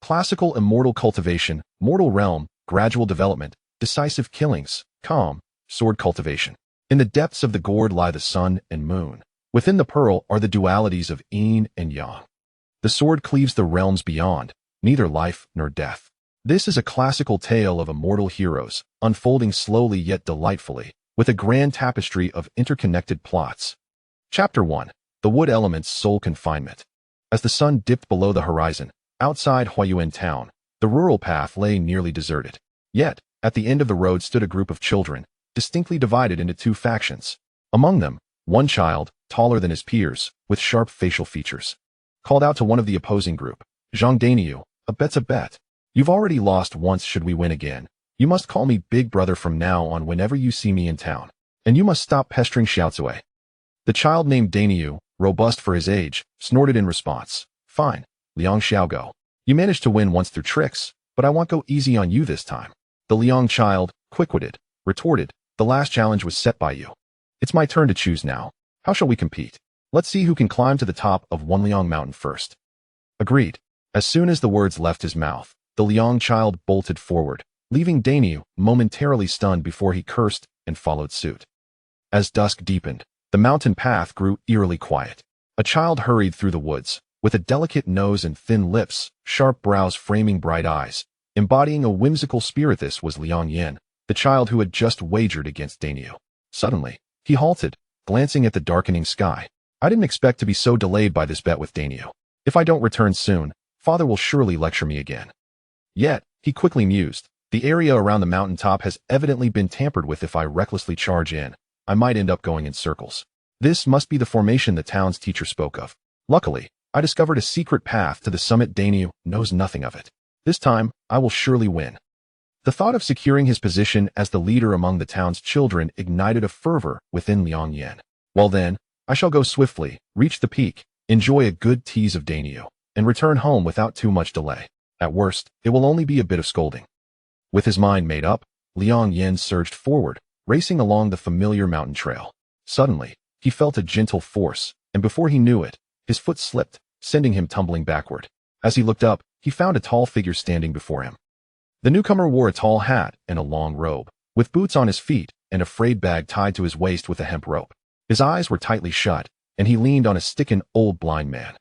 Classical immortal cultivation, mortal realm, gradual development, decisive killings, calm, sword cultivation. In the depths of the gourd lie the sun and moon. Within the pearl are the dualities of yin and yang. The sword cleaves the realms beyond, neither life nor death. This is a classical tale of immortal heroes, unfolding slowly yet delightfully, with a grand tapestry of interconnected plots. Chapter 1. The Wood Element's Soul Confinement. As the sun dipped below the horizon, outside Huayuan town, the rural path lay nearly deserted. Yet, at the end of the road stood a group of children, distinctly divided into two factions. Among them, one child, taller than his peers, with sharp facial features, called out to one of the opposing group, "Zhang Daniu, a bet's a bet. You've already lost once should we win again. You must call me Big Brother from now on whenever you see me in town. And you must stop pestering Xiaozuei." The child named Daniu, robust for his age, snorted in response. "Fine, Liang Xiaogo. You managed to win once through tricks, but I won't go easy on you this time." The Liang child, quick-witted, retorted, "The last challenge was set by you. It's my turn to choose now. How shall we compete? Let's see who can climb to the top of Wenliang mountain first." Agreed. As soon as the words left his mouth, the Liang child bolted forward, leaving Daniu momentarily stunned before he cursed and followed suit. As dusk deepened, the mountain path grew eerily quiet. A child hurried through the woods, with a delicate nose and thin lips, sharp brows framing bright eyes, embodying a whimsical spirit. This was Liang Yan, the child who had just wagered against Daniu. Suddenly, he halted, glancing at the darkening sky. "I didn't expect to be so delayed by this bet with Daniu. If I don't return soon, father will surely lecture me again." Yet, he quickly mused, the area around the mountaintop has evidently been tampered with. If I recklessly charge in, I might end up going in circles. This must be the formation the town's teacher spoke of. Luckily, I discovered a secret path to the summit. Daniu knows nothing of it. This time, I will surely win. The thought of securing his position as the leader among the town's children ignited a fervor within Liang Yan. Well then, I shall go swiftly, reach the peak, enjoy a good tease of Daniu, and return home without too much delay. At worst, it will only be a bit of scolding. With his mind made up, Liang Yan surged forward, racing along the familiar mountain trail. Suddenly, he felt a gentle force, and before he knew it, his foot slipped, sending him tumbling backward. As he looked up, he found a tall figure standing before him. The newcomer wore a tall hat and a long robe, with boots on his feet and a frayed bag tied to his waist with a hemp rope. His eyes were tightly shut, and he leaned on a stick. An old blind man.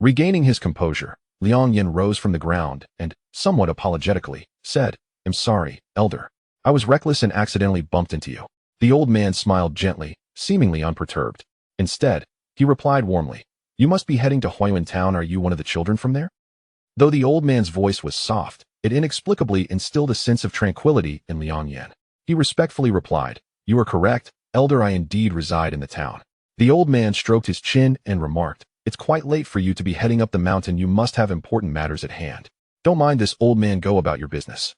Regaining his composure, Liang Yan rose from the ground and, somewhat apologetically, said, "I'm sorry, elder. I was reckless and accidentally bumped into you." The old man smiled gently, seemingly unperturbed. Instead, he replied warmly, "You must be heading to Huayuan town. Are you one of the children from there?" Though the old man's voice was soft, it inexplicably instilled a sense of tranquility in Liang Yan. He respectfully replied, "You are correct, elder. I indeed reside in the town." The old man stroked his chin and remarked, "It's quite late for you to be heading up the mountain. You must have important matters at hand. Don't mind this old man. Go about your business."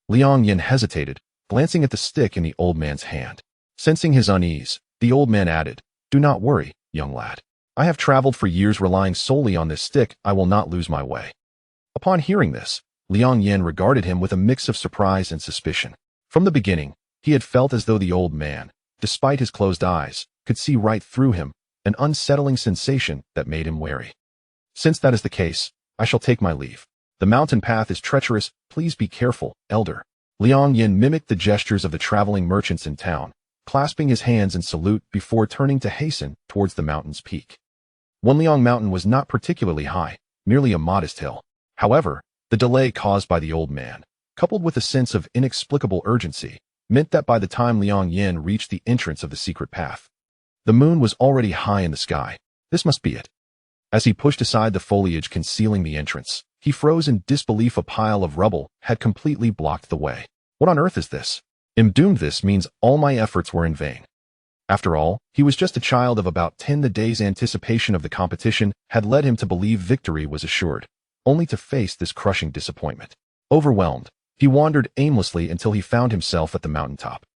Liang Yan hesitated, glancing at the stick in the old man's hand. Sensing his unease, the old man added, "Do not worry, young lad. I have traveled for years relying solely on this stick. I will not lose my way." Upon hearing this, Liang Yan regarded him with a mix of surprise and suspicion. From the beginning, he had felt as though the old man, despite his closed eyes, could see right through him, an unsettling sensation that made him wary. "Since that is the case, I shall take my leave. The mountain path is treacherous. Please be careful, elder." Liang Yan mimicked the gestures of the traveling merchants in town, clasping his hands in salute before turning to hasten towards the mountain's peak. Wenliang Mountain was not particularly high, merely a modest hill. However, the delay caused by the old man, coupled with a sense of inexplicable urgency, meant that by the time Liang Yan reached the entrance of the secret path, the moon was already high in the sky. This must be it. As he pushed aside the foliage concealing the entrance, he froze in disbelief. A pile of rubble had completely blocked the way. What on earth is this? I'm doomed. This means all my efforts were in vain. After all, he was just a child of about 10. The day's anticipation of the competition had led him to believe victory was assured, only to face this crushing disappointment. Overwhelmed, he wandered aimlessly until he found himself at the mountaintop.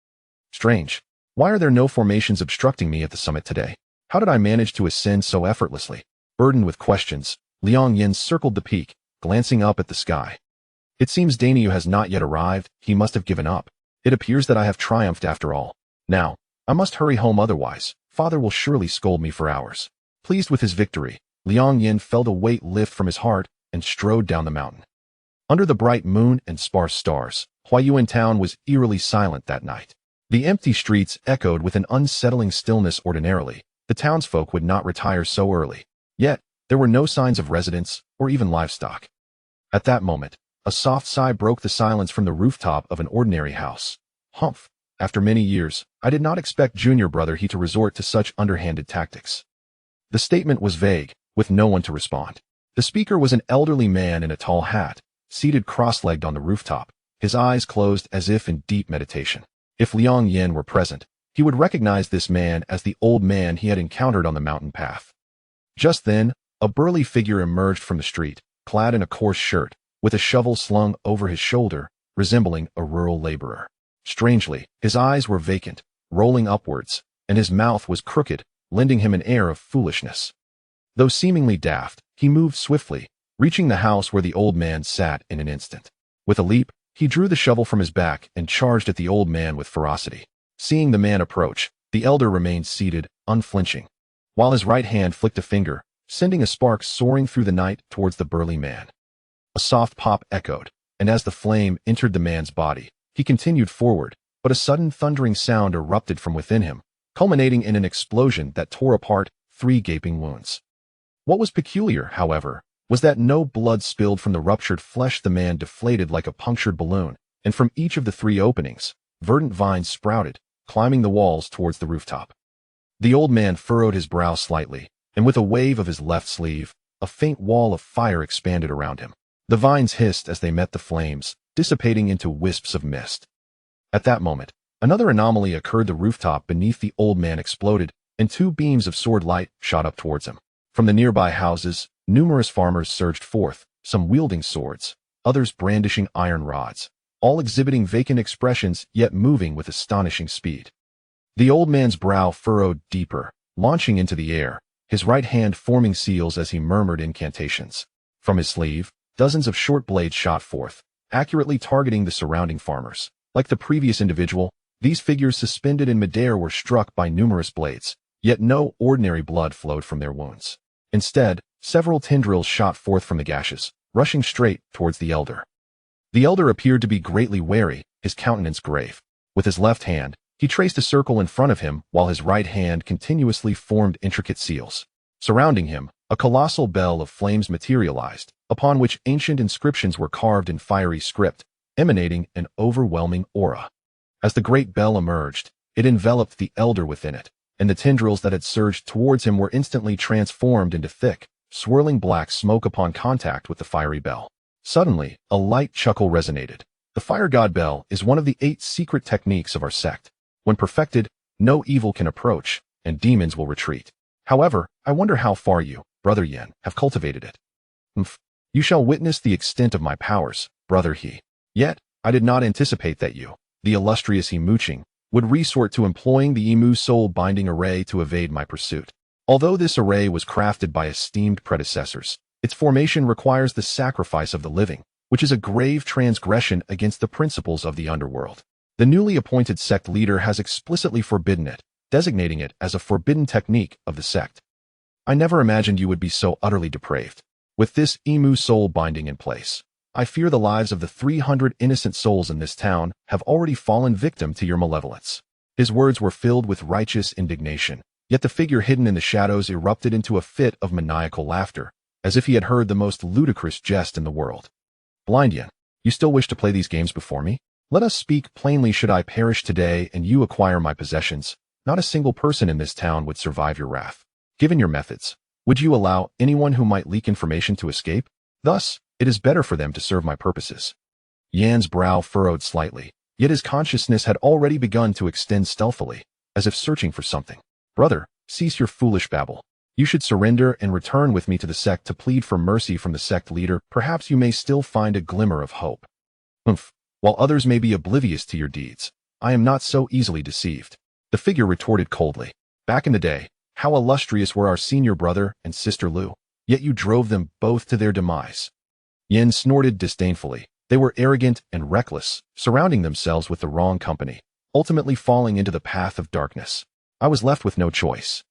Strange. Why are there no formations obstructing me at the summit today? How did I manage to ascend so effortlessly? Burdened with questions, Liang Yan circled the peak, glancing up at the sky. It seems Daniu has not yet arrived. He must have given up. It appears that I have triumphed after all. Now, I must hurry home, otherwise, father will surely scold me for hours. Pleased with his victory, Liang Yan felt a weight lift from his heart and strode down the mountain. Under the bright moon and sparse stars, Huaiyuan town was eerily silent that night. The empty streets echoed with an unsettling stillness. Ordinarily, the townsfolk would not retire so early. Yet, there were no signs of residents or even livestock. At that moment, a soft sigh broke the silence from the rooftop of an ordinary house. Humph! After many years, I did not expect junior brother he to resort to such underhanded tactics. The statement was vague, with no one to respond. The speaker was an elderly man in a tall hat, seated cross-legged on the rooftop, his eyes closed as if in deep meditation. If Liang Yan were present, he would recognize this man as the old man he had encountered on the mountain path. Just then, a burly figure emerged from the street, clad in a coarse shirt, with a shovel slung over his shoulder, resembling a rural laborer. Strangely, his eyes were vacant, rolling upwards, and his mouth was crooked, lending him an air of foolishness. Though seemingly daft, he moved swiftly, reaching the house where the old man sat in an instant. With a leap, he drew the shovel from his back and charged at the old man with ferocity. Seeing the man approach, the elder remained seated, unflinching, while his right hand flicked a finger, sending a spark soaring through the night towards the burly man. A soft pop echoed, and as the flame entered the man's body, he continued forward, but a sudden thundering sound erupted from within him, culminating in an explosion that tore apart 3 gaping wounds. What was peculiar, however, was that no blood spilled from the ruptured flesh. The man deflated like a punctured balloon, and from each of the 3 openings, verdant vines sprouted, climbing the walls towards the rooftop. The old man furrowed his brow slightly, and with a wave of his left sleeve, a faint wall of fire expanded around him. The vines hissed as they met the flames, dissipating into wisps of mist. At that moment, another anomaly occurred. The rooftop beneath the old man exploded, and 2 beams of sword light shot up towards him. From the nearby houses, numerous farmers surged forth, some wielding swords, others brandishing iron rods, all exhibiting vacant expressions yet moving with astonishing speed. The old man's brow furrowed deeper, launching into the air, his right hand forming seals as he murmured incantations. From his sleeve, dozens of short blades shot forth, accurately targeting the surrounding farmers. Like the previous individual, these figures suspended in midair were struck by numerous blades, yet no ordinary blood flowed from their wounds. Instead, several tendrils shot forth from the gashes, rushing straight towards the elder. The elder appeared to be greatly wary, his countenance grave. With his left hand, he traced a circle in front of him while his right hand continuously formed intricate seals. Surrounding him, a colossal bell of flames materialized, upon which ancient inscriptions were carved in fiery script, emanating an overwhelming aura. As the great bell emerged, it enveloped the elder within it, and the tendrils that had surged towards him were instantly transformed into thick, swirling black smoke upon contact with the fiery bell. Suddenly, a light chuckle resonated. The fire god bell is one of the 8 secret techniques of our sect. When perfected, no evil can approach, and demons will retreat. However, I wonder how far you, Brother Yan, have cultivated it. You shall witness the extent of my powers, Brother He. Yet, I did not anticipate that you, the illustrious Imuching, would resort to employing the Imu soul-binding array to evade my pursuit. Although this array was crafted by esteemed predecessors, its formation requires the sacrifice of the living, which is a grave transgression against the principles of the underworld. The newly appointed sect leader has explicitly forbidden it, designating it as a forbidden technique of the sect. I never imagined you would be so utterly depraved. With this Imu soul binding in place, I fear the lives of the 300 innocent souls in this town have already fallen victim to your malevolence. His words were filled with righteous indignation, yet the figure hidden in the shadows erupted into a fit of maniacal laughter, as if he had heard the most ludicrous jest in the world. Blind Yan, you still wish to play these games before me? Let us speak plainly. Should I perish today and you acquire my possessions, not a single person in this town would survive your wrath. Given your methods, would you allow anyone who might leak information to escape? Thus, it is better for them to serve my purposes. Yan's brow furrowed slightly, yet his consciousness had already begun to extend stealthily, as if searching for something. Brother, cease your foolish babble. You should surrender and return with me to the sect to plead for mercy from the sect leader. Perhaps you may still find a glimmer of hope. While others may be oblivious to your deeds, I am not so easily deceived. The figure retorted coldly. Back in the day, how illustrious were our senior brother and sister Lu, yet you drove them both to their demise. Yan snorted disdainfully. They were arrogant and reckless, surrounding themselves with the wrong company, ultimately falling into the path of darkness. I was left with no choice.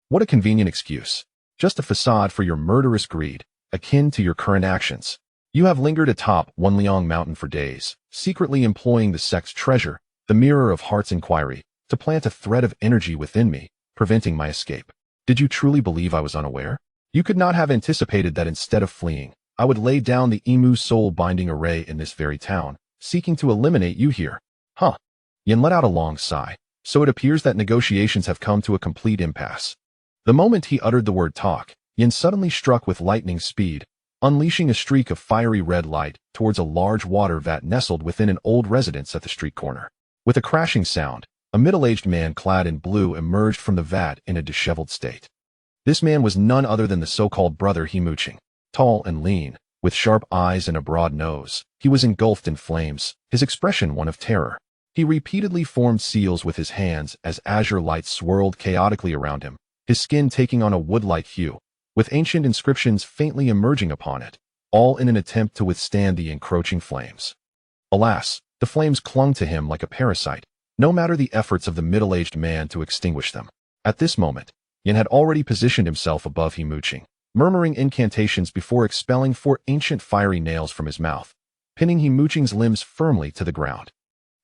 What a convenient excuse. Just a facade for your murderous greed, akin to your current actions. You have lingered atop Wenliang mountain for days, secretly employing the sect's treasure, the mirror of heart's inquiry, to plant a thread of energy within me, preventing my escape. Did you truly believe I was unaware? You could not have anticipated that instead of fleeing, I would lay down the emu soul-binding array in this very town, seeking to eliminate you here. Huh. Yan let out a long sigh. So it appears that negotiations have come to a complete impasse. The moment he uttered the word talk, Yan suddenly struck with lightning speed, unleashing a streak of fiery red light towards a large water vat nestled within an old residence at the street corner. With a crashing sound, a middle-aged man clad in blue emerged from the vat in a disheveled state. This man was none other than the so-called brother Hemuching. Tall and lean, with sharp eyes and a broad nose, he was engulfed in flames, his expression one of terror. He repeatedly formed seals with his hands as azure light swirled chaotically around him, his skin taking on a wood-like hue, with ancient inscriptions faintly emerging upon it, all in an attempt to withstand the encroaching flames. Alas, the flames clung to him like a parasite, no matter the efforts of the middle-aged man to extinguish them. At this moment, Yan had already positioned himself above Hemuching, murmuring incantations before expelling 4 ancient fiery nails from his mouth, pinning Hemuching's limbs firmly to the ground.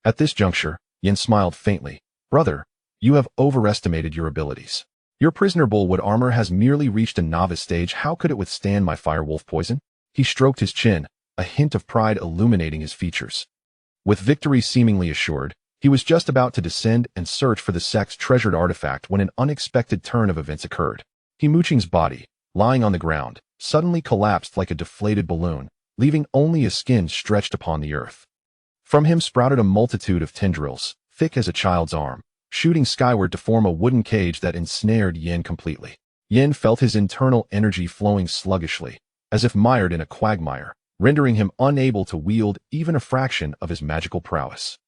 At this juncture, Yan smiled faintly. Brother, you have overestimated your abilities. Your prisoner bullwood armor has merely reached a novice stage. How could it withstand my firewolf poison? He stroked his chin, a hint of pride illuminating his features. With victory seemingly assured, he was just about to descend and search for the sect's treasured artifact when an unexpected turn of events occurred. Hemuching's body, lying on the ground, suddenly collapsed like a deflated balloon, leaving only his skin stretched upon the earth. From him sprouted a multitude of tendrils, thick as a child's arm, shooting skyward to form a wooden cage that ensnared Yan completely. Yan felt his internal energy flowing sluggishly, as if mired in a quagmire, rendering him unable to wield even a fraction of his magical prowess.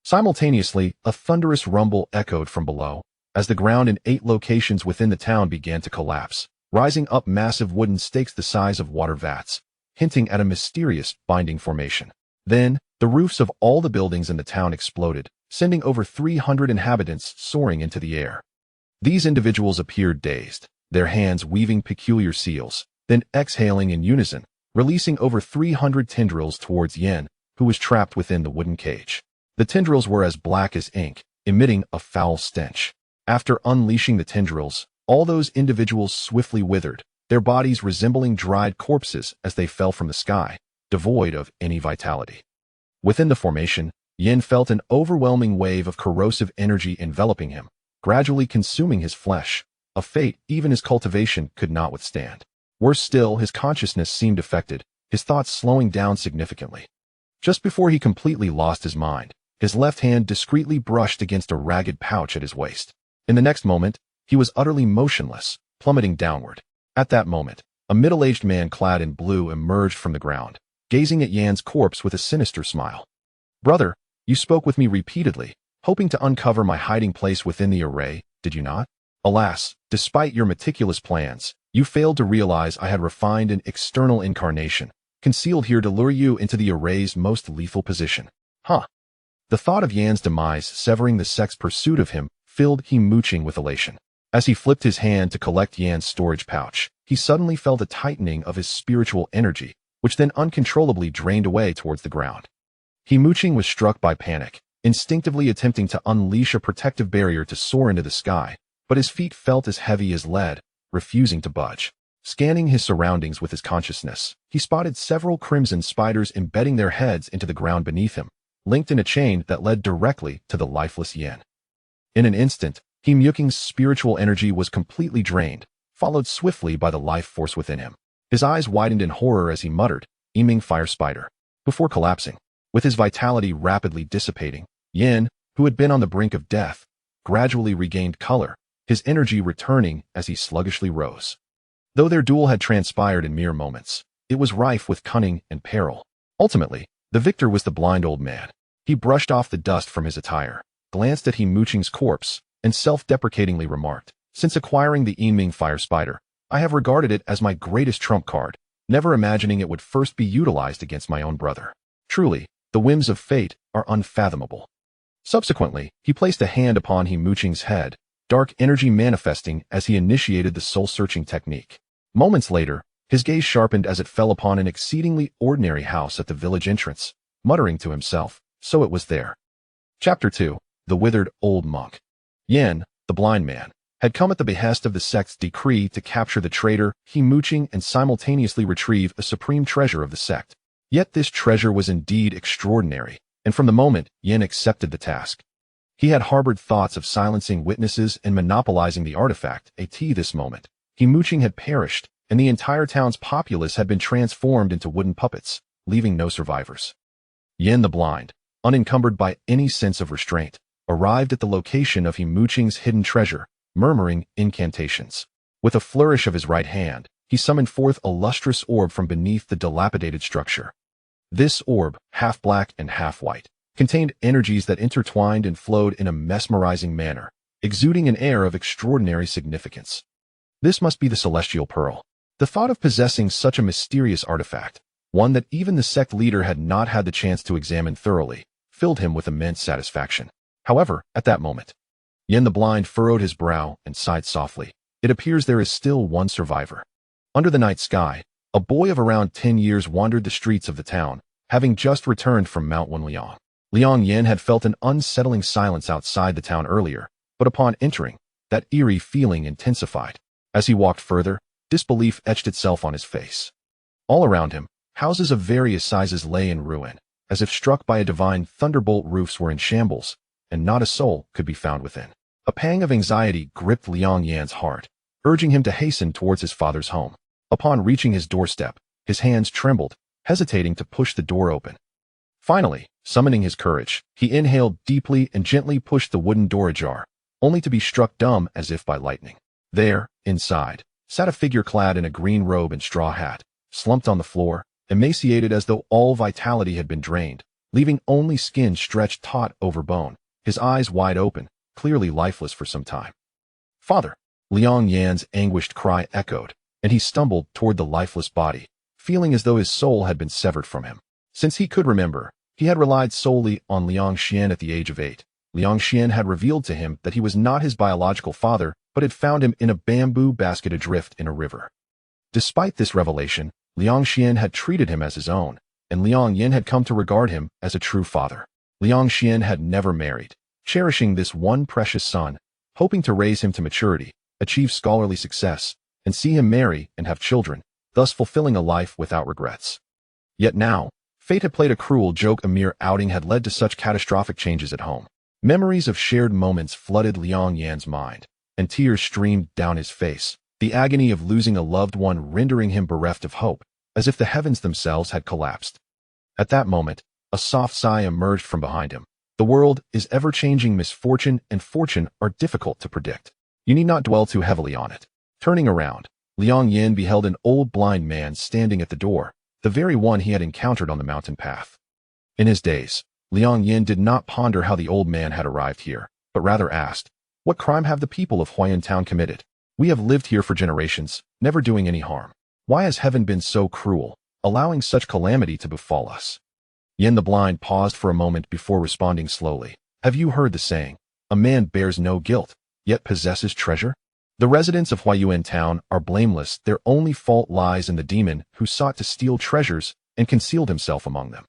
Simultaneously, a thunderous rumble echoed from below, as the ground in 8 locations within the town began to collapse, rising up massive wooden stakes the size of water vats, hinting at a mysterious binding formation. Then, the roofs of all the buildings in the town exploded, sending over 300 inhabitants soaring into the air. These individuals appeared dazed, their hands weaving peculiar seals, then exhaling in unison, releasing over 300 tendrils towards Yan, who was trapped within the wooden cage. The tendrils were as black as ink, emitting a foul stench. After unleashing the tendrils, all those individuals swiftly withered, their bodies resembling dried corpses as they fell from the sky, devoid of any vitality. Within the formation, Yan felt an overwhelming wave of corrosive energy enveloping him, gradually consuming his flesh, a fate even his cultivation could not withstand. Worse still, his consciousness seemed affected, his thoughts slowing down significantly. Just before he completely lost his mind, his left hand discreetly brushed against a ragged pouch at his waist. In the next moment, he was utterly motionless, plummeting downward. At that moment, a middle-aged man clad in blue emerged from the ground, gazing at Yan's corpse with a sinister smile. Brother, you spoke with me repeatedly, hoping to uncover my hiding place within the array, did you not? Alas, despite your meticulous plans, you failed to realize I had refined an external incarnation, concealed here to lure you into the array's most lethal position. Huh. The thought of Yan's demise severing the sect's pursuit of him filled Hemuching with elation. As he flipped his hand to collect Yan's storage pouch, he suddenly felt a tightening of his spiritual energy, which then uncontrollably drained away towards the ground. Hemuching was struck by panic, instinctively attempting to unleash a protective barrier to soar into the sky, but his feet felt as heavy as lead, refusing to budge. Scanning his surroundings with his consciousness, he spotted several crimson spiders embedding their heads into the ground beneath him, linked in a chain that led directly to the lifeless Yan. In an instant, Hemuching's spiritual energy was completely drained, followed swiftly by the life force within him. His eyes widened in horror as he muttered, "Aiming fire spider," before collapsing. With his vitality rapidly dissipating, Yan, who had been on the brink of death, gradually regained color, his energy returning as he sluggishly rose. Though their duel had transpired in mere moments, it was rife with cunning and peril. Ultimately, the victor was the blind old man. He brushed off the dust from his attire, glanced at Hemuching's corpse, and self-deprecatingly remarked, "Since acquiring the Yiming fire spider, I have regarded it as my greatest trump card, never imagining it would first be utilized against my own brother. Truly, the whims of fate are unfathomable." Subsequently, he placed a hand upon Hemuching's head, dark energy manifesting as he initiated the soul-searching technique. Moments later, His gaze sharpened as it fell upon an exceedingly ordinary house at the village entrance, muttering to himself, so it was there. Chapter 2. The Withered Old Monk. Yan, the blind man, had come at the behest of the sect's decree to capture the traitor, he mooching and simultaneously retrieve a supreme treasure of the sect. Yet this treasure was indeed extraordinary, and from the moment Yan accepted the task, he had harbored thoughts of silencing witnesses and monopolizing the artifact. At this moment, he mooching had perished, and the entire town's populace had been transformed into wooden puppets, leaving no survivors. Yan the blind, unencumbered by any sense of restraint, arrived at the location of Mooching's hidden treasure, murmuring incantations. With a flourish of his right hand, he summoned forth a lustrous orb from beneath the dilapidated structure. This orb, half black and half white, contained energies that intertwined and flowed in a mesmerizing manner, exuding an air of extraordinary significance. This must be the celestial pearl. The thought of possessing such a mysterious artifact, one that even the sect leader had not had the chance to examine thoroughly, filled him with immense satisfaction. However, at that moment, Yan the blind furrowed his brow and sighed softly. It appears there is still one survivor. Under the night sky, a boy of around 10 years wandered the streets of the town, having just returned from Mount Wenliang. Liang Yan had felt an unsettling silence outside the town earlier, but upon entering, that eerie feeling intensified. As he walked further, disbelief etched itself on his face. All around him, houses of various sizes lay in ruin, as if struck by a divine thunderbolt. Roofs were in shambles, and not a soul could be found within. A pang of anxiety gripped Liang Yan's heart, urging him to hasten towards his father's home. Upon reaching his doorstep, his hands trembled, hesitating to push the door open. Finally, summoning his courage, he inhaled deeply and gently pushed the wooden door ajar, only to be struck dumb as if by lightning. There, inside, sat a figure clad in a green robe and straw hat, slumped on the floor, emaciated as though all vitality had been drained, leaving only skin stretched taut over bone, his eyes wide open, clearly lifeless for some time. "Father!" Liang Yan's anguished cry echoed, and he stumbled toward the lifeless body, feeling as though his soul had been severed from him. Since he could remember, he had relied solely on Liang Xian at the age of 8. Liang Xian had revealed to him that he was not his biological father, but had found him in a bamboo basket adrift in a river. Despite this revelation, Liang Xian had treated him as his own, and Liang Yan had come to regard him as a true father. Liang Xian had never married, cherishing this one precious son, hoping to raise him to maturity, achieve scholarly success, and see him marry and have children, thus fulfilling a life without regrets. Yet now, fate had played a cruel joke. A mere outing had led to such catastrophic changes at home. Memories of shared moments flooded Liang Yan's mind, and tears streamed down his face, the agony of losing a loved one rendering him bereft of hope, as if the heavens themselves had collapsed. At that moment, a soft sigh emerged from behind him. The world is ever-changing. Misfortune and fortune are difficult to predict. You need not dwell too heavily on it. Turning around, Liang Yan beheld an old blind man standing at the door, the very one he had encountered on the mountain path. In his daze, Liang Yan did not ponder how the old man had arrived here, but rather asked, "What crime have the people of Huayan Town committed? We have lived here for generations, never doing any harm. Why has heaven been so cruel, allowing such calamity to befall us?" Yan the blind paused for a moment before responding slowly. "Have you heard the saying, a man bears no guilt, yet possesses treasure? The residents of Huayan Town are blameless. Their only fault lies in the demon who sought to steal treasures and concealed himself among them."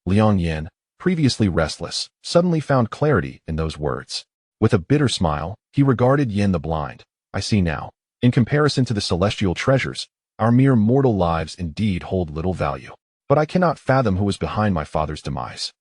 Liang Yan, previously restless, suddenly found clarity in those words. With a bitter smile, he regarded Yan the blind. "I see now. In comparison to the celestial treasures, our mere mortal lives indeed hold little value. But I cannot fathom who was behind my father's demise."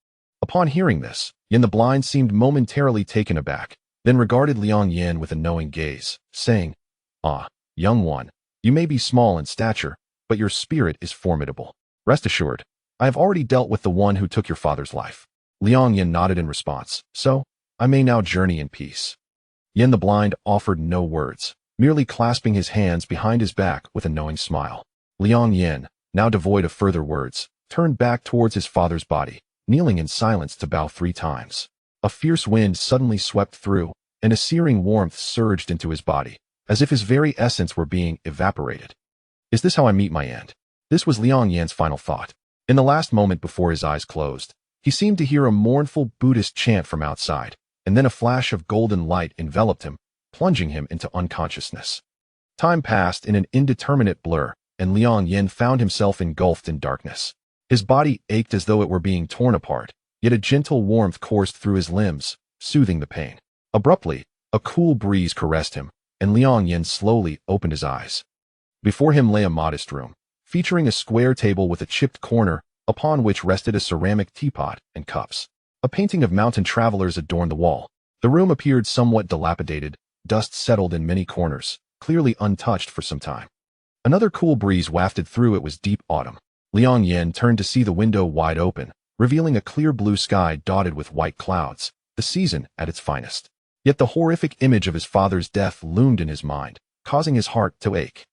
Upon hearing this, Yan the blind seemed momentarily taken aback, then regarded Liang Yan with a knowing gaze, saying, "Ah, young one, you may be small in stature, but your spirit is formidable. Rest assured, I have already dealt with the one who took your father's life." Liang Yan nodded in response. "So, I may now journey in peace." Yan the blind offered no words, merely clasping his hands behind his back with a knowing smile. Liang Yan, now devoid of further words, turned back towards his father's body, kneeling in silence to bow 3 times. A fierce wind suddenly swept through, and a searing warmth surged into his body, as if his very essence were being evaporated. "Is this how I meet my end?" This was Liang Yan's final thought. In the last moment before his eyes closed, he seemed to hear a mournful Buddhist chant from outside, and then a flash of golden light enveloped him, plunging him into unconsciousness. Time passed in an indeterminate blur, and Liang Yan found himself engulfed in darkness. His body ached as though it were being torn apart, yet a gentle warmth coursed through his limbs, soothing the pain. Abruptly, a cool breeze caressed him, and Liang Yan slowly opened his eyes. Before him lay a modest room, featuring a square table with a chipped corner, upon which rested a ceramic teapot and cups. A painting of mountain travelers adorned the wall. The room appeared somewhat dilapidated, dust settled in many corners, clearly untouched for some time. Another cool breeze wafted through. It was deep autumn. Liang Yan turned to see the window wide open, revealing a clear blue sky dotted with white clouds, the season at its finest. Yet the horrific image of his father's death loomed in his mind, causing his heart to ache.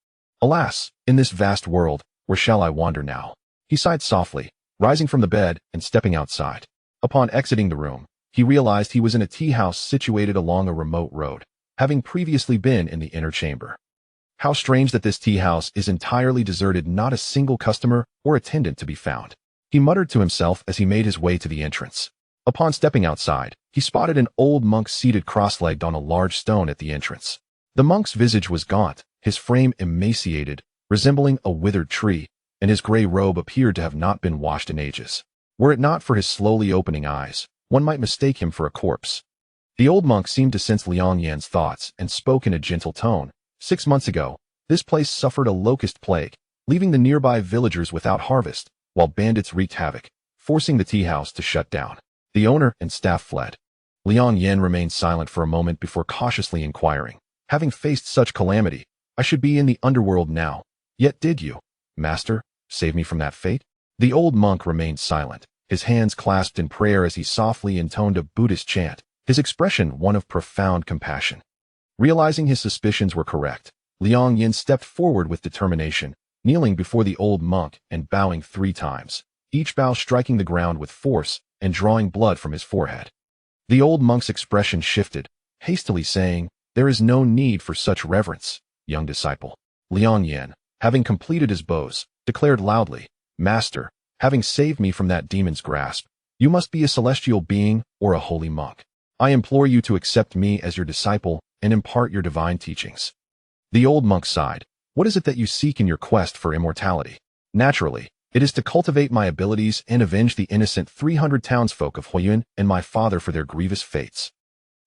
Alas, in this vast world, where shall I wander now? He sighed softly, rising from the bed and stepping outside. Upon exiting the room, he realized he was in a tea house situated along a remote road, having previously been in the inner chamber. How strange that this tea house is entirely deserted, not a single customer or attendant to be found. He muttered to himself as he made his way to the entrance. Upon stepping outside, he spotted an old monk seated cross-legged on a large stone at the entrance. The monk's visage was gaunt, his frame emaciated, resembling a withered tree, and his gray robe appeared to have not been washed in ages. Were it not for his slowly opening eyes, one might mistake him for a corpse. The old monk seemed to sense Liang Yan's thoughts and spoke in a gentle tone. 6 months ago, this place suffered a locust plague, leaving the nearby villagers without harvest, while bandits wreaked havoc, forcing the tea house to shut down. The owner and staff fled. Liang Yan remained silent for a moment before cautiously inquiring. Having faced such calamity, I should be in the underworld now. Yet did you, master, save me from that fate? The old monk remained silent, his hands clasped in prayer as he softly intoned a Buddhist chant, his expression one of profound compassion. Realizing his suspicions were correct, Liang Yan stepped forward with determination, kneeling before the old monk and bowing 3 times, each bow striking the ground with force and drawing blood from his forehead. The old monk's expression shifted, hastily saying, "There is no need for such reverence, young disciple." Liang Yan, having completed his bows, declared loudly, "Master, having saved me from that demon's grasp, you must be a celestial being or a holy monk. I implore you to accept me as your disciple and impart your divine teachings." The old monk sighed. "What is it that you seek in your quest for immortality?" "Naturally, it is to cultivate my abilities and avenge the innocent 300 townsfolk of Huiyuan and my father for their grievous fates.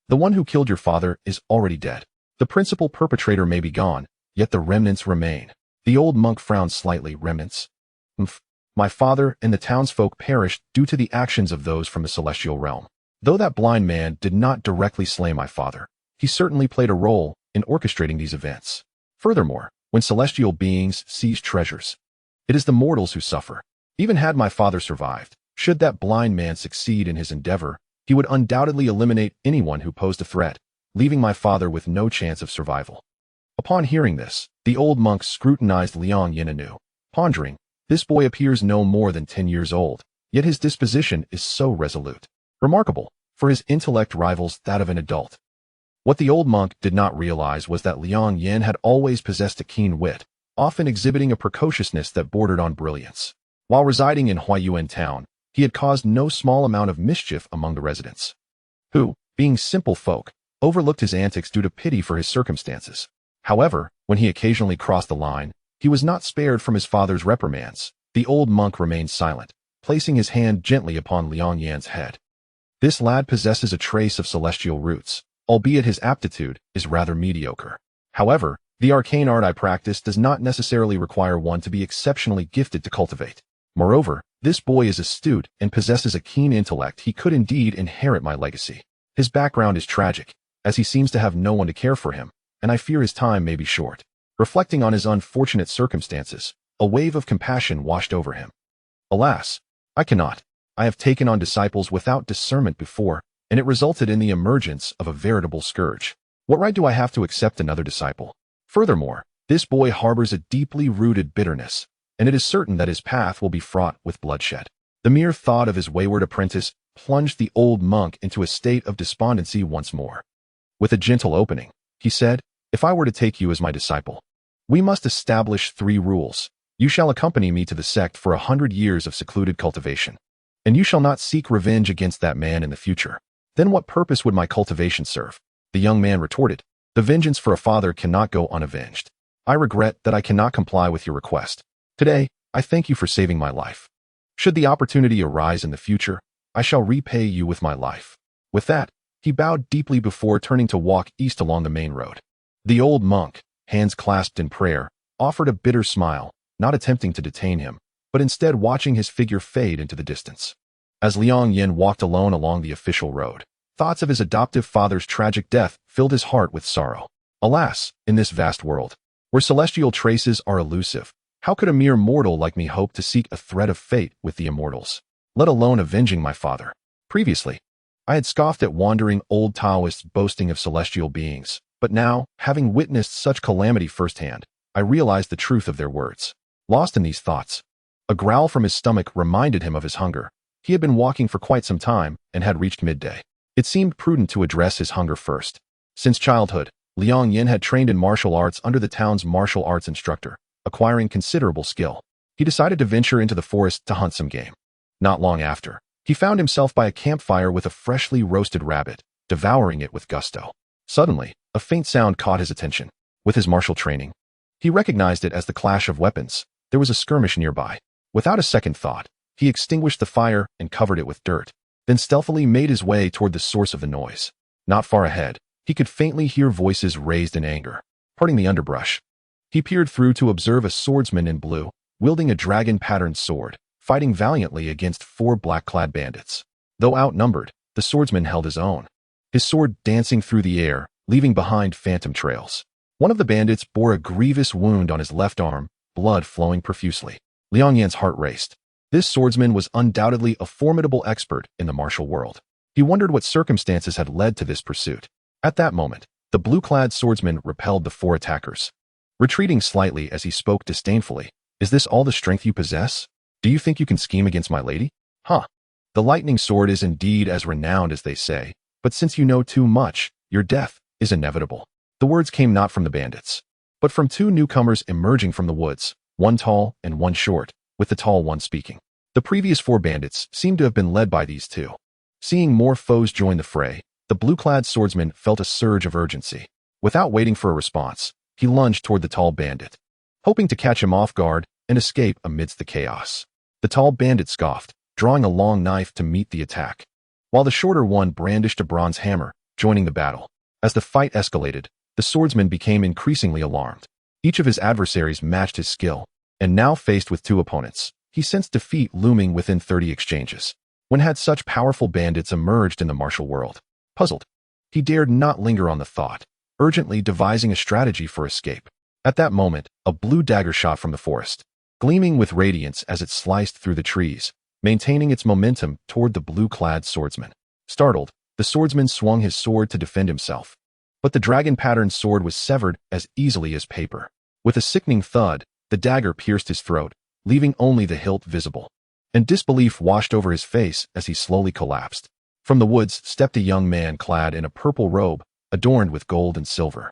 The one who killed your father is already dead. The principal perpetrator may be gone, yet the remnants remain." The old monk frowned slightly. "Remnants? My father and the townsfolk perished due to the actions of those from the celestial realm. Though that blind man did not directly slay my father, he certainly played a role in orchestrating these events. Furthermore, when celestial beings seize treasures, it is the mortals who suffer. Even had my father survived, should that blind man succeed in his endeavor, he would undoubtedly eliminate anyone who posed a threat, leaving my father with no chance of survival." Upon hearing this, the old monk scrutinized Liang Yan anew, pondering, "This boy appears no more than 10 years old, yet his disposition is so resolute. Remarkable, for his intellect rivals that of an adult." What the old monk did not realize was that Liang Yan had always possessed a keen wit, often exhibiting a precociousness that bordered on brilliance. While residing in Huiyuan town, he had caused no small amount of mischief among the residents, who, being simple folk, overlooked his antics due to pity for his circumstances. However, when he occasionally crossed the line, he was not spared from his father's reprimands. The old monk remained silent, placing his hand gently upon Liang Yan's head. "This lad possesses a trace of celestial roots, albeit his aptitude is rather mediocre. However, the arcane art I practice does not necessarily require one to be exceptionally gifted to cultivate. Moreover, this boy is astute and possesses a keen intellect. He could indeed inherit my legacy. His background is tragic, as he seems to have no one to care for him, and I fear his time may be short." Reflecting on his unfortunate circumstances, a wave of compassion washed over him. "Alas, I cannot. I have taken on disciples without discernment before, and it resulted in the emergence of a veritable scourge. What right do I have to accept another disciple? Furthermore, this boy harbors a deeply rooted bitterness, and it is certain that his path will be fraught with bloodshed." The mere thought of his wayward apprentice plunged the old monk into a state of despondency once more. With a gentle opening, he said, "If I were to take you as my disciple, we must establish 3 rules. You shall accompany me to the sect for 100 years of secluded cultivation, and you shall not seek revenge against that man in the future." "Then what purpose would my cultivation serve?" The young man retorted, "The vengeance for a father cannot go unavenged. I regret that I cannot comply with your request. Today, I thank you for saving my life. Should the opportunity arise in the future, I shall repay you with my life." With that, he bowed deeply before turning to walk east along the main road. The old monk, hands clasped in prayer, offered a bitter smile, not attempting to detain him, but instead watching his figure fade into the distance. As Liang Yan walked alone along the official road, thoughts of his adoptive father's tragic death filled his heart with sorrow. Alas, in this vast world, where celestial traces are elusive, how could a mere mortal like me hope to seek a thread of fate with the immortals, let alone avenging my father? Previously, I had scoffed at wandering old Taoists boasting of celestial beings, but now, having witnessed such calamity firsthand, I realized the truth of their words. Lost in these thoughts, a growl from his stomach reminded him of his hunger. He had been walking for quite some time and had reached midday. It seemed prudent to address his hunger first. Since childhood, Liang Yan had trained in martial arts under the town's martial arts instructor, acquiring considerable skill. He decided to venture into the forest to hunt some game. Not long after, he found himself by a campfire with a freshly roasted rabbit, devouring it with gusto. Suddenly, a faint sound caught his attention. With his martial training, he recognized it as the clash of weapons. There was a skirmish nearby. Without a second thought, he extinguished the fire and covered it with dirt, then stealthily made his way toward the source of the noise. Not far ahead, he could faintly hear voices raised in anger. Parting the underbrush, he peered through to observe a swordsman in blue, wielding a dragon-patterned sword, fighting valiantly against 4 black-clad bandits. Though outnumbered, the swordsman held his own, his sword dancing through the air, leaving behind phantom trails. One of the bandits bore a grievous wound on his left arm, blood flowing profusely. Liang Yan's heart raced. This swordsman was undoubtedly a formidable expert in the martial world. He wondered what circumstances had led to this pursuit. At that moment, the blue-clad swordsman repelled the 4 attackers. Retreating slightly as he spoke disdainfully, "Is this all the strength you possess? Do you think you can scheme against my lady? Huh. The lightning sword is indeed as renowned as they say, but since you know too much, your death is inevitable." The words came not from the bandits, but from 2 newcomers emerging from the woods, one tall and one short, with the tall one speaking. The previous 4 bandits seemed to have been led by these 2. Seeing more foes join the fray, the blue-clad swordsman felt a surge of urgency. Without waiting for a response, he lunged toward the tall bandit, hoping to catch him off guard and escape amidst the chaos. The tall bandit scoffed, drawing a long knife to meet the attack, while the shorter one brandished a bronze hammer, joining the battle. As the fight escalated, the swordsman became increasingly alarmed. Each of his adversaries matched his skill, and now faced with 2 opponents, he sensed defeat looming within 30 exchanges. When had such powerful bandits emerged in the martial world? Puzzled, he dared not linger on the thought, urgently devising a strategy for escape. At that moment, a blue dagger shot from the forest, gleaming with radiance as it sliced through the trees, maintaining its momentum toward the blue-clad swordsman. Startled, the swordsman swung his sword to defend himself, but the dragon-patterned sword was severed as easily as paper. With a sickening thud, the dagger pierced his throat, leaving only the hilt visible, and disbelief washed over his face as he slowly collapsed. From the woods stepped a young man clad in a purple robe, adorned with gold and silver,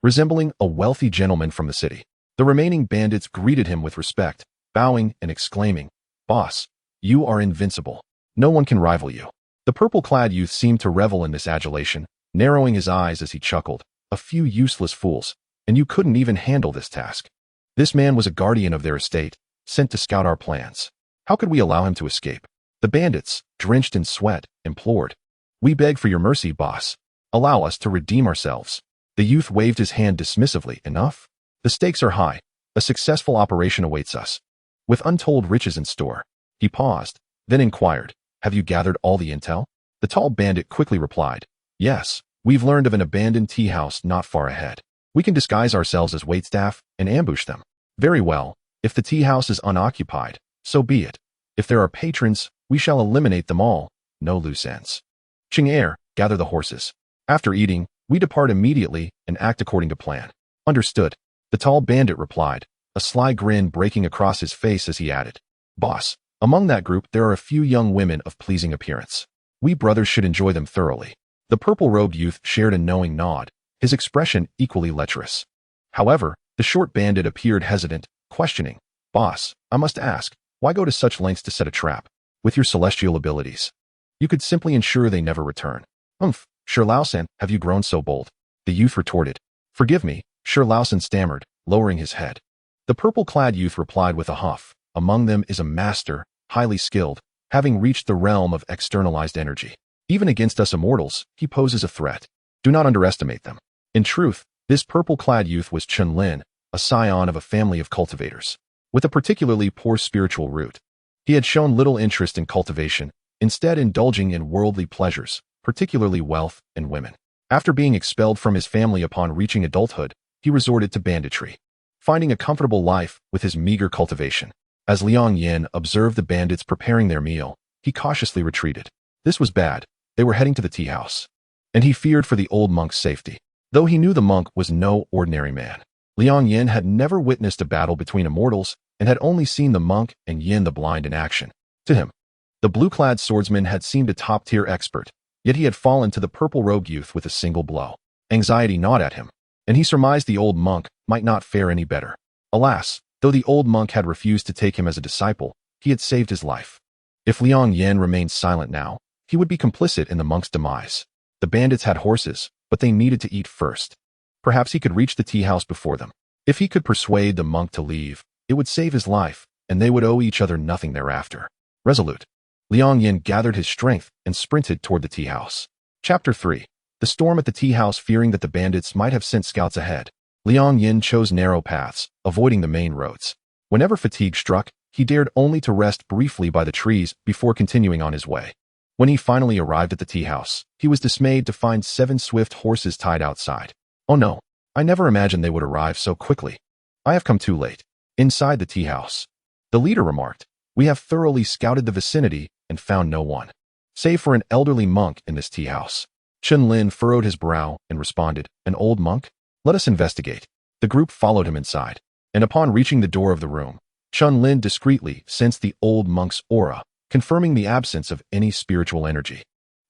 resembling a wealthy gentleman from the city. The remaining bandits greeted him with respect, bowing and exclaiming, "Boss, you are invincible. No one can rival you." The purple-clad youth seemed to revel in this adulation, narrowing his eyes as he chuckled. "A few useless fools, and you couldn't even handle this task." This man was a guardian of their estate, sent to scout our plans. How could we allow him to escape? The bandits, drenched in sweat, implored. "We beg for your mercy, boss. Allow us to redeem ourselves." The youth waved his hand dismissively. "Enough? The stakes are high. A successful operation awaits us, with untold riches in store." He paused, then inquired, "Have you gathered all the intel?" The tall bandit quickly replied, "Yes, we've learned of an abandoned tea house not far ahead. We can disguise ourselves as waitstaff and ambush them." "Very well. If the tea house is unoccupied, so be it. If there are patrons, we shall eliminate them all. No loose ends. Ching gather the horses. After eating, we depart immediately and act according to plan." "Understood," the tall bandit replied, a sly grin breaking across his face as he added, "Boss, among that group there are a few young women of pleasing appearance. We brothers should enjoy them thoroughly." The purple-robed youth shared a knowing nod, his expression equally lecherous. However, the short bandit appeared hesitant, questioning, "Boss, I must ask, why go to such lengths to set a trap? With your celestial abilities, you could simply ensure they never return." "Sure Laosan, have you grown so bold?" the youth retorted. "Forgive me," Sure Laosan stammered, lowering his head. The purple-clad youth replied with a huff. Among them is a master, highly skilled, having reached the realm of externalized energy. Even against us immortals, he poses a threat. Do not underestimate them. In truth, this purple-clad youth was Chunlin, a scion of a family of cultivators, with a particularly poor spiritual root. He had shown little interest in cultivation, instead indulging in worldly pleasures, particularly wealth and women. After being expelled from his family upon reaching adulthood, he resorted to banditry, finding a comfortable life with his meager cultivation. As Liang Yan observed the bandits preparing their meal, he cautiously retreated. This was bad. They were heading to the tea house, and he feared for the old monk's safety. Though he knew the monk was no ordinary man, Liang Yan had never witnessed a battle between immortals and had only seen the monk and Yin the blind in action. To him, the blue-clad swordsman had seemed a top-tier expert, yet he had fallen to the purple-robed youth with a single blow. Anxiety gnawed at him, and he surmised the old monk might not fare any better. Alas, though the old monk had refused to take him as a disciple, he had saved his life. If Liang Yan remained silent now, he would be complicit in the monk's demise. The bandits had horses, but they needed to eat first. Perhaps he could reach the tea house before them. If he could persuade the monk to leave, it would save his life, and they would owe each other nothing thereafter. Resolute, Liang Yan gathered his strength and sprinted toward the tea house. Chapter 3. The storm at the tea house. Fearing that the bandits might have sent scouts ahead, Liang Yan chose narrow paths, avoiding the main roads. Whenever fatigue struck, he dared only to rest briefly by the trees before continuing on his way. When he finally arrived at the tea house, he was dismayed to find 7 swift horses tied outside. Oh no, I never imagined they would arrive so quickly. I have come too late. Inside the tea house, the leader remarked, we have thoroughly scouted the vicinity and found no one, save for an elderly monk in this tea house. Chunlin furrowed his brow and responded, an old monk? Let us investigate. The group followed him inside, and upon reaching the door of the room, Chunlin discreetly sensed the old monk's aura, confirming the absence of any spiritual energy.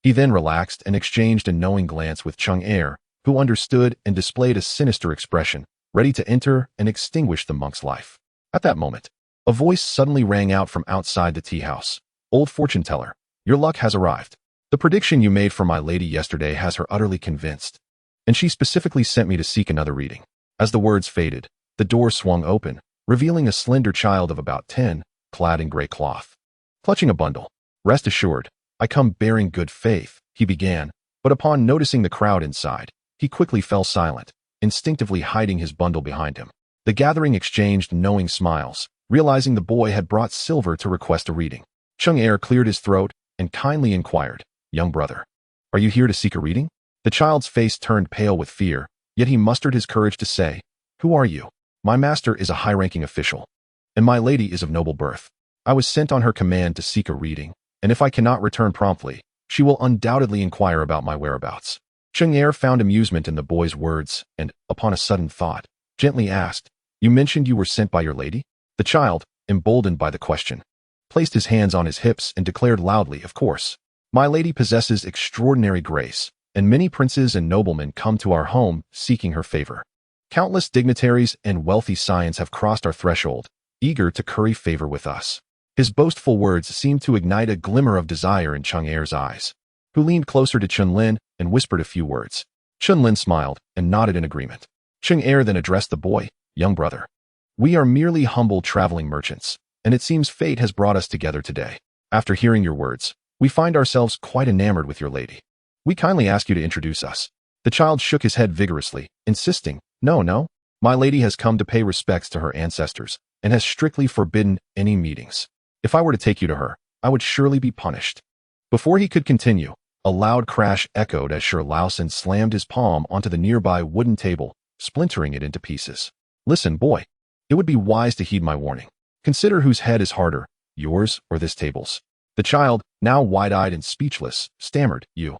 He then relaxed and exchanged a knowing glance with Chun'er, who understood and displayed a sinister expression, ready to enter and extinguish the monk's life. At that moment, a voice suddenly rang out from outside the tea house. Old fortune teller, your luck has arrived. The prediction you made for my lady yesterday has her utterly convinced, and she specifically sent me to seek another reading. As the words faded, the door swung open, revealing a slender child of about 10, clad in gray cloth, clutching a bundle. Rest assured, I come bearing good faith, he began, but upon noticing the crowd inside, he quickly fell silent, instinctively hiding his bundle behind him. The gathering exchanged knowing smiles, realizing the boy had brought silver to request a reading. Chun'er cleared his throat and kindly inquired, young brother, are you here to seek a reading? The child's face turned pale with fear, yet he mustered his courage to say, who are you? My master is a high-ranking official, and my lady is of noble birth. I was sent on her command to seek a reading, and if I cannot return promptly, she will undoubtedly inquire about my whereabouts. Chun'er found amusement in the boy's words and, upon a sudden thought, gently asked, you mentioned you were sent by your lady? The child, emboldened by the question, placed his hands on his hips and declared loudly, of course. My lady possesses extraordinary grace, and many princes and noblemen come to our home seeking her favor. Countless dignitaries and wealthy scions have crossed our threshold, eager to curry favor with us. His boastful words seemed to ignite a glimmer of desire in Chun'er's eyes, who leaned closer to Chunlin and whispered a few words. Chunlin smiled and nodded in agreement. Chun'er then addressed the boy, young brother. We are merely humble traveling merchants, and it seems fate has brought us together today. After hearing your words, we find ourselves quite enamored with your lady. We kindly ask you to introduce us. The child shook his head vigorously, insisting, no, my lady has come to pay respects to her ancestors, and has strictly forbidden any meetings. If I were to take you to her, I would surely be punished. Before he could continue, a loud crash echoed as Sher Lausen slammed his palm onto the nearby wooden table, splintering it into pieces. Listen, boy. It would be wise to heed my warning. Consider whose head is harder, yours or this table's. The child, now wide-eyed and speechless, stammered, you.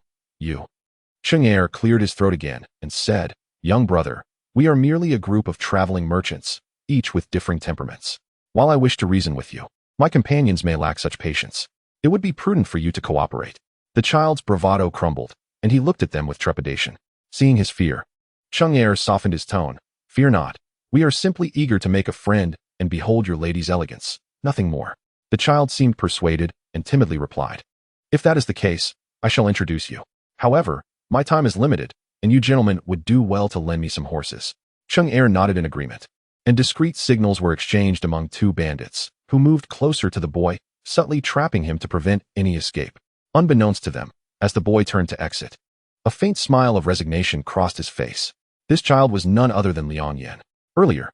Chun'er cleared his throat again and said, young brother, we are merely a group of traveling merchants, each with differing temperaments. While I wish to reason with you, my companions may lack such patience. It would be prudent for you to cooperate. The child's bravado crumbled, and he looked at them with trepidation. Seeing his fear, Chun'er softened his tone. Fear not. We are simply eager to make a friend and behold your lady's elegance, nothing more. The child seemed persuaded and timidly replied, if that is the case, I shall introduce you. However, my time is limited, and you gentlemen would do well to lend me some horses. Chun'er nodded in agreement. and discreet signals were exchanged among two bandits, who moved closer to the boy, subtly trapping him to prevent any escape. Unbeknownst to them, as the boy turned to exit, a faint smile of resignation crossed his face. This child was none other than Liang Yan. Earlier,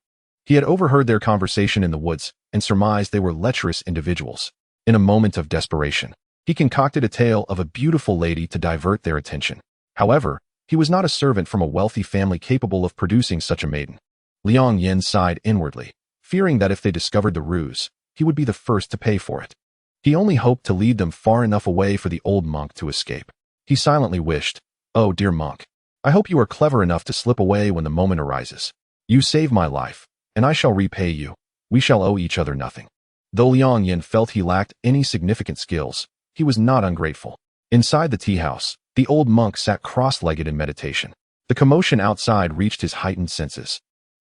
he had overheard their conversation in the woods and surmised they were lecherous individuals. In a moment of desperation, he concocted a tale of a beautiful lady to divert their attention. However, he was not a servant from a wealthy family capable of producing such a maiden. Liang Yan sighed inwardly, fearing that if they discovered the ruse, he would be the first to pay for it. He only hoped to lead them far enough away for the old monk to escape. He silently wished, "Oh, dear monk, I hope you are clever enough to slip away when the moment arises. You saved my life, and I shall repay you. We shall owe each other nothing." Though Liang Yan felt he lacked any significant skills, he was not ungrateful. Inside the tea house, the old monk sat cross-legged in meditation. The commotion outside reached his heightened senses,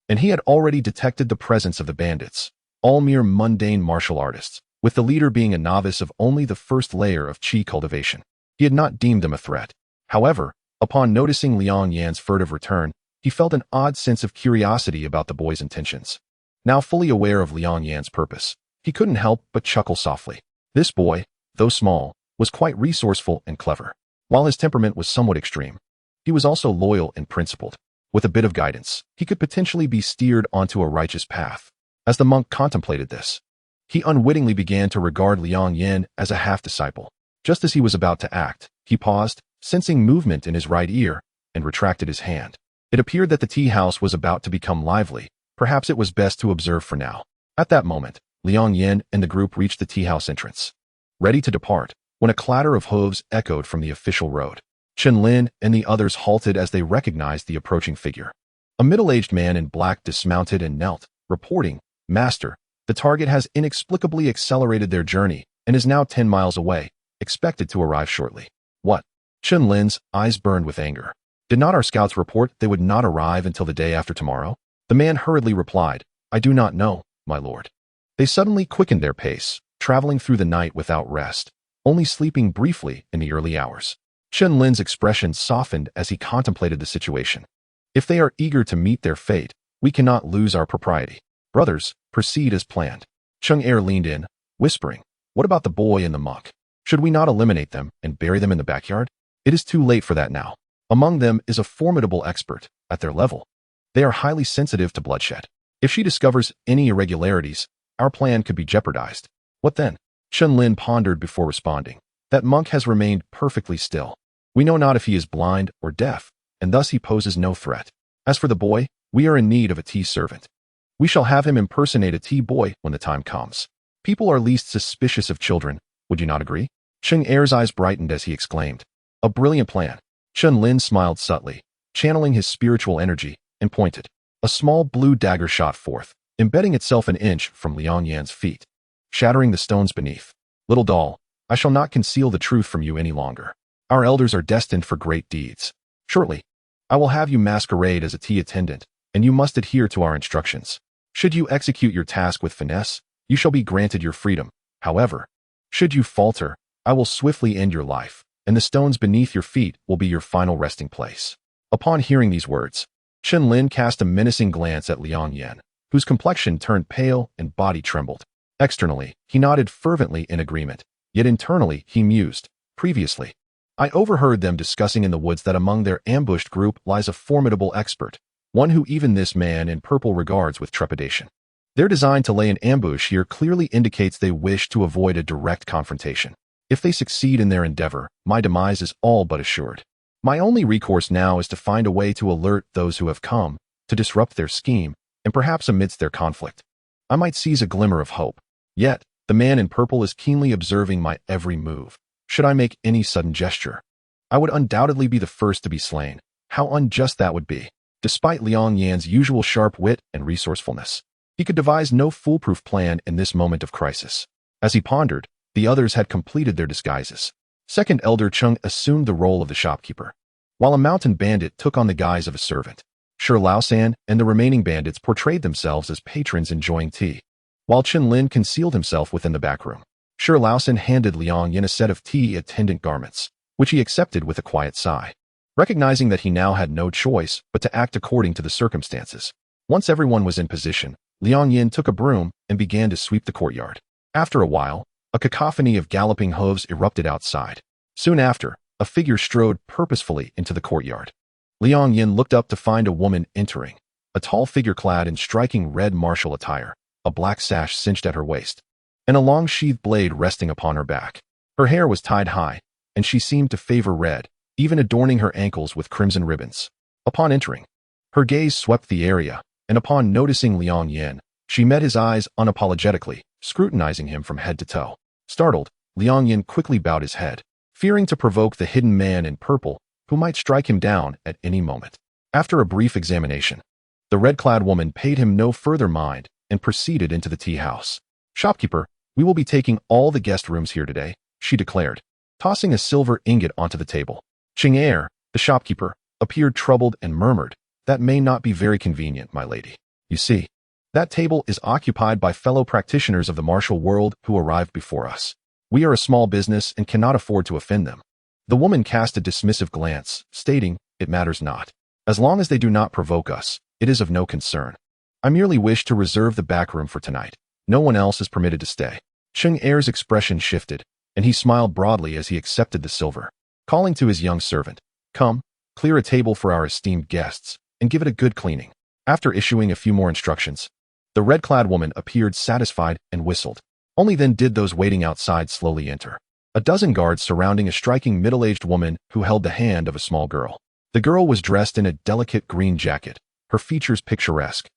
and he had already detected the presence of the bandits, all mere mundane martial artists, with the leader being a novice of only the first layer of qi cultivation. He had not deemed them a threat. However, upon noticing Liang Yan's furtive return, he felt an odd sense of curiosity about the boy's intentions. Now fully aware of Liang Yan's purpose, he couldn't help but chuckle softly. This boy, though small, was quite resourceful and clever. While his temperament was somewhat extreme, he was also loyal and principled. With a bit of guidance, he could potentially be steered onto a righteous path. As the monk contemplated this, he unwittingly began to regard Liang Yan as a half-disciple. Just as he was about to act, he paused, sensing movement in his right ear, and retracted his hand. It appeared that the tea house was about to become lively. Perhaps it was best to observe for now. At that moment, Liang Yan and the group reached the tea house entrance, ready to depart, when a clatter of hooves echoed from the official road. Chen Lin and the others halted as they recognized the approaching figure. A middle-aged man in black dismounted and knelt, reporting, "Master, the target has inexplicably accelerated their journey and is now 10 miles away, expected to arrive shortly." "What?" Chen Lin's eyes burned with anger. "Did not our scouts report they would not arrive until the day after tomorrow?" The man hurriedly replied, "I do not know, my lord." They suddenly quickened their pace, traveling through the night without rest, only sleeping briefly in the early hours. Chen Lin's expression softened as he contemplated the situation. "If they are eager to meet their fate, we cannot lose our propriety. Brothers, proceed as planned." Cheng Er leaned in, whispering, "What about the boy and the monk? Should we not eliminate them and bury them in the backyard?" "It is too late for that now. Among them is a formidable expert. At their level, they are highly sensitive to bloodshed. If she discovers any irregularities, our plan could be jeopardized." "What then?" Chen Lin pondered before responding. "That monk has remained perfectly still. We know not if he is blind or deaf, and thus he poses no threat. As for the boy, we are in need of a tea servant. We shall have him impersonate a tea boy when the time comes. People are least suspicious of children, would you not agree?" Cheng Er's eyes brightened as he exclaimed, "A brilliant plan." Chen Lin smiled subtly, channeling his spiritual energy, and pointed. A small blue dagger shot forth, embedding itself an inch from Liang Yan's feet, shattering the stones beneath. "Little doll, I shall not conceal the truth from you any longer. Our elders are destined for great deeds. Shortly, I will have you masquerade as a tea attendant, and you must adhere to our instructions. Should you execute your task with finesse, you shall be granted your freedom. However, should you falter, I will swiftly end your life, and the stones beneath your feet will be your final resting place." Upon hearing these words, Chen Lin cast a menacing glance at Liang Yan, whose complexion turned pale and body trembled. Externally, he nodded fervently in agreement, yet internally he mused, "Previously, I overheard them discussing in the woods that among their ambushed group lies a formidable expert, one who even this man in purple regards with trepidation. Their design to lay an ambush here clearly indicates they wish to avoid a direct confrontation. If they succeed in their endeavor, my demise is all but assured. My only recourse now is to find a way to alert those who have come, to disrupt their scheme, and perhaps amidst their conflict, I might seize a glimmer of hope. Yet, the man in purple is keenly observing my every move. Should I make any sudden gesture, I would undoubtedly be the first to be slain. How unjust that would be." Despite Liang Yan's usual sharp wit and resourcefulness, he could devise no foolproof plan in this moment of crisis. As he pondered, the others had completed their disguises. Second Elder Cheng assumed the role of the shopkeeper, while a mountain bandit took on the guise of a servant. Shi Laosan and the remaining bandits portrayed themselves as patrons enjoying tea, while Chen Lin concealed himself within the back room. Shi Laosan handed Liang Yan a set of tea attendant garments, which he accepted with a quiet sigh, recognizing that he now had no choice but to act according to the circumstances. Once everyone was in position, Liang Yan took a broom and began to sweep the courtyard. After a while, a cacophony of galloping hooves erupted outside. Soon after, a figure strode purposefully into the courtyard. Liang Yan looked up to find a woman entering, a tall figure clad in striking red martial attire, a black sash cinched at her waist, and a long sheathed blade resting upon her back. Her hair was tied high, and she seemed to favor red, even adorning her ankles with crimson ribbons. Upon entering, her gaze swept the area, and upon noticing Liang Yan, she met his eyes unapologetically, scrutinizing him from head to toe. Startled, Liang Yan quickly bowed his head, fearing to provoke the hidden man in purple, who might strike him down at any moment. After a brief examination, the red-clad woman paid him no further mind and proceeded into the tea house. "Shopkeeper, we will be taking all the guest rooms here today," she declared, tossing a silver ingot onto the table. Cheng Er, the shopkeeper, appeared troubled and murmured, "That may not be very convenient, my lady. You see, that table is occupied by fellow practitioners of the martial world who arrived before us. We are a small business and cannot afford to offend them." The woman cast a dismissive glance, stating, "It matters not. As long as they do not provoke us, it is of no concern. I merely wish to reserve the back room for tonight. No one else is permitted to stay." Cheng Er's expression shifted, and he smiled broadly as he accepted the silver. Calling to his young servant, "Come, clear a table for our esteemed guests, and give it a good cleaning." After issuing a few more instructions, the red-clad woman appeared satisfied and whistled. Only then did those waiting outside slowly enter. A dozen guards surrounding a striking middle-aged woman who held the hand of a small girl. The girl was dressed in a delicate green jacket, her features picturesque,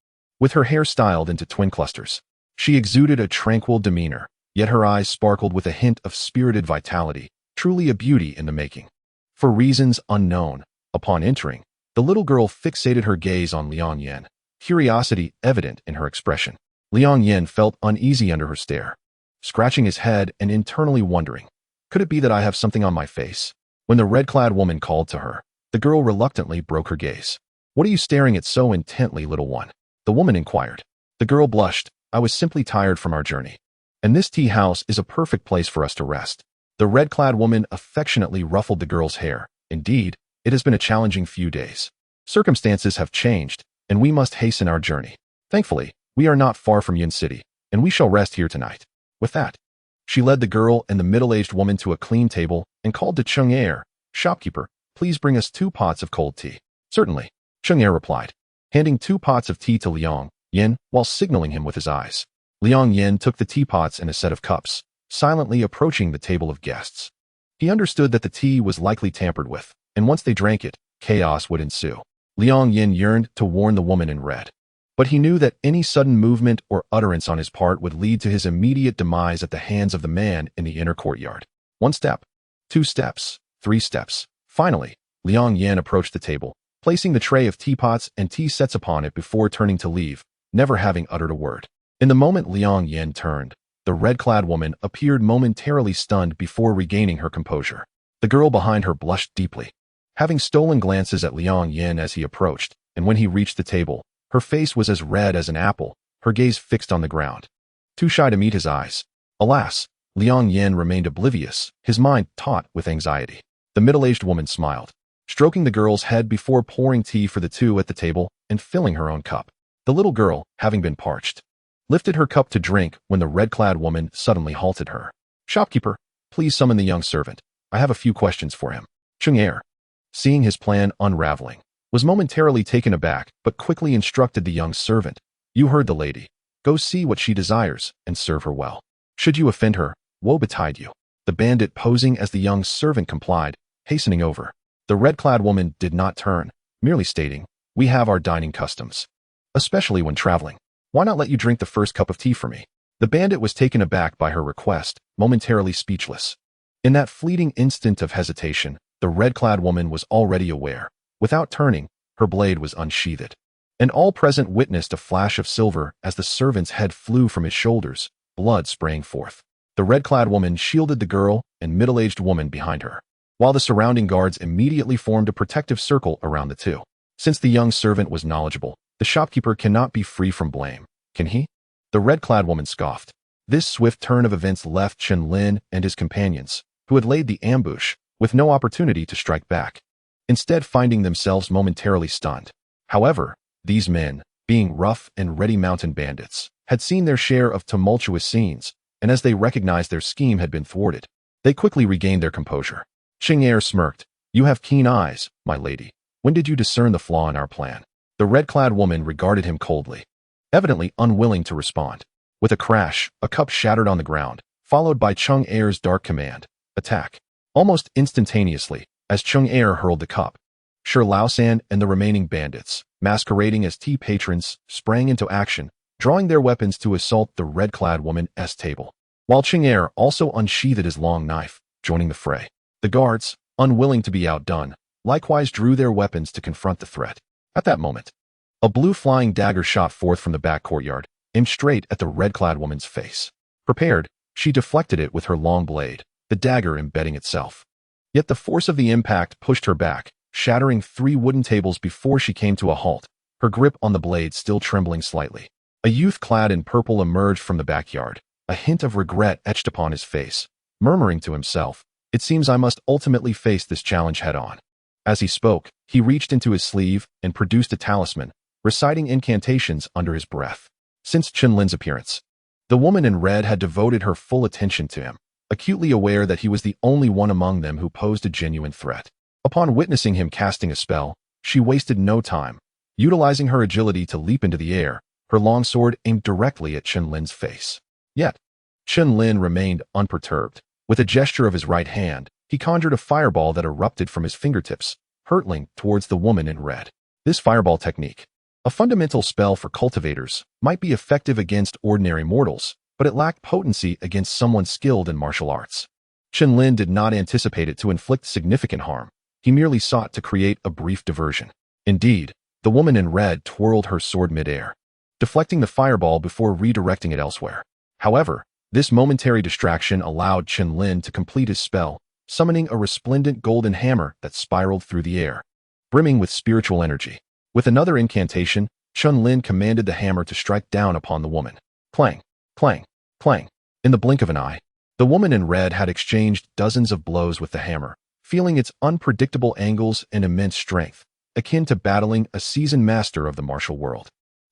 with her hair styled into twin clusters. She exuded a tranquil demeanor, yet her eyes sparkled with a hint of spirited vitality, truly a beauty in the making. For reasons unknown, upon entering, the little girl fixated her gaze on Liang Yan, curiosity evident in her expression. Liang Yan felt uneasy under her stare, scratching his head and internally wondering, could it be that I have something on my face? When the red-clad woman called to her, the girl reluctantly broke her gaze. "What are you staring at so intently, little one?" the woman inquired. The girl blushed. "I was simply tired from our journey, and this tea house is a perfect place for us to rest." The red-clad woman affectionately ruffled the girl's hair. "Indeed, it has been a challenging few days. Circumstances have changed, and we must hasten our journey. Thankfully, we are not far from Yin City, and we shall rest here tonight." With that, she led the girl and the middle-aged woman to a clean table and called to Cheng Er, "Shopkeeper, please bring us 2 pots of cold tea." "Certainly," Cheng Er replied, handing 2 pots of tea to Liang Yan while signaling him with his eyes. Liang Yan took the teapots and a set of cups, silently approaching the table of guests. He understood that the tea was likely tampered with, and once they drank it, chaos would ensue. Liang Yan yearned to warn the woman in red, but he knew that any sudden movement or utterance on his part would lead to his immediate demise at the hands of the man in the inner courtyard. 1 step, 2 steps, 3 steps. Finally, Liang Yan approached the table, placing the tray of teapots and tea sets upon it before turning to leave, never having uttered a word. In the moment Liang Yan turned, the red-clad woman appeared momentarily stunned before regaining her composure. The girl behind her blushed deeply, having stolen glances at Liang Yan as he approached, and when he reached the table, her face was as red as an apple, her gaze fixed on the ground, too shy to meet his eyes. Alas, Liang Yan remained oblivious, his mind taut with anxiety. The middle-aged woman smiled, stroking the girl's head before pouring tea for the two at the table and filling her own cup. The little girl, having been parched, lifted her cup to drink when the red-clad woman suddenly halted her. "Shopkeeper, please summon the young servant. I have a few questions for him." Cheng Er, seeing his plan unraveling, was momentarily taken aback but quickly instructed the young servant, "You heard the lady. Go see what she desires and serve her well. Should you offend her, woe betide you." The bandit posing as the young servant complied, hastening over. The red-clad woman did not turn, merely stating, "We have our dining customs, especially when traveling. Why not let you drink the first cup of tea for me?" The bandit was taken aback by her request, momentarily speechless. In that fleeting instant of hesitation, the red-clad woman was already aware. Without turning, her blade was unsheathed, and all present witnessed a flash of silver as the servant's head flew from his shoulders, blood spraying forth. The red-clad woman shielded the girl and middle-aged woman behind her, while the surrounding guards immediately formed a protective circle around the two. Since the young servant was knowledgeable, the shopkeeper cannot be free from blame, can he? The red-clad woman scoffed. This swift turn of events left Chen Lin and his companions, who had laid the ambush, with no opportunity to strike back, instead finding themselves momentarily stunned. However, these men, being rough and ready mountain bandits, had seen their share of tumultuous scenes, and as they recognized their scheme had been thwarted, they quickly regained their composure. Chang'er smirked. "You have keen eyes, my lady. When did you discern the flaw in our plan?" The red-clad woman regarded him coldly, evidently unwilling to respond. With a crash, a cup shattered on the ground, followed by Chang'er's dark command, "Attack." Almost instantaneously, as Chang'er hurled the cup, Shi Laosan and the remaining bandits, masquerading as tea patrons, sprang into action, drawing their weapons to assault the red-clad woman's table, while Chang'er also unsheathed his long knife, joining the fray. The guards, unwilling to be outdone, likewise drew their weapons to confront the threat. At that moment, a blue flying dagger shot forth from the back courtyard, aimed straight at the red-clad woman's face. Prepared, she deflected it with her long blade, the dagger embedding itself. Yet the force of the impact pushed her back, shattering 3 wooden tables before she came to a halt, her grip on the blade still trembling slightly. A youth clad in purple emerged from the backyard, a hint of regret etched upon his face, murmuring to himself, "It seems I must ultimately face this challenge head-on." As he spoke, he reached into his sleeve and produced a talisman, reciting incantations under his breath. Since Qianlin's appearance, the woman in red had devoted her full attention to him, acutely aware that he was the only one among them who posed a genuine threat. Upon witnessing him casting a spell, she wasted no time, utilizing her agility to leap into the air, her long sword aimed directly at Qianlin's face. Yet, Qianlin remained unperturbed. With a gesture of his right hand, he conjured a fireball that erupted from his fingertips, hurtling towards the woman in red. This fireball technique, a fundamental spell for cultivators, might be effective against ordinary mortals, but it lacked potency against someone skilled in martial arts. Qianlin did not anticipate it to inflict significant harm. He merely sought to create a brief diversion. Indeed, the woman in red twirled her sword mid-air, deflecting the fireball before redirecting it elsewhere. However, this momentary distraction allowed Qianlin to complete his spell, summoning a resplendent golden hammer that spiraled through the air, brimming with spiritual energy. With another incantation, Qianlin commanded the hammer to strike down upon the woman. Clang, clang, clang. In the blink of an eye, the woman in red had exchanged dozens of blows with the hammer, feeling its unpredictable angles and immense strength, akin to battling a seasoned master of the martial world.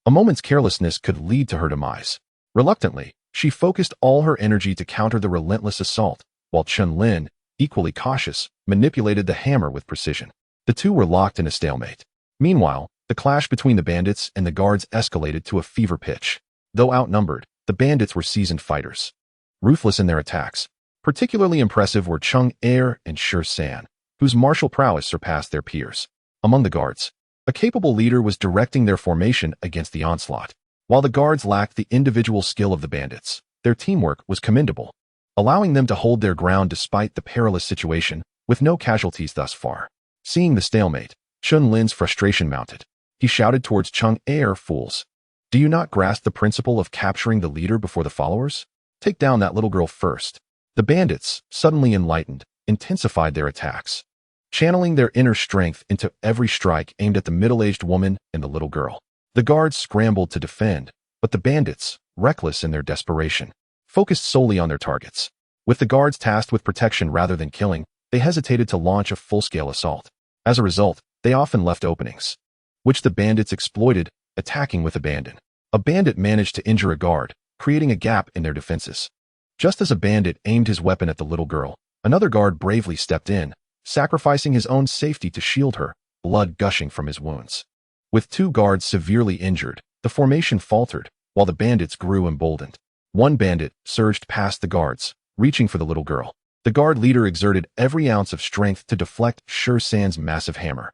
A moment's carelessness could lead to her demise. Reluctantly, she focused all her energy to counter the relentless assault, while Qianlin, equally cautious, manipulated the hammer with precision. The two were locked in a stalemate. Meanwhile, the clash between the bandits and the guards escalated to a fever pitch. Though outnumbered, the bandits were seasoned fighters, ruthless in their attacks. Particularly impressive were Chang'er and Shi San, whose martial prowess surpassed their peers. Among the guards, a capable leader was directing their formation against the onslaught. While the guards lacked the individual skill of the bandits, their teamwork was commendable, allowing them to hold their ground despite the perilous situation, with no casualties thus far. Seeing the stalemate, Qianlin's frustration mounted. He shouted towards Chang'er, "Fools! Do you not grasp the principle of capturing the leader before the followers? Take down that little girl first." The bandits, suddenly enlightened, intensified their attacks, channeling their inner strength into every strike aimed at the middle-aged woman and the little girl. The guards scrambled to defend, but the bandits, reckless in their desperation, focused solely on their targets. With the guards tasked with protection rather than killing, they hesitated to launch a full-scale assault. As a result, they often left openings, which the bandits exploited, attacking with abandon. A bandit managed to injure a guard, creating a gap in their defenses. Just as a bandit aimed his weapon at the little girl, another guard bravely stepped in, sacrificing his own safety to shield her, blood gushing from his wounds. With 2 guards severely injured, the formation faltered, while the bandits grew emboldened. One bandit surged past the guards, reaching for the little girl. The guard leader exerted every ounce of strength to deflect Shi San's massive hammer,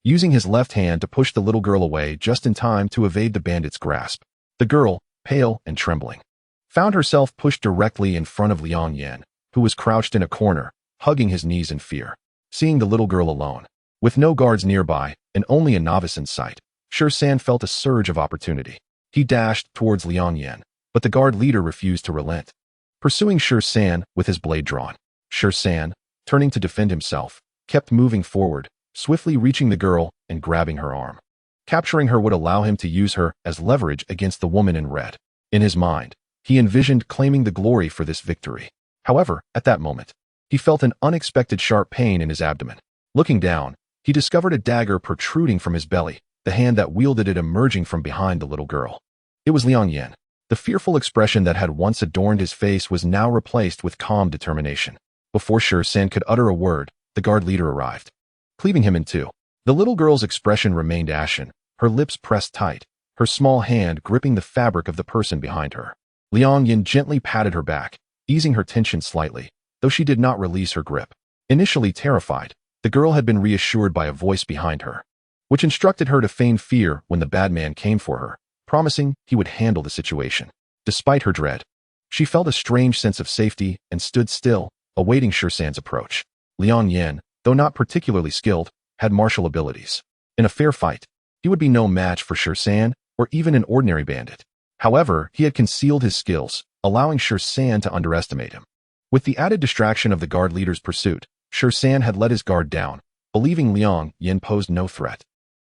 using his left hand to push the little girl away just in time to evade the bandit's grasp. The girl, pale and trembling, found herself pushed directly in front of Liang Yan, who was crouched in a corner, hugging his knees in fear. Seeing the little girl alone, with no guards nearby and only a novice in sight, Shi San felt a surge of opportunity. He dashed towards Liang Yan, but the guard leader refused to relent, pursuing Shi San with his blade drawn. Shi San, turning to defend himself, kept moving forward, swiftly reaching the girl and grabbing her arm. Capturing her would allow him to use her as leverage against the woman in red. In his mind, he envisioned claiming the glory for this victory. However, at that moment, he felt an unexpected sharp pain in his abdomen. Looking down, he discovered a dagger protruding from his belly, the hand that wielded it emerging from behind the little girl. It was Liang Yan. The fearful expression that had once adorned his face was now replaced with calm determination. Before San could utter a word, the guard leader arrived, cleaving him in two. The little girl's expression remained ashen, her lips pressed tight, her small hand gripping the fabric of the person behind her. Liang Yan gently patted her back, easing her tension slightly, though she did not release her grip. Initially terrified, the girl had been reassured by a voice behind her, which instructed her to feign fear when the bad man came for her, promising he would handle the situation. Despite her dread, she felt a strange sense of safety and stood still, awaiting San's approach. Liang Yan, though not particularly skilled, had martial abilities. In a fair fight, he would be no match for San or even an ordinary bandit. However, he had concealed his skills, allowing San to underestimate him. With the added distraction of the guard leader's pursuit, San had let his guard down, believing Liang Yan posed no threat.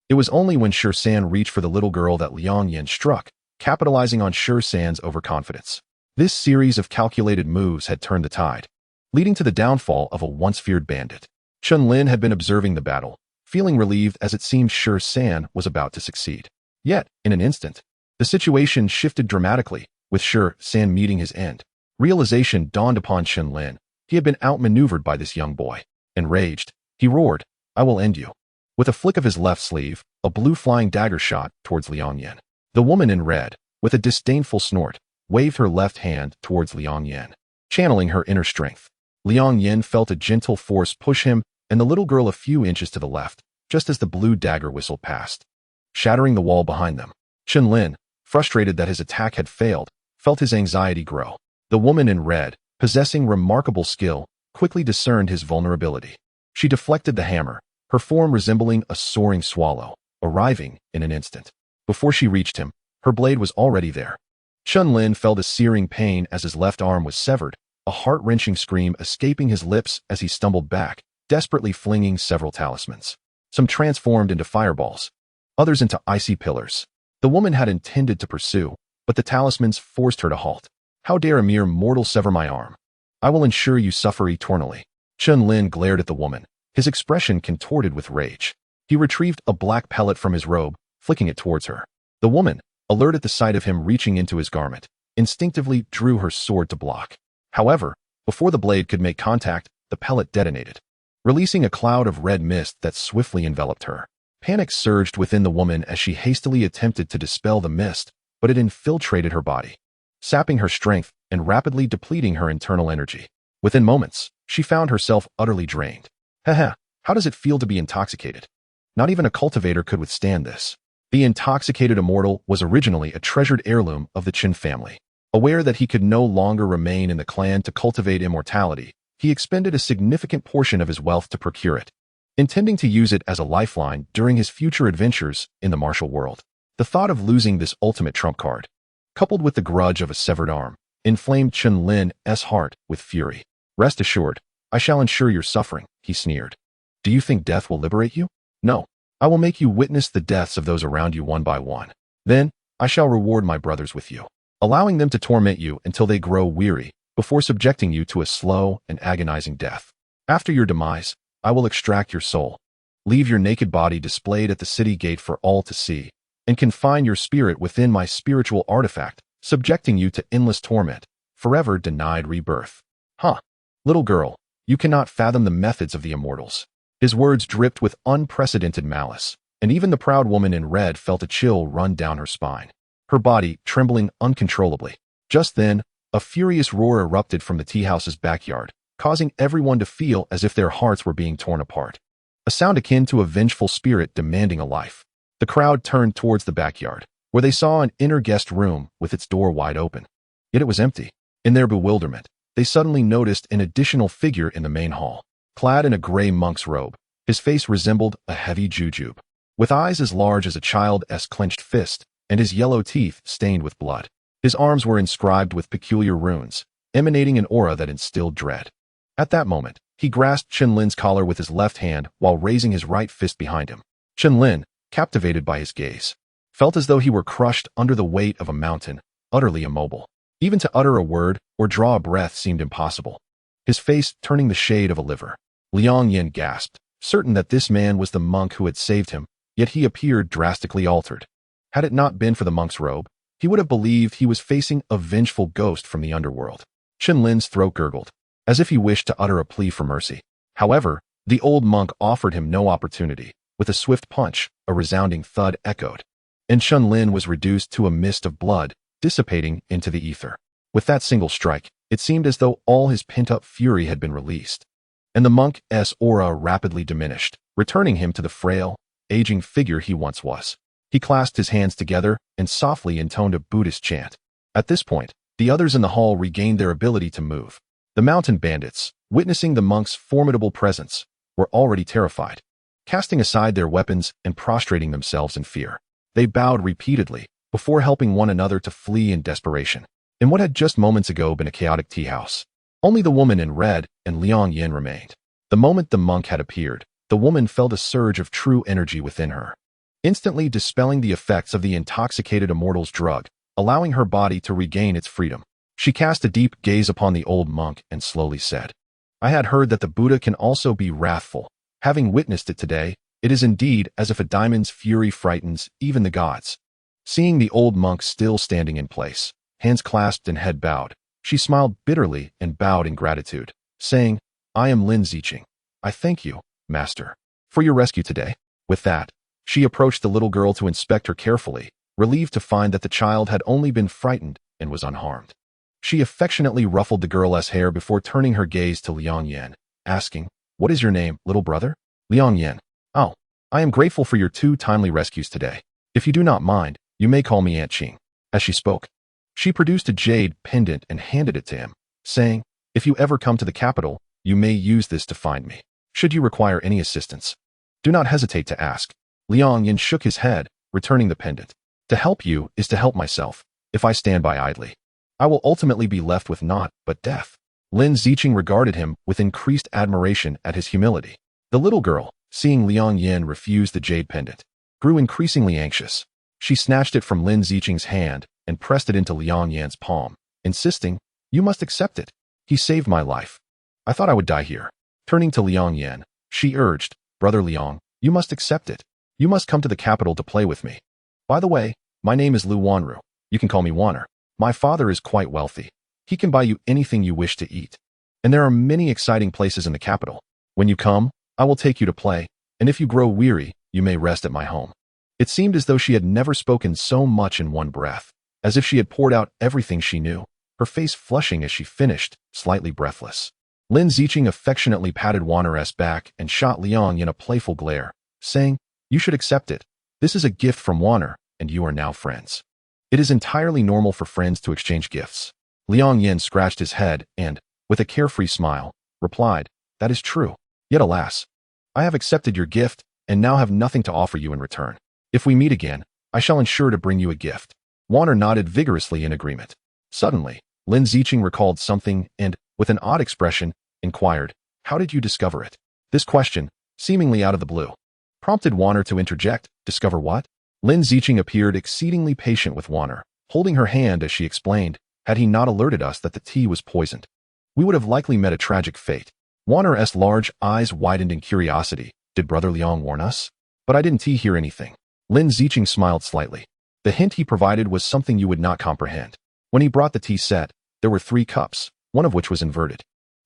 It was only when San reached for the little girl that Liang Yan struck, capitalizing on San's overconfidence. This series of calculated moves had turned the tide, leading to the downfall of a once-feared bandit. Lin had been observing the battle, feeling relieved as it seemed San was about to succeed. Yet, in an instant, the situation shifted dramatically, with San meeting his end. Realization dawned upon Lin. He had been outmaneuvered by this young boy. Enraged, he roared, "I will end you." With a flick of his left sleeve, a blue flying dagger shot towards Liang Yan. The woman in red, with a disdainful snort, waved her left hand towards Liang Yan, channeling her inner strength. Liang Yan felt a gentle force push him and the little girl a few inches to the left, just as the blue dagger whistled past, shattering the wall behind them. Lin, frustrated that his attack had failed, felt his anxiety grow. The woman in red, possessing remarkable skill, quickly discerned his vulnerability. She deflected the hammer, her form resembling a soaring swallow, arriving in an instant. Before she reached him, her blade was already there. Lin felt a searing pain as his left arm was severed, a heart-wrenching scream escaping his lips as he stumbled back, desperately flinging several talismans. Some transformed into fireballs, others into icy pillars. The woman had intended to pursue, but the talismans forced her to halt. "How dare a mere mortal sever my arm? I will ensure you suffer eternally." Lin glared at the woman, his expression contorted with rage. He retrieved a black pellet from his robe, flicking it towards her. The woman, alert at the sight of him reaching into his garment, instinctively drew her sword to block. However, before the blade could make contact, the pellet detonated, releasing a cloud of red mist that swiftly enveloped her. Panic surged within the woman as she hastily attempted to dispel the mist, but it infiltrated her body, sapping her strength and rapidly depleting her internal energy. Within moments, she found herself utterly drained. Haha, how does it feel to be intoxicated? Not even a cultivator could withstand this. The intoxicated immortal was originally a treasured heirloom of the Qin family. Aware that he could no longer remain in the clan to cultivate immortality, he expended a significant portion of his wealth to procure it, intending to use it as a lifeline during his future adventures in the martial world. The thought of losing this ultimate trump card, coupled with the grudge of a severed arm, inflamed Lin's heart with fury. "Rest assured, I shall ensure your suffering," he sneered. "Do you think death will liberate you? No. I will make you witness the deaths of those around you one by one. Then, I shall reward my brothers with you, allowing them to torment you until they grow weary, before subjecting you to a slow and agonizing death. After your demise, I will extract your soul, leave your naked body displayed at the city gate for all to see, and confine your spirit within my spiritual artifact, subjecting you to endless torment, forever denied rebirth." Huh. Little girl, you cannot fathom the methods of the immortals. His words dripped with unprecedented malice, and even the proud woman in red felt a chill run down her spine, her body trembling uncontrollably. Just then, a furious roar erupted from the tea house's backyard, causing everyone to feel as if their hearts were being torn apart. A sound akin to a vengeful spirit demanding a life. The crowd turned towards the backyard, where they saw an inner guest room with its door wide open. Yet it was empty. In their bewilderment, they suddenly noticed an additional figure in the main hall. Clad in a gray monk's robe, his face resembled a heavy jujube, with eyes as large as a child's clenched fist, and his yellow teeth stained with blood. His arms were inscribed with peculiar runes, emanating an aura that instilled dread. At that moment, he grasped Lin's collar with his left hand while raising his right fist behind him. Lin, captivated by his gaze, felt as though he were crushed under the weight of a mountain, utterly immobile. Even to utter a word or draw a breath seemed impossible, his face turning the shade of a liver. Liang Yan gasped, certain that this man was the monk who had saved him, yet he appeared drastically altered. Had it not been for the monk's robe, he would have believed he was facing a vengeful ghost from the underworld. Lin's throat gurgled, as if he wished to utter a plea for mercy. However, the old monk offered him no opportunity. With a swift punch, a resounding thud echoed, and Lin was reduced to a mist of blood, dissipating into the ether. With that single strike, it seemed as though all his pent-up fury had been released, and the monk's aura rapidly diminished, returning him to the frail, aging figure he once was. He clasped his hands together and softly intoned a Buddhist chant. At this point, the others in the hall regained their ability to move. The mountain bandits, witnessing the monk's formidable presence, were already terrified. Casting aside their weapons and prostrating themselves in fear, they bowed repeatedly before helping one another to flee in desperation. In what had just moments ago been a chaotic tea house, only the woman in red and Liang Yan remained. The moment the monk had appeared, the woman felt a surge of true energy within her, instantly dispelling the effects of the intoxicated immortal's drug, allowing her body to regain its freedom. She cast a deep gaze upon the old monk and slowly said, "I had heard that the Buddha can also be wrathful. Having witnessed it today, it is indeed as if a diamond's fury frightens even the gods." Seeing the old monk still standing in place, hands clasped and head bowed, she smiled bitterly and bowed in gratitude, saying, "I am Lin Ziqing. I thank you, Master, for your rescue today." With that, she approached the little girl to inspect her carefully, relieved to find that the child had only been frightened and was unharmed. She affectionately ruffled the girl's hair before turning her gaze to Liang Yan, asking, "What is your name, little brother?" Liang Yan. "Oh, I am grateful for your 2 timely rescues today. If you do not mind, you may call me Aunt Qing." As she spoke, she produced a jade pendant and handed it to him, saying, "If you ever come to the capital, you may use this to find me. Should you require any assistance, do not hesitate to ask." Liang Yan shook his head, returning the pendant. "To help you is to help myself. If I stand by idly, I will ultimately be left with naught but death." Lin Ziqing regarded him with increased admiration at his humility. The little girl, seeing Liang Yan refuse the jade pendant, grew increasingly anxious. She snatched it from Lin Ziqing's hand and pressed it into Liang Yan's palm, insisting, "You must accept it. He saved my life. I thought I would die here." Turning to Liang Yan, she urged, "Brother Liang, you must accept it. You must come to the capital to play with me. By the way, my name is Lu Wanru. You can call me Wanner. My father is quite wealthy. He can buy you anything you wish to eat. And there are many exciting places in the capital. When you come, I will take you to play, and if you grow weary, you may rest at my home." It seemed as though she had never spoken so much in one breath, as if she had poured out everything she knew, her face flushing as she finished, slightly breathless. Lin Ziqing affectionately patted Wanner's back and shot Liang in a playful glare, saying, "You should accept it. This is a gift from Wanner, and you are now friends. It is entirely normal for friends to exchange gifts." Liang Yan scratched his head and, with a carefree smile, replied, "That is true. Yet alas, I have accepted your gift and now have nothing to offer you in return. If we meet again, I shall ensure to bring you a gift." Wanner nodded vigorously in agreement. Suddenly, Lin Ziqing recalled something and, with an odd expression, inquired, "How did you discover it?" This question, seemingly out of the blue, prompted Wanner to interject, "Discover what?" Lin Ziqing appeared exceedingly patient with Wanner, holding her hand as she explained, "Had he not alerted us that the tea was poisoned, we would have likely met a tragic fate." Wanner's large eyes widened in curiosity. "Did Brother Liang warn us?" "But I didn't hear anything." Lin Ziqing smiled slightly. "The hint he provided was something you would not comprehend. When he brought the tea set, there were 3 cups, one of which was inverted.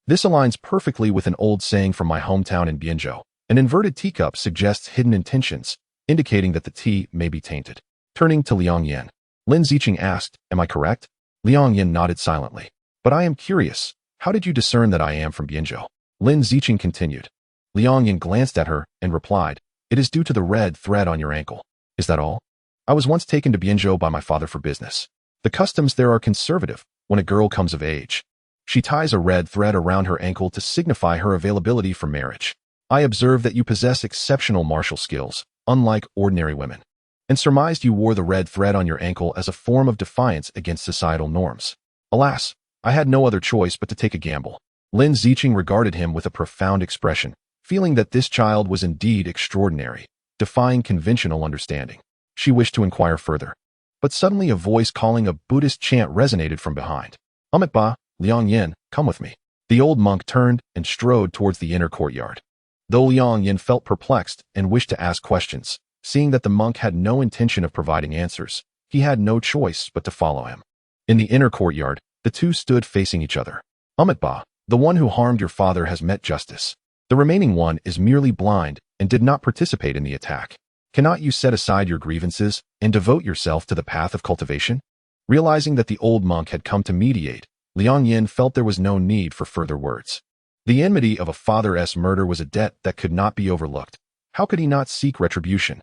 This aligns perfectly with an old saying from my hometown in Bianzhou. An inverted teacup suggests hidden intentions, indicating that the tea may be tainted." Turning to Liang Yan, Lin Ziqing asked, "Am I correct?" Liang Yan nodded silently. "But I am curious, how did you discern that I am from Bianzhou?" Lin Ziqing continued. Liang Yan glanced at her and replied, "It is due to the red thread on your ankle." "Is that all?" "I was once taken to Bianzhou by my father for business. The customs there are conservative when a girl comes of age. She ties a red thread around her ankle to signify her availability for marriage. I observed that you possess exceptional martial skills, unlike ordinary women, and surmised you wore the red thread on your ankle as a form of defiance against societal norms. Alas, I had no other choice but to take a gamble." Lin Ziqing regarded him with a profound expression, feeling that this child was indeed extraordinary, defying conventional understanding. She wished to inquire further, but suddenly a voice calling a Buddhist chant resonated from behind. "Amit Ba, Liang Yan, come with me." The old monk turned and strode towards the inner courtyard. Though Liang Yan felt perplexed and wished to ask questions, Seeing that the monk had no intention of providing answers, he had no choice but to follow him. In the inner courtyard, the two stood facing each other. Amitabha, the one who harmed your father has met justice. The remaining one is merely blind and did not participate in the attack. Cannot you set aside your grievances and devote yourself to the path of cultivation? Realizing that the old monk had come to mediate, Liang Yan felt there was no need for further words. The enmity of a father's murder was a debt that could not be overlooked. How could he not seek retribution?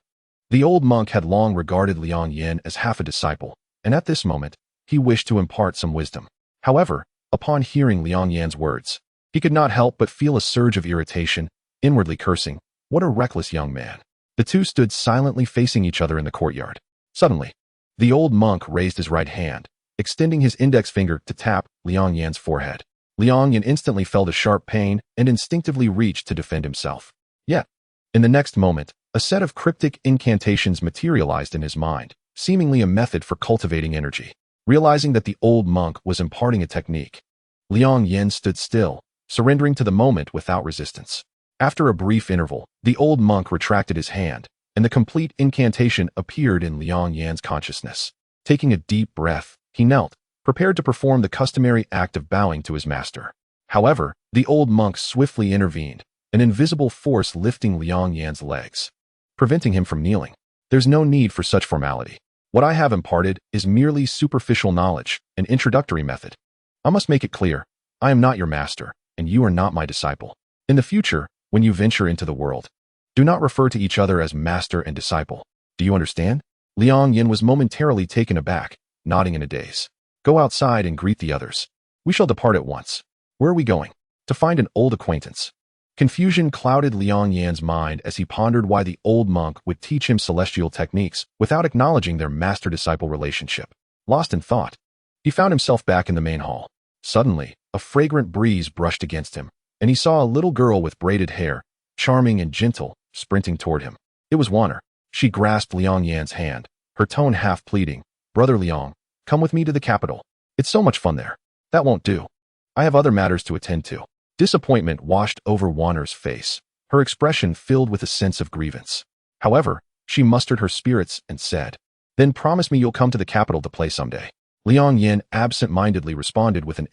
The old monk had long regarded Liang Yan as half a disciple, and at this moment, he wished to impart some wisdom. However, upon hearing Liang Yan's words, he could not help but feel a surge of irritation, inwardly cursing, "What a reckless young man." The two stood silently facing each other in the courtyard. Suddenly, the old monk raised his right hand, extending his index finger to tap Liang Yan's forehead. Liang Yan instantly felt a sharp pain and instinctively reached to defend himself. Yet, in the next moment, a set of cryptic incantations materialized in his mind, seemingly a method for cultivating energy. Realizing that the old monk was imparting a technique, Liang Yan stood still, surrendering to the moment without resistance. After a brief interval, the old monk retracted his hand, and the complete incantation appeared in Liang Yan's consciousness. Taking a deep breath, he knelt, prepared to perform the customary act of bowing to his master. However, the old monk swiftly intervened, an invisible force lifting Liang Yan's legs, preventing him from kneeling. There's no need for such formality. What I have imparted is merely superficial knowledge, an introductory method. I must make it clear, I am not your master, and you are not my disciple. In the future, when you venture into the world, do not refer to each other as master and disciple. Do you understand? Liang Yan was momentarily taken aback, nodding in a daze. Go outside and greet the others. We shall depart at once. Where are we going? To find an old acquaintance. Confusion clouded Liang Yan's mind as he pondered why the old monk would teach him celestial techniques without acknowledging their master-disciple relationship. Lost in thought, he found himself back in the main hall. Suddenly, a fragrant breeze brushed against him, and he saw a little girl with braided hair, charming and gentle, sprinting toward him. It was Wanner. She grasped Liang Yan's hand, her tone half pleading. "Brother Liang, come with me to the capital. It's so much fun there." "That won't do. I have other matters to attend to." Disappointment washed over Wanner's face, her expression filled with a sense of grievance. However, she mustered her spirits and said, "Then promise me you'll come to the capital to play someday." Liang Yan absent-mindedly responded with an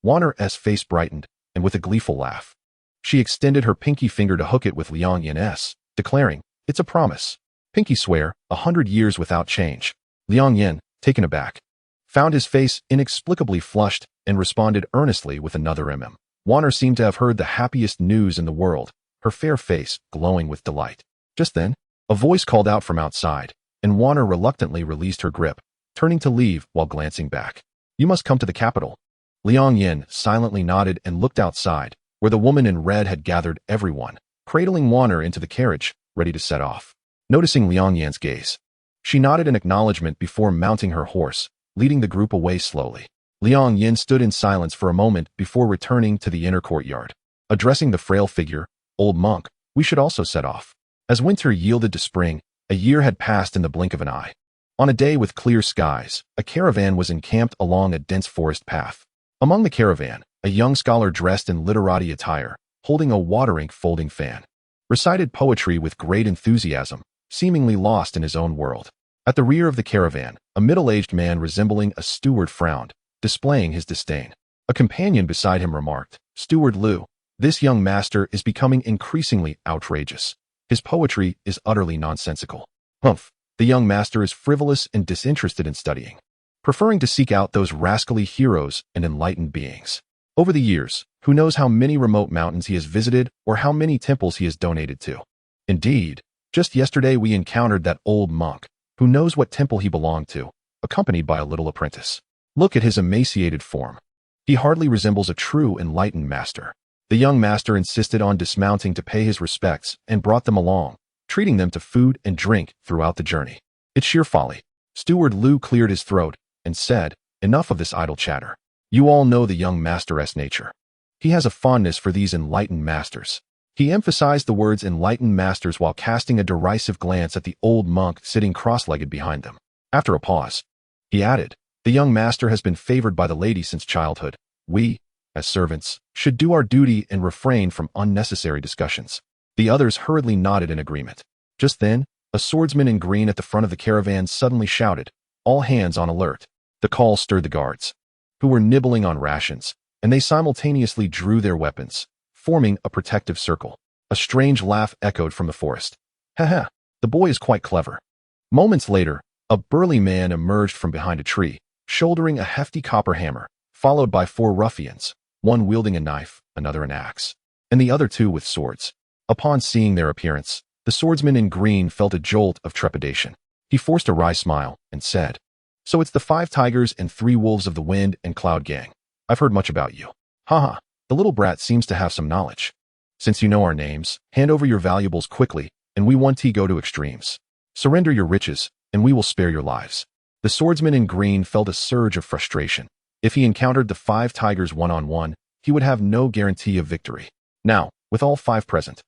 Wanner's face brightened, and with a gleeful laugh, she extended her pinky finger to hook it with Liang Yan's, declaring, "It's a promise." Pinky swear, 100 years without change. Liang Yan, taken aback, found his face inexplicably flushed and responded earnestly with another Wanner seemed to have heard the happiest news in the world, her fair face glowing with delight. Just then, a voice called out from outside, and Wanner reluctantly released her grip, turning to leave while glancing back. "You must come to the capital." Liang Yan silently nodded and looked outside, where the woman in red had gathered everyone, cradling Wanner into the carriage, ready to set off. Noticing Liang Yan's gaze, she nodded in acknowledgement before mounting her horse, leading the group away slowly. Liang Yan stood in silence for a moment before returning to the inner courtyard. Addressing the frail figure, "Old monk, we should also set off." As winter yielded to spring, a year had passed in the blink of an eye. On a day with clear skies, a caravan was encamped along a dense forest path. Among the caravan, a young scholar dressed in literati attire, holding a water-ink folding fan, recited poetry with great enthusiasm, seemingly lost in his own world. At the rear of the caravan, a middle-aged man resembling a steward frowned, displaying his disdain. A companion beside him remarked, "Steward Liu, this young master is becoming increasingly outrageous. His poetry is utterly nonsensical." "Humph, the young master is frivolous and disinterested in studying, preferring to seek out those rascally heroes and enlightened beings. Over the years, who knows how many remote mountains he has visited or how many temples he has donated to. Indeed, just yesterday we encountered that old monk, who knows what temple he belonged to, accompanied by a little apprentice. Look at his emaciated form. He hardly resembles a true enlightened master." The young master insisted on dismounting to pay his respects and brought them along, treating them to food and drink throughout the journey. "It's sheer folly." Steward Liu cleared his throat and said, "Enough of this idle chatter. You all know the young master's nature. He has a fondness for these enlightened masters." He emphasized the words enlightened masters while casting a derisive glance at the old monk sitting cross-legged behind them. After a pause, he added, "The young master has been favored by the lady since childhood. We, as servants, should do our duty and refrain from unnecessary discussions." The others hurriedly nodded in agreement. Just then, A swordsman in green at the front of the caravan suddenly shouted, "All hands on alert." The call stirred the guards, who were nibbling on rations, and they simultaneously drew their weapons, forming a protective circle. A strange laugh echoed from the forest. "Haha, the boy is quite clever." Moments later, a burly man emerged from behind a tree, shouldering a hefty copper hammer, followed by 4 ruffians, one wielding a knife, another an axe, and the other 2 with swords. Upon seeing their appearance, the swordsman in green felt a jolt of trepidation. He forced a wry smile and said, "So it's the 5 tigers and 3 wolves of the wind and cloud gang. I've heard much about you. Haha, the little brat seems to have some knowledge. Since you know our names, hand over your valuables quickly, and we won't go to extremes. Surrender your riches, and we will spare your lives." The swordsman in green felt a surge of frustration. If he encountered the 5 tigers one-on-one, he would have no guarantee of victory. Now, with all 5 present,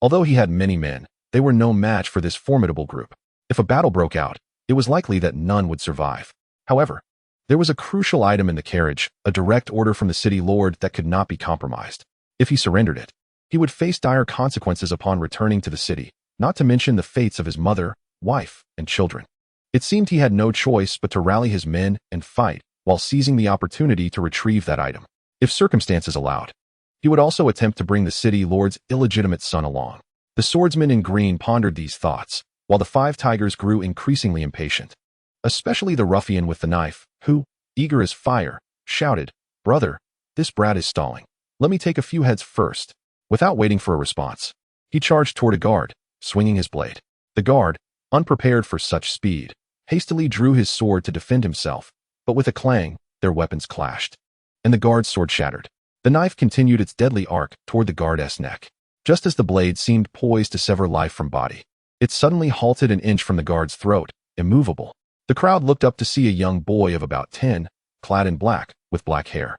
although he had many men, they were no match for this formidable group. If a battle broke out, it was likely that none would survive. However, there was a crucial item in the carriage, a direct order from the city lord that could not be compromised. If he surrendered it, he would face dire consequences upon returning to the city, not to mention the fates of his mother, wife, and children. It seemed he had no choice but to rally his men and fight, while seizing the opportunity to retrieve that item. If circumstances allowed, he would also attempt to bring the city lord's illegitimate son along. The swordsman in green pondered these thoughts, while the 5 tigers grew increasingly impatient. Especially the ruffian with the knife, who, eager as fire, shouted, "Brother, this brat is stalling. Let me take a few heads first." Without waiting for a response, he charged toward a guard, swinging his blade. The guard, unprepared for such speed, hastily drew his sword to defend himself, but with a clang, their weapons clashed, and the guard's sword shattered. The knife continued its deadly arc toward the guard's neck. Just as the blade seemed poised to sever life from body, it suddenly halted an inch from the guard's throat, immovable. The crowd looked up to see a young boy of about 10, clad in black, with black hair,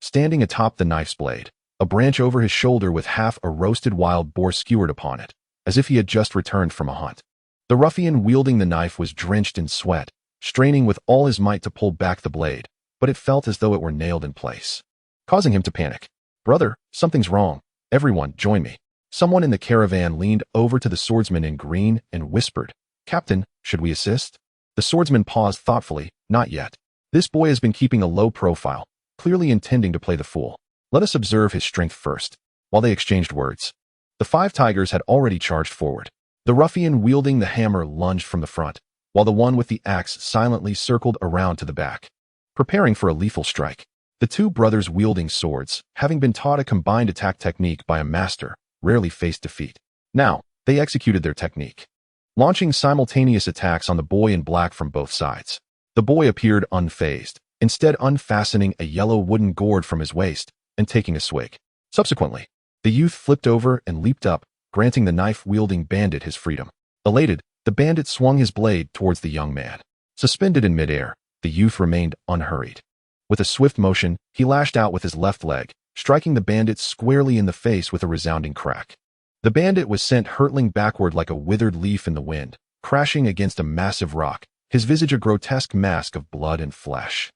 standing atop the knife's blade, a branch over his shoulder with half a roasted wild boar skewered upon it, as if he had just returned from a hunt. The ruffian wielding the knife was drenched in sweat, straining with all his might to pull back the blade, but it felt as though it were nailed in place, causing him to panic. "Brother, something's wrong. Everyone, join me." Someone in the caravan leaned over to the swordsman in green and whispered, "Captain, should we assist?" The swordsman paused thoughtfully. "Not yet. This boy has been keeping a low profile, clearly intending to play the fool. Let us observe his strength first." While they exchanged words, the 5 tigers had already charged forward. The ruffian wielding the hammer lunged from the front, while the one with the axe silently circled around to the back, preparing for a lethal strike. The 2 brothers wielding swords, having been taught a combined attack technique by a master, rarely faced defeat. Now, they executed their technique, launching simultaneous attacks on the boy in black from both sides. The boy appeared unfazed, instead unfastening a yellow wooden gourd from his waist and taking a swig. Subsequently, the youth flipped over and leaped up, granting the knife-wielding bandit his freedom. Elated, the bandit swung his blade towards the young man. Suspended in midair, the youth remained unhurried. With a swift motion, he lashed out with his left leg, striking the bandit squarely in the face with a resounding crack. The bandit was sent hurtling backward like a withered leaf in the wind, crashing against a massive rock, his visage a grotesque mask of blood and flesh,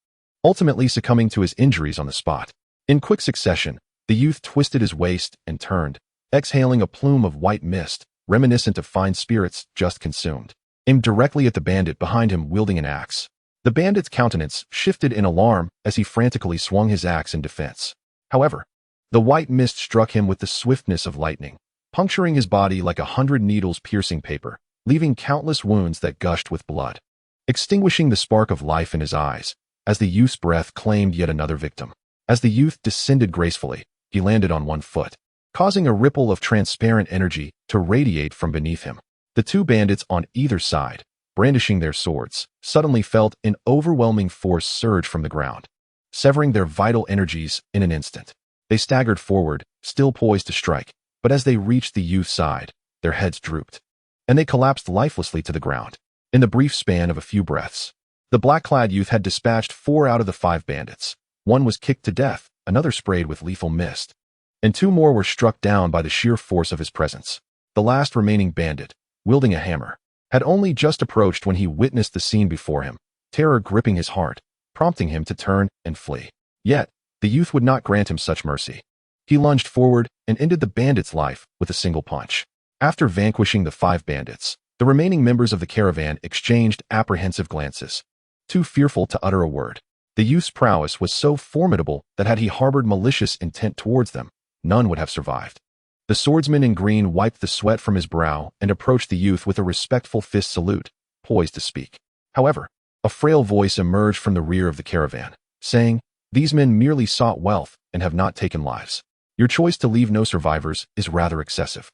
ultimately succumbing to his injuries on the spot. In quick succession, the youth twisted his waist and turned, exhaling a plume of white mist, reminiscent of fine spirits just consumed, aimed directly at the bandit behind him wielding an axe. The bandit's countenance shifted in alarm as he frantically swung his axe in defense. However, the white mist struck him with the swiftness of lightning, puncturing his body like 100 needles piercing paper, leaving countless wounds that gushed with blood, extinguishing the spark of life in his eyes, as the youth's breath claimed yet another victim. As the youth descended gracefully, he landed on one foot, causing a ripple of transparent energy to radiate from beneath him. The 2 bandits on either side, brandishing their swords, suddenly felt an overwhelming force surge from the ground, severing their vital energies in an instant. They staggered forward, still poised to strike, but as they reached the youth's side, their heads drooped, and they collapsed lifelessly to the ground. In the brief span of a few breaths, the black-clad youth had dispatched 4 out of the 5 bandits. One was kicked to death, another sprayed with lethal mist, and 2 more were struck down by the sheer force of his presence. The last remaining bandit, wielding a hammer, had only just approached when he witnessed the scene before him, terror gripping his heart, prompting him to turn and flee. Yet, the youth would not grant him such mercy. He lunged forward and ended the bandit's life with a single punch. After vanquishing the 5 bandits, The remaining members of the caravan exchanged apprehensive glances, too fearful to utter a word. The youth's prowess was so formidable that had he harbored malicious intent towards them, none would have survived. The swordsman in green wiped the sweat from his brow and approached the youth with a respectful fist salute, poised to speak. However, a frail voice emerged from the rear of the caravan, saying, "These men merely sought wealth and have not taken lives. Your choice to leave no survivors is rather excessive."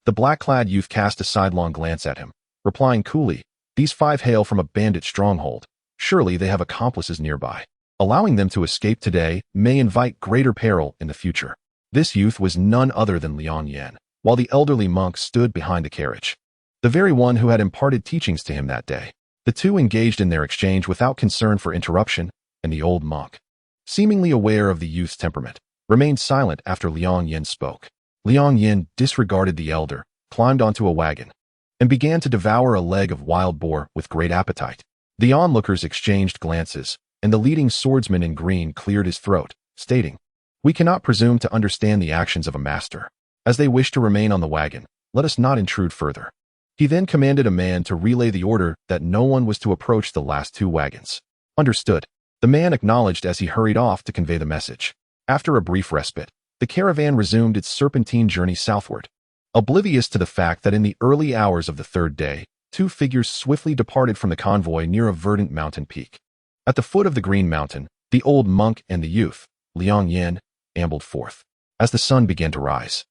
The black-clad youth cast a sidelong glance at him, replying coolly, "These 5 hail from a bandit stronghold. Surely they have accomplices nearby. Allowing them to escape today may invite greater peril in the future." This youth was none other than Liang Yan, while the elderly monk stood behind the carriage. The very one who had imparted teachings to him that day. The two engaged in their exchange without concern for interruption, and the old monk, seemingly aware of the youth's temperament, remained silent after Liang Yan spoke. Liang Yan disregarded the elder, climbed onto a wagon, and began to devour a leg of wild boar with great appetite. The onlookers exchanged glances, and the leading swordsman in green cleared his throat, stating, "We cannot presume to understand the actions of a master. As they wish to remain on the wagon, let us not intrude further." He then commanded a man to relay the order that no one was to approach the last 2 wagons. "Understood." The man acknowledged as he hurried off to convey the message. After a brief respite, the caravan resumed its serpentine journey southward, oblivious to the fact that in the early hours of the 3rd day, 2 figures swiftly departed from the convoy near a verdant mountain peak. At the foot of the green mountain, the old monk and the youth, Liang Yan, ambled forth. As the sun began to rise,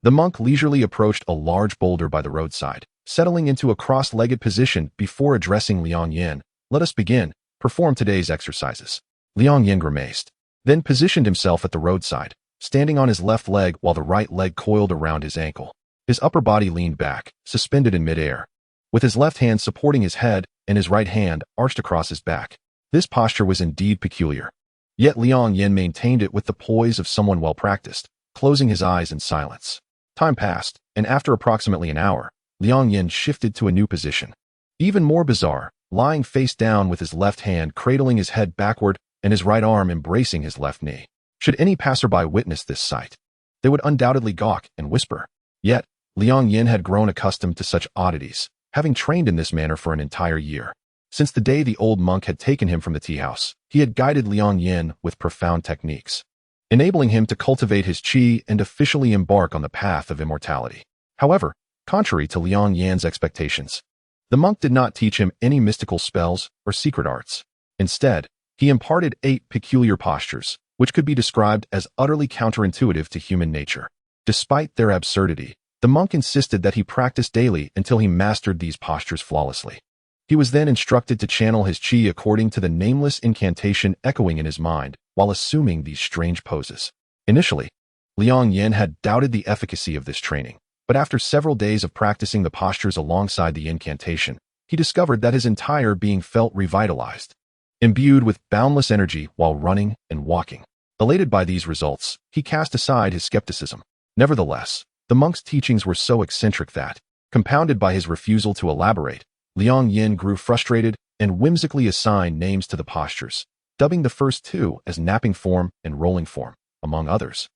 the monk leisurely approached a large boulder by the roadside, settling into a cross-legged position before addressing Liang Yan. "Let us begin. Perform today's exercises." Liang Yan grimaced, then positioned himself at the roadside, standing on his left leg while the right leg coiled around his ankle. His upper body leaned back, suspended in midair, with his left hand supporting his head and his right hand arched across his back. This posture was indeed peculiar. Yet Liang Yan maintained it with the poise of someone well practiced, closing his eyes in silence. Time passed, and after approximately an hour, Liang Yan shifted to a new position. Even more bizarre, lying face down with his left hand cradling his head backward and his right arm embracing his left knee. Should any passerby witness this sight, they would undoubtedly gawk and whisper. Yet, Liang Yan had grown accustomed to such oddities, having trained in this manner for an entire year. Since the day the old monk had taken him from the tea house, he had guided Liang Yan with profound techniques, enabling him to cultivate his qi and officially embark on the path of immortality. However, contrary to Liang Yan's expectations, the monk did not teach him any mystical spells or secret arts. Instead, he imparted 8 peculiar postures, which could be described as utterly counterintuitive to human nature. Despite their absurdity, the monk insisted that he practice daily until he mastered these postures flawlessly. He was then instructed to channel his qi according to the nameless incantation echoing in his mind while assuming these strange poses. Initially, Liang Yan had doubted the efficacy of this training, but after several days of practicing the postures alongside the incantation, he discovered that his entire being felt revitalized, imbued with boundless energy while running and walking. Elated by these results, he cast aside his skepticism. Nevertheless, the monk's teachings were so eccentric that, compounded by his refusal to elaborate, Liang Yan grew frustrated and whimsically assigned names to the postures, dubbing the first 2 as napping form and rolling form, among others,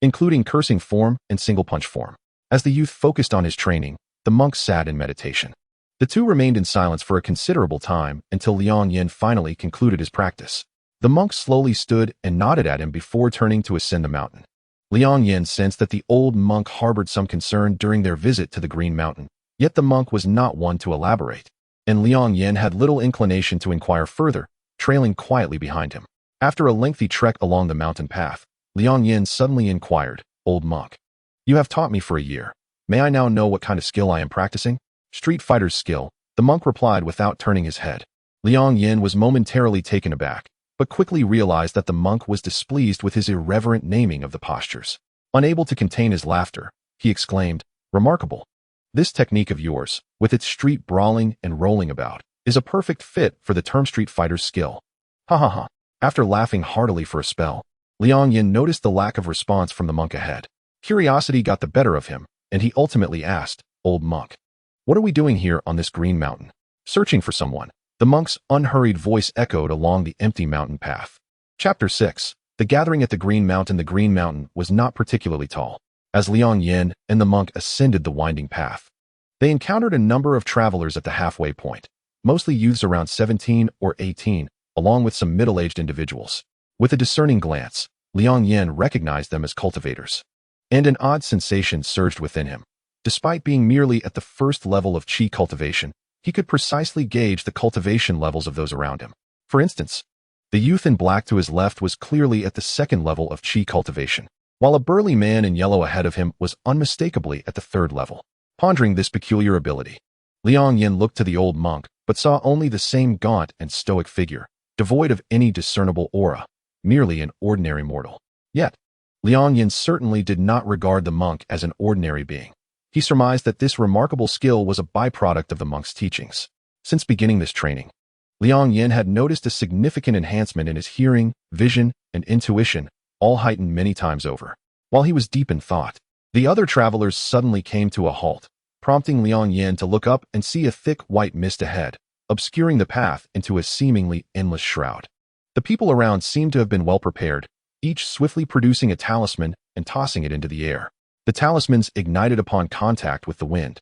including cursing form and single punch form. As the youth focused on his training, the monk sat in meditation. The 2 remained in silence for a considerable time until Liang Yan finally concluded his practice. The monk slowly stood and nodded at him before turning to ascend the mountain. Liang Yan sensed that the old monk harbored some concern during their visit to the Green Mountain, yet the monk was not one to elaborate, and Liang Yan had little inclination to inquire further, trailing quietly behind him. After a lengthy trek along the mountain path, Liang Yan suddenly inquired, "Old monk, you have taught me for a year. May I now know what kind of skill I am practicing?" "Street fighter's skill," the monk replied without turning his head. Liang Yan was momentarily taken aback, but quickly realized that the monk was displeased with his irreverent naming of the postures. Unable to contain his laughter, he exclaimed, "Remarkable. This technique of yours, with its street brawling and rolling about, is a perfect fit for the term street fighter's skill." Ha ha ha. After laughing heartily for a spell, Liang Yan noticed the lack of response from the monk ahead. Curiosity got the better of him, and he ultimately asked, "Old monk, what are we doing here on this green mountain?" "Searching for someone," the monk's unhurried voice echoed along the empty mountain path. Chapter 6. The gathering at the Green Mountain. The Green Mountain was not particularly tall. As Liang Yan and the monk ascended the winding path, They encountered a number of travelers at the halfway point, mostly youths around 17 or 18, along with some middle-aged individuals. With a discerning glance, Liang Yan recognized them as cultivators. And an odd sensation surged within him. Despite being merely at the first level of qi cultivation, he could precisely gauge the cultivation levels of those around him. For instance, the youth in black to his left was clearly at the second level of qi cultivation, while a burly man in yellow ahead of him was unmistakably at the third level. Pondering this peculiar ability, Liang Yan looked to the old monk, but saw only the same gaunt and stoic figure, devoid of any discernible aura, merely an ordinary mortal. Yet, Liang Yan certainly did not regard the monk as an ordinary being. He surmised that this remarkable skill was a byproduct of the monk's teachings. Since beginning this training, Liang Yan had noticed a significant enhancement in his hearing, vision, and intuition, all heightened many times over. While he was deep in thought, the other travelers suddenly came to a halt, prompting Liang Yan to look up and see a thick white mist ahead, obscuring the path into a seemingly endless shroud. The people around seemed to have been well prepared, each swiftly producing a talisman and tossing it into the air. The talismans ignited upon contact with the wind,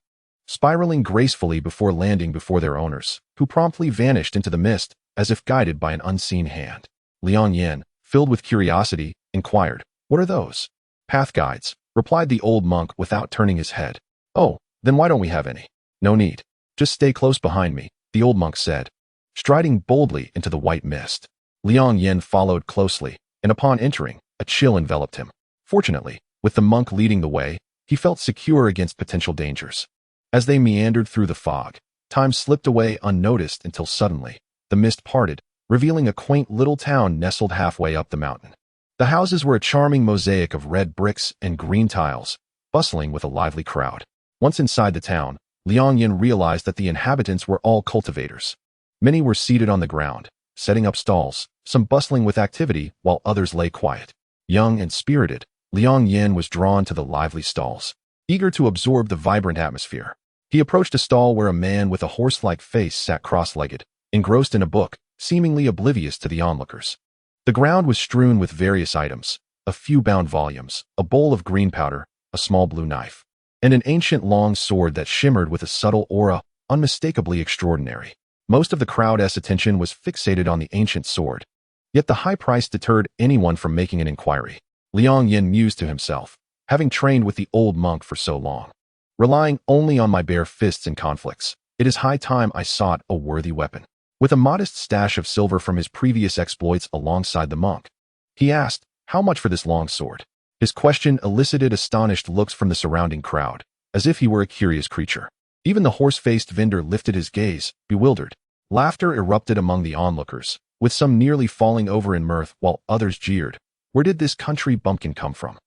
spiraling gracefully before landing before their owners, who promptly vanished into the mist as if guided by an unseen hand. Liang Yan, filled with curiosity, inquired, "What are those?" "Path guides," replied the old monk without turning his head. "Oh, then why don't we have any?" "No need. Just stay close behind me," the old monk said, striding boldly into the white mist. Liang Yan followed closely, and upon entering, a chill enveloped him. Fortunately, with the monk leading the way, he felt secure against potential dangers. As they meandered through the fog, time slipped away unnoticed until suddenly, the mist parted, revealing a quaint little town nestled halfway up the mountain. The houses were a charming mosaic of red bricks and green tiles, bustling with a lively crowd. Once inside the town, Liang Yan realized that the inhabitants were all cultivators. Many were seated on the ground, setting up stalls, some bustling with activity while others lay quiet. Young and spirited, Liang Yan was drawn to the lively stalls, eager to absorb the vibrant atmosphere. He approached a stall where a man with a horse-like face sat cross-legged, engrossed in a book, seemingly oblivious to the onlookers. The ground was strewn with various items, a few bound volumes, a bowl of green powder, a small blue knife, and an ancient long sword that shimmered with a subtle aura, unmistakably extraordinary. Most of the crowd's attention was fixated on the ancient sword, yet the high price deterred anyone from making an inquiry. Liang Yan mused to himself, having trained with the old monk for so long, relying only on my bare fists in conflicts, it is high time I sought a worthy weapon. With a modest stash of silver from his previous exploits alongside the monk, he asked, "How much for this long sword?" His question elicited astonished looks from the surrounding crowd, as if he were a curious creature. Even the horse-faced vendor lifted his gaze, bewildered. Laughter erupted among the onlookers, with some nearly falling over in mirth while others jeered. Where did this country bumpkin come from?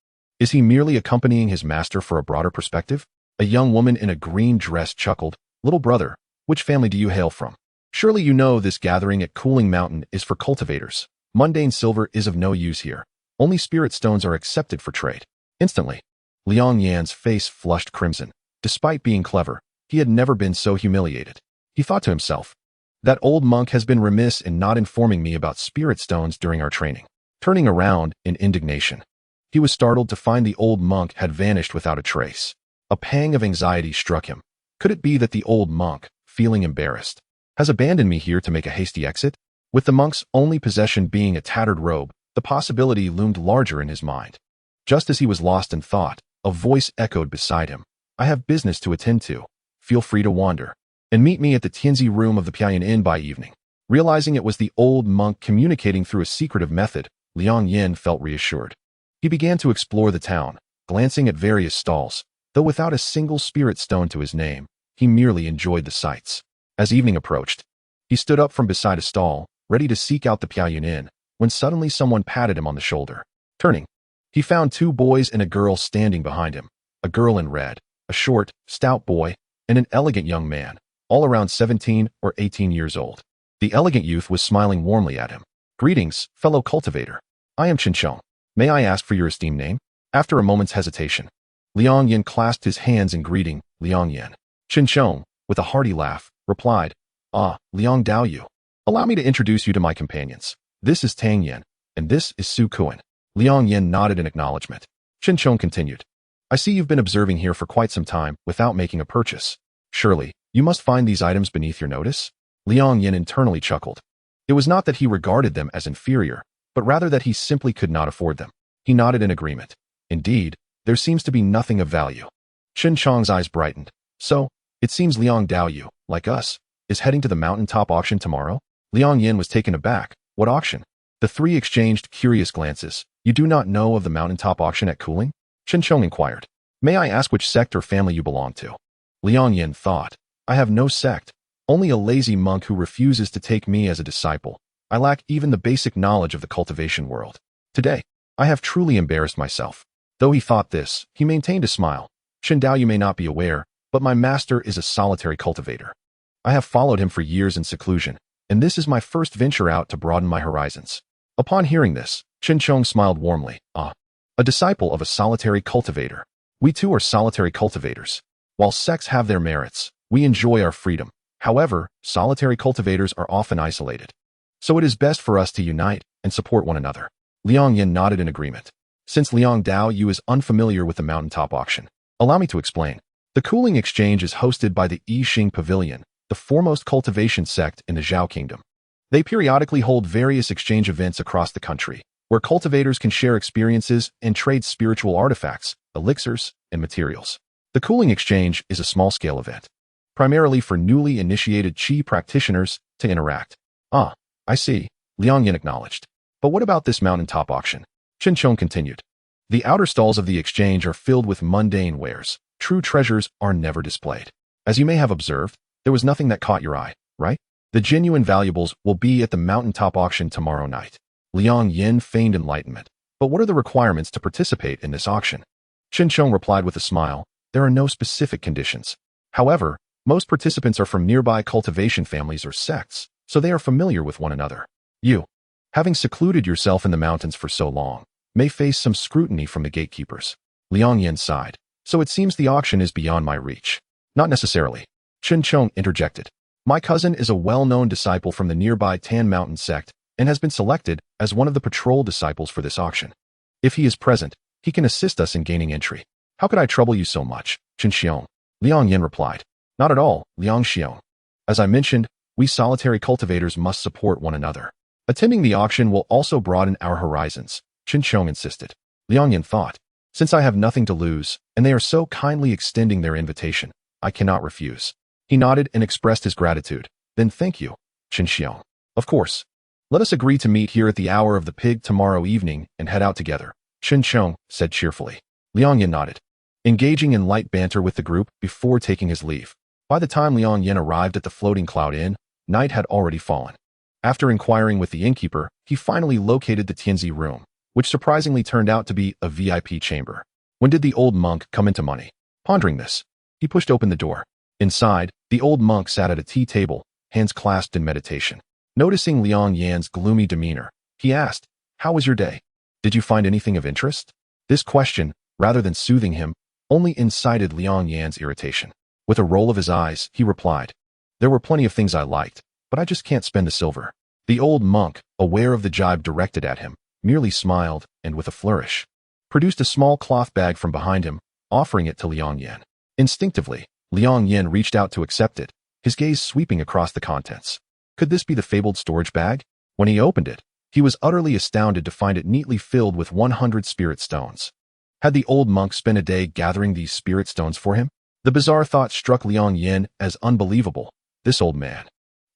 Is he merely accompanying his master for a broader perspective? A young woman in a green dress chuckled, "Little brother, which family do you hail from? Surely you know this gathering at Cooling Mountain is for cultivators. Mundane silver is of no use here. Only spirit stones are accepted for trade." Instantly, Liang Yan's face flushed crimson. Despite being clever, he had never been so humiliated. He thought to himself, "That old monk has been remiss in not informing me about spirit stones during our training." Turning around in indignation, he was startled to find the old monk had vanished without a trace. A pang of anxiety struck him. Could it be that the old monk, feeling embarrassed, has abandoned me here to make a hasty exit? With the monk's only possession being a tattered robe, the possibility loomed larger in his mind. Just as he was lost in thought, a voice echoed beside him. "I have business to attend to. Feel free to wander, and meet me at the Tianzi room of the Piayan Inn by evening." Realizing it was the old monk communicating through a secretive method, Liang Yan felt reassured. He began to explore the town, glancing at various stalls. Though without a single spirit stone to his name, he merely enjoyed the sights. As evening approached, he stood up from beside a stall, ready to seek out the Piayan Inn, when suddenly someone patted him on the shoulder. Turning, he found two boys and a girl standing behind him, a girl in red, a short, stout boy, and an elegant young man, all around 17 or 18 years old. The elegant youth was smiling warmly at him. "Greetings, fellow cultivator. I am Chinchong. May I ask for your esteemed name?" After a moment's hesitation, Liang Yan clasped his hands in greeting. "Liang Yan." Chinchong, with a hearty laugh, replied, "Ah, Liang Daoyu. Allow me to introduce you to my companions. This is Tang Yan, and this is Su Kuan." Liang Yan nodded in acknowledgement. Chinchong continued, "I see you've been observing here for quite some time without making a purchase. Surely, you must find these items beneath your notice? Liang Yan internally chuckled. It was not that he regarded them as inferior, but rather that he simply could not afford them. He nodded in agreement. Indeed, there seems to be nothing of value. Chen Chong's eyes brightened. So, it seems Liang Daoyu, like us, is heading to the mountaintop auction tomorrow? Liang Yan was taken aback. What auction? The three exchanged curious glances. You do not know of the mountaintop auction at Kuling? Chen Chong inquired. May I ask which sect or family you belong to? Liang Yan thought. I have no sect. Only a lazy monk who refuses to take me as a disciple. I lack even the basic knowledge of the cultivation world. Today, I have truly embarrassed myself. Though he thought this, he maintained a smile. Chen Dao, you may not be aware, but my master is a solitary cultivator. I have followed him for years in seclusion, and this is my first venture out to broaden my horizons. Upon hearing this, Chen Chong smiled warmly. Ah, a disciple of a solitary cultivator. We too are solitary cultivators. While sects have their merits, we enjoy our freedom. However, solitary cultivators are often isolated. So it is best for us to unite and support one another. Liang Yan nodded in agreement. Since Liang Daoyu is unfamiliar with the mountaintop auction, allow me to explain. The Kuling Exchange is hosted by the Yixing Pavilion, the foremost cultivation sect in the Zhao Kingdom. They periodically hold various exchange events across the country, where cultivators can share experiences and trade spiritual artifacts, elixirs, and materials. The Kuling Exchange is a small-scale event, primarily for newly initiated Qi practitioners to interact. Ah, I see, Liang Yan acknowledged. But what about this mountaintop auction? Chen Chong continued. The outer stalls of the exchange are filled with mundane wares. True treasures are never displayed. As you may have observed, there was nothing that caught your eye, right? The genuine valuables will be at the mountaintop auction tomorrow night. Liang Yan feigned enlightenment. But what are the requirements to participate in this auction? Chen Chong replied with a smile. There are no specific conditions. However, most participants are from nearby cultivation families or sects, so they are familiar with one another. You, having secluded yourself in the mountains for so long, may face some scrutiny from the gatekeepers. Liang Yan sighed. So it seems the auction is beyond my reach. Not necessarily. Chen Chong interjected. My cousin is a well-known disciple from the nearby Tan Mountain sect and has been selected as one of the patrol disciples for this auction. If he is present, he can assist us in gaining entry. How could I trouble you so much, Chen Xiong? Liang Yan replied. Not at all, Liang Xiong. As I mentioned, we solitary cultivators must support one another. Attending the auction will also broaden our horizons, Chen Xiong insisted. Liang Yan thought. Since I have nothing to lose, and they are so kindly extending their invitation, I cannot refuse. He nodded and expressed his gratitude. Then thank you, Chen Xiong. Of course. Let us agree to meet here at the hour of the pig tomorrow evening and head out together, Chen Xiong said cheerfully. Liang Yan nodded, engaging in light banter with the group before taking his leave. By the time Liang Yan arrived at the Floating Cloud Inn, night had already fallen. After inquiring with the innkeeper, he finally located the Tianzi room, which surprisingly turned out to be a VIP chamber. When did the old monk come into money? Pondering this, he pushed open the door. Inside, the old monk sat at a tea table, hands clasped in meditation. Noticing Liang Yan's gloomy demeanor, he asked, How was your day? Did you find anything of interest? This question, rather than soothing him, only incited Liang Yan's irritation. With a roll of his eyes, he replied, There were plenty of things I liked, but I just can't spend the silver. The old monk, aware of the jibe directed at him, merely smiled and with a flourish, produced a small cloth bag from behind him, offering it to Liang Yan. Instinctively, Liang Yan reached out to accept it, his gaze sweeping across the contents. Could this be the fabled storage bag? When he opened it, he was utterly astounded to find it neatly filled with 100 spirit stones. Had the old monk spent a day gathering these spirit stones for him? The bizarre thought struck Liang Yan as unbelievable. This old man,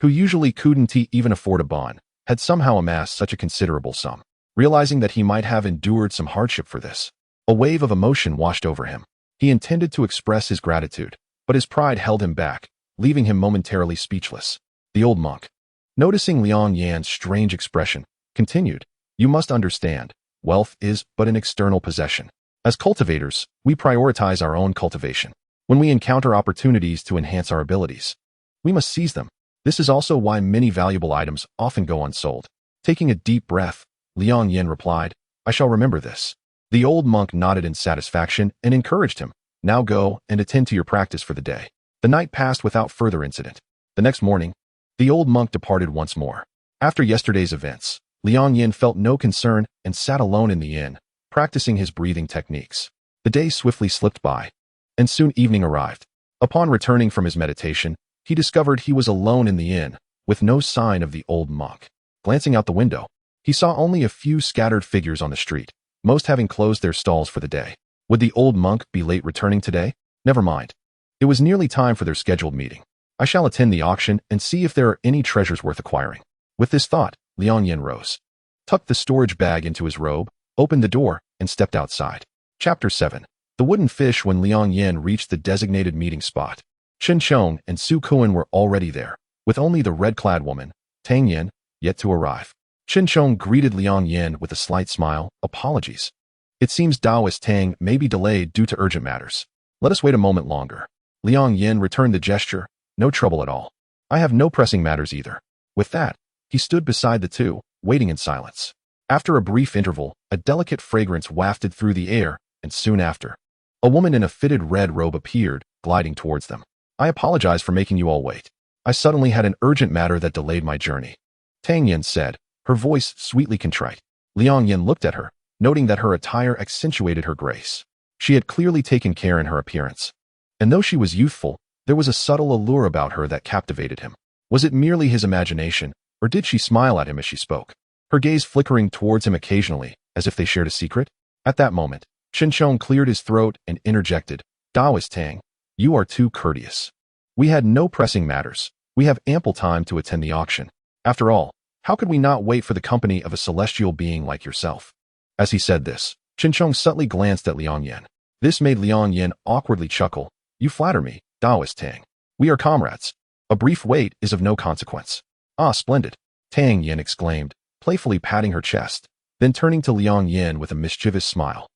who usually couldn't even afford a bond, had somehow amassed such a considerable sum. Realizing that he might have endured some hardship for this, a wave of emotion washed over him. He intended to express his gratitude, but his pride held him back, leaving him momentarily speechless. The old monk, noticing Liang Yan's strange expression, continued, You must understand, wealth is but an external possession. As cultivators, we prioritize our own cultivation. When we encounter opportunities to enhance our abilities, we must seize them. This is also why many valuable items often go unsold. Taking a deep breath, Liang Yan replied, I shall remember this. The old monk nodded in satisfaction and encouraged him. Now go and attend to your practice for the day. The night passed without further incident. The next morning, the old monk departed once more. After yesterday's events, Liang Yan felt no concern and sat alone in the inn, practicing his breathing techniques. The day swiftly slipped by, and soon evening arrived. Upon returning from his meditation, he discovered he was alone in the inn, with no sign of the old monk. Glancing out the window, he saw only a few scattered figures on the street, most having closed their stalls for the day. Would the old monk be late returning today? Never mind. It was nearly time for their scheduled meeting. I shall attend the auction and see if there are any treasures worth acquiring. With this thought, Liang Yan rose, tucked the storage bag into his robe, opened the door, and stepped outside. Chapter 7. The Wooden Fish. When Liang Yan reached the designated meeting spot, Chen Chong and Su Kuan were already there, with only the red-clad woman, Tang Yan, yet to arrive. Chen Chong greeted Liang Yan with a slight smile. Apologies. It seems Taoist Tang may be delayed due to urgent matters. Let us wait a moment longer. Liang Yan returned the gesture. No trouble at all. I have no pressing matters either. With that, he stood beside the two, waiting in silence. After a brief interval, a delicate fragrance wafted through the air, and soon after, a woman in a fitted red robe appeared, gliding towards them. I apologize for making you all wait. I suddenly had an urgent matter that delayed my journey, Tang Yan said, her voice sweetly contrite. Liang Yan looked at her, noting that her attire accentuated her grace. She had clearly taken care in her appearance. And though she was youthful, there was a subtle allure about her that captivated him. Was it merely his imagination, or did she smile at him as she spoke, her gaze flickering towards him occasionally, as if they shared a secret? At that moment, Chen Chong cleared his throat and interjected, Taoist Tang, you are too courteous. We had no pressing matters. We have ample time to attend the auction. After all, how could we not wait for the company of a celestial being like yourself? As he said this, Chen Chong subtly glanced at Liang Yan. This made Liang Yan awkwardly chuckle. You flatter me, Taoist Tang. We are comrades. A brief wait is of no consequence. Ah, splendid, Tang Yan exclaimed, playfully patting her chest, then turning to Liang Yan with a mischievous smile.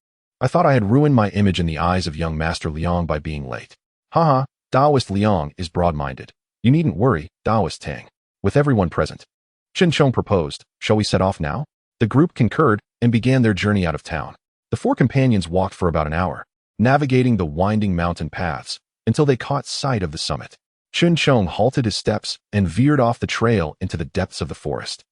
I thought I had ruined my image in the eyes of young Master Liang by being late. Haha, Taoist Liang is broad-minded. You needn't worry, Taoist Tang. With everyone present, Chen Chong proposed, shall we set off now? The group concurred and began their journey out of town. The four companions walked for about an hour, navigating the winding mountain paths, until they caught sight of the summit. Chen Chong halted his steps and veered off the trail into the depths of the forest,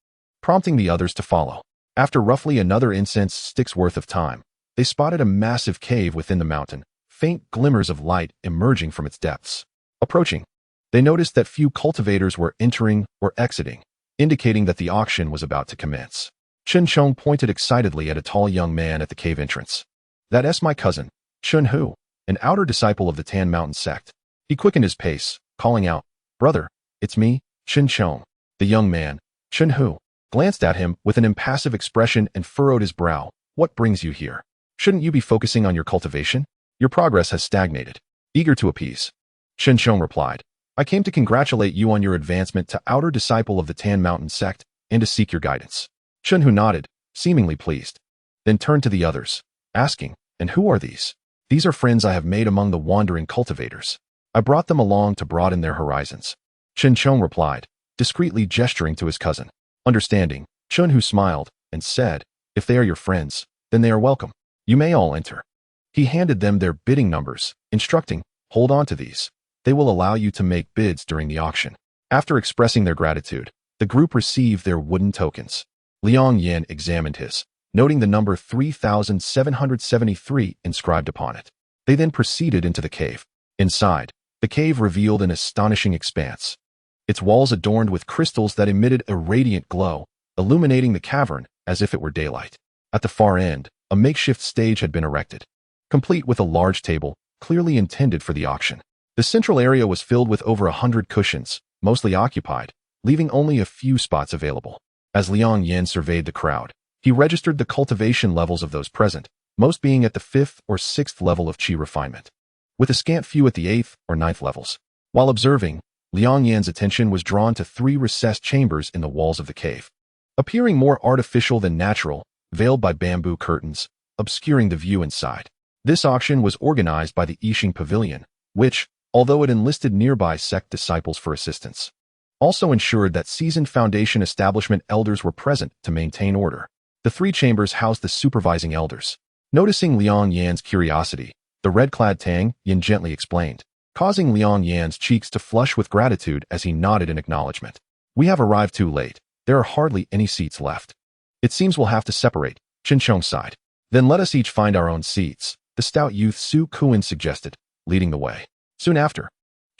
prompting the others to follow. After roughly another incense stick's worth of time, they spotted a massive cave within the mountain, faint glimmers of light emerging from its depths. Approaching, they noticed that few cultivators were entering or exiting, indicating that the auction was about to commence. Chen Chong pointed excitedly at a tall young man at the cave entrance. That's my cousin, Chun Hu, an outer disciple of the Tan Mountain sect. He quickened his pace, calling out, Brother, it's me, Chen Chong. The young man, Chun Hu, glanced at him with an impassive expression and furrowed his brow. What brings you here? Shouldn't you be focusing on your cultivation? Your progress has stagnated. Eager to appease, Chen Chong replied, I came to congratulate you on your advancement to outer disciple of the Tan Mountain sect and to seek your guidance. Chun Hu nodded, seemingly pleased, then turned to the others, asking, And who are these? These are friends I have made among the wandering cultivators. I brought them along to broaden their horizons. Chen Chong replied, discreetly gesturing to his cousin. Understanding, Chun Hu smiled and said, If they are your friends, then they are welcome. You may all enter. He handed them their bidding numbers, instructing, Hold on to these. They will allow you to make bids during the auction. After expressing their gratitude, the group received their wooden tokens. Liang Yan examined his, noting the number 3,773 inscribed upon it. They then proceeded into the cave. Inside, the cave revealed an astonishing expanse. Its walls adorned with crystals that emitted a radiant glow, illuminating the cavern as if it were daylight. At the far end, a makeshift stage had been erected, complete with a large table, clearly intended for the auction. The central area was filled with over 100 cushions, mostly occupied, leaving only a few spots available. As Liang Yan surveyed the crowd, he registered the cultivation levels of those present, most being at the 5th or 6th level of qi refinement, with a scant few at the 8th or 9th levels. While observing, Liang Yan's attention was drawn to 3 recessed chambers in the walls of the cave, appearing more artificial than natural, veiled by bamboo curtains, obscuring the view inside. This auction was organized by the Yixing Pavilion, which, although it enlisted nearby sect disciples for assistance, also ensured that seasoned Foundation establishment elders were present to maintain order. The 3 chambers housed the supervising elders. Noticing Liang Yan's curiosity, the red-clad Tang Yan gently explained, causing Liang Yan's cheeks to flush with gratitude as he nodded in acknowledgement. We have arrived too late. There are hardly any seats left. It seems we'll have to separate, Chen Chong sighed. Then let us each find our own seats, the stout youth Su Kuan suggested, leading the way. Soon after,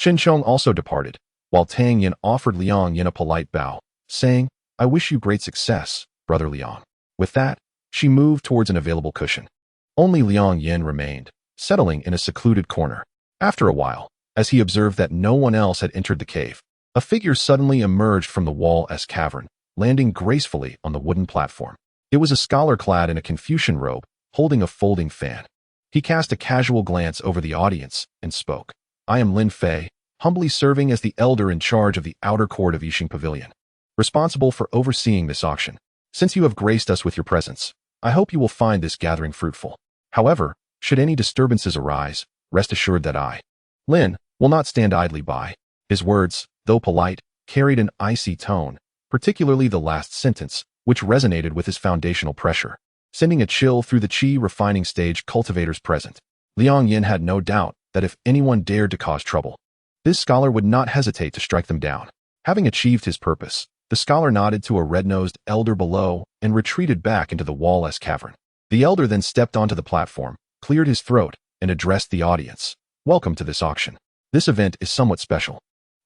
Chong also departed, while Tang Yan offered Liang Yan a polite bow, saying, "I wish you great success, Brother Liang." With that, she moved towards an available cushion. Only Liang Yan remained, settling in a secluded corner. After a while, as he observed that no one else had entered the cave, a figure suddenly emerged from the wall-esque cavern, landing gracefully on the wooden platform. It was a scholar clad in a Confucian robe, holding a folding fan. He cast a casual glance over the audience and spoke. "I am Lin Fei, humbly serving as the elder in charge of the outer court of Yixing Pavilion, responsible for overseeing this auction. Since you have graced us with your presence, I hope you will find this gathering fruitful. However, should any disturbances arise, rest assured that I, Lin, will not stand idly by." His words, though polite, carried an icy tone, particularly the last sentence, which resonated with his foundational pressure, sending a chill through the chi refining stage cultivators present. Liang Yan had no doubt that if anyone dared to cause trouble, this scholar would not hesitate to strike them down. Having achieved his purpose, the scholar nodded to a red-nosed elder below and retreated back into the wall-esque cavern. The elder then stepped onto the platform, cleared his throat, and addressed the audience. "Welcome to this auction. This event is somewhat special,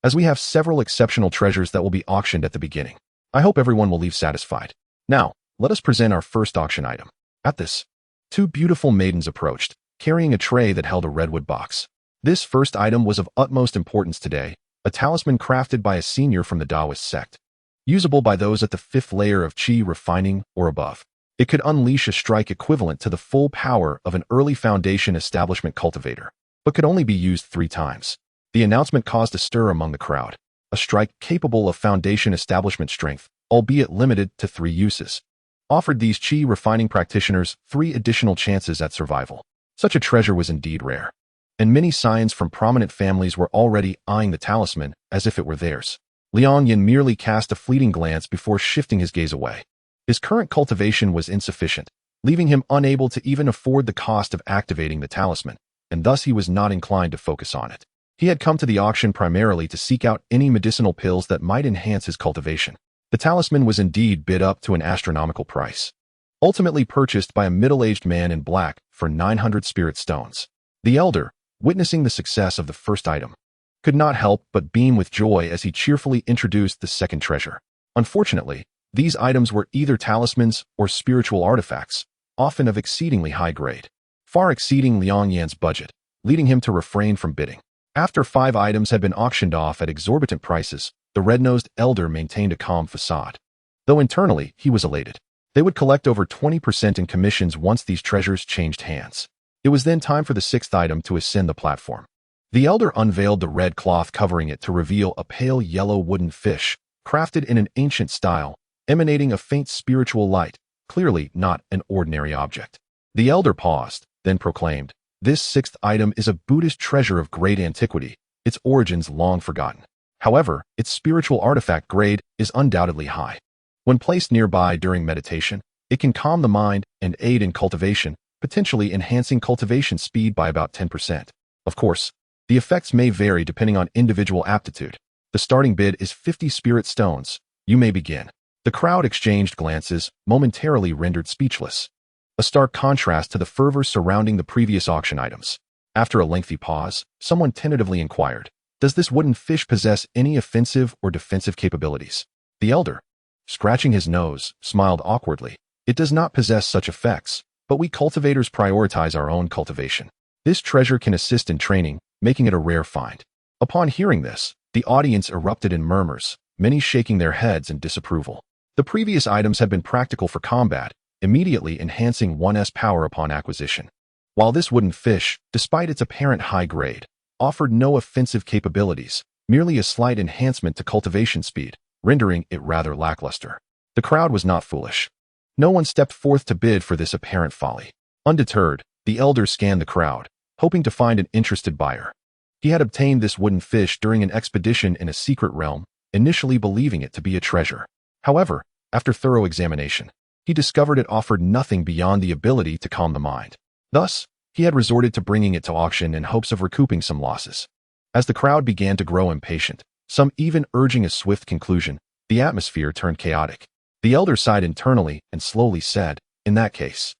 as we have several exceptional treasures that will be auctioned at the beginning. I hope everyone will leave satisfied. Now, let us present our first auction item." At this, two beautiful maidens approached, carrying a tray that held a redwood box. This first item was of utmost importance today, a talisman crafted by a senior from the Taoist sect, usable by those at the 5th layer of chi refining or above. It could unleash a strike equivalent to the full power of an early foundation establishment cultivator, but could only be used 3 times. The announcement caused a stir among the crowd. A strike capable of foundation establishment strength, albeit limited to 3 uses, offered these chi refining practitioners 3 additional chances at survival. Such a treasure was indeed rare, and many scions from prominent families were already eyeing the talisman as if it were theirs. Liang Yan merely cast a fleeting glance before shifting his gaze away. His current cultivation was insufficient, leaving him unable to even afford the cost of activating the talisman, and thus he was not inclined to focus on it. He had come to the auction primarily to seek out any medicinal pills that might enhance his cultivation. The talisman was indeed bid up to an astronomical price, ultimately purchased by a middle-aged man in black for 900 spirit stones. The elder, witnessing the success of the first item, could not help but beam with joy as he cheerfully introduced the second treasure. Unfortunately, these items were either talismans or spiritual artifacts, often of exceedingly high grade, far exceeding Liang Yan's budget, leading him to refrain from bidding. After 5 items had been auctioned off at exorbitant prices, the red-nosed elder maintained a calm facade, though internally he was elated. They would collect over 20% in commissions once these treasures changed hands. It was then time for the 6th item to ascend the platform. The elder unveiled the red cloth covering it to reveal a pale yellow wooden fish, crafted in an ancient style, emanating a faint spiritual light, clearly not an ordinary object. The elder paused, then proclaimed, "This 6th item is a Buddhist treasure of great antiquity, its origins long forgotten. However, its spiritual artifact grade is undoubtedly high. When placed nearby during meditation, it can calm the mind and aid in cultivation, potentially enhancing cultivation speed by about 10%. Of course, the effects may vary depending on individual aptitude. The starting bid is 50 spirit stones. You may begin." The crowd exchanged glances, momentarily rendered speechless, a stark contrast to the fervor surrounding the previous auction items. After a lengthy pause, someone tentatively inquired, "Does this wooden fish possess any offensive or defensive capabilities?" The elder, scratching his nose, smiled awkwardly. "It does not possess such effects, but we cultivators prioritize our own cultivation. This treasure can assist in training, making it a rare find." Upon hearing this, the audience erupted in murmurs, many shaking their heads in disapproval. The previous items had been practical for combat, immediately enhancing one's power upon acquisition, while this wooden fish, despite its apparent high grade, offered no offensive capabilities, merely a slight enhancement to cultivation speed, rendering it rather lackluster. The crowd was not foolish. No one stepped forth to bid for this apparent folly. Undeterred, the elder scanned the crowd, hoping to find an interested buyer. He had obtained this wooden fish during an expedition in a secret realm, initially believing it to be a treasure. However, after thorough examination, he discovered it offered nothing beyond the ability to calm the mind. Thus, he had resorted to bringing it to auction in hopes of recouping some losses. As the crowd began to grow impatient, some even urging a swift conclusion, the atmosphere turned chaotic. The elder sighed internally and slowly said, "In that case,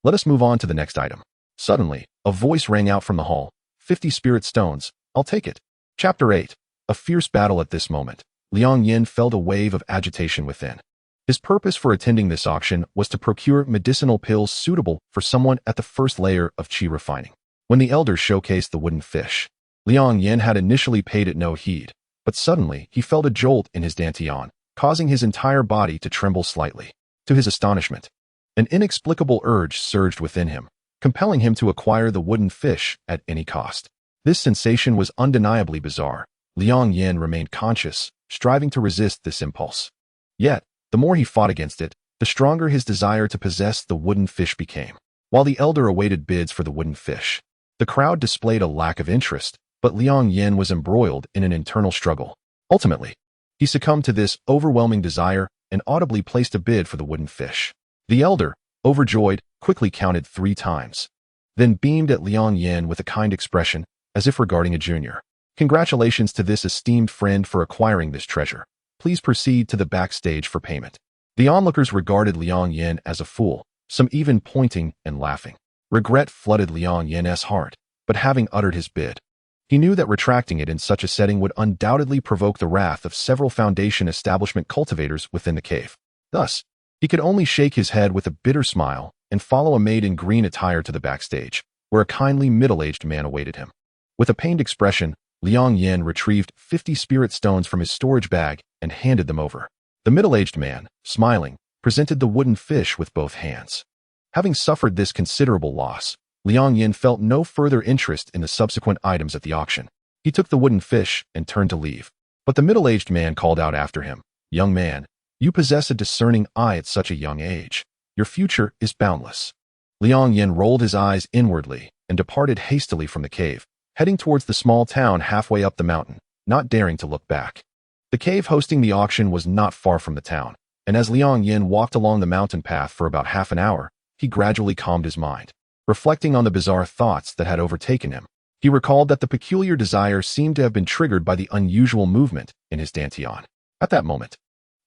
let us move on to the next item." Suddenly, a voice rang out from the hall, 50 spirit stones, I'll take it." Chapter 8. A fierce battle. At this moment, Liang Yan felt a wave of agitation within. His purpose for attending this auction was to procure medicinal pills suitable for someone at the first layer of qi refining. When the elders showcased the wooden fish, Liang Yan had initially paid it no heed, but suddenly he felt a jolt in his dantian, causing his entire body to tremble slightly. To his astonishment, an inexplicable urge surged within him, compelling him to acquire the wooden fish at any cost. This sensation was undeniably bizarre. Liang Yan remained conscious, striving to resist this impulse. Yet, the more he fought against it, the stronger his desire to possess the wooden fish became. While the elder awaited bids for the wooden fish, the crowd displayed a lack of interest, but Liang Yan was embroiled in an internal struggle. Ultimately, he succumbed to this overwhelming desire and audibly placed a bid for the wooden fish. The elder, overjoyed, quickly counted 3 times, then beamed at Liang Yan with a kind expression, as if regarding a junior. Congratulations to this esteemed friend for acquiring this treasure. Please proceed to the backstage for payment. The onlookers regarded Liang Yan as a fool, some even pointing and laughing. Regret flooded Liang Yan's heart, but having uttered his bid, he knew that retracting it in such a setting would undoubtedly provoke the wrath of several Foundation establishment cultivators within the cave. Thus, he could only shake his head with a bitter smile and follow a maid in green attire to the backstage, where a kindly middle-aged man awaited him. With a pained expression, Liang Yan retrieved 50 spirit stones from his storage bag and handed them over. The middle-aged man, smiling, presented the wooden fish with both hands. Having suffered this considerable loss, Liang Yan felt no further interest in the subsequent items at the auction. He took the wooden fish and turned to leave. But the middle-aged man called out after him, "Young man, you possess a discerning eye at such a young age. Your future is boundless." Liang Yan rolled his eyes inwardly and departed hastily from the cave, heading towards the small town halfway up the mountain, not daring to look back. The cave hosting the auction was not far from the town, and as Liang Yan walked along the mountain path for about half an hour, he gradually calmed his mind. Reflecting on the bizarre thoughts that had overtaken him, he recalled that the peculiar desire seemed to have been triggered by the unusual movement in his dantian. At that moment,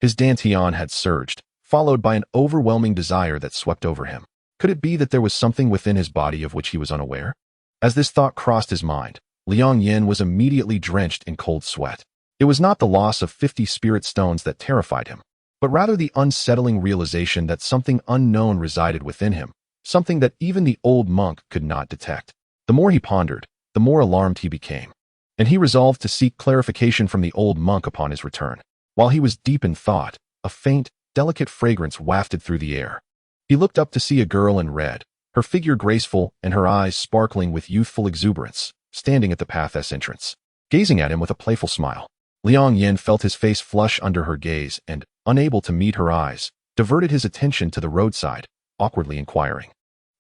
his dantian had surged, followed by an overwhelming desire that swept over him. Could it be that there was something within his body of which he was unaware? As this thought crossed his mind, Liang Yan was immediately drenched in cold sweat. It was not the loss of 50 spirit stones that terrified him, but rather the unsettling realization that something unknown resided within him, something that even the old monk could not detect. The more he pondered, the more alarmed he became, and he resolved to seek clarification from the old monk upon his return. While he was deep in thought, a faint, delicate fragrance wafted through the air. He looked up to see a girl in red, her figure graceful and her eyes sparkling with youthful exuberance, standing at the path's entrance, gazing at him with a playful smile. Liang Yan felt his face flush under her gaze and, unable to meet her eyes, diverted his attention to the roadside, awkwardly inquiring,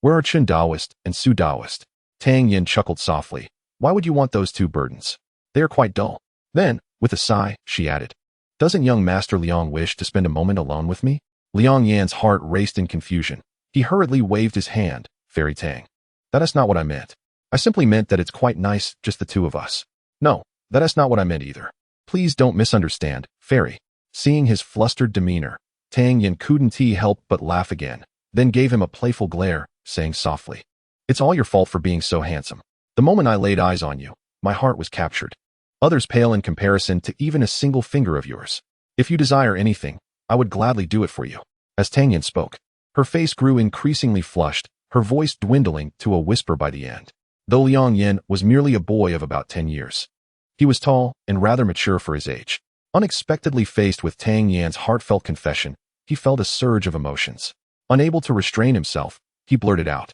"Where are Chen Daoist and Su Daoist?" Tang Yin chuckled softly. "Why would you want those 2 burdens? They are quite dull." Then, with a sigh, she added, "Doesn't young Master Liang wish to spend a moment alone with me?" Liang Yan's heart raced in confusion. He hurriedly waved his hand. "Fairy Tang, that is not what I meant. I simply meant that it's quite nice, just the 2 of us." "No, that is not what I meant either. Please don't misunderstand, Fairy." Seeing his flustered demeanor, Tang Yin couldn't help but laugh again, then gave him a playful glare, saying softly, "It's all your fault for being so handsome. The moment I laid eyes on you, my heart was captured. Others pale in comparison to even a single finger of yours. If you desire anything, I would gladly do it for you." As Tang Yin spoke, her face grew increasingly flushed, her voice dwindling to a whisper by the end. Though Liang Yan was merely a boy of about 10 years, he was tall and rather mature for his age. Unexpectedly faced with Tang Yan's heartfelt confession, he felt a surge of emotions. Unable to restrain himself, he blurted out,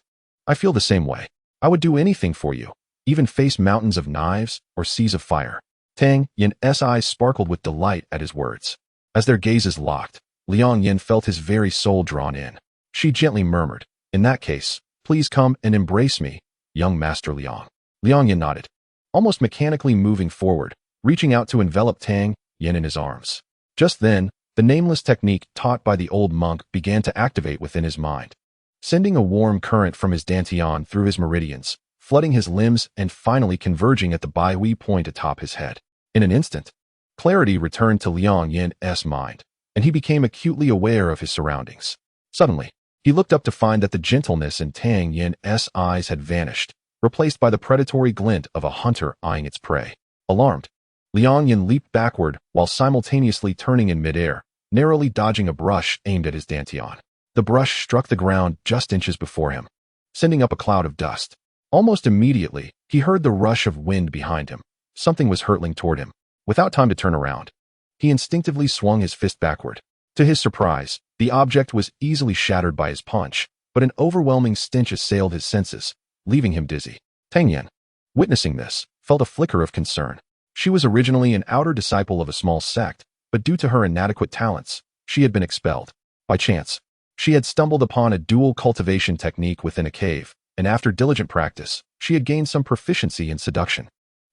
"I feel the same way. I would do anything for you, even face mountains of knives or seas of fire." Tang Yin's eyes sparkled with delight at his words. As their gazes locked, Liang Yan felt his very soul drawn in. She gently murmured, "In that case, please come and embrace me, young Master Liang." Liang Yan nodded, almost mechanically moving forward, reaching out to envelop Tang Yin in his arms. Just then, the nameless technique taught by the old monk began to activate within his mind, sending a warm current from his dantian through his meridians, flooding his limbs and finally converging at the Baihui point atop his head. In an instant, clarity returned to Liang Yan's mind, and he became acutely aware of his surroundings. Suddenly, he looked up to find that the gentleness in Tang Yin's eyes had vanished, replaced by the predatory glint of a hunter eyeing its prey. Alarmed, Liang Yan leaped backward while simultaneously turning in midair, narrowly dodging a brush aimed at his dantian. The brush struck the ground just inches before him, sending up a cloud of dust. Almost immediately, he heard the rush of wind behind him. Something was hurtling toward him. Without time to turn around, he instinctively swung his fist backward. To his surprise, the object was easily shattered by his punch, but an overwhelming stench assailed his senses, leaving him dizzy. Liang Yan, witnessing this, felt a flicker of concern. She was originally an outer disciple of a small sect, but due to her inadequate talents, she had been expelled. By chance, she had stumbled upon a dual cultivation technique within a cave, and after diligent practice, she had gained some proficiency in seduction,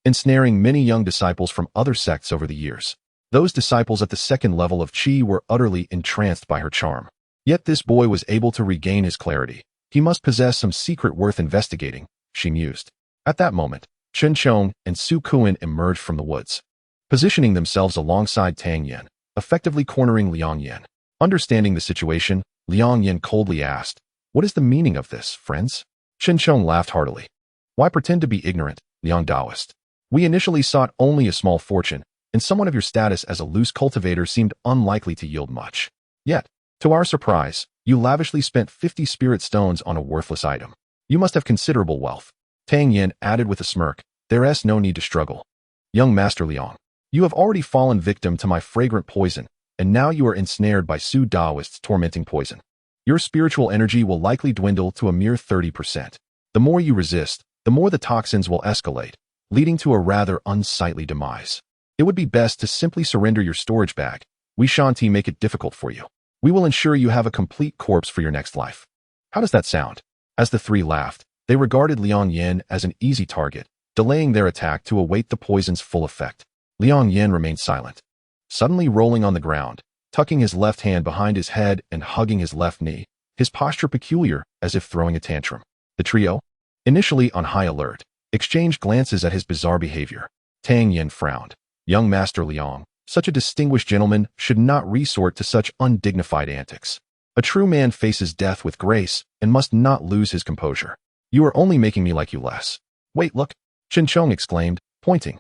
ensnaring many young disciples from other sects over the years. Those disciples at the second level of Qi were utterly entranced by her charm. Yet this boy was able to regain his clarity. He must possess some secret worth investigating, she mused. At that moment, Chen Chong and Su Kuan emerged from the woods, positioning themselves alongside Liang Yan, effectively cornering Liang Yan. Understanding the situation, Liang Yan coldly asked, "What is the meaning of this, friends?" Chen Chong laughed heartily. "Why pretend to be ignorant, Liang Taoist? We initially sought only a small fortune, and someone of your status as a loose cultivator seemed unlikely to yield much. Yet, to our surprise, you lavishly spent 50 spirit stones on a worthless item. You must have considerable wealth." Liang Yan added with a smirk, "There's no need to struggle. Young Master Liang, you have already fallen victim to my fragrant poison, and now you are ensnared by Su Daoist's tormenting poison. Your spiritual energy will likely dwindle to a mere 30%. The more you resist, the more the toxins will escalate, leading to a rather unsightly demise. It would be best to simply surrender your storage bag. We shan't make it difficult for you. We will ensure you have a complete corpse for your next life. How does that sound?" As the three laughed, they regarded Liang Yan as an easy target, delaying their attack to await the poison's full effect. Liang Yan remained silent, suddenly rolling on the ground, tucking his left hand behind his head and hugging his left knee, his posture peculiar as if throwing a tantrum. The trio, initially on high alert, exchanged glances at his bizarre behavior. Liang Yan frowned. Young Master Liang, such a distinguished gentleman should not resort to such undignified antics. A true man faces death with grace and must not lose his composure. You are only making me like you less. Wait, look, Chen Chong exclaimed, pointing.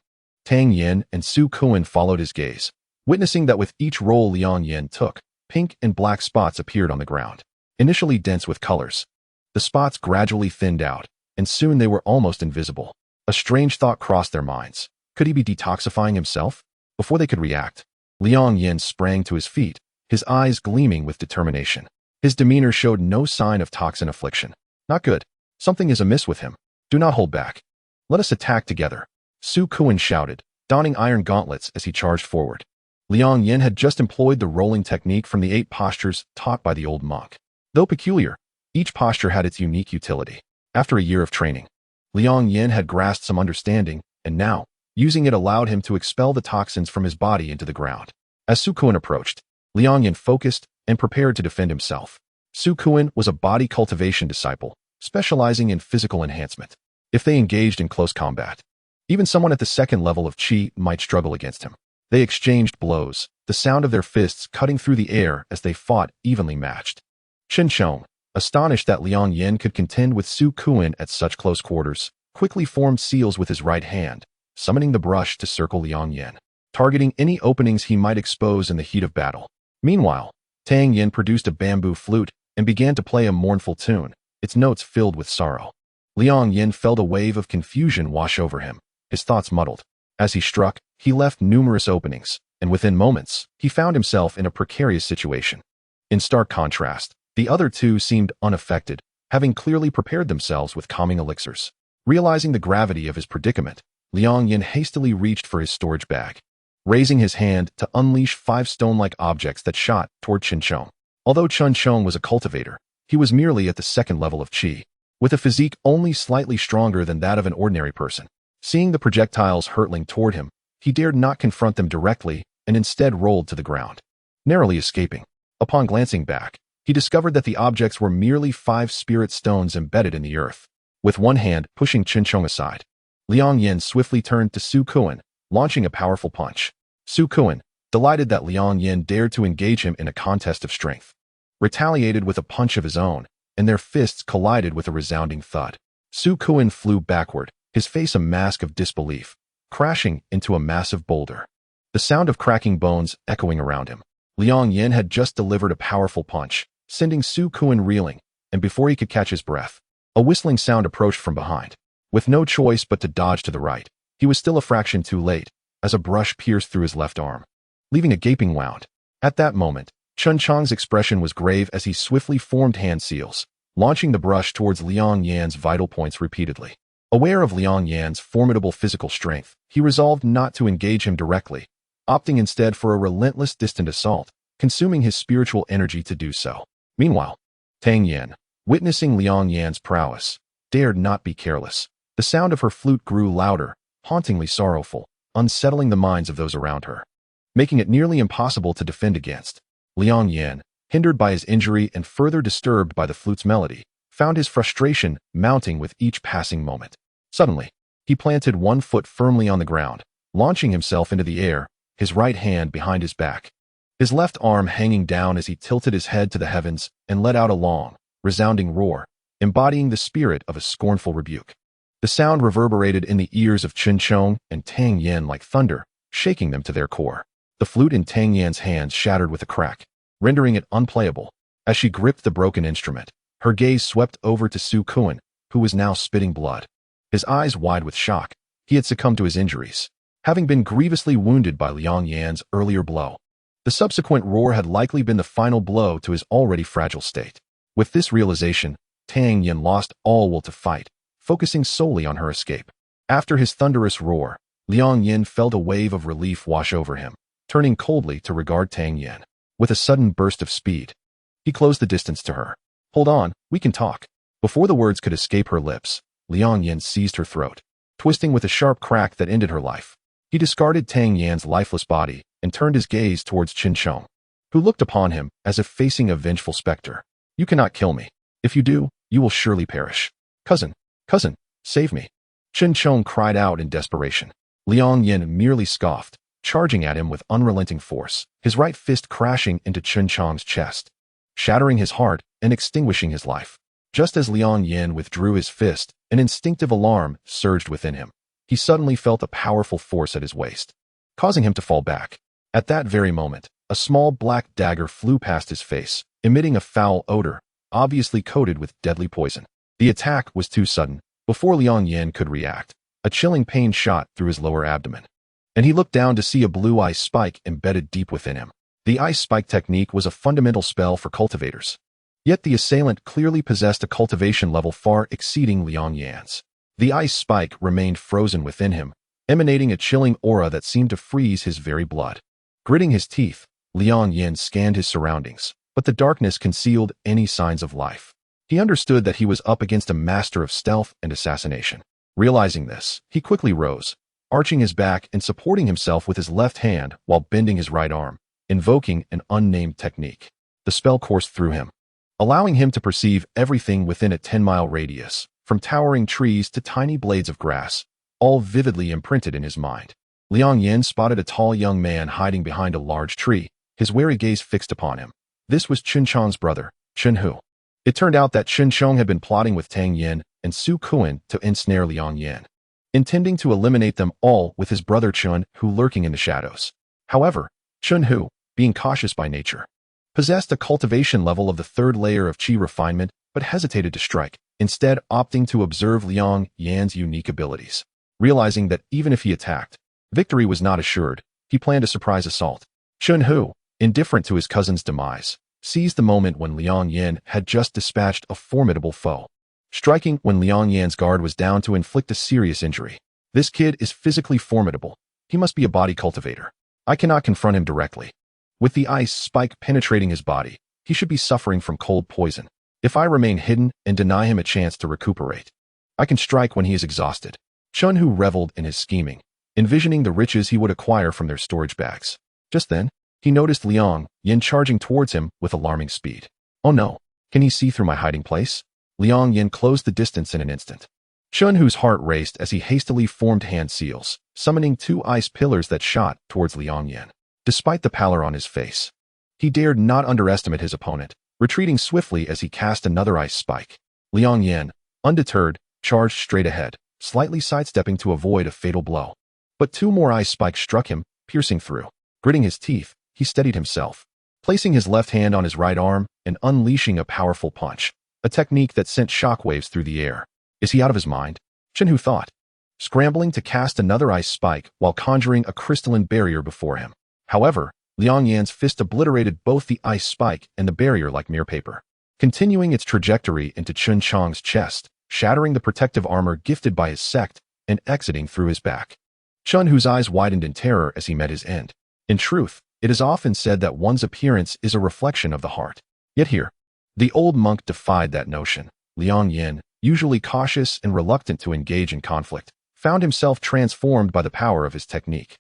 Liang Yan and Su Kuan followed his gaze, witnessing that with each roll Liang Yan took, pink and black spots appeared on the ground. Initially dense with colors, the spots gradually thinned out, and soon they were almost invisible. A strange thought crossed their minds. Could he be detoxifying himself? Before they could react, Liang Yan sprang to his feet, his eyes gleaming with determination. His demeanor showed no sign of toxin affliction. Not good. Something is amiss with him. Do not hold back. Let us attack together. Su Kuan shouted, donning iron gauntlets as he charged forward. Liang Yan had just employed the rolling technique from the 8 postures taught by the old monk. Though peculiar, each posture had its unique utility. After a year of training, Liang Yan had grasped some understanding, and now, using it allowed him to expel the toxins from his body into the ground. As Su Kuan approached, Liang Yan focused and prepared to defend himself. Su Kuan was a body cultivation disciple, specializing in physical enhancement. If they engaged in close combat, even someone at the second level of Qi might struggle against him. They exchanged blows, the sound of their fists cutting through the air as they fought evenly matched. Chen Chong, astonished that Liang Yan could contend with Su Kuan at such close quarters, quickly formed seals with his right hand, summoning the brush to circle Liang Yan, targeting any openings he might expose in the heat of battle. Meanwhile, Liang Yan produced a bamboo flute and began to play a mournful tune, its notes filled with sorrow. Liang Yan felt a wave of confusion wash over him, his thoughts muddled. As he struck, he left numerous openings, and within moments, he found himself in a precarious situation. In stark contrast, the other two seemed unaffected, having clearly prepared themselves with calming elixirs. Realizing the gravity of his predicament, Liang Yan hastily reached for his storage bag, raising his hand to unleash 5 stone-like objects that shot toward Chen Chong. Although Chen Chong was a cultivator, he was merely at the second level of Qi, with a physique only slightly stronger than that of an ordinary person. Seeing the projectiles hurtling toward him, he dared not confront them directly and instead rolled to the ground, narrowly escaping. Upon glancing back, he discovered that the objects were merely 5 spirit stones embedded in the earth. With one hand pushing Chen Chong aside, Liang Yan swiftly turned to Su Kuan, launching a powerful punch. Su Kuan, delighted that Liang Yan dared to engage him in a contest of strength, retaliated with a punch of his own, and their fists collided with a resounding thud. Su Kuan flew backward, his face a mask of disbelief, crashing into a massive boulder. The sound of cracking bones echoing around him. Liang Yan had just delivered a powerful punch, sending Su Kuan reeling, and before he could catch his breath, a whistling sound approached from behind. With no choice but to dodge to the right, he was still a fraction too late, as a brush pierced through his left arm, leaving a gaping wound. At that moment, Chun Chang's expression was grave as he swiftly formed hand seals, launching the brush towards Liang Yan's vital points repeatedly. Aware of Liang Yan's formidable physical strength, he resolved not to engage him directly, opting instead for a relentless distant assault, consuming his spiritual energy to do so. Meanwhile, Tang Yan, witnessing Liang Yan's prowess, dared not be careless. The sound of her flute grew louder, hauntingly sorrowful, unsettling the minds of those around her, making it nearly impossible to defend against. Liang Yan, hindered by his injury and further disturbed by the flute's melody, found his frustration mounting with each passing moment. Suddenly, he planted one foot firmly on the ground, launching himself into the air, his right hand behind his back, his left arm hanging down as he tilted his head to the heavens and let out a long, resounding roar, embodying the spirit of a scornful rebuke. The sound reverberated in the ears of Chun Chong and Tang Yan like thunder, shaking them to their core. The flute in Tang Yan's hands shattered with a crack, rendering it unplayable. As she gripped the broken instrument, her gaze swept over to Su Kuan, who was now spitting blood. His eyes wide with shock, he had succumbed to his injuries, having been grievously wounded by Liang Yan's earlier blow. The subsequent roar had likely been the final blow to his already fragile state. With this realization, Tang Yan lost all will to fight, focusing solely on her escape. After his thunderous roar, Liang Yan felt a wave of relief wash over him, turning coldly to regard Tang Yan. With a sudden burst of speed, he closed the distance to her. "Hold on, we can talk." Before the words could escape her lips, Liang Yan seized her throat, twisting with a sharp crack that ended her life. He discarded Tang Yan's lifeless body and turned his gaze towards Chun Chong, who looked upon him as if facing a vengeful specter. "You cannot kill me. If you do, you will surely perish. Cousin, save me." Chun Chong cried out in desperation. Liang Yan merely scoffed, charging at him with unrelenting force, his right fist crashing into Chun Chong's chest, shattering his heart and extinguishing his life. Just as Liang Yan withdrew his fist, an instinctive alarm surged within him. He suddenly felt a powerful force at his waist, causing him to fall back. At that very moment, a small black dagger flew past his face, emitting a foul odor, obviously coated with deadly poison. The attack was too sudden. Before Liang Yan could react, a chilling pain shot through his lower abdomen, and he looked down to see a blue ice spike embedded deep within him. The ice spike technique was a fundamental spell for cultivators. Yet the assailant clearly possessed a cultivation level far exceeding Liang Yan's. The ice spike remained frozen within him, emanating a chilling aura that seemed to freeze his very blood. Gritting his teeth, Liang Yan scanned his surroundings, but the darkness concealed any signs of life. He understood that he was up against a master of stealth and assassination. Realizing this, he quickly rose, arching his back and supporting himself with his left hand while bending his right arm, invoking an unnamed technique. The spell coursed through him, allowing him to perceive everything within a 10-mile radius, from towering trees to tiny blades of grass, all vividly imprinted in his mind. Liang Yan spotted a tall young man hiding behind a large tree, his wary gaze fixed upon him. This was Chun Chong's brother, Chun Hu. It turned out that Chun Chong had been plotting with Tang Yan and Su Kuan to ensnare Liang Yan, intending to eliminate them all with his brother Chun Hu lurking in the shadows. However, Chun Hu, being cautious by nature, possessed a cultivation level of the third layer of qi refinement but hesitated to strike, instead opting to observe Liang Yan's unique abilities. Realizing that even if he attacked, victory was not assured, he planned a surprise assault. Chun Hu, indifferent to his cousin's demise, seized the moment when Liang Yan had just dispatched a formidable foe, striking when Liang Yan's guard was down to inflict a serious injury. "This kid is physically formidable. He must be a body cultivator. I cannot confront him directly. With the ice spike penetrating his body, he should be suffering from cold poison. If I remain hidden and deny him a chance to recuperate, I can strike when he is exhausted." Chun Hu reveled in his scheming, envisioning the riches he would acquire from their storage bags. Just then, he noticed Liang Yan charging towards him with alarming speed. "Oh no, can he see through my hiding place?" Liang Yan closed the distance in an instant. Chun Hu's heart raced as he hastily formed hand seals, summoning 2 ice pillars that shot towards Liang Yan. Despite the pallor on his face, he dared not underestimate his opponent, retreating swiftly as he cast another ice spike. Liang Yan, undeterred, charged straight ahead, slightly sidestepping to avoid a fatal blow. But 2 more ice spikes struck him, piercing through. Gritting his teeth, he steadied himself, placing his left hand on his right arm and unleashing a powerful punch, a technique that sent shockwaves through the air. Is he out of his mind? Shenhu thought, scrambling to cast another ice spike while conjuring a crystalline barrier before him. However, Liang Yan's fist obliterated both the ice spike and the barrier like mere paper, continuing its trajectory into Chun Chang's chest, shattering the protective armor gifted by his sect and exiting through his back. Chun Hu's eyes widened in terror as he met his end. In truth, it is often said that one's appearance is a reflection of the heart. Yet here, the old monk defied that notion. Liang Yan, usually cautious and reluctant to engage in conflict, found himself transformed by the power of his technique,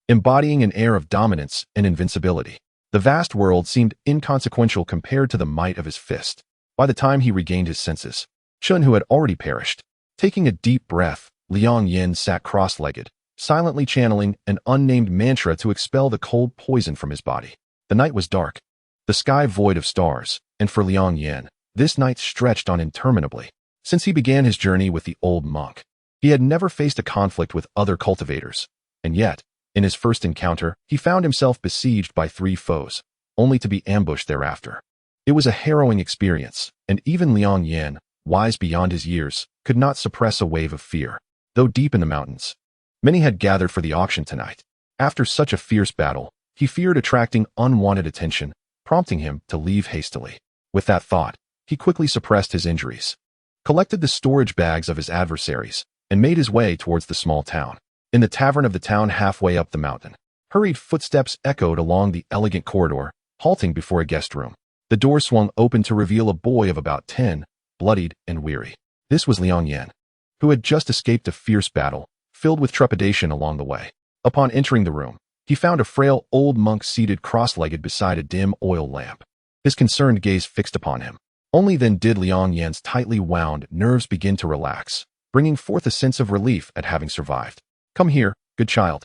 embodying an air of dominance and invincibility. The vast world seemed inconsequential compared to the might of his fist. By the time he regained his senses, Chun Hu had already perished. Taking a deep breath, Liang Yan sat cross-legged, silently channeling an unnamed mantra to expel the cold poison from his body. The night was dark, the sky void of stars, and for Liang Yan, this night stretched on interminably. Since he began his journey with the old monk, he had never faced a conflict with other cultivators, and yet, in his first encounter, he found himself besieged by 3 foes, only to be ambushed thereafter. It was a harrowing experience, and even Liang Yan, wise beyond his years, could not suppress a wave of fear. Though deep in the mountains, many had gathered for the auction tonight. After such a fierce battle, he feared attracting unwanted attention, prompting him to leave hastily. With that thought, he quickly suppressed his injuries, collected the storage bags of his adversaries, and made his way towards the small town. In the tavern of the town halfway up the mountain, hurried footsteps echoed along the elegant corridor, halting before a guest room. The door swung open to reveal a boy of about 10, bloodied and weary. This was Liang Yan, who had just escaped a fierce battle, filled with trepidation along the way. Upon entering the room, he found a frail old monk seated cross-legged beside a dim oil lamp, his concerned gaze fixed upon him. Only then did Liang Yan's tightly wound nerves begin to relax, bringing forth a sense of relief at having survived. Come here, good child.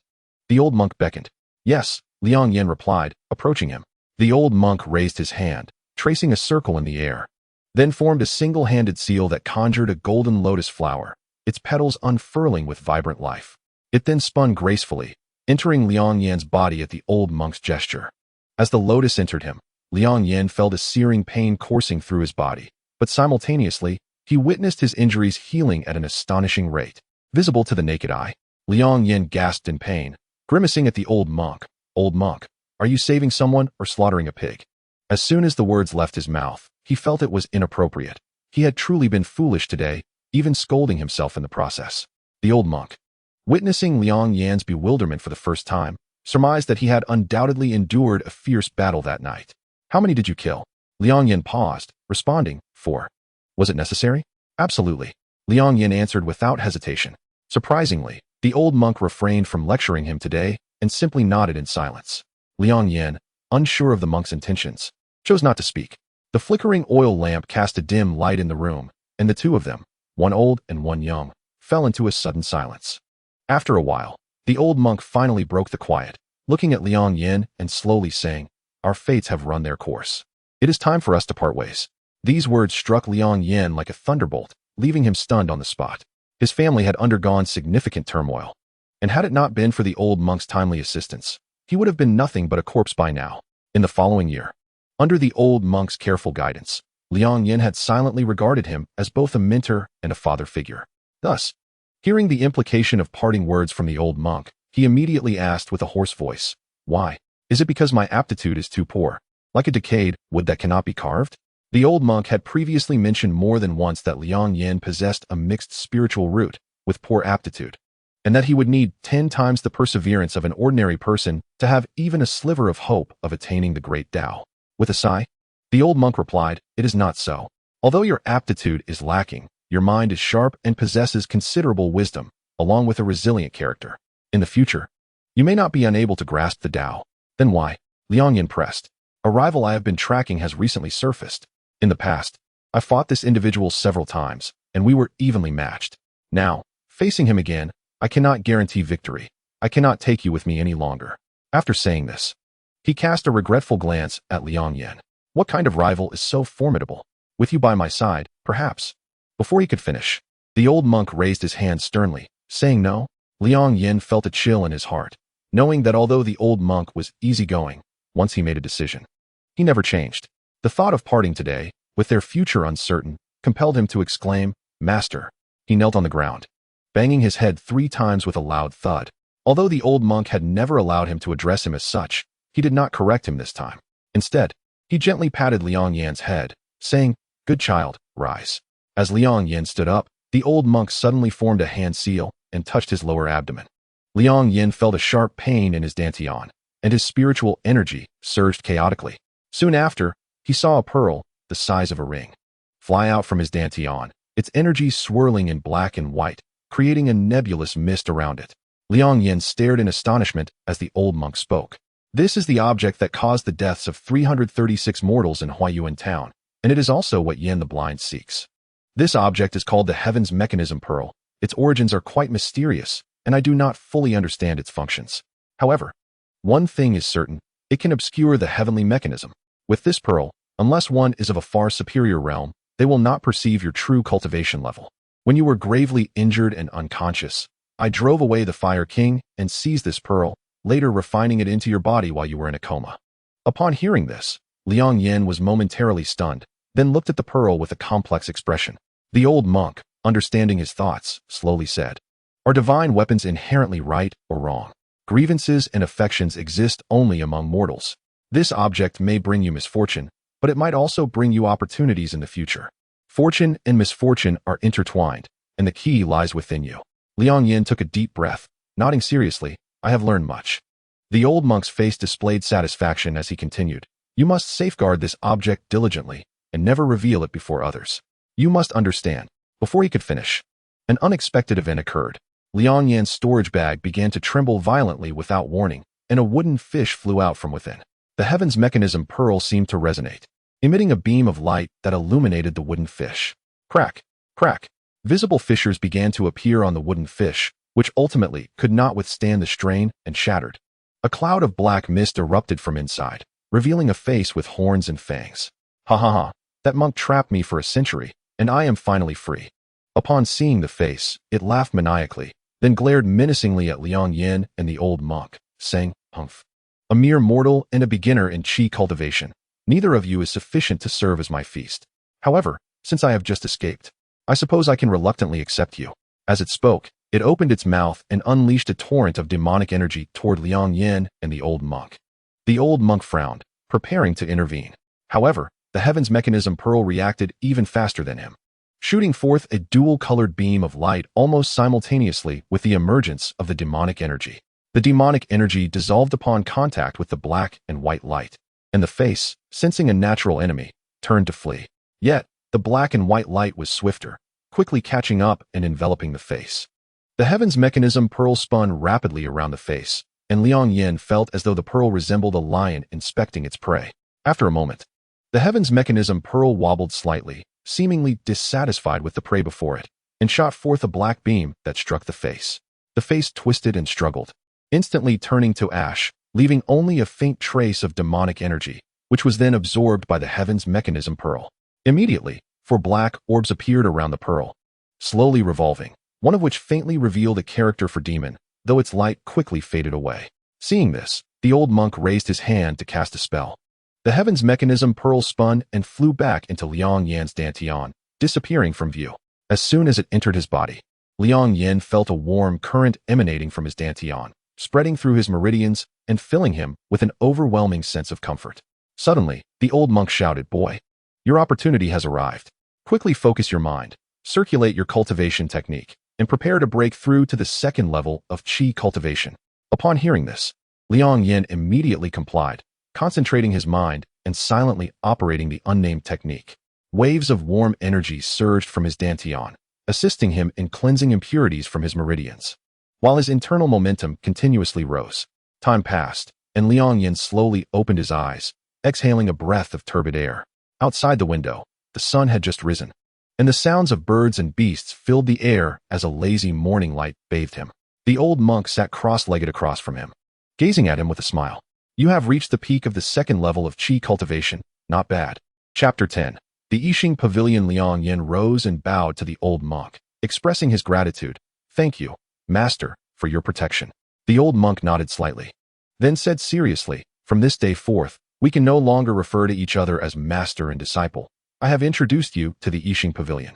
The old monk beckoned. Yes, Liang Yan replied, approaching him. The old monk raised his hand, tracing a circle in the air, then formed a single-handed seal that conjured a golden lotus flower, its petals unfurling with vibrant life. It then spun gracefully, entering Liang Yan's body at the old monk's gesture. As the lotus entered him, Liang Yan felt a searing pain coursing through his body, but simultaneously, he witnessed his injuries healing at an astonishing rate. Visible to the naked eye, Liang Yan gasped in pain, grimacing at the old monk. Old monk, are you saving someone or slaughtering a pig? As soon as the words left his mouth, he felt it was inappropriate. He had truly been foolish today, even scolding himself in the process. The old monk, witnessing Liang Yan's bewilderment for the first time, surmised that he had undoubtedly endured a fierce battle that night. How many did you kill? Liang Yan paused, responding, 4. Was it necessary? Absolutely. Liang Yan answered without hesitation. Surprisingly, the old monk refrained from lecturing him today and simply nodded in silence. Liang Yan, unsure of the monk's intentions, chose not to speak. The flickering oil lamp cast a dim light in the room, and the 2 of them, one old and one young, fell into a sudden silence. After a while, the old monk finally broke the quiet, looking at Liang Yan and slowly saying, our fates have run their course. It is time for us to part ways. These words struck Liang Yan like a thunderbolt, leaving him stunned on the spot. His family had undergone significant turmoil, and had it not been for the old monk's timely assistance, he would have been nothing but a corpse by now. In the following year, under the old monk's careful guidance, Liang Yan had silently regarded him as both a mentor and a father figure. Thus, hearing the implication of parting words from the old monk, he immediately asked with a hoarse voice, why? Is it because my aptitude is too poor, like a decayed wood that cannot be carved? The old monk had previously mentioned more than once that Liang Yan possessed a mixed spiritual root with poor aptitude, and that he would need 10 times the perseverance of an ordinary person to have even a sliver of hope of attaining the great Tao. With a sigh, the old monk replied, it is not so. Although your aptitude is lacking, your mind is sharp and possesses considerable wisdom, along with a resilient character. In the future, you may not be unable to grasp the Tao. Then why? Liang Yan pressed. A rival I have been tracking has recently surfaced. In the past, I fought this individual several times, and we were evenly matched. Now, facing him again, I cannot guarantee victory. I cannot take you with me any longer. After saying this, he cast a regretful glance at Liang Yan. What kind of rival is so formidable? With you by my side, perhaps. Before he could finish, the old monk raised his hand sternly, saying no. Liang Yan felt a chill in his heart, knowing that although the old monk was easygoing, once he made a decision, he never changed. The thought of parting today, with their future uncertain, compelled him to exclaim, "Master." He knelt on the ground, banging his head 3 times with a loud thud. Although the old monk had never allowed him to address him as such, he did not correct him this time. Instead, he gently patted Liang Yan's head, saying, "Good child, rise." As Liang Yan stood up, the old monk suddenly formed a hand seal and touched his lower abdomen. Liang Yan felt a sharp pain in his dantian, and his spiritual energy surged chaotically. Soon after, he saw a pearl, the size of a ring, fly out from his dantian, its energy swirling in black and white, creating a nebulous mist around it. Liang Yan stared in astonishment as the old monk spoke. "This is the object that caused the deaths of 336 mortals in Huayuan town, and it is also what Yan the Blind seeks. This object is called the Heaven's Mechanism Pearl. Its origins are quite mysterious, and I do not fully understand its functions. However, one thing is certain, it can obscure the heavenly mechanism. With this pearl, unless one is of a far superior realm, they will not perceive your true cultivation level. When you were gravely injured and unconscious, I drove away the Fire King and seized this pearl, later refining it into your body while you were in a coma." Upon hearing this, Liang Yan was momentarily stunned, then looked at the pearl with a complex expression. The old monk, understanding his thoughts, slowly said, "Are divine weapons inherently right or wrong? Grievances and affections exist only among mortals. This object may bring you misfortune, but it might also bring you opportunities in the future. Fortune and misfortune are intertwined, and the key lies within you." Liang Yan took a deep breath, nodding seriously. "I have learned much." The old monk's face displayed satisfaction as he continued, "You must safeguard this object diligently, and never reveal it before others. You must understand." Before he could finish, an unexpected event occurred. Liang Yan's storage bag began to tremble violently without warning, and a wooden fish flew out from within. The Heaven's Mechanism Pearl seemed to resonate, emitting a beam of light that illuminated the wooden fish. Crack, crack. Visible fissures began to appear on the wooden fish, which ultimately could not withstand the strain and shattered. A cloud of black mist erupted from inside, revealing a face with horns and fangs. "Ha ha ha, that monk trapped me for a century, and I am finally free." Upon seeing the face, it laughed maniacally, then glared menacingly at Liang Yan and the old monk, saying, "Humph. A mere mortal and a beginner in chi cultivation. Neither of you is sufficient to serve as my feast. However, since I have just escaped, I suppose I can reluctantly accept you." As it spoke, it opened its mouth and unleashed a torrent of demonic energy toward Liang Yan and the old monk. The old monk frowned, preparing to intervene. However, the Heaven's Mechanism Pearl reacted even faster than him, shooting forth a dual-colored beam of light almost simultaneously with the emergence of the demonic energy. The demonic energy dissolved upon contact with the black and white light, and the face, sensing a natural enemy, turned to flee. Yet, the black and white light was swifter, quickly catching up and enveloping the face. The Heaven's Mechanism Pearl spun rapidly around the face, and Liang Yan felt as though the pearl resembled a lion inspecting its prey. After a moment, the Heaven's Mechanism Pearl wobbled slightly, seemingly dissatisfied with the prey before it, and shot forth a black beam that struck the face. The face twisted and struggled, instantly turning to ash, leaving only a faint trace of demonic energy, which was then absorbed by the Heaven's Mechanism Pearl. Immediately, 4 black orbs appeared around the pearl, slowly revolving, one of which faintly revealed a character for demon, though its light quickly faded away. Seeing this, the old monk raised his hand to cast a spell. The Heaven's Mechanism Pearl spun and flew back into Liang Yan's dantian, disappearing from view. As soon as it entered his body, Liang Yan felt a warm current emanating from his dantian, spreading through his meridians and filling him with an overwhelming sense of comfort. Suddenly, the old monk shouted, "Boy, your opportunity has arrived. Quickly focus your mind, circulate your cultivation technique, and prepare to break through to the second level of chi cultivation." Upon hearing this, Liang Yan immediately complied, concentrating his mind and silently operating the unnamed technique. Waves of warm energy surged from his dantian, assisting him in cleansing impurities from his meridians, while his internal momentum continuously rose. Time passed, and Liang Yan slowly opened his eyes, exhaling a breath of turbid air. Outside the window, the sun had just risen, and the sounds of birds and beasts filled the air as a lazy morning light bathed him. The old monk sat cross-legged across from him, gazing at him with a smile. "You have reached the peak of the second level of chi cultivation. Not bad." Chapter 10. The Yixing Pavilion. Liang Yan rose and bowed to the old monk, expressing his gratitude. "Thank you, Master, for your protection." The old monk nodded slightly, then said seriously, "From this day forth, we can no longer refer to each other as master and disciple. I have introduced you to the Yixing Pavilion."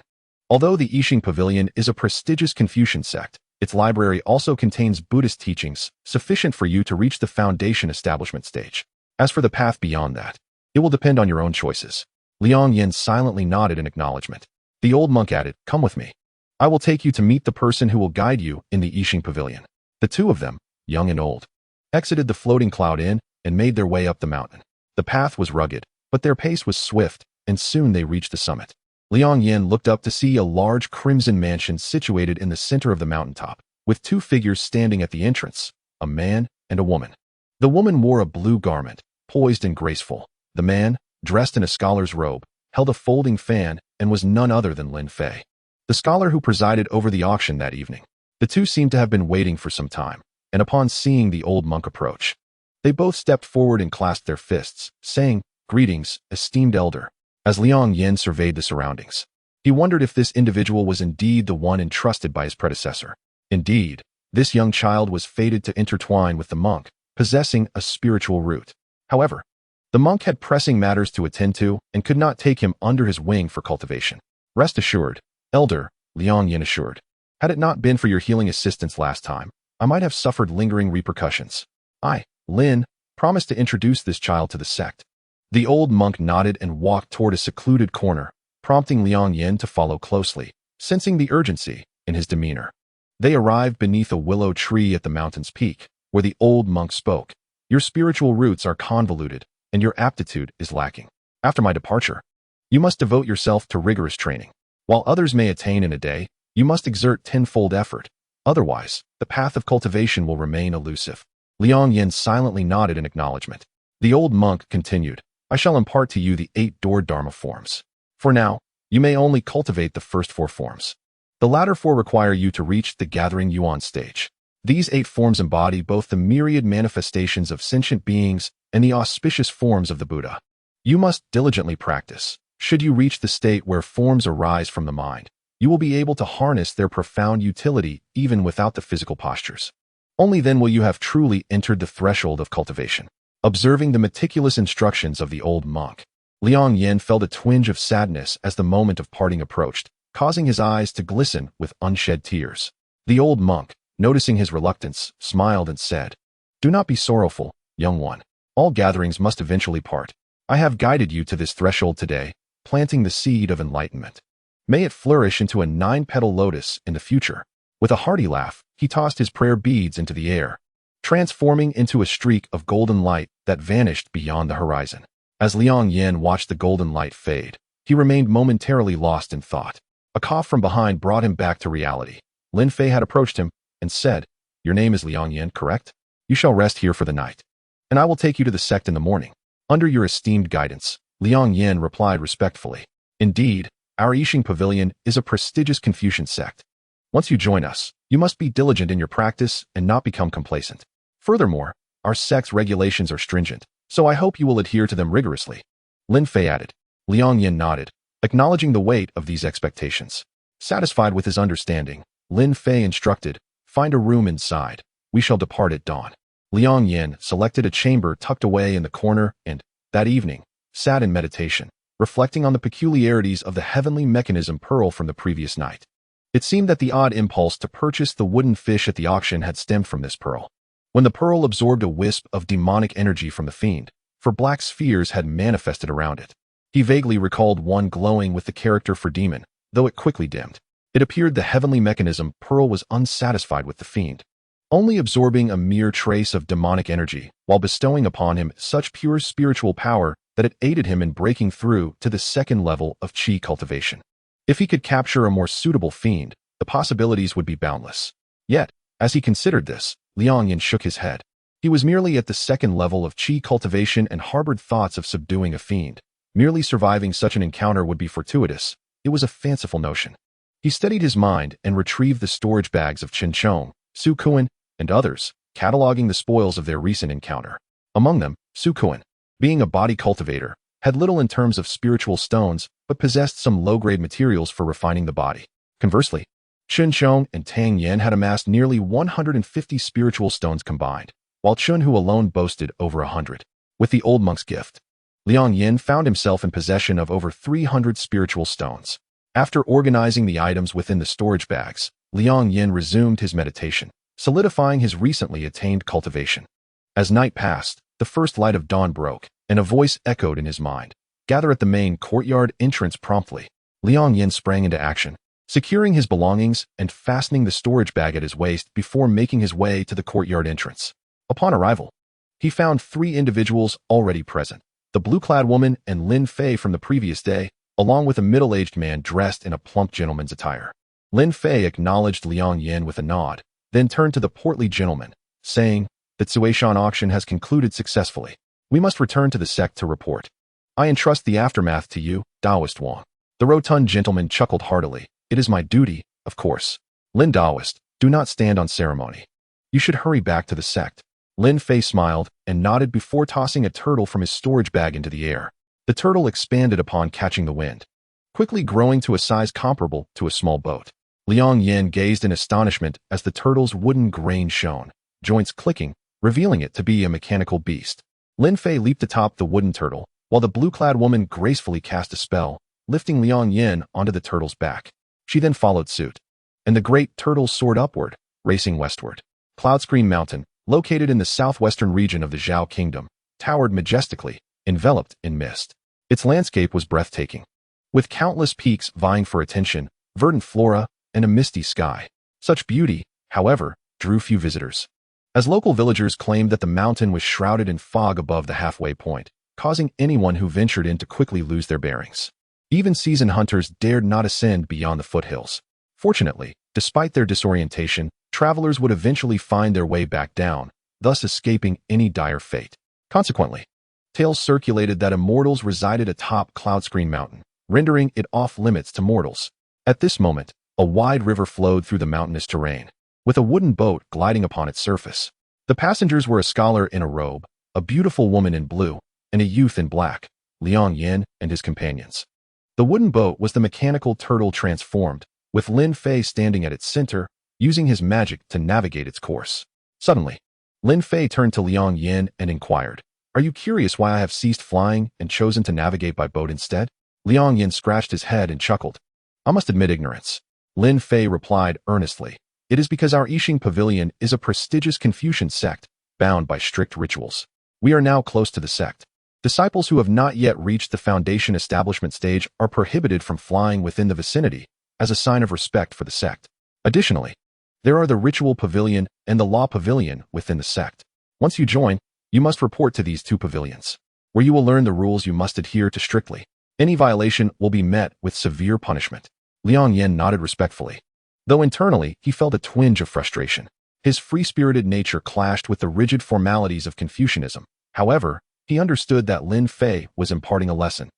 Although the Yixing Pavilion is a prestigious Confucian sect, its library also contains Buddhist teachings sufficient for you to reach the foundation establishment stage. As for the path beyond that, it will depend on your own choices. Liang Yan silently nodded in acknowledgement. The old monk added, "Come with me. I will take you to meet the person who will guide you in the Yixing Pavilion." The two of them, young and old, exited the floating cloud inn and made their way up the mountain. The path was rugged, but their pace was swift, and soon they reached the summit. Liang Yan looked up to see a large crimson mansion situated in the center of the mountaintop, with two figures standing at the entrance, a man and a woman. The woman wore a blue garment, poised and graceful. The man, dressed in a scholar's robe, held a folding fan and was none other than Lin Fei, the scholar who presided over the auction that evening. The two seemed to have been waiting for some time, and upon seeing the old monk approach, they both stepped forward and clasped their fists, saying, "Greetings, esteemed elder." As Liang Yan surveyed the surroundings, he wondered if this individual was indeed the one entrusted by his predecessor. Indeed, this young child was fated to intertwine with the monk, possessing a spiritual root. However, the monk had pressing matters to attend to and could not take him under his wing for cultivation. "Rest assured, elder," Liang Yan assured. "Had it not been for your healing assistance last time, I might have suffered lingering repercussions. I, Lin, promised to introduce this child to the sect." The old monk nodded and walked toward a secluded corner, prompting Liang Yan to follow closely, sensing the urgency in his demeanor. They arrived beneath a willow tree at the mountain's peak, where the old monk spoke. "Your spiritual roots are convoluted, and your aptitude is lacking. After my departure, you must devote yourself to rigorous training. While others may attain in a day, you must exert tenfold effort. Otherwise, the path of cultivation will remain elusive." Liang Yan silently nodded in acknowledgement. The old monk continued, "I shall impart to you the 8 door Dharma forms. For now, you may only cultivate the first 4 forms. The latter 4 require you to reach the gathering yuan stage. These 8 forms embody both the myriad manifestations of sentient beings and the auspicious forms of the Buddha. You must diligently practice. Should you reach the state where forms arise from the mind, you will be able to harness their profound utility even without the physical postures. Only then will you have truly entered the threshold of cultivation." Observing the meticulous instructions of the old monk, Liang Yan felt a twinge of sadness as the moment of parting approached, causing his eyes to glisten with unshed tears. The old monk, noticing his reluctance, smiled and said, "Do not be sorrowful, young one. All gatherings must eventually part. I have guided you to this threshold today, planting the seed of enlightenment. May it flourish into a 9-petal lotus in the future." With a hearty laugh, he tossed his prayer beads into the air, transforming into a streak of golden light that vanished beyond the horizon. As Liang Yan watched the golden light fade, he remained momentarily lost in thought. A cough from behind brought him back to reality. Lin Fei had approached him and said, "Your name is Liang Yan, correct? You shall rest here for the night, and I will take you to the sect in the morning. Under your esteemed guidance," Liang Yan replied respectfully. "Indeed, our Yixing Pavilion is a prestigious Confucian sect. Once you join us, you must be diligent in your practice and not become complacent. Furthermore, our sect's regulations are stringent, so I hope you will adhere to them rigorously," Lin Fei added. Liang Yan nodded, acknowledging the weight of these expectations. Satisfied with his understanding, Lin Fei instructed, "Find a room inside. We shall depart at dawn." Liang Yan selected a chamber tucked away in the corner and, that evening, sat in meditation, reflecting on the peculiarities of the heavenly mechanism pearl from the previous night. It seemed that the odd impulse to purchase the wooden fish at the auction had stemmed from this pearl. When the pearl absorbed a wisp of demonic energy from the fiend, for black spheres had manifested around it. He vaguely recalled one glowing with the character for demon, though it quickly dimmed. It appeared the heavenly mechanism pearl was unsatisfied with the fiend, only absorbing a mere trace of demonic energy, while bestowing upon him such pure spiritual power that it aided him in breaking through to the second level of qi cultivation. If he could capture a more suitable fiend, the possibilities would be boundless. Yet, as he considered this, Liang Yan shook his head. He was merely at the second level of qi cultivation and harbored thoughts of subduing a fiend. Merely surviving such an encounter would be fortuitous. It was a fanciful notion. He steadied his mind and retrieved the storage bags of Chen Chong, Su Kuan, and others, cataloging the spoils of their recent encounter. Among them, Su Kuan, being a body cultivator, had little in terms of spiritual stones, but possessed some low-grade materials for refining the body. Conversely, Chun Chong and Tang Yan had amassed nearly 150 spiritual stones combined, while Chun Hu alone boasted over 100. With the old monk's gift, Liang Yan found himself in possession of over 300 spiritual stones. After organizing the items within the storage bags, Liang Yan resumed his meditation, solidifying his recently attained cultivation. As night passed, the first light of dawn broke, and a voice echoed in his mind. Gather at the main courtyard entrance promptly. Liang Yan sprang into action, securing his belongings and fastening the storage bag at his waist before making his way to the courtyard entrance. Upon arrival, he found 3 individuals already present, the blue-clad woman and Lin Fei from the previous day, along with a middle-aged man dressed in a plump gentleman's attire. Lin Fei acknowledged Liang Yan with a nod, then turned to the portly gentleman, saying, "The Tsuishan auction has concluded successfully. We must return to the sect to report. I entrust the aftermath to you, Taoist Wang." The rotund gentleman chuckled heartily. "It is my duty, of course. Lin Taoist, do not stand on ceremony. You should hurry back to the sect." Lin Fei smiled and nodded before tossing a turtle from his storage bag into the air. The turtle expanded upon catching the wind, quickly growing to a size comparable to a small boat. Liang Yan gazed in astonishment as the turtle's wooden grain shone, joints clicking, revealing it to be a mechanical beast. Lin Fei leaped atop the wooden turtle, while the blue-clad woman gracefully cast a spell, lifting Liang Yan onto the turtle's back. She then followed suit, and the great turtle soared upward, racing westward. Cloudscreen Mountain, located in the southwestern region of the Zhao Kingdom, towered majestically, enveloped in mist. Its landscape was breathtaking, with countless peaks vying for attention, verdant flora, and a misty sky. Such beauty, however, drew few visitors, as local villagers claimed that the mountain was shrouded in fog above the halfway point, causing anyone who ventured in to quickly lose their bearings. Even seasoned hunters dared not ascend beyond the foothills. Fortunately, despite their disorientation, travelers would eventually find their way back down, thus escaping any dire fate. Consequently, tales circulated that immortals resided atop Cloudscreen Mountain, rendering it off-limits to mortals. At this moment, a wide river flowed through the mountainous terrain, with a wooden boat gliding upon its surface. The passengers were a scholar in a robe, a beautiful woman in blue, and a youth in black, Liang Yan and his companions. The wooden boat was the mechanical turtle transformed, with Lin Fei standing at its center, using his magic to navigate its course. Suddenly, Lin Fei turned to Liang Yan and inquired, "Are you curious why I have ceased flying and chosen to navigate by boat instead?" Liang Yan scratched his head and chuckled. "I must admit ignorance." Lin Fei replied earnestly, "It is because our Yixing Pavilion is a prestigious Confucian sect, bound by strict rituals. We are now close to the sect. Disciples who have not yet reached the foundation establishment stage are prohibited from flying within the vicinity, as a sign of respect for the sect. Additionally, there are the Ritual Pavilion and the Law Pavilion within the sect. Once you join, you must report to these 2 pavilions, where you will learn the rules you must adhere to strictly. Any violation will be met with severe punishment." Liang Yan nodded respectfully, though internally he felt a twinge of frustration. His free-spirited nature clashed with the rigid formalities of Confucianism. However, he understood that Lin Fei was imparting a lesson,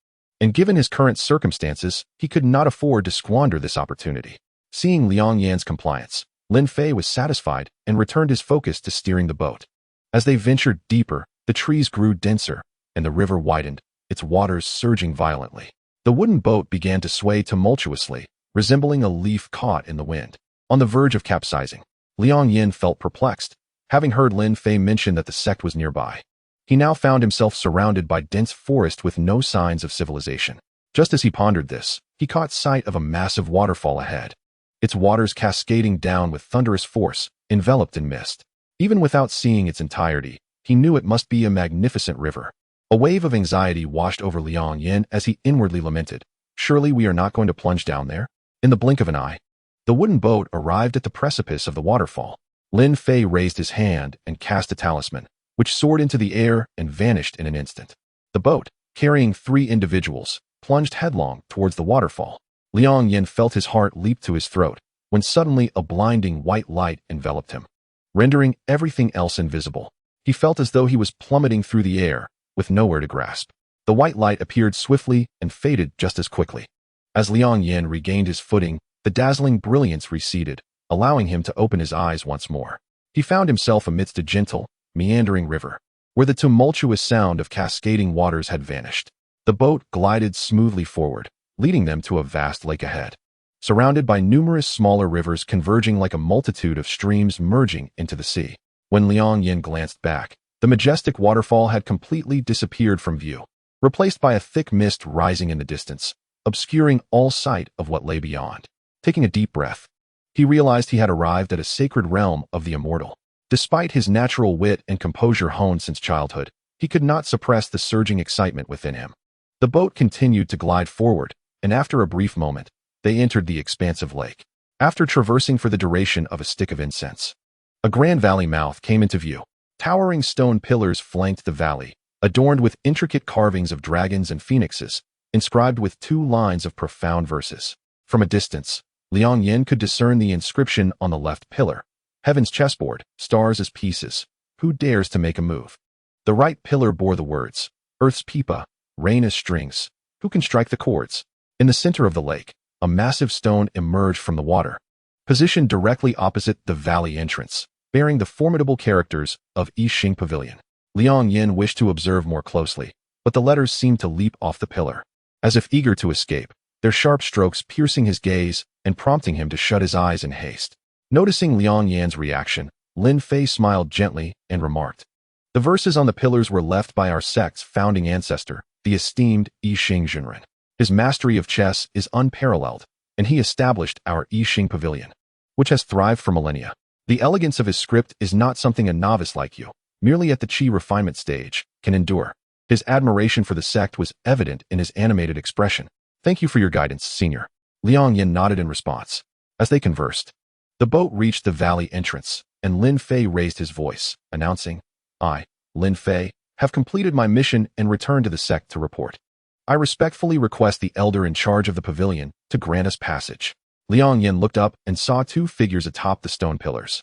and given his current circumstances, he could not afford to squander this opportunity. Seeing Liang Yan's compliance, Lin Fei was satisfied and returned his focus to steering the boat. As they ventured deeper, the trees grew denser, and the river widened, its waters surging violently. The wooden boat began to sway tumultuously, resembling a leaf caught in the wind. On the verge of capsizing, Liang Yan felt perplexed, having heard Lin Fei mention that the sect was nearby. He now found himself surrounded by dense forest with no signs of civilization. Just as he pondered this, he caught sight of a massive waterfall ahead, its waters cascading down with thunderous force, enveloped in mist. Even without seeing its entirety, he knew it must be a magnificent river. A wave of anxiety washed over Liang Yan as he inwardly lamented, "Surely we are not going to plunge down there?" In the blink of an eye, the wooden boat arrived at the precipice of the waterfall. Lin Fei raised his hand and cast a talisman, which soared into the air and vanished in an instant. The boat, carrying 3 individuals, plunged headlong towards the waterfall. Liang Yan felt his heart leap to his throat, when suddenly a blinding white light enveloped him, rendering everything else invisible. He felt as though he was plummeting through the air, with nowhere to grasp. The white light appeared swiftly and faded just as quickly. As Liang Yan regained his footing, the dazzling brilliance receded, allowing him to open his eyes once more. He found himself amidst a gentle, meandering river, where the tumultuous sound of cascading waters had vanished. The boat glided smoothly forward, leading them to a vast lake ahead. surrounded by numerous smaller rivers converging like a multitude of streams merging into the sea. When Liang Yan glanced back, the majestic waterfall had completely disappeared from view, replaced by a thick mist rising in the distance, obscuring all sight of what lay beyond. Taking a deep breath, he realized he had arrived at a sacred realm of the immortal. Despite his natural wit and composure honed since childhood, he could not suppress the surging excitement within him. The boat continued to glide forward, and after a brief moment, they entered the expansive lake. After traversing for the duration of a stick of incense, a grand valley mouth came into view. Towering stone pillars flanked the valley, adorned with intricate carvings of dragons and phoenixes, inscribed with 2 lines of profound verses. From a distance, Liang Yan could discern the inscription on the left pillar: Heaven's chessboard, stars as pieces, who dares to make a move? The right pillar bore the words: Earth's pipa, rain as strings, who can strike the chords? In the center of the lake, a massive stone emerged from the water, positioned directly opposite the valley entrance, bearing the formidable characters of Yixing Pavilion. Liang Yan wished to observe more closely, but the letters seemed to leap off the pillar, as if eager to escape, their sharp strokes piercing his gaze and prompting him to shut his eyes in haste. Noticing Liang Yan's reaction, Lin Fei smiled gently and remarked, "The verses on the pillars were left by our sect's founding ancestor, the esteemed Yixing Zhenren. His mastery of chess is unparalleled, and he established our Yixing Pavilion, which has thrived for millennia. The elegance of his script is not something a novice like you, merely at the qi refinement stage, can endure." His admiration for the sect was evident in his animated expression. "Thank you for your guidance, senior." Liang Yan nodded in response. As they conversed, the boat reached the valley entrance, and Lin Fei raised his voice, announcing, "I, Lin Fei, have completed my mission and returned to the sect to report. I respectfully request the elder in charge of the pavilion to grant us passage." Liang Yan looked up and saw 2 figures atop the stone pillars.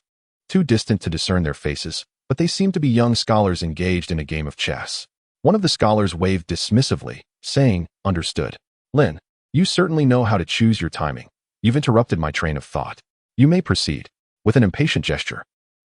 Too distant to discern their faces, but they seemed to be young scholars engaged in a game of chess. One of the scholars waved dismissively, saying, "Understood. Lin, you certainly know how to choose your timing. You've interrupted my train of thought. You may proceed." With an impatient gesture,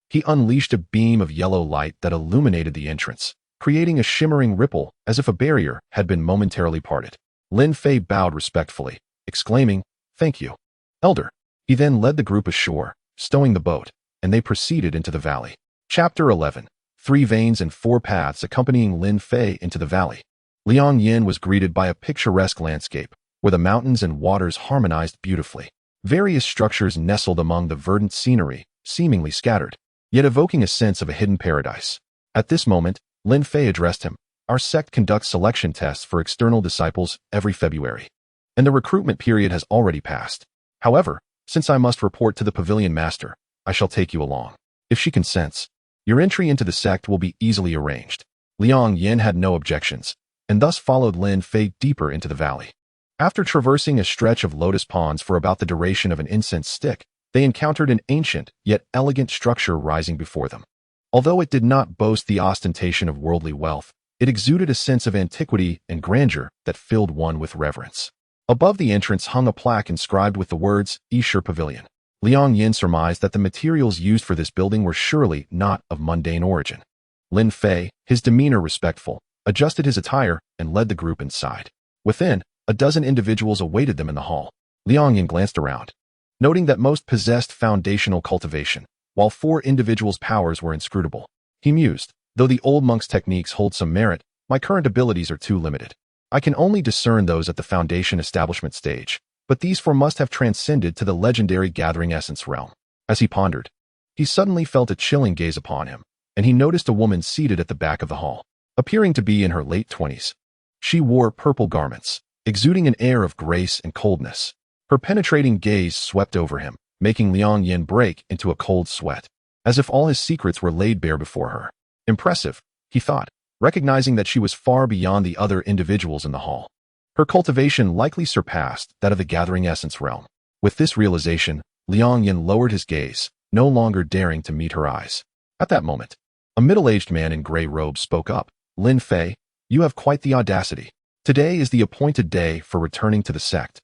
he unleashed a beam of yellow light that illuminated the entrance, creating a shimmering ripple as if a barrier had been momentarily parted. Lin Fei bowed respectfully, exclaiming, "Thank you, Elder." He then led the group ashore, stowing the boat, and they proceeded into the valley. Chapter 11. 3 veins and 4 paths accompanying Lin Fei into the valley. Liang Yan was greeted by a picturesque landscape, where the mountains and waters harmonized beautifully. Various structures nestled among the verdant scenery, seemingly scattered, yet evoking a sense of a hidden paradise. At this moment, Lin Fei addressed him. "Our sect conducts selection tests for external disciples every February, and the recruitment period has already passed. However, since I must report to the pavilion master, I shall take you along. If she consents, your entry into the sect will be easily arranged." Liang Yan had no objections, and thus followed Lin Fei deeper into the valley. After traversing a stretch of lotus ponds for about the duration of an incense stick, they encountered an ancient yet elegant structure rising before them. Although it did not boast the ostentation of worldly wealth, it exuded a sense of antiquity and grandeur that filled one with reverence. Above the entrance hung a plaque inscribed with the words, "Yixing Pavilion." Liang Yan surmised that the materials used for this building were surely not of mundane origin. Lin Fei, his demeanor respectful, adjusted his attire and led the group inside. Within, a dozen individuals awaited them in the hall. Liang Yan glanced around, noting that most possessed foundational cultivation, while 4 individuals' powers were inscrutable. He mused, "Though the old monk's techniques hold some merit, my current abilities are too limited. I can only discern those at the foundation establishment stage, but these 4 must have transcended to the legendary gathering essence realm." As he pondered, he suddenly felt a chilling gaze upon him, and he noticed a woman seated at the back of the hall, appearing to be in her late 20s. She wore purple garments, exuding an air of grace and coldness. Her penetrating gaze swept over him, making Liang Yan break into a cold sweat, as if all his secrets were laid bare before her. Impressive, he thought, recognizing that she was far beyond the other individuals in the hall. Her cultivation likely surpassed that of the gathering essence realm. With this realization, Liang Yan lowered his gaze, no longer daring to meet her eyes. At that moment, a middle-aged man in gray robes spoke up. "Lin Fei, you have quite the audacity. Today is the appointed day for returning to the sect,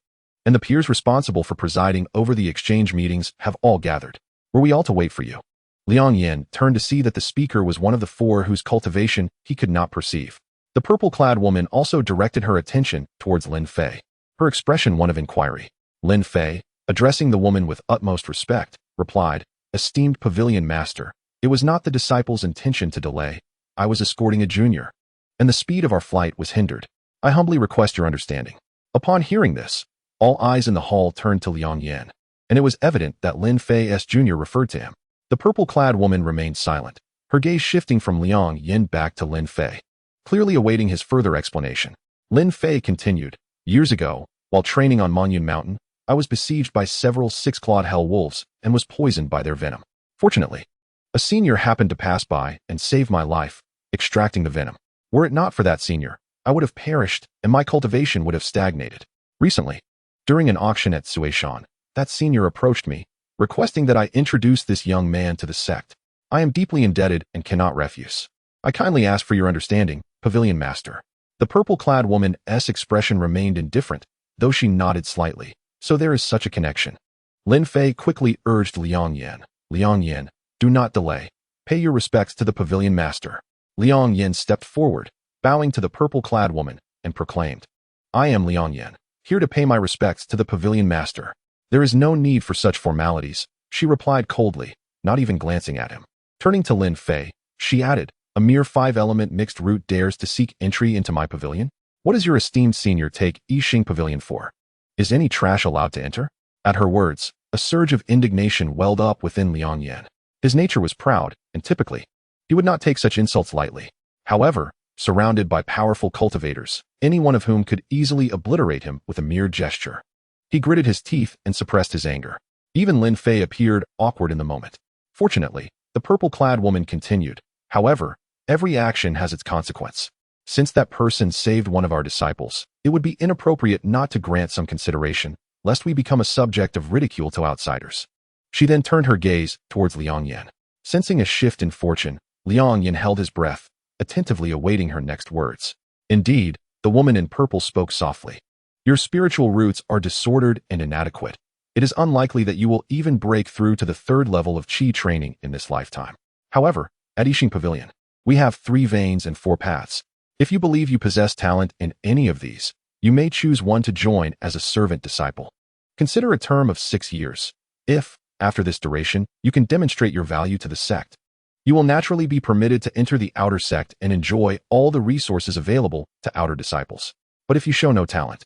and the peers responsible for presiding over the exchange meetings have all gathered. Were we all to wait for you?" Liang Yan turned to see that the speaker was one of the 4 whose cultivation he could not perceive. The purple-clad woman also directed her attention towards Lin Fei, her expression one of inquiry. "Lin Fei, Addressing the woman with utmost respect, replied, "Esteemed pavilion master, it was not the disciple's intention to delay. I was escorting a junior, and the speed of our flight was hindered. I humbly request your understanding." Upon hearing this, all eyes in the hall turned to Liang Yan, and it was evident that Lin Fei's junior referred to him. The purple-clad woman remained silent, her gaze shifting from Liang Yan back to Lin Fei, clearly awaiting his further explanation. Lin Fei continued, "Years ago, while training on Mount Mountain, I was besieged by several six-clawed hell wolves and was poisoned by their venom. Fortunately, a senior happened to pass by and saved my life, extracting the venom. Were it not for that senior, I would have perished and my cultivation would have stagnated. Recently, during an auction at Suishan, that senior approached me, requesting that I introduce this young man to the sect. I am deeply indebted and cannot refuse. I kindly ask for your understanding, pavilion master." The purple-clad woman's expression remained indifferent, though she nodded slightly. So there is such a connection. Lin Fei quickly urged Liang Yan. "Liang Yan, do not delay. Pay your respects to the pavilion master." Liang Yan stepped forward, bowing to the purple-clad woman, and proclaimed, "I am Liang Yan, here to pay my respects to the pavilion master." "There is no need for such formalities," she replied coldly, not even glancing at him. Turning to Lin Fei, she added, "A mere 5-element mixed root dares to seek entry into my pavilion? What does your esteemed senior take Yixing Pavilion for? Is any trash allowed to enter?" At her words, a surge of indignation welled up within Liang Yan. His nature was proud, and typically, he would not take such insults lightly. However, surrounded by powerful cultivators, any one of whom could easily obliterate him with a mere gesture. He gritted his teeth and suppressed his anger. Even Lin Fei appeared awkward in the moment. Fortunately, the purple-clad woman continued, "However, every action has its consequence. Since that person saved one of our disciples, it would be inappropriate not to grant some consideration, lest we become a subject of ridicule to outsiders." She then turned her gaze towards Liang Yan. Sensing a shift in fortune, Liang Yan held his breath, attentively awaiting her next words. Indeed, the woman in purple spoke softly. "Your spiritual roots are disordered and inadequate. It is unlikely that you will even break through to the 3rd level of Qi training in this lifetime. However, at Yixing Pavilion, we have 3 veins and 4 paths. If you believe you possess talent in any of these, you may choose one to join as a servant disciple. Consider a term of 6 years. If, after this duration, you can demonstrate your value to the sect, you will naturally be permitted to enter the outer sect and enjoy all the resources available to outer disciples. But if you show no talent,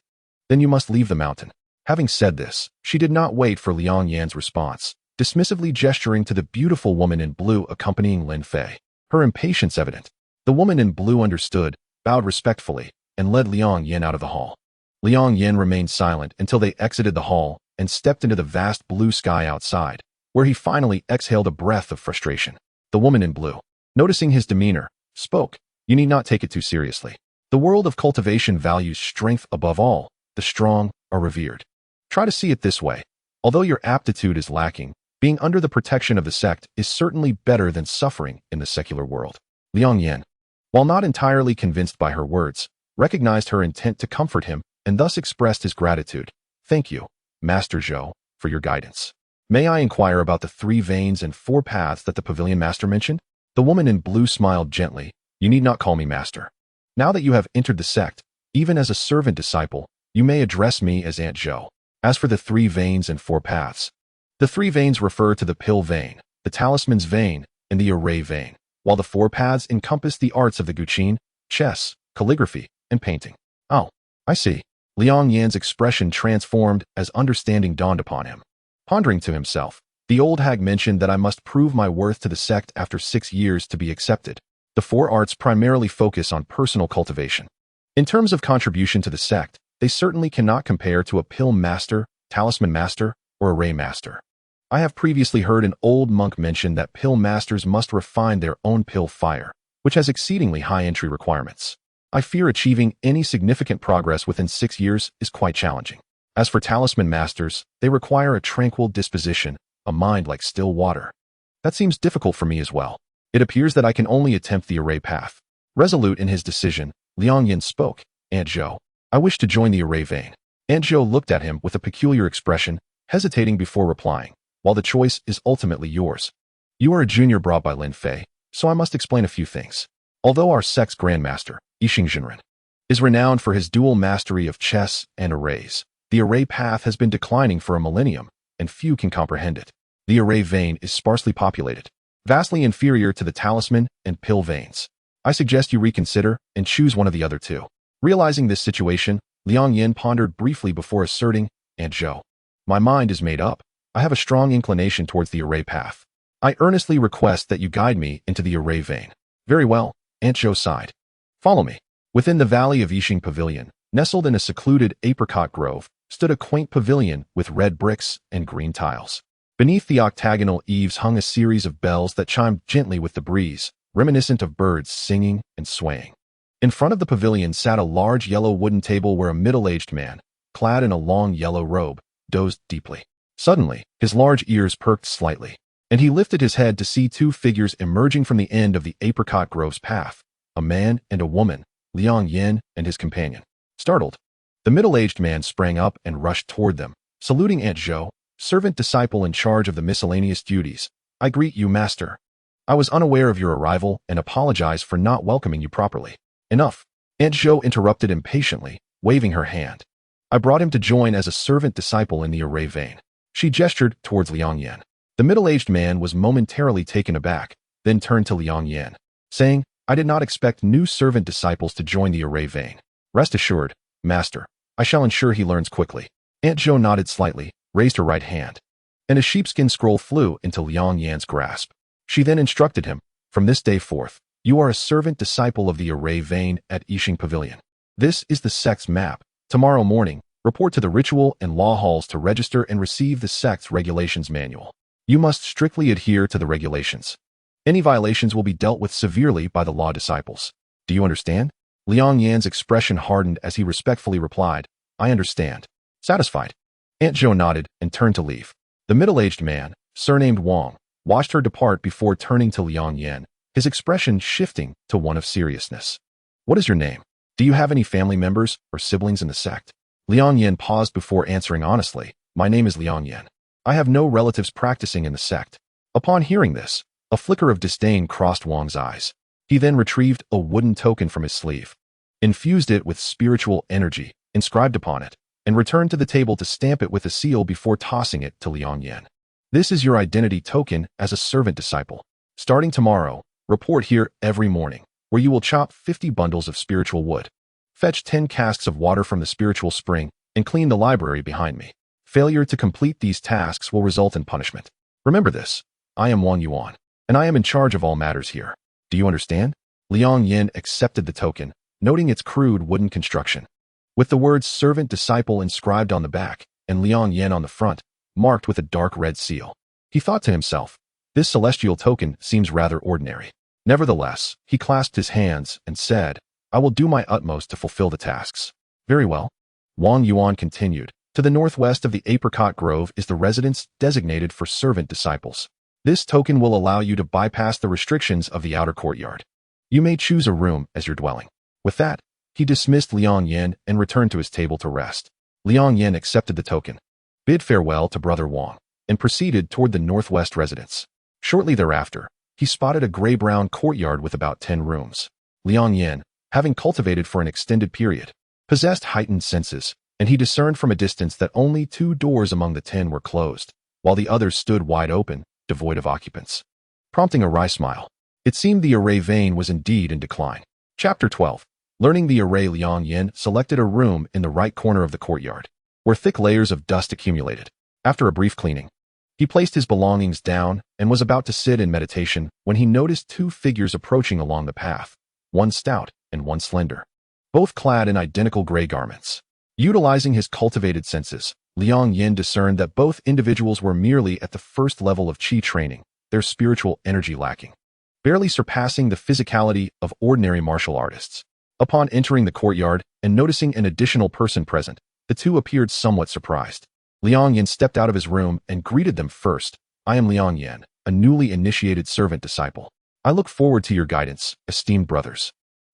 then you must leave the mountain." Having said this, she did not wait for Liang Yan's response, dismissively gesturing to the beautiful woman in blue accompanying Lin Fei. Her impatience evident. The woman in blue understood, bowed respectfully, and led Liang Yan out of the hall. Liang Yan remained silent until they exited the hall and stepped into the vast blue sky outside, where he finally exhaled a breath of frustration. The woman in blue, noticing his demeanor, spoke, "You need not take it too seriously. The world of cultivation values strength above all. The strong are revered. Try to see it this way. Although your aptitude is lacking, being under the protection of the sect is certainly better than suffering in the secular world." Liang Yan, while not entirely convinced by her words, recognized her intent to comfort him and thus expressed his gratitude. "Thank you, Master Zhou, for your guidance. May I inquire about the 3 veins and 4 paths that the pavilion master mentioned?" The woman in blue smiled gently. "You need not call me master. Now that you have entered the sect, even as a servant disciple, you may address me as Aunt Zhou. As for the 3 veins and 4 paths, the 3 veins refer to the pill vein, the talisman's vein, and the array vein, while the 4 paths encompass the arts of the guqin, chess, calligraphy, and painting." "Oh, I see." Liang Yan's expression transformed as understanding dawned upon him. Pondering to himself, "The old hag mentioned that I must prove my worth to the sect after 6 years to be accepted. The 4 arts primarily focus on personal cultivation. In terms of contribution to the sect, they certainly cannot compare to a pill master, talisman master, or array master. I have previously heard an old monk mention that pill masters must refine their own pill fire, which has exceedingly high entry requirements. I fear achieving any significant progress within 6 years is quite challenging. As for talisman masters, they require a tranquil disposition, a mind like still water. That seems difficult for me as well. It appears that I can only attempt the array path." Resolute in his decision, Liang Yan spoke, "Aunt Zhou, I wish to join the array vein." Aunt Zhou looked at him with a peculiar expression, hesitating before replying, "While the choice is ultimately yours. You are a junior brought by Lin Fei, so I must explain a few things. Although our sect's grandmaster, Yixing Jinren, is renowned for his dual mastery of chess and arrays, the array path has been declining for a millennium and few can comprehend it. The array vein is sparsely populated, vastly inferior to the talisman and pill veins. I suggest you reconsider and choose one of the other two. Realizing this situation, Liang Yan pondered briefly before asserting, Aunt Zhou, my mind is made up. I have a strong inclination towards the array path. I earnestly request that you guide me into the array vein. Very well, Aunt Zhou sighed. Follow me. Within the valley of Yixing Pavilion, nestled in a secluded apricot grove, stood a quaint pavilion with red bricks and green tiles. Beneath the octagonal eaves hung a series of bells that chimed gently with the breeze, reminiscent of birds singing and swaying. In front of the pavilion sat a large yellow wooden table where a middle-aged man, clad in a long yellow robe, dozed deeply. Suddenly, his large ears perked slightly, and he lifted his head to see two figures emerging from the end of the apricot grove's path, a man and a woman, Liang Yan and his companion. Startled, the middle-aged man sprang up and rushed toward them, saluting Aunt Zhou, servant disciple in charge of the miscellaneous duties. I greet you, master. I was unaware of your arrival and apologize for not welcoming you properly. Enough, Aunt Zhou interrupted impatiently, waving her hand. I brought him to join as a servant disciple in the array vein. She gestured towards Liang Yan. The middle-aged man was momentarily taken aback, then turned to Liang Yan, saying, I did not expect new servant disciples to join the array vein. Rest assured, master, I shall ensure he learns quickly. Aunt Zhou nodded slightly, raised her right hand, and a sheepskin scroll flew into Liang Yan's grasp. She then instructed him, from this day forth, you are a servant disciple of the array vein at Yixing Pavilion. This is the sect's map. Tomorrow morning, report to the ritual and law halls to register and receive the sect's regulations manual. You must strictly adhere to the regulations. Any violations will be dealt with severely by the law disciples. Do you understand? Liang Yan's expression hardened as he respectfully replied, I understand. Satisfied? Aunt Zhou nodded and turned to leave. The middle-aged man, surnamed Wang, watched her depart before turning to Liang Yan, his expression shifting to one of seriousness. What is your name? Do you have any family members or siblings in the sect? Liang Yan paused before answering honestly, my name is Liang Yan. I have no relatives practicing in the sect. Upon hearing this, a flicker of disdain crossed Wang's eyes. He then retrieved a wooden token from his sleeve, infused it with spiritual energy, inscribed upon it, and returned to the table to stamp it with a seal before tossing it to Liang Yan. This is your identity token as a servant disciple. Starting tomorrow, report here every morning, where you will chop 50 bundles of spiritual wood, fetch 10 casks of water from the spiritual spring, and clean the library behind me. Failure to complete these tasks will result in punishment. Remember this, I am Wang Yuan, and I am in charge of all matters here. Do you understand? Liang Yan accepted the token, noting its crude wooden construction. With the words servant disciple inscribed on the back, and Liang Yan on the front, marked with a dark red seal. He thought to himself, this celestial token seems rather ordinary. Nevertheless, he clasped his hands and said, I will do my utmost to fulfill the tasks. Very well. Wang Yuan continued. To the northwest of the apricot grove is the residence designated for servant disciples. This token will allow you to bypass the restrictions of the outer courtyard. You may choose a room as your dwelling. With that, he dismissed Liang Yan and returned to his table to rest. Liang Yan accepted the token, bid farewell to Brother Wang, and proceeded toward the northwest residence. Shortly thereafter, he spotted a gray-brown courtyard with about 10 rooms. Liang Yan, having cultivated for an extended period, possessed heightened senses, and he discerned from a distance that only 2 doors among the 10 were closed, while the others stood wide open, devoid of occupants. Prompting a wry smile, it seemed the array vein was indeed in decline. Chapter 12. Learning the array, Liang Yan selected a room in the right corner of the courtyard, where thick layers of dust accumulated. After a brief cleaning, he placed his belongings down and was about to sit in meditation when he noticed 2 figures approaching along the path, one stout and one slender, both clad in identical gray garments. Utilizing his cultivated senses, Liang Yan discerned that both individuals were merely at the first level of qi training, their spiritual energy lacking, barely surpassing the physicality of ordinary martial artists. Upon entering the courtyard and noticing an additional person present, the 2 appeared somewhat surprised. Liang Yan stepped out of his room and greeted them first. I am Liang Yan, a newly initiated servant disciple. I look forward to your guidance, esteemed brothers.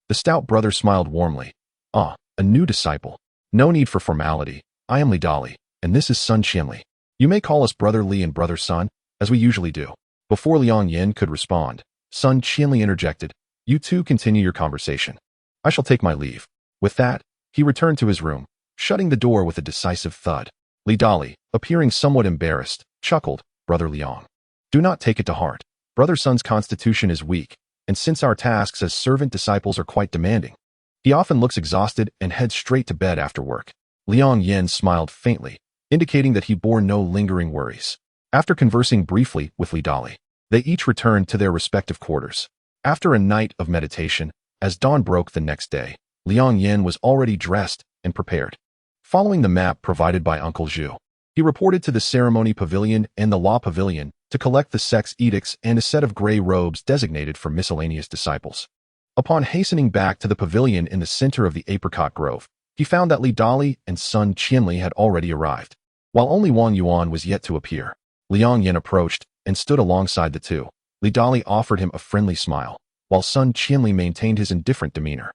The stout brother smiled warmly. Ah, a new disciple. No need for formality. I am Li Dali, and this is Sun Qianli. You may call us Brother Li and Brother Sun, as we usually do. Before Liang Yan could respond, Sun Qianli interjected, you 2 continue your conversation. I shall take my leave. With that, he returned to his room, shutting the door with a decisive thud. Li Dali, appearing somewhat embarrassed, chuckled, "Brother Liang, do not take it to heart. Brother Sun's constitution is weak, and since our tasks as servant disciples are quite demanding, he often looks exhausted and heads straight to bed after work." Liang Yan smiled faintly, indicating that he bore no lingering worries. After conversing briefly with Li Dali, they each returned to their respective quarters. After a night of meditation, as dawn broke the next day, Liang Yan was already dressed and prepared. Following the map provided by Uncle Zhu, he reported to the ceremony pavilion and the law pavilion to collect the sect's edicts and a set of gray robes designated for miscellaneous disciples. Upon hastening back to the pavilion in the center of the apricot grove, he found that Li Dali and Sun Qianli had already arrived, while only Wang Yuan was yet to appear. Liang Yan approached and stood alongside the two. Li Dali offered him a friendly smile, while Sun Qianli maintained his indifferent demeanor.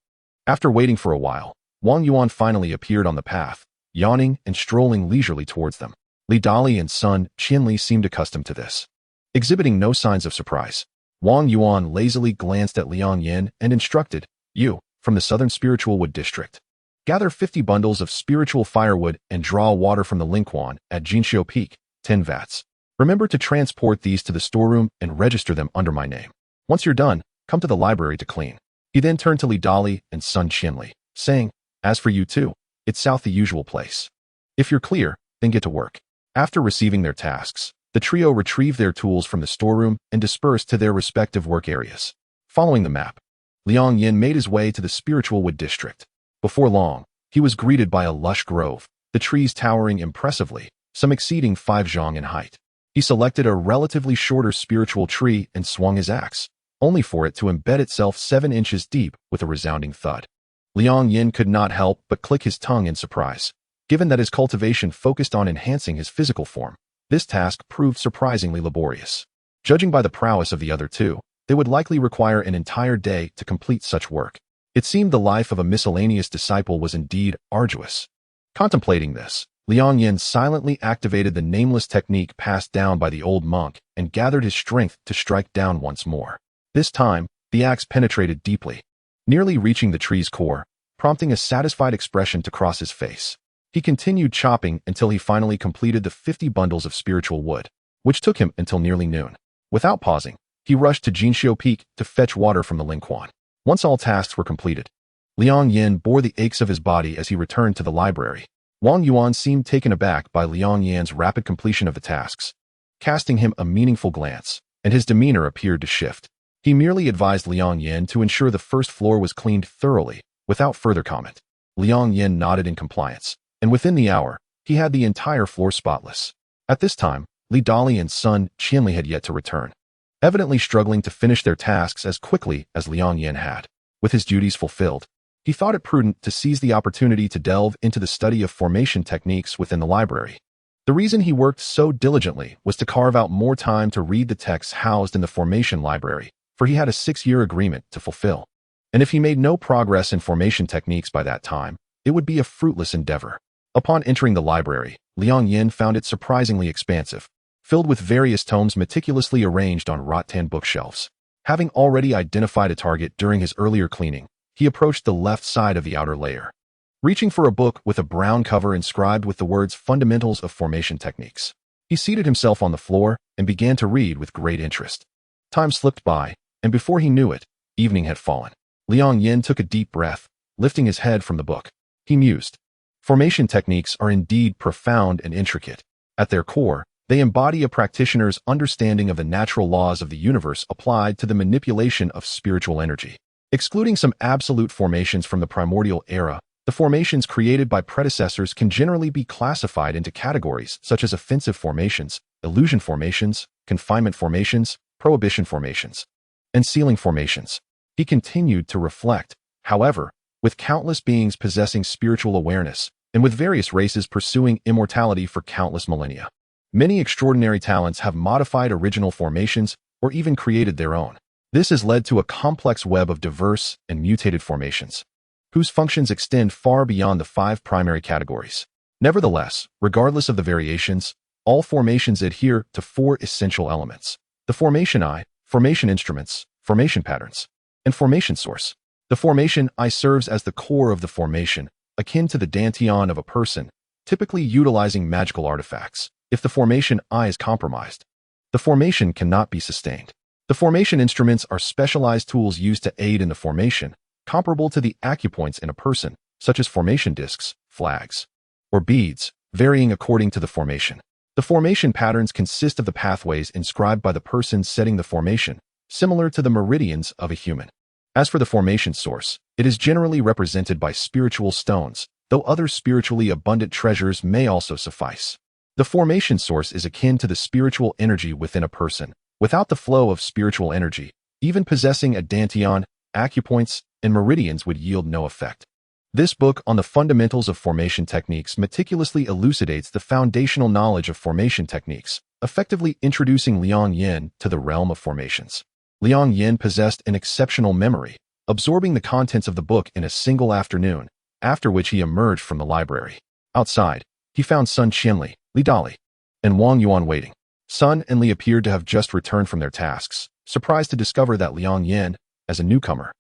After waiting for a while, Wang Yuan finally appeared on the path, yawning and strolling leisurely towards them. Li Dali and Sun Qianli seemed accustomed to this. Exhibiting no signs of surprise, Wang Yuan lazily glanced at Liang Yan and instructed, "You, from the Southern Spiritual Wood District, gather 50 bundles of spiritual firewood and draw water from the Lingquan at Jinxiu Peak, 10 vats. Remember to transport these to the storeroom and register them under my name. Once you're done, come to the library to clean." He then turned to Li Dali and Sun Qianli, saying, "As for you two, it's south the usual place. If you're clear, then get to work." After receiving their tasks, the trio retrieved their tools from the storeroom and dispersed to their respective work areas. Following the map, Liang Yan made his way to the Spiritual Wood District. Before long, he was greeted by a lush grove, the trees towering impressively, some exceeding 5 zhang in height. He selected a relatively shorter spiritual tree and swung his axe, only for it to embed itself 7 inches deep with a resounding thud. Liang Yan could not help but click his tongue in surprise. Given that his cultivation focused on enhancing his physical form, this task proved surprisingly laborious. Judging by the prowess of the other two, they would likely require an entire day to complete such work. It seemed the life of a miscellaneous disciple was indeed arduous. Contemplating this, Liang Yan silently activated the nameless technique passed down by the old monk and gathered his strength to strike down once more. This time, the axe penetrated deeply, nearly reaching the tree's core, prompting a satisfied expression to cross his face. He continued chopping until he finally completed the 50 bundles of spiritual wood, which took him until nearly noon. Without pausing, he rushed to Jinxiu Peak to fetch water from the Lingquan. Once all tasks were completed, Liang Yan bore the aches of his body as he returned to the library. Wang Yuan seemed taken aback by Liang Yan's rapid completion of the tasks, casting him a meaningful glance, and his demeanor appeared to shift. He merely advised Liang Yan to ensure the first floor was cleaned thoroughly, without further comment. Liang Yan nodded in compliance, and within the hour, he had the entire floor spotless. At this time, Li Dali and Sun Qianli had yet to return, evidently struggling to finish their tasks as quickly as Liang Yan had. With his duties fulfilled, he thought it prudent to seize the opportunity to delve into the study of formation techniques within the library. The reason he worked so diligently was to carve out more time to read the texts housed in the formation library, for he had a 6-year agreement to fulfill. And if he made no progress in formation techniques by that time, it would be a fruitless endeavor. Upon entering the library, Liang Yan found it surprisingly expansive, filled with various tomes meticulously arranged on rattan bookshelves. Having already identified a target during his earlier cleaning, he approached the left side of the outer layer, reaching for a book with a brown cover inscribed with the words Fundamentals of Formation Techniques. He seated himself on the floor and began to read with great interest. Time slipped by, and before he knew it, evening had fallen. Liang Yan took a deep breath, lifting his head from the book. He mused. Formation techniques are indeed profound and intricate. At their core, they embody a practitioner's understanding of the natural laws of the universe applied to the manipulation of spiritual energy. Excluding some absolute formations from the primordial era, the formations created by predecessors can generally be classified into categories such as offensive formations, illusion formations, confinement formations, prohibition formations, and sealing formations. He continued to reflect, however, with countless beings possessing spiritual awareness, and with various races pursuing immortality for countless millennia. Many extraordinary talents have modified original formations or even created their own. This has led to a complex web of diverse and mutated formations, whose functions extend far beyond the 5 primary categories. Nevertheless, regardless of the variations, all formations adhere to 4 essential elements: the formation eye, formation instruments, formation patterns, and formation source. The formation eye serves as the core of the formation, akin to the dantian of a person, typically utilizing magical artifacts. If the formation eye is compromised, the formation cannot be sustained. The formation instruments are specialized tools used to aid in the formation, comparable to the acupoints in a person, such as formation discs, flags, or beads, varying according to the formation. The formation patterns consist of the pathways inscribed by the person setting the formation, similar to the meridians of a human. As for the formation source, it is generally represented by spiritual stones, though other spiritually abundant treasures may also suffice. The formation source is akin to the spiritual energy within a person. Without the flow of spiritual energy, even possessing a dantian, acupoints, and meridians would yield no effect. This book on the fundamentals of formation techniques meticulously elucidates the foundational knowledge of formation techniques, effectively introducing Liang Yan to the realm of formations. Liang Yan possessed an exceptional memory, absorbing the contents of the book in a single afternoon, after which he emerged from the library. Outside, he found Sun Qianli, Li Dali, and Wang Yuan waiting. Sun and Li appeared to have just returned from their tasks, surprised to discover that Liang Yan, as a newcomer,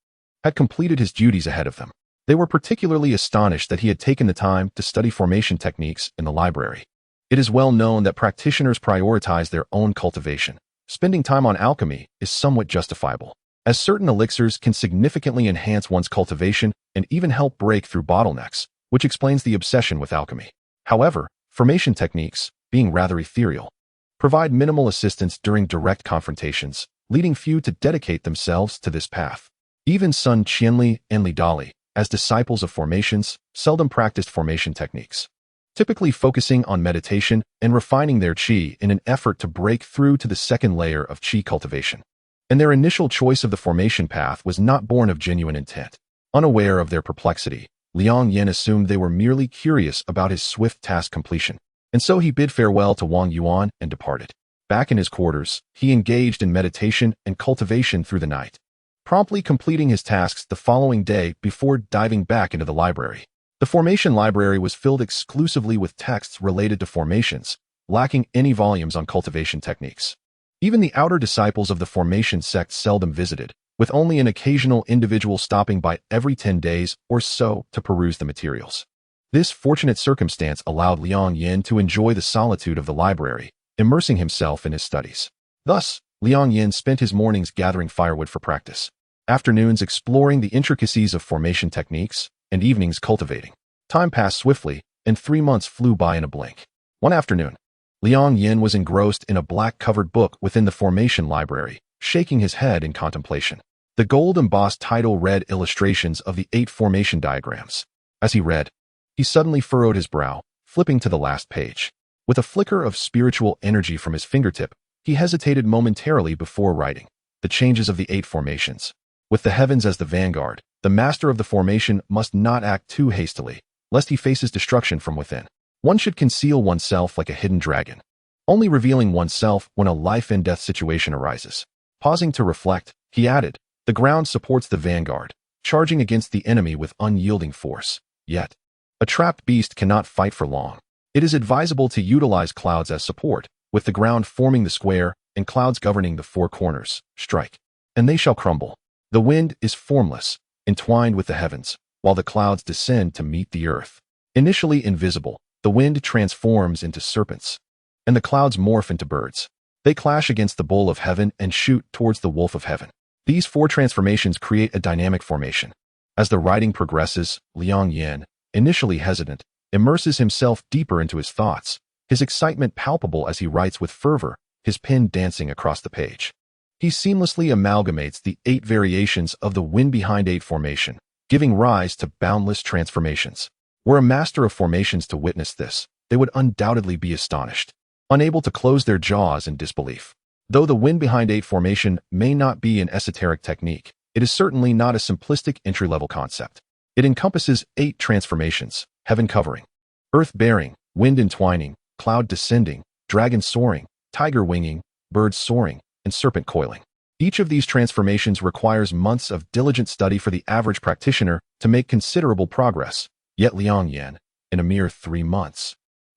had completed his duties ahead of them. They were particularly astonished that he had taken the time to study formation techniques in the library. It is well known that practitioners prioritize their own cultivation. Spending time on alchemy is somewhat justifiable, as certain elixirs can significantly enhance one's cultivation and even help break through bottlenecks, which explains the obsession with alchemy. However, formation techniques, being rather ethereal, provide minimal assistance during direct confrontations, leading few to dedicate themselves to this path. Even Sun Qianli and Li Dali, as disciples of formations, seldom practiced formation techniques, typically focusing on meditation and refining their qi in an effort to break through to the second layer of qi cultivation. And their initial choice of the formation path was not born of genuine intent. Unaware of their perplexity, Liang Yan assumed they were merely curious about his swift task completion, and so he bid farewell to Wang Yuan and departed. Back in his quarters, he engaged in meditation and cultivation through the night, promptly completing his tasks the following day before diving back into the library. The formation library was filled exclusively with texts related to formations, lacking any volumes on cultivation techniques. Even the outer disciples of the formation sect seldom visited, with only an occasional individual stopping by every 10 days or so to peruse the materials. This fortunate circumstance allowed Liang Yan to enjoy the solitude of the library, immersing himself in his studies. Thus, Liang Yan spent his mornings gathering firewood for practice, afternoons exploring the intricacies of formation techniques, and evenings cultivating. Time passed swiftly, and 3 months flew by in a blink. One afternoon, Liang Yan was engrossed in a black-covered book within the formation library, shaking his head in contemplation. The gold-embossed title read illustrations of the 8 formation diagrams. As he read, he suddenly furrowed his brow, flipping to the last page. With a flicker of spiritual energy from his fingertip, he hesitated momentarily before writing. The changes of the 8 formations. With the heavens as the vanguard, the master of the formation must not act too hastily, lest he faces destruction from within. One should conceal oneself like a hidden dragon, only revealing oneself when a life-and-death situation arises. Pausing to reflect, he added, the ground supports the vanguard, charging against the enemy with unyielding force. Yet, a trapped beast cannot fight for long. It is advisable to utilize clouds as support, with the ground forming the square and clouds governing the 4 corners. Strike, and they shall crumble. The wind is formless, entwined with the heavens, while the clouds descend to meet the earth. Initially invisible, the wind transforms into serpents, and the clouds morph into birds. They clash against the bull of heaven and shoot towards the wolf of heaven. These 4 transformations create a dynamic formation. As the writing progresses, Liang Yan, initially hesitant, immerses himself deeper into his thoughts, his excitement palpable as he writes with fervor, his pen dancing across the page. He seamlessly amalgamates the 8 variations of the wind behind 8 formation, giving rise to boundless transformations. Were a master of formations to witness this, they would undoubtedly be astonished, unable to close their jaws in disbelief. Though the wind behind 8 formation may not be an esoteric technique, it is certainly not a simplistic entry-level concept. It encompasses 8 transformations: heaven covering, earth bearing, wind entwining, cloud descending, dragon soaring, tiger winging, bird soaring, and serpent coiling. Each of these transformations requires months of diligent study for the average practitioner to make considerable progress. Yet Liang Yan, in a mere 3 months,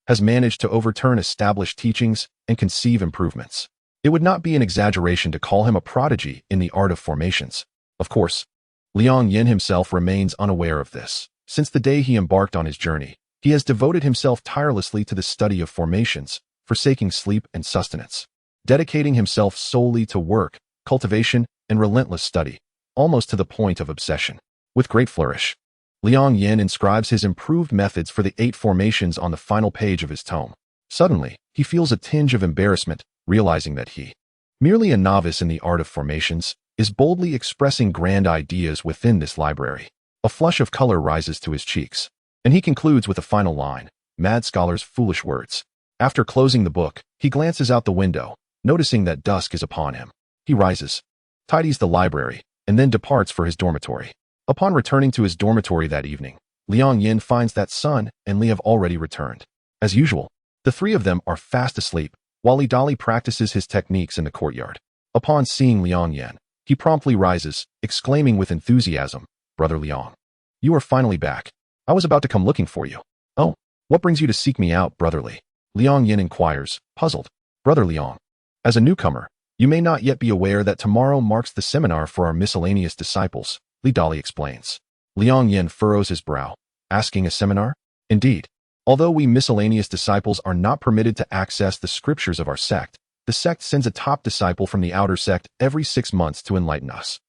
has managed to overturn established teachings and conceive improvements. It would not be an exaggeration to call him a prodigy in the art of formations. Of course, Liang Yan himself remains unaware of this. Since the day he embarked on his journey, He has devoted himself tirelessly to the study of formations, forsaking sleep and sustenance, dedicating himself solely to work, cultivation, and relentless study, almost to the point of obsession. With great flourish, Liang Yan inscribes his improved methods for the 8 formations on the final page of his tome. Suddenly, he feels a tinge of embarrassment, realizing that he, merely a novice in the art of formations, is boldly expressing grand ideas within this library. A flush of color rises to his cheeks, and he concludes with a final line, "Mad scholar's foolish words." After closing the book, he glances out the window, noticing that dusk is upon him. He rises, tidies the library, and then departs for his dormitory. Upon returning to his dormitory that evening, Liang Yan finds that Sun and Li have already returned. As usual, the 3 of them are fast asleep, while Li Dali practices his techniques in the courtyard. Upon seeing Liang Yan, he promptly rises, exclaiming with enthusiasm, "Brother Liang, you are finally back. I was about to come looking for you." "Oh, what brings you to seek me out, Brother Li?" Liang Yan inquires, puzzled. "Brother Liang, as a newcomer, you may not yet be aware that tomorrow marks the seminar for our miscellaneous disciples," Li Dali explains. Liang Yan furrows his brow, asking, "A seminar?" "Indeed. Although we miscellaneous disciples are not permitted to access the scriptures of our sect, the sect sends a top disciple from the outer sect every 6 months to enlighten us.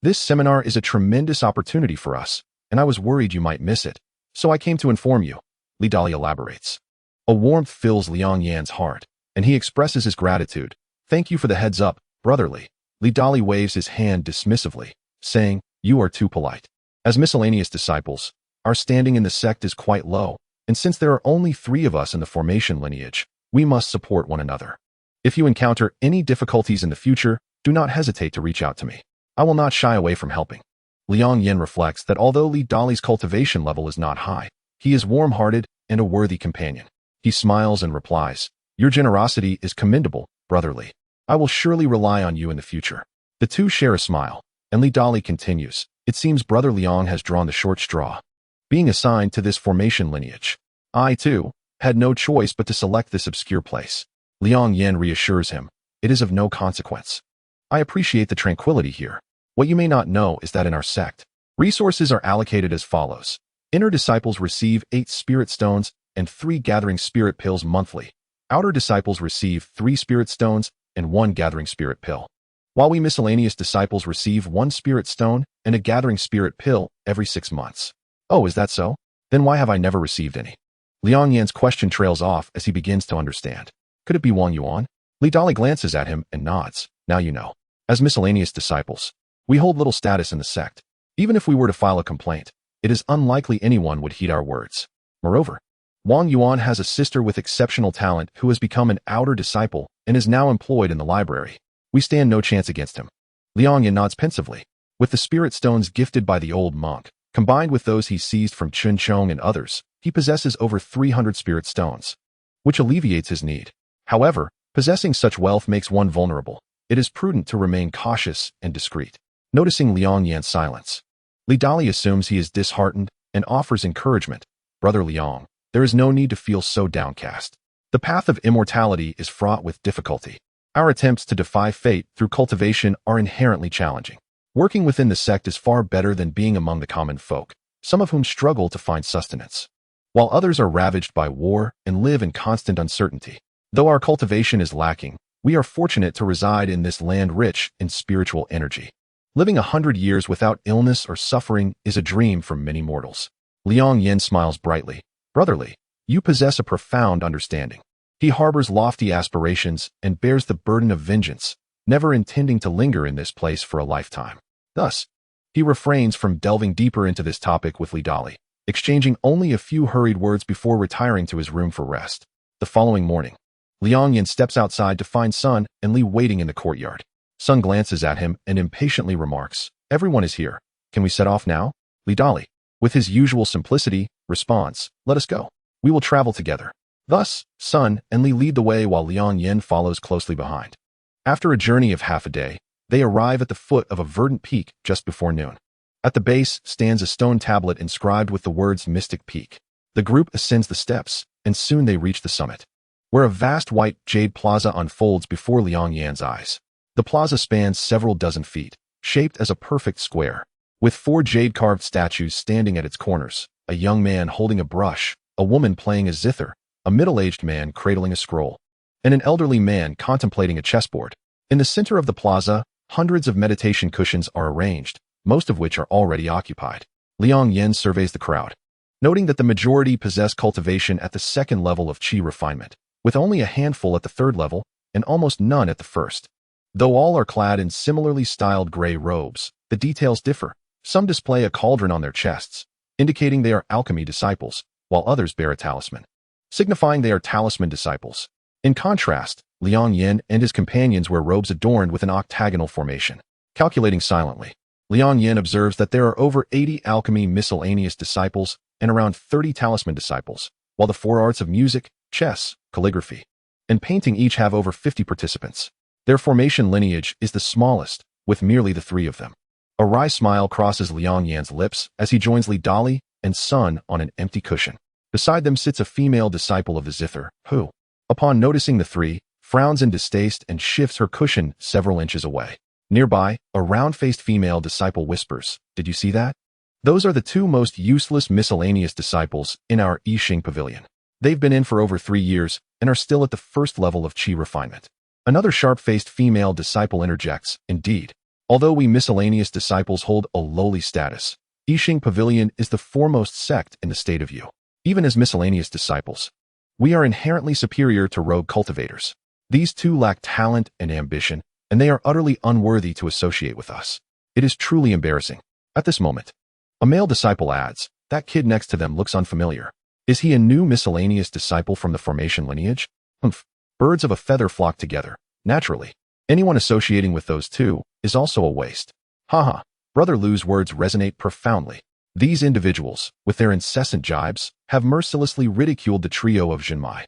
This seminar is a tremendous opportunity for us, and I was worried you might miss it, so I came to inform you," Li Dali elaborates. A warmth fills Liang Yan's heart, and he expresses his gratitude. "Thank you for the heads up, Brother Li." Li Dali waves his hand dismissively, saying, "You are too polite. As miscellaneous disciples, our standing in the sect is quite low, and since there are only 3 of us in the formation lineage, we must support one another. If you encounter any difficulties in the future, do not hesitate to reach out to me. I will not shy away from helping." Liang Yan reflects that although Li Dali's cultivation level is not high, he is warm-hearted and a worthy companion. He smiles and replies, "Your generosity is commendable, Brother Li. I will surely rely on you in the future." The 2 share a smile, and Li Dali continues, "It seems Brother Liang has drawn the short straw, being assigned to this formation lineage. I, too, had no choice but to select this obscure place." Liang Yan reassures him, "It is of no consequence. I appreciate the tranquility here. What you may not know is that in our sect, resources are allocated as follows. Inner disciples receive 8 spirit stones and 3 gathering spirit pills monthly. Outer disciples receive 3 spirit stones and 1 gathering spirit pill, while we miscellaneous disciples receive 1 spirit stone and a gathering spirit pill every 6 months. "Oh, is that so? Then why have I never received any?" Liang Yan's question trails off as he begins to understand. Could it be Wang Yuan? Li Dali glances at him and nods. "Now you know. As miscellaneous disciples, we hold little status in the sect. Even if we were to file a complaint, it is unlikely anyone would heed our words. Moreover, Wang Yuan has a sister with exceptional talent who has become an outer disciple and is now employed in the library. We stand no chance against him." Liang Yan nods pensively. With the spirit stones gifted by the old monk, combined with those he seized from Chun Chong and others, he possesses over 300 spirit stones, which alleviates his need. However, possessing such wealth makes one vulnerable. It is prudent to remain cautious and discreet. Noticing Liang Yan's silence, Li Dali assumes he is disheartened and offers encouragement. "Brother Liang, there is no need to feel so downcast. The path of immortality is fraught with difficulty. Our attempts to defy fate through cultivation are inherently challenging. Working within the sect is far better than being among the common folk, some of whom struggle to find sustenance, while others are ravaged by war and live in constant uncertainty. Though our cultivation is lacking, we are fortunate to reside in this land rich in spiritual energy. Living 100 years without illness or suffering is a dream for many mortals." Liang Yan smiles brightly. "Brother Li, you possess a profound understanding." He harbors lofty aspirations and bears the burden of vengeance, never intending to linger in this place for a lifetime. Thus, he refrains from delving deeper into this topic with Li Dali, exchanging only a few hurried words before retiring to his room for rest. The following morning, Liang Yan steps outside to find Sun and Li waiting in the courtyard. Sun glances at him and impatiently remarks, "Everyone is here. Can we set off now?" Li Dali, with his usual simplicity, responds, "Let us go. We will travel together." Thus, Sun and Li lead the way while Liang Yan follows closely behind. After a journey of half a day, they arrive at the foot of a verdant peak just before noon. At the base stands a stone tablet inscribed with the words Mystic Peak. The group ascends the steps, and soon they reach the summit, where a vast white jade plaza unfolds before Liang Yan's eyes. The plaza spans several dozen feet, shaped as a perfect square, with 4 jade-carved statues standing at its corners, a young man holding a brush, a woman playing a zither, a middle-aged man cradling a scroll, and an elderly man contemplating a chessboard. In the center of the plaza, hundreds of meditation cushions are arranged, most of which are already occupied. Liang Yan surveys the crowd, noting that the majority possess cultivation at the second level of qi refinement, with only a handful at the third level and almost none at the first. Though all are clad in similarly styled gray robes, the details differ. Some display a cauldron on their chests, indicating they are alchemy disciples, while others bear a talisman, signifying they are talisman disciples. In contrast, Liang Yan and his companions wear robes adorned with an octagonal formation. Calculating silently, Liang Yan observes that there are over 80 alchemy miscellaneous disciples and around 30 talisman disciples, while the four arts of music, chess, calligraphy, and painting each have over 50 participants. Their formation lineage is the smallest, with merely the 3 of them. A wry smile crosses Liang Yan's lips as he joins Li Dali and Sun on an empty cushion. Beside them sits a female disciple of the zither, who, upon noticing the 3, frowns in distaste and shifts her cushion several inches away. Nearby, a round-faced female disciple whispers, "Did you see that? Those are the 2 most useless miscellaneous disciples in our Yixing pavilion. They've been in for over 3 years and are still at the first level of qi refinement." Another sharp-faced female disciple interjects, "Indeed. Although we miscellaneous disciples hold a lowly status, Yixing Pavilion is the foremost sect in the state of Yu. Even as miscellaneous disciples, we are inherently superior to rogue cultivators. These 2 lack talent and ambition, and they are utterly unworthy to associate with us. It is truly embarrassing." At this moment, a male disciple adds, "That kid next to them looks unfamiliar. Is he a new miscellaneous disciple from the formation lineage?" Humph. Birds of a feather flock together. Naturally, anyone associating with those 2 is also a waste. Haha. Brother Lu's words resonate profoundly. These individuals, with their incessant jibes, have mercilessly ridiculed the trio of Jinmai,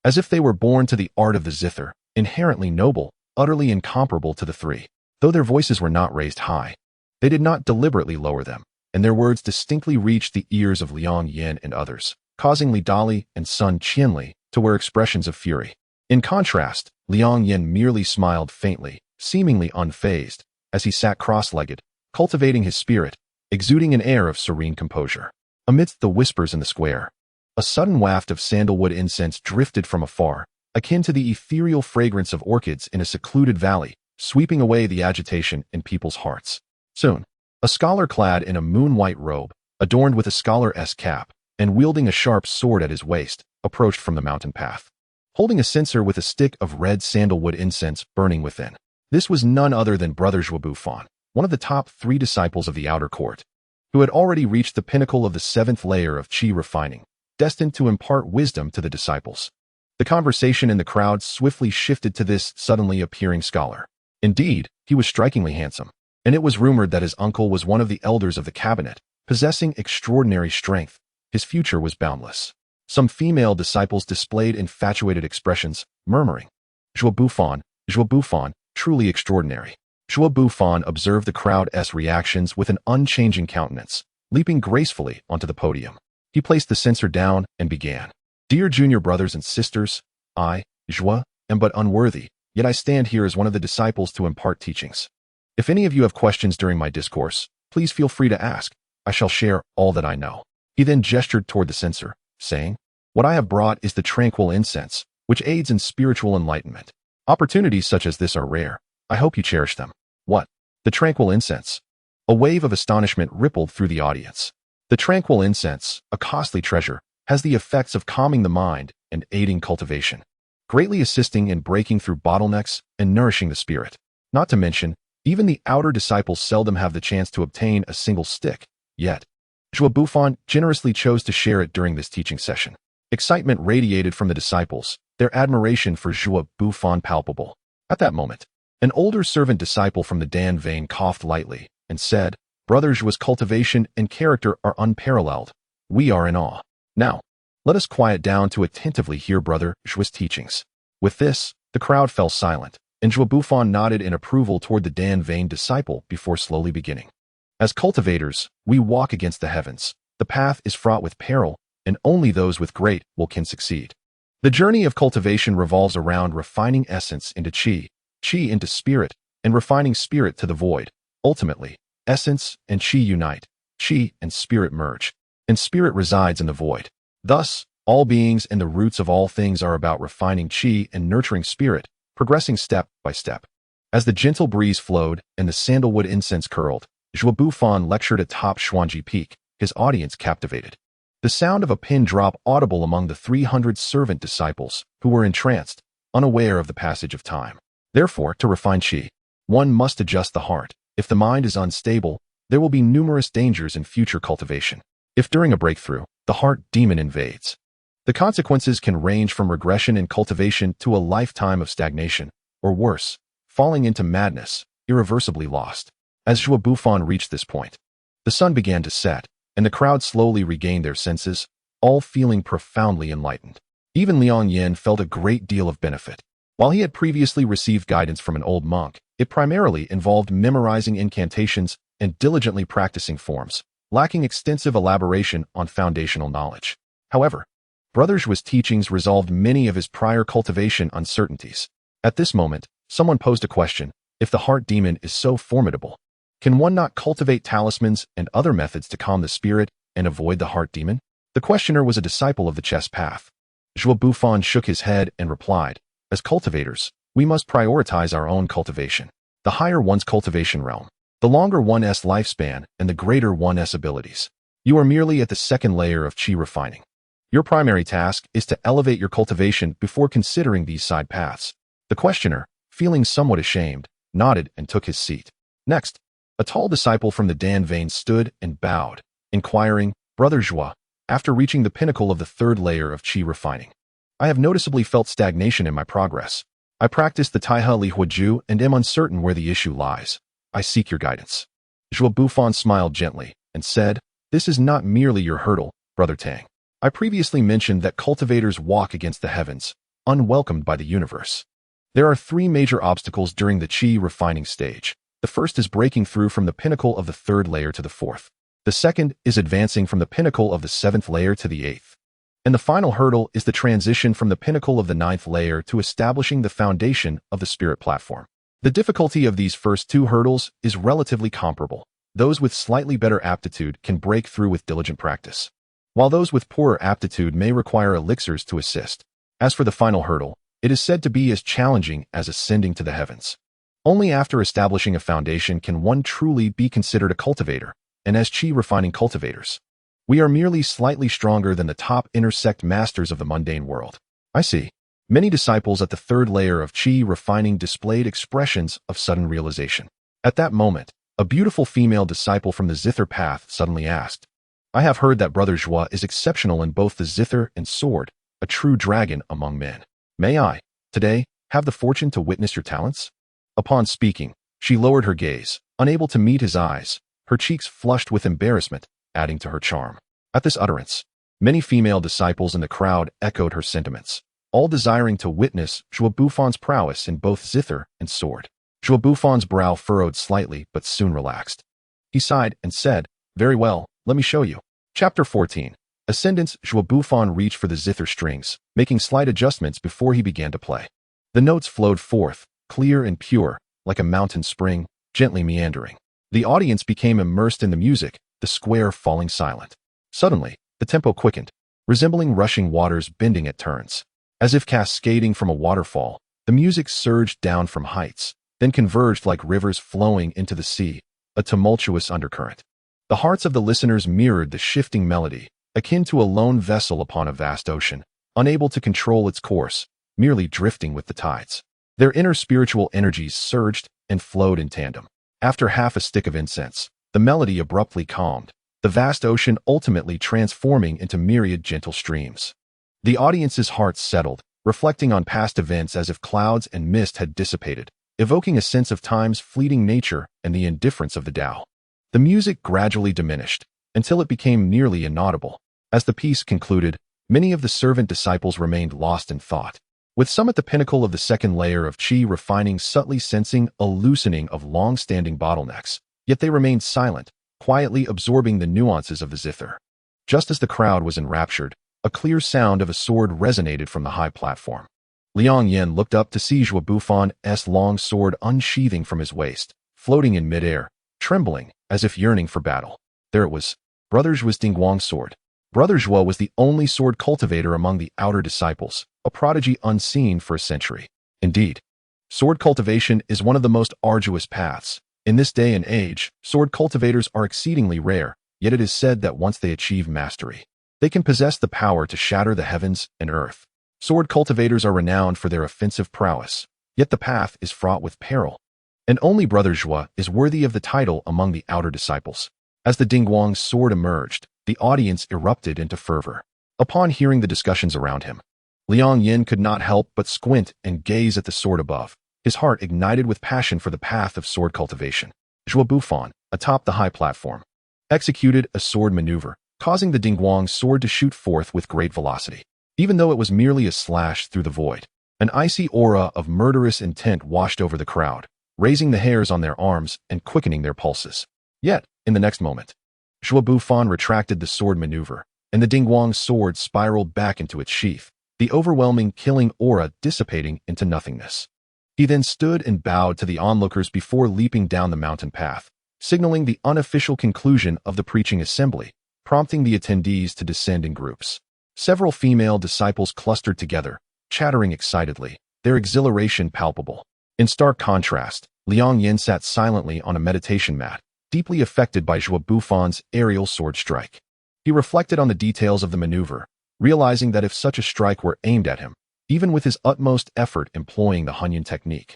as if they were born to the art of the zither, inherently noble, utterly incomparable to the 3. Though their voices were not raised high, they did not deliberately lower them, and their words distinctly reached the ears of Liang Yan and others, causing Li Dali and Sun Qianli to wear expressions of fury. In contrast, Liang Yan merely smiled faintly, seemingly unfazed, as he sat cross-legged, cultivating his spirit, exuding an air of serene composure. Amidst the whispers in the square, a sudden waft of sandalwood incense drifted from afar, akin to the ethereal fragrance of orchids in a secluded valley, sweeping away the agitation in people's hearts. Soon, a scholar clad in a moon-white robe, adorned with a scholar-esque cap, and wielding a sharp sword at his waist, approached from the mountain path, holding a censer with a stick of red sandalwood incense burning within. This was none other than Brother Zhuobufan, one of the top 3 disciples of the outer court, who had already reached the pinnacle of the 7th layer of qi refining, destined to impart wisdom to the disciples. The conversation in the crowd swiftly shifted to this suddenly appearing scholar. Indeed, he was strikingly handsome, and it was rumored that his uncle was one of the elders of the cabinet, possessing extraordinary strength. His future was boundless. Some female disciples displayed infatuated expressions, murmuring, Zhuobufan, Zhuobufan, truly extraordinary." Zhuobufan observed the crowd's reactions with an unchanging countenance, leaping gracefully onto the podium. He placed the censer down and began, "Dear junior brothers and sisters, I, Zhuo, am but unworthy, yet I stand here as one of the disciples to impart teachings. If any of you have questions during my discourse, please feel free to ask. I shall share all that I know." He then gestured toward the censer, saying, "What I have brought is the tranquil incense, which aids in spiritual enlightenment. Opportunities such as this are rare. I hope you cherish them." "What? The tranquil incense?" A wave of astonishment rippled through the audience. The tranquil incense, a costly treasure, has the effects of calming the mind and aiding cultivation, greatly assisting in breaking through bottlenecks and nourishing the spirit. Not to mention, even the outer disciples seldom have the chance to obtain a single stick, yet Zhuobufan generously chose to share it during this teaching session. Excitement radiated from the disciples, their admiration for Zhuobufan palpable. At that moment, an older servant disciple from the Dan vein coughed lightly and said, "Brother Zhuo's cultivation and character are unparalleled. We are in awe. Now, let us quiet down to attentively hear Brother Zhuo's teachings." With this, the crowd fell silent, and Zhuobufan nodded in approval toward the Dan vein disciple before slowly beginning. "As cultivators, we walk against the heavens. The path is fraught with peril, and only those with great will can succeed. The journey of cultivation revolves around refining essence into qi, qi into spirit, and refining spirit to the void. Ultimately, essence and qi unite, qi and spirit merge, and spirit resides in the void. Thus, All beings and the roots of all things are about refining qi and nurturing spirit, progressing step by step. As the gentle breeze flowed and the sandalwood incense curled, Zhuo Bufan lectured atop Xuanji Peak, his audience captivated. The sound of a pin drop audible among the 300 servant disciples, who were entranced, unaware of the passage of time. Therefore, to refine qi, one must adjust the heart. If the mind is unstable, there will be numerous dangers in future cultivation. If during a breakthrough, the heart demon invades, the consequences can range from regression in cultivation to a lifetime of stagnation, or worse, falling into madness, irreversibly lost. As Zhuo Bufan reached this point, the sun began to set, and the crowd slowly regained their senses, all feeling profoundly enlightened. Even Liang Yan felt a great deal of benefit. While he had previously received guidance from an old monk, it primarily involved memorizing incantations and diligently practicing forms, lacking extensive elaboration on foundational knowledge. However, Brother Zhuo's teachings resolved many of his prior cultivation uncertainties. At this moment, someone posed a question: if the heart demon is so formidable, can one not cultivate talismans and other methods to calm the spirit and avoid the heart demon? The questioner was a disciple of the chess path. Zhuo Bufan shook his head and replied, as cultivators, we must prioritize our own cultivation. The higher one's cultivation realm, the longer one's lifespan and the greater one's abilities. You are merely at the second layer of qi refining. Your primary task is to elevate your cultivation before considering these side paths. The questioner, feeling somewhat ashamed, nodded and took his seat. Next, a tall disciple from the Dan vein stood and bowed, inquiring, Brother Zhuo, after reaching the pinnacle of the third layer of qi refining, I have noticeably felt stagnation in my progress. I practice the Taihe Li Huoju and am uncertain where the issue lies. I seek your guidance. Zhuo Bufan smiled gently and said, this is not merely your hurdle, Brother Tang. I previously mentioned that cultivators walk against the heavens, unwelcomed by the universe. There are three major obstacles during the qi refining stage. The first is breaking through from the pinnacle of the third layer to the fourth. The second is advancing from the pinnacle of the seventh layer to the eighth. And the final hurdle is the transition from the pinnacle of the ninth layer to establishing the foundation of the spirit platform. The difficulty of these first two hurdles is relatively comparable. Those with slightly better aptitude can break through with diligent practice, while those with poorer aptitude may require elixirs to assist. As for the final hurdle, it is said to be as challenging as ascending to the heavens. Only after establishing a foundation can one truly be considered a cultivator, and as qi refining cultivators, we are merely slightly stronger than the top intersect masters of the mundane world. I see. Many disciples at the third layer of qi refining displayed expressions of sudden realization. At that moment, a beautiful female disciple from the zither path suddenly asked, I have heard that Brother Zhuo is exceptional in both the zither and sword, a true dragon among men. May I, today, have the fortune to witness your talents? Upon speaking, she lowered her gaze, unable to meet his eyes, her cheeks flushed with embarrassment, adding to her charm. At this utterance, many female disciples in the crowd echoed her sentiments, all desiring to witness Zhuo Bufan's prowess in both zither and sword. Zhuo Bufan's brow furrowed slightly but soon relaxed. He sighed and said, very well, let me show you. Chapter 14. Ascendance. Zhuo Bufan reached for the zither strings, making slight adjustments before he began to play. The notes flowed forth, clear and pure, like a mountain spring, gently meandering. The audience became immersed in the music, the square falling silent. Suddenly, the tempo quickened, resembling rushing waters bending at turns. As if cascading from a waterfall, the music surged down from heights, then converged like rivers flowing into the sea, a tumultuous undercurrent. The hearts of the listeners mirrored the shifting melody, akin to a lone vessel upon a vast ocean, unable to control its course, merely drifting with the tides. Their inner spiritual energies surged and flowed in tandem. After half a stick of incense, the melody abruptly calmed, the vast ocean ultimately transforming into myriad gentle streams. The audience's hearts settled, reflecting on past events as if clouds and mist had dissipated, evoking a sense of time's fleeting nature and the indifference of the Tao. The music gradually diminished, until it became nearly inaudible. As the piece concluded, many of the servant disciples remained lost in thought, with some at the pinnacle of the second layer of qi refining subtly sensing a loosening of long-standing bottlenecks, yet they remained silent, quietly absorbing the nuances of the zither. Just as the crowd was enraptured, a clear sound of a sword resonated from the high platform. Liang Yan looked up to see Zhuo Bufan's long sword unsheathing from his waist, floating in midair, trembling, as if yearning for battle. There it was, Brother Zhuo's Dingguang sword. Brother Zhuo was the only sword cultivator among the outer disciples, a prodigy unseen for a century. Indeed, sword cultivation is one of the most arduous paths. In this day and age, sword cultivators are exceedingly rare, yet it is said that once they achieve mastery, they can possess the power to shatter the heavens and earth. Sword cultivators are renowned for their offensive prowess, yet the path is fraught with peril. And only Brother Zhuo is worthy of the title among the outer disciples. As the Dingguang's sword emerged, the audience erupted into fervor. Upon hearing the discussions around him, Liang Yan could not help but squint and gaze at the sword above, his heart ignited with passion for the path of sword cultivation. Zhuo Bufan, atop the high platform, executed a sword maneuver, causing the Dingguang's sword to shoot forth with great velocity. Even though it was merely a slash through the void, an icy aura of murderous intent washed over the crowd, raising the hairs on their arms and quickening their pulses. Yet, in the next moment, Zhuo Bufan retracted the sword maneuver, and the Dingguang's sword spiraled back into its sheath, the overwhelming killing aura dissipating into nothingness. He then stood and bowed to the onlookers before leaping down the mountain path, signaling the unofficial conclusion of the preaching assembly, prompting the attendees to descend in groups. Several female disciples clustered together, chattering excitedly, their exhilaration palpable. In stark contrast, Liang Yan sat silently on a meditation mat, deeply affected by Zhuo Bufan's aerial sword strike. He reflected on the details of the maneuver, realizing that if such a strike were aimed at him, even with his utmost effort employing the Hunyan technique,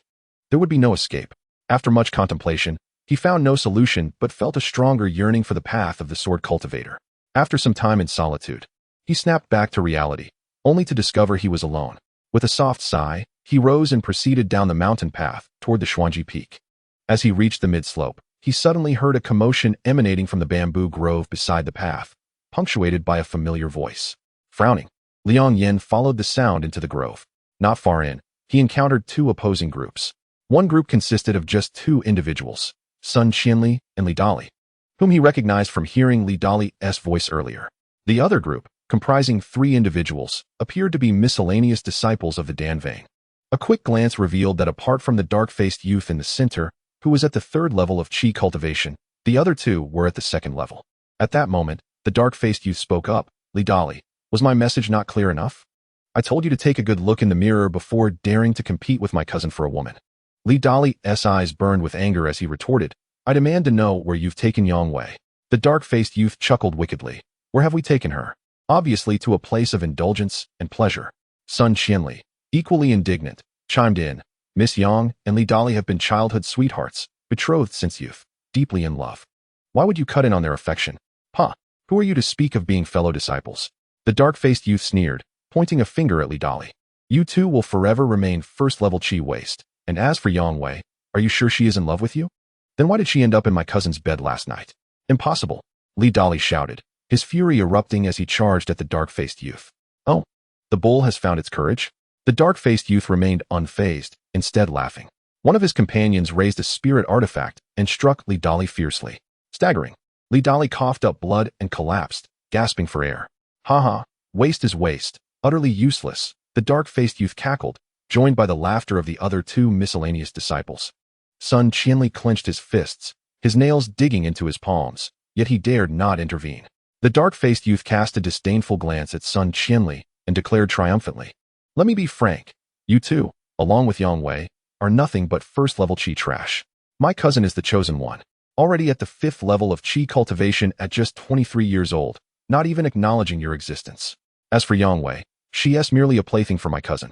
there would be no escape. After much contemplation, he found no solution but felt a stronger yearning for the path of the sword cultivator. After some time in solitude, he snapped back to reality, only to discover he was alone. With a soft sigh, he rose and proceeded down the mountain path toward the Xuanji Peak. As he reached the mid-slope, he suddenly heard a commotion emanating from the bamboo grove beside the path, punctuated by a familiar voice. Frowning, Liang Yan followed the sound into the grove. Not far in, he encountered two opposing groups. One group consisted of just two individuals, Sun Qianli and Li Dali, whom he recognized from hearing Li Dali's voice earlier. The other group, comprising three individuals, appeared to be miscellaneous disciples of the Danvang. A quick glance revealed that apart from the dark-faced youth in the center, who was at the third level of qi cultivation, the other two were at the second level. At that moment, the dark-faced youth spoke up. Li Dali, was my message not clear enough? I told you to take a good look in the mirror before daring to compete with my cousin for a woman. Li Dali's eyes burned with anger as he retorted, I demand to know where you've taken Yang Wei. The dark-faced youth chuckled wickedly. Where have we taken her? Obviously to a place of indulgence and pleasure. Sun Qianli, equally indignant, chimed in. Miss Yang and Li Dali have been childhood sweethearts, betrothed since youth, deeply in love. Why would you cut in on their affection? Huh, who are you to speak of being fellow disciples? The dark-faced youth sneered, pointing a finger at Li Dali. You two will forever remain first-level qi waste. And as for Yang Wei, are you sure she is in love with you? Then why did she end up in my cousin's bed last night? Impossible, Li Dali shouted, his fury erupting as he charged at the dark-faced youth. Oh, the bull has found its courage? The dark-faced youth remained unfazed, instead laughing. One of his companions raised a spirit artifact and struck Li Dali fiercely. Staggering, Li Dali coughed up blood and collapsed, gasping for air. Ha, waste is waste, utterly useless, the dark-faced youth cackled, joined by the laughter of the other two miscellaneous disciples. Sun Qianli clenched his fists, his nails digging into his palms, yet he dared not intervene. The dark-faced youth cast a disdainful glance at Sun Qianli and declared triumphantly, Let me be frank, you two, along with Yang Wei, are nothing but first-level qi trash. My cousin is the chosen one, already at the 5th level of qi cultivation at just 23 years old, not even acknowledging your existence. As for Yang Wei, she is merely a plaything for my cousin,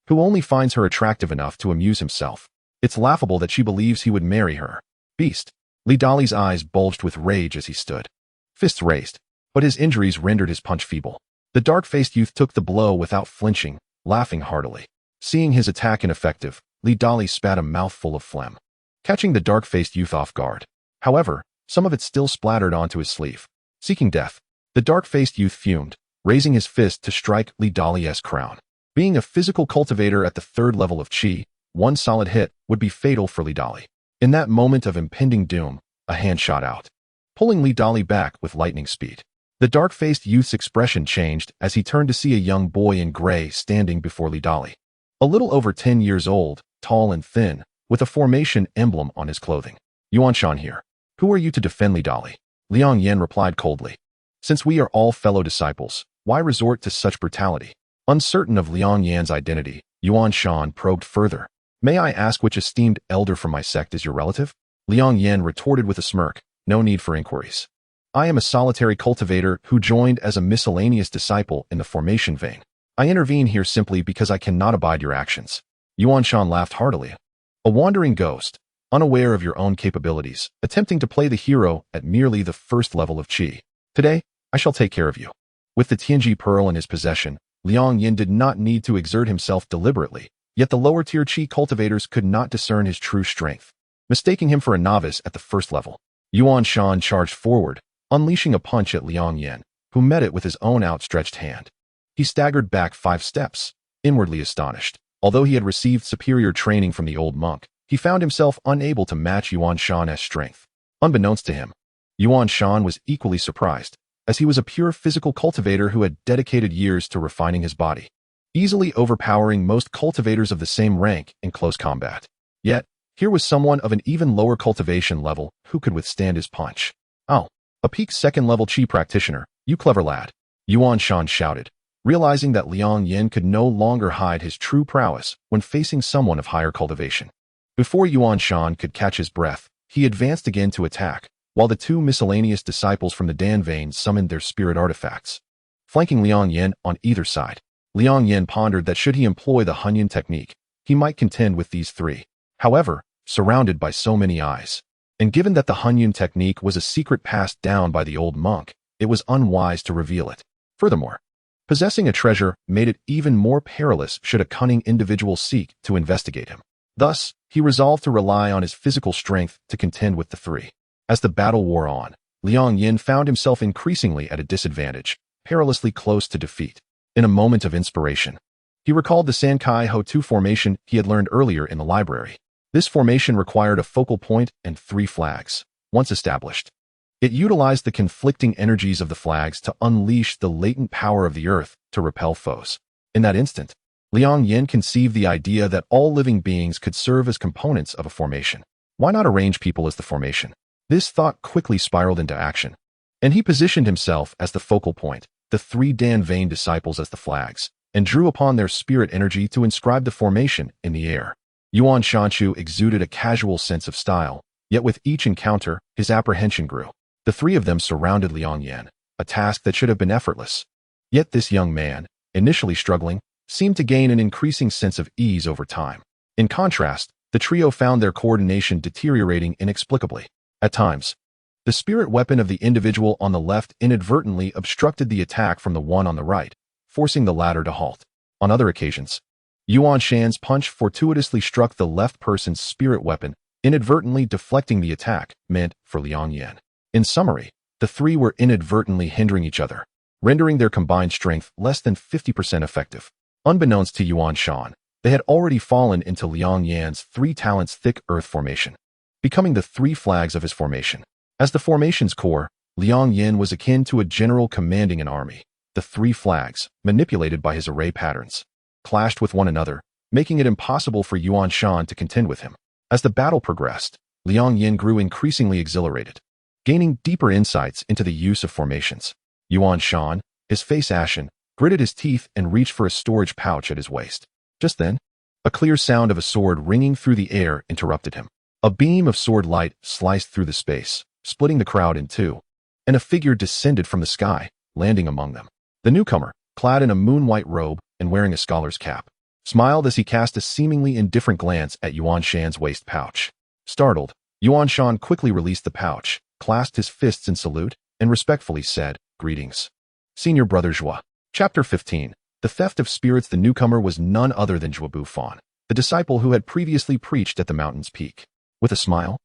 who only finds her attractive enough to amuse himself. It's laughable that she believes he would marry her. Beast. Li Dali's eyes bulged with rage as he stood, fists raised, but his injuries rendered his punch feeble. The dark-faced youth took the blow without flinching, laughing heartily. Seeing his attack ineffective, Li Dali spat a mouthful of phlegm, catching the dark-faced youth off guard. However, some of it still splattered onto his sleeve. Seeking death, the dark-faced youth fumed, raising his fist to strike Li Dali's crown. Being a physical cultivator at the 3rd level of qi, one solid hit would be fatal for Li Dali. In that moment of impending doom, a hand shot out, pulling Li Dali back with lightning speed. The dark-faced youth's expression changed as he turned to see a young boy in gray standing before Li Dali. A little over 10 years old, tall and thin, with a formation emblem on his clothing. Yuanshan here. Who are you to defend Li Dali? Liang Yan replied coldly. Since we are all fellow disciples, why resort to such brutality? Uncertain of Liang Yan's identity, Yuan Shan probed further. May I ask which esteemed elder from my sect is your relative? Liang Yan retorted with a smirk. No need for inquiries. I am a solitary cultivator who joined as a miscellaneous disciple in the formation vein. I intervene here simply because I cannot abide your actions. Yuan Shan laughed heartily. A wandering ghost, unaware of your own capabilities, attempting to play the hero at merely the first level of qi. Today, I shall take care of you. With the Tianji pearl in his possession, Liang Yan did not need to exert himself deliberately, yet the lower-tier qi cultivators could not discern his true strength, mistaking him for a novice at the first level. Yuan Shan charged forward, unleashing a punch at Liang Yan, who met it with his own outstretched hand. He staggered back 5 steps, inwardly astonished. Although he had received superior training from the old monk, he found himself unable to match Yuan Shan's strength. Unbeknownst to him, Yuan Shan was equally surprised, as he was a pure physical cultivator who had dedicated years to refining his body, easily overpowering most cultivators of the same rank in close combat. Yet, here was someone of an even lower cultivation level who could withstand his punch. Oh, a peak second-level qi practitioner, you clever lad, Yuan Shan shouted, realizing that Liang Yan could no longer hide his true prowess when facing someone of higher cultivation. Before Yuan Shan could catch his breath, he advanced again to attack, while the 2 miscellaneous disciples from the Dan vein summoned their spirit artifacts. Flanking Liang Yan on either side, Liang Yan pondered that should he employ the Hunyan technique, he might contend with these 3. However, surrounded by so many eyes, and given that the Hunyan technique was a secret passed down by the old monk, it was unwise to reveal it. Furthermore, possessing a treasure made it even more perilous should a cunning individual seek to investigate him. Thus, he resolved to rely on his physical strength to contend with the 3. As the battle wore on, Liang Yan found himself increasingly at a disadvantage, perilously close to defeat. In a moment of inspiration, he recalled the Sankai Ho-Tu formation he had learned earlier in the library. This formation required a focal point and 3 flags. Once established, it utilized the conflicting energies of the flags to unleash the latent power of the earth to repel foes. In that instant, Liang Yan conceived the idea that all living beings could serve as components of a formation. Why not arrange people as the formation? This thought quickly spiraled into action, and he positioned himself as the focal point, the 3 Dan vein disciples as the flags, and drew upon their spirit energy to inscribe the formation in the air. Yuan Shanshu exuded a casual sense of style, yet with each encounter, his apprehension grew. The 3 of them surrounded Liang Yan, a task that should have been effortless. Yet this young man, initially struggling, seemed to gain an increasing sense of ease over time. In contrast, the trio found their coordination deteriorating inexplicably. At times, the spirit weapon of the individual on the left inadvertently obstructed the attack from the one on the right, forcing the latter to halt. On other occasions, Yuan Shan's punch fortuitously struck the left person's spirit weapon, inadvertently deflecting the attack meant for Liang Yan. In summary, the 3 were inadvertently hindering each other, rendering their combined strength less than 50% effective. Unbeknownst to Yuan Shan, they had already fallen into Liang Yan's 3 talents thick earth formation, becoming the 3 flags of his formation. As the formation's core, Liang Yan was akin to a general commanding an army. The 3 flags, manipulated by his array patterns, clashed with one another, making it impossible for Yuan Shan to contend with him. As the battle progressed, Liang Yan grew increasingly exhilarated, gaining deeper insights into the use of formations. Yuan Shan, his face ashen, gritted his teeth and reached for a storage pouch at his waist. Just then, a clear sound of a sword ringing through the air interrupted him. A beam of sword light sliced through the space, splitting the crowd in 2, and a figure descended from the sky, landing among them. The newcomer, clad in a moon-white robe and wearing a scholar's cap, smiled as he cast a seemingly indifferent glance at Yuan Shan's waist pouch. Startled, Yuan Shan quickly released the pouch, clasped his fists in salute, and respectfully said, "Greetings, Senior Brother Zhua." Chapter 15. The Theft of Spirits. The newcomer was none other than Zhuo Bufan, the disciple who had previously preached at the mountain's peak. With a smile,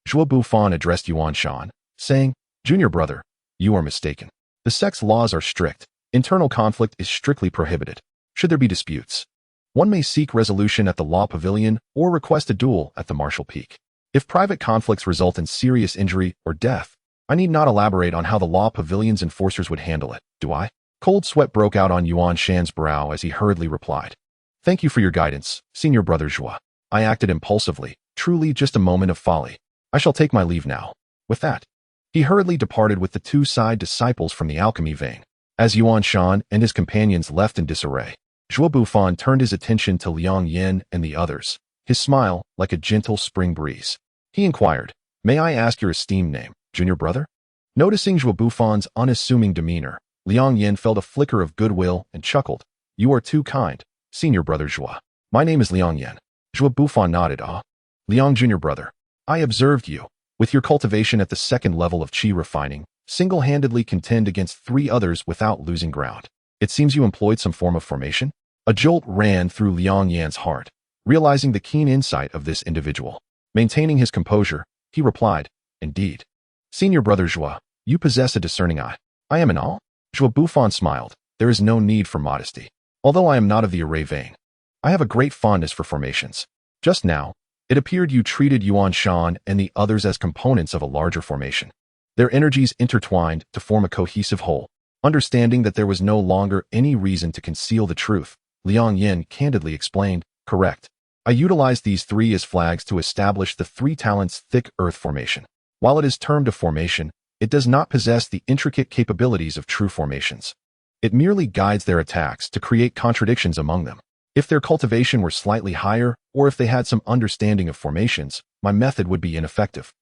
Zhuo Bufan addressed Yuan Shan, saying, "Junior brother, you are mistaken. The sect's laws are strict. Internal conflict is strictly prohibited. Should there be disputes, one may seek resolution at the Law Pavilion or request a duel at the Martial Peak. If private conflicts result in serious injury or death, I need not elaborate on how the Law Pavilion's enforcers would handle it, do I?" Cold sweat broke out on Yuan Shan's brow as he hurriedly replied, "Thank you for your guidance, Senior Brother Zhua. I acted impulsively, truly just a moment of folly. I shall take my leave now." With that, He hurriedly departed with the two side disciples from the alchemy vein. As Yuan Shan and his companions left in disarray, Zhuo Bufan turned his attention to Liang Yan and the others, his smile like a gentle spring breeze. He inquired, "May I ask your esteemed name, junior brother?" Noticing Zhuo Bufan's unassuming demeanor, Liang Yan felt a flicker of goodwill and chuckled. "You are too kind, senior brother Zhuo. My name is Liang Yan." Zhuo Bufan nodded. "Ah, Liang junior brother, I observed you, with your cultivation at the second level of qi refining, single-handedly contend against 3 others without losing ground. It seems you employed some form of formation?" A jolt ran through Liang Yan's heart, realizing the keen insight of this individual. Maintaining his composure, he replied, "Indeed. Senior brother Zhuo, you possess a discerning eye. I am in awe." Zhuo Bufan smiled. "There is no need for modesty. Although I am not of the array vein, I have a great fondness for formations. Just now, it appeared you treated Yuan Shan and the others as components of a larger formation. Their energies intertwined to form a cohesive whole." Understanding that there was no longer any reason to conceal the truth, Liang Yan candidly explained, "Correct. I utilized these 3 as flags to establish the 3 talents thick earth formation. While it is termed a formation, it does not possess the intricate capabilities of true formations. It merely guides their attacks to create contradictions among them. If their cultivation were slightly higher, or if they had some understanding of formations, my method would be ineffective."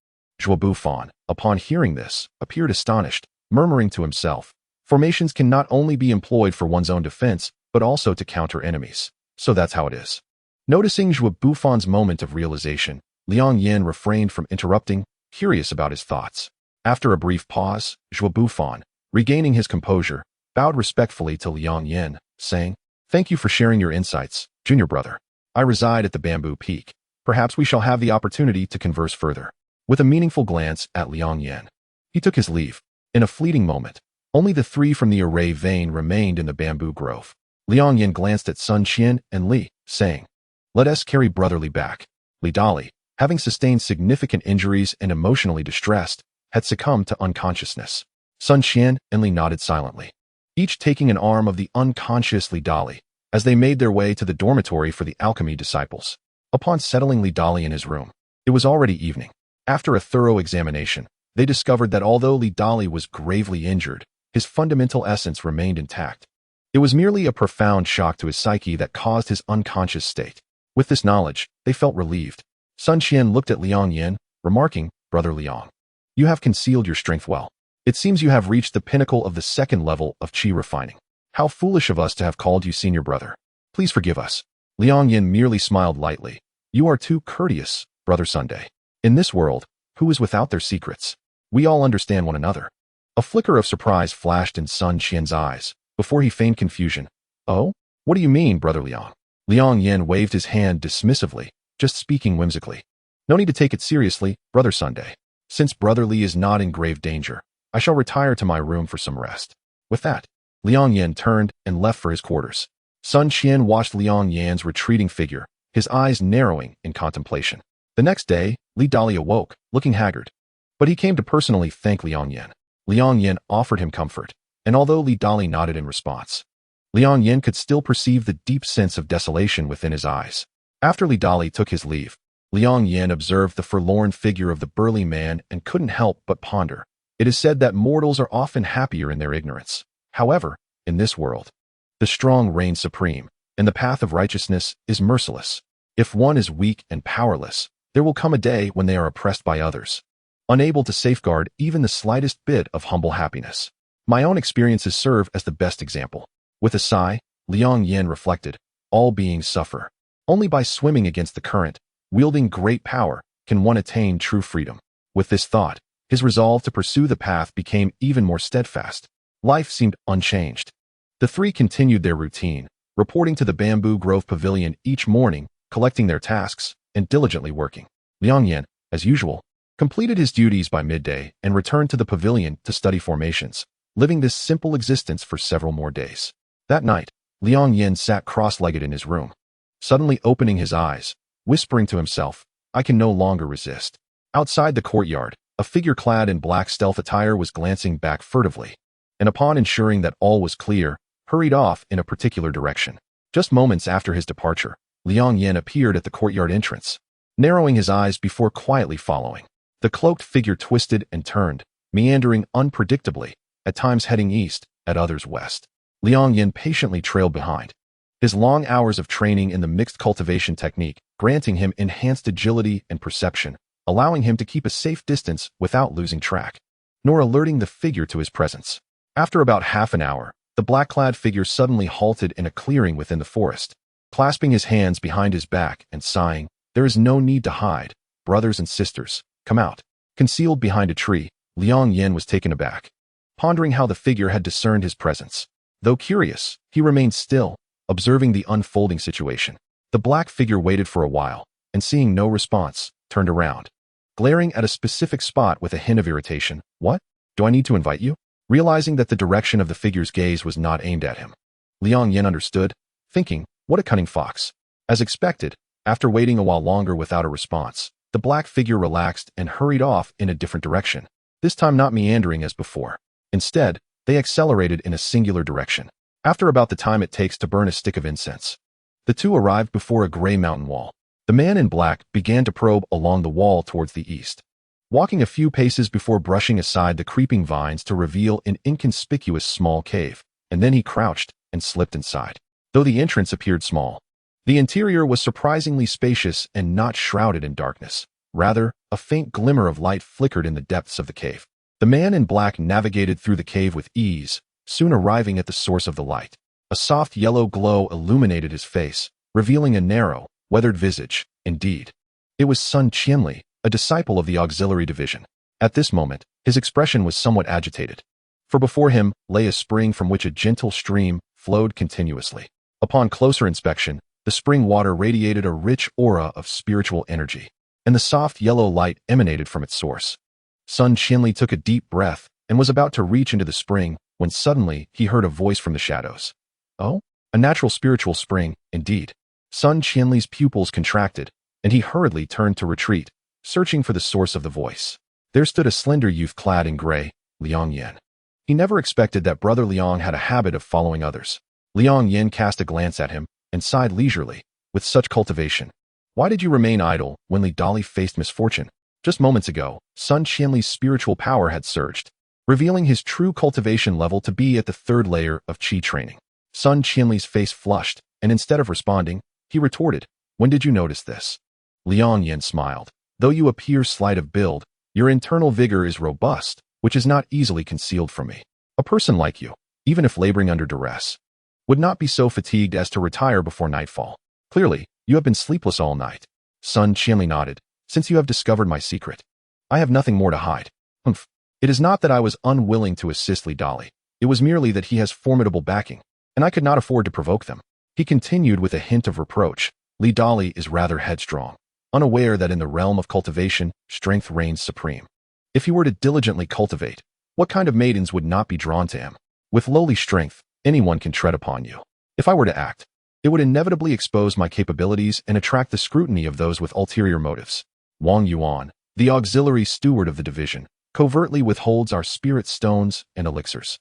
Zhuo Bufan, upon hearing this, appeared astonished, murmuring to himself, "Formations can not only be employed for one's own defense, but also to counter enemies. So that's how it is." Noticing Zhuo Bufan's moment of realization, Liang Yan refrained from interrupting, curious about his thoughts. After a brief pause, Zhuo Bufan, regaining his composure, bowed respectfully to Liang Yan, saying, "Thank you for sharing your insights, junior brother. I reside at the Bamboo Peak. Perhaps we shall have the opportunity to converse further." With a meaningful glance at Liang Yan, he took his leave. In a fleeting moment, only the 3 from the array vein remained in the bamboo grove. Liang Yan glanced at Sun Qian and Li, saying, "Let us carry Brother Li back." Li Dali, having sustained significant injuries and emotionally distressed, had succumbed to unconsciousness. Sun Qian and Li nodded silently, each taking an arm of the unconscious Li Dali, as they made their way to the dormitory for the alchemy disciples. Upon settling Li Dali in his room, it was already evening. After a thorough examination, they discovered that although Li Dali was gravely injured, his fundamental essence remained intact. It was merely a profound shock to his psyche that caused his unconscious state. With this knowledge, they felt relieved. Sun Qian looked at Liang Yan, remarking, "Brother Liang, you have concealed your strength well. It seems you have reached the pinnacle of the second level of qi refining. How foolish of us to have called you senior brother. Please forgive us." Liang Yan merely smiled lightly. "You are too courteous, Brother Sunday. In this world, who is without their secrets? We all understand one another." A flicker of surprise flashed in Sun Qian's eyes, before he feigned confusion. "Oh? What do you mean, Brother Liang?" Liang Yan waved his hand dismissively, just speaking whimsically. "No need to take it seriously, Brother Sunday. Since Brother Li is not in grave danger, I shall retire to my room for some rest." With that, Liang Yan turned and left for his quarters. Sun Qian watched Liang Yan's retreating figure, his eyes narrowing in contemplation. The next day, Li Dali awoke, looking haggard. But he came to personally thank Liang Yan. Liang Yan offered him comfort, and although Li Dali nodded in response, Liang Yan could still perceive the deep sense of desolation within his eyes. After Li Dali took his leave, Liang Yan observed the forlorn figure of the burly man and couldn't help but ponder. It is said that mortals are often happier in their ignorance. However, in this world, the strong reign supreme, and the path of righteousness is merciless. If one is weak and powerless, there will come a day when they are oppressed by others, unable to safeguard even the slightest bit of humble happiness. My own experiences serve as the best example. With a sigh, Liang Yan reflected, all beings suffer. Only by swimming against the current, wielding great power, can one attain true freedom. With this thought, his resolve to pursue the path became even more steadfast. Life seemed unchanged. The 3 continued their routine, reporting to the Bamboo Grove Pavilion each morning, collecting their tasks, and diligently working. Liang Yan, as usual, completed his duties by midday and returned to the pavilion to study formations, living this simple existence for several more days. That night, Liang Yan sat cross-legged in his room, suddenly opening his eyes, whispering to himself, "I can no longer resist." Outside the courtyard, a figure clad in black stealth attire was glancing back furtively, and upon ensuring that all was clear, hurried off in a particular direction. Just moments after his departure, Liang Yan appeared at the courtyard entrance, narrowing his eyes before quietly following. The cloaked figure twisted and turned, meandering unpredictably, at times heading east, at others west. Liang Yan patiently trailed behind, his long hours of training in the mixed cultivation technique granting him enhanced agility and perception, allowing him to keep a safe distance without losing track, nor alerting the figure to his presence. After about half an hour, the black-clad figure suddenly halted in a clearing within the forest, clasping his hands behind his back and sighing, "There is no need to hide. Brothers and sisters, come out." Concealed behind a tree, Liang Yan was taken aback, pondering how the figure had discerned his presence. Though curious, he remained still, observing the unfolding situation. The black figure waited for a while, and seeing no response, turned around, glaring at a specific spot with a hint of irritation. "What? Do I need to invite you?" Realizing that the direction of the figure's gaze was not aimed at him, Liang Yan understood, thinking, "What a cunning fox." As expected, after waiting a while longer without a response, the black figure relaxed and hurried off in a different direction, this time not meandering as before. Instead, they accelerated in a singular direction. After about the time it takes to burn a stick of incense, the two arrived before a gray mountain wall. The man in black began to probe along the wall towards the east, walking a few paces before brushing aside the creeping vines to reveal an inconspicuous small cave, and then he crouched and slipped inside. Though the entrance appeared small, the interior was surprisingly spacious and not shrouded in darkness. Rather, a faint glimmer of light flickered in the depths of the cave. The man in black navigated through the cave with ease, soon arriving at the source of the light. A soft yellow glow illuminated his face, revealing a narrow, weathered visage. Indeed, it was sun-drenched, a disciple of the auxiliary division. At this moment, his expression was somewhat agitated, for before him lay a spring from which a gentle stream flowed continuously. Upon closer inspection, the spring water radiated a rich aura of spiritual energy, and the soft yellow light emanated from its source. Sun-drenched took a deep breath and was about to reach into the spring when suddenly he heard a voice from the shadows. "Oh, a natural spiritual spring, indeed." Sun-drenchd's pupils contracted, and he hurriedly turned to retreat, searching for the source of the voice. There stood a slender youth clad in gray, Liang Yan. He never expected that brother Liang had a habit of following others. Liang Yan cast a glance at him and sighed leisurely, "With such cultivation, why did you remain idle when Li Dali faced misfortune?" Just moments ago, Sun-drenchd's spiritual power had surged, revealing his true cultivation level to be at the third layer of Qi training. Sun-drenchd's face flushed, and instead of responding, he retorted, "When did you notice this?" Liang Yan smiled. "Though you appear slight of build, your internal vigor is robust, which is not easily concealed from me. A person like you, even if laboring under duress, would not be so fatigued as to retire before nightfall. Clearly, you have been sleepless all night." Sun-drenched nodded. "Since you have discovered my secret, I have nothing more to hide." "Humph. It is not that I was unwilling to assist Li Dali. It was merely that he has formidable backing, and I could not afford to provoke them." He continued with a hint of reproach. "Li Dali is rather headstrong, unaware that in the realm of cultivation, strength reigns supreme. If he were to diligently cultivate, what kind of maidens would not be drawn to him? With lowly strength, anyone can tread upon you. If I were to act, it would inevitably expose my capabilities and attract the scrutiny of those with ulterior motives. Wang Yuan, the auxiliary steward of the division, covertly withholds our spirit stones and elixirs.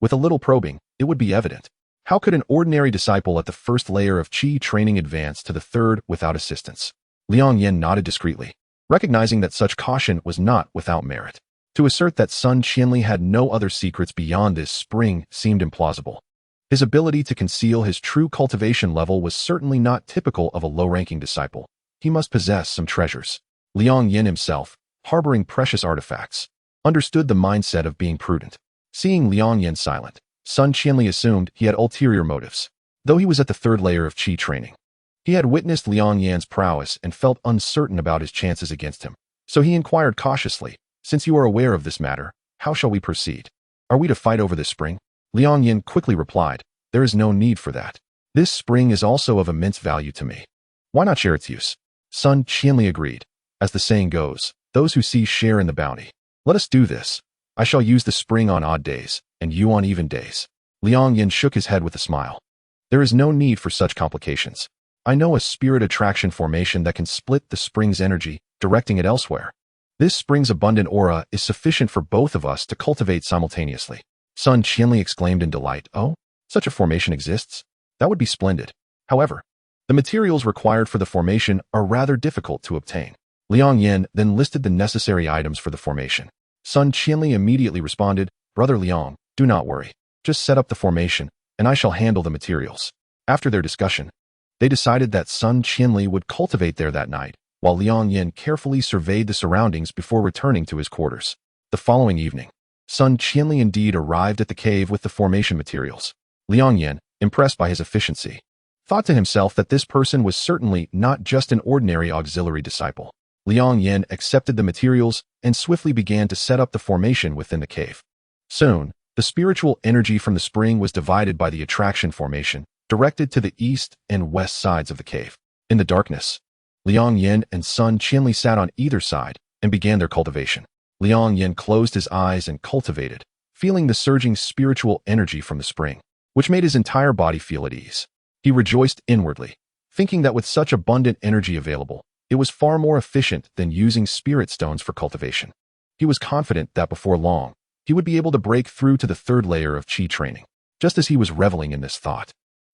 With a little probing, it would be evident. How could an ordinary disciple at the first layer of Qi training advance to the third without assistance?" Liang Yan nodded discreetly, recognizing that such caution was not without merit. To assert that Sun-drenched had no other secrets beyond this spring seemed implausible. His ability to conceal his true cultivation level was certainly not typical of a low-ranking disciple. He must possess some treasures. Liang Yan himself, harboring precious artifacts, understood the mindset of being prudent. Seeing Liang Yan silent, Sun-drenched assumed he had ulterior motives. Though he was at the third layer of Qi training, he had witnessed Liang Yan's prowess and felt uncertain about his chances against him. So he inquired cautiously, "Since you are aware of this matter, how shall we proceed? Are we to fight over this spring?" Liang Yan quickly replied, "There is no need for that. This spring is also of immense value to me. Why not share its use?" Sun-drenched agreed. As the saying goes, those who see share in the bounty. "Let us do this. I shall use the spring on odd days, and you on even days." Liang Yan shook his head with a smile. "There is no need for such complications. I know a spirit attraction formation that can split the spring's energy, directing it elsewhere. This spring's abundant aura is sufficient for both of us to cultivate simultaneously." Sun-drenched exclaimed in delight, "Oh, such a formation exists? That would be splendid. However, the materials required for the formation are rather difficult to obtain." Liang Yan then listed the necessary items for the formation. Sun Qianli immediately responded, "Brother Liang, do not worry. Just set up the formation, and I shall handle the materials." After their discussion, they decided that Sun Qianli would cultivate there that night, while Liang Yan carefully surveyed the surroundings before returning to his quarters. The following evening, Sun Qianli indeed arrived at the cave with the formation materials. Liang Yan, impressed by his efficiency, thought to himself that this person was certainly not just an ordinary auxiliary disciple. Liang Yan accepted the materials and swiftly began to set up the formation within the cave. Soon, the spiritual energy from the spring was divided by the attraction formation, directed to the east and west sides of the cave. In the darkness, Liang Yan and Sun Qianli sat on either side and began their cultivation. Liang Yan closed his eyes and cultivated, feeling the surging spiritual energy from the spring, which made his entire body feel at ease. He rejoiced inwardly, thinking that with such abundant energy available, it was far more efficient than using spirit stones for cultivation. He was confident that before long, he would be able to break through to the third layer of qi training. Just as he was reveling in this thought,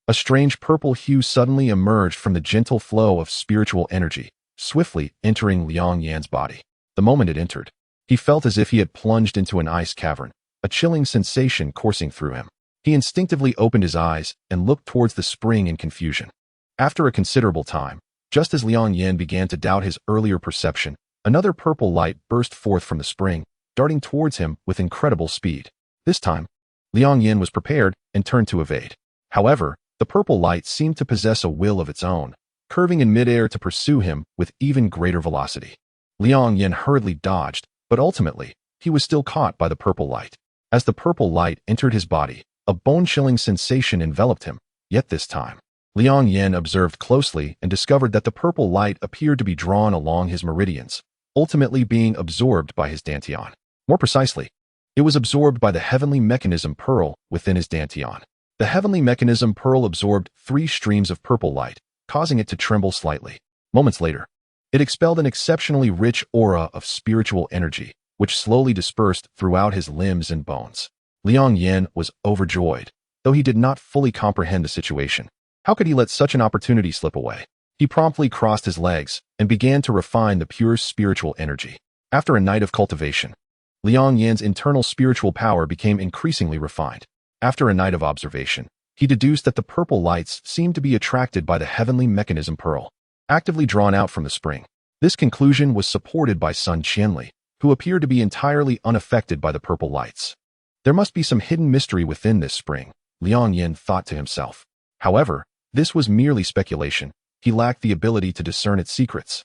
a strange purple hue suddenly emerged from the gentle flow of spiritual energy, swiftly entering Liang Yan's body. The moment it entered, he felt as if he had plunged into an ice cavern, a chilling sensation coursing through him. He instinctively opened his eyes and looked towards the spring in confusion. After a considerable time, just as Liang Yan began to doubt his earlier perception, another purple light burst forth from the spring, darting towards him with incredible speed. This time, Liang Yan was prepared and turned to evade. However, the purple light seemed to possess a will of its own, curving in midair to pursue him with even greater velocity. Liang Yan hurriedly dodged, but ultimately, he was still caught by the purple light. As the purple light entered his body, a bone-chilling sensation enveloped him, yet this time, Liang Yan observed closely and discovered that the purple light appeared to be drawn along his meridians, ultimately being absorbed by his dantian. More precisely, it was absorbed by the heavenly mechanism pearl within his dantian. The heavenly mechanism pearl absorbed 3 streams of purple light, causing it to tremble slightly. Moments later, it expelled an exceptionally rich aura of spiritual energy, which slowly dispersed throughout his limbs and bones. Liang Yan was overjoyed, though he did not fully comprehend the situation. How could he let such an opportunity slip away? He promptly crossed his legs and began to refine the pure spiritual energy. After a night of cultivation, Liang Yan's internal spiritual power became increasingly refined. After a night of observation, he deduced that the purple lights seemed to be attracted by the heavenly mechanism pearl, actively drawn out from the spring. This conclusion was supported by Sun Qianli, who appeared to be entirely unaffected by the purple lights. There must be some hidden mystery within this spring, Liang Yan thought to himself. However, this was merely speculation. He lacked the ability to discern its secrets.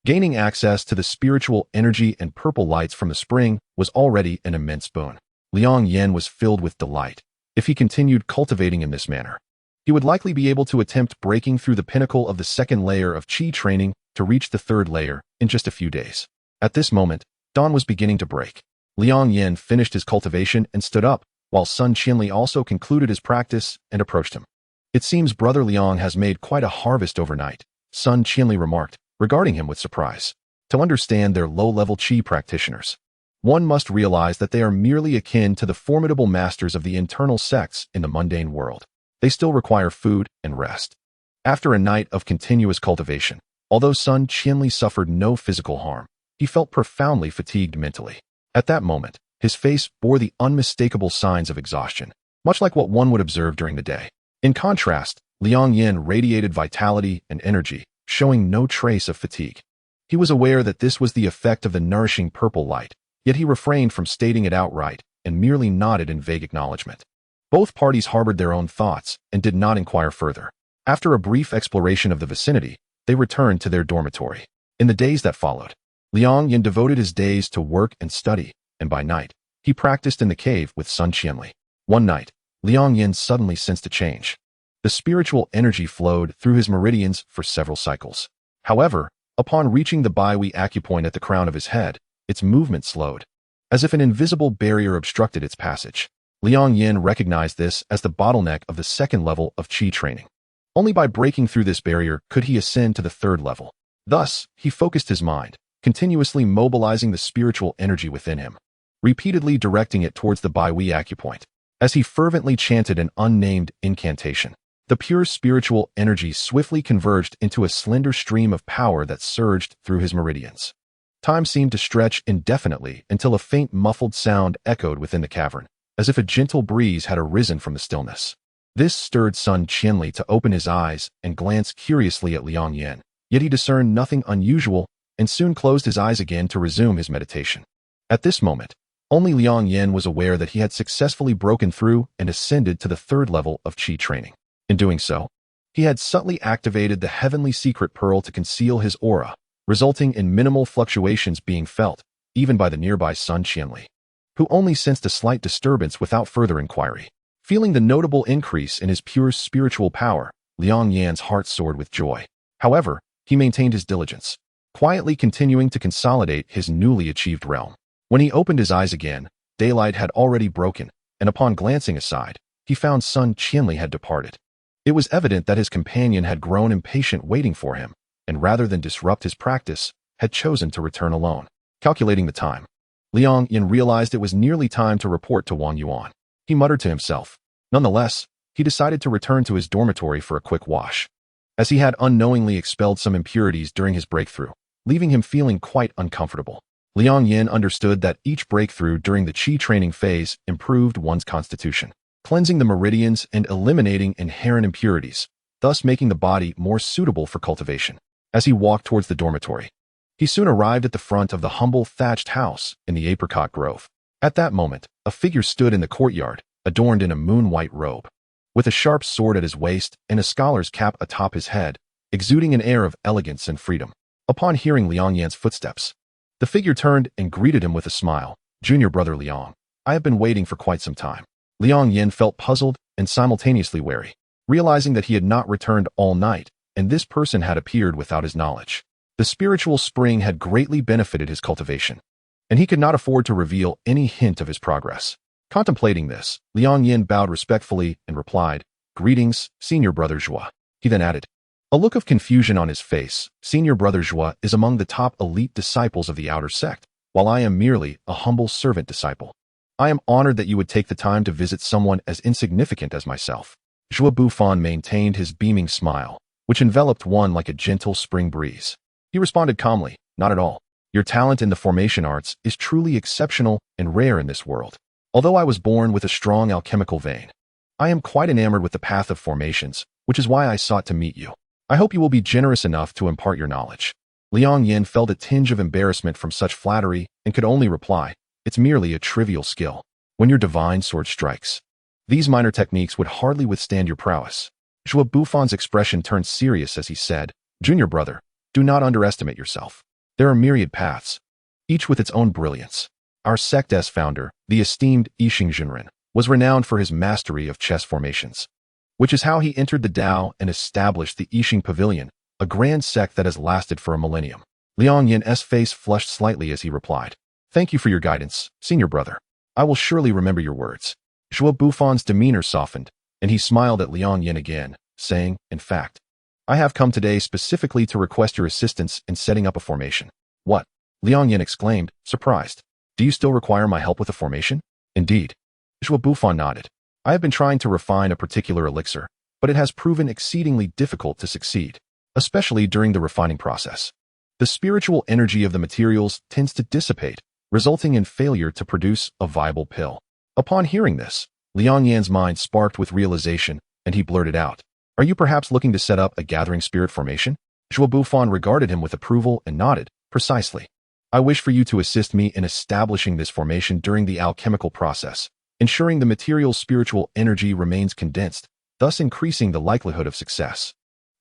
Gaining access to the spiritual energy and purple lights from the spring was already an immense boon. Liang Yan was filled with delight. If he continued cultivating in this manner, he would likely be able to attempt breaking through the pinnacle of the second layer of qi training to reach the third layer in just a few days. At this moment, dawn was beginning to break. Liang Yan finished his cultivation and stood up, while Sun Qianli also concluded his practice and approached him. "It seems Brother Liang has made quite a harvest overnight," Sun Qianli remarked, regarding him with surprise. To understand their low-level qi practitioners, one must realize that they are merely akin to the formidable masters of the internal sects in the mundane world. They still require food and rest. After a night of continuous cultivation, although Sun Qianli suffered no physical harm, he felt profoundly fatigued mentally. At that moment, his face bore the unmistakable signs of exhaustion, much like what one would observe during the day. In contrast, Liang Yan radiated vitality and energy, showing no trace of fatigue. He was aware that this was the effect of the nourishing purple light, yet he refrained from stating it outright and merely nodded in vague acknowledgement. Both parties harbored their own thoughts and did not inquire further. After a brief exploration of the vicinity, they returned to their dormitory. In the days that followed, Liang Yan devoted his days to work and study, and by night, he practiced in the cave with Sun Qianli. One night, Liang Yan suddenly sensed a change. The spiritual energy flowed through his meridians for several cycles. However, upon reaching the Baihui acupoint at the crown of his head, its movement slowed, as if an invisible barrier obstructed its passage. Liang Yan recognized this as the bottleneck of the second level of qi training. Only by breaking through this barrier could he ascend to the third level. Thus, he focused his mind, continuously mobilizing the spiritual energy within him, repeatedly directing it towards the Baihui acupoint. As he fervently chanted an unnamed incantation, the pure spiritual energy swiftly converged into a slender stream of power that surged through his meridians. Time seemed to stretch indefinitely until a faint muffled sound echoed within the cavern, as if a gentle breeze had arisen from the stillness. This stirred Sun Qianli to open his eyes and glance curiously at Liang Yan, yet he discerned nothing unusual and soon closed his eyes again to resume his meditation. At this moment, only Liang Yan was aware that he had successfully broken through and ascended to the third level of qi training. In doing so, he had subtly activated the heavenly secret pearl to conceal his aura, resulting in minimal fluctuations being felt, even by the nearby Sun Qianli, who only sensed a slight disturbance without further inquiry. Feeling the notable increase in his pure spiritual power, Liang Yan's heart soared with joy. However, he maintained his diligence, quietly continuing to consolidate his newly achieved realm. When he opened his eyes again, daylight had already broken, and upon glancing aside, he found Sun Qianli had departed. It was evident that his companion had grown impatient waiting for him, and rather than disrupt his practice, had chosen to return alone. Calculating the time, Liang Yan realized it was nearly time to report to Wang Yuan. He muttered to himself. Nonetheless, he decided to return to his dormitory for a quick wash, as he had unknowingly expelled some impurities during his breakthrough, leaving him feeling quite uncomfortable. Liang Yan understood that each breakthrough during the qi training phase improved one's constitution, cleansing the meridians and eliminating inherent impurities, thus making the body more suitable for cultivation. As he walked towards the dormitory, he soon arrived at the front of the humble thatched house in the apricot grove. At that moment, a figure stood in the courtyard, adorned in a moon-white robe, with a sharp sword at his waist and a scholar's cap atop his head, exuding an air of elegance and freedom. Upon hearing Liang Yan's footsteps, the figure turned and greeted him with a smile. "Junior brother Liang, I have been waiting for quite some time." Liang Yan felt puzzled and simultaneously wary, realizing that he had not returned all night, and this person had appeared without his knowledge. The spiritual spring had greatly benefited his cultivation, and he could not afford to reveal any hint of his progress. Contemplating this, Liang Yan bowed respectfully and replied, "Greetings, Senior Brother Zhua." He then added, a look of confusion on his face, "Senior Brother Zhua is among the top elite disciples of the outer sect, while I am merely a humble servant disciple. I am honored that you would take the time to visit someone as insignificant as myself." Zhua Bufan maintained his beaming smile, which enveloped one like a gentle spring breeze. He responded calmly, "Not at all. Your talent in the formation arts is truly exceptional and rare in this world. Although I was born with a strong alchemical vein, I am quite enamored with the path of formations, which is why I sought to meet you. I hope you will be generous enough to impart your knowledge." Liang Yan felt a tinge of embarrassment from such flattery and could only reply, "It's merely a trivial skill. When your divine sword strikes, these minor techniques would hardly withstand your prowess." Zhua Bufan's expression turned serious as he said, "Junior brother, do not underestimate yourself. There are myriad paths, each with its own brilliance. Our sect's founder, the esteemed Yixing Zhenren, was renowned for his mastery of chess formations, which is how he entered the Tao and established the Yixing Pavilion, a grand sect that has lasted for a millennium." Liang Yan's face flushed slightly as he replied, "Thank you for your guidance, Senior brother. I will surely remember your words." Zhua Bufan's demeanor softened, and he smiled at Liang Yan again, saying, "In fact, I have come today specifically to request your assistance in setting up a formation." "What?" Liang Yan exclaimed, surprised. "Do you still require my help with a formation?" "Indeed." Zhua Bufan nodded. "I have been trying to refine a particular elixir, but it has proven exceedingly difficult to succeed, especially during the refining process. The spiritual energy of the materials tends to dissipate, resulting in failure to produce a viable pill." Upon hearing this, Liang Yan's mind sparked with realization, and he blurted out, "Are you perhaps looking to set up a gathering spirit formation?" Zhua Bufan regarded him with approval and nodded, "Precisely. I wish for you to assist me in establishing this formation during the alchemical process, ensuring the material's spiritual energy remains condensed, thus increasing the likelihood of success."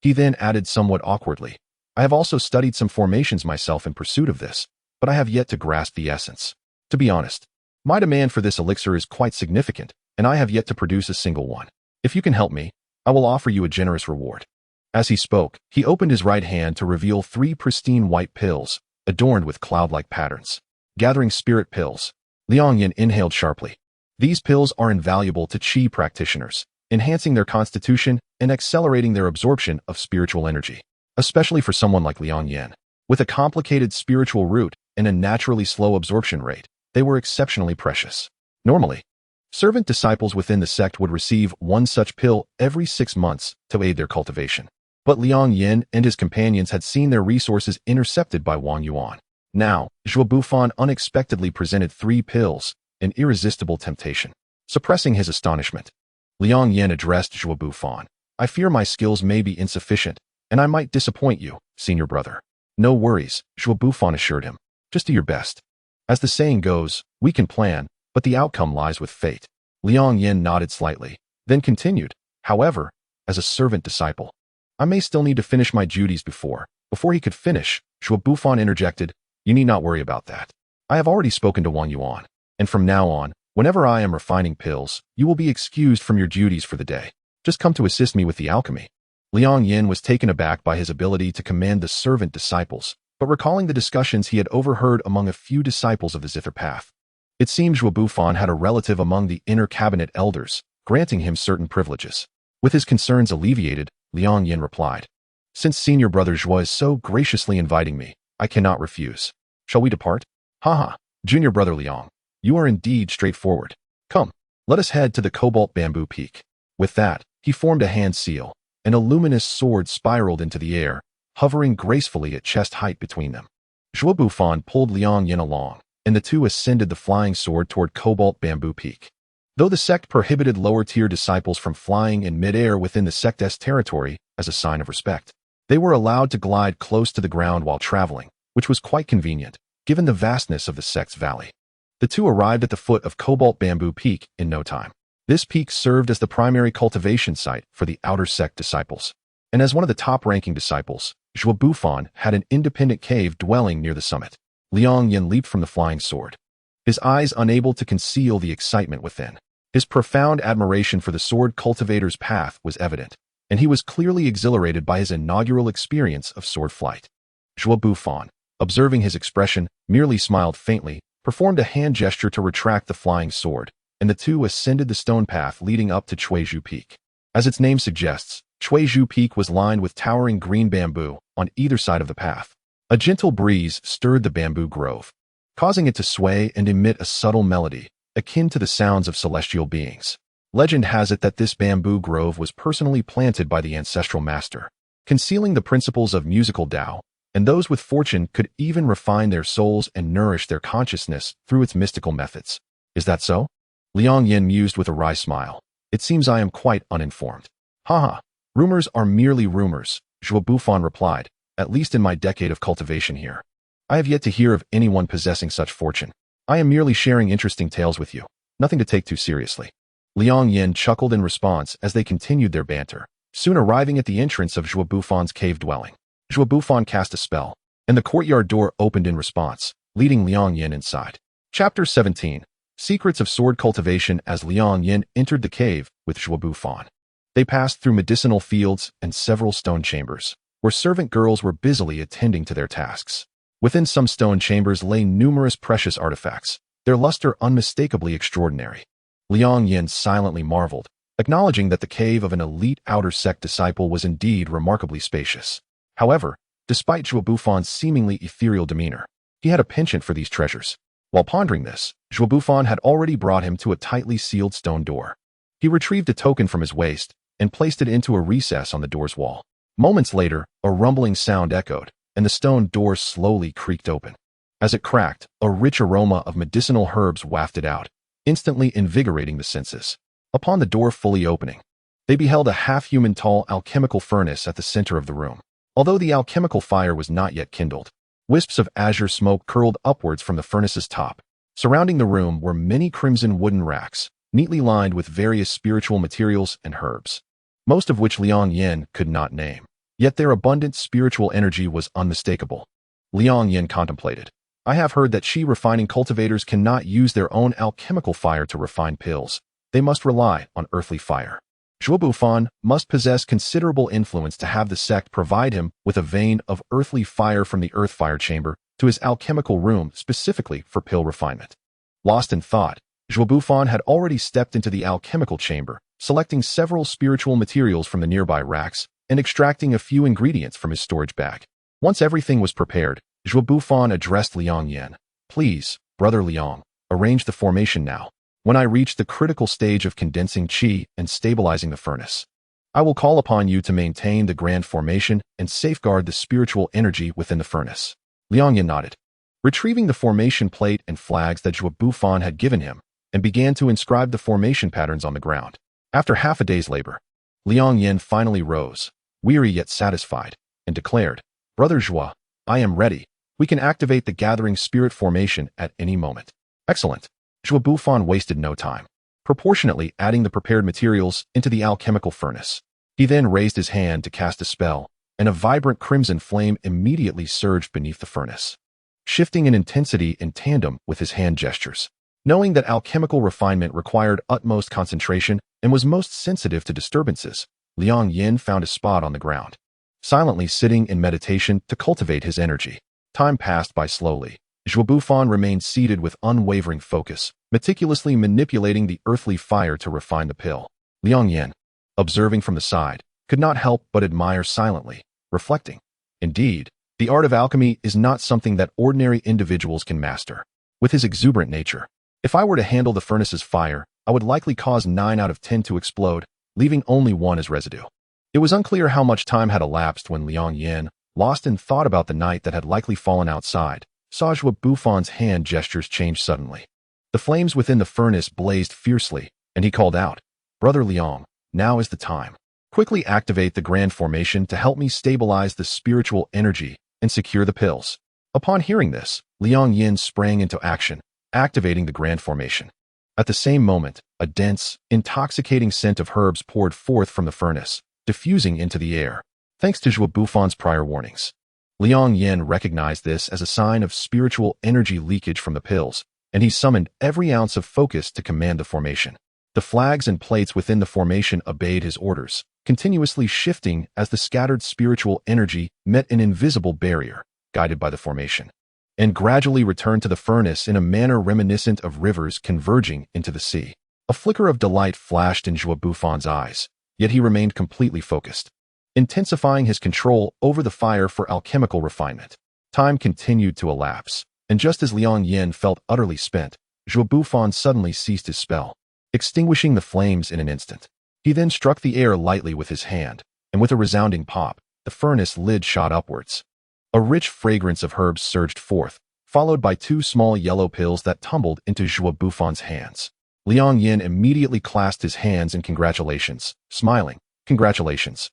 He then added somewhat awkwardly, "I have also studied some formations myself in pursuit of this, but I have yet to grasp the essence. To be honest, my demand for this elixir is quite significant, and I have yet to produce a single one. If you can help me, I will offer you a generous reward." As he spoke, he opened his right hand to reveal 3 pristine white pills, adorned with cloud-like patterns. Gathering spirit pills. Liang Yan inhaled sharply. These pills are invaluable to qi practitioners, enhancing their constitution and accelerating their absorption of spiritual energy, especially for someone like Liang Yan. With a complicated spiritual root and a naturally slow absorption rate, they were exceptionally precious. Normally, servant disciples within the sect would receive one such pill every 6 months to aid their cultivation. But Liang Yan and his companions had seen their resources intercepted by Wang Yuan. Now, Zhuo Bufan unexpectedly presented 3 pills, an irresistible temptation. Suppressing his astonishment, Liang Yan addressed Zhuo Bufan. I fear my skills may be insufficient, and I might disappoint you, senior brother. No worries, Zhuo Bufan assured him. Just do your best. As the saying goes, we can plan, but the outcome lies with fate. Liang Yan nodded slightly, then continued. However, as a servant disciple, I may still need to finish my duties before he could finish, Zhuo Bufan interjected. You need not worry about that. I have already spoken to Wang Yuan, and from now on, whenever I am refining pills, you will be excused from your duties for the day. Just come to assist me with the alchemy. Liang Yan was taken aback by his ability to command the servant disciples, but recalling the discussions he had overheard among a few disciples of the Zither path. It seemed Zhuo Bufan had a relative among the inner cabinet elders, granting him certain privileges. With his concerns alleviated, Liang Yan replied, Since senior brother Zhuo is so graciously inviting me, I cannot refuse. Shall we depart? Haha, junior brother Liang, you are indeed straightforward. Come, let us head to the cobalt bamboo peak. With that, he formed a hand seal, and a luminous sword spiraled into the air, hovering gracefully at chest height between them. Zhuo Bufan pulled Liang Yan along, and the two ascended the flying sword toward cobalt bamboo peak. Though the sect prohibited lower-tier disciples from flying in mid-air within the sect's territory as a sign of respect, they were allowed to glide close to the ground while traveling, which was quite convenient, given the vastness of the sect's valley. The two arrived at the foot of Cobalt Bamboo Peak in no time. This peak served as the primary cultivation site for the outer sect disciples. And as one of the top-ranking disciples, Zhuo Bufan had an independent cave dwelling near the summit. Liang Yan leaped from the flying sword, his eyes unable to conceal the excitement within. His profound admiration for the sword cultivator's path was evident, and he was clearly exhilarated by his inaugural experience of sword flight. Zhuo Bufan, observing his expression, merely smiled faintly, performed a hand gesture to retract the flying sword, and the two ascended the stone path leading up to Chuizhu Peak. As its name suggests, Chuizhu Peak was lined with towering green bamboo on either side of the path. A gentle breeze stirred the bamboo grove, causing it to sway and emit a subtle melody, akin to the sounds of celestial beings. Legend has it that this bamboo grove was personally planted by the ancestral master, concealing the principles of musical Tao, and those with fortune could even refine their souls and nourish their consciousness through its mystical methods. Is that so? Liang Yan mused with a wry smile. It seems I am quite uninformed. Haha, rumors are merely rumors, Zhuo Bufan replied, at least in my decade of cultivation here. I have yet to hear of anyone possessing such fortune. I am merely sharing interesting tales with you, nothing to take too seriously. Liang Yan chuckled in response as they continued their banter, soon arriving at the entrance of Zhuo Bufan's cave dwelling. Zhuo Bufan cast a spell, and the courtyard door opened in response, leading Liang Yan inside. Chapter 17. Secrets of Sword Cultivation. As Liang Yan entered the cave with Zhuo Bufan, they passed through medicinal fields and several stone chambers, where servant girls were busily attending to their tasks. Within some stone chambers lay numerous precious artifacts, their luster unmistakably extraordinary. Liang Yan silently marveled, acknowledging that the cave of an elite outer sect disciple was indeed remarkably spacious. However, despite Zhuo Bufan's seemingly ethereal demeanor, he had a penchant for these treasures. While pondering this, Zhuo Bufan had already brought him to a tightly sealed stone door. He retrieved a token from his waist and placed it into a recess on the door's wall. Moments later, a rumbling sound echoed, and the stone door slowly creaked open. As it cracked, a rich aroma of medicinal herbs wafted out, instantly invigorating the senses. Upon the door fully opening, they beheld a half-human tall alchemical furnace at the center of the room. Although the alchemical fire was not yet kindled, wisps of azure smoke curled upwards from the furnace's top. Surrounding the room were many crimson wooden racks, neatly lined with various spiritual materials and herbs, most of which Liang Yan could not name. Yet their abundant spiritual energy was unmistakable. Liang Yan contemplated. I have heard that Qi refining cultivators cannot use their own alchemical fire to refine pills. They must rely on earthly fire. Zhuo Bufan must possess considerable influence to have the sect provide him with a vein of earthly fire from the earth fire chamber to his alchemical room specifically for pill refinement. Lost in thought, Zhuo Bufan had already stepped into the alchemical chamber, selecting several spiritual materials from the nearby racks and extracting a few ingredients from his storage bag. Once everything was prepared, Zhuo Bufan addressed Liang Yan. Please, brother Liang, arrange the formation now. When I reach the critical stage of condensing qi and stabilizing the furnace, I will call upon you to maintain the grand formation and safeguard the spiritual energy within the furnace. Liang Yan nodded. retrieving the formation plate and flags that Zhuo Bufan had given him, and began to inscribe the formation patterns on the ground. After half a day's labor, Liang Yan finally rose, weary yet satisfied, and declared, "Brother Zhuo, I am ready. We can activate the gathering spirit formation at any moment." Excellent. Zhuo Bufan wasted no time, proportionately adding the prepared materials into the alchemical furnace. He then raised his hand to cast a spell, and a vibrant crimson flame immediately surged beneath the furnace, shifting in intensity in tandem with his hand gestures. Knowing that alchemical refinement required utmost concentration and was most sensitive to disturbances, Liang Yan found a spot on the ground, silently sitting in meditation to cultivate his energy. Time passed by slowly. Zhuo Bufan remained seated with unwavering focus, meticulously manipulating the earthly fire to refine the pill. Liang Yan, observing from the side, could not help but admire silently, reflecting, "Indeed, the art of alchemy is not something that ordinary individuals can master." With his exuberant nature, if I were to handle the furnace's fire, I would likely cause 9 out of 10 to explode, leaving only 1 as residue. It was unclear how much time had elapsed when Liang Yan, lost in thought about the night that had likely fallen outside, saw Zhuo Bufan's hand gestures change suddenly. The flames within the furnace blazed fiercely, and he called out, "Brother Liang, now is the time. Quickly activate the grand formation to help me stabilize the spiritual energy and secure the pills." Upon hearing this, Liang Yan sprang into action, activating the grand formation. At the same moment, a dense, intoxicating scent of herbs poured forth from the furnace, diffusing into the air. Thanks to Zhuo Bufan's prior warnings, Liang Yan recognized this as a sign of spiritual energy leakage from the pills, and he summoned every ounce of focus to command the formation. The flags and plates within the formation obeyed his orders, continuously shifting as the scattered spiritual energy met an invisible barrier, guided by the formation, and gradually returned to the furnace in a manner reminiscent of rivers converging into the sea. A flicker of delight flashed in Zhuo Bufan's eyes, yet he remained completely focused, intensifying his control over the fire for alchemical refinement. Time continued to elapse, and just as Liang Yan felt utterly spent, Zhuo Bufan suddenly ceased his spell, extinguishing the flames in an instant. He then struck the air lightly with his hand, and with a resounding pop, the furnace lid shot upwards. A rich fragrance of herbs surged forth, followed by 2 small yellow pills that tumbled into Zhuo Bufan's hands. Liang Yan immediately clasped his hands in congratulations, smiling. "Congratulations,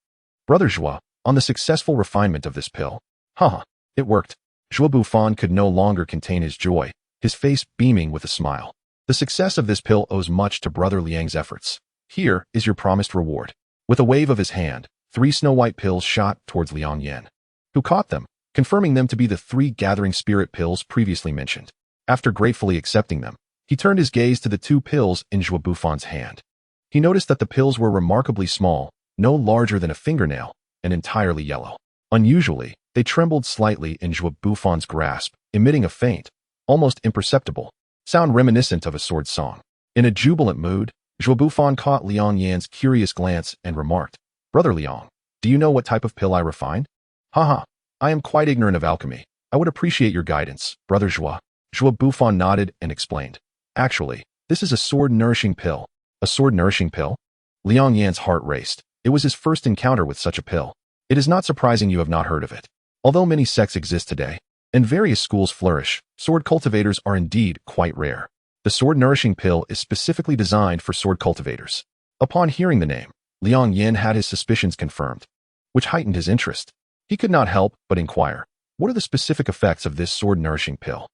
Brother Zhuo, on the successful refinement of this pill. Haha, it worked." Zhuo Bufan could no longer contain his joy, his face beaming with a smile. "The success of this pill owes much to Brother Liang's efforts. Here is your promised reward." With a wave of his hand, 3 snow-white pills shot towards Liang Yan, who caught them, confirming them to be the 3 gathering spirit pills previously mentioned. After gratefully accepting them, he turned his gaze to the 2 pills in Zhuo Bufan's hand. He noticed that the pills were remarkably small, no larger than a fingernail, and entirely yellow. Unusually, they trembled slightly in Zhuo Bufan's grasp, emitting a faint, almost imperceptible sound reminiscent of a sword song. In a jubilant mood, Zhuo Bufan caught Liang Yan's curious glance and remarked, "Brother Liang, do you know what type of pill I refined?" "Haha, I am quite ignorant of alchemy. I would appreciate your guidance, Brother Zhuo." Zhuo Bufan nodded and explained, "Actually, this is a sword-nourishing pill." "A sword-nourishing pill?" Liang Yan's heart raced. It was his first encounter with such a pill. It is not surprising you have not heard of it. Although many sects exist today, and various schools flourish, sword cultivators are indeed quite rare. The sword-nourishing pill is specifically designed for sword cultivators. Upon hearing the name, Liang Yan had his suspicions confirmed, which heightened his interest. He could not help but inquire, "What are the specific effects of this sword-nourishing pill?"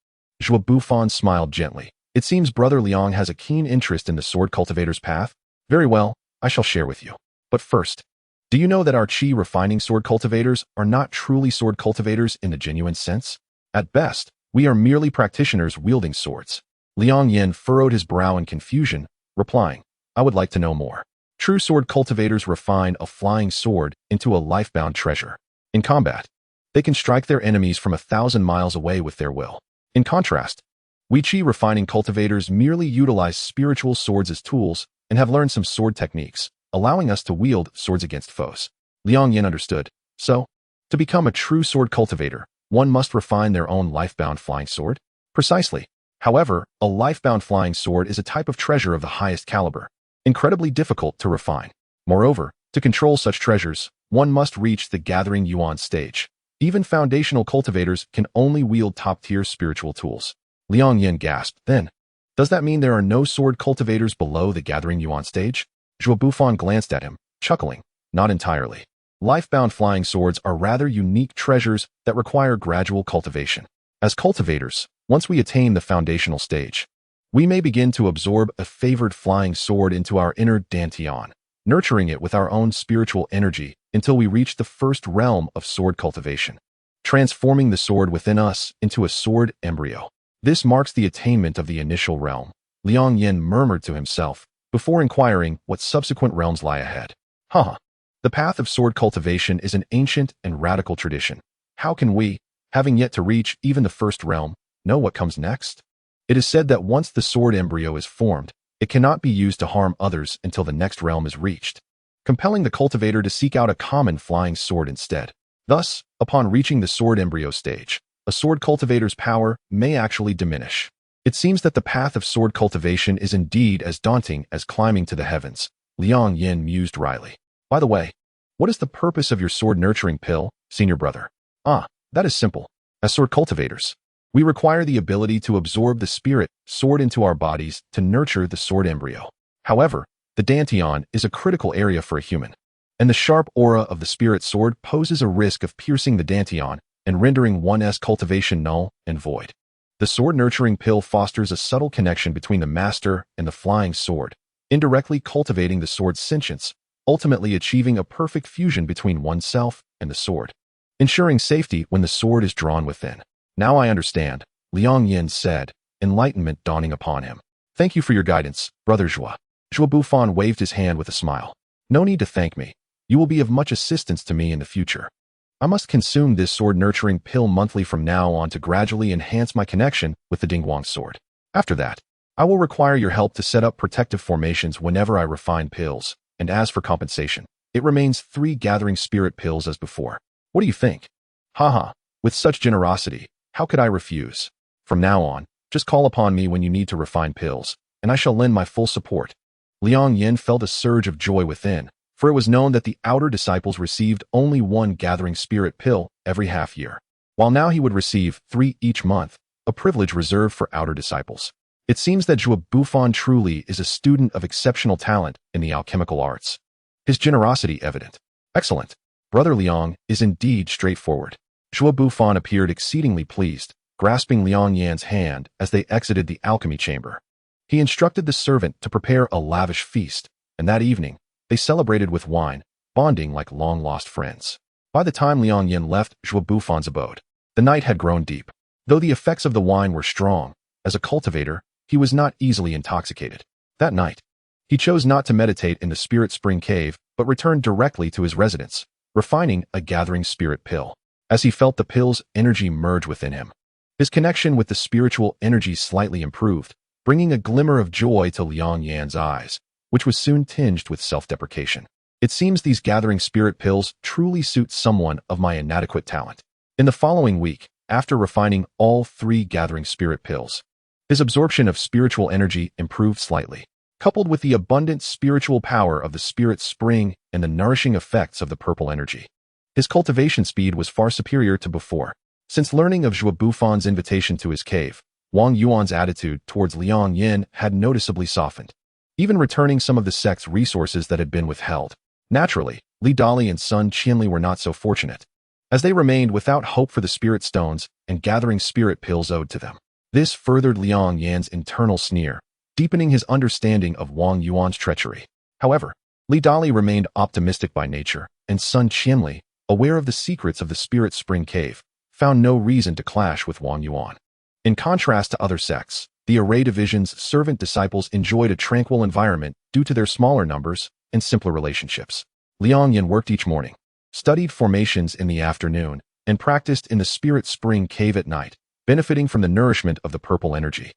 Zhuo Bufan smiled gently. "It seems Brother Liang has a keen interest in the sword cultivator's path. Very well, I shall share with you. But first, do you know that our chi refining sword cultivators are not truly sword cultivators in the genuine sense? At best, we are merely practitioners wielding swords." Liang Yan furrowed his brow in confusion, replying, "I would like to know more. True sword cultivators refine a flying sword into a life-bound treasure. In combat, they can strike their enemies from 1,000 miles away with their will. In contrast, we chi refining cultivators merely utilize spiritual swords as tools and have learned some sword techniques, allowing us to wield swords against foes." Liang Yan understood. So, to become a true sword cultivator, one must refine their own life-bound flying sword? Precisely. However, a life-bound flying sword is a type of treasure of the highest caliber, incredibly difficult to refine. Moreover, to control such treasures, one must reach the gathering yuan stage. Even foundational cultivators can only wield top-tier spiritual tools. Liang Yan gasped. Then, does that mean there are no sword cultivators below the Gathering Yuan stage? Zhuo Bufan glanced at him, chuckling. Not entirely. Life-bound flying swords are rather unique treasures that require gradual cultivation. As cultivators, once we attain the foundational stage, we may begin to absorb a favored flying sword into our inner dantian, nurturing it with our own spiritual energy until we reach the first realm of sword cultivation, transforming the sword within us into a sword embryo. This marks the attainment of the initial realm, Liang Yan murmured to himself, before inquiring what subsequent realms lie ahead. The path of sword cultivation is an ancient and radical tradition. How can we, having yet to reach even the first realm, know what comes next? It is said that once the sword embryo is formed, it cannot be used to harm others until the next realm is reached, compelling the cultivator to seek out a common flying sword instead. Thus, upon reaching the sword embryo stage, a sword cultivator's power may actually diminish. It seems that the path of sword cultivation is indeed as daunting as climbing to the heavens, Liang Yan mused wryly. By the way, what is the purpose of your sword nurturing pill, senior brother? That is simple. As sword cultivators, we require the ability to absorb the spirit sword into our bodies to nurture the sword embryo. However, the dantian is a critical area for a human, and the sharp aura of the spirit sword poses a risk of piercing the dantian and rendering one's cultivation null and void. The sword nurturing pill fosters a subtle connection between the master and the flying sword, indirectly cultivating the sword's sentience, ultimately achieving a perfect fusion between oneself and the sword, ensuring safety when the sword is drawn within. Now I understand, Liang Yan said, enlightenment dawning upon him. Thank you for your guidance, Brother Zhuo. Zhuo Bufan waved his hand with a smile. No need to thank me. You will be of much assistance to me in the future. I must consume this sword nurturing pill monthly from now on to gradually enhance my connection with the Dingguang sword. After that, I will require your help to set up protective formations whenever I refine pills, and as for compensation, it remains 3 gathering spirit pills as before. What do you think? With such generosity, how could I refuse? From now on, just call upon me when you need to refine pills, and I shall lend my full support. Liang Yan felt a surge of joy within, for it was known that the outer disciples received only 1 gathering spirit pill every half year, while now he would receive 3 each month, a privilege reserved for outer disciples. It seems that Zhuo Bufan truly is a student of exceptional talent in the alchemical arts. His generosity evident. Excellent. Brother Liang is indeed straightforward. Zhuo Bufan appeared exceedingly pleased, grasping Liang Yan's hand as they exited the alchemy chamber. He instructed the servant to prepare a lavish feast, and that evening, they celebrated with wine, bonding like long-lost friends. By the time Liang Yan left Zhuo Bufan's abode, the night had grown deep. Though the effects of the wine were strong, as a cultivator, he was not easily intoxicated. That night, he chose not to meditate in the spirit spring cave, but returned directly to his residence, refining a gathering spirit pill. As he felt the pill's energy merge within him, his connection with the spiritual energy slightly improved, bringing a glimmer of joy to Liang Yan's eyes, which was soon tinged with self-deprecation. It seems these gathering spirit pills truly suit someone of my inadequate talent. In the following week, after refining all 3 gathering spirit pills, his absorption of spiritual energy improved slightly, coupled with the abundant spiritual power of the spirit spring and the nourishing effects of the purple energy. His cultivation speed was far superior to before. Since learning of Zhuo Bufan's invitation to his cave, Wang Yuan's attitude towards Liang Yan had noticeably softened, even returning some of the sect's resources that had been withheld. Naturally, Li Dali and Sun Qianli were not so fortunate, as they remained without hope for the spirit stones and gathering spirit pills owed to them. This furthered Liang Yan's internal sneer, deepening his understanding of Wang Yuan's treachery. However, Li Dali remained optimistic by nature, and Sun Qianli, aware of the secrets of the spirit spring cave, found no reason to clash with Wang Yuan. In contrast to other sects, the Array Division's servant disciples enjoyed a tranquil environment due to their smaller numbers and simpler relationships. Liang Yan worked each morning, studied formations in the afternoon, and practiced in the spirit spring cave at night, benefiting from the nourishment of the purple energy,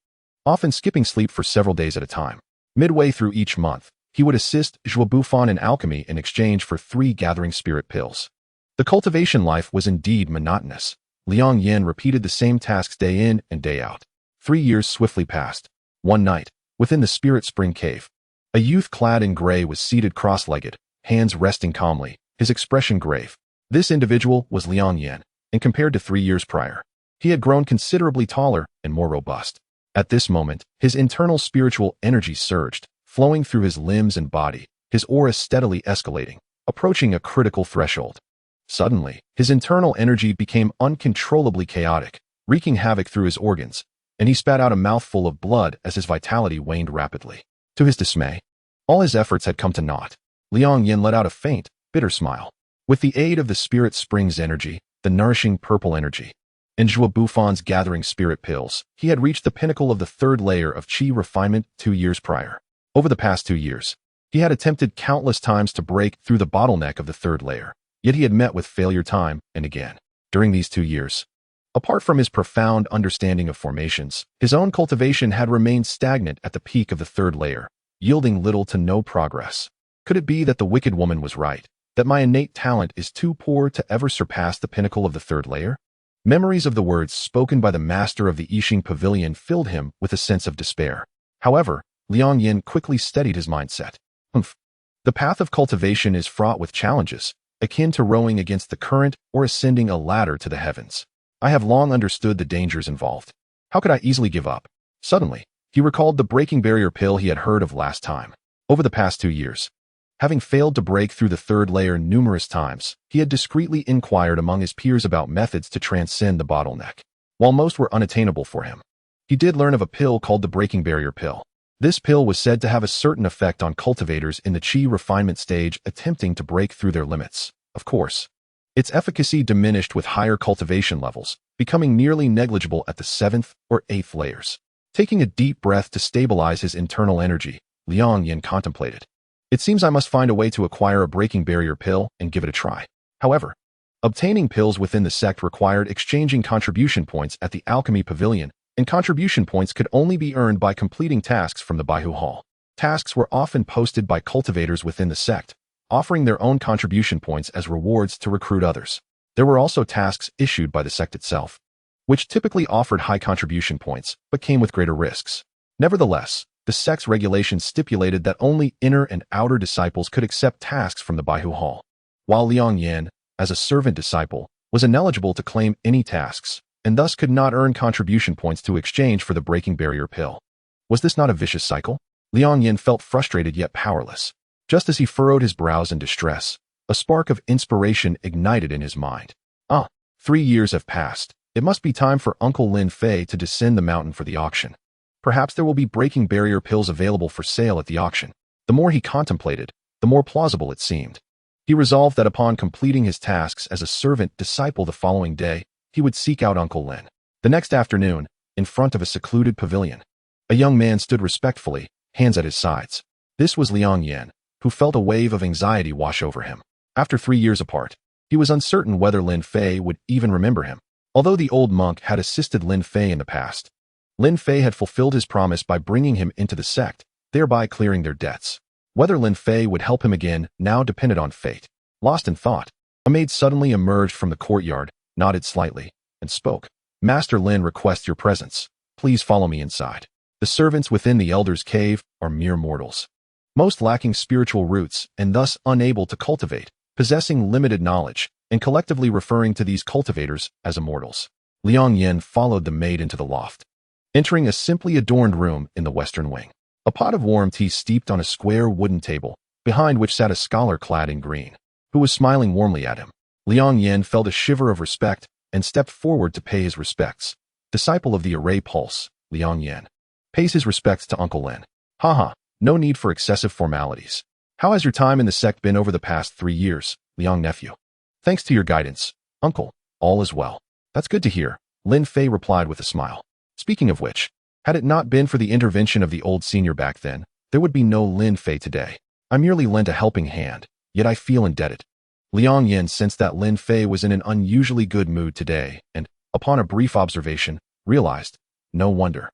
often skipping sleep for several days at a time. Midway through each month, he would assist Zhuo Bufan in alchemy in exchange for 3 gathering spirit pills. The cultivation life was indeed monotonous. Liang Yan repeated the same tasks day in and day out. 3 years swiftly passed. One night, within the spirit spring cave, a youth clad in gray was seated cross-legged, hands resting calmly, his expression grave. This individual was Liang Yan, and compared to 3 years prior, he had grown considerably taller and more robust. At this moment, his internal spiritual energy surged, flowing through his limbs and body, his aura steadily escalating, approaching a critical threshold. Suddenly, his internal energy became uncontrollably chaotic, wreaking havoc through his organs, and he spat out a mouthful of blood as his vitality waned rapidly. To his dismay, all his efforts had come to naught. Liang Yan let out a faint, bitter smile. With the aid of the spirit spring's energy, the nourishing purple energy, and Zhua Bufan's gathering spirit pills, he had reached the pinnacle of the third layer of qi refinement 2 years prior. Over the past 2 years, he had attempted countless times to break through the bottleneck of the third layer, yet he had met with failure time and again. During these 2 years, apart from his profound understanding of formations, his own cultivation had remained stagnant at the peak of the third layer, yielding little to no progress. Could it be that the wicked woman was right, that my innate talent is too poor to ever surpass the pinnacle of the third layer? Memories of the words spoken by the master of the Yixing Pavilion filled him with a sense of despair. However, Liang Yan quickly steadied his mindset. The path of cultivation is fraught with challenges, akin to rowing against the current or ascending a ladder to the heavens. I have long understood the dangers involved. How could I easily give up? Suddenly, he recalled the breaking barrier pill he had heard of last time. Over the past 2 years, having failed to break through the third layer numerous times, he had discreetly inquired among his peers about methods to transcend the bottleneck. While most were unattainable for him, he did learn of a pill called the breaking barrier pill. This pill was said to have a certain effect on cultivators in the qi refinement stage attempting to break through their limits. Of course, its efficacy diminished with higher cultivation levels, becoming nearly negligible at the 7th or 8th layers. Taking a deep breath to stabilize his internal energy, Liang Yan contemplated. It seems I must find a way to acquire a breaking barrier pill and give it a try. However, obtaining pills within the sect required exchanging contribution points at the Alchemy Pavilion, and contribution points could only be earned by completing tasks from the Baihu Hall. Tasks were often posted by cultivators within the sect, offering their own contribution points as rewards to recruit others. There were also tasks issued by the sect itself, which typically offered high contribution points, but came with greater risks. Nevertheless, the sect's regulations stipulated that only inner and outer disciples could accept tasks from the Baihu Hall, while Liang Yan, as a servant disciple, was ineligible to claim any tasks, and thus could not earn contribution points to exchange for the breaking barrier pill. Was this not a vicious cycle? Liang Yan felt frustrated yet powerless. Just as he furrowed his brows in distress, a spark of inspiration ignited in his mind. 3 years have passed. It must be time for Uncle Lin Fei to descend the mountain for the auction. Perhaps there will be breaking barrier pills available for sale at the auction. The more he contemplated, the more plausible it seemed. He resolved that upon completing his tasks as a servant disciple the following day, he would seek out Uncle Lin. The next afternoon, in front of a secluded pavilion, a young man stood respectfully, hands at his sides. This was Liang Yan, who felt a wave of anxiety wash over him. After 3 years apart, he was uncertain whether Lin Fei would even remember him. Although the old monk had assisted Lin Fei in the past, Lin Fei had fulfilled his promise by bringing him into the sect, thereby clearing their debts. Whether Lin Fei would help him again now depended on fate. Lost in thought, a maid suddenly emerged from the courtyard, nodded slightly, and spoke. Master Lin requests your presence. Please follow me inside. The servants within the Elder's Cave are mere mortals, most lacking spiritual roots and thus unable to cultivate, possessing limited knowledge, and collectively referring to these cultivators as immortals. Liang Yan followed the maid into the loft, entering a simply adorned room in the western wing. A pot of warm tea steeped on a square wooden table, behind which sat a scholar clad in green, who was smiling warmly at him. Liang Yan felt a shiver of respect and stepped forward to pay his respects. Disciple of the Array Pulse, Liang Yan pays his respects to Uncle Lin. Haha, no need for excessive formalities. How has your time in the sect been over the past 3 years, Liang nephew? Thanks to your guidance, Uncle, all is well. That's good to hear, Lin Fei replied with a smile. Speaking of which, had it not been for the intervention of the old senior back then, there would be no Lin Fei today. I merely lent a helping hand, yet I feel indebted. Liang Yan sensed that Lin Fei was in an unusually good mood today and, upon a brief observation, realized, no wonder.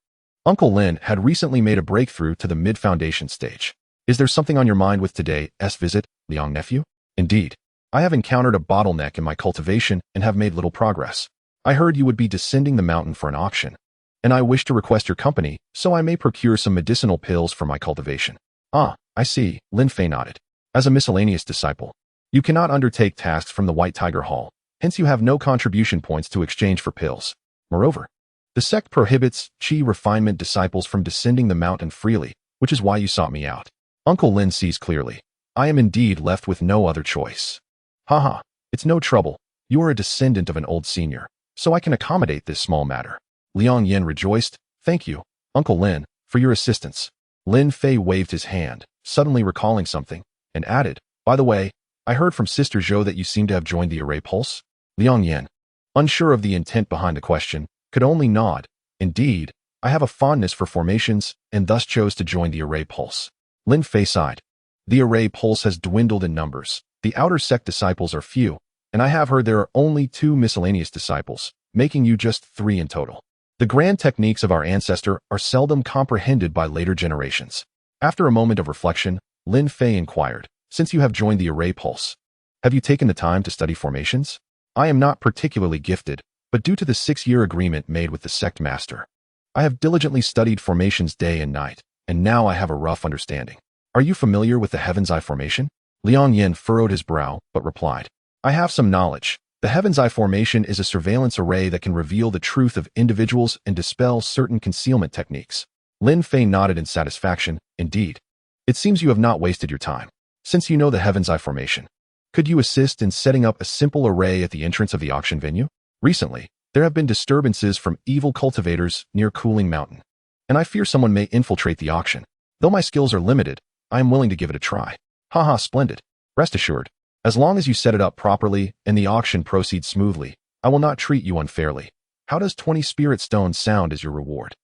Uncle Lin had recently made a breakthrough to the mid-foundation stage. Is there something on your mind with today's visit, Liang nephew? Indeed. I have encountered a bottleneck in my cultivation and have made little progress. I heard you would be descending the mountain for an auction, and I wish to request your company so I may procure some medicinal pills for my cultivation. I see, Lin Fei nodded. As a miscellaneous disciple, you cannot undertake tasks from the White Tiger Hall, hence you have no contribution points to exchange for pills. Moreover, the sect prohibits Qi refinement disciples from descending the mountain freely, which is why you sought me out. Uncle Lin sees clearly. I am indeed left with no other choice. Haha, it's no trouble. You are a descendant of an old senior, so I can accommodate this small matter. Liang Yan rejoiced. Thank you, Uncle Lin, for your assistance. Lin Fei waved his hand, suddenly recalling something, and added, by the way, I heard from Sister Zhou that you seem to have joined the Array Pulse. Liang Yan, unsure of the intent behind the question, could only nod. Indeed, I have a fondness for formations and thus chose to join the Array Pulse. Lin Fei sighed. The Array Pulse has dwindled in numbers. The outer sect disciples are few, and I have heard there are only 2 miscellaneous disciples, making you just 3 in total. The grand techniques of our ancestor are seldom comprehended by later generations. After a moment of reflection, Lin Fei inquired, since you have joined the Array Pulse, have you taken the time to study formations? I am not particularly gifted, but due to the 6-year agreement made with the sect master, I have diligently studied formations day and night, and now I have a rough understanding. Are you familiar with the Heaven's Eye formation? Liang Yan furrowed his brow, but replied, I have some knowledge. The Heaven's Eye formation is a surveillance array that can reveal the truth of individuals and dispel certain concealment techniques. Lin Fei nodded in satisfaction. Indeed. It seems you have not wasted your time. Since you know the Heaven's Eye formation, could you assist in setting up a simple array at the entrance of the auction venue? Recently, there have been disturbances from evil cultivators near Cooling Mountain, and I fear someone may infiltrate the auction. Though my skills are limited, I am willing to give it a try. Haha, splendid. Rest assured, as long as you set it up properly and the auction proceeds smoothly, I will not treat you unfairly. How does 20 spirit stones sound as your reward?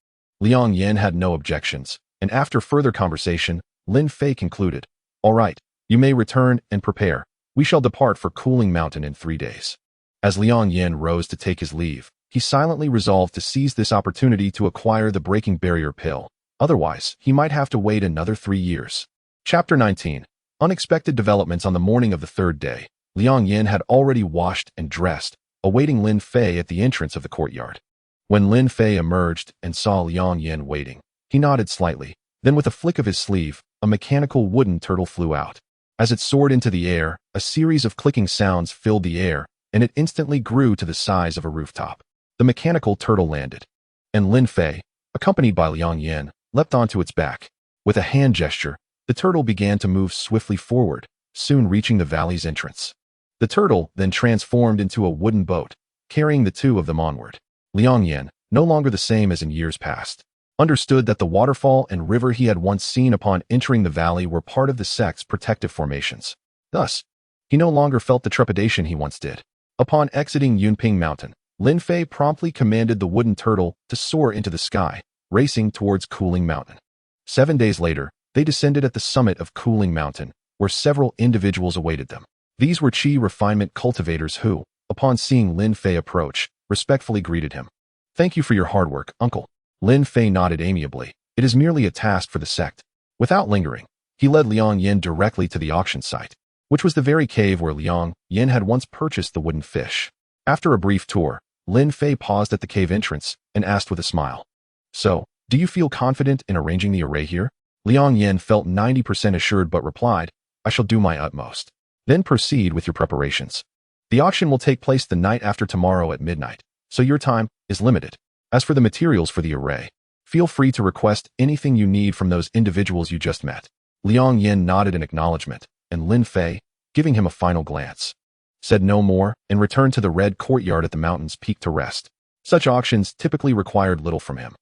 Liang Yan had no objections, and after further conversation, Lin Fei concluded, all right, you may return and prepare. We shall depart for Cooling Mountain in 3 days. As Liang Yan rose to take his leave, he silently resolved to seize this opportunity to acquire the breaking barrier pill. Otherwise, he might have to wait another 3 years. Chapter 19. Unexpected developments on the morning of the 3rd day. Liang Yan had already washed and dressed, awaiting Lin Fei at the entrance of the courtyard. When Lin Fei emerged and saw Liang Yan waiting, he nodded slightly. Then with a flick of his sleeve, a mechanical wooden turtle flew out. As it soared into the air, a series of clicking sounds filled the air, and it instantly grew to the size of a rooftop. The mechanical turtle landed, and Lin Fei, accompanied by Liang Yan, leapt onto its back. With a hand gesture, the turtle began to move swiftly forward, soon reaching the valley's entrance. The turtle then transformed into a wooden boat, carrying the 2 of them onward. Liang Yan, no longer the same as in years past, understood that the waterfall and river he had once seen upon entering the valley were part of the sect's protective formations. Thus, he no longer felt the trepidation he once did. Upon exiting Yunping Mountain, Lin Fei promptly commanded the wooden turtle to soar into the sky, racing towards Cooling Mountain. 7 days later, they descended at the summit of Cooling Mountain, where several individuals awaited them. These were Qi refinement cultivators who, upon seeing Lin Fei approach, respectfully greeted him. Thank you for your hard work, uncle. Lin Fei nodded amiably. It is merely a task for the sect. Without lingering, he led Liang Yan directly to the auction site, which was the very cave where Liang Yan had once purchased the wooden fish. After a brief tour, Lin Fei paused at the cave entrance and asked with a smile, so, do you feel confident in arranging the array here? Liang Yan felt 90% assured but replied, I shall do my utmost. Then proceed with your preparations. The auction will take place the night after tomorrow at midnight, so your time is limited. As for the materials for the array, feel free to request anything you need from those individuals you just met. Liang Yan nodded in acknowledgement, and Lin Fei, giving him a final glance, said no more and returned to the red courtyard at the mountain's peak to rest. Such auctions typically required little from him.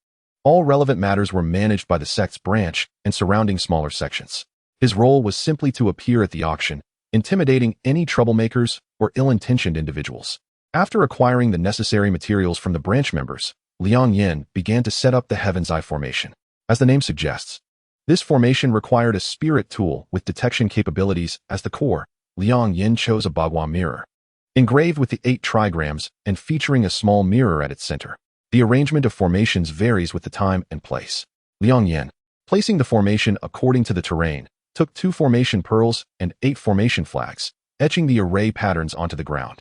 All relevant matters were managed by the sect's branch and surrounding smaller sections. His role was simply to appear at the auction, intimidating any troublemakers or ill-intentioned individuals. After acquiring the necessary materials from the branch members, Liang Yan began to set up the Heaven's Eye formation. As the name suggests, this formation required a spirit tool with detection capabilities as the core. Liang Yan chose a Bagua mirror, engraved with the 8 trigrams and featuring a small mirror at its center. The arrangement of formations varies with the time and place. Liang Yan, placing the formation according to the terrain, took 2 formation pearls and 8 formation flags, etching the array patterns onto the ground.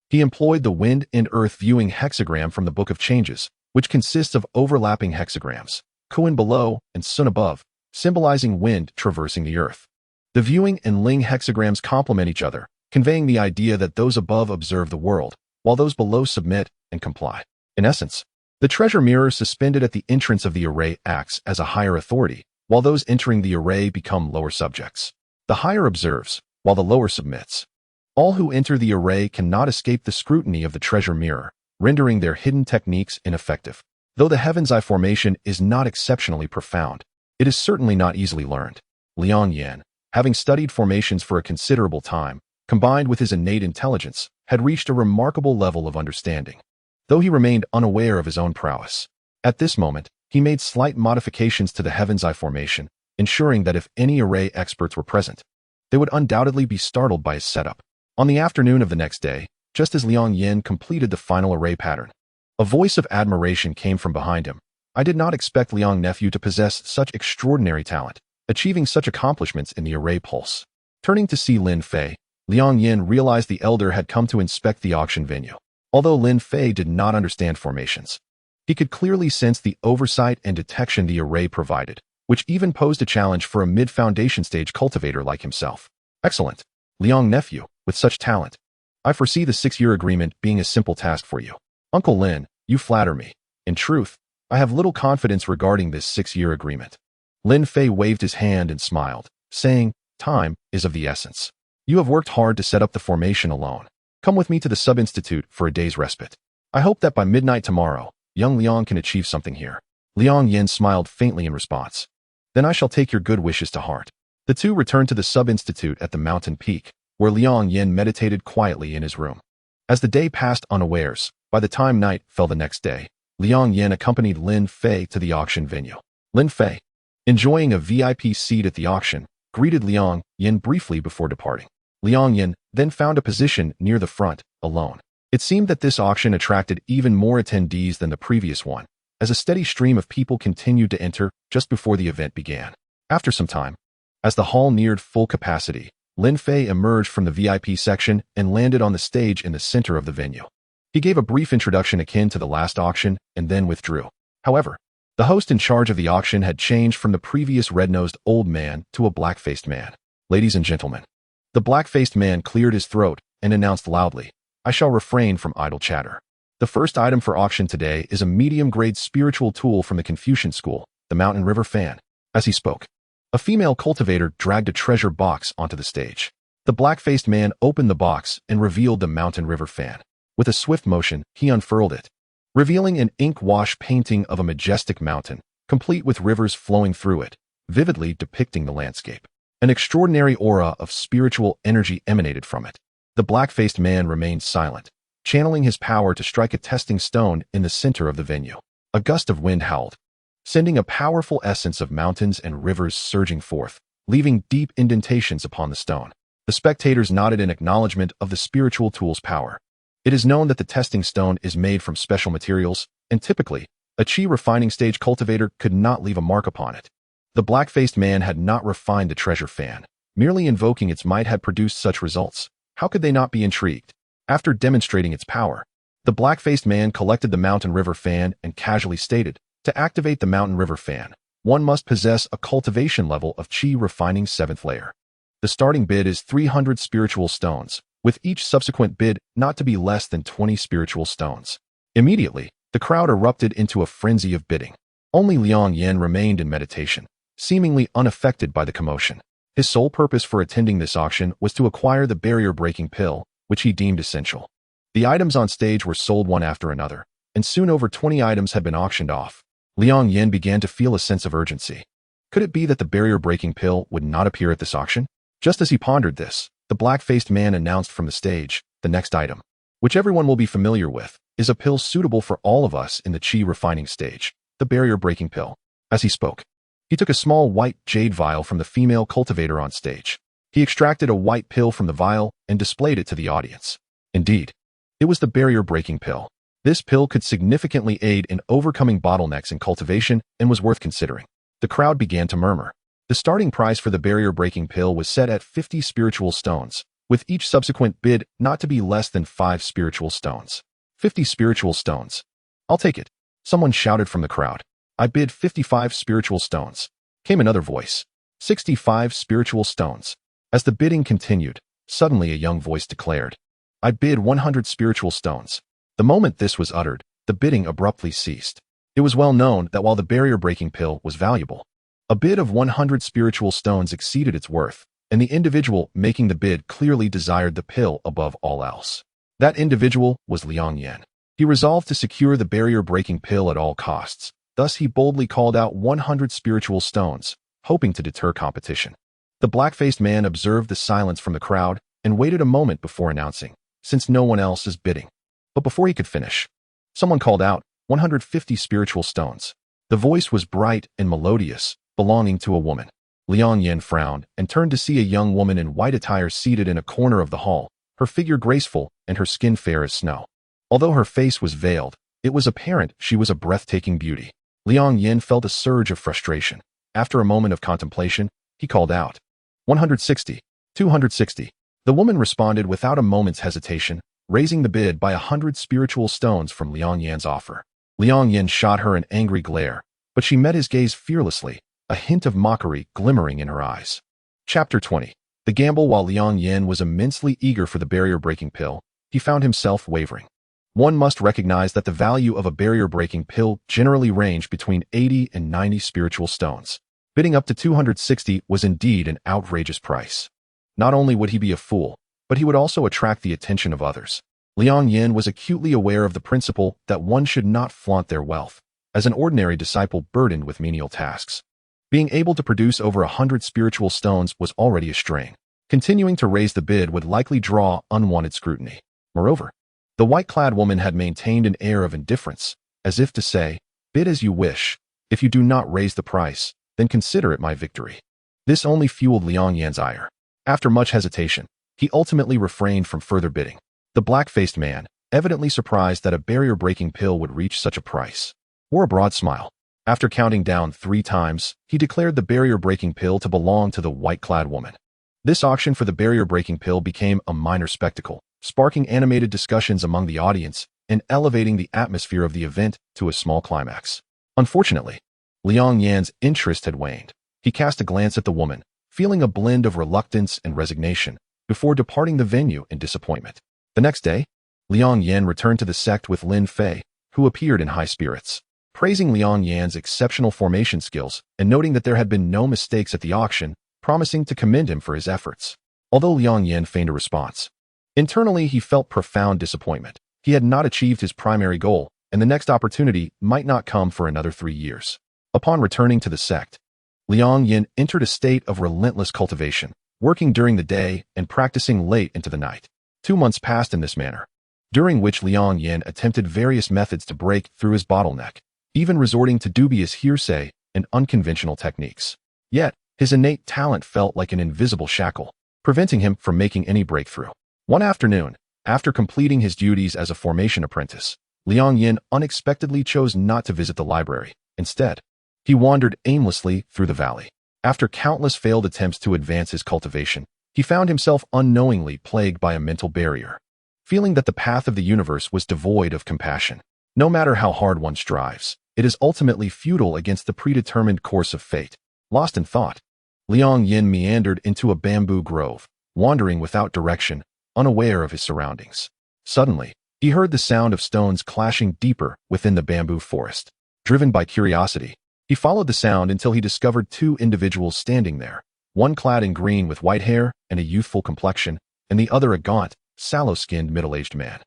He employed the wind and earth viewing hexagram from the Book of Changes, which consists of overlapping hexagrams, Kuan below and Sun above, symbolizing wind traversing the earth. The viewing and Ling hexagrams complement each other, conveying the idea that those above observe the world, while those below submit and comply. In essence, the treasure mirror suspended at the entrance of the array acts as a higher authority, while those entering the array become lower subjects. The higher observes, while the lower submits. All who enter the array cannot escape the scrutiny of the treasure mirror, rendering their hidden techniques ineffective. Though the Heaven's Eye formation is not exceptionally profound, it is certainly not easily learned. Liang Yan, having studied formations for a considerable time, combined with his innate intelligence, had reached a remarkable level of understanding. Though he remained unaware of his own prowess, at this moment, he made slight modifications to the Heaven's Eye formation, ensuring that if any array experts were present, they would undoubtedly be startled by his setup. On the afternoon of the next day, just as Liang Yan completed the final array pattern, a voice of admiration came from behind him. I did not expect Liang nephew to possess such extraordinary talent, achieving such accomplishments in the array pulse. Turning to see Lin Fei, Liang Yan realized the elder had come to inspect the auction venue. Although Lin Fei did not understand formations, he could clearly sense the oversight and detection the array provided, which even posed a challenge for a mid-foundation stage cultivator like himself. Excellent, Liang nephew, with such talent. I foresee the 6-year agreement being a simple task for you. Uncle Lin, you flatter me. In truth, I have little confidence regarding this 6-year agreement. Lin Fei waved his hand and smiled, saying, time is of the essence. You have worked hard to set up the formation alone. Come with me to the sub-institute for a day's respite. I hope that by midnight tomorrow, young Liang can achieve something here. Liang Yan smiled faintly in response. Then I shall take your good wishes to heart. The two returned to the sub-institute at the mountain peak, where Liang Yan meditated quietly in his room. As the day passed unawares, by the time night fell the next day, Liang Yan accompanied Lin Fei to the auction venue. Lin Fei, enjoying a VIP seat at the auction, greeted Liang Yan briefly before departing. Liang Yan then found a position near the front, alone. It seemed that this auction attracted even more attendees than the previous one, as a steady stream of people continued to enter just before the event began. After some time, as the hall neared full capacity, Lin Fei emerged from the VIP section and landed on the stage in the center of the venue. He gave a brief introduction akin to the last auction and then withdrew. However, the host in charge of the auction had changed from the previous red-nosed old man to a black-faced man. Ladies and gentlemen, the black-faced man cleared his throat and announced loudly, I shall refrain from idle chatter. The first item for auction today is a medium-grade spiritual tool from the Confucian school, the Mountain River Fan. As he spoke, a female cultivator dragged a treasure box onto the stage. The black-faced man opened the box and revealed the Mountain River Fan. With a swift motion, he unfurled it, revealing an ink-wash painting of a majestic mountain, complete with rivers flowing through it, vividly depicting the landscape. An extraordinary aura of spiritual energy emanated from it. The black-faced man remained silent, channeling his power to strike a testing stone in the center of the venue. A gust of wind howled, sending a powerful essence of mountains and rivers surging forth, leaving deep indentations upon the stone. The spectators nodded in acknowledgement of the spiritual tool's power. It is known that the testing stone is made from special materials, and typically, a chi refining stage cultivator could not leave a mark upon it. The black-faced man had not refined the treasure fan. Merely invoking its might had produced such results. How could they not be intrigued? After demonstrating its power, the black-faced man collected the Mountain River Fan and casually stated, to activate the Mountain River Fan, one must possess a cultivation level of chi refining 7th layer. The starting bid is 300 spiritual stones, with each subsequent bid not to be less than 20 spiritual stones. Immediately, the crowd erupted into a frenzy of bidding. Only Liang Yan remained in meditation, seemingly unaffected by the commotion. His sole purpose for attending this auction was to acquire the barrier-breaking pill, which he deemed essential. The items on stage were sold one after another, and soon over 20 items had been auctioned off. Liang Yan began to feel a sense of urgency. Could it be that the barrier-breaking pill would not appear at this auction? Just as he pondered this, the black-faced man announced from the stage, the next item, which everyone will be familiar with, is a pill suitable for all of us in the chi refining stage, the barrier-breaking pill. As he spoke, he took a small white jade vial from the female cultivator on stage. He extracted a white pill from the vial and displayed it to the audience. Indeed, it was the barrier-breaking pill. This pill could significantly aid in overcoming bottlenecks in cultivation and was worth considering. The crowd began to murmur. The starting price for the barrier-breaking pill was set at 50 spiritual stones, with each subsequent bid not to be less than 5 spiritual stones. 50 spiritual stones. I'll take it. Someone shouted from the crowd. I bid 55 spiritual stones. Came another voice. 65 spiritual stones. As the bidding continued, suddenly a young voice declared, I bid 100 spiritual stones. The moment this was uttered, the bidding abruptly ceased. It was well known that while the barrier-breaking pill was valuable, a bid of 100 spiritual stones exceeded its worth, and the individual making the bid clearly desired the pill above all else. That individual was Liang Yan. He resolved to secure the barrier-breaking pill at all costs. Thus he boldly called out 100 spiritual stones, hoping to deter competition. The black-faced man observed the silence from the crowd and waited a moment before announcing, since no one else is bidding. But before he could finish, someone called out, 150 spiritual stones. The voice was bright and melodious, belonging to a woman. Liang Yan frowned and turned to see a young woman in white attire seated in a corner of the hall, her figure graceful and her skin fair as snow. Although her face was veiled, it was apparent she was a breathtaking beauty. Liang Yan felt a surge of frustration. After a moment of contemplation, he called out, 160, 260. The woman responded without a moment's hesitation, raising the bid by 100 spiritual stones from Liang Yan's offer. Liang Yan shot her an angry glare, but she met his gaze fearlessly, a hint of mockery glimmering in her eyes. Chapter 20. The gamble. While Liang Yan was immensely eager for the barrier-breaking pill, he found himself wavering. One must recognize that the value of a barrier-breaking pill generally ranged between 80 and 90 spiritual stones. Bidding up to 260 was indeed an outrageous price. Not only would he be a fool, but he would also attract the attention of others. Liang Yan was acutely aware of the principle that one should not flaunt their wealth, as an ordinary disciple burdened with menial tasks. Being able to produce over 100 spiritual stones was already a strain. Continuing to raise the bid would likely draw unwanted scrutiny. Moreover, the white-clad woman had maintained an air of indifference, as if to say, bid as you wish. If you do not raise the price, then consider it my victory. This only fueled Liang Yan's ire. After much hesitation, he ultimately refrained from further bidding. The black-faced man, evidently surprised that a barrier-breaking pill would reach such a price, wore a broad smile. After counting down 3 times, he declared the barrier-breaking pill to belong to the white-clad woman. This auction for the barrier-breaking pill became a minor spectacle, sparking animated discussions among the audience and elevating the atmosphere of the event to a small climax. Unfortunately, Liang Yan's interest had waned. He cast a glance at the woman, feeling a blend of reluctance and resignation, before departing the venue in disappointment. The next day, Liang Yan returned to the sect with Lin Fei, who appeared in high spirits. Praising Liang Yan's exceptional formation skills and noting that there had been no mistakes at the auction, promising to commend him for his efforts. Although Liang Yan feigned a response, internally he felt profound disappointment. He had not achieved his primary goal, and the next opportunity might not come for another 3 years. Upon returning to the sect, Liang Yan entered a state of relentless cultivation, working during the day and practicing late into the night. 2 months passed in this manner, during which Liang Yan attempted various methods to break through his bottleneck, even resorting to dubious hearsay and unconventional techniques. Yet, his innate talent felt like an invisible shackle, preventing him from making any breakthrough. One afternoon, after completing his duties as a formation apprentice, Liang Yan unexpectedly chose not to visit the library. Instead, he wandered aimlessly through the valley. After countless failed attempts to advance his cultivation, he found himself unknowingly plagued by a mental barrier, feeling that the path of the universe was devoid of compassion. No matter how hard one strives, it is ultimately futile against the predetermined course of fate. Lost in thought, Liang Yan meandered into a bamboo grove, wandering without direction, unaware of his surroundings. Suddenly, he heard the sound of stones clashing deeper within the bamboo forest. Driven by curiosity, he followed the sound until he discovered 2 individuals standing there, one clad in green with white hair and a youthful complexion, and the other a gaunt, sallow-skinned middle-aged man.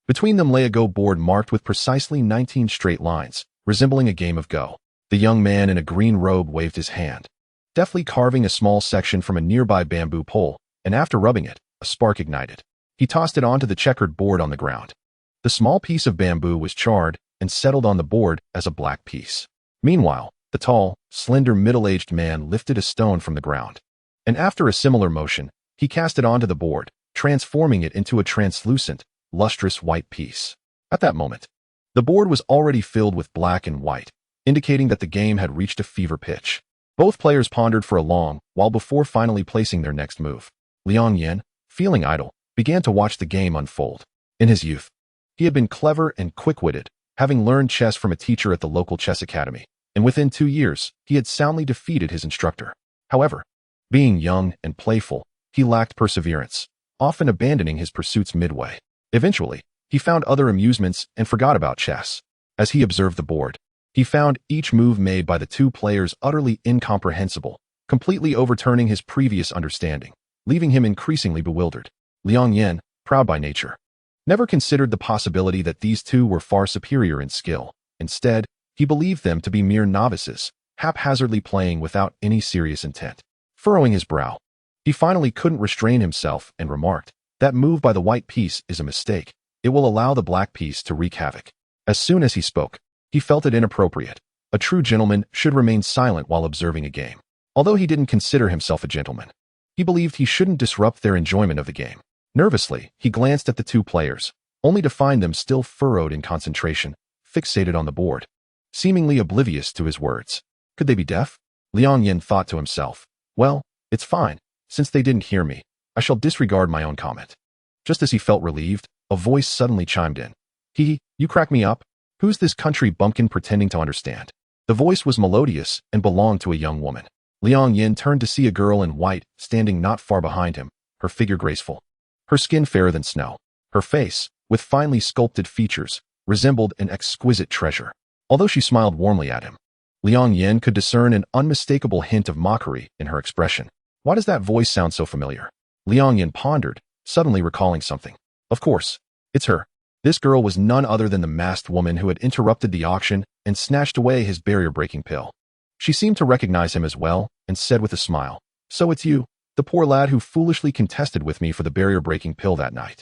Between them lay a Go board marked with precisely 19 straight lines, resembling a game of Go. The young man in a green robe waved his hand, deftly carving a small section from a nearby bamboo pole, and after rubbing it, a spark ignited. He tossed it onto the checkered board on the ground. The small piece of bamboo was charred and settled on the board as a black piece. Meanwhile, the tall, slender middle-aged man lifted a stone from the ground, and after a similar motion, he cast it onto the board, transforming it into a translucent, lustrous white piece. At that moment, the board was already filled with black and white, indicating that the game had reached a fever pitch. Both players pondered for a long while before finally placing their next move. Liang Yan, feeling idle, began to watch the game unfold. In his youth, he had been clever and quick-witted, having learned chess from a teacher at the local chess academy, and within 2 years, he had soundly defeated his instructor. However, being young and playful, he lacked perseverance, often abandoning his pursuits midway. Eventually, he found other amusements and forgot about chess. As he observed the board, he found each move made by the two players utterly incomprehensible, completely overturning his previous understanding, leaving him increasingly bewildered. Liang Yan, proud by nature, never considered the possibility that these two were far superior in skill. Instead, he believed them to be mere novices, haphazardly playing without any serious intent. Furrowing his brow, he finally couldn't restrain himself and remarked, "That move by the white piece is a mistake. It will allow the black piece to wreak havoc." As soon as he spoke, he felt it inappropriate. A true gentleman should remain silent while observing a game. Although he didn't consider himself a gentleman, he believed he shouldn't disrupt their enjoyment of the game. Nervously, he glanced at the two players, only to find them still furrowed in concentration, fixated on the board, seemingly oblivious to his words. Could they be deaf? Liang Yan thought to himself. Well, it's fine. Since they didn't hear me, I shall disregard my own comment. Just as he felt relieved, a voice suddenly chimed in. You crack me up? Who's this country bumpkin pretending to understand? The voice was melodious and belonged to a young woman. Liang Yan turned to see a girl in white standing not far behind him, her figure graceful, her skin fairer than snow. Her face, with finely sculpted features, resembled an exquisite treasure. Although she smiled warmly at him, Liang Yan could discern an unmistakable hint of mockery in her expression. Why does that voice sound so familiar? Liang Yan pondered, suddenly recalling something. Of course, it's her. This girl was none other than the masked woman who had interrupted the auction and snatched away his barrier-breaking pill. She seemed to recognize him as well and said with a smile, "So it's you, the poor lad who foolishly contested with me for the barrier-breaking pill that night."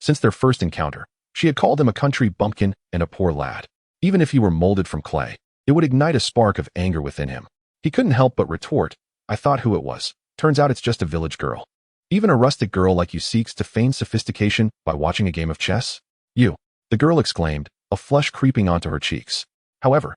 Since their first encounter, she had called him a country bumpkin and a poor lad. Even if he were molded from clay, it would ignite a spark of anger within him. He couldn't help but retort, "I thought who it was. Turns out it's just a village girl. Even a rustic girl like you seeks to feign sophistication by watching a game of chess?" "You," the girl exclaimed, a flush creeping onto her cheeks. However,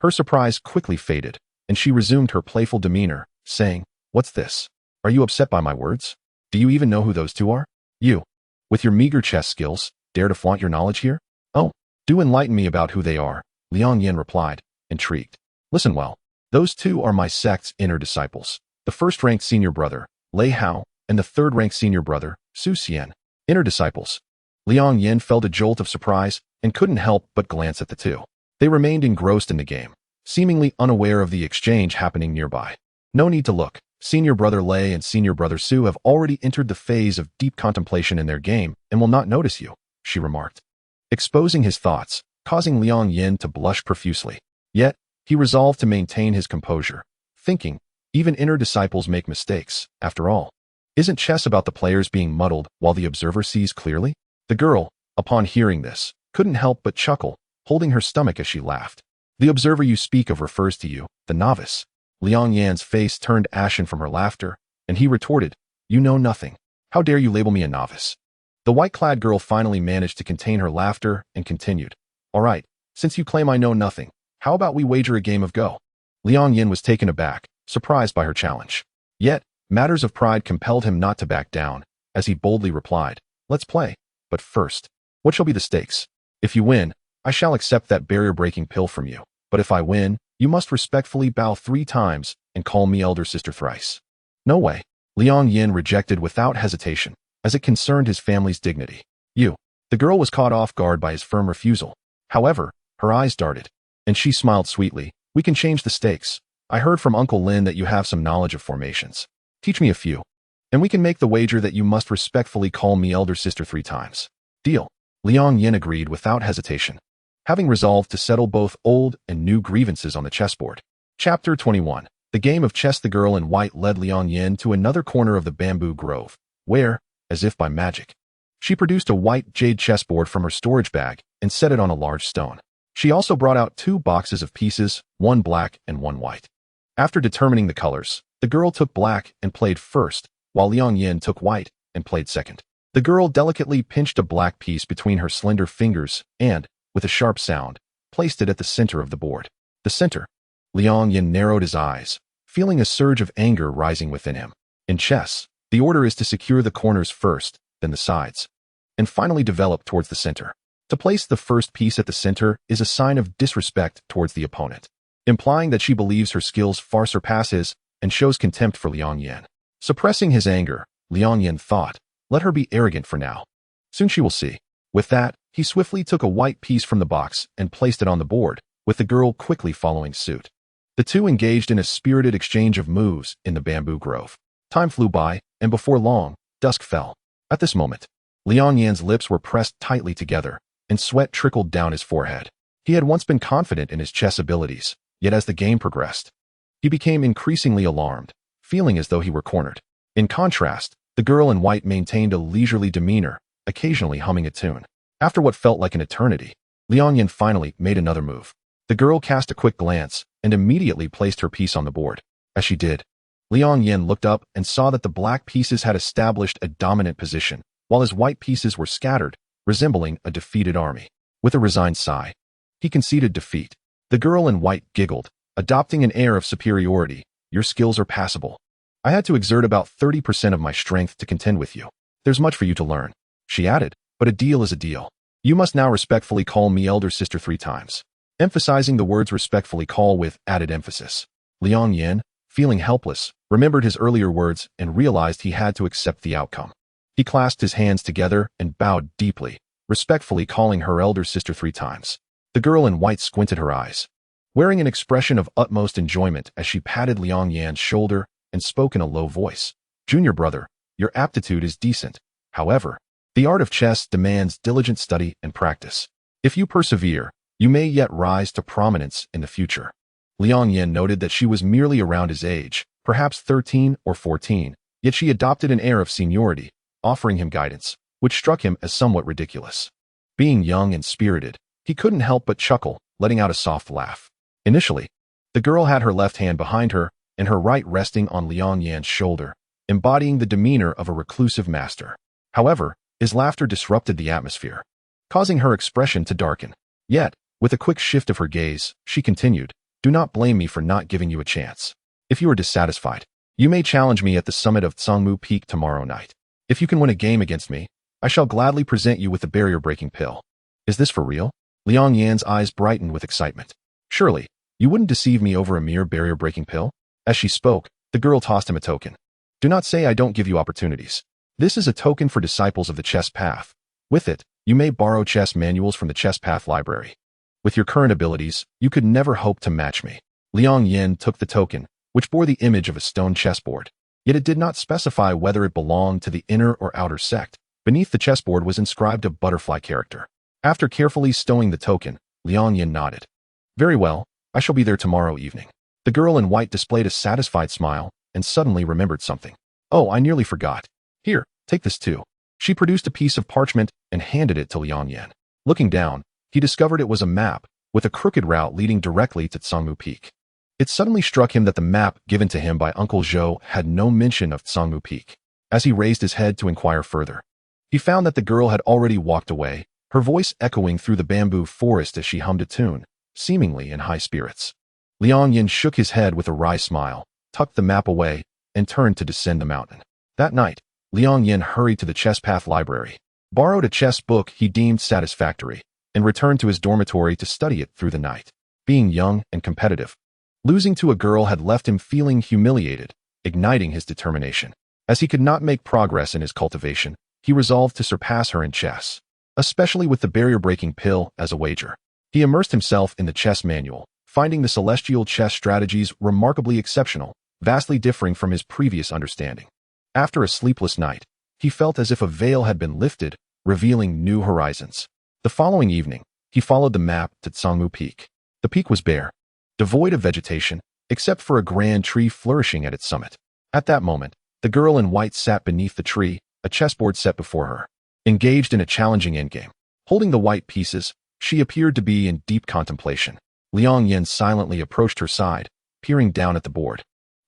her surprise quickly faded, and she resumed her playful demeanor, saying, "What's this? Are you upset by my words? Do you even know who those two are? You, with your meager chess skills, dare to flaunt your knowledge here? Oh, do enlighten me about who they are," Liang Yan replied, intrigued. "Listen well. Those two are my sect's inner disciples. The first-ranked senior brother, Lei Hao, and the third-ranked senior brother, Su Xian. Inner disciples." Liang Yan felt a jolt of surprise and couldn't help but glance at the two. They remained engrossed in the game, seemingly unaware of the exchange happening nearby. "No need to look. Senior brother Lei and senior brother Su have already entered the phase of deep contemplation in their game and will not notice you," she remarked, exposing his thoughts, causing Liang Yan to blush profusely. Yet, he resolved to maintain his composure, thinking, even inner disciples make mistakes, after all. Isn't chess about the players being muddled while the observer sees clearly? The girl, upon hearing this, couldn't help but chuckle, holding her stomach as she laughed. "The observer you speak of refers to you, the novice." Liang Yan's face turned ashen from her laughter, and he retorted, "You know nothing. How dare you label me a novice?" The white-clad girl finally managed to contain her laughter and continued, "All right, since you claim I know nothing, how about we wager a game of Go?" Liang Yan was taken aback, surprised by her challenge. Yet, matters of pride compelled him not to back down, as he boldly replied, "Let's play. But first, what shall be the stakes? If you win, I shall accept that barrier-breaking pill from you. But if I win, you must respectfully bow 3 times and call me elder sister thrice." "No way," Liang Yan rejected without hesitation, as it concerned his family's dignity. "You." The girl was caught off guard by his firm refusal. However, her eyes darted, and she smiled sweetly. "We can change the stakes. I heard from Uncle Lin that you have some knowledge of formations. Teach me a few. And we can make the wager that you must respectfully call me elder sister 3 times. Deal." Liang Yan agreed without hesitation, having resolved to settle both old and new grievances on the chessboard. Chapter 21. The game of chess. The girl in white led Liang Yan to another corner of the bamboo grove, where, as if by magic, she produced a white jade chessboard from her storage bag and set it on a large stone. She also brought out 2 boxes of pieces, one black and one white. After determining the colors, the girl took black and played first, while Liang Yan took white and played second. The girl delicately pinched a black piece between her slender fingers and, with a sharp sound, placed it at the center of the board. The center. Liang Yan narrowed his eyes, feeling a surge of anger rising within him. In chess, the order is to secure the corners first, then the sides, and finally develop towards the center. To place the first piece at the center is a sign of disrespect towards the opponent, implying that she believes her skills far surpass his and shows contempt for Liang Yan. Suppressing his anger, Liang Yan thought, let her be arrogant for now. Soon she will see. With that, he swiftly took a white piece from the box and placed it on the board, with the girl quickly following suit. The two engaged in a spirited exchange of moves in the bamboo grove. Time flew by, and before long, dusk fell. At this moment, Liang Yan's lips were pressed tightly together, and sweat trickled down his forehead. He had once been confident in his chess abilities, yet as the game progressed, he became increasingly alarmed, feeling as though he were cornered. In contrast, the girl in white maintained a leisurely demeanor, occasionally humming a tune. After what felt like an eternity, Liang Yan finally made another move. The girl cast a quick glance and immediately placed her piece on the board. As she did, Liang Yan looked up and saw that the black pieces had established a dominant position, while his white pieces were scattered, resembling a defeated army. With a resigned sigh, he conceded defeat. The girl in white giggled, adopting an air of superiority. Your skills are passable. I had to exert about 30% of my strength to contend with you. There's much for you to learn, she added, but a deal is a deal. You must now respectfully call me elder sister 3 times. Emphasizing the words respectfully call with added emphasis. Liang Yan, feeling helpless, remembered his earlier words and realized he had to accept the outcome. He clasped his hands together and bowed deeply, respectfully calling her elder sister 3 times. The girl in white squinted her eyes, wearing an expression of utmost enjoyment as she patted Liang Yan's shoulder and spoke in a low voice. Junior brother, your aptitude is decent. However, the art of chess demands diligent study and practice. If you persevere, you may yet rise to prominence in the future. Liang Yan noted that she was merely around his age, perhaps 13 or 14, yet she adopted an air of seniority, offering him guidance, which struck him as somewhat ridiculous. Being young and spirited, he couldn't help but chuckle, letting out a soft laugh. Initially, the girl had her left hand behind her and her right resting on Liang Yan's shoulder, embodying the demeanor of a reclusive master. However, his laughter disrupted the atmosphere, causing her expression to darken. Yet, with a quick shift of her gaze, she continued, do not blame me for not giving you a chance. If you are dissatisfied, you may challenge me at the summit of Tsangmu Peak tomorrow night. If you can win a game against me, I shall gladly present you with the barrier-breaking pill. Is this for real? Liang Yan's eyes brightened with excitement. Surely, you wouldn't deceive me over a mere barrier-breaking pill? As she spoke, the girl tossed him a token. Do not say I don't give you opportunities. This is a token for disciples of the chess path. With it, you may borrow chess manuals from the chess path library. With your current abilities, you could never hope to match me. Liang Yan took the token, which bore the image of a stone chessboard. Yet it did not specify whether it belonged to the inner or outer sect. Beneath the chessboard was inscribed a butterfly character. After carefully stowing the token, Liang Yan nodded. Very well, I shall be there tomorrow evening. The girl in white displayed a satisfied smile and suddenly remembered something. Oh, I nearly forgot. Here, take this too. She produced a piece of parchment and handed it to Liang Yan. Looking down, he discovered it was a map with a crooked route leading directly to Tsangmu Peak. It suddenly struck him that the map given to him by Uncle Zhou had no mention of Tsangmu Peak. As he raised his head to inquire further, he found that the girl had already walked away, her voice echoing through the bamboo forest as she hummed a tune, seemingly in high spirits. Liang Yan shook his head with a wry smile, tucked the map away, and turned to descend the mountain. That night, Liang Yan hurried to the chess path library, borrowed a chess book he deemed satisfactory, and returned to his dormitory to study it through the night. Being young and competitive, losing to a girl had left him feeling humiliated, igniting his determination. As he could not make progress in his cultivation, he resolved to surpass her in chess, especially with the barrier-breaking pill as a wager. He immersed himself in the chess manual, finding the celestial chess strategies remarkably exceptional, vastly differing from his previous understanding. After a sleepless night, he felt as if a veil had been lifted, revealing new horizons. The following evening, he followed the map to Tsangmu Peak. The peak was bare, devoid of vegetation, except for a grand tree flourishing at its summit. At that moment, the girl in white sat beneath the tree, a chessboard set before her. Engaged in a challenging endgame. Holding the white pieces, she appeared to be in deep contemplation. Liang Yan silently approached her side, peering down at the board,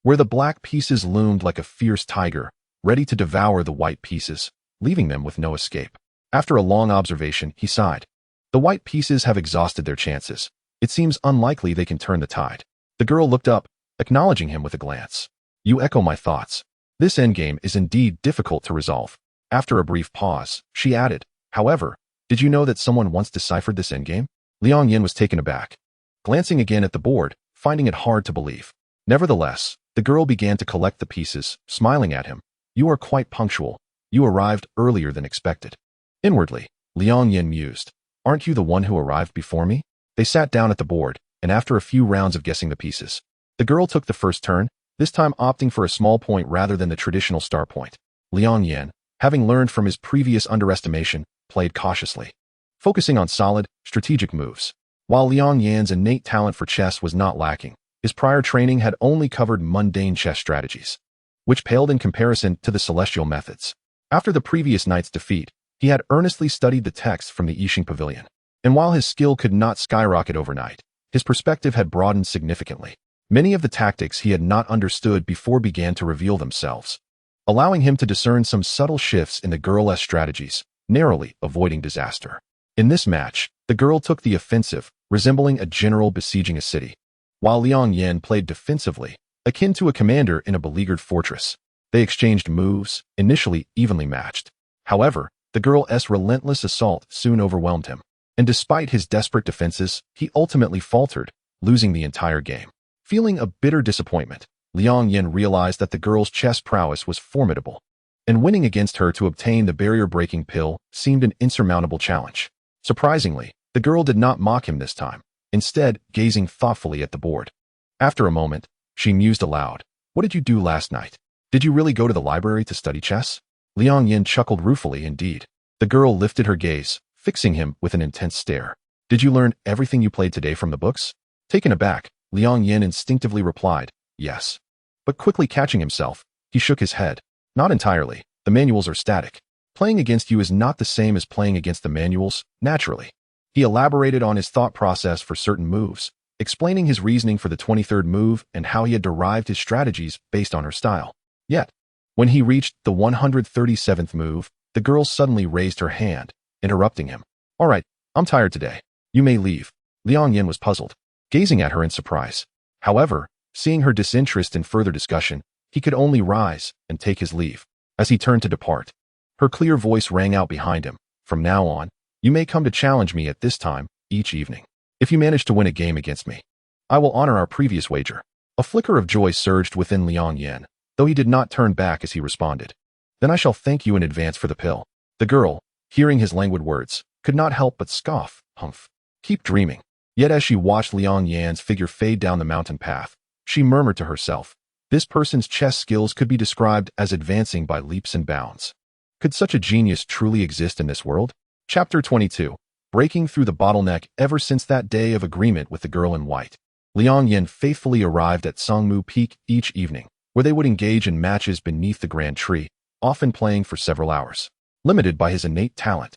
where the black pieces loomed like a fierce tiger, ready to devour the white pieces, leaving them with no escape. After a long observation, he sighed. The white pieces have exhausted their chances. It seems unlikely they can turn the tide. The girl looked up, acknowledging him with a glance. You echo my thoughts. This endgame is indeed difficult to resolve. After a brief pause, she added, however, did you know that someone once deciphered this endgame? Liang Yan was taken aback, glancing again at the board, finding it hard to believe. Nevertheless, the girl began to collect the pieces, smiling at him. You are quite punctual. You arrived earlier than expected. Inwardly, Liang Yan mused. Aren't you the one who arrived before me? They sat down at the board, and after a few rounds of guessing the pieces, the girl took the first turn, this time opting for a small point rather than the traditional star point. Liang Yan, having learned from his previous underestimation, played cautiously, focusing on solid, strategic moves. While Liang Yan's innate talent for chess was not lacking, his prior training had only covered mundane chess strategies, which paled in comparison to the celestial methods. After the previous night's defeat, he had earnestly studied the text from the Yixing Pavilion, and while his skill could not skyrocket overnight, his perspective had broadened significantly. Many of the tactics he had not understood before began to reveal themselves, allowing him to discern some subtle shifts in the girl's strategies, narrowly avoiding disaster. In this match, the girl took the offensive, resembling a general besieging a city, while Liang Yan played defensively, akin to a commander in a beleaguered fortress. They exchanged moves, initially evenly matched. However, the girl's relentless assault soon overwhelmed him, and despite his desperate defenses, he ultimately faltered, losing the entire game. Feeling a bitter disappointment, Liang Yan realized that the girl's chess prowess was formidable, and winning against her to obtain the barrier-breaking pill seemed an insurmountable challenge. Surprisingly, the girl did not mock him this time, instead gazing thoughtfully at the board. After a moment, she mused aloud. What did you do last night? Did you really go to the library to study chess? Liang Yan chuckled ruefully indeed. The girl lifted her gaze, fixing him with an intense stare. Did you learn everything you played today from the books? Taken aback, Liang Yan instinctively replied, yes. But quickly catching himself, he shook his head. Not entirely. The manuals are static. Playing against you is not the same as playing against the manuals, naturally. He elaborated on his thought process for certain moves, explaining his reasoning for the 23rd move and how he had derived his strategies based on her style. Yet, when he reached the 137th move, the girl suddenly raised her hand, interrupting him. All right, I'm tired today. You may leave. Liang Yan was puzzled, gazing at her in surprise. However, seeing her disinterest in further discussion, he could only rise and take his leave. As he turned to depart, her clear voice rang out behind him. From now on, you may come to challenge me at this time, each evening. If you manage to win a game against me, I will honor our previous wager. A flicker of joy surged within Liang Yan, though he did not turn back as he responded. Then I shall thank you in advance for the pill. The girl, hearing his languid words, could not help but scoff. Humph. Keep dreaming. Yet as she watched Liang Yan's figure fade down the mountain path, she murmured to herself, this person's chess skills could be described as advancing by leaps and bounds. Could such a genius truly exist in this world? Chapter 22. Breaking through the bottleneck. Ever since that day of agreement with the girl in white, Liang Yan faithfully arrived at Songmu Peak each evening, where they would engage in matches beneath the grand tree, often playing for several hours. Limited by his innate talent,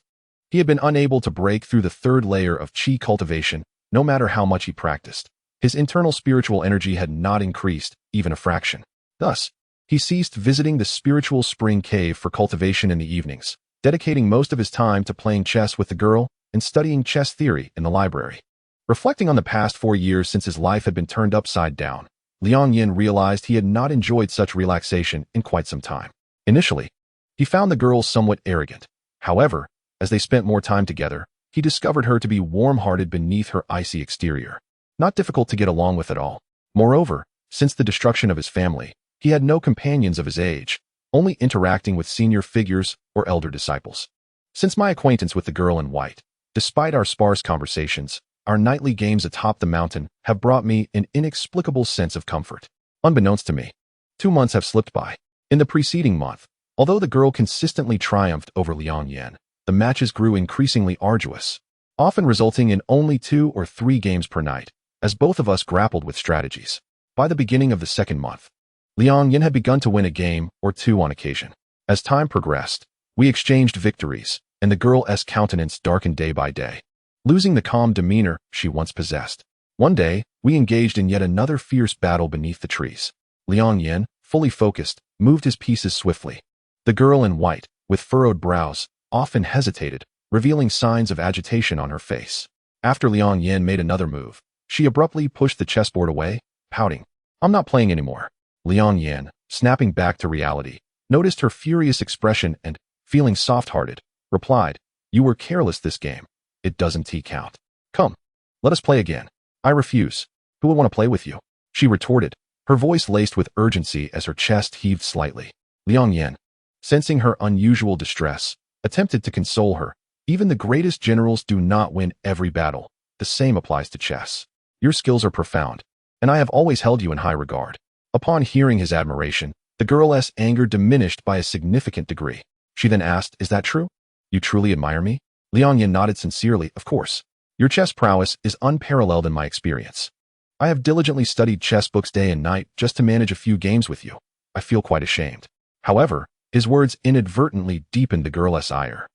he had been unable to break through the third layer of qi cultivation, no matter how much he practiced. His internal spiritual energy had not increased, even a fraction. Thus, he ceased visiting the spiritual spring cave for cultivation in the evenings, dedicating most of his time to playing chess with the girl and studying chess theory in the library. Reflecting on the past 4 years since his life had been turned upside down, Liang Yan realized he had not enjoyed such relaxation in quite some time. Initially, he found the girl somewhat arrogant. However, as they spent more time together, he discovered her to be warm-hearted beneath her icy exterior, not difficult to get along with at all. Moreover, since the destruction of his family, he had no companions of his age, only interacting with senior figures or elder disciples. Since my acquaintance with the girl in white, despite our sparse conversations, our nightly games atop the mountain have brought me an inexplicable sense of comfort. Unbeknownst to me, 2 months have slipped by. In the preceding month, although the girl consistently triumphed over Liang Yan, the matches grew increasingly arduous, often resulting in only 2 or 3 games per night, as both of us grappled with strategies. By the beginning of the second month, Liang Yan had begun to win a game or 2 on occasion. As time progressed, we exchanged victories, and the girl's countenance darkened day by day, losing the calm demeanor she once possessed. One day, we engaged in yet another fierce battle beneath the trees. Liang Yan, fully focused, moved his pieces swiftly. The girl in white, with furrowed brows, often hesitated, revealing signs of agitation on her face. After Liang Yan made another move, she abruptly pushed the chessboard away, pouting. I'm not playing anymore. Liang Yan, snapping back to reality, noticed her furious expression and, feeling soft-hearted, replied, You were careless this game. It doesn't count. Come, let us play again. I refuse. Who will want to play with you? She retorted, her voice laced with urgency as her chest heaved slightly. Liang Yan, sensing her unusual distress, attempted to console her, Even the greatest generals do not win every battle. The same applies to chess. Your skills are profound, and I have always held you in high regard. Upon hearing his admiration, the girl's anger diminished by a significant degree. She then asked, "Is that true? You truly admire me?" Liang Yan nodded sincerely. "Of course. Your chess prowess is unparalleled in my experience. I have diligently studied chess books day and night just to manage a few games with you. I feel quite ashamed." However, his words inadvertently deepened the girl's ire.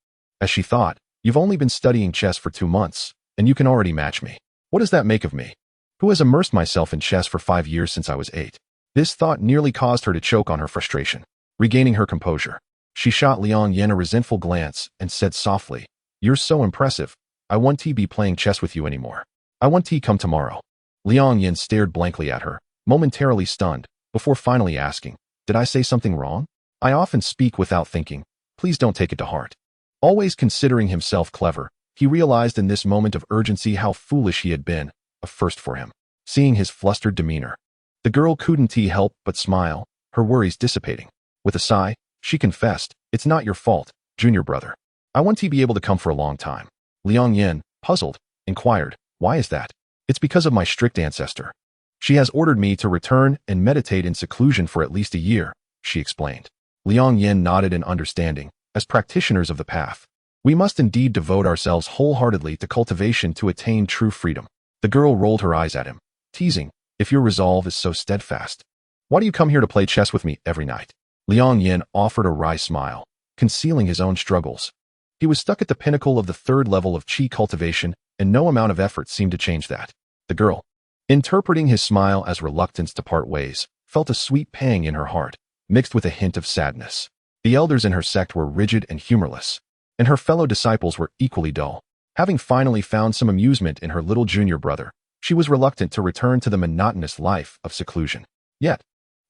As she thought, "You've only been studying chess for 2 months, and you can already match me. What does that make of me, who has immersed myself in chess for 5 years since I was 8? This thought nearly caused her to choke on her frustration. Regaining her composure, she shot Liang Yan a resentful glance and said softly, "You're so impressive. I won't be playing chess with you anymore. I want to come tomorrow." Liang Yan stared blankly at her, momentarily stunned, before finally asking, "Did I say something wrong? I often speak without thinking. Please don't take it to heart." Always considering himself clever, he realized in this moment of urgency how foolish he had been, a first for him. Seeing his flustered demeanor, the girl couldn't help but smile, her worries dissipating. With a sigh, she confessed, "It's not your fault, junior brother. I want to be able to come for a long time." Liang Yan, puzzled, inquired, "Why is that?" "It's because of my strict ancestor. She has ordered me to return and meditate in seclusion for at least a year," she explained. Liang Yan nodded in understanding. As practitioners of the path, we must indeed devote ourselves wholeheartedly to cultivation to attain true freedom. The girl rolled her eyes at him, teasing, "If your resolve is so steadfast, why do you come here to play chess with me every night?" Liang Yan offered a wry smile, concealing his own struggles. He was stuck at the pinnacle of the 3rd level of qi cultivation, and no amount of effort seemed to change that. The girl, interpreting his smile as reluctance to part ways, felt a sweet pang in her heart, mixed with a hint of sadness. The elders in her sect were rigid and humorless, and her fellow disciples were equally dull. Having finally found some amusement in her little junior brother, she was reluctant to return to the monotonous life of seclusion. Yet,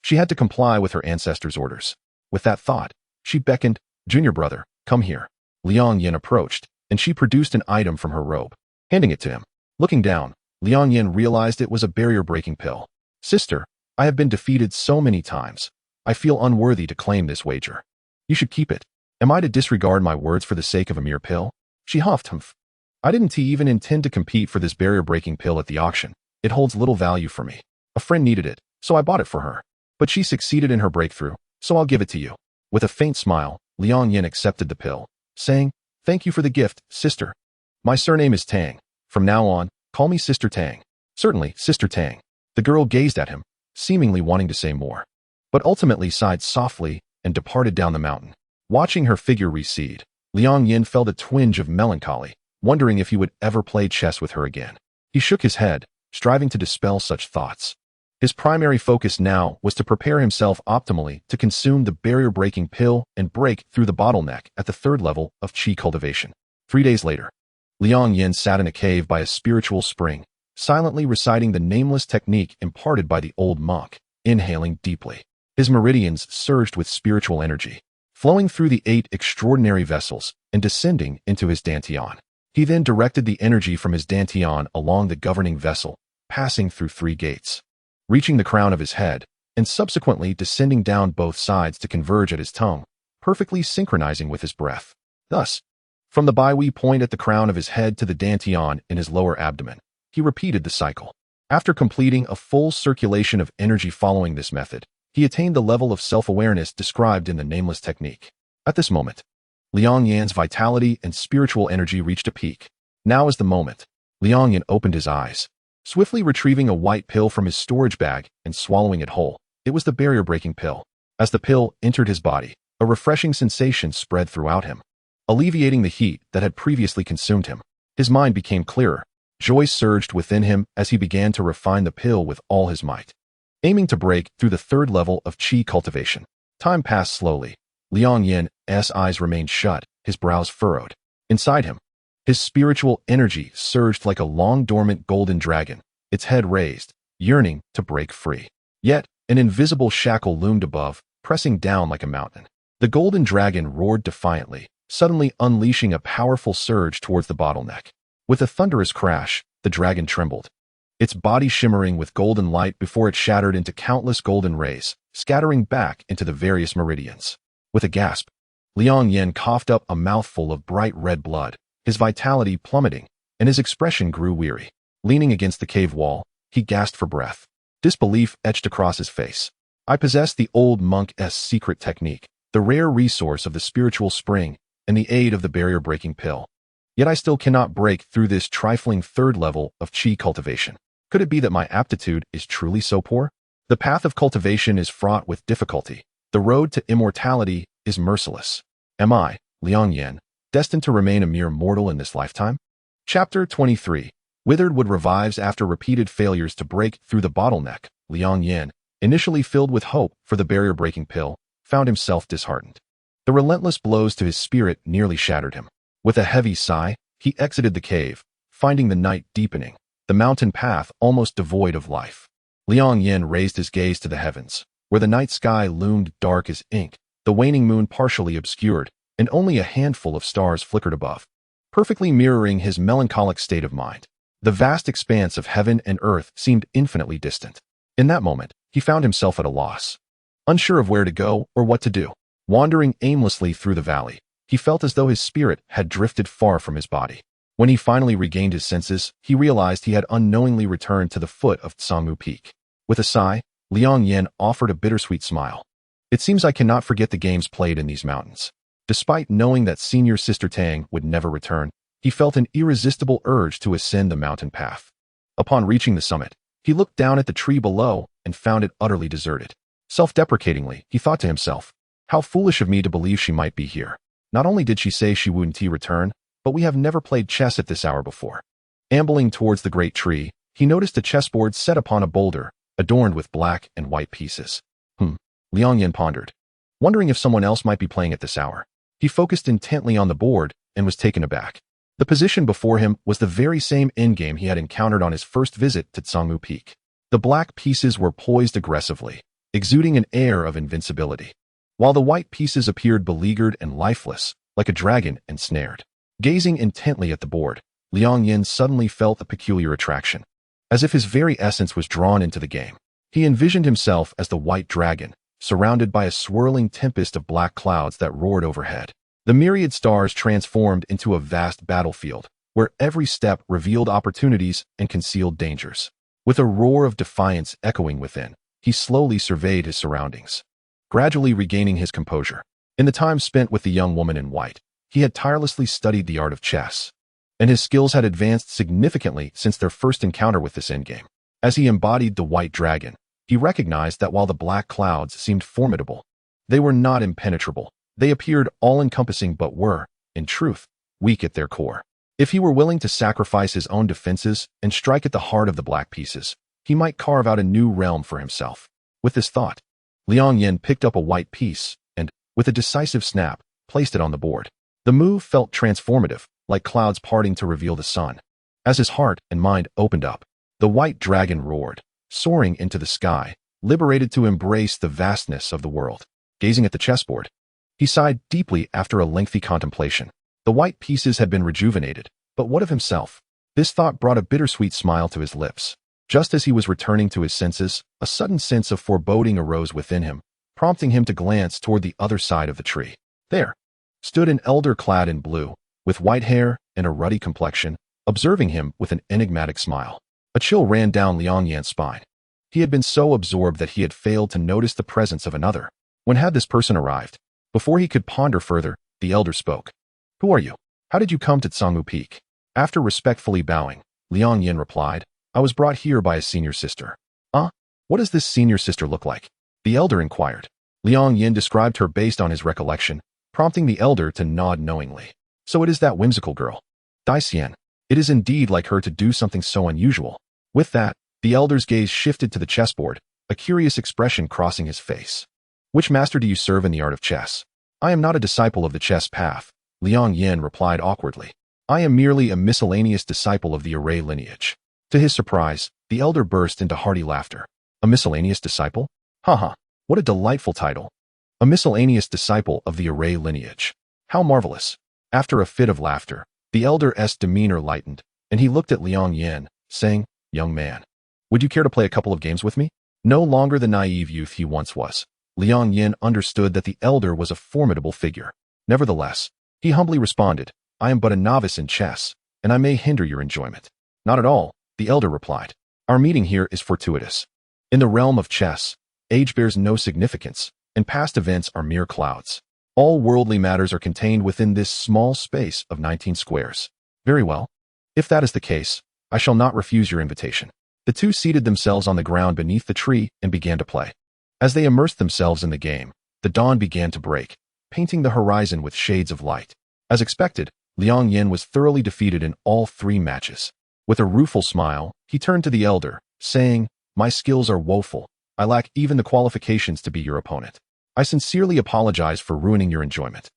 she had to comply with her ancestors' orders. With that thought, she beckoned, "Junior brother, come here." Liang Yan approached, and she produced an item from her robe, handing it to him. Looking down, Liang Yan realized it was a barrier-breaking pill. "Sister, I have been defeated so many times. I feel unworthy to claim this wager. You should keep it. Am I to disregard my words for the sake of a mere pill?" She huffed. "I didn't even intend to compete for this barrier-breaking pill at the auction. It holds little value for me. A friend needed it, so I bought it for her. But she succeeded in her breakthrough, so I'll give it to you." With a faint smile, Liang Yan accepted the pill, saying, "Thank you for the gift, sister. My surname is Tang. From now on, call me Sister Tang." "Certainly, Sister Tang." The girl gazed at him, seemingly wanting to say more, but ultimately sighed softly and departed down the mountain. Watching her figure recede, Liang Yan felt a twinge of melancholy, wondering if he would ever play chess with her again. He shook his head, striving to dispel such thoughts. His primary focus now was to prepare himself optimally to consume the barrier-breaking pill and break through the bottleneck at the 3rd level of qi cultivation. 3 days later, Liang Yan sat in a cave by a spiritual spring, silently reciting the nameless technique imparted by the old monk, inhaling deeply. His meridians surged with spiritual energy, flowing through the 8 extraordinary vessels and descending into his dantian. He then directed the energy from his dantian along the governing vessel, passing through 3 gates, reaching the crown of his head, and subsequently descending down both sides to converge at his tongue, perfectly synchronizing with his breath. Thus, from the biwei point at the crown of his head to the dantian in his lower abdomen, he repeated the cycle. After completing a full circulation of energy following this method, he attained the level of self-awareness described in the nameless technique. At this moment, Liang Yan's vitality and spiritual energy reached a peak. Now is the moment. Liang Yan opened his eyes, swiftly retrieving a white pill from his storage bag and swallowing it whole. It was the barrier-breaking pill. As the pill entered his body, a refreshing sensation spread throughout him, alleviating the heat that had previously consumed him. His mind became clearer. Joy surged within him as he began to refine the pill with all his might, aiming to break through the 3rd level of qi cultivation. Time passed slowly. Liang Yan's eyes remained shut, his brows furrowed. Inside him, his spiritual energy surged like a long-dormant golden dragon, its head raised, yearning to break free. Yet, an invisible shackle loomed above, pressing down like a mountain. The golden dragon roared defiantly, suddenly unleashing a powerful surge towards the bottleneck. With a thunderous crash, the dragon trembled, its body shimmering with golden light before it shattered into countless golden rays, scattering back into the various meridians. With a gasp, Liang Yan coughed up a mouthful of bright red blood, his vitality plummeting, and his expression grew weary. Leaning against the cave wall, he gasped for breath. Disbelief etched across his face. I possess the old monk's secret technique, the rare resource of the spiritual spring, and the aid of the barrier-breaking pill. Yet I still cannot break through this trifling third level of chi cultivation. Could it be that my aptitude is truly so poor? The path of cultivation is fraught with difficulty. The road to immortality is merciless. Am I, Liang Yan, destined to remain a mere mortal in this lifetime? Chapter 23. Withered would revives after repeated failures to break through the bottleneck. Liang Yan, initially filled with hope for the barrier-breaking pill, found himself disheartened. The relentless blows to his spirit nearly shattered him. With a heavy sigh, he exited the cave, finding the night deepening, the mountain path almost devoid of life. Liang Yan raised his gaze to the heavens, where the night sky loomed dark as ink, the waning moon partially obscured, and only a handful of stars flickered above, perfectly mirroring his melancholic state of mind. The vast expanse of heaven and earth seemed infinitely distant. In that moment, he found himself at a loss, unsure of where to go or what to do. Wandering aimlessly through the valley, he felt as though his spirit had drifted far from his body. When he finally regained his senses, he realized he had unknowingly returned to the foot of Tsangmu Peak. With a sigh, Liang Yan offered a bittersweet smile. It seems I cannot forget the games played in these mountains. Despite knowing that senior sister Tang would never return, he felt an irresistible urge to ascend the mountain path. Upon reaching the summit, he looked down at the tree below and found it utterly deserted. Self-deprecatingly, he thought to himself, how foolish of me to believe she might be here. Not only did she say she wouldn't return, but we have never played chess at this hour before. Ambling towards the great tree, he noticed a chessboard set upon a boulder, adorned with black and white pieces. Liang Yan pondered, wondering if someone else might be playing at this hour. He focused intently on the board and was taken aback. The position before him was the very same endgame he had encountered on his first visit to Tsangmu Peak. The black pieces were poised aggressively, exuding an air of invincibility, while the white pieces appeared beleaguered and lifeless, like a dragon ensnared. Gazing intently at the board, Liang Yan suddenly felt a peculiar attraction, as if his very essence was drawn into the game. He envisioned himself as the white dragon, surrounded by a swirling tempest of black clouds that roared overhead. The myriad stars transformed into a vast battlefield, where every step revealed opportunities and concealed dangers. With a roar of defiance echoing within, he slowly surveyed his surroundings, gradually regaining his composure. In the time spent with the young woman in white, he had tirelessly studied the art of chess, and his skills had advanced significantly since their first encounter with this endgame. As he embodied the white dragon, he recognized that while the black clouds seemed formidable, they were not impenetrable. They appeared all-encompassing but were, in truth, weak at their core. If he were willing to sacrifice his own defenses and strike at the heart of the black pieces, he might carve out a new realm for himself. With this thought, Liang Yan picked up a white piece and, with a decisive snap, placed it on the board. The move felt transformative, like clouds parting to reveal the sun. As his heart and mind opened up, the white dragon roared, soaring into the sky, liberated to embrace the vastness of the world. Gazing at the chessboard, he sighed deeply after a lengthy contemplation. The white pieces had been rejuvenated, but what of himself? This thought brought a bittersweet smile to his lips. Just as he was returning to his senses, a sudden sense of foreboding arose within him, prompting him to glance toward the other side of the tree. There stood an elder clad in blue, with white hair and a ruddy complexion, observing him with an enigmatic smile. A chill ran down Liang Yan's spine. He had been so absorbed that he had failed to notice the presence of another. When had this person arrived? Before he could ponder further, the elder spoke. Who are you? How did you come to Tsangmu Peak? After respectfully bowing, Liang Yan replied, I was brought here by a senior sister. What does this senior sister look like? The elder inquired. Liang Yan described her based on his recollection, prompting the elder to nod knowingly. So it is that whimsical girl. Daisian. It is indeed like her to do something so unusual. With that, the elder's gaze shifted to the chessboard, a curious expression crossing his face. Which master do you serve in the art of chess? I am not a disciple of the chess path, Liang Yan replied awkwardly. I am merely a miscellaneous disciple of the array lineage. To his surprise, the elder burst into hearty laughter. A miscellaneous disciple? Haha, what a delightful title. A miscellaneous disciple of the array lineage. How marvelous. After a fit of laughter, the elder's demeanor lightened, and he looked at Liang Yan, saying, Young man, would you care to play a couple of games with me? No longer the naive youth he once was, Liang Yan understood that the elder was a formidable figure. Nevertheless, he humbly responded, I am but a novice in chess, and I may hinder your enjoyment. Not at all, the elder replied. Our meeting here is fortuitous. In the realm of chess, age bears no significance, and past events are mere clouds. All worldly matters are contained within this small space of 19 squares. Very well. If that is the case, I shall not refuse your invitation. The two seated themselves on the ground beneath the tree and began to play. As they immersed themselves in the game, the dawn began to break, painting the horizon with shades of light. As expected, Liang Yan was thoroughly defeated in all 3 matches. With a rueful smile, he turned to the elder, saying, My skills are woeful. I lack even the qualifications to be your opponent. I sincerely apologize for ruining your enjoyment.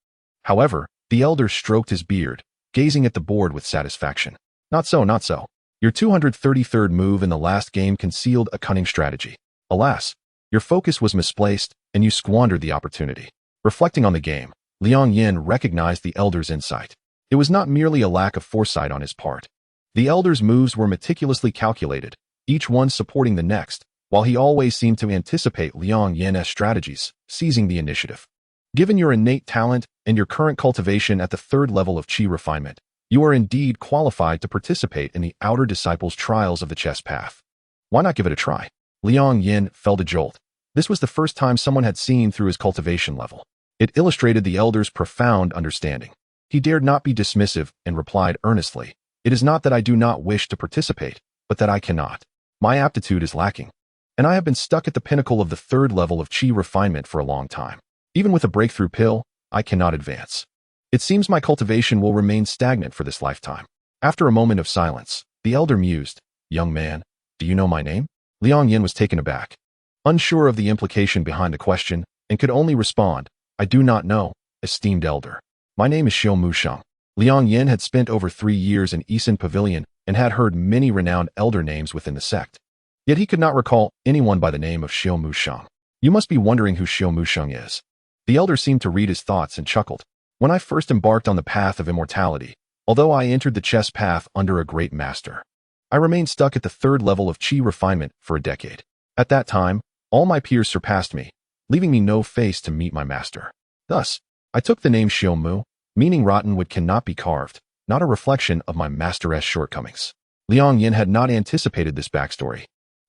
However, the elder stroked his beard, gazing at the board with satisfaction. Not so, not so. Your 233rd move in the last game concealed a cunning strategy. Alas, your focus was misplaced, and you squandered the opportunity. Reflecting on the game, Liang Yan recognized the elder's insight. It was not merely a lack of foresight on his part. The elder's moves were meticulously calculated, each one supporting the next, while he always seemed to anticipate Liang Yan's strategies, seizing the initiative. Given your innate talent and your current cultivation at the 3rd level of Qi refinement, you are indeed qualified to participate in the outer disciples' trials of the chess path. Why not give it a try? Liang Yan felt a jolt. This was the first time someone had seen through his cultivation level. It illustrated the elder's profound understanding. He dared not be dismissive and replied earnestly, It is not that I do not wish to participate, but that I cannot. My aptitude is lacking, and I have been stuck at the pinnacle of the 3rd level of Qi refinement for a long time. Even with a breakthrough pill, I cannot advance. It seems my cultivation will remain stagnant for this lifetime. After a moment of silence, the elder mused, Young man, do you know my name? Liang Yan was taken aback, unsure of the implication behind the question, and could only respond, I do not know, esteemed elder. My name is Xiao Musheng. Liang Yan had spent over 3 years in Eason Pavilion and had heard many renowned elder names within the sect. Yet he could not recall anyone by the name of Xiao Musheng. You must be wondering who Xiao Musheng is. The elder seemed to read his thoughts and chuckled. When I first embarked on the path of immortality, although I entered the chess path under a great master, I remained stuck at the 3rd level of Qi refinement for a decade. At that time, all my peers surpassed me, leaving me no face to meet my master. Thus, I took the name Xiao Mu, meaning rotten wood cannot be carved, not a reflection of my master's shortcomings. Liang Yan had not anticipated this backstory,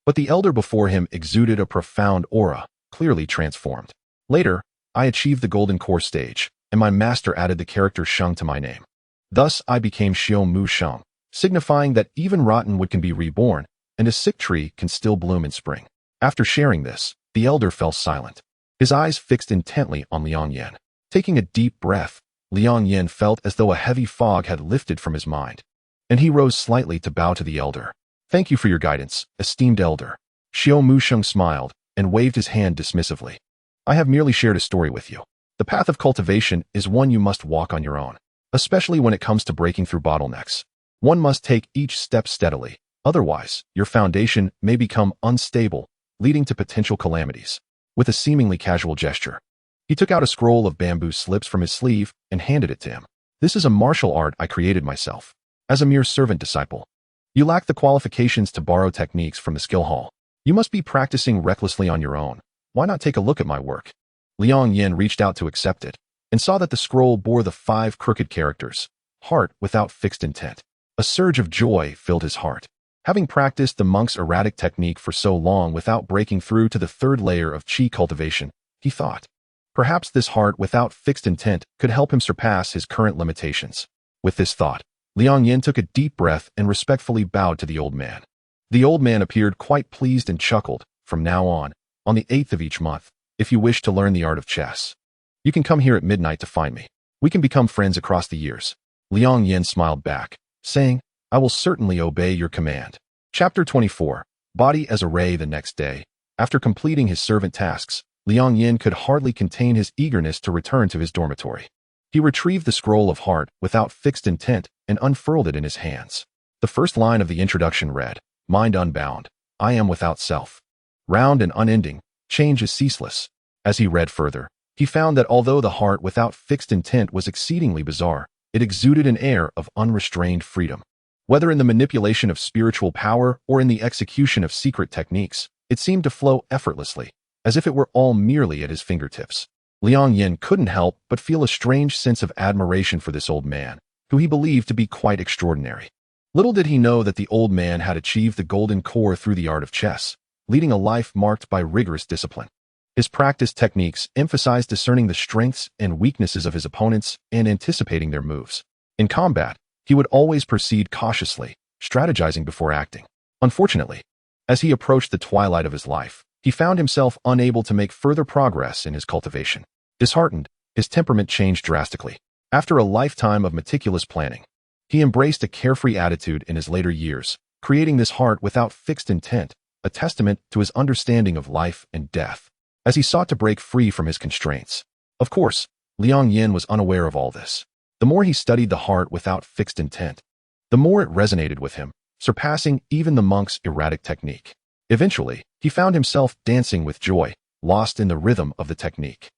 but the elder before him exuded a profound aura, clearly transformed. Later, I achieved the golden core stage, and my master added the character Sheng to my name. Thus, I became Xiao Mu Sheng, signifying that even rotten wood can be reborn, and a sick tree can still bloom in spring. After sharing this, the elder fell silent, his eyes fixed intently on Liang Yan. Taking a deep breath, Liang Yan felt as though a heavy fog had lifted from his mind, and he rose slightly to bow to the elder. Thank you for your guidance, esteemed elder. Xiao Musheng smiled and waved his hand dismissively. I have merely shared a story with you. The path of cultivation is one you must walk on your own, especially when it comes to breaking through bottlenecks. One must take each step steadily, otherwise, your foundation may become unstable, leading to potential calamities. With a seemingly casual gesture, he took out a scroll of bamboo slips from his sleeve and handed it to him. This is a martial art I created myself, as a mere servant disciple. You lack the qualifications to borrow techniques from the skill hall. You must be practicing recklessly on your own. Why not take a look at my work? Liang Yan reached out to accept it, and saw that the scroll bore the 5 crooked characters, heart without fixed intent. A surge of joy filled his heart. Having practiced the monk's erratic technique for so long without breaking through to the 3rd layer of Qi cultivation, he thought, perhaps this heart without fixed intent could help him surpass his current limitations. With this thought, Liang Yan took a deep breath and respectfully bowed to the old man. The old man appeared quite pleased and chuckled. From now on the 8th of each month, if you wish to learn the art of chess, you can come here at midnight to find me. We can become friends across the years. Liang Yan smiled back, saying, I will certainly obey your command. Chapter 24. Body as a ray. The next day, after completing his servant tasks, Liang Yan could hardly contain his eagerness to return to his dormitory. He retrieved the scroll of heart without fixed intent and unfurled it in his hands. The first line of the introduction read, Mind unbound, I am without self. Round and unending, change is ceaseless. As he read further, he found that although the heart without fixed intent was exceedingly bizarre, it exuded an air of unrestrained freedom. Whether in the manipulation of spiritual power or in the execution of secret techniques, it seemed to flow effortlessly, as if it were all merely at his fingertips. Liang Yan couldn't help but feel a strange sense of admiration for this old man, who he believed to be quite extraordinary. Little did he know that the old man had achieved the golden core through the art of chess, leading a life marked by rigorous discipline. His practiced techniques emphasized discerning the strengths and weaknesses of his opponents and anticipating their moves. In combat, he would always proceed cautiously, strategizing before acting. Unfortunately, as he approached the twilight of his life, he found himself unable to make further progress in his cultivation. Disheartened, his temperament changed drastically. After a lifetime of meticulous planning, he embraced a carefree attitude in his later years, creating this heart without fixed intent, a testament to his understanding of life and death. As he sought to break free from his constraints. Of course, Liang Yan was unaware of all this. The more he studied the heart without fixed intent, the more it resonated with him, surpassing even the monk's erratic technique. Eventually, he found himself dancing with joy, lost in the rhythm of the technique.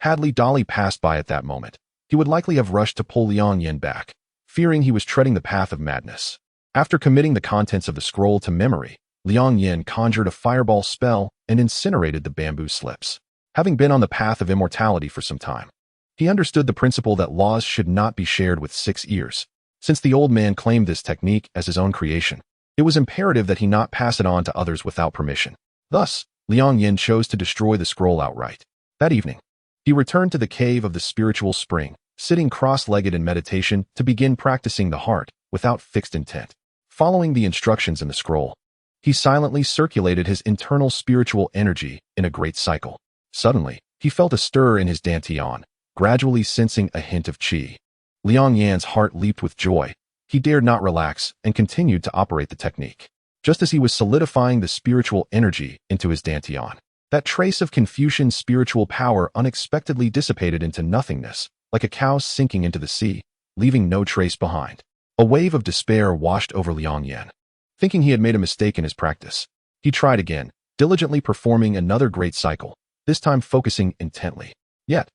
Had Li Dali passed by at that moment, he would likely have rushed to pull Liang Yan back, fearing he was treading the path of madness. After committing the contents of the scroll to memory, Liang Yan conjured a fireball spell and incinerated the bamboo slips. Having been on the path of immortality for some time, he understood the principle that laws should not be shared with 6 ears. Since the old man claimed this technique as his own creation, it was imperative that he not pass it on to others without permission. Thus, Liang Yan chose to destroy the scroll outright. That evening, he returned to the cave of the spiritual spring, sitting cross-legged in meditation to begin practicing the heart without fixed intent. Following the instructions in the scroll, he silently circulated his internal spiritual energy in a great cycle. Suddenly, he felt a stir in his dantian, gradually sensing a hint of qi. Liang Yan's heart leaped with joy. He dared not relax and continued to operate the technique. Just as he was solidifying the spiritual energy into his dantian, that trace of Confucian's spiritual power unexpectedly dissipated into nothingness, like a cow sinking into the sea, leaving no trace behind. A wave of despair washed over Liang Yan. Thinking he had made a mistake in his practice, he tried again, diligently performing another great cycle, this time focusing intently. Yet,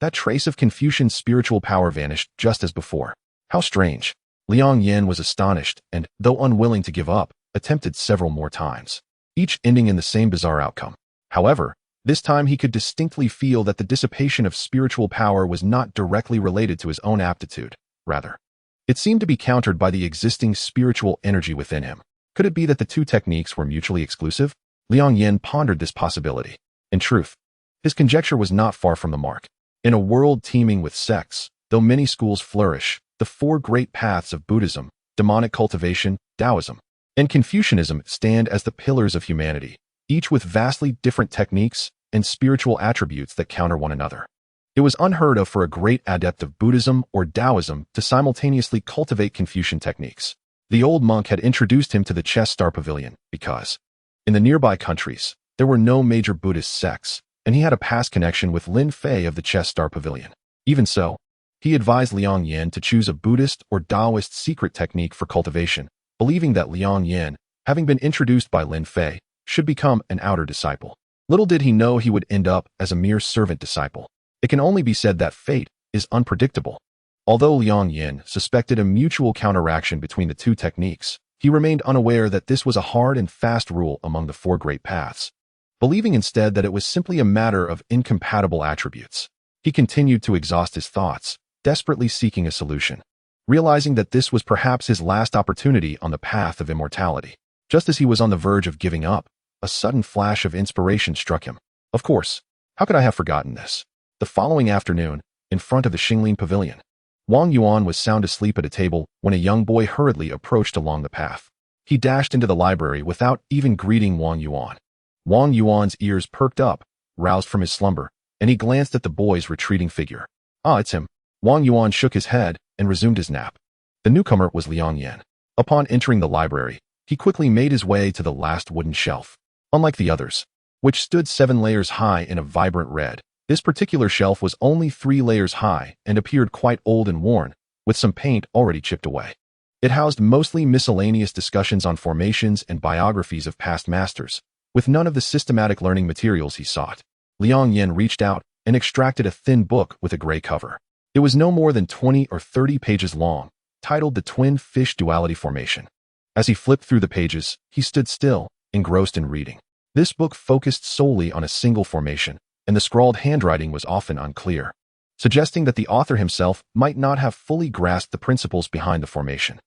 that trace of Confucian's spiritual power vanished just as before. How strange! Liang Yan was astonished and, though unwilling to give up, attempted several more times, each ending in the same bizarre outcome. However, this time he could distinctly feel that the dissipation of spiritual power was not directly related to his own aptitude. Rather, it seemed to be countered by the existing spiritual energy within him. Could it be that the two techniques were mutually exclusive? Liang Yan pondered this possibility. In truth, his conjecture was not far from the mark. In a world teeming with sects, though many schools flourish, the 4 great paths of Buddhism, demonic cultivation, Taoism, and Confucianism stand as the pillars of humanity, each with vastly different techniques and spiritual attributes that counter one another. It was unheard of for a great adept of Buddhism or Taoism to simultaneously cultivate Confucian techniques. The old monk had introduced him to the Chess Star Pavilion because, in the nearby countries, there were no major Buddhist sects, and he had a past connection with Lin Fei of the Chess Star Pavilion. Even so, he advised Liang Yan to choose a Buddhist or Taoist secret technique for cultivation, believing that Liang Yan, having been introduced by Lin Fei, should become an outer disciple. Little did he know he would end up as a mere servant disciple. It can only be said that fate is unpredictable. Although Liang Yan suspected a mutual counteraction between the two techniques, he remained unaware that this was a hard and fast rule among the 4 great paths. Believing instead that it was simply a matter of incompatible attributes, he continued to exhaust his thoughts, desperately seeking a solution. Realizing that this was perhaps his last opportunity on the path of immortality. Just as he was on the verge of giving up, a sudden flash of inspiration struck him. Of course, how could I have forgotten this? The following afternoon, in front of the Xinglin Pavilion, Wang Yuan was sound asleep at a table when a young boy hurriedly approached along the path. He dashed into the library without even greeting Wang Yuan. Wang Yuan's ears perked up, roused from his slumber, and he glanced at the boy's retreating figure. Ah, it's him. Wang Yuan shook his head and resumed his nap. The newcomer was Liang Yan. Upon entering the library, he quickly made his way to the last wooden shelf. Unlike the others, which stood 7 layers high in a vibrant red, this particular shelf was only 3 layers high and appeared quite old and worn, with some paint already chipped away. It housed mostly miscellaneous discussions on formations and biographies of past masters, with none of the systematic learning materials he sought. Liang Yan reached out and extracted a thin book with a gray cover. It was no more than 20 or 30 pages long, titled The Twin Fish Duality Formation. As he flipped through the pages, he stood still, engrossed in reading. This book focused solely on a single formation, and the scrawled handwriting was often unclear. suggesting that the author himself might not have fully grasped the principles behind the formation.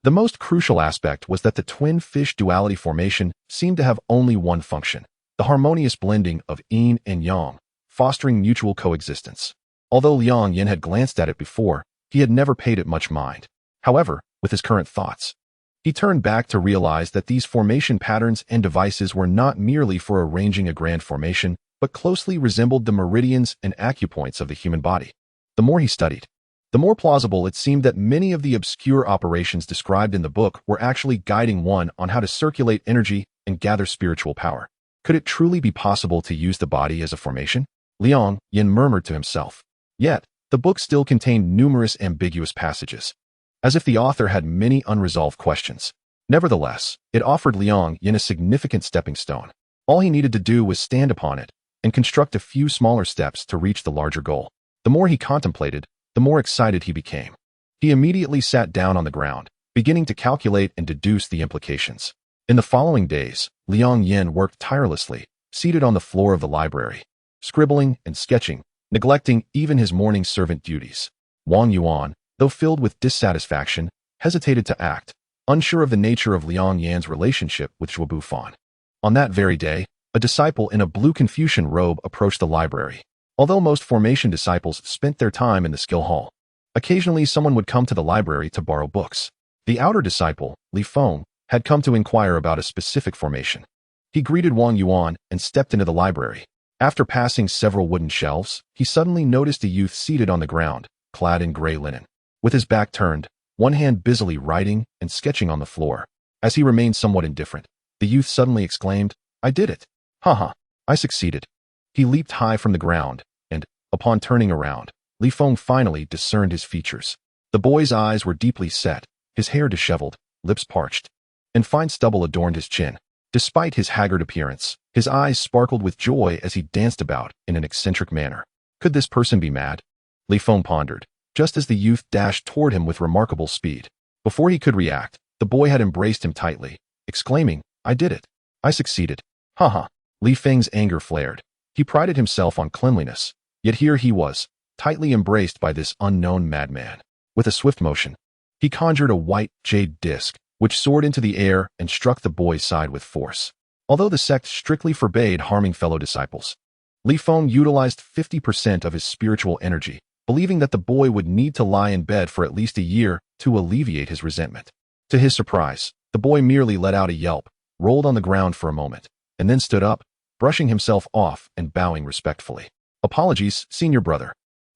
The most crucial aspect was that the twin fish duality formation seemed to have only one function: the harmonious blending of yin and yang, fostering mutual coexistence. Although Liang Yan had glanced at it before, he had never paid it much mind. However, with his current thoughts, he turned back to realize that these formation patterns and devices were not merely for arranging a grand formation, but closely resembled the meridians and acupoints of the human body. The more he studied, the more plausible it seemed that many of the obscure operations described in the book were actually guiding one on how to circulate energy and gather spiritual power. Could it truly be possible to use the body as a formation? Liang Yan murmured to himself. Yet, the book still contained numerous ambiguous passages, as if the author had many unresolved questions. Nevertheless, it offered Liang Yan a significant stepping stone. All he needed to do was stand upon it and construct a few smaller steps to reach the larger goal. The more he contemplated, the more excited he became. He immediately sat down on the ground, beginning to calculate and deduce the implications. In the following days, Liang Yan worked tirelessly, seated on the floor of the library, scribbling and sketching, neglecting even his morning servant duties. Wang Yuan, though filled with dissatisfaction, hesitated to act, unsure of the nature of Liang Yan's relationship with Zhuobu Fan. On that very day, a disciple in a blue Confucian robe approached the library. Although most formation disciples spent their time in the skill hall, occasionally someone would come to the library to borrow books. The outer disciple, Li Feng, had come to inquire about a specific formation. He greeted Wang Yuan and stepped into the library. After passing several wooden shelves, he suddenly noticed a youth seated on the ground, clad in gray linen. With his back turned, one hand busily writing and sketching on the floor. As he remained somewhat indifferent, the youth suddenly exclaimed, "I did it! Haha, I succeeded." He leaped high from the ground, and, upon turning around, Li Feng finally discerned his features. The boy's eyes were deeply set, his hair disheveled, lips parched, and fine stubble adorned his chin. Despite his haggard appearance, his eyes sparkled with joy as he danced about in an eccentric manner. Could this person be mad? Li Feng pondered, just as the youth dashed toward him with remarkable speed. Before he could react, the boy had embraced him tightly, exclaiming, "I did it! I succeeded!" Haha! Li Feng's anger flared. He prided himself on cleanliness, yet here he was, tightly embraced by this unknown madman. With a swift motion, he conjured a white jade disc, which soared into the air and struck the boy's side with force. Although the sect strictly forbade harming fellow disciples, Li Feng utilized 50% of his spiritual energy, believing that the boy would need to lie in bed for at least a year to alleviate his resentment. To his surprise, the boy merely let out a yelp, rolled on the ground for a moment, and then stood up, brushing himself off and bowing respectfully. "Apologies, senior brother.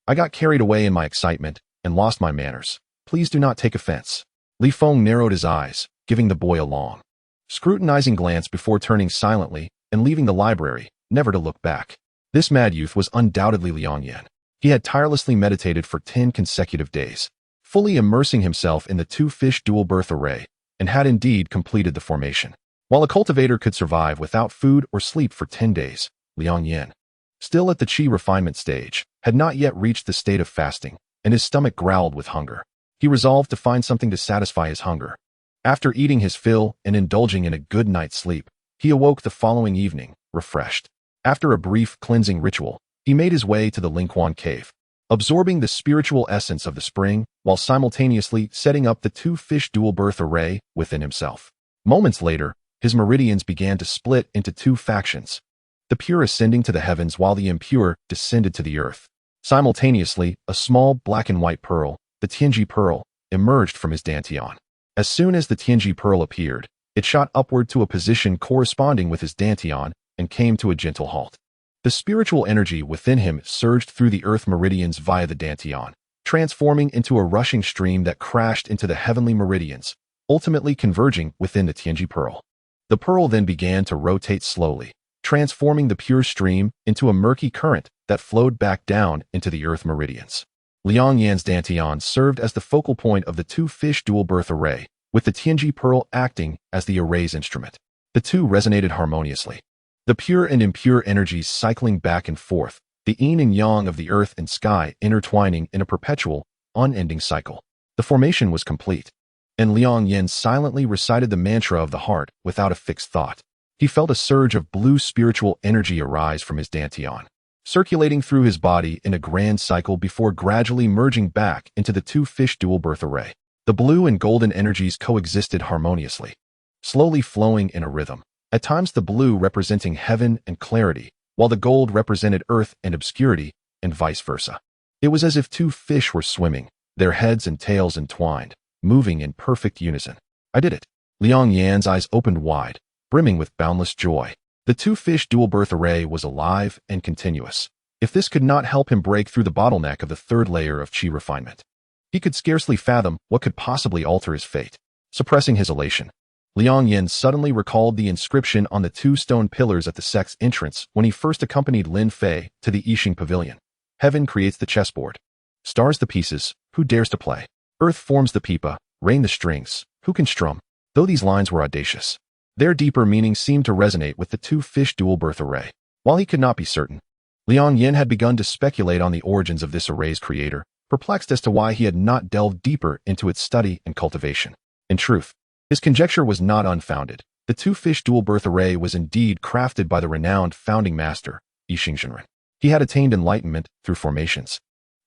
I got carried away in my excitement and lost my manners. Please do not take offense." Li Feng narrowed his eyes, giving the boy a long, scrutinizing glance before turning silently and leaving the library, never to look back. This mad youth was undoubtedly Liang Yan. He had tirelessly meditated for 10 consecutive days, fully immersing himself in the two-fish dual birth array, and had indeed completed the formation. While a cultivator could survive without food or sleep for 10 days, Liang Yan, still at the qi refinement stage, had not yet reached the state of fasting, and his stomach growled with hunger. He resolved to find something to satisfy his hunger. After eating his fill and indulging in a good night's sleep, he awoke the following evening, refreshed. After a brief cleansing ritual, he made his way to the Lingquan cave, absorbing the spiritual essence of the spring while simultaneously setting up the two-fish dual birth array within himself. Moments later, his meridians began to split into two factions, the pure ascending to the heavens while the impure descended to the earth. Simultaneously, a small black and white pearl, the Tianji pearl, emerged from his dantian. As soon as the Tianji pearl appeared, it shot upward to a position corresponding with his dantian and came to a gentle halt. The spiritual energy within him surged through the earth meridians via the dantian, transforming into a rushing stream that crashed into the heavenly meridians, ultimately converging within the Tianji pearl. The pearl then began to rotate slowly, transforming the pure stream into a murky current that flowed back down into the earth meridians. Liang Yan's dantian served as the focal point of the two-fish dual birth array, with the Tianji pearl acting as the array's instrument. The two resonated harmoniously, the pure and impure energies cycling back and forth, the yin and yang of the earth and sky intertwining in a perpetual, unending cycle. The formation was complete, and Liang Yan silently recited the mantra of the heart without a fixed thought. He felt a surge of blue spiritual energy arise from his dantian, circulating through his body in a grand cycle before gradually merging back into the two-fish dual-birth array. The blue and golden energies coexisted harmoniously, slowly flowing in a rhythm. At times the blue representing heaven and clarity, while the gold represented earth and obscurity, and vice versa. It was as if two fish were swimming, their heads and tails entwined, moving in perfect unison. I did it. Liang Yan's eyes opened wide, brimming with boundless joy. The two-fish dual-birth array was alive and continuous. If this could not help him break through the bottleneck of the third layer of qi refinement, he could scarcely fathom what could possibly alter his fate. Suppressing his elation, Liang Yan suddenly recalled the inscription on the two stone pillars at the sect's entrance when he first accompanied Lin Fei to the Yixing Pavilion. Heaven creates the chessboard. Stars the pieces, who dares to play? Earth forms the pipa, rain the strings, who can strum? Though these lines were audacious, their deeper meaning seemed to resonate with the two-fish dual-birth array. While he could not be certain, Liang Yan had begun to speculate on the origins of this array's creator, perplexed as to why he had not delved deeper into its study and cultivation. In truth, his conjecture was not unfounded. The two-fish dual-birth array was indeed crafted by the renowned founding master, Yixing Zhenren. He had attained enlightenment through formations,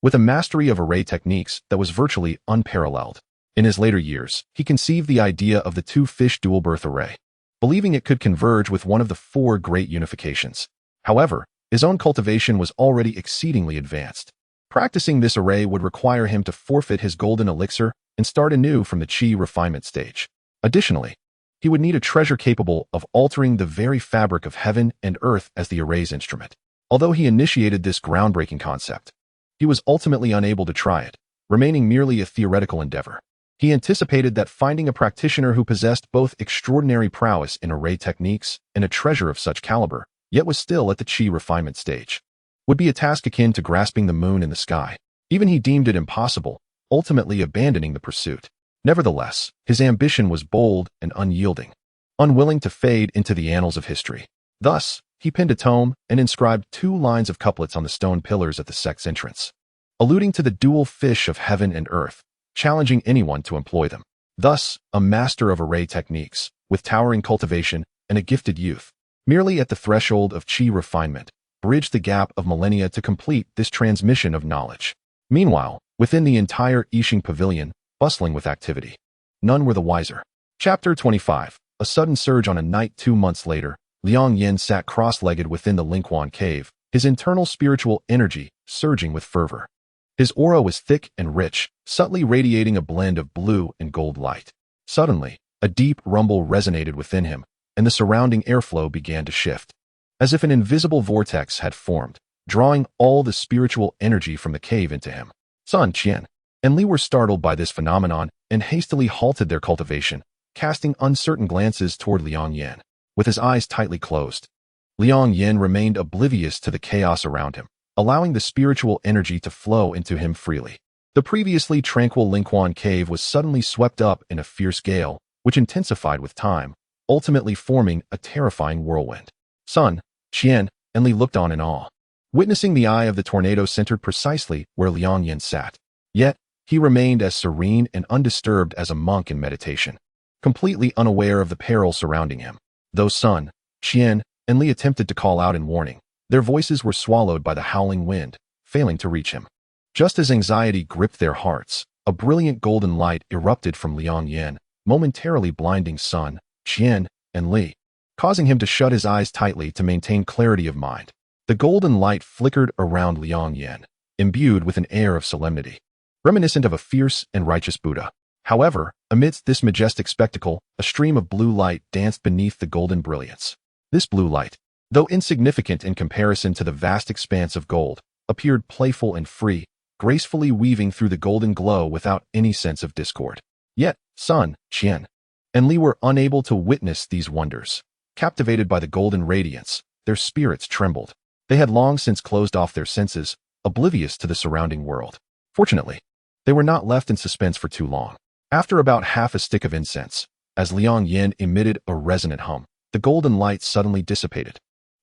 with a mastery of array techniques that was virtually unparalleled. In his later years, he conceived the idea of the two-fish dual-birth array, believing it could converge with one of the four great unifications. However, his own cultivation was already exceedingly advanced. Practicing this array would require him to forfeit his golden elixir and start anew from the qi refinement stage. Additionally, he would need a treasure capable of altering the very fabric of heaven and earth as the array's instrument. Although he initiated this groundbreaking concept, he was ultimately unable to try it, remaining merely a theoretical endeavor. He anticipated that finding a practitioner who possessed both extraordinary prowess in array techniques and a treasure of such caliber, yet was still at the qi refinement stage, would be a task akin to grasping the moon in the sky. Even he deemed it impossible, ultimately abandoning the pursuit. Nevertheless, his ambition was bold and unyielding, unwilling to fade into the annals of history. Thus, he penned a tome and inscribed 2 lines of couplets on the stone pillars at the sect's entrance, alluding to the dual fish of heaven and earth, challenging anyone to employ them. Thus, a master of array techniques, with towering cultivation and a gifted youth, merely at the threshold of qi refinement, bridged the gap of millennia to complete this transmission of knowledge. Meanwhile, within the entire Yixing Pavilion, bustling with activity, none were the wiser. Chapter 25. A sudden surge. On a night 2 months later, Liang Yan sat cross-legged within the Lingquan cave, his internal spiritual energy surging with fervor. His aura was thick and rich, subtly radiating a blend of blue and gold light. Suddenly, a deep rumble resonated within him, and the surrounding airflow began to shift, as if an invisible vortex had formed, drawing all the spiritual energy from the cave into him. Sun, Qian, and Li were startled by this phenomenon and hastily halted their cultivation, casting uncertain glances toward Liang Yan. With his eyes tightly closed, Liang Yan remained oblivious to the chaos around him, allowing the spiritual energy to flow into him freely. The previously tranquil Lingquan cave was suddenly swept up in a fierce gale, which intensified with time, ultimately forming a terrifying whirlwind. Sun, Qian, and Li looked on in awe, witnessing the eye of the tornado centered precisely where Liang Yan sat. Yet, he remained as serene and undisturbed as a monk in meditation, completely unaware of the peril surrounding him. Though Sun, Qian, and Li attempted to call out in warning, their voices were swallowed by the howling wind, failing to reach him. Just as anxiety gripped their hearts, a brilliant golden light erupted from Liang Yan, momentarily blinding Sun, Qian, and Li, causing him to shut his eyes tightly to maintain clarity of mind. The golden light flickered around Liang Yan, imbued with an air of solemnity, reminiscent of a fierce and righteous Buddha. However, amidst this majestic spectacle, a stream of blue light danced beneath the golden brilliance. This blue light, though insignificant in comparison to the vast expanse of gold, appeared playful and free, gracefully weaving through the golden glow without any sense of discord. Yet, Sun, Qian, and Li were unable to witness these wonders. Captivated by the golden radiance, their spirits trembled. They had long since closed off their senses, oblivious to the surrounding world. Fortunately, they were not left in suspense for too long. After about half a stick of incense, as Liang Yan emitted a resonant hum, the golden light suddenly dissipated,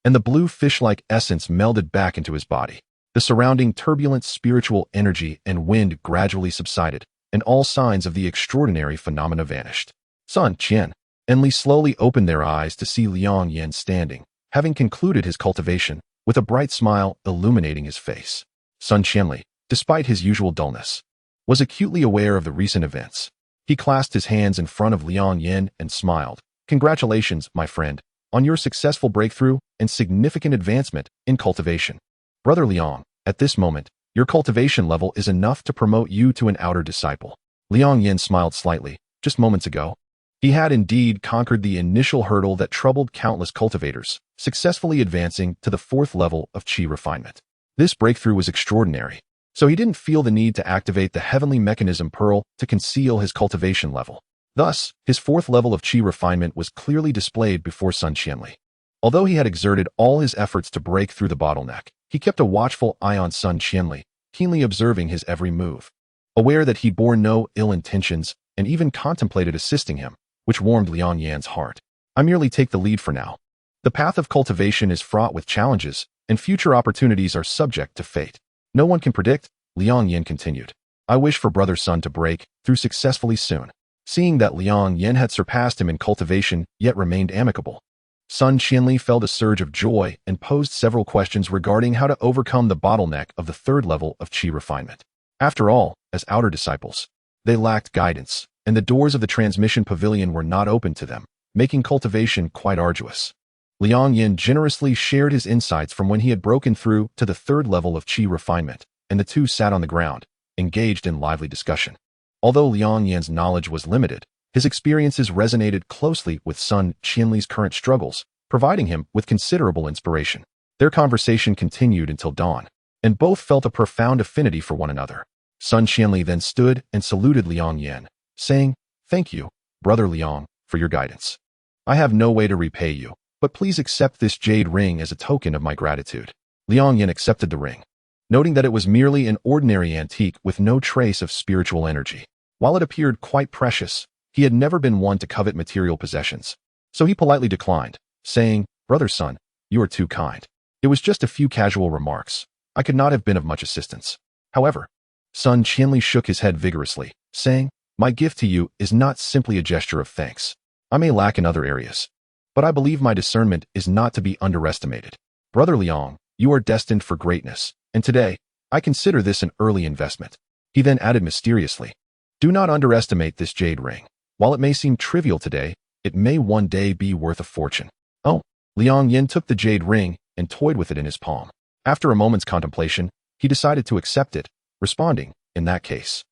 and the blue fish-like essence melded back into his body. The surrounding turbulent spiritual energy and wind gradually subsided, and all signs of the extraordinary phenomena vanished. Sun, Qian, and Li slowly opened their eyes to see Liang Yan standing, having concluded his cultivation, with a bright smile illuminating his face. Sun Qianli, despite his usual dullness, was acutely aware of the recent events. He clasped his hands in front of Liang Yan and smiled. Congratulations, my friend, on your successful breakthrough and significant advancement in cultivation. Brother Liang, at this moment, your cultivation level is enough to promote you to an outer disciple. Liang Yan smiled slightly. Just moments ago, he had indeed conquered the initial hurdle that troubled countless cultivators, successfully advancing to the 4th level of qi refinement. This breakthrough was extraordinary, so he didn't feel the need to activate the heavenly mechanism pearl to conceal his cultivation level. Thus, his 4th level of qi refinement was clearly displayed before Sun Qianli. Although he had exerted all his efforts to break through the bottleneck, he kept a watchful eye on Sun Qianli, keenly observing his every move. Aware that he bore no ill intentions and even contemplated assisting him, which warmed Liang Yan's heart. I merely take the lead for now. The path of cultivation is fraught with challenges, and future opportunities are subject to fate. No one can predict, Liang Yan continued. I wish for Brother Sun to break through successfully soon. Seeing that Liang Yan had surpassed him in cultivation yet remained amicable, Sun Qianli felt a surge of joy and posed several questions regarding how to overcome the bottleneck of the 3rd level of qi refinement. After all, as outer disciples, they lacked guidance, and the doors of the transmission pavilion were not open to them, making cultivation quite arduous. Liang Yan generously shared his insights from when he had broken through to the 3rd level of qi refinement, and the two sat on the ground, engaged in lively discussion. Although Liang Yan's knowledge was limited, his experiences resonated closely with Sun Qianli's current struggles, providing him with considerable inspiration. Their conversation continued until dawn, and both felt a profound affinity for one another. Sun Qianli then stood and saluted Liang Yan, saying, Thank you, Brother Liang, for your guidance. I have no way to repay you, but please accept this jade ring as a token of my gratitude. Liang Yan accepted the ring, noting that it was merely an ordinary antique with no trace of spiritual energy. While it appeared quite precious, he had never been one to covet material possessions, so he politely declined, saying, Brother Sun, you are too kind. It was just a few casual remarks. I could not have been of much assistance. However, Sun Qianli shook his head vigorously, saying, My gift to you is not simply a gesture of thanks. I may lack in other areas, but I believe my discernment is not to be underestimated. Brother Liang, you are destined for greatness, and today, I consider this an early investment. He then added mysteriously, Do not underestimate this jade ring. While it may seem trivial today, it may one day be worth a fortune. Oh, Liang Yan took the jade ring and toyed with it in his palm. After a moment's contemplation, he decided to accept it, responding, In that case,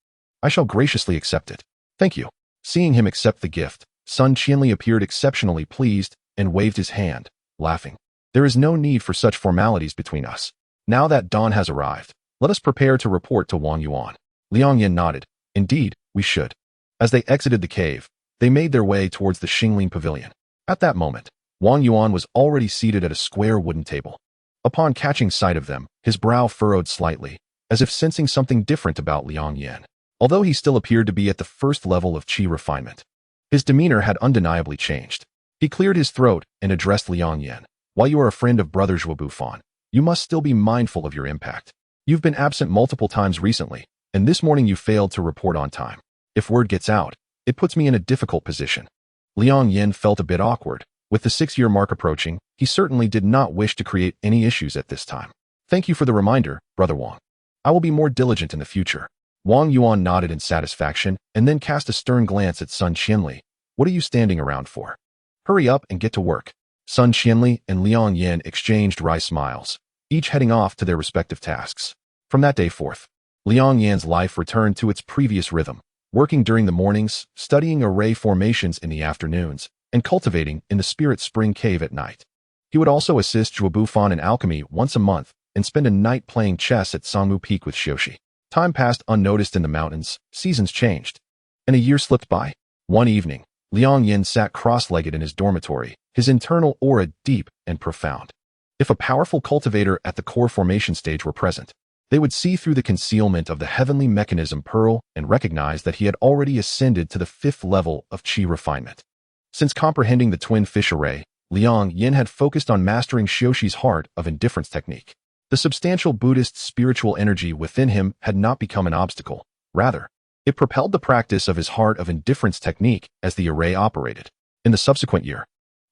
I shall graciously accept it. Thank you. Seeing him accept the gift, Sun Qianli appeared exceptionally pleased and waved his hand, laughing. There is no need for such formalities between us. Now that dawn has arrived, let us prepare to report to Wang Yuan. Liang Yan nodded. Indeed, we should. As they exited the cave, they made their way towards the Xingling Pavilion. At that moment, Wang Yuan was already seated at a square wooden table. Upon catching sight of them, his brow furrowed slightly, as if sensing something different about Liang Yan. Although he still appeared to be at the 1st level of qi refinement, his demeanor had undeniably changed. He cleared his throat and addressed Liang Yan. While you are a friend of Brother Zhuobufan, you must still be mindful of your impact. You've been absent multiple times recently, and this morning you failed to report on time. If word gets out, it puts me in a difficult position. Liang Yan felt a bit awkward. With the 6-year mark approaching, he certainly did not wish to create any issues at this time. Thank you for the reminder, Brother Wang. I will be more diligent in the future. Wang Yuan nodded in satisfaction and then cast a stern glance at Sun Qianli. What are you standing around for? Hurry up and get to work. Sun Qianli and Liang Yan exchanged wry smiles, each heading off to their respective tasks. From that day forth, Liang Yan's life returned to its previous rhythm, working during the mornings, studying array formations in the afternoons, and cultivating in the Spirit Spring Cave at night. He would also assist Zhuobufan in alchemy once a month and spend a night playing chess at Sangmu Peak with Xiuxi. Time passed unnoticed in the mountains, seasons changed, and a year slipped by. One evening, Liang Yan sat cross-legged in his dormitory, his internal aura deep and profound. If a powerful cultivator at the core formation stage were present, they would see through the concealment of the heavenly mechanism pearl and recognize that he had already ascended to the 5th level of qi refinement. Since comprehending the twin fish array, Liang Yan had focused on mastering Xiuxi's heart of indifference technique. The substantial Buddhist spiritual energy within him had not become an obstacle. Rather, it propelled the practice of his heart of indifference technique as the array operated. In the subsequent year,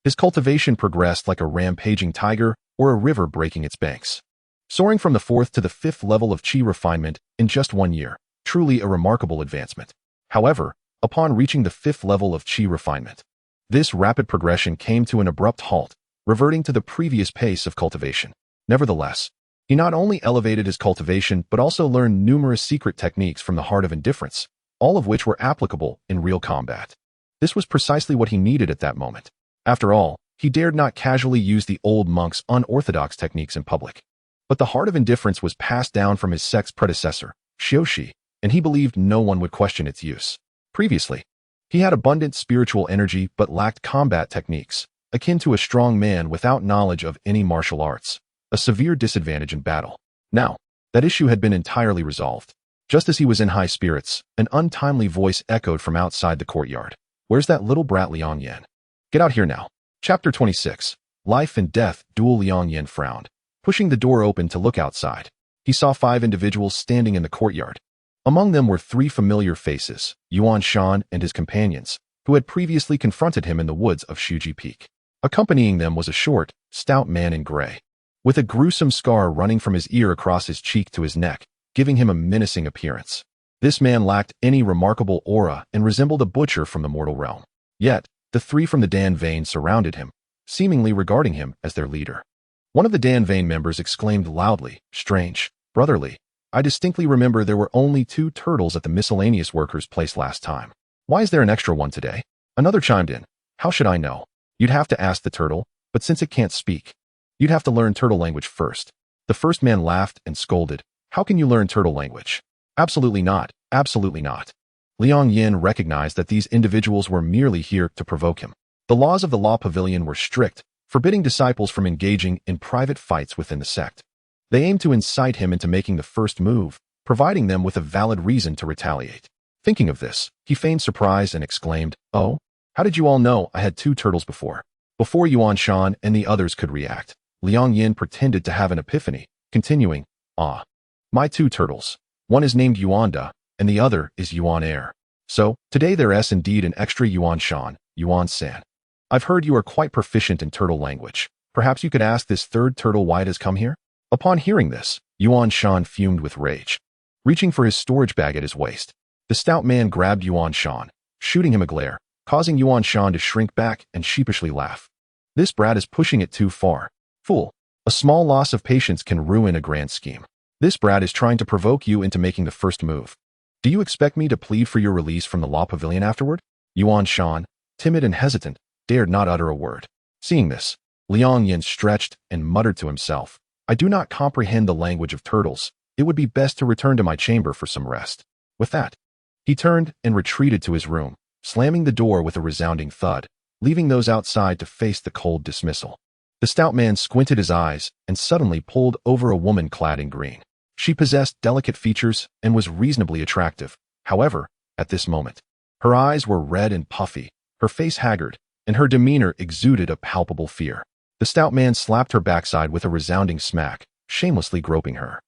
His cultivation progressed like a rampaging tiger or a river breaking its banks, soaring from the 4th to the 5th level of qi refinement in just 1 year, truly a remarkable advancement. However, upon reaching the 5th level of qi refinement, this rapid progression came to an abrupt halt, reverting to the previous pace of cultivation. Nevertheless, he not only elevated his cultivation but also learned numerous secret techniques from the heart of indifference, all of which were applicable in real combat. This was precisely what he needed at that moment. After all, he dared not casually use the old monk's unorthodox techniques in public. But the heart of indifference was passed down from his sect's predecessor, Xiushi, and he believed no one would question its use. Previously, he had abundant spiritual energy but lacked combat techniques, akin to a strong man without knowledge of any martial arts, a severe disadvantage in battle. Now, that issue had been entirely resolved. Just as he was in high spirits, an untimely voice echoed from outside the courtyard. "Where's that little brat Liang Yan? Get out here now." Chapter 26. Life and Death Duel. Liang Yan frowned, pushing the door open to look outside. He saw 5 individuals standing in the courtyard. Among them were 3 familiar faces, Yuan Shan and his companions, who had previously confronted him in the woods of Shuji Peak. Accompanying them was a short, stout man in gray, with a gruesome scar running from his ear across his cheek to his neck, giving him a menacing appearance. This man lacked any remarkable aura and resembled a butcher from the mortal realm. Yet, the 3 from the Dan vein surrounded him, seemingly regarding him as their leader. One of the Dan vein members exclaimed loudly, "Strange, brotherly. I distinctly remember there were only 2 turtles at the miscellaneous workers' place last time. Why is there an extra one today?" Another chimed in, "How should I know? You'd have to ask the turtle, but since it can't speak, you'd have to learn turtle language first." The first man laughed and scolded, "How can you learn turtle language?" "Absolutely not, absolutely not." Liang Yan recognized that these individuals were merely here to provoke him. The laws of the Law Pavilion were strict, forbidding disciples from engaging in private fights within the sect. They aimed to incite him into making the first move, providing them with a valid reason to retaliate. Thinking of this, he feigned surprise and exclaimed, "Oh, how did you all know I had 2 turtles before?" Before Yuan Shan and the others could react, Liang Yan pretended to have an epiphany, continuing, "Ah, my 2 turtles. One is named Yuanda, and the other is Yuan Air. So, today there is indeed an extra Yuan Shan, Yuan San. I've heard you are quite proficient in turtle language. Perhaps you could ask this 3rd turtle why it has come here?" Upon hearing this, Yuan Shan fumed with rage. Reaching for his storage bag at his waist, the stout man grabbed Yuan Shan, shooting him a glare, causing Yuan Shan to shrink back and sheepishly laugh. "This brat is pushing it too far. Fool, a small loss of patience can ruin a grand scheme. This brat is trying to provoke you into making the first move. Do you expect me to plead for your release from the Law Pavilion afterward?" Yuan Shan, timid and hesitant, dared not utter a word. Seeing this, Liang Yan stretched and muttered to himself, "I do not comprehend the language of turtles. It would be best to return to my chamber for some rest." With that, he turned and retreated to his room, slamming the door with a resounding thud, leaving those outside to face the cold dismissal. The stout man squinted his eyes and suddenly pulled over a woman clad in green. She possessed delicate features and was reasonably attractive. However, at this moment, her eyes were red and puffy, her face haggard, and her demeanor exuded a palpable fear. The stout man slapped her backside with a resounding smack, shamelessly groping her.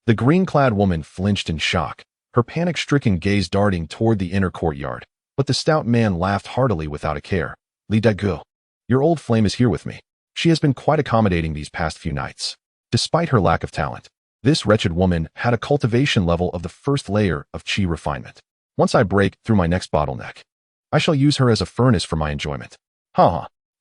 The green-clad woman flinched in shock, her panic-stricken gaze darting toward the inner courtyard, but the stout man laughed heartily without a care. "Li Dagu, your old flame is here with me. She has been quite accommodating these past few nights." Despite her lack of talent, this wretched woman had a cultivation level of the 1st layer of qi refinement. "Once I break through my next bottleneck, I shall use her as a furnace for my enjoyment.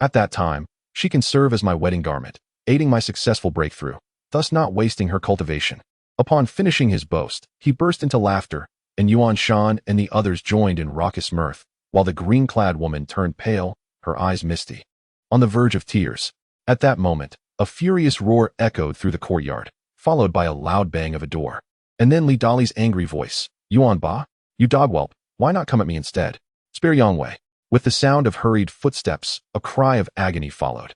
At that time, she can serve as my wedding garment, aiding my successful breakthrough, thus not wasting her cultivation." Upon finishing his boast, he burst into laughter, and Yuan Shan and the others joined in raucous mirth, while the green-clad woman turned pale, her eyes misty, on the verge of tears. At that moment, a furious roar echoed through the courtyard, followed by a loud bang of a door. And then Li Dali's angry voice, "Yuan Ba, you dogwhelp, why not come at me instead? Spare Yongwei." With the sound of hurried footsteps, a cry of agony followed.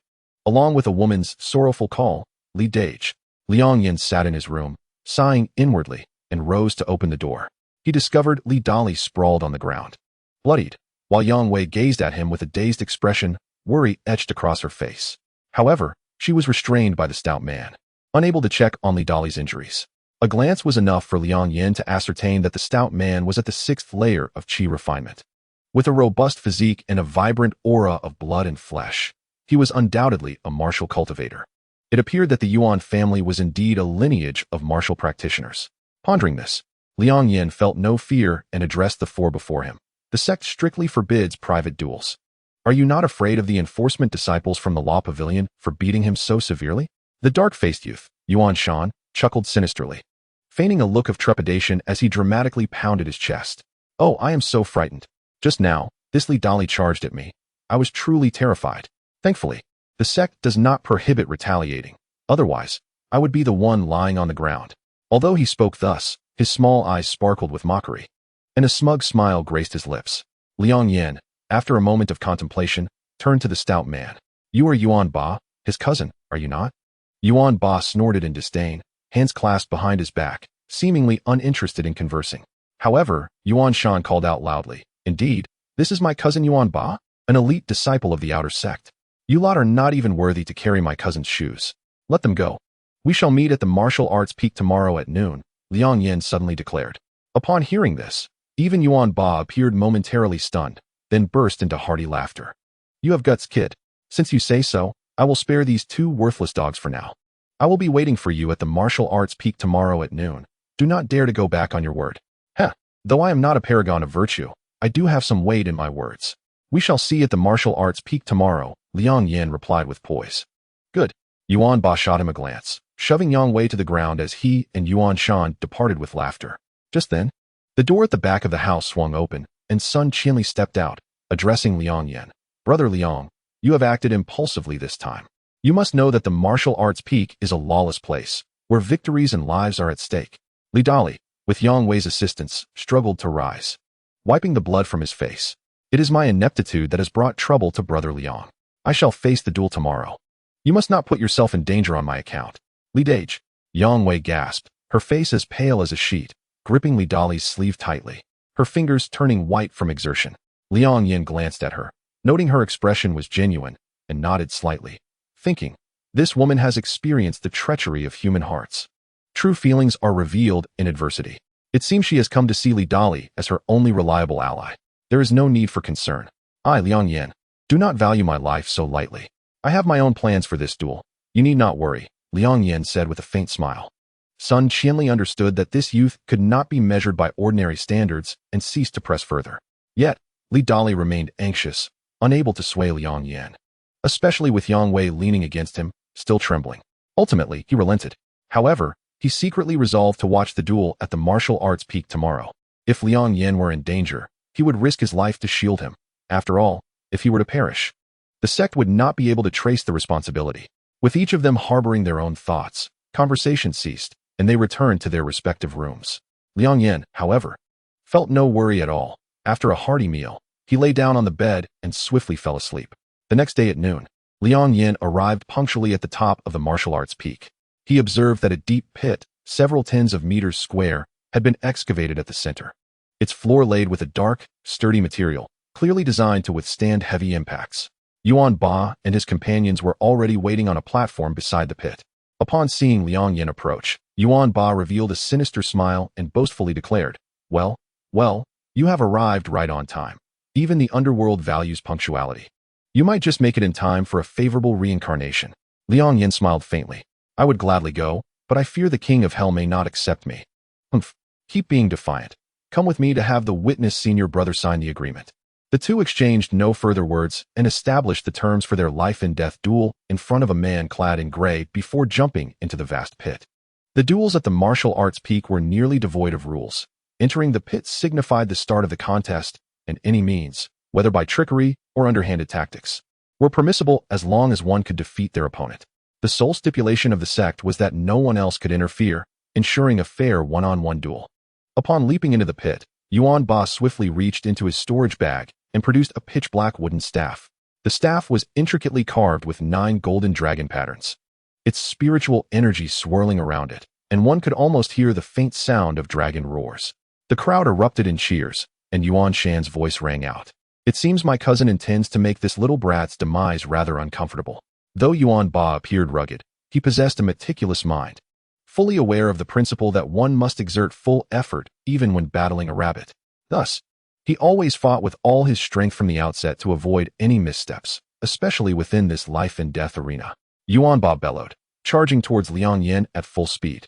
Along with a woman's sorrowful call, "Li Dage." Liang Yan sat in his room, sighing inwardly, and rose to open the door. He discovered Li Dali sprawled on the ground, bloodied, while Yongwei gazed at him with a dazed expression, worry etched across her face. However, she was restrained by the stout man, unable to check on Li Dali's injuries. A glance was enough for Liang Yan to ascertain that the stout man was at the 6th layer of qi refinement. With a robust physique and a vibrant aura of blood and flesh, He was undoubtedly a martial cultivator. It appeared that the Yuan family was indeed a lineage of martial practitioners. Pondering this, Liang Yan felt no fear and addressed the four before him. The sect strictly forbids private duels. Are you not afraid of the enforcement disciples from the Law Pavilion for beating him so severely? The dark-faced youth, Yuan Shan, chuckled sinisterly, feigning a look of trepidation as he dramatically pounded his chest. Oh, I am so frightened. Just now, this Li Dali charged at me. I was truly terrified. Thankfully, the sect does not prohibit retaliating. Otherwise, I would be the one lying on the ground. Although he spoke thus, his small eyes sparkled with mockery, and a smug smile graced his lips. Liang Yan, after a moment of contemplation, turned to the stout man. You are Yuan Ba, his cousin, are you not? Yuan Ba snorted in disdain, hands clasped behind his back, seemingly uninterested in conversing. However, Yuan Shan called out loudly, Indeed, this is my cousin Yuan Ba, an elite disciple of the outer sect. You lot are not even worthy to carry my cousin's shoes. Let them go. We shall meet at the martial arts peak tomorrow at noon, Liang Yan suddenly declared. Upon hearing this, even Yuan Ba appeared momentarily stunned, then burst into hearty laughter. You have guts, kid. Since you say so, I will spare these two worthless dogs for now. I will be waiting for you at the martial arts peak tomorrow at noon. Do not dare to go back on your word. Heh, though I am not a paragon of virtue, I do have some weight in my words. We shall see at the martial arts peak tomorrow, Liang Yan replied with poise. Good. Yuan Ba shot him a glance, shoving Yang Wei to the ground as he and Yuan Shan departed with laughter. Just then, the door at the back of the house swung open, and Sun Qianli stepped out, addressing Liang Yan. Brother Liang, you have acted impulsively this time. You must know that the martial arts peak is a lawless place, where victories and lives are at stake. Li Dali, with Yang Wei's assistance, struggled to rise, wiping the blood from his face. It is my ineptitude that has brought trouble to Brother Liang. I shall face the duel tomorrow. You must not put yourself in danger on my account. Li Dage, Yang Wei gasped, her face as pale as a sheet, gripping Li Dali's sleeve tightly, her fingers turning white from exertion. Liang Yan glanced at her, noting her expression was genuine, and nodded slightly, thinking, this woman has experienced the treachery of human hearts. True feelings are revealed in adversity. It seems she has come to see Li Dali as her only reliable ally. There is no need for concern. I, Liang Yan, do not value my life so lightly. I have my own plans for this duel. You need not worry, Liang Yan said with a faint smile. Sun Qianli understood that this youth could not be measured by ordinary standards and ceased to press further. Yet, Li Dali remained anxious, unable to sway Liang Yan, especially with Yang Wei leaning against him, still trembling. Ultimately, he relented. However, he secretly resolved to watch the duel at the martial arts peak tomorrow. If Liang Yan were in danger, he would risk his life to shield him. After all, if he were to perish, the sect would not be able to trace the responsibility. With each of them harboring their own thoughts, conversation ceased, and they returned to their respective rooms. Liang Yan, however, felt no worry at all. After a hearty meal, he lay down on the bed and swiftly fell asleep. The next day at noon, Liang Yan arrived punctually at the top of the martial arts peak. He observed that a deep pit, several tens of meters square, had been excavated at the center. Its floor laid with a dark, sturdy material, clearly designed to withstand heavy impacts. Yuan Ba and his companions were already waiting on a platform beside the pit. Upon seeing Liang Yan approach, Yuan Ba revealed a sinister smile and boastfully declared, Well, you have arrived right on time. Even the underworld values punctuality. You might just make it in time for a favorable reincarnation. Liang Yan smiled faintly. I would gladly go, but I fear the king of hell may not accept me. Humph, keep being defiant. Come with me to have the witness senior brother sign the agreement. The two exchanged no further words and established the terms for their life and death duel in front of a man clad in gray before jumping into the vast pit. The duels at the martial arts peak were nearly devoid of rules. Entering the pit signified the start of the contest, and any means, whether by trickery or underhanded tactics, were permissible as long as one could defeat their opponent. The sole stipulation of the sect was that no one else could interfere, ensuring a fair one-on-one duel. Upon leaping into the pit, Yuan Ba swiftly reached into his storage bag and produced a pitch-black wooden staff. The staff was intricately carved with 9 golden dragon patterns, its spiritual energy swirling around it, and one could almost hear the faint sound of dragon roars. The crowd erupted in cheers, and Yuan Shan's voice rang out. It seems my cousin intends to make this little brat's demise rather uncomfortable. Though Yuan Ba appeared rugged, he possessed a meticulous mind, fully aware of the principle that one must exert full effort even when battling a rabbit. Thus, he always fought with all his strength from the outset to avoid any missteps. especially within this life-and-death arena. Yuan Ba bellowed, charging towards Liang Yan at full speed,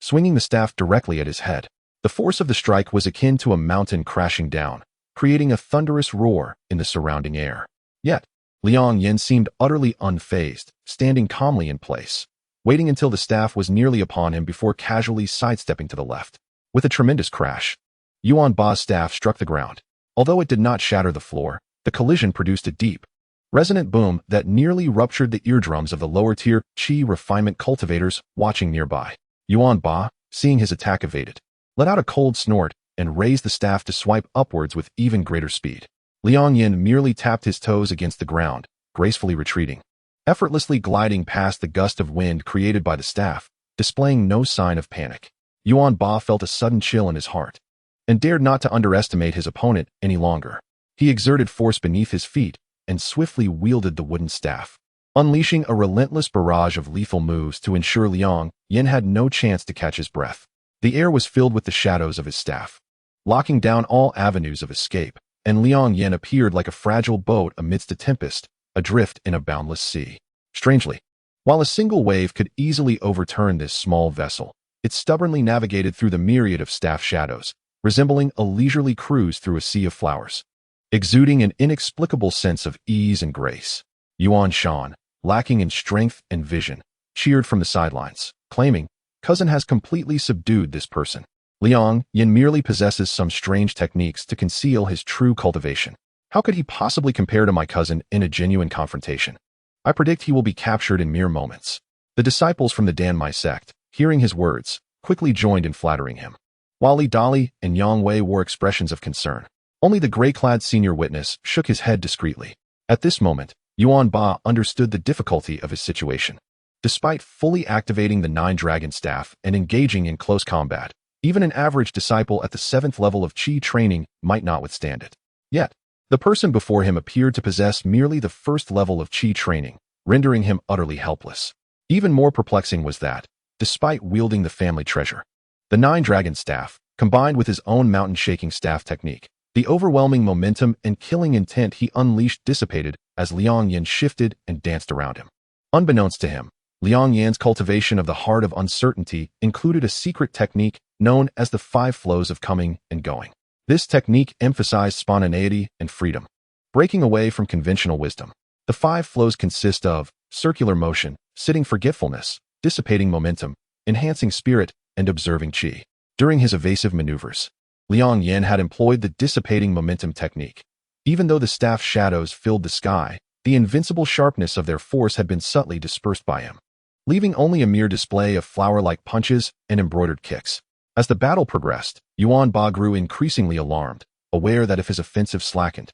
swinging the staff directly at his head. The force of the strike was akin to a mountain crashing down, creating a thunderous roar in the surrounding air. Yet, Liang Yan seemed utterly unfazed, standing calmly in place, waiting until the staff was nearly upon him before casually sidestepping to the left. With a tremendous crash, Yuan Ba's staff struck the ground. Although it did not shatter the floor, the collision produced a deep, resonant boom that nearly ruptured the eardrums of the lower-tier Qi refinement cultivators watching nearby. Yuan Ba, seeing his attack evaded, let out a cold snort and raised the staff to swipe upwards with even greater speed. Liang Yan merely tapped his toes against the ground, gracefully retreating, effortlessly gliding past the gust of wind created by the staff, displaying no sign of panic. Yuan Ba felt a sudden chill in his heart, and dared not to underestimate his opponent any longer. He exerted force beneath his feet and swiftly wielded the wooden staff, unleashing a relentless barrage of lethal moves to ensure Liang Yan had no chance to catch his breath. The air was filled with the shadows of his staff, locking down all avenues of escape, and Liang Yan appeared like a fragile boat amidst a tempest, adrift in a boundless sea. Strangely, while a single wave could easily overturn this small vessel, it stubbornly navigated through the myriad of staff shadows, resembling a leisurely cruise through a sea of flowers, exuding an inexplicable sense of ease and grace. Yuan Shan, lacking in strength and vision, cheered from the sidelines, claiming, "Cousin has completely subdued this person. Liang Yan merely possesses some strange techniques to conceal his true cultivation. How could he possibly compare to my cousin in a genuine confrontation? I predict he will be captured in mere moments." The disciples from the Danmai sect, hearing his words, quickly joined in flattering him, while Li Dali and Yang Wei wore expressions of concern. Only the gray-clad senior witness shook his head discreetly. At this moment, Yuan Ba understood the difficulty of his situation. Despite fully activating the 9-dragon staff and engaging in close combat, even an average disciple at the 7th level of Qi training might not withstand it. Yet, the person before him appeared to possess merely the 1st level of Qi training, rendering him utterly helpless. Even more perplexing was that, despite wielding the family treasure, the 9-dragon staff, combined with his own mountain-shaking staff technique, the overwhelming momentum and killing intent he unleashed dissipated as Liang Yan shifted and danced around him. Unbeknownst to him, Liang Yan's cultivation of the heart of uncertainty included a secret technique known as the 5 flows of coming and going. This technique emphasized spontaneity and freedom, breaking away from conventional wisdom. The 5 flows consist of circular motion, sitting forgetfulness, dissipating momentum, enhancing spirit, and observing qi. During his evasive maneuvers, Liang Yan had employed the dissipating momentum technique. Even though the staff shadows filled the sky, the invincible sharpness of their force had been subtly dispersed by him, leaving only a mere display of flower-like punches and embroidered kicks. As the battle progressed, Yuan Ba grew increasingly alarmed, aware that if his offensive slackened,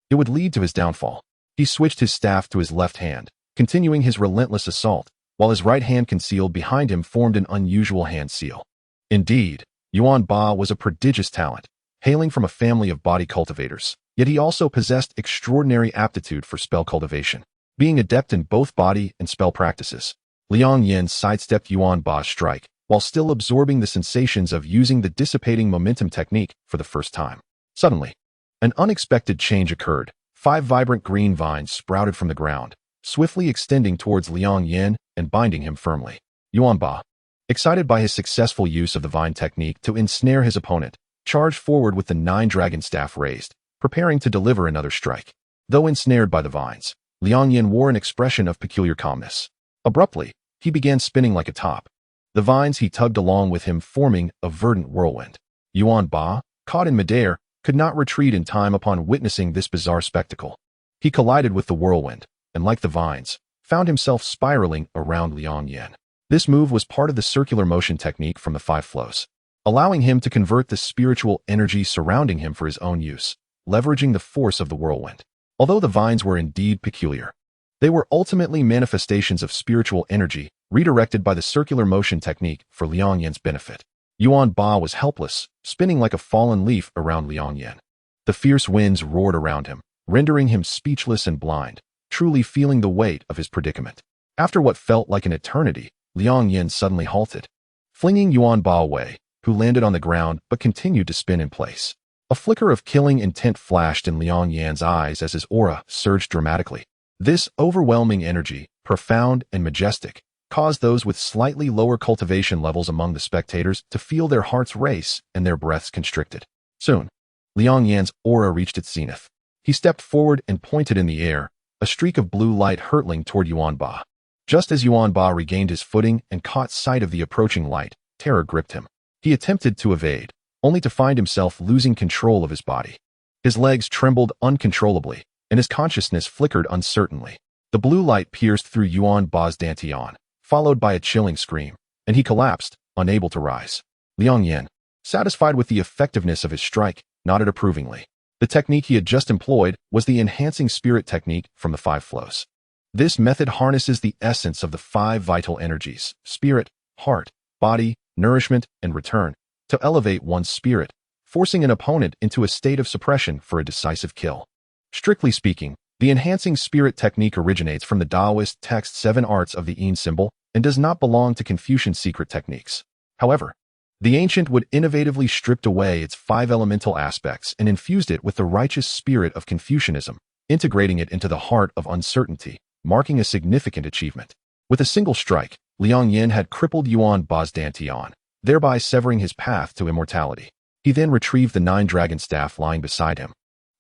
it would lead to his downfall. He switched his staff to his left hand, continuing his relentless assault, while his right hand concealed behind him formed an unusual hand seal. Indeed, Yuan Ba was a prodigious talent, hailing from a family of body cultivators, yet he also possessed extraordinary aptitude for spell cultivation. Being adept in both body and spell practices, Liang Yan sidestepped Yuan Ba's strike, while still absorbing the sensations of using the dissipating momentum technique for the first time. Suddenly, an unexpected change occurred. 5 vibrant green vines sprouted from the ground, swiftly extending towards Liang Yan and binding him firmly. Yuan Ba, excited by his successful use of the vine technique to ensnare his opponent, charged forward with the 9-dragon staff raised, preparing to deliver another strike. Though ensnared by the vines, Liang Yan wore an expression of peculiar calmness. Abruptly, he began spinning like a top, the vines he tugged along with him forming a verdant whirlwind. Yuan Ba, caught in midair, could not retreat in time upon witnessing this bizarre spectacle. He collided with the whirlwind, and like the vines, found himself spiraling around Liang Yan. This move was part of the circular motion technique from the 5 flows, allowing him to convert the spiritual energy surrounding him for his own use, leveraging the force of the whirlwind. Although the vines were indeed peculiar, they were ultimately manifestations of spiritual energy, redirected by the circular motion technique for Liang Yan's benefit. Yuan Ba was helpless, spinning like a fallen leaf around Liang Yan. The fierce winds roared around him, rendering him speechless and blind, truly feeling the weight of his predicament. After what felt like an eternity, Liang Yan suddenly halted, flinging Yuan Ba away, who landed on the ground but continued to spin in place. A flicker of killing intent flashed in Liang Yan's eyes as his aura surged dramatically. This overwhelming energy, profound and majestic, caused those with slightly lower cultivation levels among the spectators to feel their hearts race and their breaths constricted. Soon, Liang Yan's aura reached its zenith. He stepped forward and pointed in the air, a streak of blue light hurtling toward Yuan Ba. Just as Yuan Ba regained his footing and caught sight of the approaching light, terror gripped him. He attempted to evade, only to find himself losing control of his body. His legs trembled uncontrollably, and his consciousness flickered uncertainly. The blue light pierced through Yuan Ba's dantian, followed by a chilling scream, and he collapsed, unable to rise. Liang Yan, satisfied with the effectiveness of his strike, nodded approvingly. The technique he had just employed was the enhancing spirit technique from the 5 flows. This method harnesses the essence of the 5 vital energies, spirit, heart, body, nourishment, and return, to elevate one's spirit, forcing an opponent into a state of suppression for a decisive kill. Strictly speaking, the enhancing spirit technique originates from the Taoist text 7 Arts of the Yin symbol and does not belong to Confucian's secret techniques. However, the ancient would innovatively stripped away its 5 elemental aspects and infused it with the righteous spirit of Confucianism, integrating it into the heart of uncertainty, marking a significant achievement. With a single strike, Liang Yan had crippled Yuan Ba's dantian, thereby severing his path to immortality. He then retrieved the 9-dragon staff lying beside him,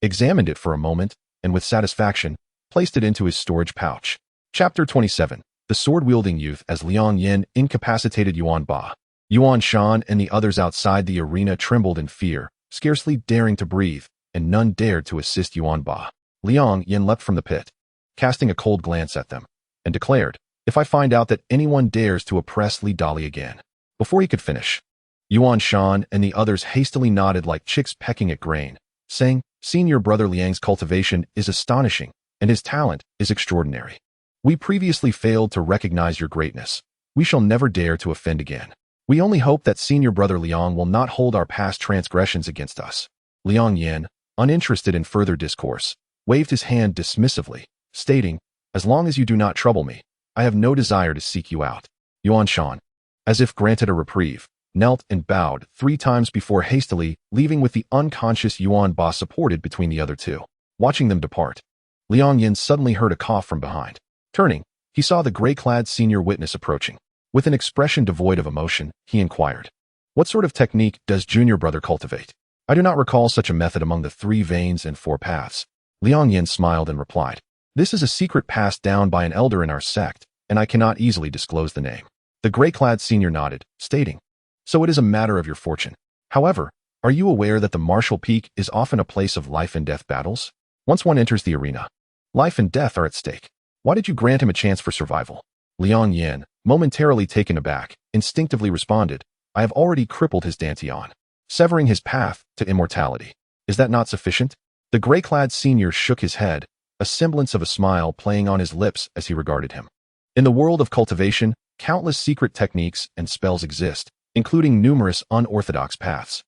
examined it for a moment, and with satisfaction, placed it into his storage pouch. Chapter 27. The sword-wielding youth. As Liang Yan incapacitated Yuan Ba, Yuan Shan and the others outside the arena trembled in fear, scarcely daring to breathe, and none dared to assist Yuan Ba. Liang Yan leapt from the pit, casting a cold glance at them, and declared, "If I find out that anyone dares to oppress Li Dali again." Before he could finish, Yuan Shan and the others hastily nodded like chicks pecking at grain, saying, "Senior brother Liang's cultivation is astonishing, and his talent is extraordinary. We previously failed to recognize your greatness. We shall never dare to offend again. We only hope that senior brother Liang will not hold our past transgressions against us." Liang Yan, uninterested in further discourse, waved his hand dismissively, stating, "As long as you do not trouble me, I have no desire to seek you out." Yuan Shan, as if granted a reprieve, knelt and bowed 3 times before hastily leaving with the unconscious Yuan Ba supported between the other 2. Watching them depart, Liang Yan suddenly heard a cough from behind. Turning, he saw the gray-clad senior witness approaching. With an expression devoid of emotion, he inquired, "What sort of technique does junior brother cultivate? I do not recall such a method among the 3 veins and 4 paths." Liang Yan smiled and replied, "This is a secret passed down by an elder in our sect, and I cannot easily disclose the name." The gray-clad senior nodded, stating, "So it is a matter of your fortune. However, are you aware that the martial peak is often a place of life and death battles? Once one enters the arena, life and death are at stake. Why did you grant him a chance for survival?" Liang Yan, momentarily taken aback, instinctively responded, "I have already crippled his dantian, severing his path to immortality. Is that not sufficient?" The gray-clad senior shook his head, a semblance of a smile playing on his lips as he regarded him. In the world of cultivation, countless secret techniques and spells exist, including numerous unorthodox paths.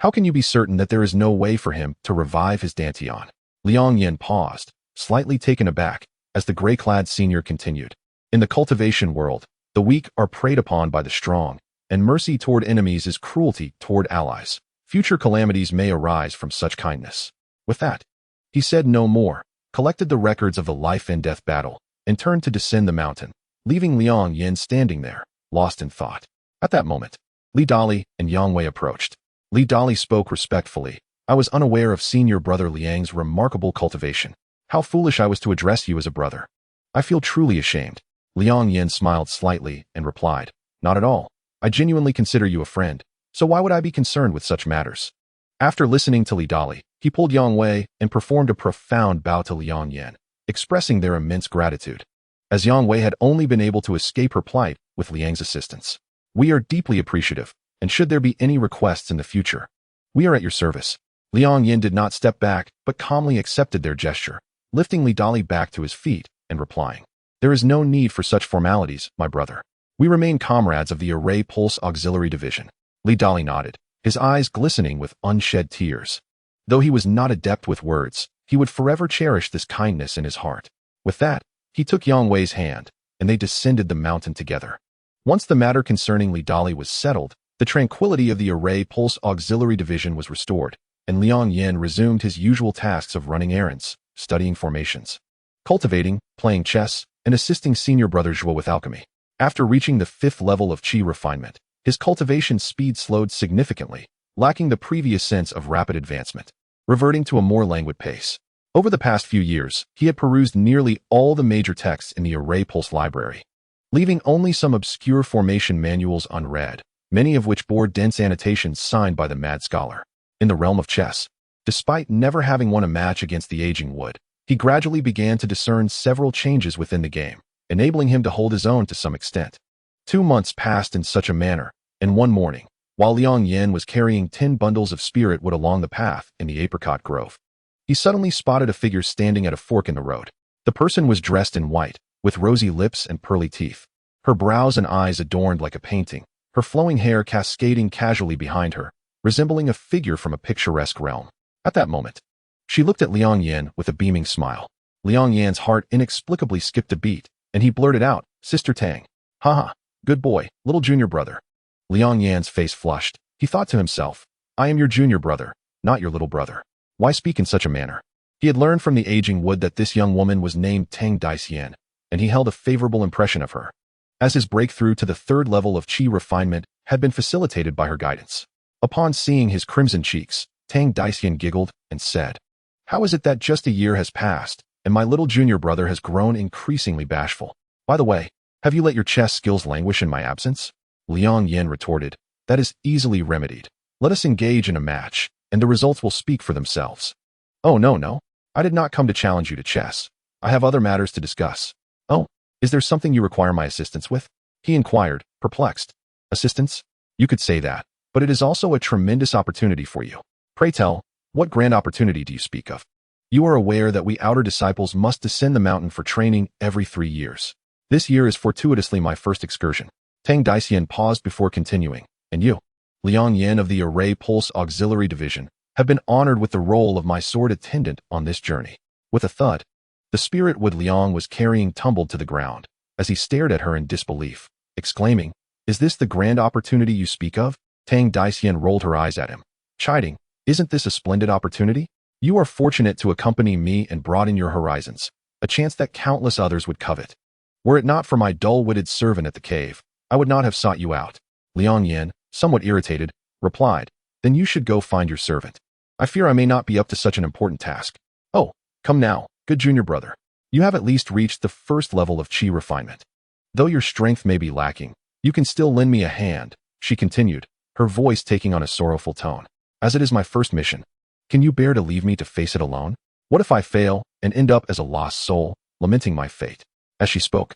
How can you be certain that there is no way for him to revive his dantian? Liang Yan paused, slightly taken aback, as the gray-clad senior continued. In the cultivation world, the weak are preyed upon by the strong, and mercy toward enemies is cruelty toward allies. Future calamities may arise from such kindness. With that, he said no more, collected the records of the life and death battle, and turned to descend the mountain, leaving Liang Yan standing there, lost in thought. At that moment, Li Dali and Yang Wei approached. Li Dali spoke respectfully, "I was unaware of senior brother Liang's remarkable cultivation. How foolish I was to address you as a brother. I feel truly ashamed." Liang Yan smiled slightly and replied, "Not at all. I genuinely consider you a friend, so why would I be concerned with such matters?" After listening to Li Dali, he pulled Yang Wei and performed a profound bow to Liang Yan, expressing their immense gratitude. As Yang Wei had only been able to escape her plight with Liang's assistance. "We are deeply appreciative, and should there be any requests in the future, we are at your service." Liang Yan did not step back, but calmly accepted their gesture, lifting Li Dali back to his feet and replying, "There is no need for such formalities, my brother. We remain comrades of the Array Pulse Auxiliary Division." Li Dali nodded, his eyes glistening with unshed tears. Though he was not adept with words, he would forever cherish this kindness in his heart. With that, he took Yang Wei's hand, and they descended the mountain together. Once the matter concerning Li Dali was settled, the tranquility of the Array Pulse Auxiliary Division was restored, and Liang Yan resumed his usual tasks of running errands, studying formations, cultivating, playing chess, and assisting senior brother Zhuo with alchemy. After reaching the 5th level of qi refinement, his cultivation speed slowed significantly, lacking the previous sense of rapid advancement, reverting to a more languid pace. Over the past few years, he had perused nearly all the major texts in the Array Pulse library, leaving only some obscure formation manuals unread, many of which bore dense annotations signed by the mad scholar. In the realm of chess, despite never having won a match against the aging Wood, he gradually began to discern several changes within the game, enabling him to hold his own to some extent. 2 months passed in such a manner, and one morning, while Liang Yan was carrying 10 bundles of spirit wood along the path in the apricot grove, he suddenly spotted a figure standing at a fork in the road. The person was dressed in white, with rosy lips and pearly teeth, her brows and eyes adorned like a painting, her flowing hair cascading casually behind her, resembling a figure from a picturesque realm. At that moment, she looked at Liang Yan with a beaming smile. Liang Yan's heart inexplicably skipped a beat, and he blurted out, "Sister Tang." "Haha, good boy, little junior brother." Liang Yan's face flushed. He thought to himself, "I am your junior brother, not your little brother. Why speak in such a manner?" He had learned from the aging Wood that this young woman was named Tang Daisyan, and he held a favorable impression of her, as his breakthrough to the 3rd level of qi refinement had been facilitated by her guidance. Upon seeing his crimson cheeks, Tang Daisyan giggled and said, "How is it that just a year has passed, and my little junior brother has grown increasingly bashful? By the way, have you let your chess skills languish in my absence?" Liang Yan retorted, "That is easily remedied. Let us engage in a match, and the results will speak for themselves." "Oh, no. I did not come to challenge you to chess. I have other matters to discuss." "Oh, is there something you require my assistance with?" he inquired, perplexed. "Assistance? You could say that, but it is also a tremendous opportunity for you. Pray tell, what grand opportunity do you speak of?" "You are aware that we outer disciples must descend the mountain for training every 3 years. This year is fortuitously my first excursion." Tang Daisyan paused before continuing. "And you, Liang Yan of the Array Pulse Auxiliary Division, have been honored with the role of my sword attendant on this journey." With a thud, the spirit Wood Liang was carrying tumbled to the ground, as he stared at her in disbelief, exclaiming, "Is this the grand opportunity you speak of?" Tang Daisyan rolled her eyes at him, chiding, "Isn't this a splendid opportunity? You are fortunate to accompany me and broaden your horizons, a chance that countless others would covet. Were it not for my dull-witted servant at the cave, I would not have sought you out." Liang Yan, somewhat irritated, replied, "Then you should go find your servant. I fear I may not be up to such an important task." "Oh, come now, good junior brother. You have at least reached the 1st level of qi refinement. Though your strength may be lacking, you can still lend me a hand," she continued, her voice taking on a sorrowful tone. "As it is my first mission, can you bear to leave me to face it alone? What if I fail and end up as a lost soul, lamenting my fate?" As she spoke,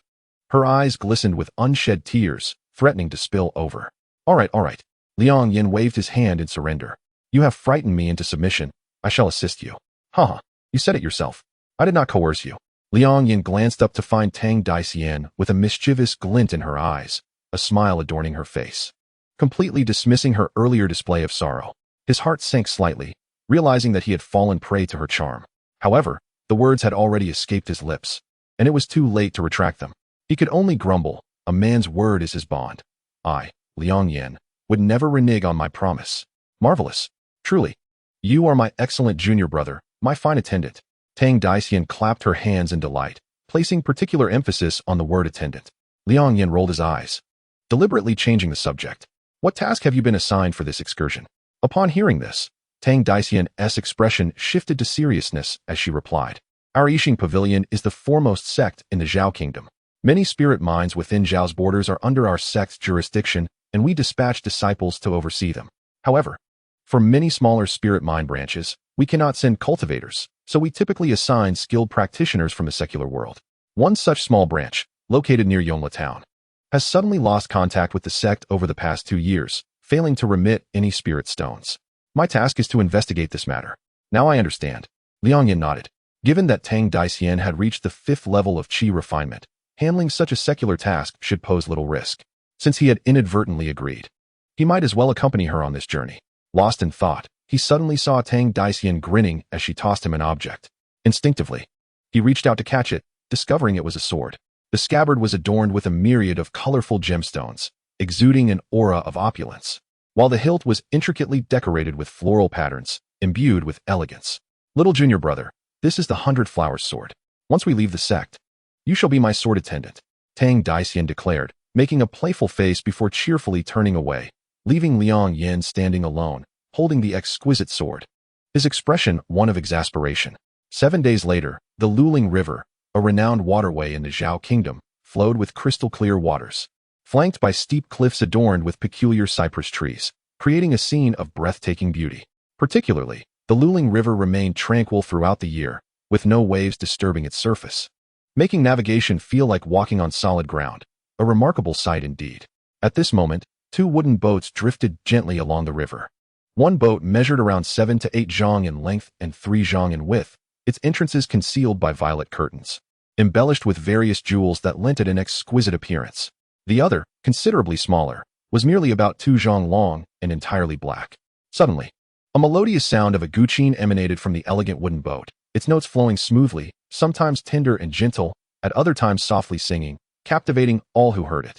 her eyes glistened with unshed tears, threatening to spill over. All right. Liang Yan waved his hand in surrender. "You have frightened me into submission. I shall assist you." "Haha, you said it yourself. I did not coerce you." Liang Yan glanced up to find Tang Daisyan with a mischievous glint in her eyes, a smile adorning her face. Completely dismissing her earlier display of sorrow, his heart sank slightly, realizing that he had fallen prey to her charm. However, the words had already escaped his lips, and it was too late to retract them. He could only grumble, "A man's word is his bond. I, Liang Yan, would never renege on my promise." "Marvelous. Truly. You are my excellent junior brother, my fine attendant." Tang Daisyan clapped her hands in delight, placing particular emphasis on the word attendant. Liang Yan rolled his eyes, deliberately changing the subject. "What task have you been assigned for this excursion?" Upon hearing this, Tang Daisyan's expression shifted to seriousness as she replied, "Our Yixing Pavilion is the foremost sect in the Zhao Kingdom. Many spirit mines within Zhao's borders are under our sect's jurisdiction, and we dispatch disciples to oversee them. However, for many smaller spirit mine branches, we cannot send cultivators, so we typically assign skilled practitioners from the secular world. One such small branch, located near Yongla Town, has suddenly lost contact with the sect over the past 2 years, failing to remit any spirit stones. My task is to investigate this matter." "Now I understand." Liang Yan nodded. Given that Tang Daisyan had reached the 5th level of qi refinement, handling such a secular task should pose little risk. Since he had inadvertently agreed, he might as well accompany her on this journey. Lost in thought, he suddenly saw Tang Daisyan grinning as she tossed him an object. Instinctively, he reached out to catch it, discovering it was a sword. The scabbard was adorned with a myriad of colorful gemstones, exuding an aura of opulence, while the hilt was intricately decorated with floral patterns, imbued with elegance. "Little junior brother, this is the 100 Flowers sword. Once we leave the sect, you shall be my sword attendant, Tang Daisian declared, making a playful face before cheerfully turning away, leaving Liang Yan standing alone, holding the exquisite sword. His expression one of exasperation. 7 days later, the Luling River, a renowned waterway in the Zhao Kingdom, flowed with crystal-clear waters, flanked by steep cliffs adorned with peculiar cypress trees, creating a scene of breathtaking beauty. Particularly, the Luling River remained tranquil throughout the year, with no waves disturbing its surface, making navigation feel like walking on solid ground, a remarkable sight indeed. At this moment, 2 wooden boats drifted gently along the river. One boat measured around 7 to 8 zhang in length and 3 zhang in width, its entrances concealed by violet curtains, embellished with various jewels that lent it an exquisite appearance. The other, considerably smaller, was merely about 2 zhang long and entirely black. Suddenly, a melodious sound of a guqin emanated from the elegant wooden boat, its notes flowing smoothly, sometimes tender and gentle, at other times softly singing, captivating all who heard it.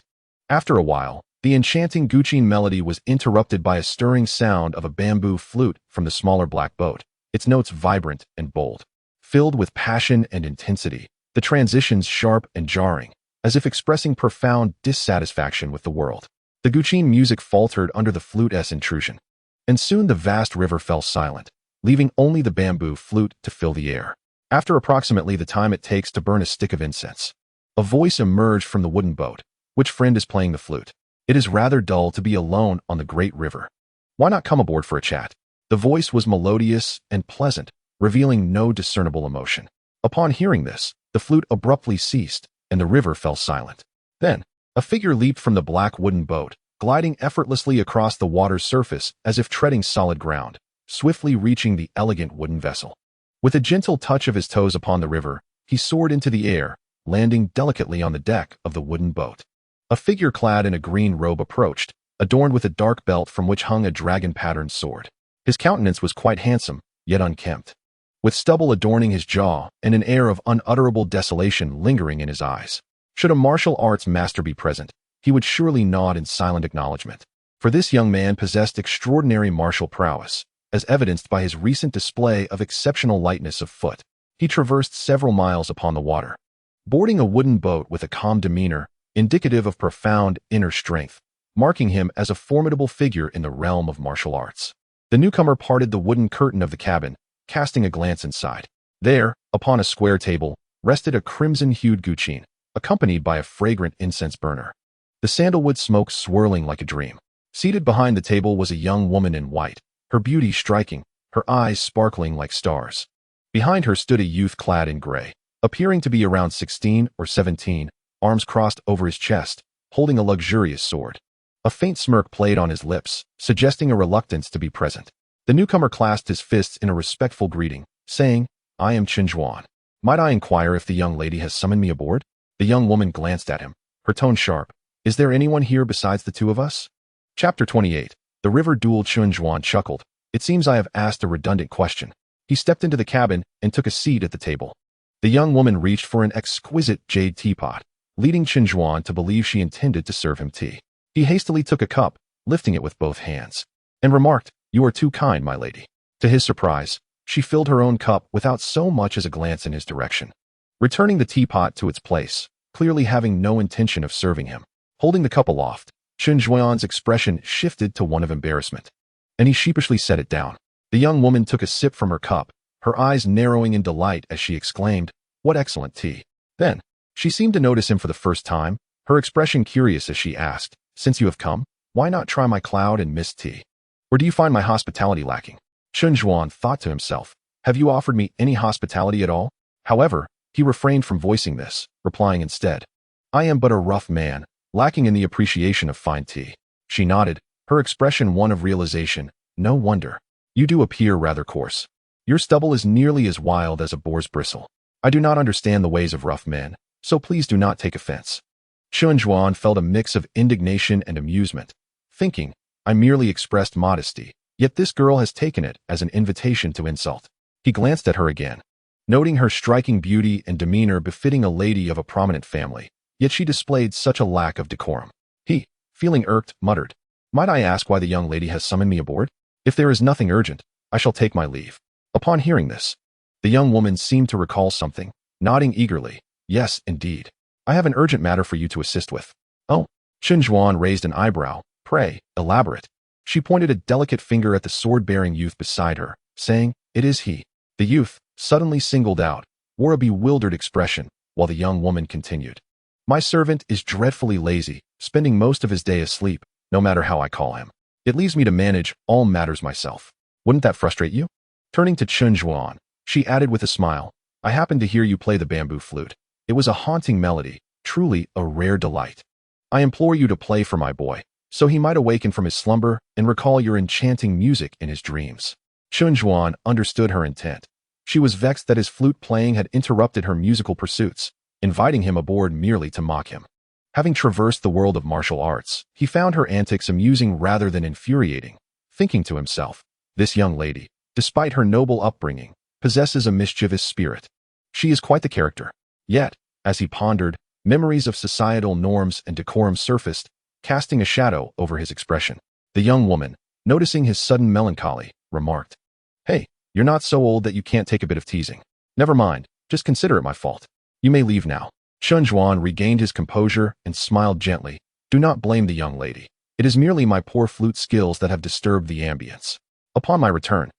After a while, the enchanting guqin melody was interrupted by a stirring sound of a bamboo flute from the smaller black boat, its notes vibrant and bold, filled with passion and intensity, the transitions sharp and jarring, as if expressing profound dissatisfaction with the world. The guqin music faltered under the flute's intrusion, and soon the vast river fell silent, leaving only the bamboo flute to fill the air. After approximately the time it takes to burn a stick of incense, a voice emerged from the wooden boat. Which friend is playing the flute? It is rather dull to be alone on the great river. Why not come aboard for a chat? The voice was melodious and pleasant, revealing no discernible emotion. Upon hearing this, the flute abruptly ceased, and the river fell silent. Then, a figure leaped from the black wooden boat, gliding effortlessly across the water's surface as if treading solid ground, swiftly reaching the elegant wooden vessel. With a gentle touch of his toes upon the river, he soared into the air, landing delicately on the deck of the wooden boat. A figure clad in a green robe approached, adorned with a dark belt from which hung a dragon-patterned sword. His countenance was quite handsome, yet unkempt, with stubble adorning his jaw and an air of unutterable desolation lingering in his eyes. Should a martial arts master be present, he would surely nod in silent acknowledgement, for this young man possessed extraordinary martial prowess, as evidenced by his recent display of exceptional lightness of foot. He traversed several miles upon the water, boarding a wooden boat with a calm demeanor, indicative of profound inner strength, marking him as a formidable figure in the realm of martial arts. The newcomer parted the wooden curtain of the cabin, casting a glance inside. There, upon a square table, rested a crimson-hued guqin, accompanied by a fragrant incense burner, the sandalwood smoke swirling like a dream. Seated behind the table was a young woman in white, her beauty striking, her eyes sparkling like stars. Behind her stood a youth clad in gray, appearing to be around 16 or 17, arms crossed over his chest, holding a luxurious sword. A faint smirk played on his lips, suggesting a reluctance to be present. The newcomer clasped his fists in a respectful greeting, saying, "I am Qinjuan. Might I inquire if the young lady has summoned me aboard?" The young woman glanced at him, her tone sharp. "Is there anyone here besides the two of us?" Chapter 28. The River Duel. Qinjuan chuckled. "It seems I have asked a redundant question." He stepped into the cabin and took a seat at the table. The young woman reached for an exquisite jade teapot, leading Qinjuan to believe she intended to serve him tea. He hastily took a cup, lifting it with both hands, and remarked, "You are too kind, my lady." To his surprise, she filled her own cup without so much as a glance in his direction, returning the teapot to its place, clearly having no intention of serving him. Holding the cup aloft, Qinjuan's expression shifted to one of embarrassment, and he sheepishly set it down. The young woman took a sip from her cup, her eyes narrowing in delight as she exclaimed, "What excellent tea." Then, she seemed to notice him for the first time, her expression curious as she asked, "Since you have come, why not try my cloud and mist tea? Or do you find my hospitality lacking?" Qinjuan thought to himself, "Have you offered me any hospitality at all?" However, he refrained from voicing this, replying instead, "I am but a rough man, lacking in the appreciation of fine tea." She nodded, her expression one of realization. "No wonder. You do appear rather coarse. Your stubble is nearly as wild as a boar's bristle. I do not understand the ways of rough men, so please do not take offense." Qinjuan felt a mix of indignation and amusement, thinking, "I merely expressed modesty, yet this girl has taken it as an invitation to insult." He glanced at her again, noting her striking beauty and demeanor befitting a lady of a prominent family, yet she displayed such a lack of decorum. He, feeling irked, muttered, "Might I ask why the young lady has summoned me aboard? If there is nothing urgent, I shall take my leave." Upon hearing this, the young woman seemed to recall something, nodding eagerly. Yes, indeed. I have an urgent matter for you to assist with. Oh. Chen Zhuan raised an eyebrow. Pray, elaborate. She pointed a delicate finger at the sword-bearing youth beside her, saying, It is he. The youth, suddenly singled out, wore a bewildered expression, while the young woman continued. My servant is dreadfully lazy, spending most of his day asleep, no matter how I call him. It leaves me to manage all matters myself. Wouldn't that frustrate you? Turning to Chen Zhuan, she added with a smile, I happened to hear you play the bamboo flute. It was a haunting melody, truly a rare delight. I implore you to play for my boy, so he might awaken from his slumber and recall your enchanting music in his dreams. Chen Zhuan understood her intent. She was vexed that his flute playing had interrupted her musical pursuits, inviting him aboard merely to mock him. Having traversed the world of martial arts, he found her antics amusing rather than infuriating, thinking to himself, this young lady, despite her noble upbringing, possesses a mischievous spirit. She is quite the character. Yet, as he pondered, memories of societal norms and decorum surfaced, casting a shadow over his expression. The young woman, noticing his sudden melancholy, remarked, Hey, you're not so old that you can't take a bit of teasing. Never mind, just consider it my fault. You may leave now. Chen Zhuan regained his composure and smiled gently. Do not blame the young lady. It is merely my poor flute skills that have disturbed the ambience. Upon my return,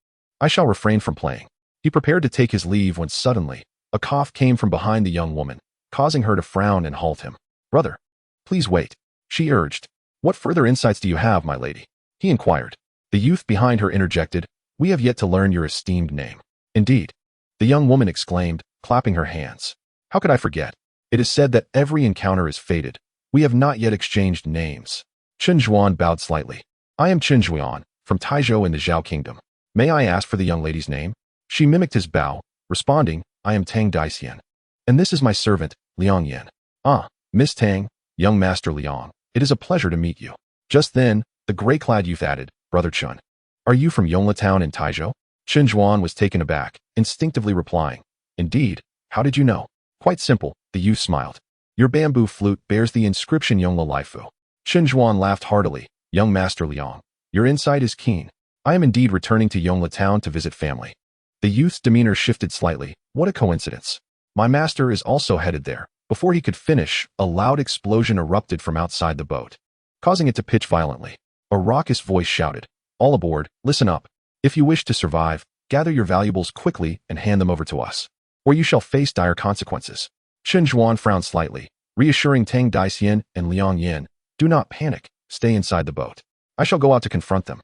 I shall refrain from playing. He prepared to take his leave when suddenly, a cough came from behind the young woman, causing her to frown and halt him. Brother, please wait, she urged. What further insights do you have, my lady? He inquired. The youth behind her interjected, We have yet to learn your esteemed name. Indeed, the young woman exclaimed, clapping her hands. How could I forget? It is said that every encounter is fated. We have not yet exchanged names. Chen Zhuan bowed slightly. I am Chen Zhuan, from Taizhou in the Zhao Kingdom. May I ask for the young lady's name? She mimicked his bow, responding, I am Tang Daisian. And this is my servant, Liang Yan. Ah, Miss Tang, young Master Liang, it is a pleasure to meet you. Just then, the gray-clad youth added, Brother Chen. Are you from Yongla Town in Taizhou? Chen Zhuan was taken aback, instinctively replying, Indeed, how did you know? Quite simple, the youth smiled. Your bamboo flute bears the inscription Yongla Laifu. Chen Zhuan laughed heartily, Young Master Liang, your insight is keen. I am indeed returning to Yongla Town to visit family. The youth's demeanor shifted slightly. What a coincidence. My master is also headed there. Before he could finish, a loud explosion erupted from outside the boat, causing it to pitch violently. A raucous voice shouted, All aboard, listen up. If you wish to survive, gather your valuables quickly and hand them over to us, or you shall face dire consequences. Chen Zhuan frowned slightly, reassuring Tang Daisian and Liang Yan, Do not panic, stay inside the boat. I shall go out to confront them.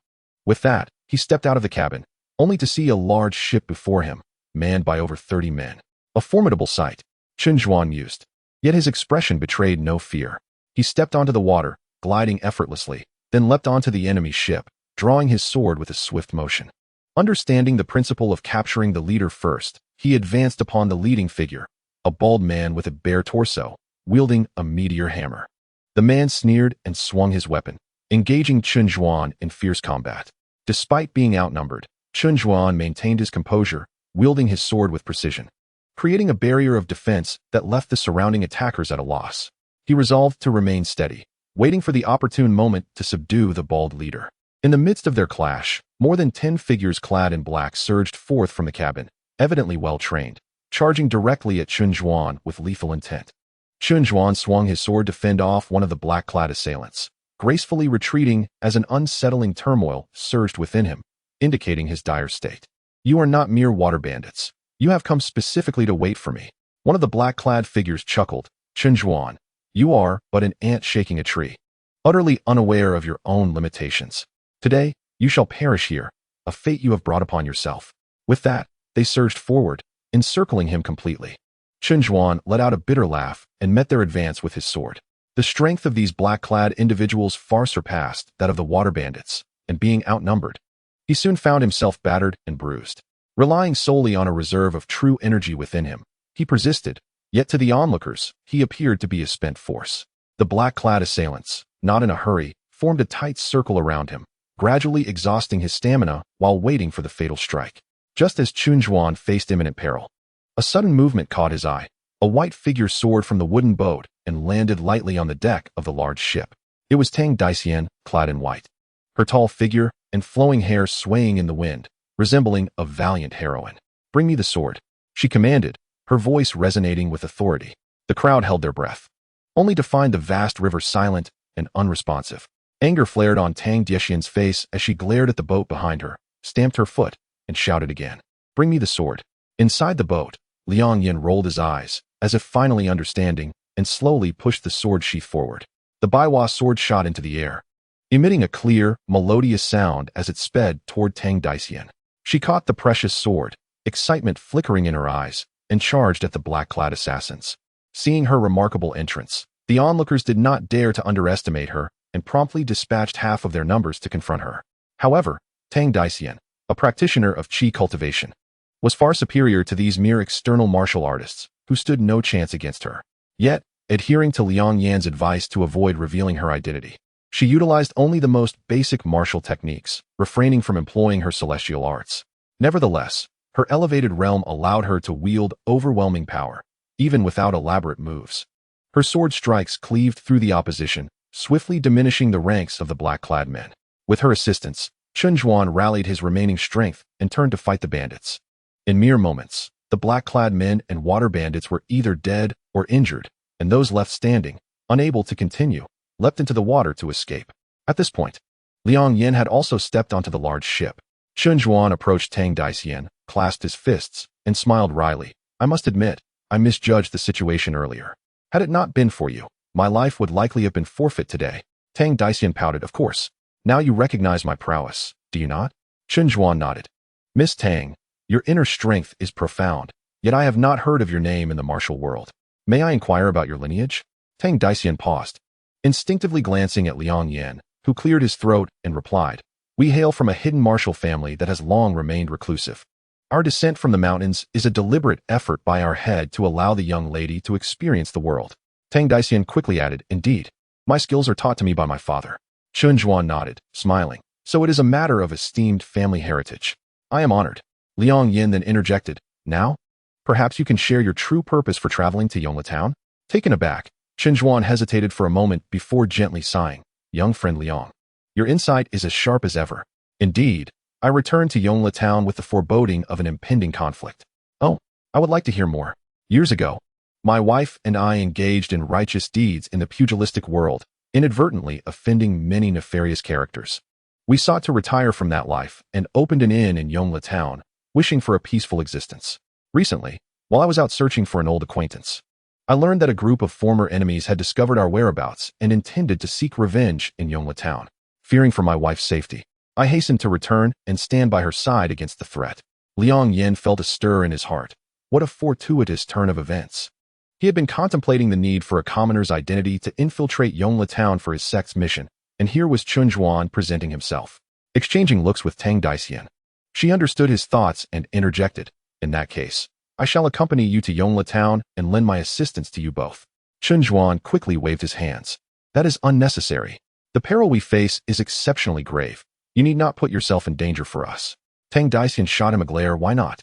With that, he stepped out of the cabin, only to see a large ship before him, manned by over 30 men. A formidable sight, Chen Zhuan mused. Yet his expression betrayed no fear. He stepped onto the water, gliding effortlessly, then leapt onto the enemy's ship, drawing his sword with a swift motion. Understanding the principle of capturing the leader first, he advanced upon the leading figure, a bald man with a bare torso, wielding a meteor hammer. The man sneered and swung his weapon, engaging Chen Zhuan in fierce combat. Despite being outnumbered, Chen Zhuan maintained his composure, wielding his sword with precision, creating a barrier of defense that left the surrounding attackers at a loss. He resolved to remain steady, waiting for the opportune moment to subdue the bald leader. In the midst of their clash, more than 10 figures clad in black surged forth from the cabin, evidently well-trained, charging directly at Chen Zhuan with lethal intent. Chen Zhuan swung his sword to fend off one of the black-clad assailants, gracefully retreating as an unsettling turmoil surged within him, indicating his dire state. You are not mere water bandits. You have come specifically to wait for me. One of the black-clad figures chuckled, Chen Zhuan, you are but an ant shaking a tree, utterly unaware of your own limitations. Today, you shall perish here, a fate you have brought upon yourself. With that, they surged forward, encircling him completely. Chen Zhuan let out a bitter laugh and met their advance with his sword. The strength of these black-clad individuals far surpassed that of the water bandits, and being outnumbered, he soon found himself battered and bruised. Relying solely on a reserve of true energy within him, he persisted, yet to the onlookers, he appeared to be a spent force. The black-clad assailants, not in a hurry, formed a tight circle around him, gradually exhausting his stamina while waiting for the fatal strike. Just as Chen Zhuan faced imminent peril, a sudden movement caught his eye. A white figure soared from the wooden boat and landed lightly on the deck of the large ship. It was Tang Daisian, clad in white. Her tall figure and flowing hair swaying in the wind, resembling a valiant heroine. Bring me the sword, she commanded, her voice resonating with authority. The crowd held their breath, only to find the vast river silent and unresponsive. Anger flared on Tang Daxian's face as she glared at the boat behind her, stamped her foot, and shouted again, "Bring me the sword." Inside the boat, Liang Yan rolled his eyes, as if finally understanding, and slowly pushed the sword sheath forward. The Baiwa sword shot into the air, emitting a clear, melodious sound as it sped toward Tang Daxian. She caught the precious sword, excitement flickering in her eyes, and charged at the black-clad assassins. Seeing her remarkable entrance, the onlookers did not dare to underestimate her and promptly dispatched half of their numbers to confront her. However, Tang Daxian, a practitioner of qi cultivation, was far superior to these mere external martial artists, who stood no chance against her. Yet, adhering to Liang Yan's advice to avoid revealing her identity, she utilized only the most basic martial techniques, refraining from employing her celestial arts. Nevertheless, her elevated realm allowed her to wield overwhelming power, even without elaborate moves. Her sword strikes cleaved through the opposition, swiftly diminishing the ranks of the black-clad men. With her assistance, Chun Zhuan rallied his remaining strength and turned to fight the bandits. In mere moments, the black-clad men and water bandits were either dead or injured, and those left standing, unable to continue, leapt into the water to escape. At this point, Liang Yan had also stepped onto the large ship. Chun Zhuan approached Tang Daxian, clasped his fists, and smiled wryly. "I must admit, I misjudged the situation earlier. Had it not been for you, my life would likely have been forfeit today." Tang Daxian pouted. "Of course. Now you recognize my prowess, do you not?" Chun Zhuan nodded. "Miss Tang, your inner strength is profound, yet I have not heard of your name in the martial world. May I inquire about your lineage?" Tang Daxian paused, instinctively glancing at Liang Yan, who cleared his throat and replied, "We hail from a hidden martial family that has long remained reclusive. Our descent from the mountains is a deliberate effort by our head to allow the young lady to experience the world." Tang Daxian quickly added, "Indeed, my skills are taught to me by my father." Chun Zhuan nodded, smiling. "So it is a matter of esteemed family heritage. I am honored." Liang Yan then interjected, "Now, perhaps you can share your true purpose for traveling to Yongla Town?" Taken aback, Chun Zhuan hesitated for a moment before gently sighing. "Young friend Liang, your insight is as sharp as ever. Indeed, I returned to Yongla Town with the foreboding of an impending conflict." "Oh, I would like to hear more. Years ago, my wife and I engaged in righteous deeds in the pugilistic world, inadvertently offending many nefarious characters. We sought to retire from that life and opened an inn in Yongla Town, wishing for a peaceful existence. Recently, while I was out searching for an old acquaintance, I learned that a group of former enemies had discovered our whereabouts and intended to seek revenge in Yongla Town. Fearing for my wife's safety, I hastened to return and stand by her side against the threat." Liang Yan felt a stir in his heart. What a fortuitous turn of events. He had been contemplating the need for a commoner's identity to infiltrate Yongla Town for his sect's mission, and here was Chun Zhuan presenting himself. Exchanging looks with Tang Daxian, she understood his thoughts and interjected, "In that case, I shall accompany you to Yongla Town and lend my assistance to you both." Chun Zhuan quickly waved his hands. "That is unnecessary. The peril we face is exceptionally grave. You need not put yourself in danger for us." Tang Daxian shot him a glare. "Why not?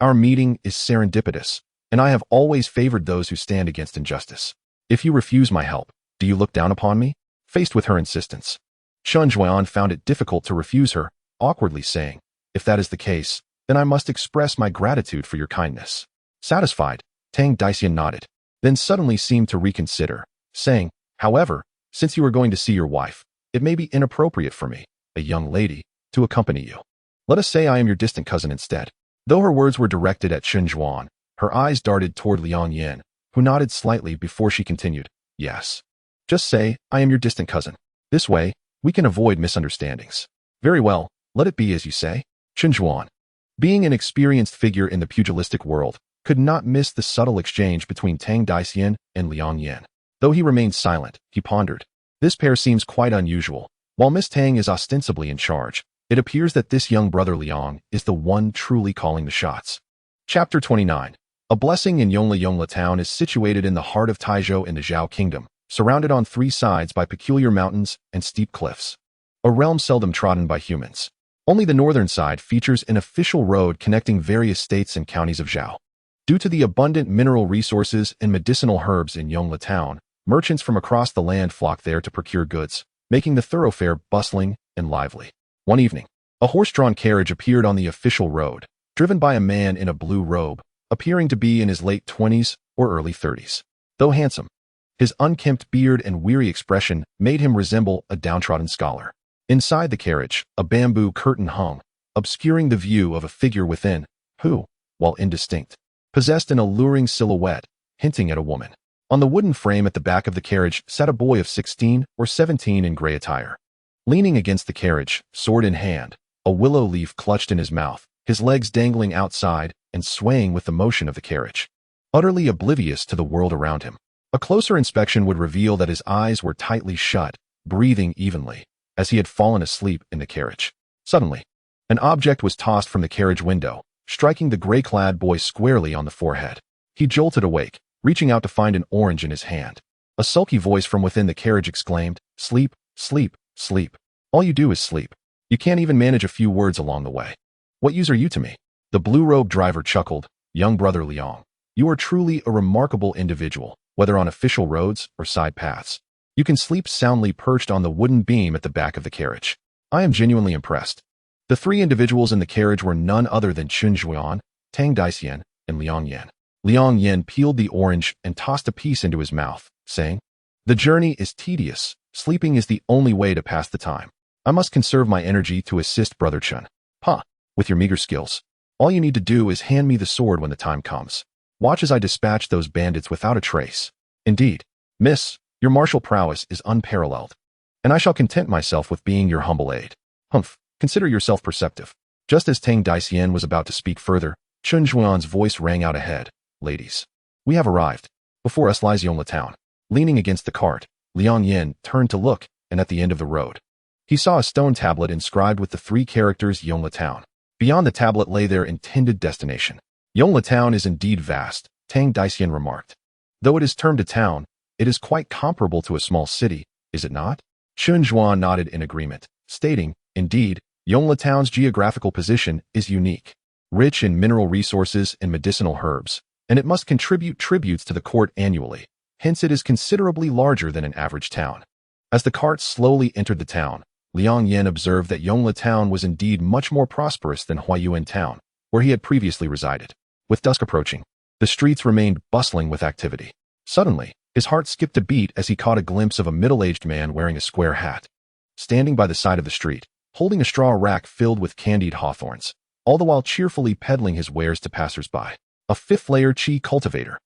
Our meeting is serendipitous, and I have always favored those who stand against injustice. If you refuse my help, do you look down upon me?" Faced with her insistence, Chun Zhuan found it difficult to refuse her, awkwardly saying, "If that is the case, then I must express my gratitude for your kindness." Satisfied, Tang Daxian nodded, then suddenly seemed to reconsider, saying, "However, since you are going to see your wife, it may be inappropriate for me, a young lady, to accompany you. Let us say I am your distant cousin instead." Though her words were directed at Chun Zhuan, her eyes darted toward Liang Yan, who nodded slightly before she continued, "Yes. Just say, I am your distant cousin. This way, we can avoid misunderstandings." "Very well, let it be as you say." Chun Zhuan, being an experienced figure in the pugilistic world, could not miss the subtle exchange between Tang Daxian and Liang Yan. Though he remained silent, he pondered. This pair seems quite unusual. While Miss Tang is ostensibly in charge, it appears that this young brother Liang is the one truly calling the shots. Chapter 29. A blessing in Yongla Town is situated in the heart of Taizhou in the Zhao Kingdom, surrounded on three sides by peculiar mountains and steep cliffs. A realm seldom trodden by humans. Only the northern side features an official road connecting various states and counties of Zhao. Due to the abundant mineral resources and medicinal herbs in Yongla Town, merchants from across the land flock there to procure goods, making the thoroughfare bustling and lively. One evening, a horse-drawn carriage appeared on the official road, driven by a man in a blue robe, appearing to be in his late 20s or early 30s. Though handsome, his unkempt beard and weary expression made him resemble a downtrodden scholar. Inside the carriage, a bamboo curtain hung, obscuring the view of a figure within, who, while indistinct, possessed an alluring silhouette, hinting at a woman. On the wooden frame at the back of the carriage sat a boy of 16 or 17 in gray attire. Leaning against the carriage, sword in hand, a willow leaf clutched in his mouth, his legs dangling outside and swaying with the motion of the carriage. Utterly oblivious to the world around him. A closer inspection would reveal that his eyes were tightly shut, breathing evenly, as he had fallen asleep in the carriage. Suddenly, an object was tossed from the carriage window, striking the gray-clad boy squarely on the forehead. He jolted awake, reaching out to find an orange in his hand. A sulky voice from within the carriage exclaimed, "Sleep, sleep, sleep. All you do is sleep. You can't even manage a few words along the way. What use are you to me?" The blue-robed driver chuckled, "Young brother Liang, you are truly a remarkable individual, whether on official roads or side paths. You can sleep soundly perched on the wooden beam at the back of the carriage. I am genuinely impressed." The three individuals in the carriage were none other than Chen Zhuan, Tang Daisian, and Liang Yan. Liang Yan peeled the orange and tossed a piece into his mouth, saying, "The journey is tedious. Sleeping is the only way to pass the time. I must conserve my energy to assist Brother Chen. With your meager skills, all you need to do is hand me the sword when the time comes. Watch as I dispatch those bandits without a trace. Indeed, miss, your martial prowess is unparalleled, and I shall content myself with being your humble aide. Consider yourself perceptive." Just as Tang Daisian was about to speak further, Chen Zhuan's voice rang out ahead, "Ladies, we have arrived. Before us lies Yongla town." Leaning against the cart, Liang Yan turned to look, and at the end of the road, he saw a stone tablet inscribed with the three characters Yongla town. Beyond the tablet lay their intended destination. "Yongla town is indeed vast," Tang Daisian remarked. "Though it is termed a town, it is quite comparable to a small city, is it not?" Chen Zhuan nodded in agreement, stating, "Indeed, Yongla town's geographical position is unique, rich in mineral resources and medicinal herbs, and it must contribute tributes to the court annually. Hence it is considerably larger than an average town." As the cart slowly entered the town, Liang Yan observed that Yongla town was indeed much more prosperous than Huayuan town, where he had previously resided. With dusk approaching, the streets remained bustling with activity. Suddenly, his heart skipped a beat as he caught a glimpse of a middle-aged man wearing a square hat, standing by the side of the street, holding a straw rack filled with candied hawthorns, all the while cheerfully peddling his wares to passers-by. A fifth-layer chi cultivator.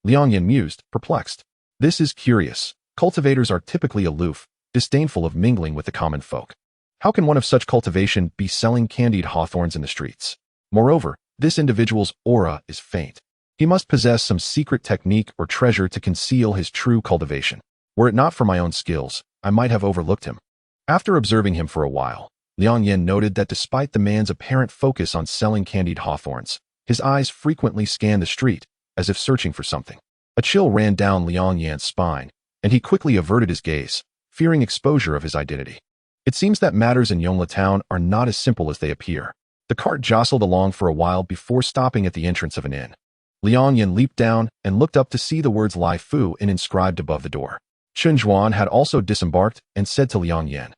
Liang Yan mused, perplexed. This is curious. Cultivators are typically aloof, disdainful of mingling with the common folk. How can one of such cultivation be selling candied hawthorns in the streets? Moreover, this individual's aura is faint. He must possess some secret technique or treasure to conceal his true cultivation. Were it not for my own skills, I might have overlooked him. After observing him for a while, Liang Yan noted that despite the man's apparent focus on selling candied hawthorns, his eyes frequently scanned the street, as if searching for something. A chill ran down Liang Yan's spine, and he quickly averted his gaze, fearing exposure of his identity. It seems that matters in Yongla town are not as simple as they appear. The cart jostled along for a while before stopping at the entrance of an inn. Liang Yan leaped down and looked up to see the words Lai Fu Inn inscribed above the door. Chen Zhuan had also disembarked and said to Liang Yan,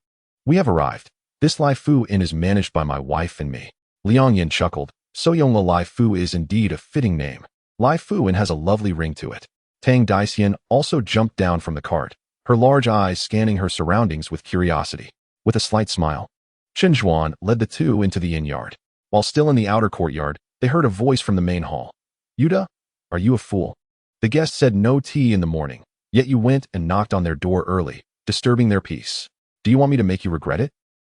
"We have arrived. This Lai Fu Inn is managed by my wife and me." Liang Yan chuckled. So Yongla Lai Fu is indeed a fitting name. Lai Fu Inn has a lovely ring to it. Tang Daisian also jumped down from the cart, her large eyes scanning her surroundings with curiosity. With a slight smile, Chen Zhuan led the two into the inn yard. While still in the outer courtyard, they heard a voice from the main hall. "Yuda, are you a fool? The guest said no tea in the morning, yet you went and knocked on their door early, disturbing their peace. Do you want me to make you regret it?"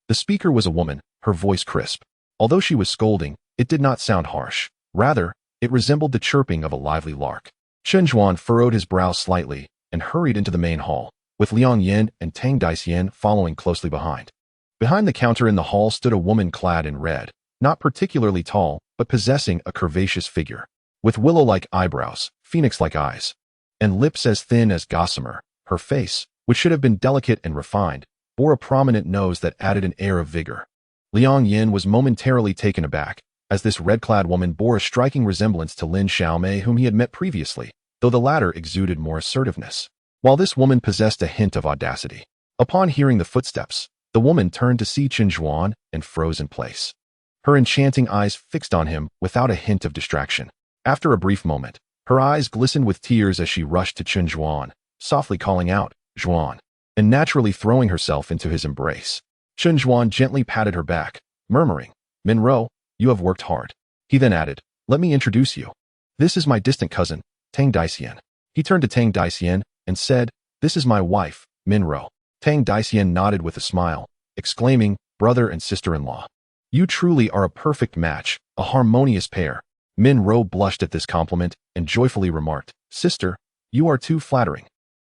The speaker was a woman, her voice crisp. Although she was scolding, it did not sound harsh. Rather, it resembled the chirping of a lively lark. Chen Zhuan furrowed his brow slightly and hurried into the main hall, with Liang Yan and Tang Daisian following closely behind. Behind the counter in the hall stood a woman clad in red, not particularly tall, but possessing a curvaceous figure. With willow-like eyebrows, phoenix-like eyes, and lips as thin as gossamer, her face, which should have been delicate and refined, bore a prominent nose that added an air of vigor. Liang Yan was momentarily taken aback, as this red-clad woman bore a striking resemblance to Lin Xiaomei whom he had met previously, though the latter exuded more assertiveness, while this woman possessed a hint of audacity. Upon hearing the footsteps, the woman turned to see Chen Zhuan and froze in place, her enchanting eyes fixed on him without a hint of distraction. After a brief moment, her eyes glistened with tears as she rushed to Chen Zhuan, softly calling out, Zhuan, and naturally throwing herself into his embrace. Chen Zhuan gently patted her back, murmuring, Minro, you have worked hard. He then added, let me introduce you. This is my distant cousin, Tang Daxian. He turned to Tang Daxian and said, this is my wife, Minro. Tang Daxian nodded with a smile, exclaiming, brother and sister-in-law. You truly are a perfect match, a harmonious pair. Minro blushed at this compliment and joyfully remarked, sister, you are too flattering.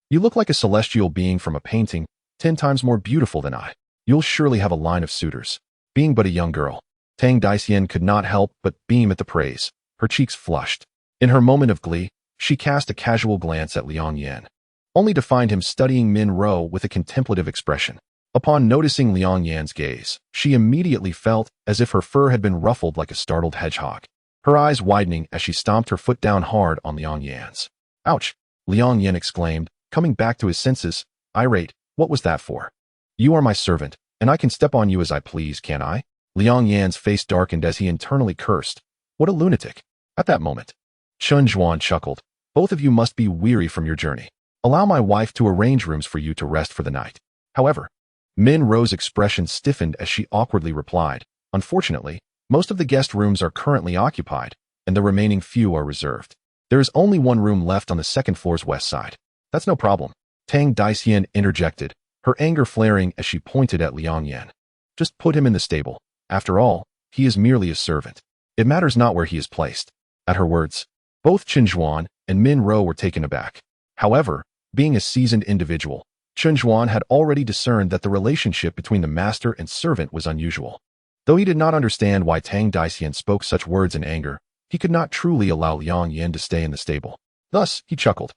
You look like a celestial being from a painting, 10 times more beautiful than I. You'll surely have a line of suitors. Being but a young girl, Tang Daxian could not help but beam at the praise. Her cheeks flushed. In her moment of glee, she cast a casual glance at Liang Yan, only to find him studying Minro with a contemplative expression. Upon noticing Liang Yan's gaze, she immediately felt as if her fur had been ruffled like a startled hedgehog, her eyes widening as she stomped her foot down hard on Liang Yan's. Ouch! Liang Yan exclaimed, coming back to his senses, irate, what was that for? You are my servant, and I can step on you as I please, can't I? Liang Yan's face darkened as he internally cursed. What a lunatic. At that moment, Chen Zhuan chuckled. Both of you must be weary from your journey. Allow my wife to arrange rooms for you to rest for the night. However, Minro's expression stiffened as she awkwardly replied, unfortunately, most of the guest rooms are currently occupied, and the remaining few are reserved. There is only one room left on the second floor's west side. That's no problem. Tang Daxian interjected, her anger flaring as she pointed at Liang Yan. Just put him in the stable. After all, he is merely a servant. It matters not where he is placed. At her words, both Chen Zhuan and Minro were taken aback. However, being a seasoned individual, Chen Zhuan had already discerned that the relationship between the master and servant was unusual. Though he did not understand why Tang Daxian spoke such words in anger, he could not truly allow Liang Yan to stay in the stable. Thus, he chuckled.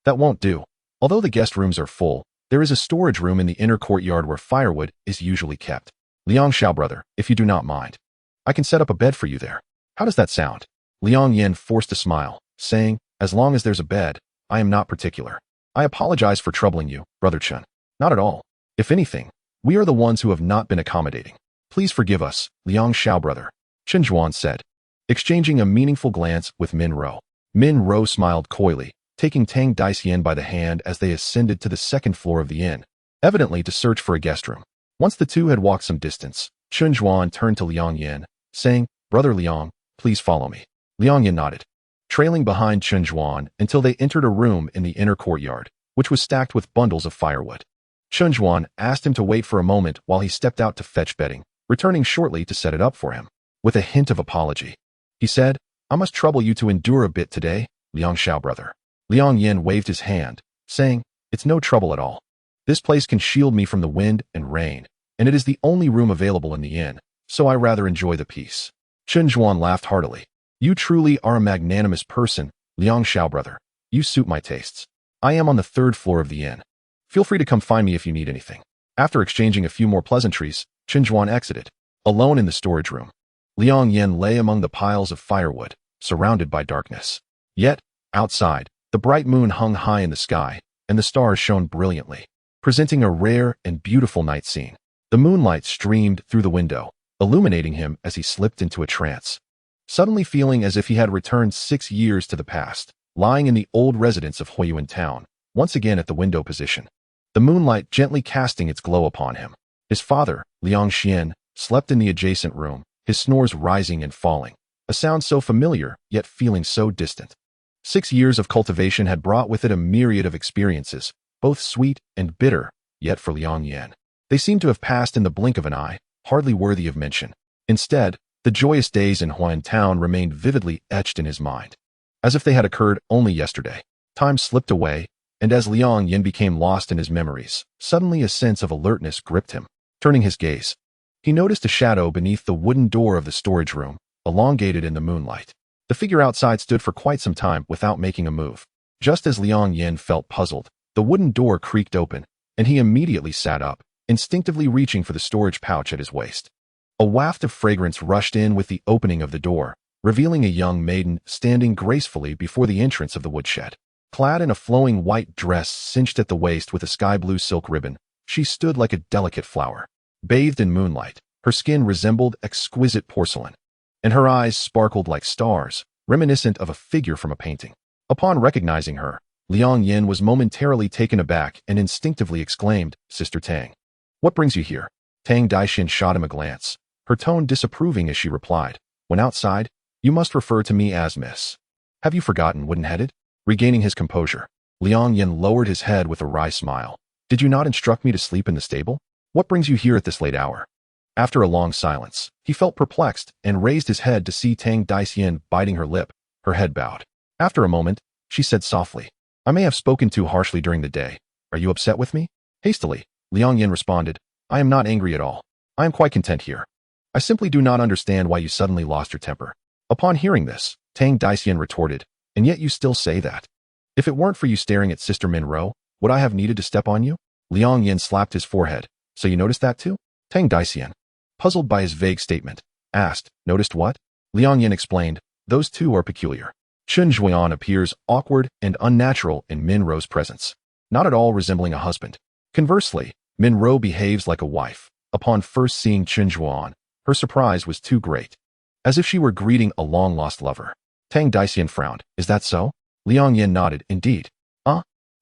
That won't do. Although the guest rooms are full, there is a storage room in the inner courtyard where firewood is usually kept. Liang Xiao brother, if you do not mind, I can set up a bed for you there. How does that sound? Liang Yan forced a smile, saying, as long as there's a bed, I am not particular. I apologize for troubling you, brother Chen. Not at all. If anything, we are the ones who have not been accommodating. Please forgive us, Liang Xiao brother, Chen Zhuan said, exchanging a meaningful glance with Minro. Minro smiled coyly, taking Tang Daxian by the hand as they ascended to the second floor of the inn, evidently to search for a guest room. Once the two had walked some distance, Chen Zhuan turned to Liang Yan, saying, Brother Liang, please follow me. Liang Yan nodded, trailing behind Chen Zhuan until they entered a room in the inner courtyard, which was stacked with bundles of firewood. Chen Zhuan asked him to wait for a moment while he stepped out to fetch bedding, returning shortly to set it up for him. With a hint of apology, he said, I must trouble you to endure a bit today, Liang Xiao brother. Liang Yan waved his hand, saying, it's no trouble at all. This place can shield me from the wind and rain, and it is the only room available in the inn, so I rather enjoy the peace. Chen Zhuan laughed heartily. You truly are a magnanimous person, Liang Xiao brother. You suit my tastes. I am on the third floor of the inn. Feel free to come find me if you need anything. After exchanging a few more pleasantries, Chen Zhuan exited. Alone in the storage room, Liang Yan lay among the piles of firewood, surrounded by darkness. Yet, outside, the bright moon hung high in the sky, and the stars shone brilliantly, presenting a rare and beautiful night scene. The moonlight streamed through the window, illuminating him as he slipped into a trance, suddenly feeling as if he had returned 6 years to the past, lying in the old residence of Huiyuan town, once again at the window position, the moonlight gently casting its glow upon him. His father, Liang Xian, slept in the adjacent room, his snores rising and falling, a sound so familiar, yet feeling so distant. 6 years of cultivation had brought with it a myriad of experiences, both sweet and bitter, yet for Liang Yan, they seemed to have passed in the blink of an eye, hardly worthy of mention. Instead, the joyous days in Huiyuan town remained vividly etched in his mind, as if they had occurred only yesterday. Time slipped away, and as Liang Yan became lost in his memories, suddenly a sense of alertness gripped him. Turning his gaze, he noticed a shadow beneath the wooden door of the storage room, elongated in the moonlight. The figure outside stood for quite some time without making a move. Just as Liang Yan felt puzzled, the wooden door creaked open, and he immediately sat up, instinctively reaching for the storage pouch at his waist. A waft of fragrance rushed in with the opening of the door, revealing a young maiden standing gracefully before the entrance of the woodshed. Clad in a flowing white dress cinched at the waist with a sky-blue silk ribbon, she stood like a delicate flower. Bathed in moonlight, her skin resembled exquisite porcelain, and her eyes sparkled like stars, reminiscent of a figure from a painting. Upon recognizing her, Liang Yan was momentarily taken aback and instinctively exclaimed, "Sister Tang, what brings you here?" Tang Daishin shot him a glance, her tone disapproving as she replied, "When outside, you must refer to me as Miss. Have you forgotten, wooden-headed?" Regaining his composure, Liang Yan lowered his head with a wry smile. "Did you not instruct me to sleep in the stable? What brings you here at this late hour?" After a long silence, he felt perplexed and raised his head to see Tang Daishin biting her lip, her head bowed. After a moment, she said softly, "I may have spoken too harshly during the day. Are you upset with me?" Hastily, Liang Yan responded, "I am not angry at all. I am quite content here. I simply do not understand why you suddenly lost your temper." Upon hearing this, Tang Daishin retorted, "And yet you still say that. If it weren't for you staring at Sister Minro, would I have needed to step on you?" Liang Yan slapped his forehead. "So you noticed that too?" Tang Daishin, puzzled by his vague statement, asked, "Noticed what?" Liang Yan explained, "Those two are peculiar. Chun Zhuan appears awkward and unnatural in Minro's presence, not at all resembling a husband. Conversely, Minro behaves like a wife. Upon first seeing Chun Zhuan, her surprise was too great, as if she were greeting a long-lost lover." Tang Daishin frowned. "Is that so?" Liang Yan nodded, "Indeed.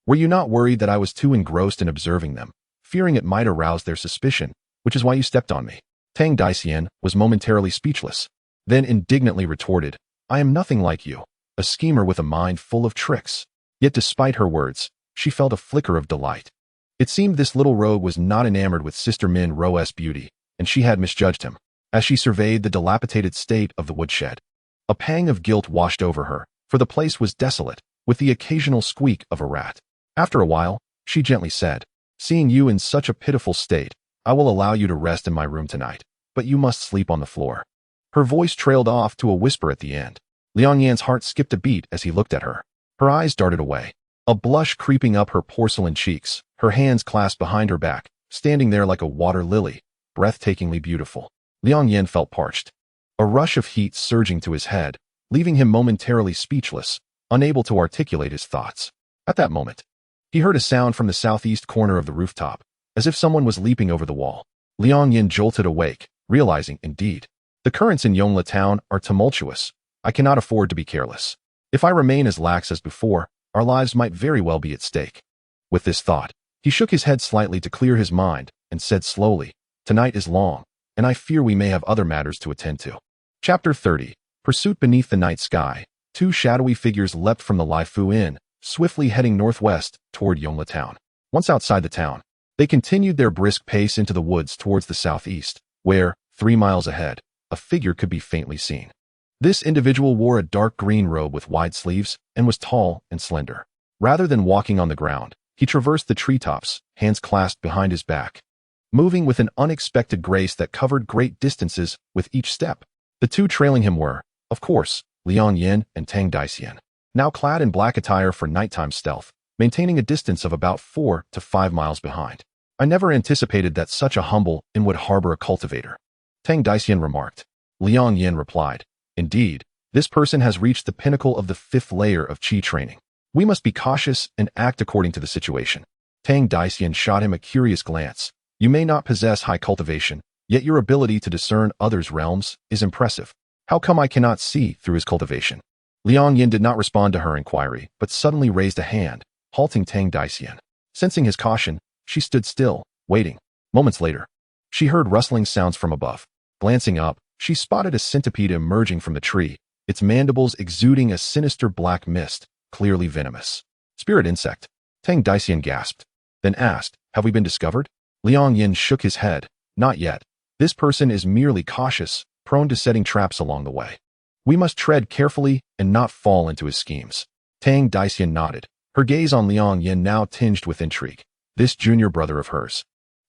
Were you not worried that I was too engrossed in observing them, fearing it might arouse their suspicion, which is why you stepped on me?" Tang Daishin was momentarily speechless, then indignantly retorted, "I am nothing like you, a schemer with a mind full of tricks." Yet despite her words, she felt a flicker of delight. It seemed this little rogue was not enamored with Sister Min Ro's beauty, and she had misjudged him. As she surveyed the dilapidated state of the woodshed, a pang of guilt washed over her, for the place was desolate, with the occasional squeak of a rat. After a while, she gently said, "Seeing you in such a pitiful state, I will allow you to rest in my room tonight, but you must sleep on the floor." Her voice trailed off to a whisper at the end. Liang Yan's heart skipped a beat as he looked at her. Her eyes darted away, a blush creeping up her porcelain cheeks, her hands clasped behind her back, standing there like a water lily, breathtakingly beautiful. Liang Yan felt parched, a rush of heat surging to his head, leaving him momentarily speechless, unable to articulate his thoughts. At that moment, he heard a sound from the southeast corner of the rooftop, as if someone was leaping over the wall. Liang Yan jolted awake, realizing, indeed, the currents in Yongla town are tumultuous. I cannot afford to be careless. If I remain as lax as before, our lives might very well be at stake. With this thought, he shook his head slightly to clear his mind, and said slowly, "Tonight is long, and I fear we may have other matters to attend to." Chapter 30. Pursuit beneath the night sky. Two shadowy figures leapt from the Lai Fu Inn, swiftly heading northwest toward Yongla town. Once outside the town, they continued their brisk pace into the woods towards the southeast, where, 3 miles ahead, a figure could be faintly seen. This individual wore a dark green robe with wide sleeves and was tall and slender. Rather than walking on the ground, he traversed the treetops, hands clasped behind his back, moving with an unexpected grace that covered great distances with each step. The two trailing him were, of course, Liang Yan and Tang Daishin, now clad in black attire for nighttime stealth, maintaining a distance of about 4 to 5 miles behind. "I never anticipated that such a humble inn would harbor a cultivator," Tang Daishin remarked. Liang Yan replied, "Indeed, this person has reached the pinnacle of the 5th layer of qi training. We must be cautious and act according to the situation." Tang Daishin shot him a curious glance. "You may not possess high cultivation, yet your ability to discern others' realms is impressive. How come I cannot see through his cultivation?" Liang Yan did not respond to her inquiry, but suddenly raised a hand, halting Tang Daishin. Sensing his caution, she stood still, waiting. Moments later, she heard rustling sounds from above. Glancing up, she spotted a centipede emerging from the tree, its mandibles exuding a sinister black mist, clearly venomous. "Spirit insect," Tang Daishin gasped, then asked, "Have we been discovered?" Liang Yan shook his head. "Not yet. This person is merely cautious, prone to setting traps along the way. We must tread carefully and not fall into his schemes." Tang Daishin nodded, her gaze on Liang Yan now tinged with intrigue. This junior brother of hers,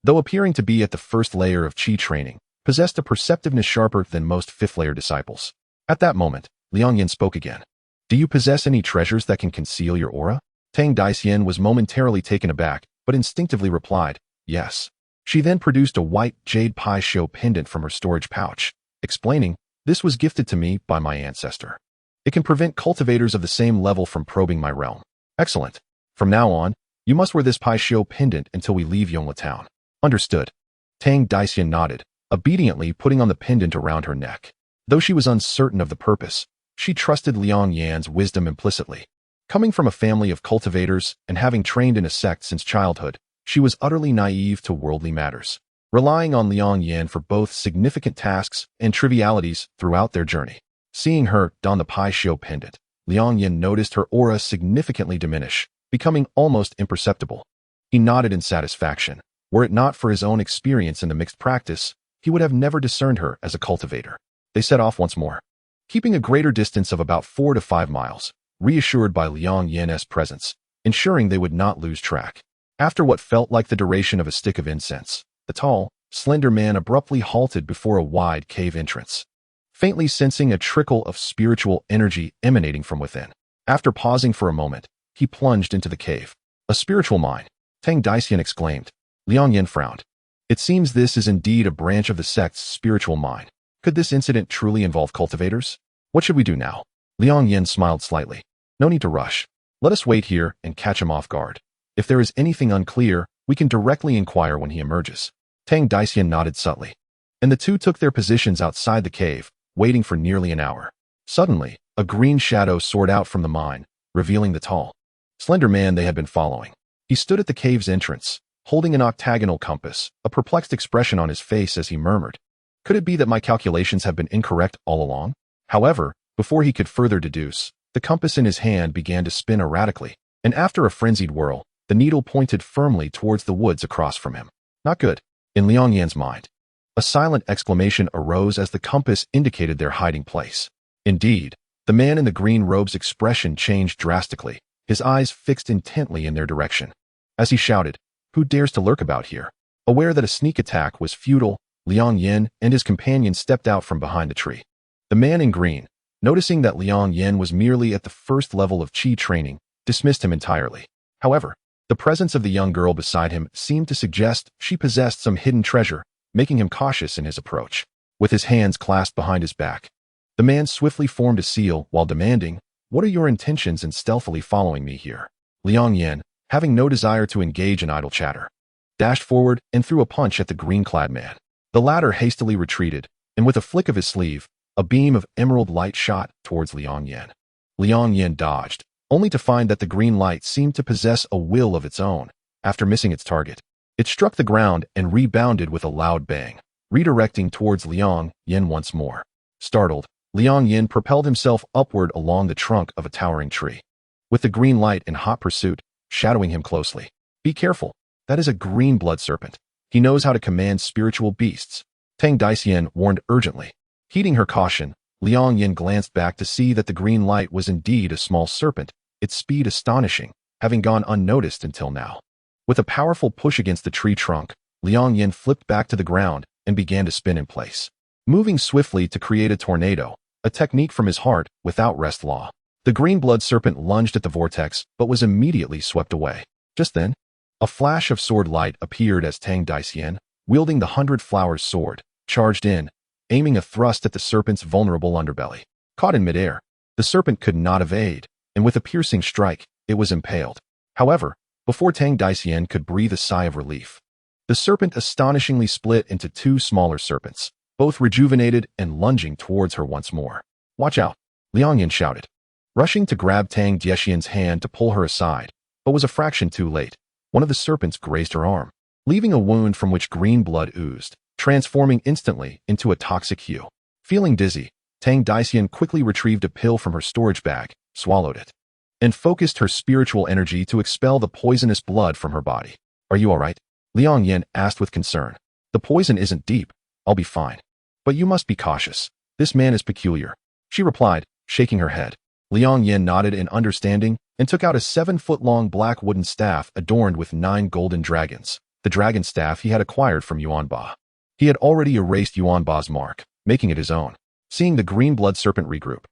though appearing to be at the 1st layer of qi training, possessed a perceptiveness sharper than most 5th-layer disciples. At that moment, Liang Yan spoke again. "Do you possess any treasures that can conceal your aura?" Tang Daishin was momentarily taken aback, but instinctively replied, "Yes." She then produced a white jade pai shou pendant from her storage pouch, explaining, "This was gifted to me by my ancestor. It can prevent cultivators of the same level from probing my realm." "Excellent. From now on, you must wear this pai shou pendant until we leave Yongla town." "Understood." Tang Daishin nodded, obediently putting on the pendant around her neck. Though she was uncertain of the purpose, She trusted Liang Yan's wisdom implicitly. Coming from a family of cultivators and having trained in a sect since childhood, she was utterly naive to worldly matters, relying on Liang Yan for both significant tasks and trivialities throughout their journey. Seeing her don the Pai Xiu pendant, Liang Yan noticed her aura significantly diminish, becoming almost imperceptible. He nodded in satisfaction. Were it not for his own experience in the mixed practice, he would have never discerned her as a cultivator. They set off once more, keeping a greater distance of about 4 to 5 miles, reassured by Liang Yan's presence, ensuring they would not lose track. After what felt like the duration of a stick of incense, the tall, slender man abruptly halted before a wide cave entrance, faintly sensing a trickle of spiritual energy emanating from within. After pausing for a moment, he plunged into the cave. A spiritual mine, Tang Daxian exclaimed. Liang Yan frowned. It seems this is indeed a branch of the sect's spiritual mine. Could this incident truly involve cultivators? What should we do now? Liang Yan smiled slightly. No need to rush. Let us wait here and catch him off guard. If there is anything unclear, we can directly inquire when he emerges. Tang Daxian nodded subtly, and the two took their positions outside the cave, waiting for nearly an hour. Suddenly, a green shadow soared out from the mine, revealing the tall, slender man they had been following. He stood at the cave's entrance, holding an octagonal compass, a perplexed expression on his face as he murmured, "Could it be that my calculations have been incorrect all along?" However, before he could further deduce, the compass in his hand began to spin erratically, and after a frenzied whirl, the needle pointed firmly towards the woods across from him. Not good. In Liang Yan's mind, a silent exclamation arose as the compass indicated their hiding place. Indeed, the man in the green robe's expression changed drastically, his eyes fixed intently in their direction. As he shouted, "Who dares to lurk about here?" Aware that a sneak attack was futile, Liang Yan and his companion stepped out from behind the tree. The man in green, noticing that Liang Yan was merely at the first level of qi training, dismissed him entirely. However, the presence of the young girl beside him seemed to suggest she possessed some hidden treasure, making him cautious in his approach. With his hands clasped behind his back, the man swiftly formed a seal while demanding, "What are your intentions in stealthily following me here?" Liang Yan, having no desire to engage in idle chatter, dashed forward and threw a punch at the green-clad man. The latter hastily retreated, and with a flick of his sleeve, a beam of emerald light shot towards Liang Yan. Liang Yan dodged, only to find that the green light seemed to possess a will of its own. After missing its target, it struck the ground and rebounded with a loud bang, redirecting towards Liang Yan once more. Startled, Liang Yan propelled himself upward along the trunk of a towering tree, with the green light in hot pursuit, shadowing him closely. "Be careful, that is a green blood serpent. He knows how to command spiritual beasts," Tang Daxian warned urgently. Heeding her caution, Liang Yan glanced back to see that the green light was indeed a small serpent, its speed astonishing, having gone unnoticed until now. With a powerful push against the tree trunk, Liang Yan flipped back to the ground and began to spin in place, moving swiftly to create a tornado, a technique from his heart without rest law. The green blood serpent lunged at the vortex but was immediately swept away. Just then, a flash of sword light appeared as Tang Daxian, wielding the 100 Flowers sword, charged in, aiming a thrust at the serpent's vulnerable underbelly. Caught in midair, the serpent could not evade, and with a piercing strike, it was impaled. However, before Tang Daxian could breathe a sigh of relief, the serpent astonishingly split into 2 smaller serpents, both rejuvenated and lunging towards her once more. "Watch out," Liang Yan shouted, rushing to grab Tang Daxian's hand to pull her aside, but was a fraction too late. One of the serpents grazed her arm, leaving a wound from which green blood oozed, transforming instantly into a toxic hue. Feeling dizzy, Tang Daxian quickly retrieved a pill from her storage bag, swallowed it, and focused her spiritual energy to expel the poisonous blood from her body. "Are you all right?" Liang Yan asked with concern. "The poison isn't deep. I'll be fine. But you must be cautious. This man is peculiar," she replied, shaking her head. Liang Yan nodded in understanding and took out a 7-foot-long black wooden staff adorned with 9 golden dragons, the dragon staff he had acquired from Yuanba. He had already erased Yuanba's mark, making it his own. Seeing the green blood serpent regroup,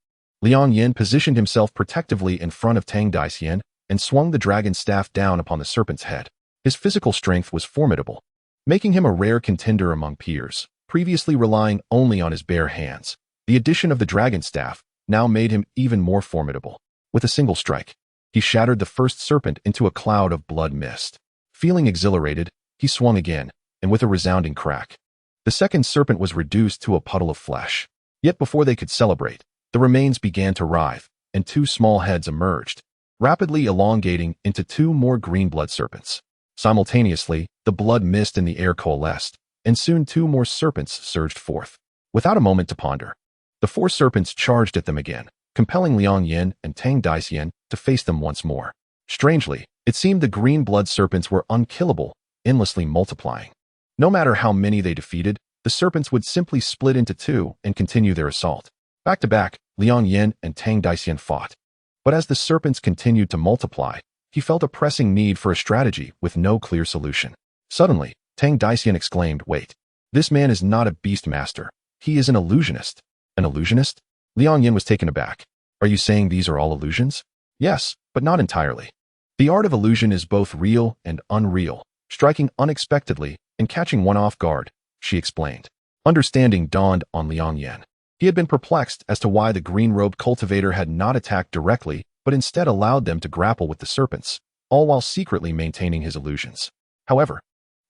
Liang Yan positioned himself protectively in front of Tang Daxian and swung the dragon staff down upon the serpent's head. His physical strength was formidable, making him a rare contender among peers, previously relying only on his bare hands. The addition of the dragon staff now made him even more formidable. With a single strike, he shattered the first serpent into a cloud of blood mist. Feeling exhilarated, he swung again, and with a resounding crack, the second serpent was reduced to a puddle of flesh. Yet before they could celebrate, The remains began to writhe, and two small heads emerged, rapidly elongating into two more green blood serpents. Simultaneously, the blood mist in the air coalesced, and soon two more serpents surged forth. Without a moment to ponder, the four serpents charged at them again, compelling Liang Yan and Tang Daxian to face them once more. Strangely, it seemed the green blood serpents were unkillable, endlessly multiplying. No matter how many they defeated, the serpents would simply split into two and continue their assault. Back to back, Liang Yan and Tang Daxian fought. But as the serpents continued to multiply, he felt a pressing need for a strategy with no clear solution. Suddenly, Tang Daxian exclaimed, "Wait, this man is not a beast master. He is an illusionist." "An illusionist?" Liang Yan was taken aback. "Are you saying these are all illusions?" "Yes, but not entirely. The art of illusion is both real and unreal, striking unexpectedly and catching one off guard," she explained. Understanding dawned on Liang Yan. He had been perplexed as to why the green-robed cultivator had not attacked directly, but instead allowed them to grapple with the serpents, all while secretly maintaining his illusions. However,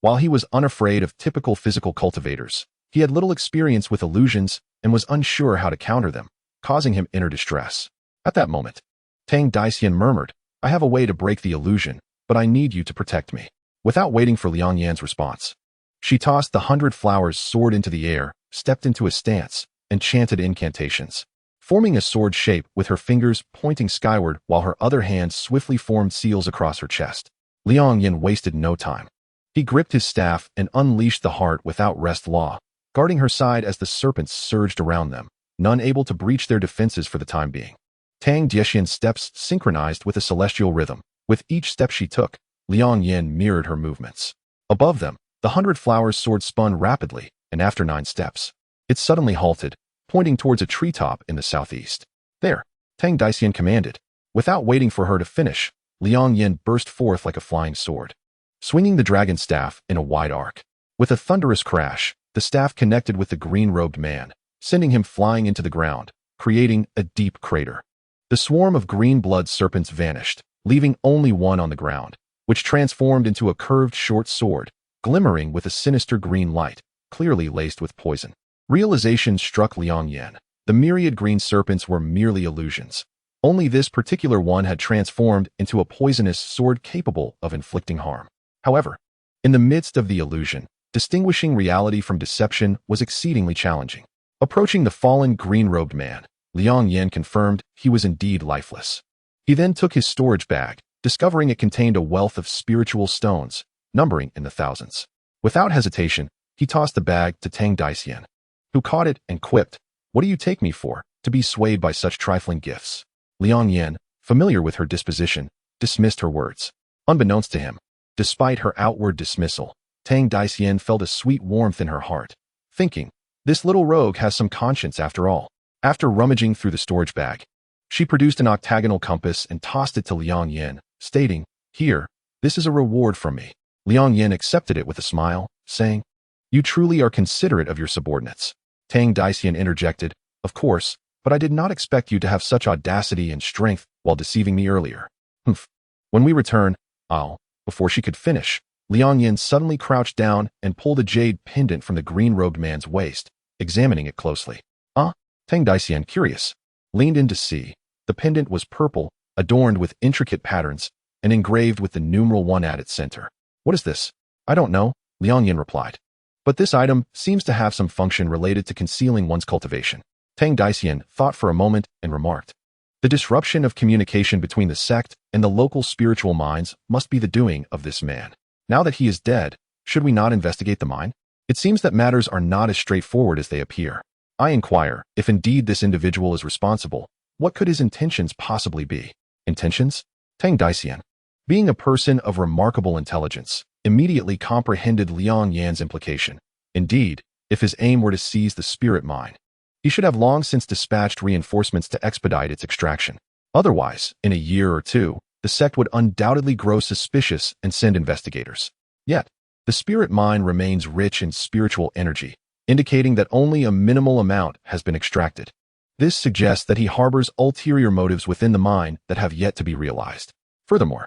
while he was unafraid of typical physical cultivators, he had little experience with illusions and was unsure how to counter them, causing him inner distress. At that moment, Tang Daxian murmured, "I have a way to break the illusion, but I need you to protect me." Without waiting for Liang Yan's response, she tossed the 100 flowers sword into the air, stepped into a stance, and chanted incantations, forming a sword shape with her fingers pointing skyward while her other hand swiftly formed seals across her chest. Liang Yan wasted no time. He gripped his staff and unleashed the heart without rest law, guarding her side as the serpents surged around them, none able to breach their defenses for the time being. Tang Daxian's steps synchronized with a celestial rhythm. With each step she took, Liang Yan mirrored her movements. Above them, the 100 flowers sword spun rapidly, and after 9 steps, it suddenly halted, pointing towards a treetop in the southeast. "There," Tang Daxian commanded. Without waiting for her to finish, Liang Yan burst forth like a flying sword, swinging the dragon staff in a wide arc. With a thunderous crash, the staff connected with the green-robed man, sending him flying into the ground, creating a deep crater. The swarm of green blood serpents vanished, leaving only one on the ground, which transformed into a curved short sword, glimmering with a sinister green light, clearly laced with poison. Realization struck Liang Yan. The myriad green serpents were merely illusions. Only this particular one had transformed into a poisonous sword capable of inflicting harm. However, in the midst of the illusion, distinguishing reality from deception was exceedingly challenging. Approaching the fallen green-robed man, Liang Yan confirmed he was indeed lifeless. He then took his storage bag, discovering it contained a wealth of spiritual stones, numbering in the thousands. Without hesitation, he tossed the bag to Tang Daxian, who caught it and quipped, "What do you take me for, to be swayed by such trifling gifts?" Liang Yan, familiar with her disposition, dismissed her words. Unbeknownst to him, despite her outward dismissal, Tang Daxian felt a sweet warmth in her heart, thinking, "This little rogue has some conscience after all." After rummaging through the storage bag, she produced an octagonal compass and tossed it to Liang Yan, stating, "Here, this is a reward from me." Liang Yan accepted it with a smile, saying, "You truly are considerate of your subordinates." Tang Daxian interjected, "Of course, but I did not expect you to have such audacity and strength while deceiving me earlier." "Humph. When we return, I'll..." Before she could finish, Liang Yan suddenly crouched down and pulled a jade pendant from the green-robed man's waist, examining it closely. Tang Daxian, curious, leaned in to see. The pendant was purple, adorned with intricate patterns, and engraved with the numeral 1 at its center. "What is this?" "I don't know," Liang Yan replied. "But this item seems to have some function related to concealing one's cultivation." Tang Daxian thought for a moment and remarked, "The disruption of communication between the sect and the local spiritual minds must be the doing of this man. Now that he is dead, should we not investigate the mine? It seems that matters are not as straightforward as they appear. I inquire, if indeed this individual is responsible, what could his intentions possibly be?" "Intentions?" Tang Daxian, being a person of remarkable intelligence, immediately comprehended Liang Yan's implication. Indeed, if his aim were to seize the spirit mine, he should have long since dispatched reinforcements to expedite its extraction. Otherwise, in a year or two, the sect would undoubtedly grow suspicious and send investigators. Yet, the spirit mine remains rich in spiritual energy, indicating that only a minimal amount has been extracted. This suggests that he harbors ulterior motives within the mine that have yet to be realized. Furthermore,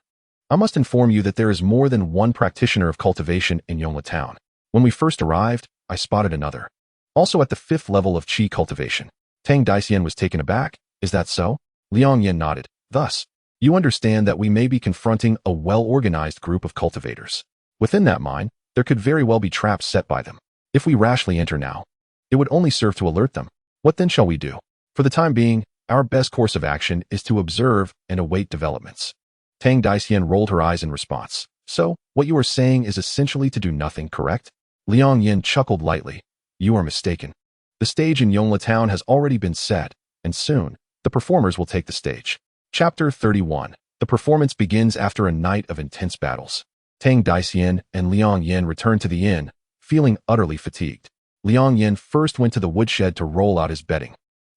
I must inform you that there is more than one practitioner of cultivation in Yongla town. When we first arrived, I spotted another, also at the 5th level of qi cultivation. Tang Daxian was taken aback. Is that so? Liang Yan nodded. Thus, you understand that we may be confronting a well-organized group of cultivators. Within that mine, there could very well be traps set by them. If we rashly enter now, it would only serve to alert them. What then shall we do? For the time being, our best course of action is to observe and await developments. Tang Daxian rolled her eyes in response. So, what you are saying is essentially to do nothing, correct? Liang Yan chuckled lightly. You are mistaken. The stage in Yongla town has already been set, and soon, the performers will take the stage. Chapter 31. The performance begins after a night of intense battles. Tang Daxian and Liang Yan returned to the inn, feeling utterly fatigued. Liang Yan first went to the woodshed to roll out his bedding,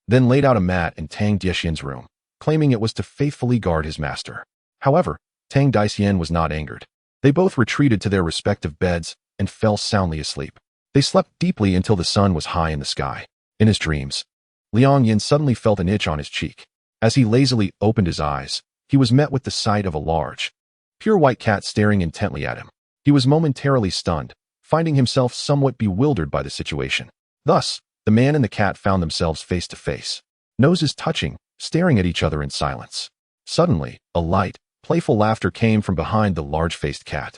then laid out a mat in Tang Daxian's room, claiming it was to faithfully guard his master. However, Tang Daxian was not angered. They both retreated to their respective beds and fell soundly asleep. They slept deeply until the sun was high in the sky. In his dreams, Liang Yan suddenly felt an itch on his cheek. As he lazily opened his eyes, he was met with the sight of a large, pure white cat staring intently at him. He was momentarily stunned, finding himself somewhat bewildered by the situation. Thus, the man and the cat found themselves face to face, noses touching, staring at each other in silence. Suddenly, a light, playful laughter came from behind the large-faced cat.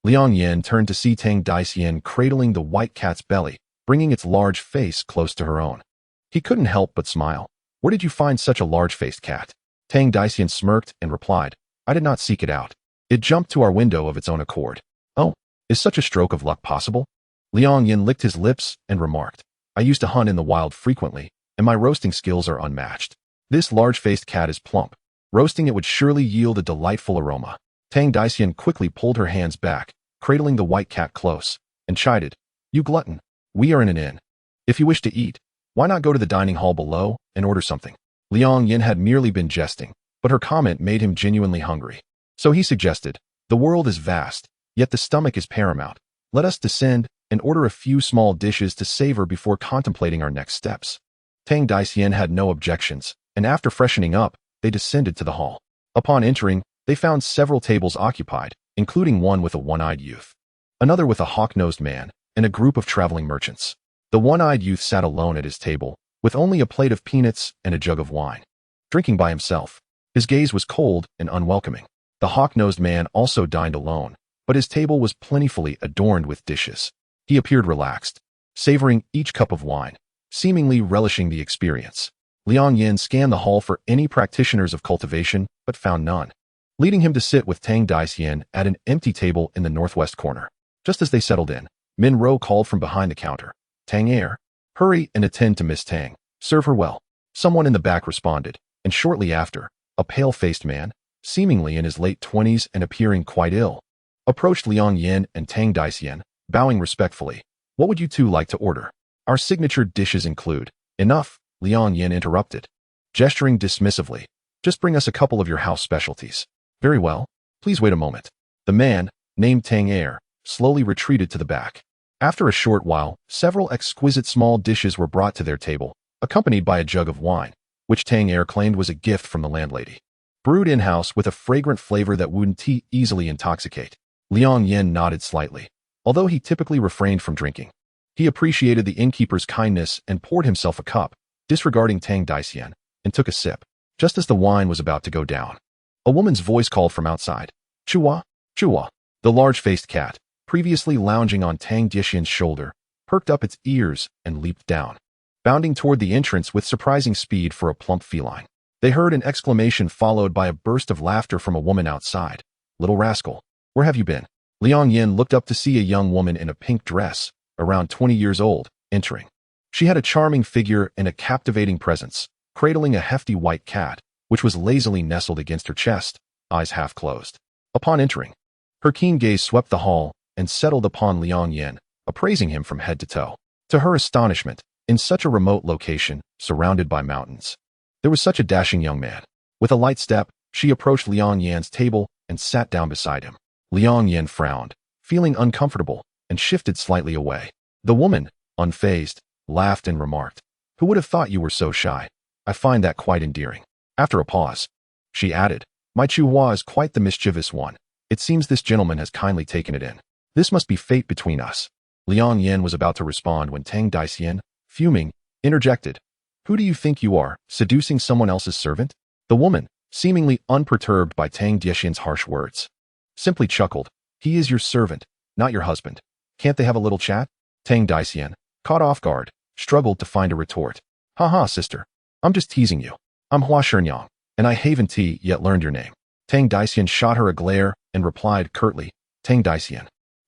Liang Yan turned to see Tang Daxian cradling the white cat's belly, bringing its large face close to her own. He couldn't help but smile. Where did you find such a large-faced cat? Tang Daxian smirked and replied, I did not seek it out. It jumped to our window of its own accord. Oh, is such a stroke of luck possible? Liang Yan licked his lips and remarked, I used to hunt in the wild frequently, and my roasting skills are unmatched. This large-faced cat is plump. Roasting it would surely yield a delightful aroma. Tang Daxian quickly pulled her hands back, cradling the white cat close, and chided, You glutton, we are in an inn. If you wish to eat, why not go to the dining hall below and order something? Liang Yan had merely been jesting, but her comment made him genuinely hungry. So he suggested, The world is vast, yet the stomach is paramount. Let us descend and order a few small dishes to savor before contemplating our next steps. Tang Daxian had no objections, and after freshening up, they descended to the hall. Upon entering, they found several tables occupied, including one with a one-eyed youth, another with a hawk-nosed man, and a group of traveling merchants. The one-eyed youth sat alone at his table, with only a plate of peanuts and a jug of wine, drinking by himself. His gaze was cold and unwelcoming. The hawk-nosed man also dined alone, but his table was plentifully adorned with dishes. He appeared relaxed, savoring each cup of wine, seemingly relishing the experience. Liang Yan scanned the hall for any practitioners of cultivation, but found none, leading him to sit with Tang Daxian at an empty table in the northwest corner. Just as they settled in, Min Ro called from behind the counter, Tang Air, hurry and attend to Miss Tang. Serve her well. Someone in the back responded, and shortly after, a pale-faced man, seemingly in his late 20s and appearing quite ill, approached Liang Yan and Tang Daxian, bowing respectfully. What would you two like to order? Our signature dishes include. Enough, Liang Yan interrupted, gesturing dismissively. Just bring us a couple of your house specialties. Very well. Please wait a moment. The man, named Tang Air, slowly retreated to the back. After a short while, several exquisite small dishes were brought to their table, accompanied by a jug of wine, which Tang Air claimed was a gift from the landlady. Brewed in-house with a fragrant flavor that wouldn't easily intoxicate. Liang Yan nodded slightly. Although he typically refrained from drinking, he appreciated the innkeeper's kindness and poured himself a cup, disregarding Tang Daxian, and took a sip. Just as the wine was about to go down, a woman's voice called from outside. Chua, Chua. The large-faced cat, previously lounging on Tang Daxian's shoulder, perked up its ears and leaped down, bounding toward the entrance with surprising speed for a plump feline. They heard an exclamation followed by a burst of laughter from a woman outside. Little rascal, where have you been? Liang Yan looked up to see a young woman in a pink dress, around 20 years old, entering. She had a charming figure and a captivating presence, cradling a hefty white cat, which was lazily nestled against her chest, eyes half closed. Upon entering, her keen gaze swept the hall and settled upon Liang Yan, appraising him from head to toe. To her astonishment, in such a remote location, surrounded by mountains, there was such a dashing young man. With a light step, she approached Liang Yan's table and sat down beside him. Liang Yan frowned, feeling uncomfortable, and shifted slightly away. The woman, unfazed, laughed and remarked, Who would have thought you were so shy? I find that quite endearing. After a pause, she added, My Chuhua is quite the mischievous one. It seems this gentleman has kindly taken it in. This must be fate between us. Liang Yan was about to respond when Tang Daxian, fuming, interjected, Who do you think you are, seducing someone else's servant? The woman, seemingly unperturbed by Tang Daxian's harsh words, simply chuckled. He is your servant, not your husband. Can't they have a little chat? Tang Daxian, caught off guard, struggled to find a retort. Haha, sister. I'm just teasing you. I'm Hua Shenyang, and I haven't yet learned your name. Tang Daxian shot her a glare and replied curtly, Tang Daxian.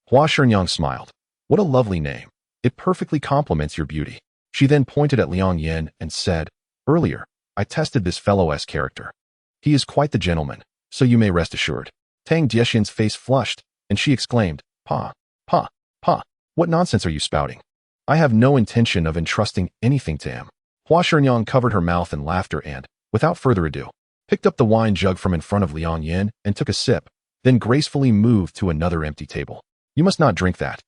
Hua Shenyang smiled. What a lovely name. It perfectly complements your beauty. She then pointed at Liang Yan and said, earlier, I tested this fellow's character. He is quite the gentleman, so you may rest assured. Tang Daxian's face flushed, and she exclaimed, Pa, what nonsense are you spouting? I have no intention of entrusting anything to him. Hua Shenyang covered her mouth in laughter and, without further ado, picked up the wine jug from in front of Liang Yan and took a sip, then gracefully moved to another empty table. You must not drink that.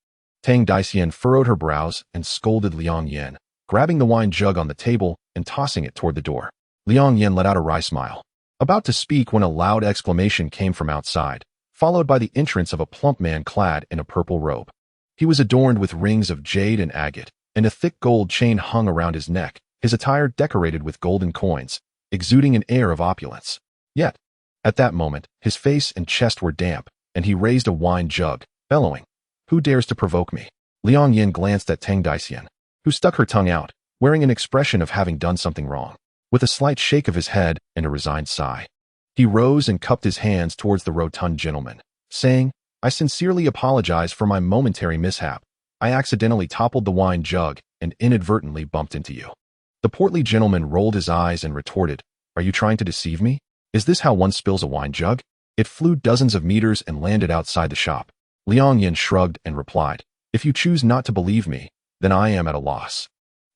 Tang Daxian furrowed her brows and scolded Liang Yan, grabbing the wine jug on the table and tossing it toward the door. Liang Yan let out a wry smile, about to speak when a loud exclamation came from outside, followed by the entrance of a plump man clad in a purple robe. He was adorned with rings of jade and agate, and a thick gold chain hung around his neck, his attire decorated with golden coins, exuding an air of opulence. Yet, at that moment, his face and chest were damp, and he raised a wine jug, bellowing, Who dares to provoke me? Liang Yan glanced at Tang Daxian, who stuck her tongue out, wearing an expression of having done something wrong. With a slight shake of his head and a resigned sigh, he rose and cupped his hands towards the rotund gentleman, saying, I sincerely apologize for my momentary mishap. I accidentally toppled the wine jug and inadvertently bumped into you. The portly gentleman rolled his eyes and retorted, Are you trying to deceive me? Is this how one spills a wine jug? It flew dozens of meters and landed outside the shop. Liang Yan shrugged and replied, If you choose not to believe me, then I am at a loss.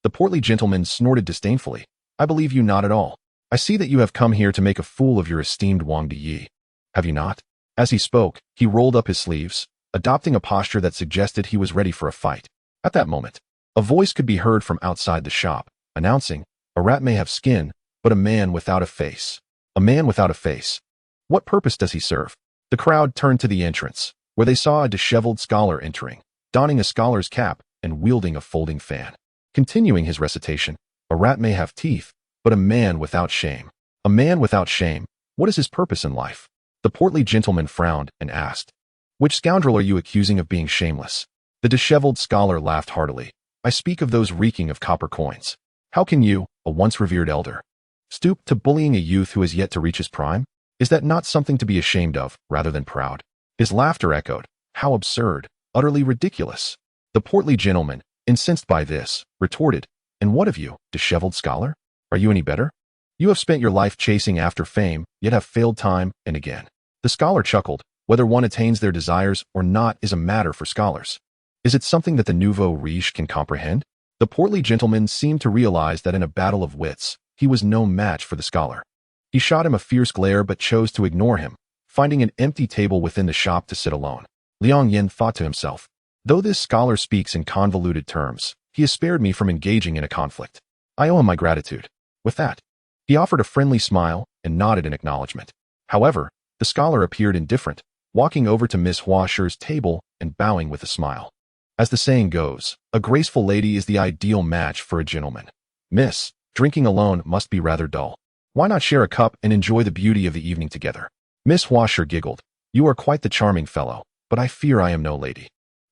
The portly gentleman snorted disdainfully, I believe you not at all. I see that you have come here to make a fool of your esteemed Wang Di. Have you not? As he spoke, he rolled up his sleeves, adopting a posture that suggested he was ready for a fight. At that moment, a voice could be heard from outside the shop, announcing, A rat may have skin, but a man without a face. A man without a face. What purpose does he serve? The crowd turned to the entrance, where they saw a disheveled scholar entering, donning a scholar's cap and wielding a folding fan. Continuing his recitation, A rat may have teeth, but a man without shame. A man without shame. What is his purpose in life? The portly gentleman frowned and asked, Which scoundrel are you accusing of being shameless? The disheveled scholar laughed heartily. I speak of those reeking of copper coins. How can you, a once revered elder, stoop to bullying a youth who has yet to reach his prime? Is that not something to be ashamed of, rather than proud? His laughter echoed. How absurd, utterly ridiculous. The portly gentleman, incensed by this, retorted, And what of you, disheveled scholar? Are you any better? You have spent your life chasing after fame, yet have failed time and again. The scholar chuckled. Whether one attains their desires or not is a matter for scholars. Is it something that the nouveau riche can comprehend? The portly gentleman seemed to realize that in a battle of wits, he was no match for the scholar. He shot him a fierce glare but chose to ignore him, finding an empty table within the shop to sit alone. Liang Yan thought to himself, Though this scholar speaks in convoluted terms, he has spared me from engaging in a conflict. I owe him my gratitude. With that, he offered a friendly smile and nodded in acknowledgement. However, the scholar appeared indifferent, walking over to Miss Hua Shi's table and bowing with a smile. As the saying goes, a graceful lady is the ideal match for a gentleman. Miss, drinking alone must be rather dull. Why not share a cup and enjoy the beauty of the evening together? Miss Hua Shi giggled. You are quite the charming fellow, but I fear I am no lady.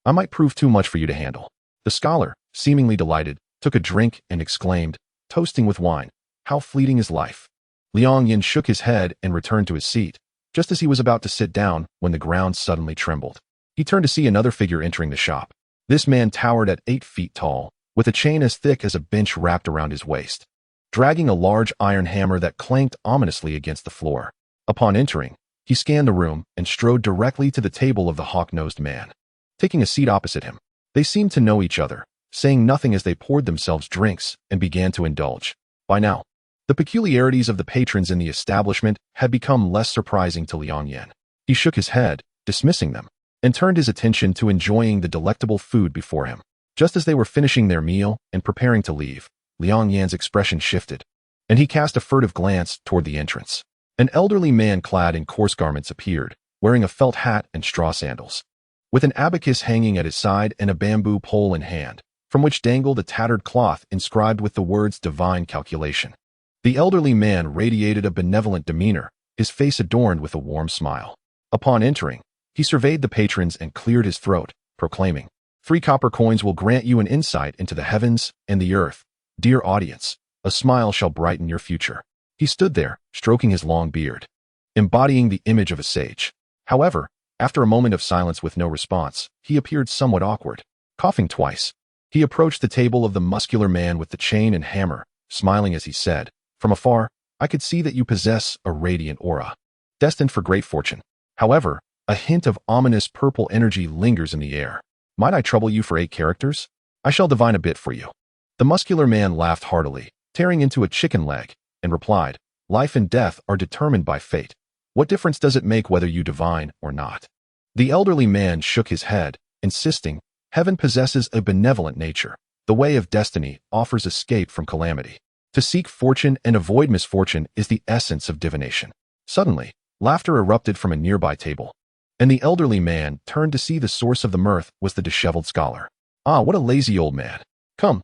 I might prove too much for you to handle. The scholar, seemingly delighted, took a drink and exclaimed, toasting with wine, How fleeting is life. Liang Yan shook his head and returned to his seat, just as he was about to sit down when the ground suddenly trembled. He turned to see another figure entering the shop. This man towered at 8 feet tall, with a chain as thick as a bench wrapped around his waist, dragging a large iron hammer that clanked ominously against the floor. Upon entering, he scanned the room and strode directly to the table of the hawk-nosed man. Taking a seat opposite him, they seemed to know each other, saying nothing as they poured themselves drinks and began to indulge. By now, the peculiarities of the patrons in the establishment had become less surprising to Liang Yan. He shook his head, dismissing them, and turned his attention to enjoying the delectable food before him. Just as they were finishing their meal and preparing to leave, Liang Yan's expression shifted, and he cast a furtive glance toward the entrance. An elderly man clad in coarse garments appeared, wearing a felt hat and straw sandals. With an abacus hanging at his side and a bamboo pole in hand, from which dangled a tattered cloth inscribed with the words divine calculation. The elderly man radiated a benevolent demeanor, his face adorned with a warm smile. Upon entering, he surveyed the patrons and cleared his throat, proclaiming, 3 copper coins will grant you an insight into the heavens and the earth. Dear audience, a smile shall brighten your future. He stood there, stroking his long beard, embodying the image of a sage. However, after a moment of silence with no response, he appeared somewhat awkward. Coughing twice, he approached the table of the muscular man with the chain and hammer, smiling as he said, from afar, I could see that you possess a radiant aura, destined for great fortune. However, a hint of ominous purple energy lingers in the air. Might I trouble you for 8 characters? I shall divine a bit for you. The muscular man laughed heartily, tearing into a chicken leg, and replied, life and death are determined by fate. What difference does it make whether you divine or not? The elderly man shook his head, insisting, heaven possesses a benevolent nature. The way of destiny offers escape from calamity. To seek fortune and avoid misfortune is the essence of divination. Suddenly, laughter erupted from a nearby table, and the elderly man turned to see the source of the mirth was the disheveled scholar. Ah, what a lazy old man. Come,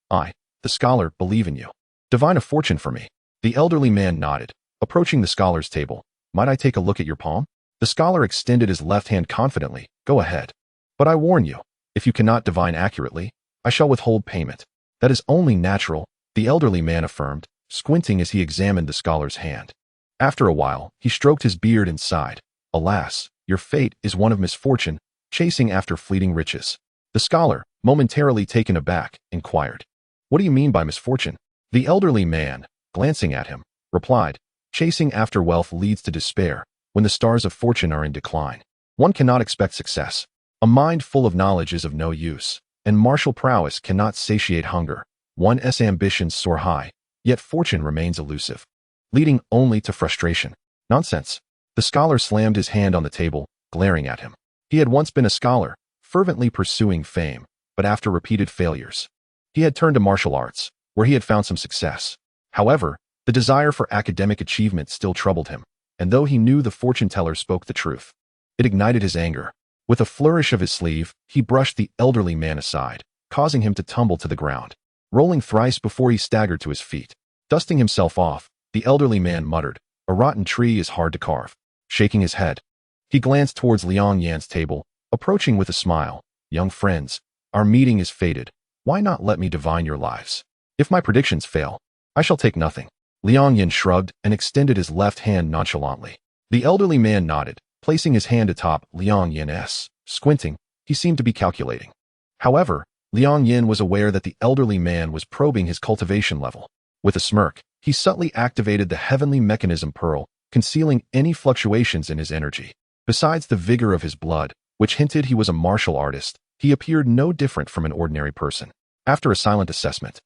I, the scholar, believe in you. Divine a fortune for me. The elderly man nodded, approaching the scholar's table. Might I take a look at your palm? The scholar extended his left hand confidently. Go ahead. But I warn you, if you cannot divine accurately, I shall withhold payment. That is only natural, the elderly man affirmed, squinting as he examined the scholar's hand. After a while, he stroked his beard and sighed. Alas, your fate is one of misfortune, chasing after fleeting riches. The scholar, momentarily taken aback, inquired, what do you mean by misfortune? The elderly man, glancing at him, replied, chasing after wealth leads to despair. When the stars of fortune are in decline, one cannot expect success. A mind full of knowledge is of no use, and martial prowess cannot satiate hunger. One's ambitions soar high, yet fortune remains elusive, leading only to frustration. Nonsense. The scholar slammed his hand on the table, glaring at him. He had once been a scholar, fervently pursuing fame, but after repeated failures, he had turned to martial arts, where he had found some success. However, the desire for academic achievement still troubled him, and though he knew the fortune teller spoke the truth, it ignited his anger. With a flourish of his sleeve, he brushed the elderly man aside, causing him to tumble to the ground, rolling thrice before he staggered to his feet. Dusting himself off, the elderly man muttered, a rotten tree is hard to carve. Shaking his head, he glanced towards Liang Yan's table, approaching with a smile. Young friends, our meeting is fated. Why not let me divine your lives? If my predictions fail, I shall take nothing. Liang Yan shrugged and extended his left hand nonchalantly. The elderly man nodded, placing his hand atop Liang Yan's. Squinting, he seemed to be calculating. However, Liang Yan was aware that the elderly man was probing his cultivation level. With a smirk, he subtly activated the heavenly mechanism pearl, concealing any fluctuations in his energy. Besides the vigor of his blood, which hinted he was a martial artist, he appeared no different from an ordinary person. After a silent assessment,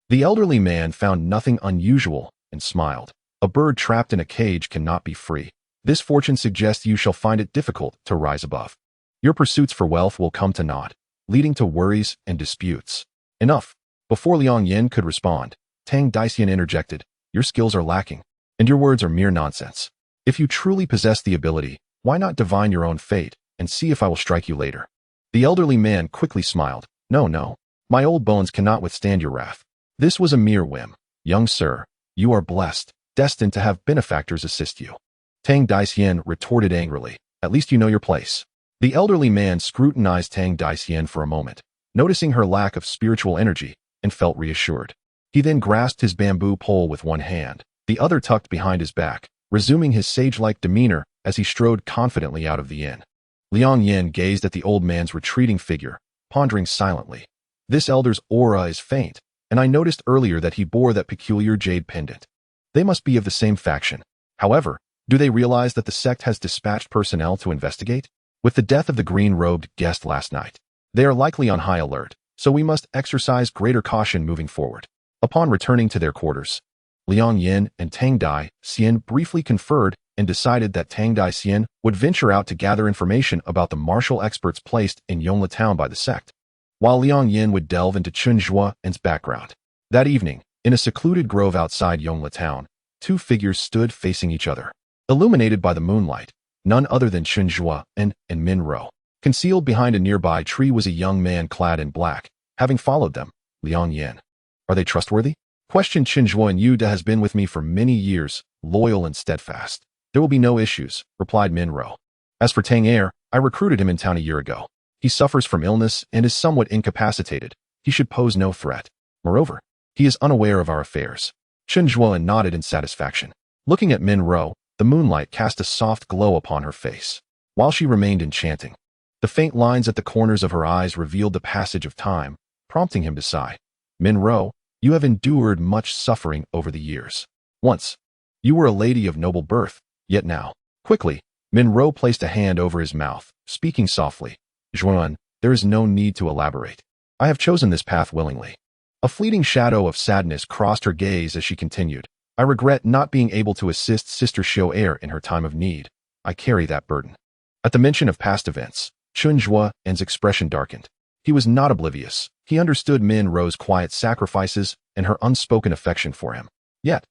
the elderly man found nothing unusual and smiled. A bird trapped in a cage cannot be free. This fortune suggests you shall find it difficult to rise above. Your pursuits for wealth will come to naught, leading to worries and disputes. Enough. Before Liang Yan could respond, Tang Daxian interjected, your skills are lacking, and your words are mere nonsense. If you truly possess the ability, why not divine your own fate, and see if I will strike you later? The elderly man quickly smiled. No, my old bones cannot withstand your wrath. This was a mere whim. Young sir, you are blessed, destined to have benefactors assist you. Tang Daxian retorted angrily, at least you know your place. The elderly man scrutinized Tang Daxian for a moment, noticing her lack of spiritual energy, and felt reassured. He then grasped his bamboo pole with one hand, the other tucked behind his back, resuming his sage-like demeanor as he strode confidently out of the inn. Liang Yan gazed at the old man's retreating figure, pondering silently. This elder's aura is faint, and I noticed earlier that he bore that peculiar jade pendant. They must be of the same faction. However, do they realize that the sect has dispatched personnel to investigate? With the death of the green-robed guest last night, they are likely on high alert, so we must exercise greater caution moving forward. Upon returning to their quarters, Liang Yan and Tang Daxian briefly conferred and decided that Tang Daxian would venture out to gather information about the martial experts placed in Yongla town by the sect, while Liang Yan would delve into Chunjua's background. That evening, in a secluded grove outside Yongla town, 2 figures stood facing each other. Illuminated by the moonlight, none other than Chunjua and Minro. Concealed behind a nearby tree was a young man clad in black, having followed them. Liang Yan. Are they trustworthy? Questioned Qinzhuo. Yuda has been with me for many years, loyal and steadfast. There will be no issues, replied Minro. As for Tang Er, I recruited him in town a year ago. He suffers from illness and is somewhat incapacitated. He should pose no threat. Moreover, he is unaware of our affairs. Qinzhuo nodded in satisfaction. Looking at Minro, the moonlight cast a soft glow upon her face, while she remained enchanting. The faint lines at the corners of her eyes revealed the passage of time, prompting him to sigh. Minro, you have endured much suffering over the years. Once, you were a lady of noble birth, yet now. Quickly, Minro placed a hand over his mouth, speaking softly. Zhuan, there is no need to elaborate. I have chosen this path willingly. A fleeting shadow of sadness crossed her gaze as she continued. I regret not being able to assist Sister Xiao in her time of need. I carry that burden. At the mention of past events, Qinzhuo's expression darkened. He was not oblivious. He understood Minro's quiet sacrifices and her unspoken affection for him. Yet,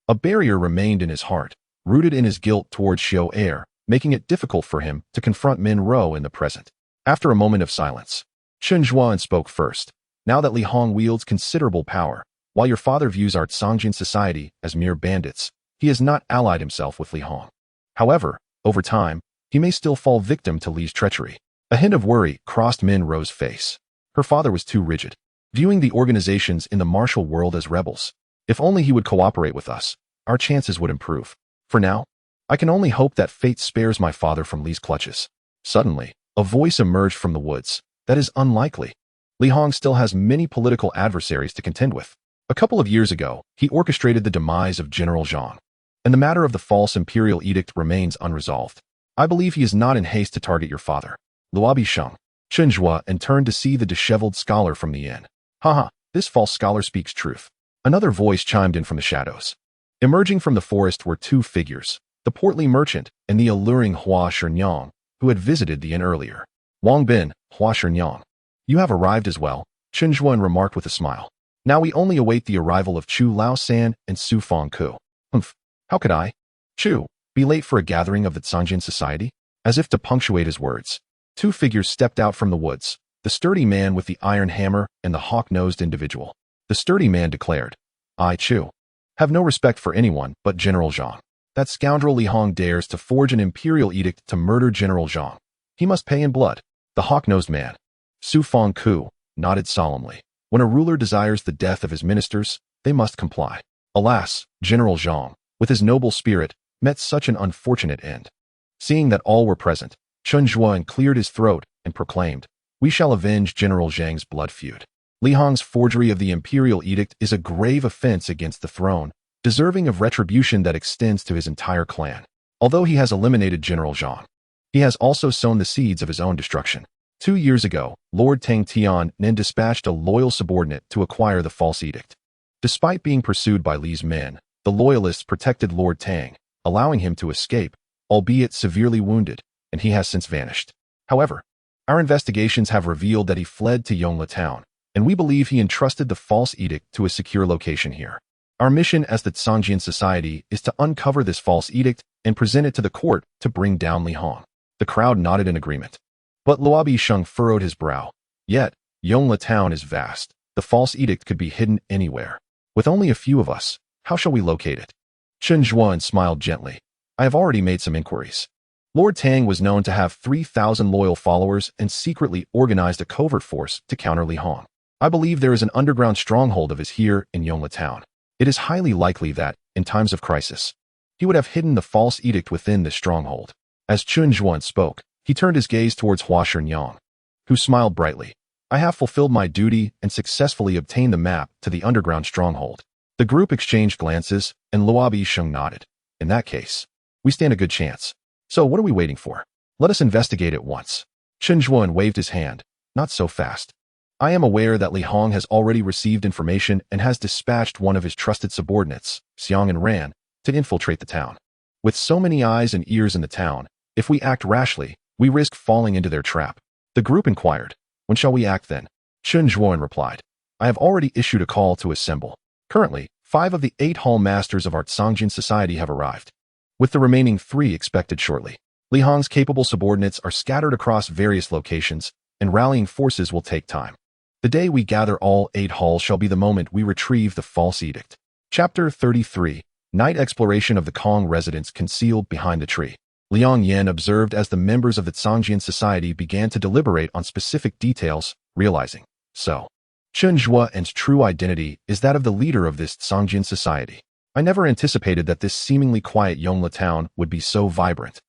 a barrier remained in his heart, rooted in his guilt towards Xiao, making it difficult for him to confront Minro in the present. After a moment of silence, Qinzhuo spoke first. Now that Li Hong wields considerable power, while your father views our Songjin society as mere bandits, he has not allied himself with Li Hong. However, over time, he may still fall victim to Li's treachery. A hint of worry crossed Minro's face. Her father was too rigid, viewing the organizations in the martial world as rebels. If only he would cooperate with us, our chances would improve. For now, I can only hope that fate spares my father from Li's clutches. Suddenly, a voice emerged from the woods. That is unlikely. Li Hong still has many political adversaries to contend with. A couple of years ago, he orchestrated the demise of General Zhang, and the matter of the false imperial edict remains unresolved. I believe he is not in haste to target your father. Luobi Sheng, Qinzhuo, and turned to see the disheveled scholar from the inn. Haha, this false scholar speaks truth. Another voice chimed in from the shadows. Emerging from the forest were two figures, the portly merchant and the alluring Hua Shenyang, who had visited the inn earlier. Wang Bin, Hua Shenyang. You have arrived as well, Qinzhuo remarked with a smile. Now we only await the arrival of Chu Laosan and Su Fengku. Humph, how could I, Chu, be late for a gathering of the Songjin society? As if to punctuate his words, two figures stepped out from the woods, the sturdy man with the iron hammer and the hawk-nosed individual. The sturdy man declared, I, Chu, have no respect for anyone but General Zhang. That scoundrel Li Hong dares to forge an imperial edict to murder General Zhang. He must pay in blood. The hawk-nosed man, Su Fengku, nodded solemnly. When a ruler desires the death of his ministers, they must comply. Alas, General Zhang, with his noble spirit, met such an unfortunate end. Seeing that all were present, Qinzhuo cleared his throat and proclaimed, We shall avenge General Zhang's blood feud. Li Hong's forgery of the imperial edict is a grave offense against the throne, deserving of retribution that extends to his entire clan. Although he has eliminated General Zhang, he has also sown the seeds of his own destruction. 2 years ago, Lord Tang Tian dispatched a loyal subordinate to acquire the false edict. Despite being pursued by Li's men, the loyalists protected Lord Tang, allowing him to escape, albeit severely wounded, and he has since vanished. However, our investigations have revealed that he fled to Yongla town, and we believe he entrusted the false edict to a secure location here. Our mission as the Songjin Society is to uncover this false edict and present it to the court to bring down Li Hong. The crowd nodded in agreement. But Luobi Sheng furrowed his brow. Yet, Yongla town is vast. The false edict could be hidden anywhere. With only a few of us, how shall we locate it? Qinzhuo smiled gently. I have already made some inquiries. Lord Tang was known to have 3,000 loyal followers and secretly organized a covert force to counter Li Hong. I believe there is an underground stronghold of his here in Yongla town. It is highly likely that, in times of crisis, he would have hidden the false edict within this stronghold. As Qinzhuo spoke, he turned his gaze towards Hua Shenyang, who smiled brightly. I have fulfilled my duty and successfully obtained the map to the underground stronghold. The group exchanged glances, and Luobi Sheng nodded. In that case, we stand a good chance. So what are we waiting for? Let us investigate at once. Qinzhuo waved his hand. Not so fast. I am aware that Li Hong has already received information and has dispatched one of his trusted subordinates, Xiang and Ran, to infiltrate the town. With so many eyes and ears in the town, if we act rashly, we risk falling into their trap. The group inquired, When shall we act then? Qinzhuo replied, I have already issued a call to assemble. Currently, 5 of the 8 hall masters of our Songjin Society have arrived, with the remaining 3 expected shortly. Li Hong's capable subordinates are scattered across various locations, and rallying forces will take time. The day we gather all 8 halls shall be the moment we retrieve the false edict. Chapter 33. Night exploration of the Kong residence concealed behind the tree. Liang Yan observed as the members of the Zhangjian society began to deliberate on specific details, realizing, Chen Zhuo's true identity is that of the leader of this Zhangjian society. I never anticipated that this seemingly quiet Yongla town would be so vibrant,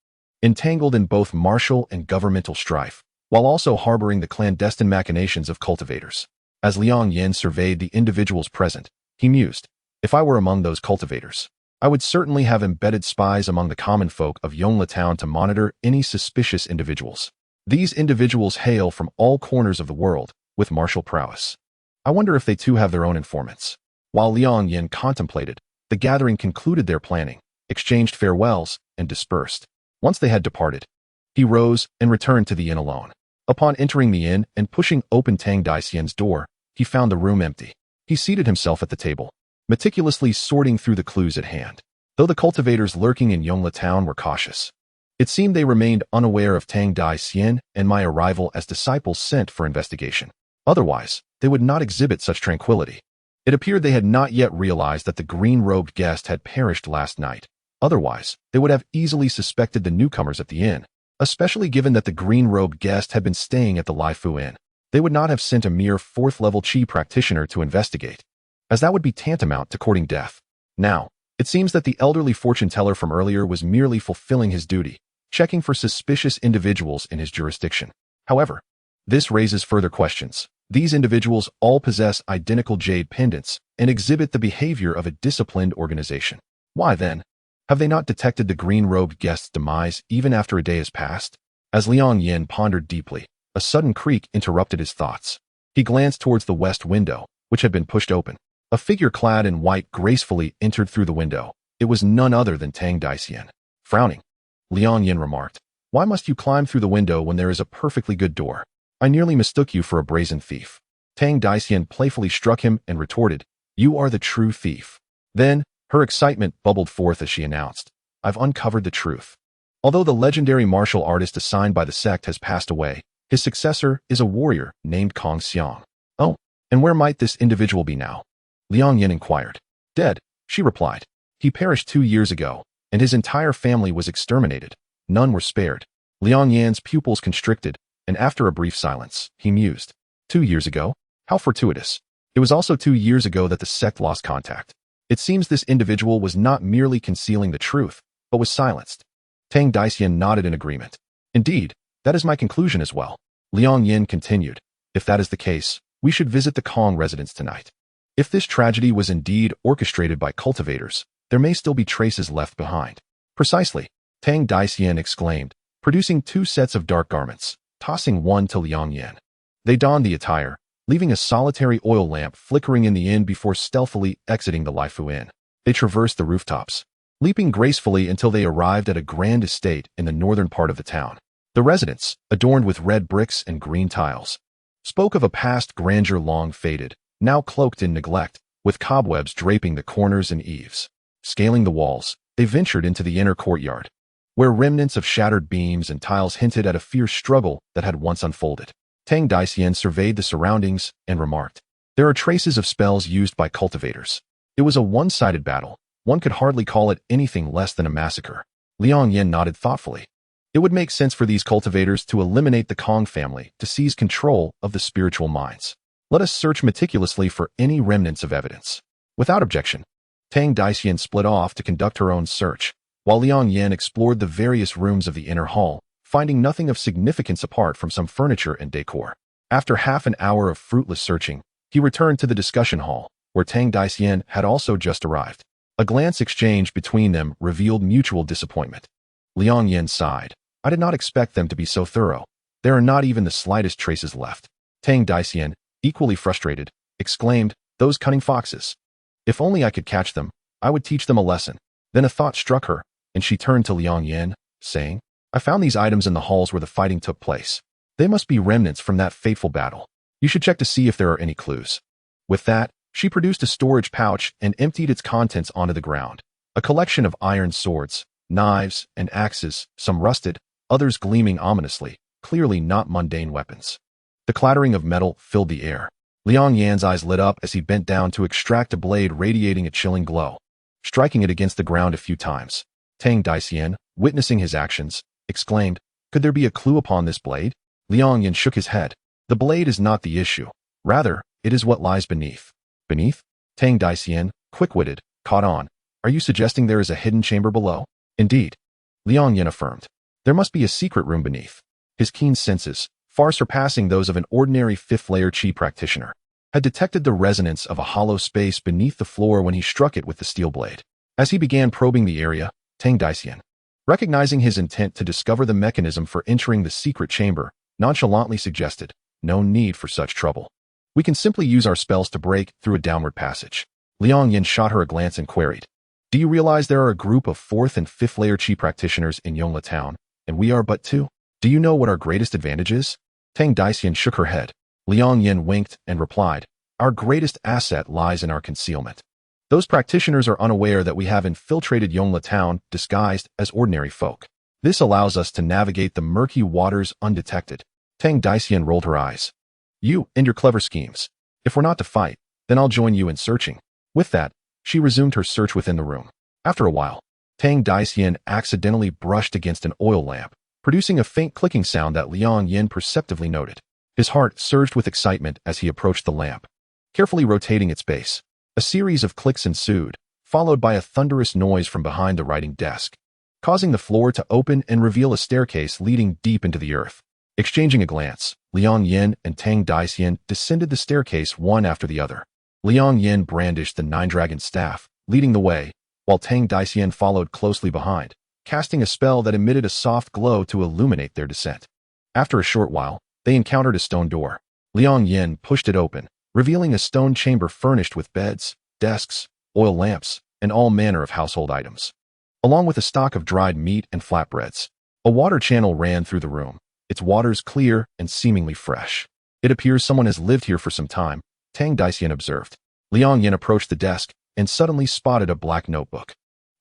entangled in both martial and governmental strife, while also harboring the clandestine machinations of cultivators. As Liang Yan surveyed the individuals present, he mused, if I were among those cultivators, I would certainly have embedded spies among the common folk of Yongla town to monitor any suspicious individuals. These individuals hail from all corners of the world, with martial prowess. I wonder if they too have their own informants. While Liang Yan contemplated, the gathering concluded their planning, exchanged farewells, and dispersed. Once they had departed, he rose and returned to the inn alone. Upon entering the inn and pushing open Tang Daxian's door, he found the room empty. He seated himself at the table, meticulously sorting through the clues at hand. Though the cultivators lurking in Yongla town were cautious, it seemed they remained unaware of Tang Daxian and my arrival as disciples sent for investigation. Otherwise, they would not exhibit such tranquility. It appeared they had not yet realized that the green-robed guest had perished last night. Otherwise, they would have easily suspected the newcomers at the inn, especially given that the green-robed guest had been staying at the Laifu Inn. They would not have sent a mere 4th-level Qi practitioner to investigate, as that would be tantamount to courting death. Now, it seems that the elderly fortune-teller from earlier was merely fulfilling his duty, checking for suspicious individuals in his jurisdiction. However, this raises further questions. These individuals all possess identical jade pendants and exhibit the behavior of a disciplined organization. Why then, have they not detected the green-robed guest's demise even after a day has passed? As Liang Yan pondered deeply, a sudden creak interrupted his thoughts. He glanced towards the west window, which had been pushed open. A figure clad in white gracefully entered through the window. It was none other than Tang Daxian. Frowning, Liang Yan remarked, "Why must you climb through the window when there is a perfectly good door? I nearly mistook you for a brazen thief." Tang Daxian playfully struck him and retorted, "You are the true thief." Then, her excitement bubbled forth as she announced, "I've uncovered the truth. Although the legendary martial artist assigned by the sect has passed away, his successor is a warrior named Kong Xiang." "Oh, and where might this individual be now?" Liang Yan inquired. "Dead," she replied. "He perished 2 years ago, and his entire family was exterminated. None were spared." Liang Yan's pupils constricted, and after a brief silence, he mused. 2 years ago? How fortuitous. It was also 2 years ago that the sect lost contact. It seems this individual was not merely concealing the truth, but was silenced. Tang Daxian nodded in agreement. "Indeed, that is my conclusion as well." Liang Yan continued, "If that is the case, we should visit the Kong residence tonight. If this tragedy was indeed orchestrated by cultivators, there may still be traces left behind." "Precisely," Tang Daxian exclaimed, producing 2 sets of dark garments, tossing one to Liang Yan. They donned the attire, leaving a solitary oil lamp flickering in the inn before stealthily exiting the Laifu Inn. They traversed the rooftops, leaping gracefully until they arrived at a grand estate in the northern part of the town. The residence, adorned with red bricks and green tiles, spoke of a past grandeur long faded, now cloaked in neglect, with cobwebs draping the corners and eaves. Scaling the walls, they ventured into the inner courtyard, where remnants of shattered beams and tiles hinted at a fierce struggle that had once unfolded. Tang Daxian surveyed the surroundings and remarked, "There are traces of spells used by cultivators. It was a one-sided battle. One could hardly call it anything less than a massacre." Liang Yan nodded thoughtfully. It would make sense for these cultivators to eliminate the Kong family to seize control of the spiritual minds. Let us search meticulously for any remnants of evidence. Without objection, Tang Daxian split off to conduct her own search, while Liang Yan explored the various rooms of the inner hall, finding nothing of significance apart from some furniture and decor. After half an hour of fruitless searching, he returned to the discussion hall, where Tang Daxian had also just arrived. A glance exchanged between them revealed mutual disappointment. Liang Yan sighed. "I did not expect them to be so thorough. There are not even the slightest traces left." Tang Daxian, equally frustrated, exclaimed, "Those cunning foxes. If only I could catch them, I would teach them a lesson." Then a thought struck her, and she turned to Liang Yan, saying, "I found these items in the halls where the fighting took place. They must be remnants from that fateful battle. You should check to see if there are any clues." With that, she produced a storage pouch and emptied its contents onto the ground. A collection of iron swords, knives, and axes, some rusted, others gleaming ominously, clearly not mundane weapons. The clattering of metal filled the air. Liang Yan's eyes lit up as he bent down to extract a blade radiating a chilling glow, striking it against the ground a few times. Tang Daxian, witnessing his actions, exclaimed, "Could there be a clue upon this blade?" Liang Yan shook his head. "The blade is not the issue. Rather, it is what lies beneath." "Beneath?" Tang Daxian, quick-witted, caught on. "Are you suggesting there is a hidden chamber below?" "Indeed," Liang Yan affirmed. "There must be a secret room beneath." His keen senses, far surpassing those of an ordinary fifth-layer Qi practitioner, had detected the resonance of a hollow space beneath the floor when he struck it with the steel blade. As he began probing the area, Tang Daxian, recognizing his intent to discover the mechanism for entering the secret chamber, nonchalantly suggested, "No need for such trouble. We can simply use our spells to break through a downward passage." Liang Yan shot her a glance and queried, "Do you realize there are a group of 4th and 5th layer Qi practitioners in Yongla town, and we are but 2? Do you know what our greatest advantage is?" Tang Daxian shook her head. Liang Yan winked and replied, "Our greatest asset lies in our concealment. Those practitioners are unaware that we have infiltrated Yongla town disguised as ordinary folk. This allows us to navigate the murky waters undetected." Tang Daxian rolled her eyes. "You and your clever schemes. If we're not to fight, then I'll join you in searching." With that, she resumed her search within the room. After a while, Tang Daxian accidentally brushed against an oil lamp, producing a faint clicking sound that Liang Yan perceptively noted. His heart surged with excitement as he approached the lamp, carefully rotating its base. A series of clicks ensued, followed by a thunderous noise from behind the writing desk, causing the floor to open and reveal a staircase leading deep into the earth. Exchanging a glance, Liang Yan and Tang Daxian descended the staircase one after the other. Liang Yan brandished the nine-dragon staff, leading the way, while Tang Daxian followed closely behind, casting a spell that emitted a soft glow to illuminate their descent. After a short while, they encountered a stone door. Liang Yan pushed it open, revealing a stone chamber furnished with beds, desks, oil lamps, and all manner of household items, along with a stock of dried meat and flatbreads. A water channel ran through the room, its waters clear and seemingly fresh. "It appears someone has lived here for some time," Tang Daxian observed. Liang Yan approached the desk and suddenly spotted a black notebook.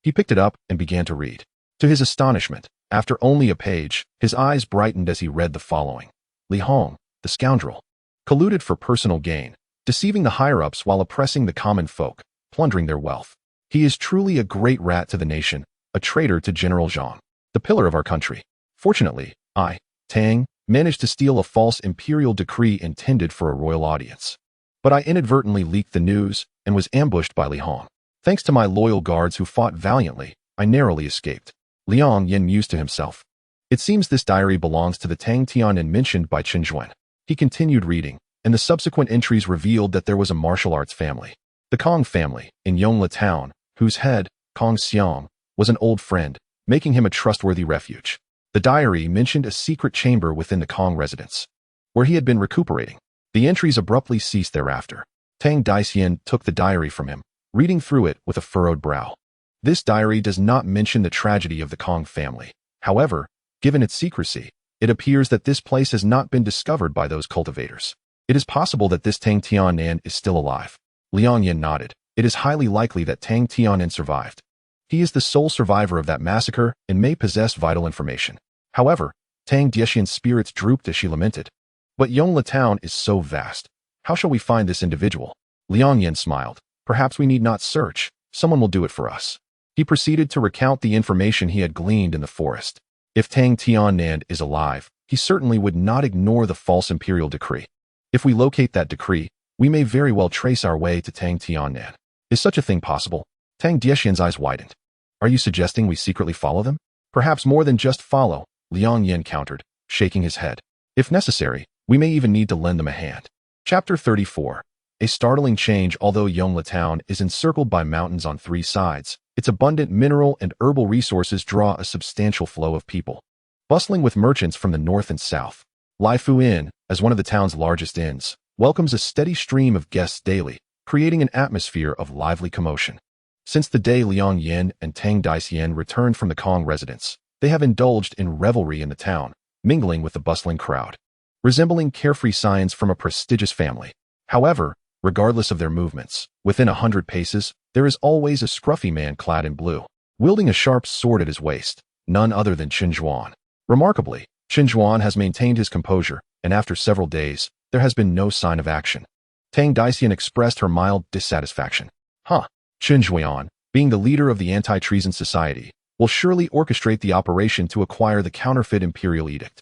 He picked it up and began to read. To his astonishment, after only a page, his eyes brightened as he read the following. "Li Hong, the scoundrel, colluded for personal gain, deceiving the higher-ups while oppressing the common folk, plundering their wealth. He is truly a great rat to the nation, a traitor to General Zhang, the pillar of our country. Fortunately, I, Tang, managed to steal a false imperial decree intended for a royal audience. But I inadvertently leaked the news and was ambushed by Li Hong. Thanks to my loyal guards who fought valiantly, I narrowly escaped." Liang Yan mused to himself. It seems this diary belongs to the Tang Tianan mentioned by Chen Zhuan. He continued reading, and the subsequent entries revealed that there was a martial arts family, the Kong family, in Yongla town, whose head, Kong Xiang, was an old friend, making him a trustworthy refuge. The diary mentioned a secret chamber within the Kong residence, where he had been recuperating. The entries abruptly ceased thereafter. Tang Daxian took the diary from him, reading through it with a furrowed brow. This diary does not mention the tragedy of the Kong family. However, given its secrecy, it appears that this place has not been discovered by those cultivators. It is possible that this Tang Tianan is still alive. Liang Yan nodded. It is highly likely that Tang Tianan survived. He is the sole survivor of that massacre and may possess vital information. However, Tang Daxian's spirits drooped as she lamented. "But Yongla town is so vast. How shall we find this individual?" Liang Yan smiled. "Perhaps we need not search. Someone will do it for us." He proceeded to recount the information he had gleaned in the forest. If Tang Tianan is alive, he certainly would not ignore the false imperial decree. If we locate that decree, we may very well trace our way to Tang Tianan. Is such a thing possible? Tang Daxian's eyes widened. "Are you suggesting we secretly follow them?" "Perhaps more than just follow," Liang Yan countered, shaking his head. "If necessary, we may even need to lend them a hand." Chapter 34. A startling change. Although Yongla town is encircled by mountains on 3 sides, its abundant mineral and herbal resources draw a substantial flow of people, bustling with merchants from the north and south. Lai Fu Inn, as one of the town's largest inns, welcomes a steady stream of guests daily, creating an atmosphere of lively commotion. Since the day Liang Yan and Tang Daxian returned from the Kong residence, they have indulged in revelry in the town, mingling with the bustling crowd, resembling carefree scions from a prestigious family. However, regardless of their movements, within 100 paces, there is always a scruffy man clad in blue, wielding a sharp sword at his waist, none other than Chen Zhuan. Remarkably, Chen Zhuan has maintained his composure, and after several days, there has been no sign of action. Tang Daician expressed her mild dissatisfaction. Huh. Chen Zhuan, being the leader of the Anti-Treason Society, will surely orchestrate the operation to acquire the counterfeit imperial edict.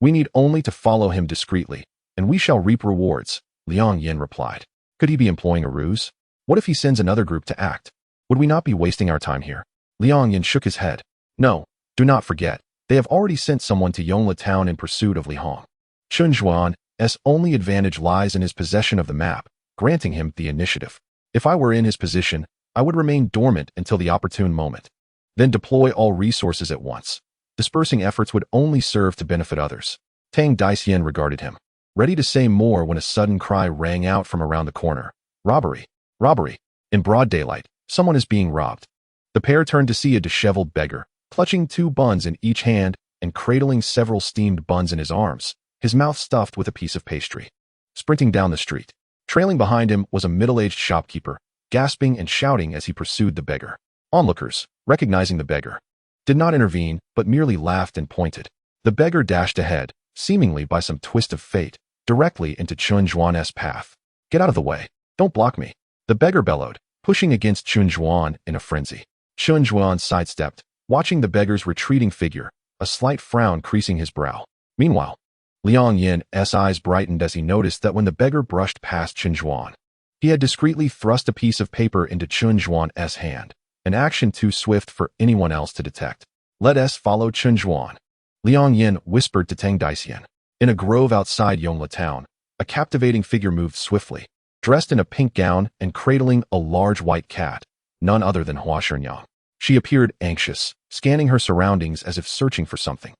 We need only to follow him discreetly, and we shall reap rewards, Liang Yan replied. Could he be employing a ruse? What if he sends another group to act? Would we not be wasting our time here? Liang Yan shook his head. No, do not forget, they have already sent someone to Yongla town in pursuit of Li Hong. Chen Zhuan's only advantage lies in his possession of the map, granting him the initiative. If I were in his position, I would remain dormant until the opportune moment. Then deploy all resources at once. Dispersing efforts would only serve to benefit others. Tang Daician regarded him, ready to say more when a sudden cry rang out from around the corner. Robbery! Robbery! In broad daylight, someone is being robbed. The pair turned to see a disheveled beggar, clutching 2 buns in each hand and cradling several steamed buns in his arms, his mouth stuffed with a piece of pastry. Sprinting down the street. Trailing behind him was a middle-aged shopkeeper, gasping and shouting as he pursued the beggar. Onlookers, recognizing the beggar, did not intervene but merely laughed and pointed. The beggar dashed ahead, seemingly by some twist of fate, directly into Chen Zhuan's path. Get out of the way. Don't block me. The beggar bellowed, pushing against Chen Zhuan in a frenzy. Chen Zhuan sidestepped, watching the beggar's retreating figure, a slight frown creasing his brow. Meanwhile, Liang Yan's eyes brightened as he noticed that when the beggar brushed past Chen Zhuan, he had discreetly thrust a piece of paper into Chen Zhuan's hand, an action too swift for anyone else to detect. Let us follow Chen Zhuan. Liang Yan whispered to Tang Daician. In a grove outside Yongla town, a captivating figure moved swiftly, dressed in a pink gown and cradling a large white cat, none other than Hua Shenyang. She appeared anxious, scanning her surroundings as if searching for something.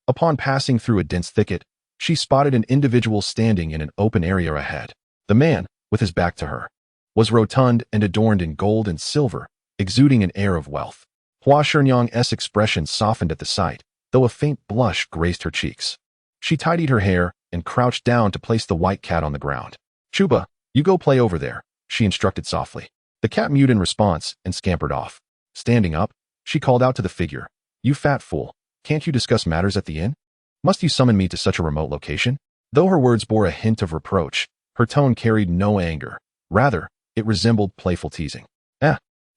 Upon passing through a dense thicket, she spotted an individual standing in an open area ahead. The man, with his back to her, was rotund and adorned in gold and silver, exuding an air of wealth. Hua Shenyang's expression softened at the sight, though a faint blush graced her cheeks. She tidied her hair and crouched down to place the white cat on the ground. Chuba, you go play over there, she instructed softly. The cat mewed in response and scampered off. Standing up, she called out to the figure. You fat fool, can't you discuss matters at the inn? Must you summon me to such a remote location? Though her words bore a hint of reproach, her tone carried no anger. Rather, it resembled playful teasing.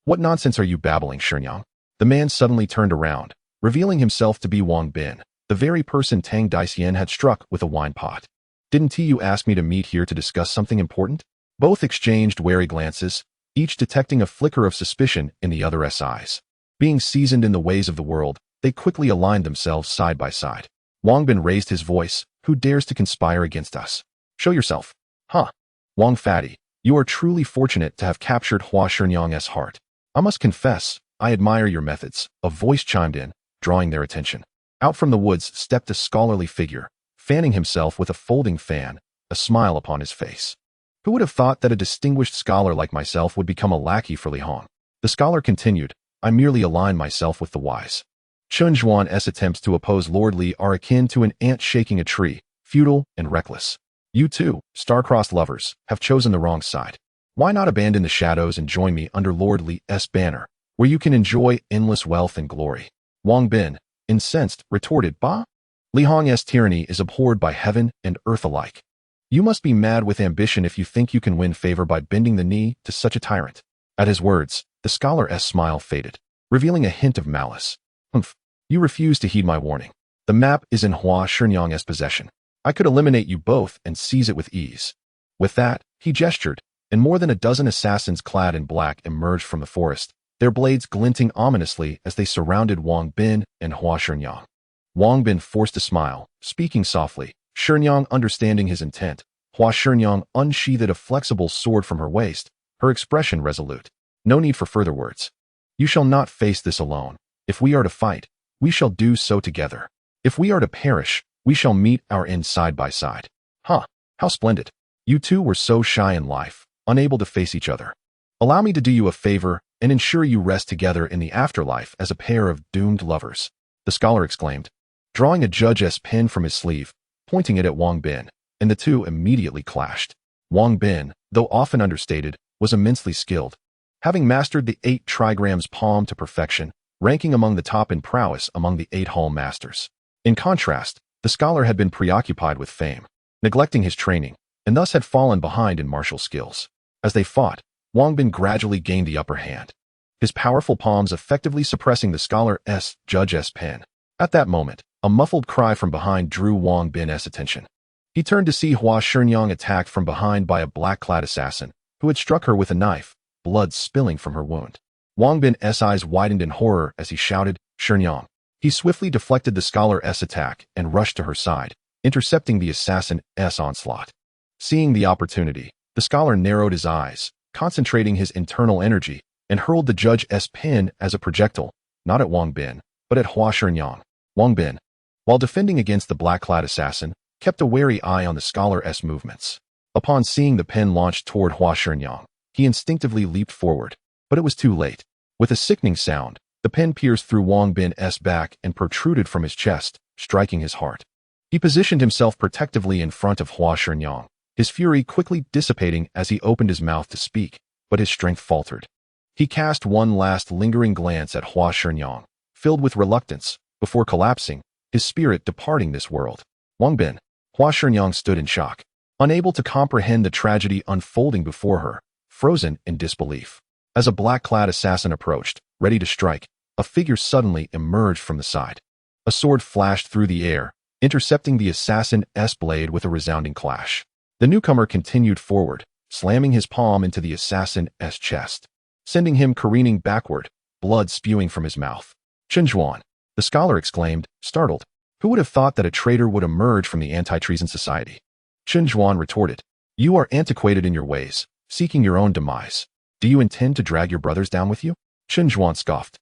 What nonsense are you babbling, Shenyang? The man suddenly turned around, revealing himself to be Wang Bin, the very person Tang Daician had struck with a wine pot. Didn't you ask me to meet here to discuss something important? Both exchanged wary glances, each detecting a flicker of suspicion in the other's eyes. Being seasoned in the ways of the world, they quickly aligned themselves side by side. Wang Bin raised his voice. Who dares to conspire against us? Show yourself. Huh. Wang Fatty, you are truly fortunate to have captured Hua Shenyang's heart. I must confess, I admire your methods. A voice chimed in, drawing their attention. Out from the woods stepped a scholarly figure, fanning himself with a folding fan, a smile upon his face. Who would have thought that a distinguished scholar like myself would become a lackey for Li Hong? The scholar continued, I merely align myself with the wise. Chen Zhuan's attempts to oppose Lord Li are akin to an ant shaking a tree, futile and reckless. You two, star-crossed lovers, have chosen the wrong side. Why not abandon the shadows and join me under Lord Li's banner, where you can enjoy endless wealth and glory? Wang Bin, incensed, retorted, Bah? Li Hong's tyranny is abhorred by heaven and earth alike. You must be mad with ambition if you think you can win favor by bending the knee to such a tyrant. At his words, the scholar's smile faded, revealing a hint of malice. Humph, you refuse to heed my warning. The map is in Hua Shenyang's possession. I could eliminate you both and seize it with ease. With that, he gestured, and more than a dozen assassins clad in black emerged from the forest, their blades glinting ominously as they surrounded Wang Bin and Hua Shenyang. Wang Bin forced a smile, speaking softly, Shenyang understanding his intent. Hua Shenyang unsheathed a flexible sword from her waist, her expression resolute. No need for further words. You shall not face this alone. If we are to fight, we shall do so together. If we are to perish, we shall meet our end side by side. Huh, how splendid. You two were so shy in life, unable to face each other. Allow me to do you a favor and ensure you rest together in the afterlife as a pair of doomed lovers, the scholar exclaimed, drawing a judge's pen from his sleeve, pointing it at Wang Bin, and the two immediately clashed. Wang Bin, though often understated, was immensely skilled, having mastered the 8 trigrams palm to perfection, ranking among the top in prowess among the 8 hall masters. In contrast, the scholar had been preoccupied with fame, neglecting his training, and thus had fallen behind in martial skills. As they fought, Wang Bin gradually gained the upper hand, his powerful palms effectively suppressing the scholar's judge's pen. At that moment, a muffled cry from behind drew Wang Bin's attention. He turned to see Hua Xinyang attacked from behind by a black-clad assassin, who had struck her with a knife, blood spilling from her wound. Wang Bin's eyes widened in horror as he shouted, "Xinyang!" He swiftly deflected the scholar's attack and rushed to her side, intercepting the assassin's onslaught. Seeing the opportunity, the scholar narrowed his eyes, concentrating his internal energy, and hurled the judge's pen as a projectile, not at Wang Bin, but at Hua Xinyang. Wang Bin, while defending against the black-clad assassin, kept a wary eye on the scholar's movements. Upon seeing the pen launched toward Hua Xinyang, he instinctively leaped forward, but it was too late. With a sickening sound, the pen pierced through Wang Bin's back and protruded from his chest, striking his heart. He positioned himself protectively in front of Hua Xinyang, his fury quickly dissipating as he opened his mouth to speak, but his strength faltered. He cast one last lingering glance at Hua Xinyang, filled with reluctance, before collapsing, his spirit departing this world. Wang Bin. Hua Xinyang stood in shock, unable to comprehend the tragedy unfolding before her, frozen in disbelief. As a black-clad assassin approached, ready to strike, a figure suddenly emerged from the side. A sword flashed through the air, intercepting the assassin's blade with a resounding clash. The newcomer continued forward, slamming his palm into the assassin's chest, sending him careening backward, blood spewing from his mouth. "Chenjuan!" the scholar exclaimed, startled. Who would have thought that a traitor would emerge from the anti-treason society? Chenjuan retorted, "You are antiquated in your ways, seeking your own demise. Do you intend to drag your brothers down with you?" Chenjuan scoffed,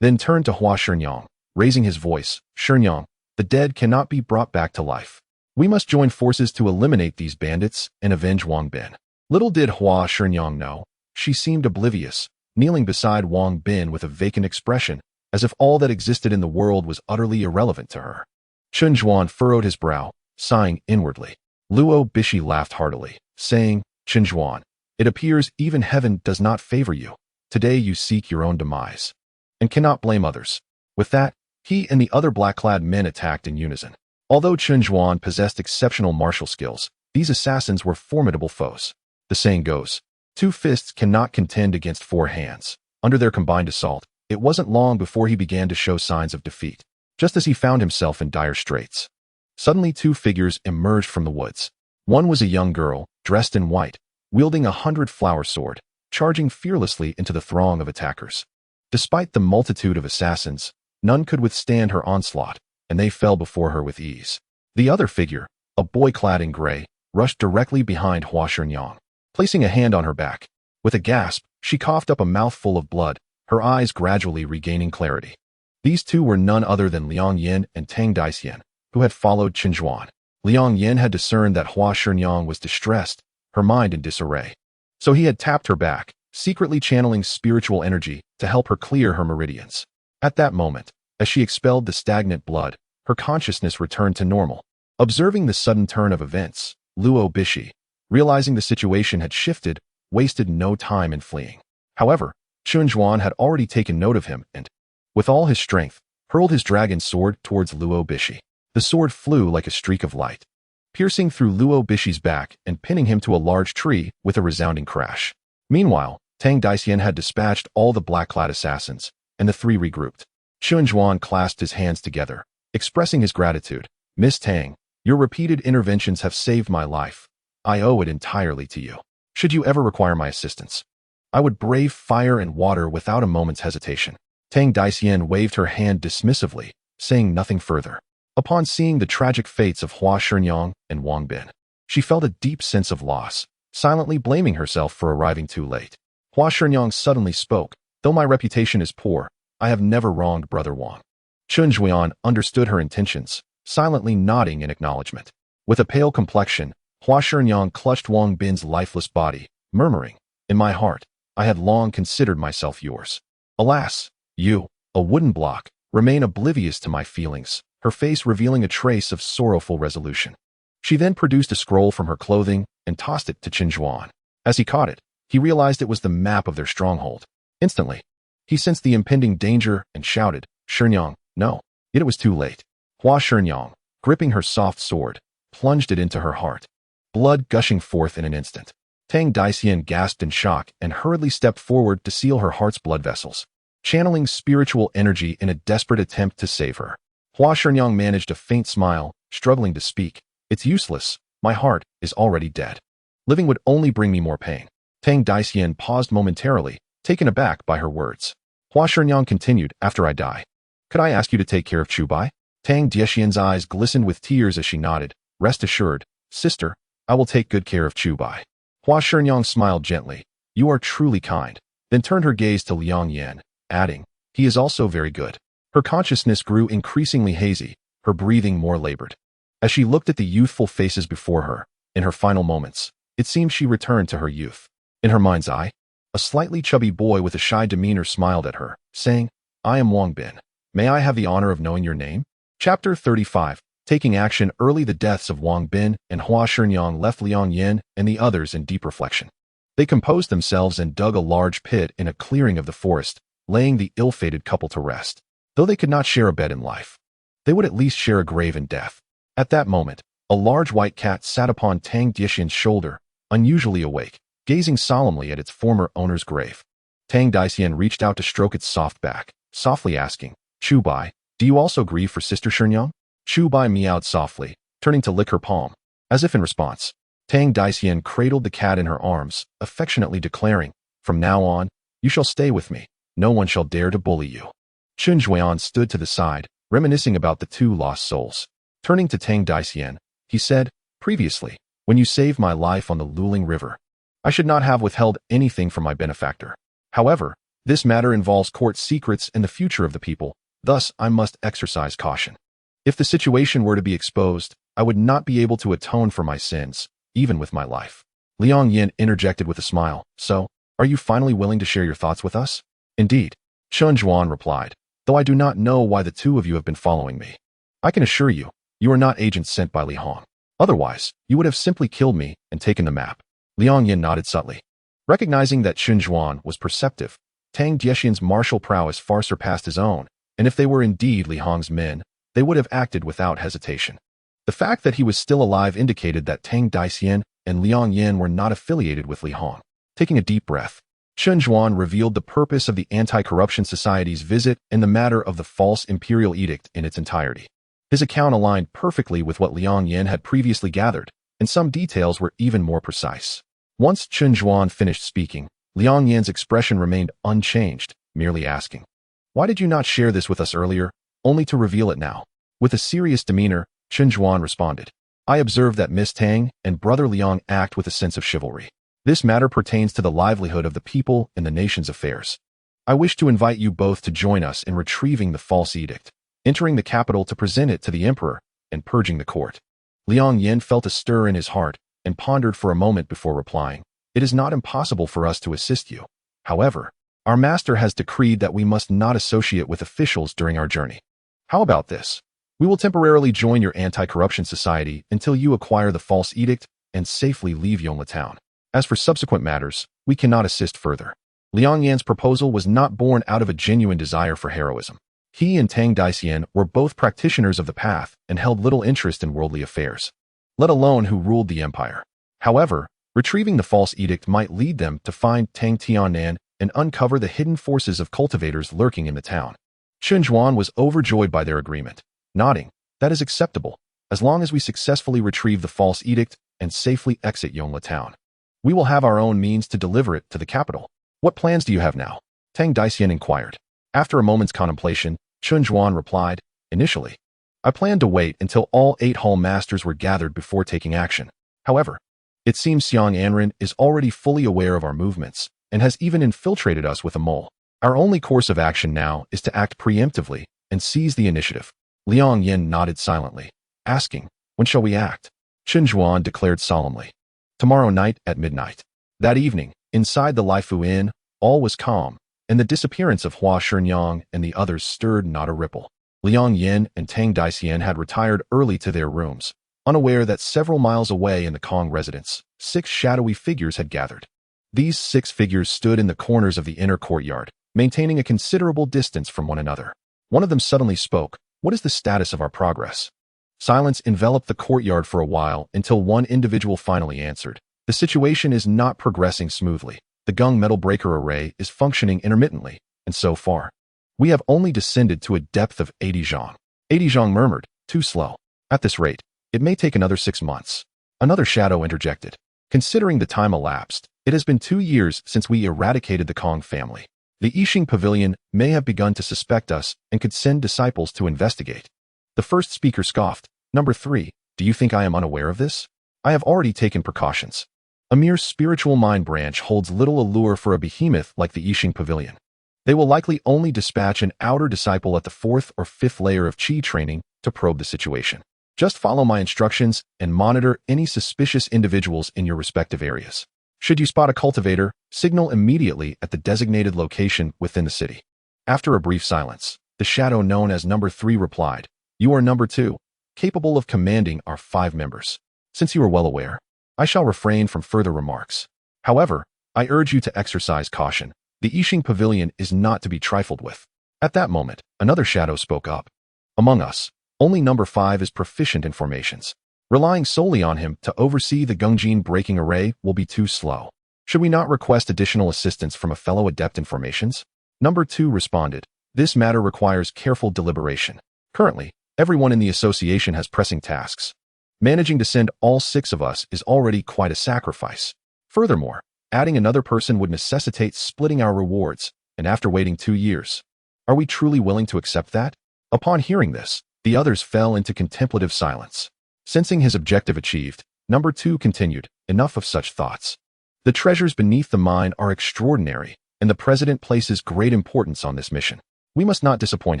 then turned to Hua Xinyang, raising his voice, "Xinyang, the dead cannot be brought back to life. We must join forces to eliminate these bandits and avenge Wang Bin." Little did Hua Xinyang know, she seemed oblivious, kneeling beside Wang Bin with a vacant expression, as if all that existed in the world was utterly irrelevant to her. Chenjuan furrowed his brow, sighing inwardly. Luo Bishi laughed heartily, saying, "Chenjuan, it appears even heaven does not favor you. Today you seek your own demise, and cannot blame others." With that, he and the other black-clad men attacked in unison. Although Chenjuan possessed exceptional martial skills, these assassins were formidable foes. The saying goes, 2 fists cannot contend against 4 hands. Under their combined assault, it wasn't long before he began to show signs of defeat, just as he found himself in dire straits. Suddenly 2 figures emerged from the woods. One was a young girl, dressed in white, wielding a 100-flower sword, charging fearlessly into the throng of attackers. Despite the multitude of assassins, none could withstand her onslaught, and they fell before her with ease. The other figure, a boy clad in gray, rushed directly behind Hua Xinyang, placing a hand on her back. With a gasp, she coughed up a mouthful of blood, her eyes gradually regaining clarity. These 2 were none other than Liang Yan and Tang Daxian, who had followed Chenjuan. Liang Yan had discerned that Hua Xinyang was distressed, her mind in disarray. So he had tapped her back, secretly channeling spiritual energy to help her clear her meridians. At that moment, as she expelled the stagnant blood, her consciousness returned to normal. Observing the sudden turn of events, Luo Bishi, realizing the situation had shifted, wasted no time in fleeing. However, Chenjuan had already taken note of him and, with all his strength, hurled his dragon sword towards Luo Bishi. The sword flew like a streak of light, piercing through Luo Bishi's back and pinning him to a large tree with a resounding crash. Meanwhile, Tang Daxian had dispatched all the black-clad assassins, and the 3 regrouped. Chenjuan clasped his hands together, expressing his gratitude. "Miss Tang, your repeated interventions have saved my life. I owe it entirely to you. Should you ever require my assistance, I would brave fire and water without a moment's hesitation." Tang Daxian waved her hand dismissively, saying nothing further. Upon seeing the tragic fates of Hua Xinyang and Wang Bin, she felt a deep sense of loss, silently blaming herself for arriving too late. Hua Xinyang suddenly spoke, "Though my reputation is poor, I have never wronged Brother Wang." Chenjuan understood her intentions, silently nodding in acknowledgement. With a pale complexion, Hua Xinyang clutched Wang Bin's lifeless body, murmuring, "In my heart, I had long considered myself yours. Alas, you, a wooden block, remain oblivious to my feelings," her face revealing a trace of sorrowful resolution. She then produced a scroll from her clothing and tossed it to Chenjuan. As he caught it, he realized it was the map of their stronghold. Instantly, he sensed the impending danger and shouted, "Xinyang, no." Yet it was too late. Hua Xinyang, gripping her soft sword, plunged it into her heart. blood gushing forth in an instant. Tang Daxian gasped in shock and hurriedly stepped forward to seal her heart's blood vessels, channeling spiritual energy in a desperate attempt to save her. Hua Shenyang managed a faint smile, struggling to speak. It's useless. My heart is already dead. Living would only bring me more pain. Tang Daxian paused momentarily, taken aback by her words. Hua Shenyang continued, after I die, could I ask you to take care of Chubai? Tang Daxian's eyes glistened with tears as she nodded. Rest assured, sister, I will take good care of Chubai. Hua Shenyang smiled gently. You are truly kind. Then turned her gaze to Liang Yan, adding, he is also very good. Her consciousness grew increasingly hazy, her breathing more labored. As she looked at the youthful faces before her, in her final moments, it seemed she returned to her youth. In her mind's eye, a slightly chubby boy with a shy demeanor smiled at her, saying, I am Wang Bin. May I have the honor of knowing your name? Chapter 35. Taking action early. The deaths of Wang Bin and Hua Shenyang left Liang Yan and the others in deep reflection. They composed themselves and dug a large pit in a clearing of the forest, laying the ill-fated couple to rest. Though they could not share a bed in life, they would at least share a grave in death. At that moment, a large white cat sat upon Tang Daxian's shoulder, unusually awake, gazing solemnly at its former owner's grave. Tang Daxian reached out to stroke its soft back, softly asking, Chubai, do you also grieve for Sister Shenyang? Chubai meowed softly, turning to lick her palm. As if in response, Tang Daxian cradled the cat in her arms, affectionately declaring, from now on, you shall stay with me. No one shall dare to bully you. Chun Zhuan stood to the side, reminiscing about the two lost souls. Turning to Tang Daxian, he said, previously, when you saved my life on the Luling River, I should not have withheld anything from my benefactor. However, this matter involves court secrets and the future of the people, thus I must exercise caution. If the situation were to be exposed, I would not be able to atone for my sins, even with my life. Liang Yan interjected with a smile, so, are you finally willing to share your thoughts with us? Indeed, Chun Zhuan replied, though I do not know why the two of you have been following me. I can assure you, you are not agents sent by Li Hong. Otherwise, you would have simply killed me and taken the map. Liang Yan nodded subtly. Recognizing that Chun Zhuan was perceptive, Tang Daxian's martial prowess far surpassed his own, and if they were indeed Li Hong's men, they would have acted without hesitation. The fact that he was still alive indicated that Tang Daxian and Liang Yan were not affiliated with Li Hong. Taking a deep breath, Chun Zhuan revealed the purpose of the Anti-Corruption Society's visit and the matter of the false imperial edict in its entirety. His account aligned perfectly with what Liang Yan had previously gathered, and some details were even more precise. Once Chun Zhuan finished speaking, Liang Yan's expression remained unchanged, merely asking, why did you not share this with us earlier, only to reveal it now? With a serious demeanor, Chun Zhuan responded, I observed that Miss Tang and Brother Liang act with a sense of chivalry. This matter pertains to the livelihood of the people and the nation's affairs. I wish to invite you both to join us in retrieving the false edict, entering the capital to present it to the emperor, and purging the court. Liang Yan felt a stir in his heart and pondered for a moment before replying, it is not impossible for us to assist you. However, our master has decreed that we must not associate with officials during our journey. How about this? We will temporarily join your anti-corruption society until you acquire the false edict and safely leave Yongla town. As for subsequent matters, we cannot assist further. Liang Yan's proposal was not born out of a genuine desire for heroism. He and Tang Daxian were both practitioners of the path and held little interest in worldly affairs, let alone who ruled the empire. However, retrieving the false edict might lead them to find Tang Tianan and uncover the hidden forces of cultivators lurking in the town. Chun Zhuan was overjoyed by their agreement, nodding, that is acceptable, as long as we successfully retrieve the false edict and safely exit Yongla town. We will have our own means to deliver it to the capital. What plans do you have now? Tang Daxian inquired. After a moment's contemplation, Chun Zhuan replied, initially, I planned to wait until all 8 hall masters were gathered before taking action. However, it seems Xiang Anren is already fully aware of our movements and has even infiltrated us with a mole. Our only course of action now is to act preemptively and seize the initiative. Liang Yan nodded silently, asking, when shall we act? Chun Zhuan declared solemnly, tomorrow night at midnight. That evening, inside the Laifu Inn, all was calm, and the disappearance of Hua Shenyang and the others stirred not a ripple. Liang Yan and Tang Daxian had retired early to their rooms, unaware that several miles away in the Kong residence, 6 shadowy figures had gathered. These 6 figures stood in the corners of the inner courtyard, maintaining a considerable distance from one another. One of them suddenly spoke, what is the status of our progress? Silence enveloped the courtyard for a while until one individual finally answered. The situation is not progressing smoothly. The gung metal breaker array is functioning intermittently, and so far, we have only descended to a depth of 80 zhang. 80 zhang murmured, too slow. At this rate, it may take another 6 months. Another shadow interjected. Considering the time elapsed, it has been 2 years since we eradicated the Kong family. The Yixing Pavilion may have begun to suspect us and could send disciples to investigate. The first speaker scoffed. Number 3, do you think I am unaware of this? I have already taken precautions. A mere spiritual mind branch holds little allure for a behemoth like the Yixing Pavilion. They will likely only dispatch an outer disciple at the 4th or 5th layer of Qi training to probe the situation. Just follow my instructions and monitor any suspicious individuals in your respective areas. Should you spot a cultivator, signal immediately at the designated location within the city. After a brief silence, the shadow known as Number 3 replied, You are Number 2, capable of commanding our 5 members. Since you are well aware, I shall refrain from further remarks. However, I urge you to exercise caution. The Yixing Pavilion is not to be trifled with. At that moment, another shadow spoke up. Among us, only Number 5 is proficient in formations. Relying solely on him to oversee the Gungjin breaking array will be too slow. Should we not request additional assistance from a fellow adept in formations? Number 2 responded, This matter requires careful deliberation. Currently, everyone in the association has pressing tasks. Managing to send all 6 of us is already quite a sacrifice. Furthermore, adding another person would necessitate splitting our rewards, and after waiting 2 years. Are we truly willing to accept that? Upon hearing this, the others fell into contemplative silence. Sensing his objective achieved, Number 2 continued, Enough of such thoughts. The treasures beneath the mine are extraordinary, and the President places great importance on this mission. We must not disappoint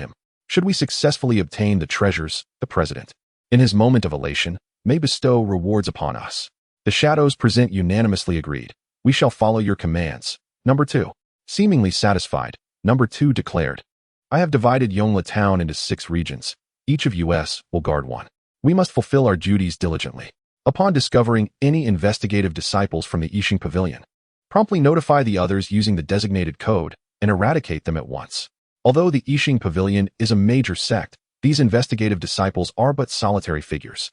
him. Should we successfully obtain the treasures, the President, in his moment of elation, may bestow rewards upon us. The shadows present unanimously agreed. We shall follow your commands. Number 2. Seemingly satisfied, Number 2 declared, I have divided Yongla town into 6 regions. Each of us will guard one. We must fulfill our duties diligently. Upon discovering any investigative disciples from the Yixing Pavilion, promptly notify the others using the designated code and eradicate them at once. Although the Yixing Pavilion is a major sect, these investigative disciples are but solitary figures.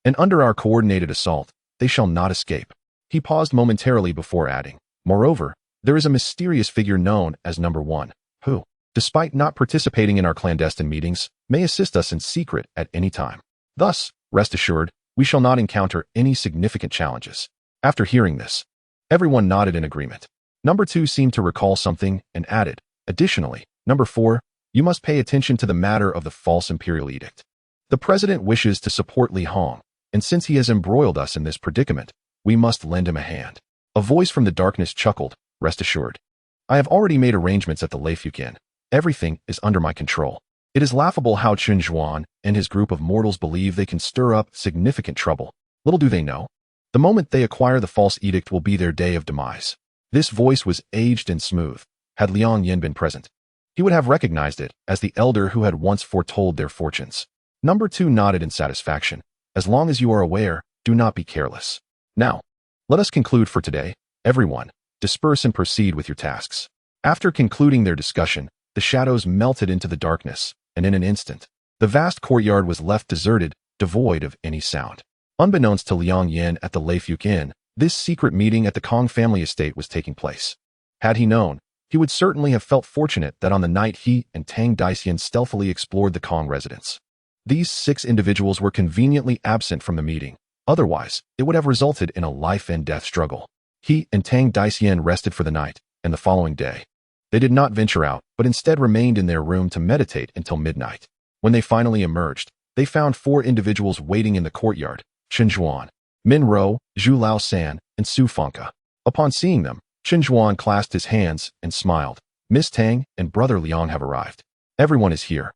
And under our coordinated assault, they shall not escape. He paused momentarily before adding, Moreover, there is a mysterious figure known as Number 1, who, despite not participating in our clandestine meetings, may assist us in secret at any time. Thus, rest assured, we shall not encounter any significant challenges. After hearing this, everyone nodded in agreement. Number 2 seemed to recall something and added, Additionally, Number 4, you must pay attention to the matter of the false imperial edict. The President wishes to support Li Hong, and since he has embroiled us in this predicament, we must lend him a hand. A voice from the darkness chuckled, Rest assured. I have already made arrangements at the Leifuq Inn. Everything is under my control. It is laughable how Chen Zhuan and his group of mortals believe they can stir up significant trouble. Little do they know. The moment they acquire the false edict will be their day of demise. This voice was aged and smooth. Had Liang Yan been present, he would have recognized it as the elder who had once foretold their fortunes. Number 2 nodded in satisfaction. As long as you are aware, do not be careless. Now, let us conclude for today. Everyone, disperse and proceed with your tasks. After concluding their discussion, the shadows melted into the darkness, and in an instant, the vast courtyard was left deserted, devoid of any sound. Unbeknownst to Liang Yan at the Leifuq Inn, this secret meeting at the Kong family estate was taking place. Had he known, he would certainly have felt fortunate that on the night he and Tang Daxian stealthily explored the Kong residence. These 6 individuals were conveniently absent from the meeting. Otherwise, it would have resulted in a life-and-death struggle. He and Tang Daxian rested for the night, and the following day. They did not venture out, but instead remained in their room to meditate until midnight. When they finally emerged, they found 4 individuals waiting in the courtyard, Chen Zhuan, Min Ro, Zhu Lao San, and Su Fangke. Upon seeing them, Chen Zhuan clasped his hands and smiled. Miss Tang and Brother Liang have arrived. Everyone is here.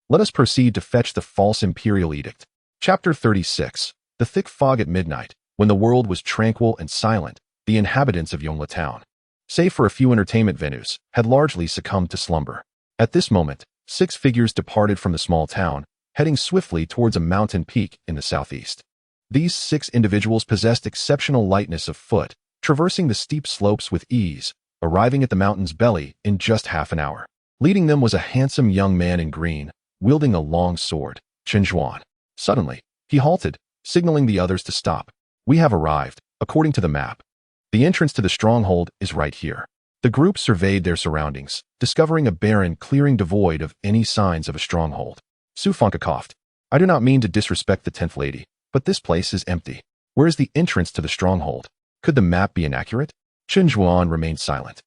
Let us proceed to fetch the false imperial edict. Chapter 36. The thick fog at midnight, when the world was tranquil and silent, the inhabitants of Yongla town, save for a few entertainment venues, had largely succumbed to slumber. At this moment, 6 figures departed from the small town, heading swiftly towards a mountain peak in the southeast. These 6 individuals possessed exceptional lightness of foot, traversing the steep slopes with ease, arriving at the mountain's belly in just half an hour. Leading them was a handsome young man in green, wielding a long sword, Chen Zhuan. Suddenly, He halted, signaling the others to stop. We have arrived, according to the map. The entrance to the stronghold is right here. The group surveyed their surroundings, discovering a barren clearing devoid of any signs of a stronghold. Su Fangke coughed. I do not mean to disrespect the 10th lady, but this place is empty. Where is the entrance to the stronghold? Could the map be inaccurate? Chen Zhuan remained silent,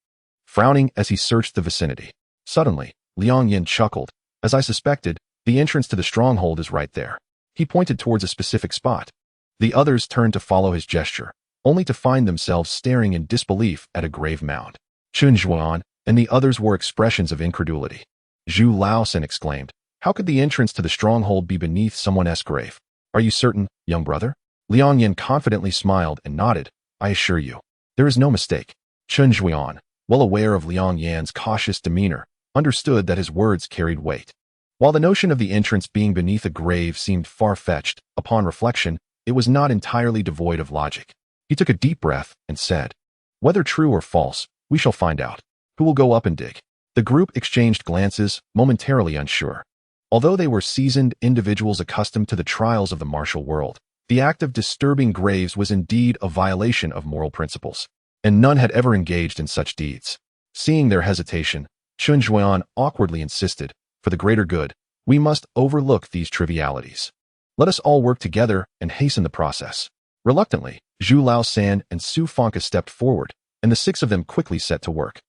frowning as he searched the vicinity. Suddenly, Liang Yan chuckled. As I suspected, the entrance to the stronghold is right there. He pointed towards a specific spot. The others turned to follow his gesture, only to find themselves staring in disbelief at a grave mound. Chen Zhuan and the others wore expressions of incredulity. Zhu Laosen exclaimed, how could the entrance to the stronghold be beneath someone's grave? Are you certain, young brother? Liang Yan confidently smiled and nodded. I assure you, there is no mistake. Chen Zhuan, well aware of Liang Yan's cautious demeanor, understood that his words carried weight. While the notion of the entrance being beneath a grave seemed far-fetched, upon reflection, it was not entirely devoid of logic. He took a deep breath and said, whether true or false, we shall find out. Who will go up and dig? The group exchanged glances, momentarily unsure. Although they were seasoned individuals accustomed to the trials of the martial world, the act of disturbing graves was indeed a violation of moral principles, and none had ever engaged in such deeds. Seeing their hesitation, Chen Zhuan awkwardly insisted, for the greater good, we must overlook these trivialities. Let us all work together and hasten the process. Reluctantly, Zhu Laosan and Su Fangke stepped forward, and the 6 of them quickly set to work,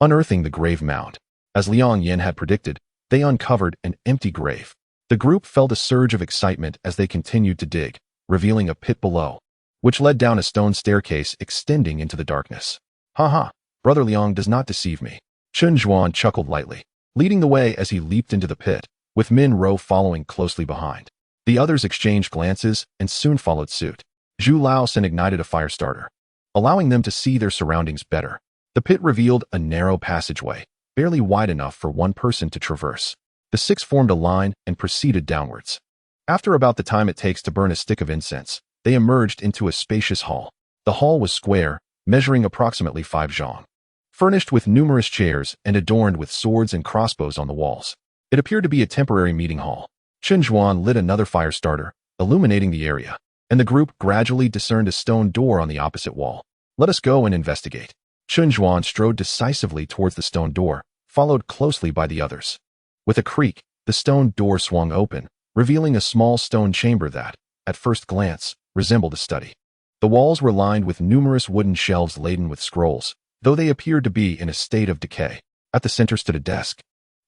unearthing the grave mound. As Liang Yan had predicted, they uncovered an empty grave. The group felt a surge of excitement as they continued to dig, revealing a pit below, which led down a stone staircase extending into the darkness. Ha ha, Brother Liang does not deceive me. Chen Zhuan chuckled lightly, leading the way as he leaped into the pit, with Min Ro following closely behind. The others exchanged glances and soon followed suit. Zhu Laosen ignited a fire starter, allowing them to see their surroundings better. The pit revealed a narrow passageway, barely wide enough for one person to traverse. The 6 formed a line and proceeded downwards. After about the time it takes to burn a stick of incense, they emerged into a spacious hall. The hall was square, measuring approximately 5 zhang, furnished with numerous chairs and adorned with swords and crossbows on the walls. It appeared to be a temporary meeting hall. Chen Zhuan lit another fire starter, illuminating the area, and the group gradually discerned a stone door on the opposite wall. Let us go and investigate. Chen Zhuan strode decisively towards the stone door, followed closely by the others. With a creak, the stone door swung open, revealing a small stone chamber that, at first glance, resembled a study. The walls were lined with numerous wooden shelves laden with scrolls, though they appeared to be in a state of decay. At the center stood a desk,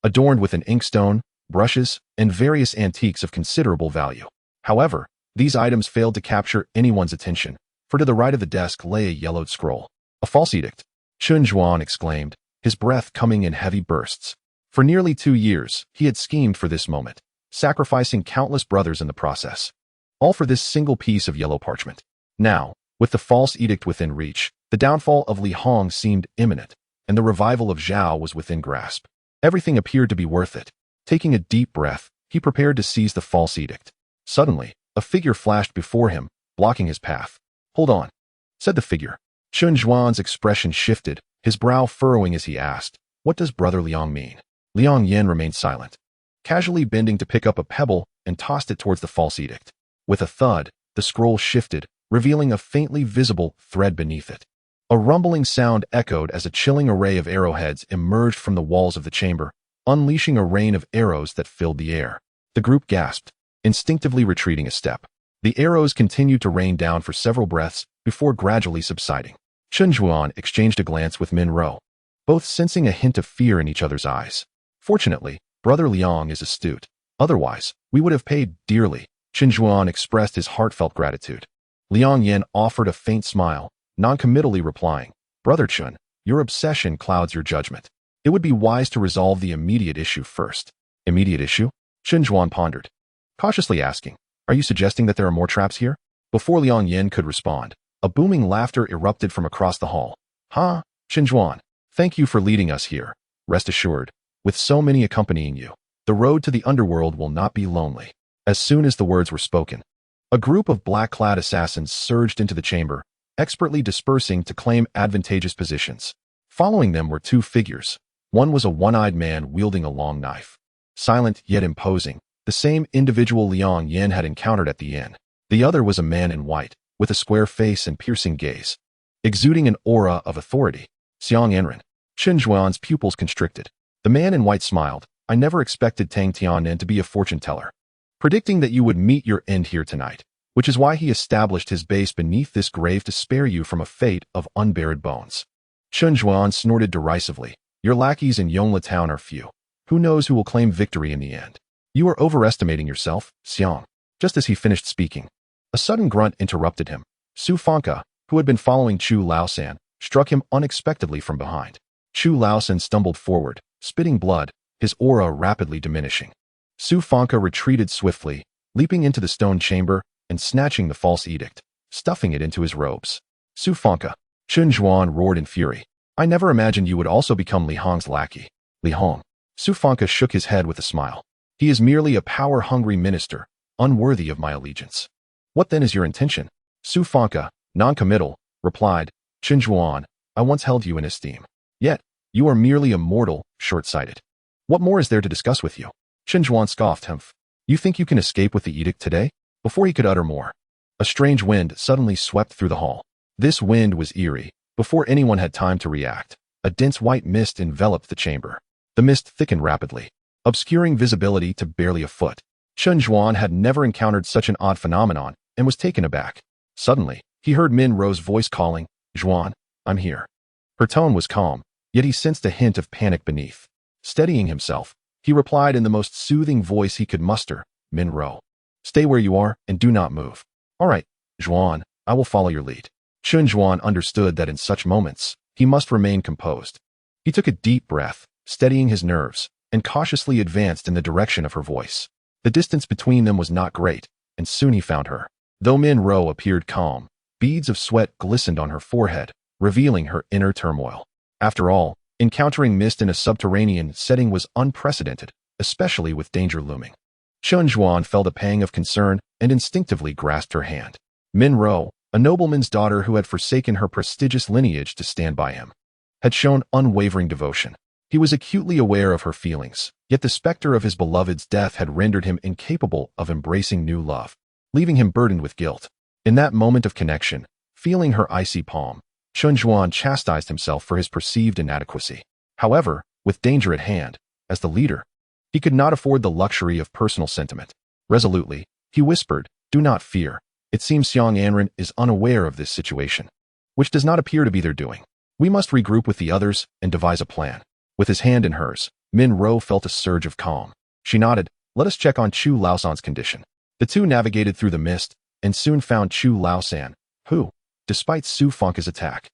adorned with an inkstone, brushes, and various antiques of considerable value. However, these items failed to capture anyone's attention, for to the right of the desk lay a yellowed scroll. A false edict, Chen Zhuan exclaimed, his breath coming in heavy bursts. For nearly 2 years, he had schemed for this moment, sacrificing countless brothers in the process. All for this single piece of yellow parchment. Now, with the false edict within reach, the downfall of Li Hong seemed imminent, and the revival of Zhao was within grasp. Everything appeared to be worth it. Taking a deep breath, he prepared to seize the false edict. Suddenly, a figure flashed before him, blocking his path. Hold on, said the figure. Chen Zhuan's expression shifted, his brow furrowing as he asked, what does Brother Liang mean? Liang Yan remained silent, casually bending to pick up a pebble and tossed it towards the false edict. With a thud, the scroll shifted, revealing a faintly visible thread beneath it. A rumbling sound echoed as a chilling array of arrowheads emerged from the walls of the chamber, unleashing a rain of arrows that filled the air. The group gasped, instinctively retreating a step. The arrows continued to rain down for several breaths before gradually subsiding. Chen Zhuan exchanged a glance with Min Ro, both sensing a hint of fear in each other's eyes. Fortunately, Brother Liang is astute. Otherwise, we would have paid dearly. Chen Zhuan expressed his heartfelt gratitude. Liang Yan offered a faint smile, noncommittally replying, Brother Chen, your obsession clouds your judgment. It would be wise to resolve the immediate issue first. Immediate issue? Chen Zhuan pondered, cautiously asking, are you suggesting that there are more traps here? Before Liang Yan could respond, a booming laughter erupted from across the hall. Ha, Chen Zhuan, thank you for leading us here. Rest assured, with so many accompanying you, the road to the underworld will not be lonely. As soon as the words were spoken, a group of black-clad assassins surged into the chamber, expertly dispersing to claim advantageous positions. Following them were 2 figures. One was a one-eyed man wielding a long knife. Silent yet imposing, the same individual Liang Yan had encountered at the inn. The other was a man in white, with a square face and piercing gaze, exuding an aura of authority. Xiang Anren. Chen Zhuan's pupils constricted. The man in white smiled. I never expected Tang Tianen to be a fortune teller, predicting that you would meet your end here tonight, which is why he established his base beneath this grave to spare you from a fate of unburied bones. Chen Zhuan snorted derisively. Your lackeys in Yongla town are few. Who knows who will claim victory in the end? You are overestimating yourself, Xiang. Just as he finished speaking, a sudden grunt interrupted him. Su Fanka, who had been following Chu Laosan, struck him unexpectedly from behind. Chu Laosan stumbled forward, spitting blood, his aura rapidly diminishing. Su Fanka retreated swiftly, leaping into the stone chamber and snatching the false edict, stuffing it into his robes. Su Fanka. Chen Zhuan roared in fury. I never imagined you would also become Li Hong's lackey. Li Hong. Su Fanka shook his head with a smile. He is merely a power-hungry minister, unworthy of my allegiance. What then is your intention? Su Fanka, non-committal, replied. Chen Zhuan, I once held you in esteem. Yet, you are merely a mortal, short-sighted. What more is there to discuss with you? Chen Zhuan scoffed. Humph. You think you can escape with the edict today? Before he could utter more, a strange wind suddenly swept through the hall. This wind was eerie. Before anyone had time to react, a dense white mist enveloped the chamber. The mist thickened rapidly, obscuring visibility to barely a foot. Chen Zhuan had never encountered such an odd phenomenon and was taken aback. Suddenly, he heard Min Ro's voice calling, Zhuan, I'm here. Her tone was calm, yet he sensed a hint of panic beneath. Steadying himself, he replied in the most soothing voice he could muster, Min Ro. Stay where you are and do not move. All right, Zhuan, I will follow your lead. Chen Zhuan understood that in such moments, he must remain composed. He took a deep breath, steadying his nerves, and cautiously advanced in the direction of her voice. The distance between them was not great, and soon he found her. Though Min Ro appeared calm, beads of sweat glistened on her forehead, revealing her inner turmoil. After all, encountering mist in a subterranean setting was unprecedented, especially with danger looming. Chen Zhuan felt a pang of concern and instinctively grasped her hand. Min Ro, a nobleman's daughter who had forsaken her prestigious lineage to stand by him, had shown unwavering devotion. He was acutely aware of her feelings, yet the specter of his beloved's death had rendered him incapable of embracing new love, leaving him burdened with guilt. In that moment of connection, feeling her icy palm, Chen Zhuan chastised himself for his perceived inadequacy. However, with danger at hand, as the leader, he could not afford the luxury of personal sentiment. Resolutely, he whispered, Do not fear. It seems Xiang Anren is unaware of this situation, which does not appear to be their doing. We must regroup with the others and devise a plan. With his hand in hers, Min Ro felt a surge of calm. She nodded, Let us check on Chu Laosan's condition. The two navigated through the mist and soon found Chu Laosan, who, despite Su Fanka's attack,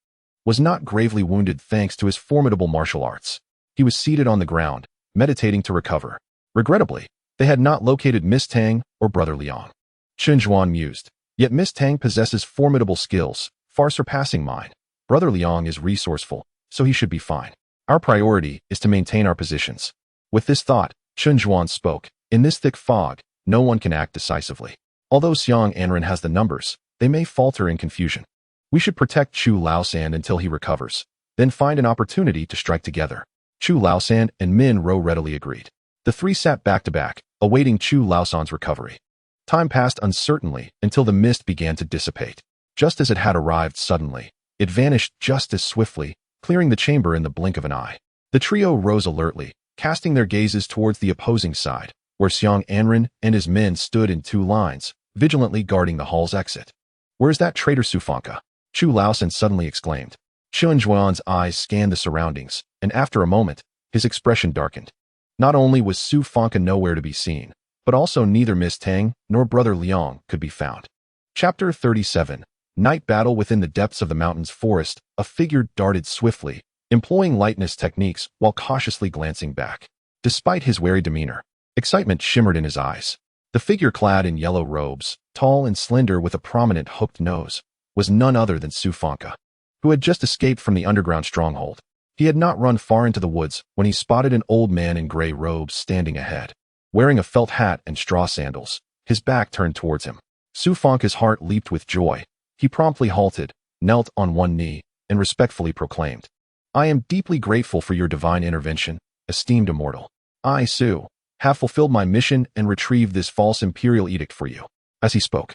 was not gravely wounded thanks to his formidable martial arts. He was seated on the ground, meditating to recover. Regrettably, they had not located Miss Tang or Brother Liang. Chen Zhuan mused, Yet Miss Tang possesses formidable skills, far surpassing mine. Brother Liang is resourceful, so he should be fine. Our priority is to maintain our positions. With this thought, Chen Zhuan spoke, In this thick fog, no one can act decisively. Although Xiang Anren has the numbers, they may falter in confusion. We should protect Chu Laosan until he recovers, then find an opportunity to strike together. Chu Laosan and Min Ro readily agreed. The three sat back to back, awaiting Chu Laosan's recovery. Time passed uncertainly until the mist began to dissipate. Just as it had arrived suddenly, it vanished just as swiftly, clearing the chamber in the blink of an eye. The trio rose alertly, casting their gazes towards the opposing side, where Xiang Anren and his men stood in two lines, vigilantly guarding the hall's exit. Where's that traitor Su Fanka? Chu Laosan suddenly exclaimed. Chen Zhuan's eyes scanned the surroundings, and after a moment, his expression darkened. Not only was Su Fanka nowhere to be seen, but also neither Miss Tang nor Brother Liang could be found. Chapter 37. Night battle within the depths of the mountain's forest, a figure darted swiftly, employing lightness techniques while cautiously glancing back. Despite his wary demeanor, excitement shimmered in his eyes. The figure clad in yellow robes, tall and slender with a prominent hooked nose, was none other than Su Fanka, who had just escaped from the underground stronghold. He had not run far into the woods when he spotted an old man in gray robes standing ahead, wearing a felt hat and straw sandals, his back turned towards him. Su Fanka's heart leaped with joy. He promptly halted, knelt on one knee, and respectfully proclaimed, I am deeply grateful for your divine intervention, esteemed immortal. I, Su, have fulfilled my mission and retrieved this false imperial edict for you." As he spoke,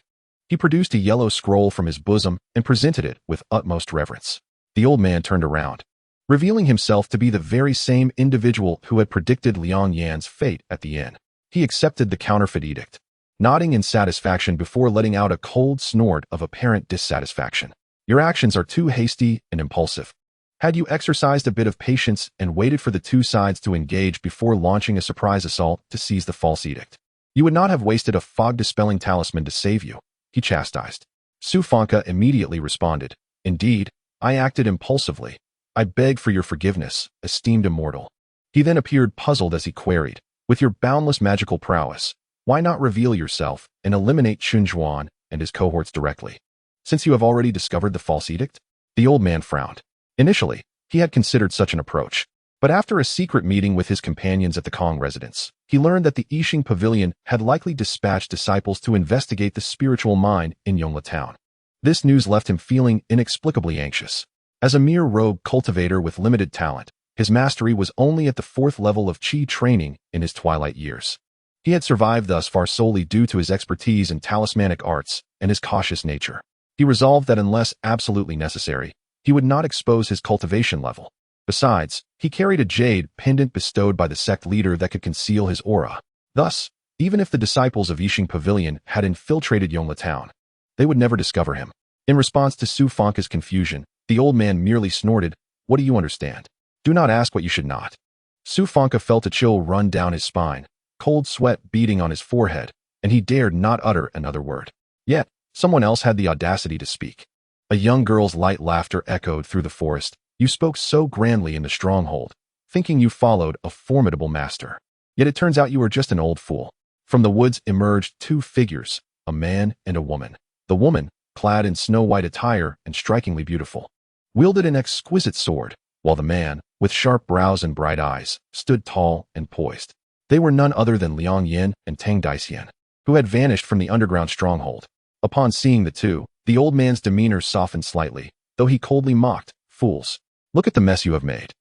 he produced a yellow scroll from his bosom and presented it with utmost reverence. The old man turned around, revealing himself to be the very same individual who had predicted Liang Yan's fate at the inn. He accepted the counterfeit edict, nodding in satisfaction before letting out a cold snort of apparent dissatisfaction. "Your actions are too hasty and impulsive. Had you exercised a bit of patience and waited for the two sides to engage before launching a surprise assault to seize the false edict, you would not have wasted a fog-dispelling talisman to save you," he chastised. Su Fangke immediately responded, "Indeed, I acted impulsively. I beg for your forgiveness, esteemed immortal." He then appeared puzzled as he queried, "With your boundless magical prowess, why not reveal yourself and eliminate Chunjuan and his cohorts directly, since you have already discovered the false edict?" The old man frowned. Initially, he had considered such an approach, but after a secret meeting with his companions at the Kong residence, he learned that the Yixing Pavilion had likely dispatched disciples to investigate the spiritual mine in Yongla town. This news left him feeling inexplicably anxious. As a mere rogue cultivator with limited talent, his mastery was only at the 4th level of Qi training in his twilight years. He had survived thus far solely due to his expertise in talismanic arts and his cautious nature. He resolved that unless absolutely necessary, he would not expose his cultivation level. Besides, he carried a jade pendant bestowed by the sect leader that could conceal his aura. Thus, even if the disciples of Yixing Pavilion had infiltrated Yongla town, they would never discover him. In response to Su Fangke's confusion, the old man merely snorted, "What do you understand? Do not ask what you should not." Su Fangke felt a chill run down his spine, cold sweat beading on his forehead, and he dared not utter another word. Yet, someone else had the audacity to speak. A young girl's light laughter echoed through the forest. "You spoke so grandly in the stronghold, thinking you followed a formidable master. Yet it turns out you were just an old fool." From the woods emerged two figures, a man and a woman. The woman, clad in snow-white attire and strikingly beautiful, wielded an exquisite sword, while the man, with sharp brows and bright eyes, stood tall and poised. They were none other than Liang Yan and Tang Daisian, who had vanished from the underground stronghold. Upon seeing the two, the old man's demeanor softened slightly, though he coldly mocked, "Fools, look at the mess you have made,"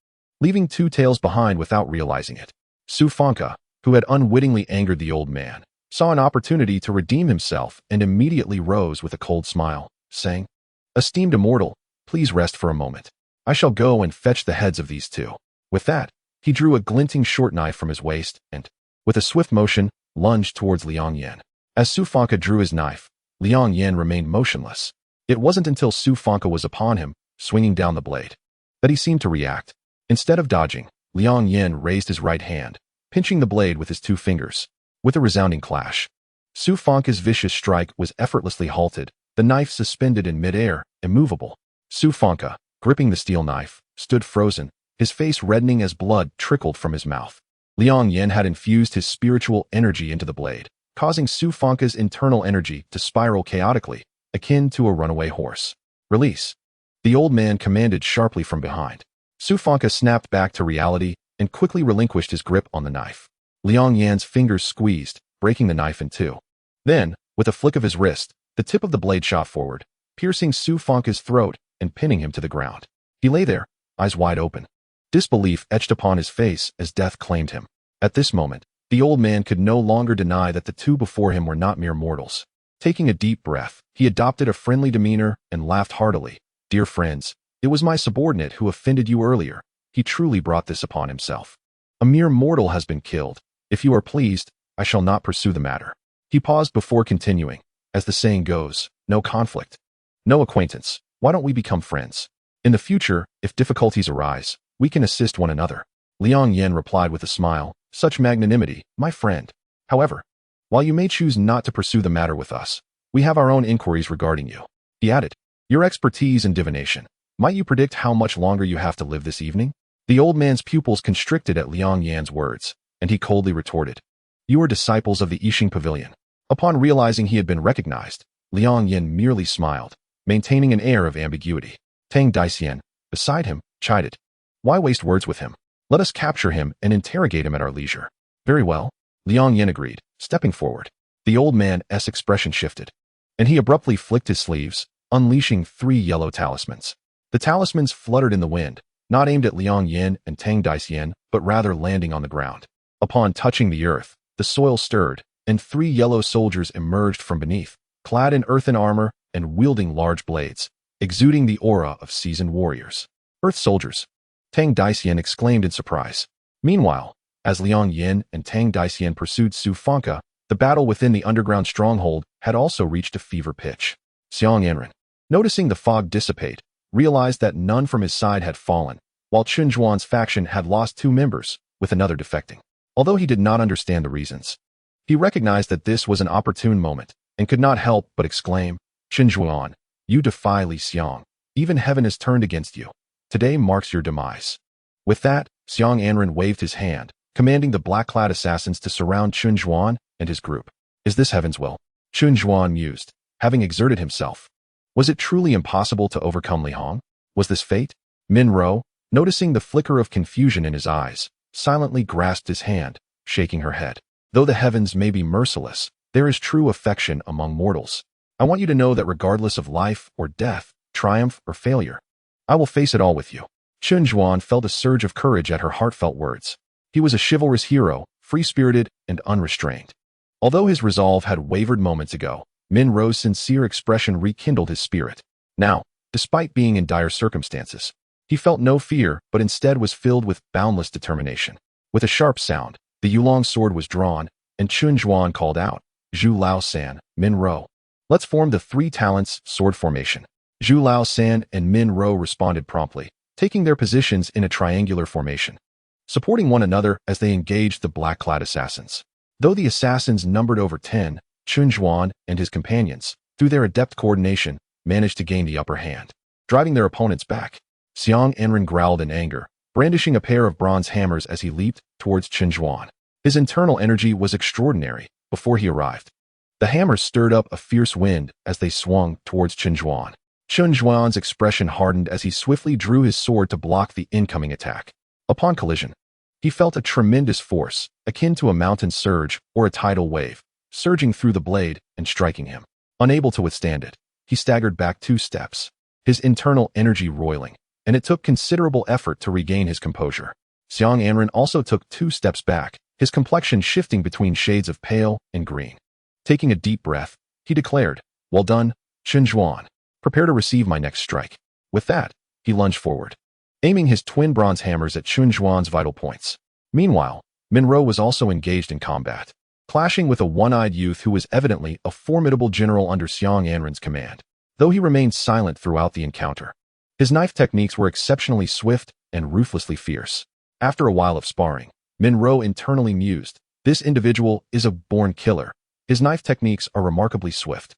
leaving two tails behind without realizing it. Su Fangke, who had unwittingly angered the old man, saw an opportunity to redeem himself and immediately rose with a cold smile, saying, "Esteemed immortal, please rest for a moment. I shall go and fetch the heads of these two." With that, he drew a glinting short knife from his waist and, with a swift motion, lunged towards Liang Yan. As Su Fangke drew his knife, Liang Yan remained motionless. It wasn't until Su Fangke was upon him, swinging down the blade, that he seemed to react. Instead of dodging, Liang Yan raised his right hand, pinching the blade with his 2 fingers. With a resounding clash, Su Fangke's vicious strike was effortlessly halted, the knife suspended in midair, immovable. Su Fangke, gripping the steel knife, stood frozen, his face reddening as blood trickled from his mouth. Liang Yan had infused his spiritual energy into the blade, causing Su Fangke's internal energy to spiral chaotically, akin to a runaway horse. "Release," the old man commanded sharply from behind. Su Fangke snapped back to reality and quickly relinquished his grip on the knife. Liang Yan's fingers squeezed, breaking the knife in two. Then, with a flick of his wrist, the tip of the blade shot forward, piercing Su Fangke's throat and pinning him to the ground. He lay there, eyes wide open. Disbelief etched upon his face as death claimed him. At this moment, the old man could no longer deny that the two before him were not mere mortals. Taking a deep breath, he adopted a friendly demeanor and laughed heartily. "Dear friends, it was my subordinate who offended you earlier. He truly brought this upon himself. A mere mortal has been killed. If you are pleased, I shall not pursue the matter." He paused before continuing. "As the saying goes, no conflict, no acquaintance. Why don't we become friends? In the future, if difficulties arise, we can assist one another." Liang Yan replied with a smile, "Such magnanimity, my friend. However, while you may choose not to pursue the matter with us, we have our own inquiries regarding you." He added, "Your expertise in divination. Might you predict how much longer you have to live this evening?" The old man's pupils constricted at Liang Yan's words, and he coldly retorted, "You are disciples of the Yixing Pavilion." Upon realizing he had been recognized, Liang Yan merely smiled, maintaining an air of ambiguity. Tang Daisian, beside him, chided, "Why waste words with him? Let us capture him and interrogate him at our leisure." "Very well," Liang Yan agreed, stepping forward. The old man's expression shifted, and he abruptly flicked his sleeves, unleashing 3 yellow talismans. The talismans fluttered in the wind, not aimed at Liang Yan and Tang Daisian, but rather landing on the ground. Upon touching the earth, the soil stirred, and 3 yellow soldiers emerged from beneath, clad in earthen armor and wielding large blades, exuding the aura of seasoned warriors. Earth soldiers, Tang Daician exclaimed in surprise. Meanwhile, as Liang Yan and Tang Daician pursued Su Fangke, the battle within the underground stronghold had also reached a fever pitch. Xiang Anren, noticing the fog dissipate, realized that none from his side had fallen, while Chun Zhuan's faction had lost 2 members, with another defecting. Although he did not understand the reasons, he recognized that this was an opportune moment, and could not help but exclaim, Chun Zhuan, you defy Li Xiang. Even heaven is turned against you. Today marks your demise. With that, Xiang Anren waved his hand, commanding the black-clad assassins to surround Chun Zhuan and his group. Is this heaven's will? Chun Zhuan mused, having exerted himself. Was it truly impossible to overcome Li Hong? Was this fate? Min Ro, noticing the flicker of confusion in his eyes, silently grasped his hand, shaking her head. Though the heavens may be merciless, there is true affection among mortals. I want you to know that regardless of life or death, triumph or failure, I will face it all with you. Chun Zhuan felt a surge of courage at her heartfelt words. He was a chivalrous hero, free-spirited and unrestrained. Although his resolve had wavered moments ago, Min Ro's sincere expression rekindled his spirit. Now, despite being in dire circumstances, he felt no fear but instead was filled with boundless determination. With a sharp sound, the Yulong sword was drawn, and Chun Zhuan called out, Zhu Lao San, Min Ro. Let's form the 3 talents sword formation. Zhu Lao San and Min Ro responded promptly, taking their positions in a triangular formation, supporting one another as they engaged the black-clad assassins. Though the assassins numbered over 10, Chun Zhuan and his companions, through their adept coordination, managed to gain the upper hand, driving their opponents back. Xiang Anren growled in anger, brandishing a pair of bronze hammers as he leaped towards Chun Zhuan. His internal energy was extraordinary before he arrived. The hammers stirred up a fierce wind as they swung towards Chun Zhuan. Chun Zhuan's expression hardened as he swiftly drew his sword to block the incoming attack. Upon collision, he felt a tremendous force, akin to a mountain surge or a tidal wave, surging through the blade and striking him. Unable to withstand it, he staggered back 2 steps, his internal energy roiling, and it took considerable effort to regain his composure. Xiang Anren also took 2 steps back, his complexion shifting between shades of pale and green. Taking a deep breath, he declared, Well done, Chun Zhuan. Prepare to receive my next strike. With that, he lunged forward, aiming his twin bronze hammers at Chun Zhuan's vital points. Meanwhile, Min Ro was also engaged in combat, clashing with a one-eyed youth who was evidently a formidable general under Xiang Anren's command. Though he remained silent throughout the encounter, his knife techniques were exceptionally swift and ruthlessly fierce. After a while of sparring, Min Ro internally mused, this individual is a born killer. His knife techniques are remarkably swift,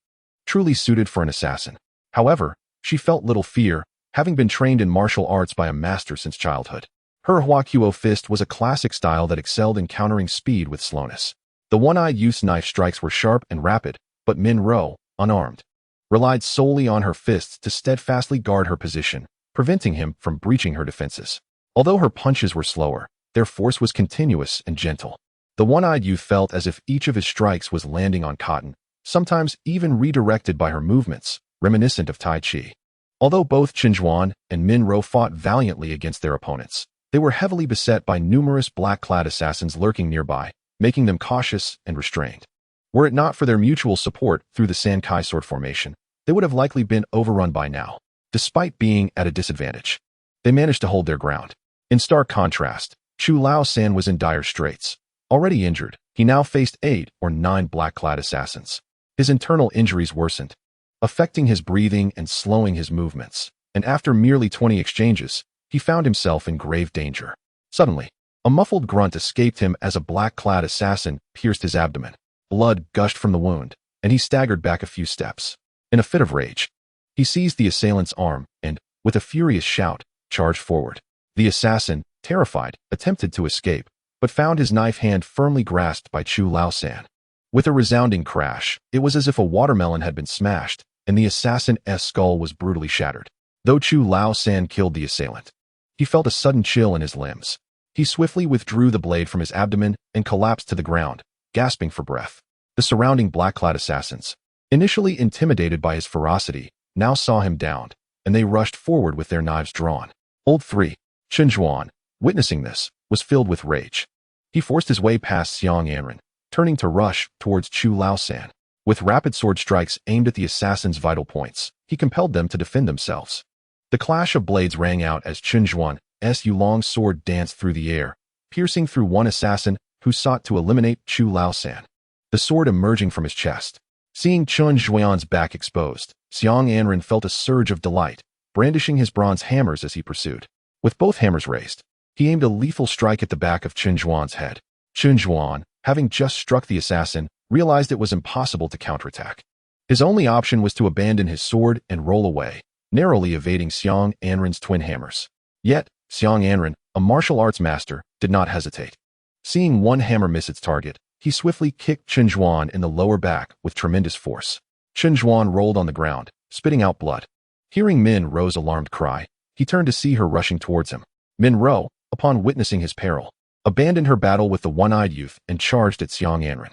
truly suited for an assassin. However, she felt little fear, having been trained in martial arts by a master since childhood. Her Huaqiao fist was a classic style that excelled in countering speed with slowness. The one-eyed youth's knife strikes were sharp and rapid, but Min Ro, unarmed, relied solely on her fists to steadfastly guard her position, preventing him from breaching her defenses. Although her punches were slower, their force was continuous and gentle. The one-eyed youth felt as if each of his strikes was landing on cotton, sometimes even redirected by her movements, reminiscent of Tai Chi. Although both Chun Zhuan and Min Ro fought valiantly against their opponents, they were heavily beset by numerous black-clad assassins lurking nearby, making them cautious and restrained. Were it not for their mutual support through the Sankai sword formation, they would have likely been overrun by now. Despite being at a disadvantage, they managed to hold their ground. In stark contrast, Chu Lao San was in dire straits. Already injured, he now faced 8 or 9 black-clad assassins. His internal injuries worsened, affecting his breathing and slowing his movements, and after merely 20 exchanges, he found himself in grave danger. Suddenly, a muffled grunt escaped him as a black-clad assassin pierced his abdomen. Blood gushed from the wound, and he staggered back a few steps. In a fit of rage, he seized the assailant's arm and, with a furious shout, charged forward. The assassin, terrified, attempted to escape, but found his knife hand firmly grasped by Chu Lao San. With a resounding crash, it was as if a watermelon had been smashed, and the assassin's skull was brutally shattered. Though Chu Lao San killed the assailant, he felt a sudden chill in his limbs. He swiftly withdrew the blade from his abdomen and collapsed to the ground, gasping for breath. The surrounding black-clad assassins, initially intimidated by his ferocity, now saw him downed, and they rushed forward with their knives drawn. Old 3, Chun Zhuan, witnessing this, was filled with rage. He forced his way past Liang Yan, turning to rush towards Chu Laosan. With rapid sword strikes aimed at the assassin's vital points, he compelled them to defend themselves. The clash of blades rang out as Chen Zhuan's Yulong sword danced through the air, piercing through one assassin who sought to eliminate Chu Laosan, the sword emerging from his chest. Seeing Chen Zhuan's back exposed, Liang Yan felt a surge of delight, brandishing his bronze hammers as he pursued. With both hammers raised, he aimed a lethal strike at the back of Chen Zhuan's head. Chen Zhuan, having just struck the assassin, realized it was impossible to counterattack. His only option was to abandon his sword and roll away, narrowly evading Liang Yan's twin hammers. Yet, Liang Yan, a martial arts master, did not hesitate. Seeing one hammer miss its target, he swiftly kicked Chen Zhuan in the lower back with tremendous force. Chen Zhuan rolled on the ground, spitting out blood. Hearing Min Ro's alarmed cry, he turned to see her rushing towards him. Min Ro, upon witnessing his peril, abandoned her battle with the one-eyed youth and charged at Liang Yan.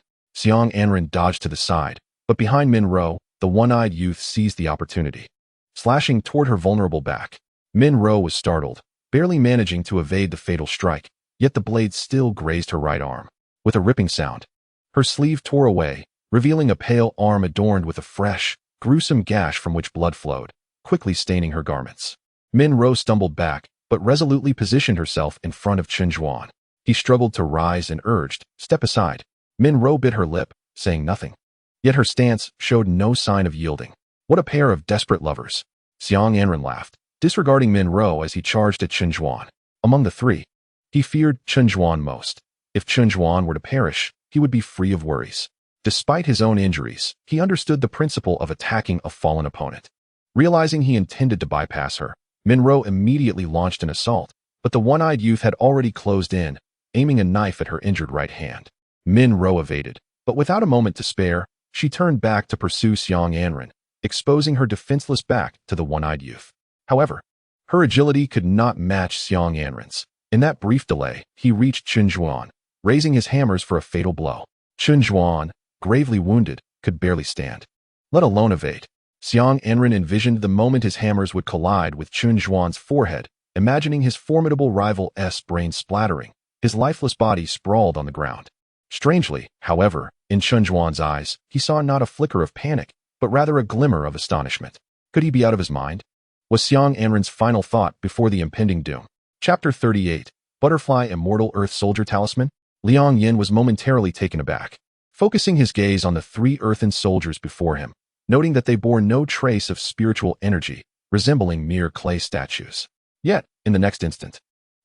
Liang Yan dodged to the side, but behind Min Ro, the one-eyed youth seized the opportunity. Slashing toward her vulnerable back, Min Ro was startled, barely managing to evade the fatal strike, yet the blade still grazed her right arm. With a ripping sound, her sleeve tore away, revealing a pale arm adorned with a fresh, gruesome gash from which blood flowed, quickly staining her garments. Min Ro stumbled back, but resolutely positioned herself in front of Chen Zhuan. He struggled to rise and urged, "Step aside." Min Ro bit her lip, saying nothing. Yet her stance showed no sign of yielding. What a pair of desperate lovers. Liang Yan laughed, disregarding Min Ro as he charged at Chen Zhuan. Among the three, he feared Chen Zhuan most. If Chen Zhuan were to perish, he would be free of worries. Despite his own injuries, he understood the principle of attacking a fallen opponent. Realizing he intended to bypass her, Min Ro immediately launched an assault, but the one-eyed youth had already closed in, aiming a knife at her injured right hand. Min Ro evaded, but without a moment to spare, she turned back to pursue Liang Yan, exposing her defenseless back to the one-eyed youth. However, her agility could not match Liang Yan's. In that brief delay, he reached Chen Zhuan, raising his hammers for a fatal blow. Chen Zhuan, gravely wounded, could barely stand, let alone evade. Liang Yan envisioned the moment his hammers would collide with Chen Zhuan's forehead, imagining his formidable rival's brain splattering, his lifeless body sprawled on the ground. Strangely, however, in Chen Zhuan's eyes, he saw not a flicker of panic, but rather a glimmer of astonishment. Could he be out of his mind? Was Liang Yan's final thought before the impending doom. Chapter 38, Butterfly Immortal Earth Soldier Talisman. Liang Yan was momentarily taken aback, focusing his gaze on the three earthen soldiers before him, noting that they bore no trace of spiritual energy, resembling mere clay statues. Yet, in the next instant,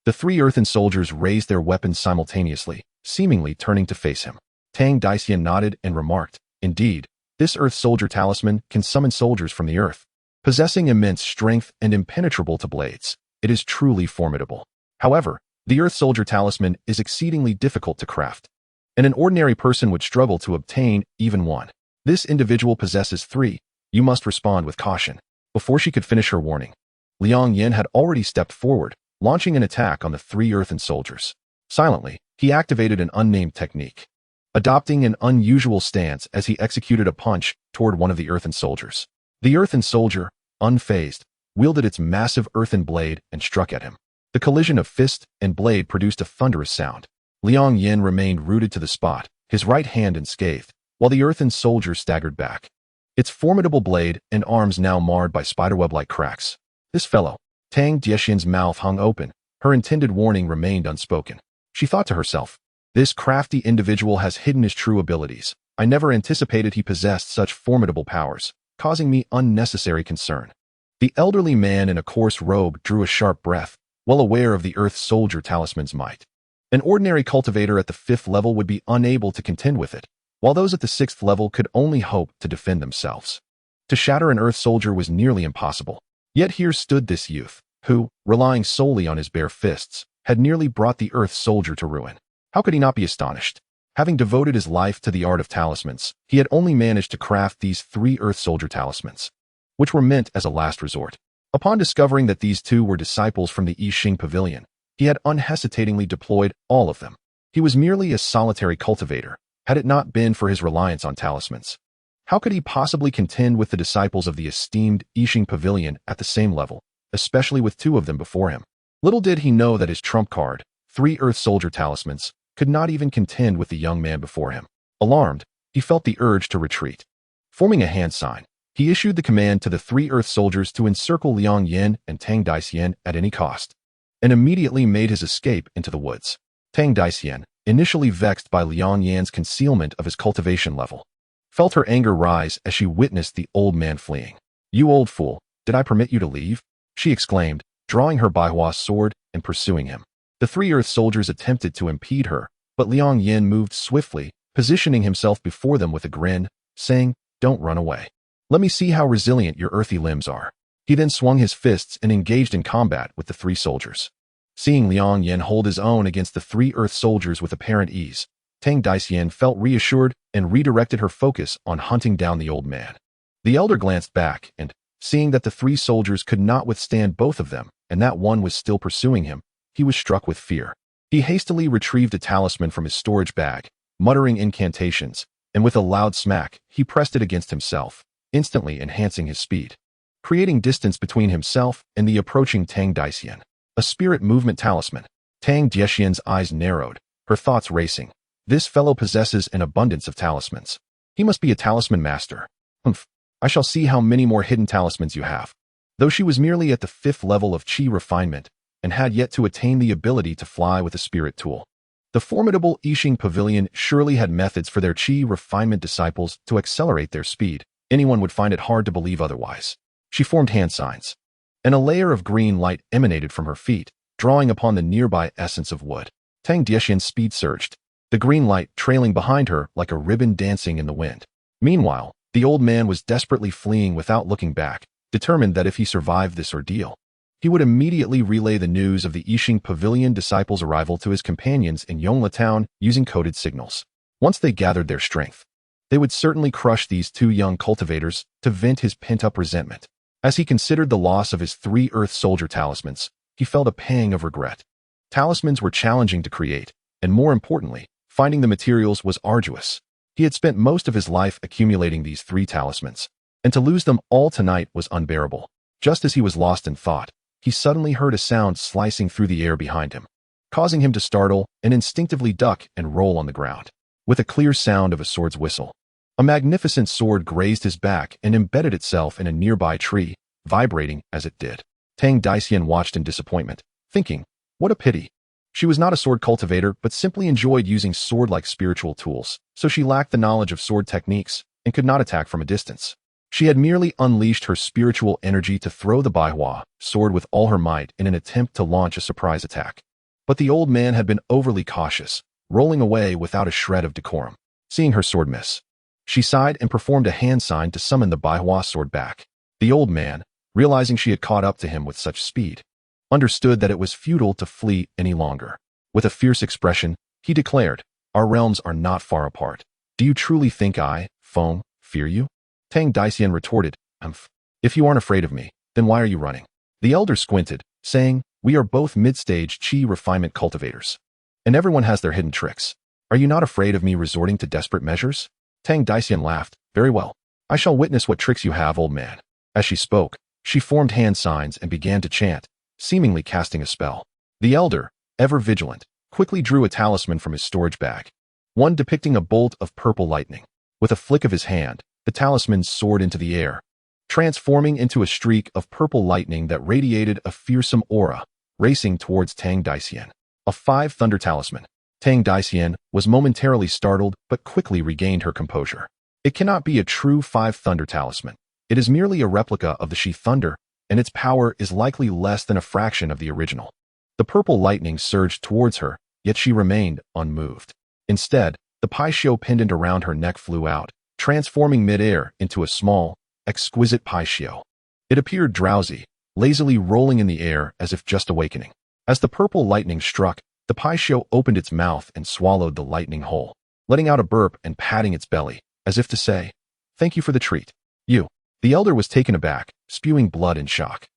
the three earthen soldiers raised their weapons simultaneously, seemingly turning to face him. Tang Daician nodded and remarked, "Indeed, this earth soldier talisman can summon soldiers from the earth. Possessing immense strength and impenetrable to blades, it is truly formidable. However, the earth soldier talisman is exceedingly difficult to craft, and an ordinary person would struggle to obtain even one. This individual possesses three. You must respond with caution." Before she could finish her warning, Liang Yan had already stepped forward, launching an attack on the three earthen soldiers. Silently, he activated an unnamed technique, adopting an unusual stance as he executed a punch toward one of the earthen soldiers. The earthen soldier, unfazed, wielded its massive earthen blade and struck at him. The collision of fist and blade produced a thunderous sound. Liang Yan remained rooted to the spot, his right hand unscathed, while the earthen soldier staggered back, its formidable blade and arms now marred by spiderweb-like cracks. This fellow. Tang Daician's mouth hung open, her intended warning remained unspoken. She thought to herself, "This crafty individual has hidden his true abilities. I never anticipated he possessed such formidable powers, causing me unnecessary concern." The elderly man in a coarse robe drew a sharp breath, well aware of the earth soldier talisman's might. An ordinary cultivator at the 5th level would be unable to contend with it, while those at the 6th level could only hope to defend themselves. To shatter an earth soldier was nearly impossible. Yet here stood this youth, who, relying solely on his bare fists, had nearly brought the earth soldier to ruin. How could he not be astonished? Having devoted his life to the art of talismans, he had only managed to craft these three earth soldier talismans, which were meant as a last resort. Upon discovering that these two were disciples from the Yixing Pavilion, he had unhesitatingly deployed all of them. He was merely a solitary cultivator, had it not been for his reliance on talismans. How could he possibly contend with the disciples of the esteemed Yixing Pavilion at the same level, especially with two of them before him? Little did he know that his trump card, three earth soldier talismans, could not even contend with the young man before him. Alarmed, he felt the urge to retreat. Forming a hand sign, he issued the command to the 3 earth soldiers to encircle Liang Yan and Tang Daxian at any cost, and immediately made his escape into the woods. Tang Daxian, initially vexed by Liang Yan's concealment of his cultivation level, felt her anger rise as she witnessed the old man fleeing. "You old fool, did I permit you to leave?" she exclaimed, drawing her Baihua's sword and pursuing him. The 3 earth soldiers attempted to impede her, but Liang Yan moved swiftly, positioning himself before them with a grin, saying, "Don't run away. Let me see how resilient your earthy limbs are." He then swung his fists and engaged in combat with the 3 soldiers. Seeing Liang Yan hold his own against the 3 earth soldiers with apparent ease, Tang Daxian felt reassured and redirected her focus on hunting down the old man. The elder glanced back and, seeing that the 3 soldiers could not withstand both of them and that one was still pursuing him, he was struck with fear. He hastily retrieved a talisman from his storage bag, muttering incantations, and with a loud smack, he pressed it against himself, instantly enhancing his speed, creating distance between himself and the approaching Tang Daxian. A spirit movement talisman. Tang Daxian's eyes narrowed, her thoughts racing. This fellow possesses an abundance of talismans. He must be a talisman master. Humph, I shall see how many more hidden talismans you have. Though she was merely at the 5th level of Qi refinement and had yet to attain the ability to fly with a spirit tool, the formidable Yixing Pavilion surely had methods for their Qi refinement disciples to accelerate their speed. Anyone would find it hard to believe otherwise. She formed hand signs, and a layer of green light emanated from her feet, drawing upon the nearby essence of wood. Tang Daxian's speed surged, the green light trailing behind her like a ribbon dancing in the wind. Meanwhile, the old man was desperately fleeing without looking back, determined that if he survived this ordeal, he would immediately relay the news of the Yixing Pavilion disciples' arrival to his companions in Yongla Town using coded signals. Once they gathered their strength, they would certainly crush these 2 young cultivators to vent his pent-up resentment. As he considered the loss of his 3 earth soldier talismans, he felt a pang of regret. Talismans were challenging to create, and more importantly, finding the materials was arduous. He had spent most of his life accumulating these 3 talismans, and to lose them all tonight was unbearable. Just as he was lost in thought, he suddenly heard a sound slicing through the air behind him, causing him to startle and instinctively duck and roll on the ground. With a clear sound of a sword's whistle, a magnificent sword grazed his back and embedded itself in a nearby tree, vibrating as it did. Tang Daxian watched in disappointment, thinking, what a pity. She was not a sword cultivator but simply enjoyed using sword-like spiritual tools, so she lacked the knowledge of sword techniques and could not attack from a distance. She had merely unleashed her spiritual energy to throw the Baihua sword with all her might in an attempt to launch a surprise attack. But the old man had been overly cautious, rolling away without a shred of decorum. Seeing her sword miss, she sighed and performed a hand sign to summon the Baihua sword back. The old man, realizing she had caught up to him with such speed, understood that it was futile to flee any longer. With a fierce expression, he declared, "Our realms are not far apart. Do you truly think I, Feng, fear you?" Tang Daxian retorted, "Humph. If you aren't afraid of me, then why are you running?" The elder squinted, saying, "We are both mid-stage Qi refinement cultivators, and everyone has their hidden tricks. Are you not afraid of me resorting to desperate measures?" Tang Daxian laughed. "Very well. I shall witness what tricks you have, old man." As she spoke, she formed hand signs and began to chant, seemingly casting a spell. The elder, ever vigilant, quickly drew a talisman from his storage bag, one depicting a bolt of purple lightning. With a flick of his hand, the talisman soared into the air, transforming into a streak of purple lightning that radiated a fearsome aura, racing towards Tang Daxian. A 5 thunder talisman. Tang Daxian was momentarily startled but quickly regained her composure. It cannot be a true 5 thunder talisman. It is merely a replica of the Shi thunder, and its power is likely less than a fraction of the original. The purple lightning surged towards her, yet she remained unmoved. Instead, the Paishio pendant around her neck flew out, transforming mid-air into a small, exquisite Paishio. It appeared drowsy, lazily rolling in the air as if just awakening. As the purple lightning struck, the Paishio opened its mouth and swallowed the lightning whole, letting out a burp and patting its belly, as if to say, "Thank you for the treat." "You." The elder was taken aback, spewing blood in shock.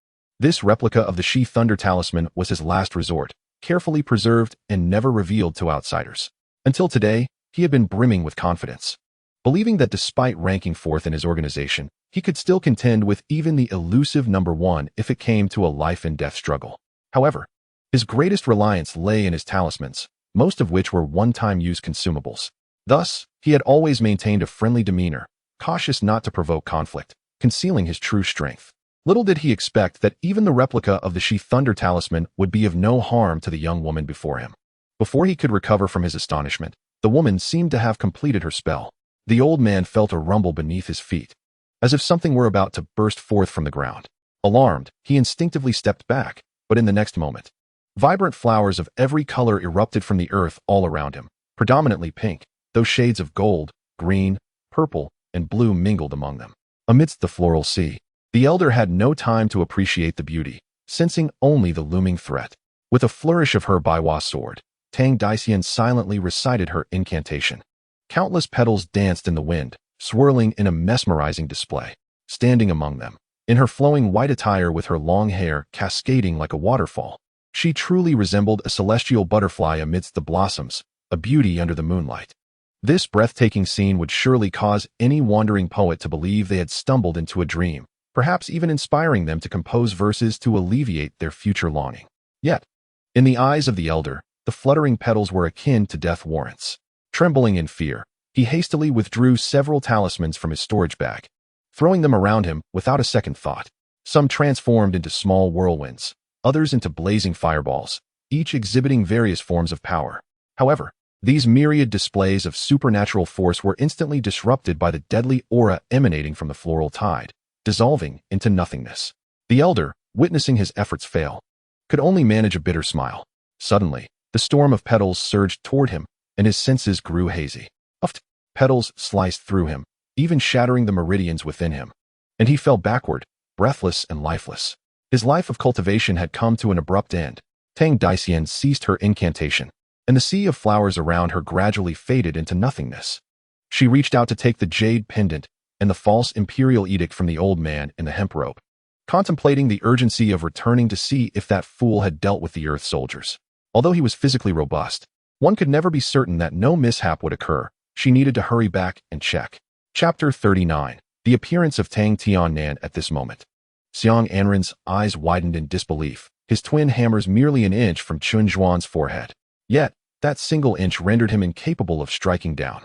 This replica of the Shi Thunder Talisman was his last resort, carefully preserved and never revealed to outsiders. Until today, he had been brimming with confidence, believing that despite ranking 4th in his organization, he could still contend with even the elusive number 1 if it came to a life-and-death struggle. However, his greatest reliance lay in his talismans, most of which were one-time use consumables. Thus, he had always maintained a friendly demeanor, cautious not to provoke conflict, concealing his true strength. Little did he expect that even the replica of the She Thunder talisman would be of no harm to the young woman before him. Before he could recover from his astonishment, the woman seemed to have completed her spell. The old man felt a rumble beneath his feet, as if something were about to burst forth from the ground. Alarmed, he instinctively stepped back, but in the next moment, vibrant flowers of every color erupted from the earth all around him, predominantly pink, though shades of gold, green, purple, and blue mingled among them. Amidst the floral sea, the elder had no time to appreciate the beauty, sensing only the looming threat. With a flourish of her Baiwa sword, Tang Daician silently recited her incantation. Countless petals danced in the wind, swirling in a mesmerizing display. Standing among them, in her flowing white attire with her long hair cascading like a waterfall, she truly resembled a celestial butterfly amidst the blossoms, a beauty under the moonlight. This breathtaking scene would surely cause any wandering poet to believe they had stumbled into a dream, perhaps even inspiring them to compose verses to alleviate their future longing. Yet, in the eyes of the elder, the fluttering petals were akin to death warrants. Trembling in fear, he hastily withdrew several talismans from his storage bag, throwing them around him without a second thought. Some transformed into small whirlwinds, others into blazing fireballs, each exhibiting various forms of power. However, these myriad displays of supernatural force were instantly disrupted by the deadly aura emanating from the floral tide, dissolving into nothingness. The elder, witnessing his efforts fail, could only manage a bitter smile. Suddenly, the storm of petals surged toward him, and his senses grew hazy. Petals sliced through him, even shattering the meridians within him, and he fell backward, breathless and lifeless. His life of cultivation had come to an abrupt end. Tang Daician ceased her incantation, and the sea of flowers around her gradually faded into nothingness. She reached out to take the jade pendant and the false imperial edict from the old man in the hemp rope, contemplating the urgency of returning to see if that fool had dealt with the earth soldiers. Although he was physically robust, one could never be certain that no mishap would occur. She needed to hurry back and check. Chapter 39. The appearance of Tang Tiannan at this moment. Xiang Anren's eyes widened in disbelief, his twin hammers merely an inch from Chun Zhuan's forehead. Yet, that single inch rendered him incapable of striking down.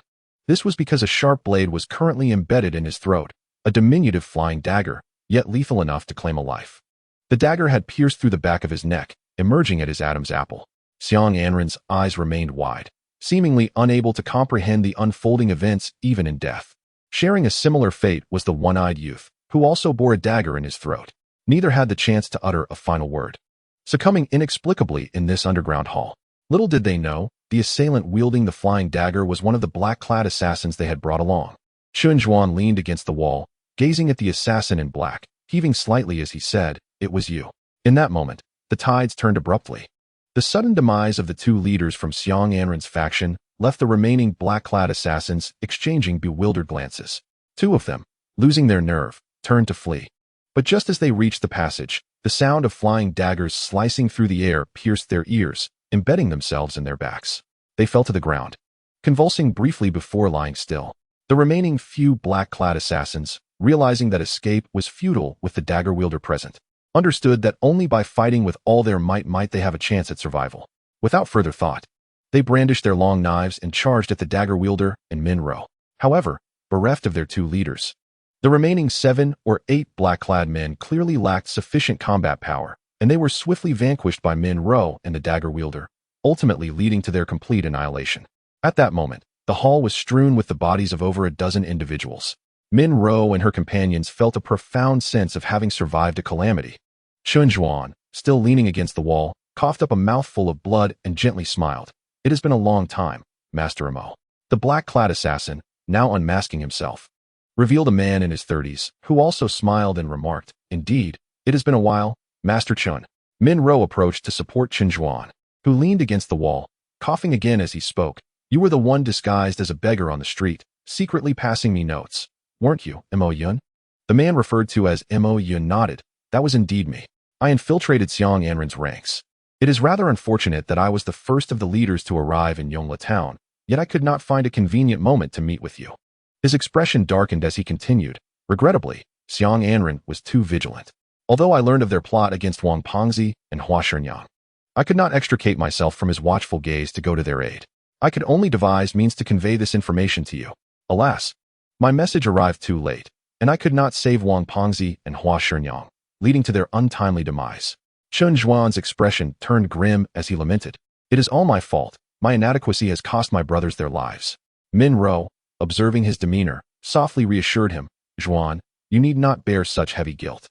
This was because a sharp blade was currently embedded in his throat, a diminutive flying dagger, yet lethal enough to claim a life. The dagger had pierced through the back of his neck, emerging at his Adam's apple. Xiang Anren's eyes remained wide, seemingly unable to comprehend the unfolding events even in death. Sharing a similar fate was the one-eyed youth, who also bore a dagger in his throat. Neither had the chance to utter a final word, succumbing inexplicably in this underground hall. Little did they know, the assailant wielding the flying dagger was one of the black-clad assassins they had brought along. Chun Zhuan leaned against the wall, gazing at the assassin in black, heaving slightly as he said, "It was you." In that moment, the tides turned abruptly. The sudden demise of the two leaders from Xiang Anren's faction left the remaining black-clad assassins exchanging bewildered glances. Two of them, losing their nerve, turned to flee. But just as they reached the passage, the sound of flying daggers slicing through the air pierced their ears, embedding themselves in their backs. They fell to the ground, convulsing briefly before lying still. The remaining few black-clad assassins, realizing that escape was futile with the dagger wielder present, understood that only by fighting with all their might they have a chance at survival. Without further thought, they brandished their long knives and charged at the dagger wielder and Minro. However, bereft of their two leaders, the remaining 7 or 8 black-clad men clearly lacked sufficient combat power, and they were swiftly vanquished by Minro and the dagger wielder, ultimately leading to their complete annihilation. At that moment, the hall was strewn with the bodies of over a dozen individuals. Minro and her companions felt a profound sense of having survived a calamity. Chun Zhuan, still leaning against the wall, coughed up a mouthful of blood and gently smiled. "It has been a long time, Master Imo." The black-clad assassin, now unmasking himself, revealed a man in his 30s, who also smiled and remarked, "Indeed, it has been a while, Master Chun." Minro approached to support Chun Zhuan, who leaned against the wall, coughing again as he spoke. "You were the one disguised as a beggar on the street, secretly passing me notes, weren't you, Mo Yun?" The man referred to as Mo Yun nodded. "That was indeed me. I infiltrated Xiang Anren's ranks. It is rather unfortunate that I was the first of the leaders to arrive in Yongla town, yet I could not find a convenient moment to meet with you." His expression darkened as he continued. "Regrettably, Xiang Anren was too vigilant. Although I learned of their plot against Wang Pengzi and Hua Shenyang, I could not extricate myself from his watchful gaze to go to their aid. I could only devise means to convey this information to you. Alas, my message arrived too late, and I could not save Wang Pengzi and Hua Shinyang, leading to their untimely demise. Chen Zhuan's expression turned grim as he lamented. It is all my fault. My inadequacy has cost my brothers their lives. Min Ro, observing his demeanor, softly reassured him, Zhuan, you need not bear such heavy guilt.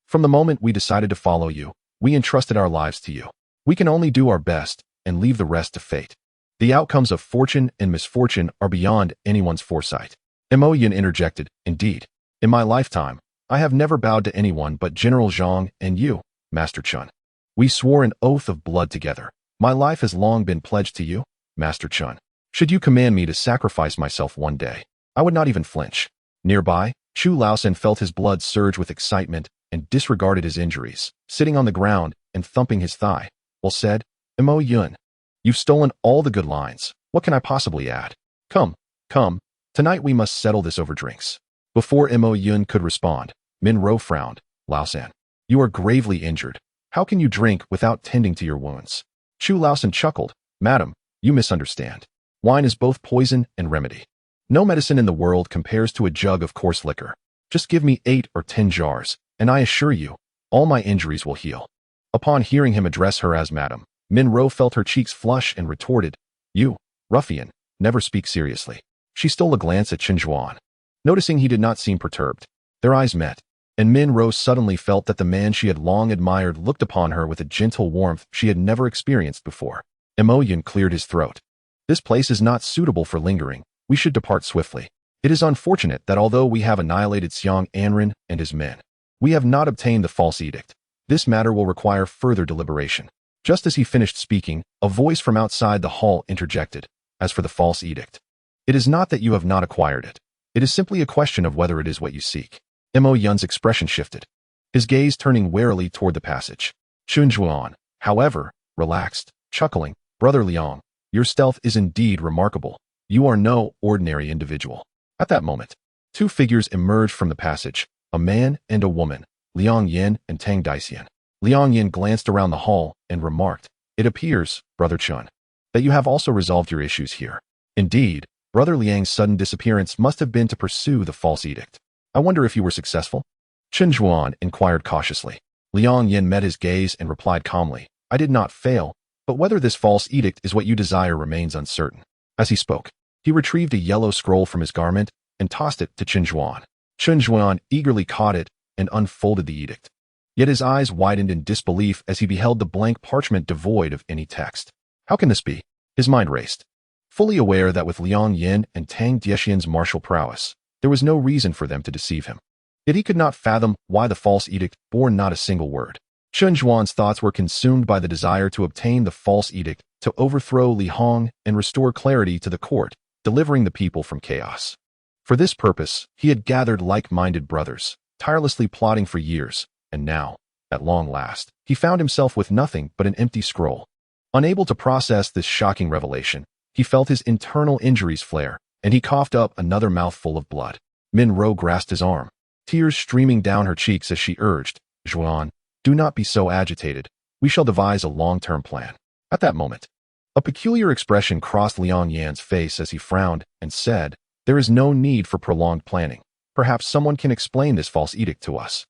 From the moment we decided to follow you, we entrusted our lives to you. We can only do our best and leave the rest to fate. The outcomes of fortune and misfortune are beyond anyone's foresight. Mo Yin interjected, indeed. In my lifetime, I have never bowed to anyone but General Zhang and you, Master Chun. We swore an oath of blood together. My life has long been pledged to you, Master Chun. Should you command me to sacrifice myself one day, I would not even flinch. Nearby, Chu Laosan felt his blood surge with excitement and disregarded his injuries, sitting on the ground and thumping his thigh. Well said, Mo Yun. You've stolen all the good lines. What can I possibly add? Come, come. Tonight we must settle this over drinks. Before Mo Yun could respond, Min Ro frowned. Laosan, you are gravely injured. How can you drink without tending to your wounds? Chu Laosan chuckled. Madam, you misunderstand. Wine is both poison and remedy. No medicine in the world compares to a jug of coarse liquor. Just give me 8 or 10 jars, and I assure you, all my injuries will heal. Upon hearing him address her as Madam, Min Ro felt her cheeks flush and retorted, you, ruffian, never speak seriously. She stole a glance at Chen Zhuan. Noticing he did not seem perturbed, their eyes met, and Min Ro suddenly felt that the man she had long admired looked upon her with a gentle warmth she had never experienced before. Mo Yin cleared his throat. This place is not suitable for lingering. We should depart swiftly. It is unfortunate that although we have annihilated Xiang Anren and his men, we have not obtained the false edict. This matter will require further deliberation. Just as he finished speaking, a voice from outside the hall interjected. As for the false edict, it is not that you have not acquired it. It is simply a question of whether it is what you seek. Mo Yun's expression shifted, his gaze turning warily toward the passage. Chun Zhuan, however, relaxed, chuckling. Brother Liang, your stealth is indeed remarkable. You are no ordinary individual. At that moment, 2 figures emerged from the passage, a man and a woman, Liang Yan and Tang Daisian. Liang Yan glanced around the hall and remarked, it appears, Brother Chun, that you have also resolved your issues here. Indeed, Brother Liang's sudden disappearance must have been to pursue the false edict. I wonder if you were successful? Chen Zhuan inquired cautiously. Liang Yan met his gaze and replied calmly, I did not fail, but whether this false edict is what you desire remains uncertain. As he spoke, he retrieved a yellow scroll from his garment and tossed it to Chen Zhuan. Chen Zhuan eagerly caught it and unfolded the edict. Yet his eyes widened in disbelief as he beheld the blank parchment devoid of any text. How can this be? His mind raced. Fully aware that with Liang Yan and Tang Daisian's martial prowess, there was no reason for them to deceive him. Yet he could not fathom why the false edict bore not a single word. Chen Zhuan's thoughts were consumed by the desire to obtain the false edict, to overthrow Li Hong and restore clarity to the court, delivering the people from chaos. For this purpose, he had gathered like-minded brothers, tirelessly plotting for years, and now, at long last, he found himself with nothing but an empty scroll. Unable to process this shocking revelation, he felt his internal injuries flare, and he coughed up another mouthful of blood. Min Ro grasped his arm, tears streaming down her cheeks as she urged, Zhuan, do not be so agitated. We shall devise a long-term plan. At that moment, a peculiar expression crossed Liang Yan's face as he frowned and said, there is no need for prolonged planning. Perhaps someone can explain this false edict to us.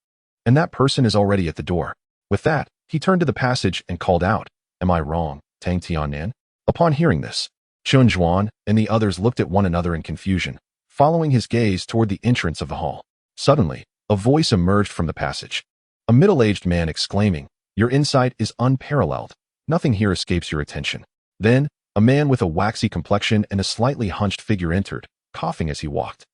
And that person is already at the door. With that, he turned to the passage and called out, am I wrong, Tang Tianan? Upon hearing this, Chen Zhuan and the others looked at one another in confusion, following his gaze toward the entrance of the hall. Suddenly, a voice emerged from the passage. A middle-aged man exclaiming, your insight is unparalleled. Nothing here escapes your attention. Then, a man with a waxy complexion and a slightly hunched figure entered, coughing as he walked.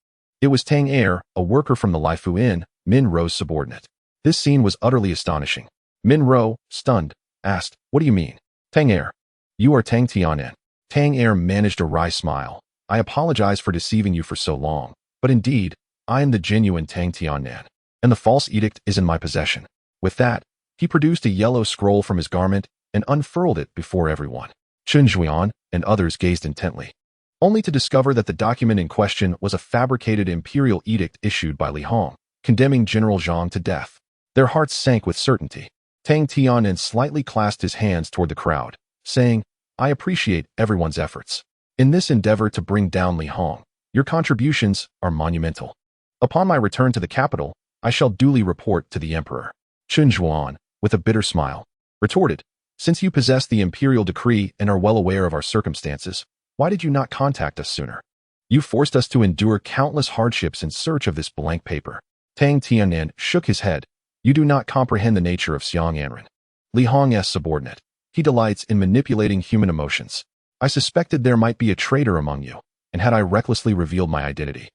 It was Tang Er, a worker from the Laifu Inn, Min Ro's subordinate. This scene was utterly astonishing. Min Ro, stunned, asked, what do you mean? Tang Er, you are Tang Tianan. Tang Er managed a wry smile. I apologize for deceiving you for so long, but indeed, I am the genuine Tang Tianan, and the false edict is in my possession. With that, he produced a yellow scroll from his garment and unfurled it before everyone. Chen Zhuan and others gazed intently, only to discover that the document in question was a fabricated imperial edict issued by Li Hong, condemning General Zhang to death. Their hearts sank with certainty. Tang Tianen slightly clasped his hands toward the crowd, saying, I appreciate everyone's efforts. In this endeavor to bring down Li Hong, your contributions are monumental. Upon my return to the capital, I shall duly report to the emperor. Chun Zhuan, with a bitter smile, retorted, since you possess the imperial decree and are well aware of our circumstances, why did you not contact us sooner? You forced us to endure countless hardships in search of this blank paper. Tang Tianen shook his head. You do not comprehend the nature of Xiang Anren. Li Hong's subordinate. He delights in manipulating human emotions. I suspected there might be a traitor among you, and had I recklessly revealed my identity,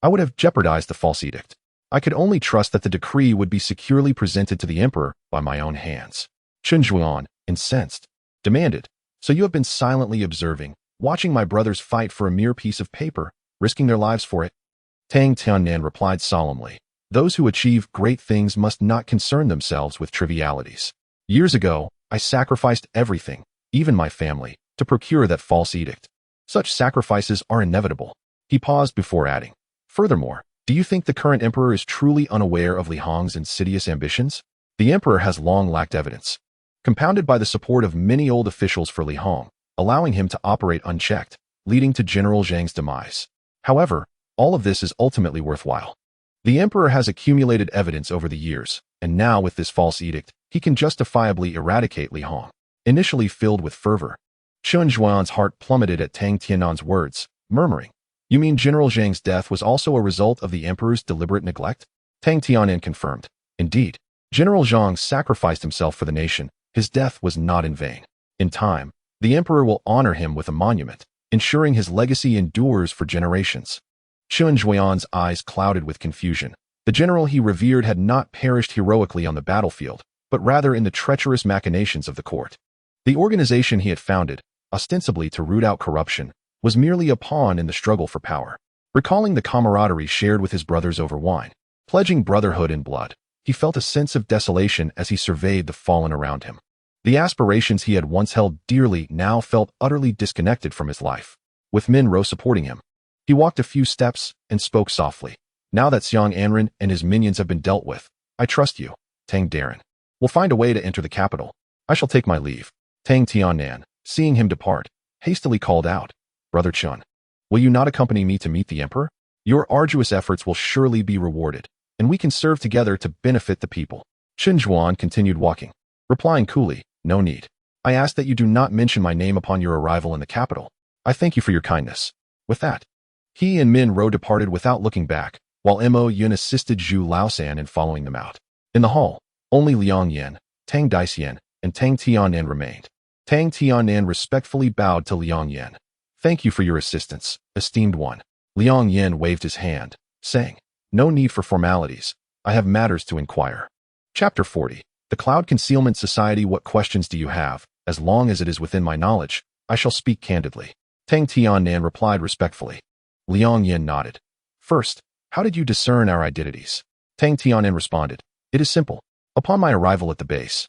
I would have jeopardized the false edict. I could only trust that the decree would be securely presented to the emperor by my own hands. Chun Zhuan, incensed, demanded, so you have been silently observing, watching my brothers fight for a mere piece of paper, risking their lives for it? Tang Tianen replied solemnly, those who achieve great things must not concern themselves with trivialities. Years ago, I sacrificed everything, even my family, to procure that false edict. Such sacrifices are inevitable. He paused before adding, furthermore, do you think the current emperor is truly unaware of Li Hong's insidious ambitions? The emperor has long lacked evidence, compounded by the support of many old officials for Li Hong, allowing him to operate unchecked, leading to General Zhang's demise. However, all of this is ultimately worthwhile. The emperor has accumulated evidence over the years, and now with this false edict, he can justifiably eradicate Li Hong. Initially filled with fervor, Chun Zhuan's heart plummeted at Tang Tianan's words, murmuring, you mean General Zhang's death was also a result of the emperor's deliberate neglect? Tang Tianan confirmed, indeed, General Zhang sacrificed himself for the nation. His death was not in vain. In time, the emperor will honor him with a monument, ensuring his legacy endures for generations. Chun Zhuan's eyes clouded with confusion. The general he revered had not perished heroically on the battlefield, but rather in the treacherous machinations of the court. The organization he had founded, ostensibly to root out corruption, was merely a pawn in the struggle for power. Recalling the camaraderie shared with his brothers over wine, pledging brotherhood in blood, he felt a sense of desolation as he surveyed the fallen around him. The aspirations he had once held dearly now felt utterly disconnected from his life. With Minro supporting him, he walked a few steps and spoke softly. Now that Xiang Anren and his minions have been dealt with, I trust you, Tang Darren. We'll find a way to enter the capital. I shall take my leave. Tang Tianan, seeing him depart, hastily called out, Brother Chun, will you not accompany me to meet the emperor? Your arduous efforts will surely be rewarded, and we can serve together to benefit the people. Chun Zhuan continued walking, replying coolly, no need. I ask that you do not mention my name upon your arrival in the capital. I thank you for your kindness. With that, he and Min Ro departed without looking back, while Mo Yun assisted Zhu Laosan in following them out. In the hall, only Liang Yan, Tang Daisian, and Tang Tianan remained. Tang Tianan respectfully bowed to Liang Yan. Thank you for your assistance, esteemed one. Liang Yan waved his hand, saying, no need for formalities. I have matters to inquire. Chapter 40. The Cloud Concealment Society. What questions do you have? As long as it is within my knowledge, I shall speak candidly. Tang Tianan replied respectfully. Liang Yan nodded. First, how did you discern our identities? Tang Tianan responded. It is simple. Upon my arrival at the base,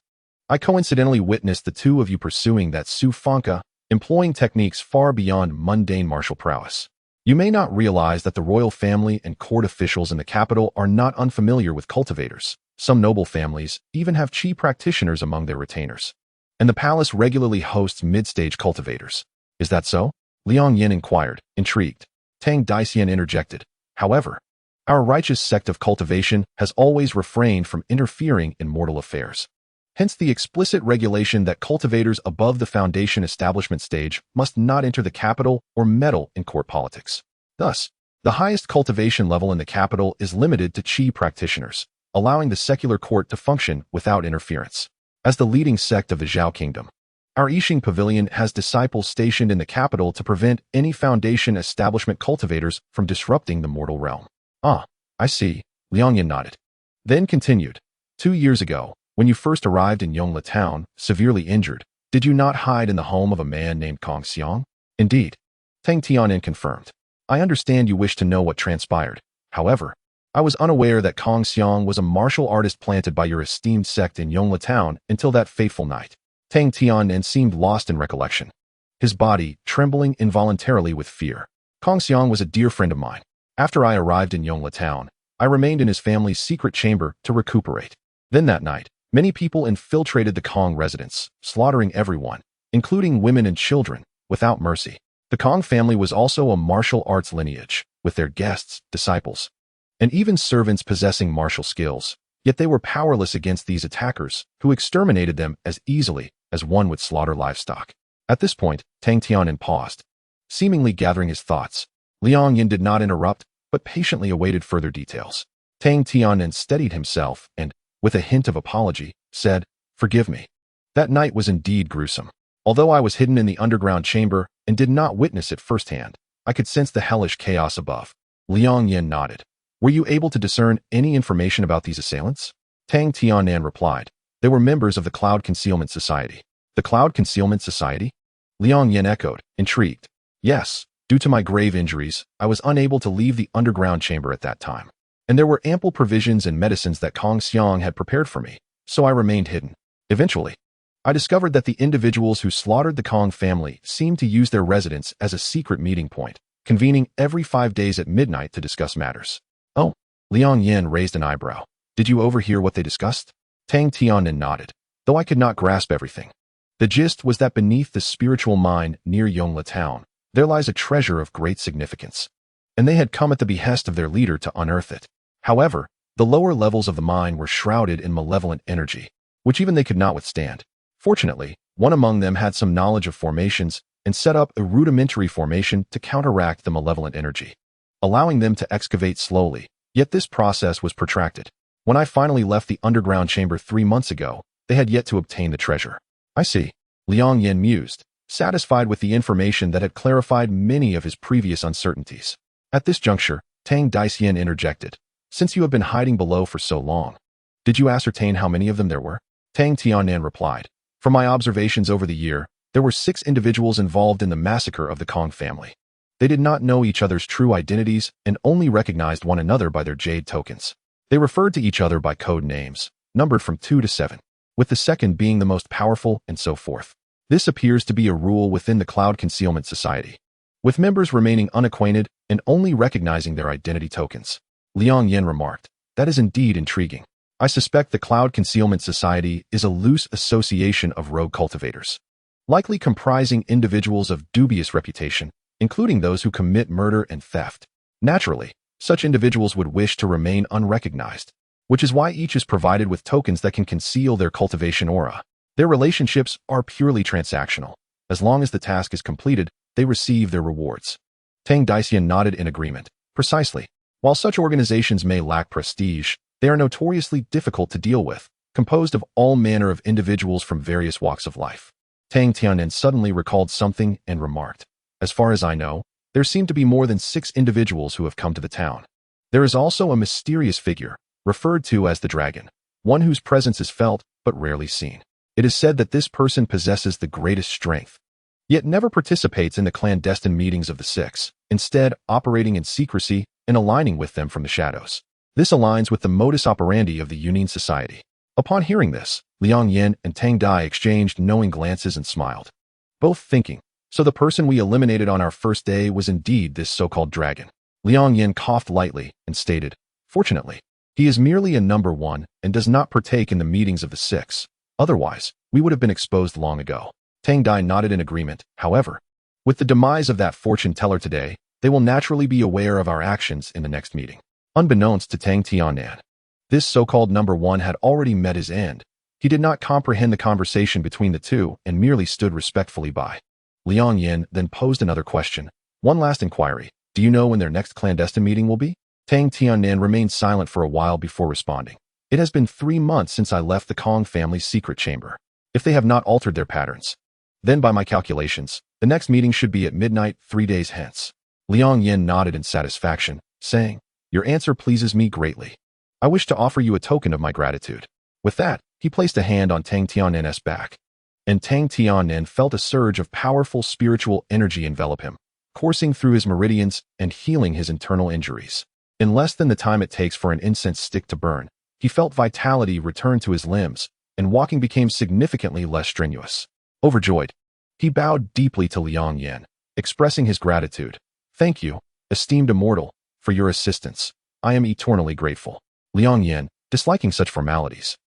I coincidentally witnessed the two of you pursuing that Su Fanka, employing techniques far beyond mundane martial prowess. You may not realize that the royal family and court officials in the capital are not unfamiliar with cultivators. Some noble families even have chi practitioners among their retainers. And the palace regularly hosts mid-stage cultivators. Is that so? Liang Yin inquired, intrigued. Tang Daisian interjected. However, our righteous sect of cultivation has always refrained from interfering in mortal affairs. Hence the explicit regulation that cultivators above the foundation establishment stage must not enter the capital or meddle in court politics. Thus, the highest cultivation level in the capital is limited to chi practitioners, allowing the secular court to function without interference. As the leading sect of the Zhao Kingdom, our Yixing Pavilion has disciples stationed in the capital to prevent any foundation establishment cultivators from disrupting the mortal realm. Ah, I see, Liang Yan nodded. Then continued. 2 years ago, when you first arrived in Yongla town, severely injured, did you not hide in the home of a man named Kong Xiang? Indeed. Tang Tianan confirmed. I understand you wish to know what transpired. However, I was unaware that Kong Xiang was a martial artist planted by your esteemed sect in Yongla town until that fateful night. Tang Tianan seemed lost in recollection, his body trembling involuntarily with fear. Kong Xiang was a dear friend of mine. After I arrived in Yongla town, I remained in his family's secret chamber to recuperate. Then that night, Many people infiltrated the Kong residence, slaughtering everyone, including women and children, without mercy. The Kong family was also a martial arts lineage, with their guests, disciples, and even servants possessing martial skills. Yet they were powerless against these attackers, who exterminated them as easily as one would slaughter livestock. At this point, Tang Tianen paused, seemingly gathering his thoughts. Liang Yan did not interrupt, but patiently awaited further details. Tang Tianen steadied himself and, with a hint of apology, said, "Forgive me. That night was indeed gruesome. Although I was hidden in the underground chamber and did not witness it firsthand, I could sense the hellish chaos above." Liang Yan nodded. "Were you able to discern any information about these assailants?" Tang Tianen replied. "They were members of the Cloud Concealment Society." "The Cloud Concealment Society?" Liang Yan echoed, intrigued. "Yes, due to my grave injuries, I was unable to leave the underground chamber at that time. And there were ample provisions and medicines that Kong Xiang had prepared for me, so I remained hidden. Eventually, I discovered that the individuals who slaughtered the Kong family seemed to use their residence as a secret meeting point, convening every 5 days at midnight to discuss matters." "Oh," Liang Yan raised an eyebrow. "Did you overhear what they discussed?" Tang Tianen nodded, though I could not grasp everything. The gist was that beneath the spiritual mine near Yongla town, there lies a treasure of great significance, and they had come at the behest of their leader to unearth it. However, the lower levels of the mine were shrouded in malevolent energy, which even they could not withstand. Fortunately, one among them had some knowledge of formations and set up a rudimentary formation to counteract the malevolent energy, allowing them to excavate slowly, yet this process was protracted. When I finally left the underground chamber 3 months ago, they had yet to obtain the treasure. "I see," Liang Yan mused, satisfied with the information that had clarified many of his previous uncertainties. At this juncture, Tang Daxian interjected. "Since you have been hiding below for so long, did you ascertain how many of them there were?" Tang Tianen replied. "From my observations over the year, there were 6 individuals involved in the massacre of the Kong family. They did not know each other's true identities and only recognized one another by their jade tokens. They referred to each other by code names, numbered from 2 to 7, with the second being the most powerful and so forth. This appears to be a rule within the Cloud Concealment Society, with members remaining unacquainted and only recognizing their identity tokens." Liang Yan remarked. "That is indeed intriguing. I suspect the Cloud Concealment Society is a loose association of rogue cultivators, likely comprising individuals of dubious reputation, including those who commit murder and theft. Naturally, such individuals would wish to remain unrecognized, which is why each is provided with tokens that can conceal their cultivation aura. Their relationships are purely transactional. As long as the task is completed, they receive their rewards." Tang Daxian nodded in agreement. "Precisely. While such organizations may lack prestige, they are notoriously difficult to deal with, composed of all manner of individuals from various walks of life." Tang Tianen suddenly recalled something and remarked, "As far as I know, there seem to be more than 6 individuals who have come to the town. There is also a mysterious figure, referred to as the dragon, one whose presence is felt but rarely seen. It is said that this person possesses the greatest strength, yet never participates in the clandestine meetings of the 6, instead operating in secrecy and aligning with them from the shadows. This aligns with the modus operandi of the Union Society." Upon hearing this, Liang Yan and Tang Dai exchanged knowing glances and smiled, both thinking, "So the person we eliminated on our first day was indeed this so-called dragon." Liang Yan coughed lightly and stated, "Fortunately, he is merely a number 1 and does not partake in the meetings of the 6. Otherwise, we would have been exposed long ago." Tang Dai nodded in agreement. "However, with the demise of that fortune teller today, they will naturally be aware of our actions in the next meeting." Unbeknownst to Tang Tianen, this so-called number 1 had already met his end. He did not comprehend the conversation between the two and merely stood respectfully by. Liang Yan then posed another question. "One last inquiry. Do you know when their next clandestine meeting will be?" Tang Tianen remained silent for a while before responding. "It has been 3 months since I left the Kong family's secret chamber. If they have not altered their patterns, then by my calculations, the next meeting should be at midnight 3 days hence." Liang Yan nodded in satisfaction, saying, "Your answer pleases me greatly. I wish to offer you a token of my gratitude." With that, he placed a hand on Tang Tianen's back, and Tang Tianen felt a surge of powerful spiritual energy envelop him, coursing through his meridians and healing his internal injuries. In less than the time it takes for an incense stick to burn, he felt vitality return to his limbs, and walking became significantly less strenuous. Overjoyed, he bowed deeply to Liang Yan, expressing his gratitude. "Thank you, esteemed immortal, for your assistance. I am eternally grateful." Liang Yan, disliking such formalities,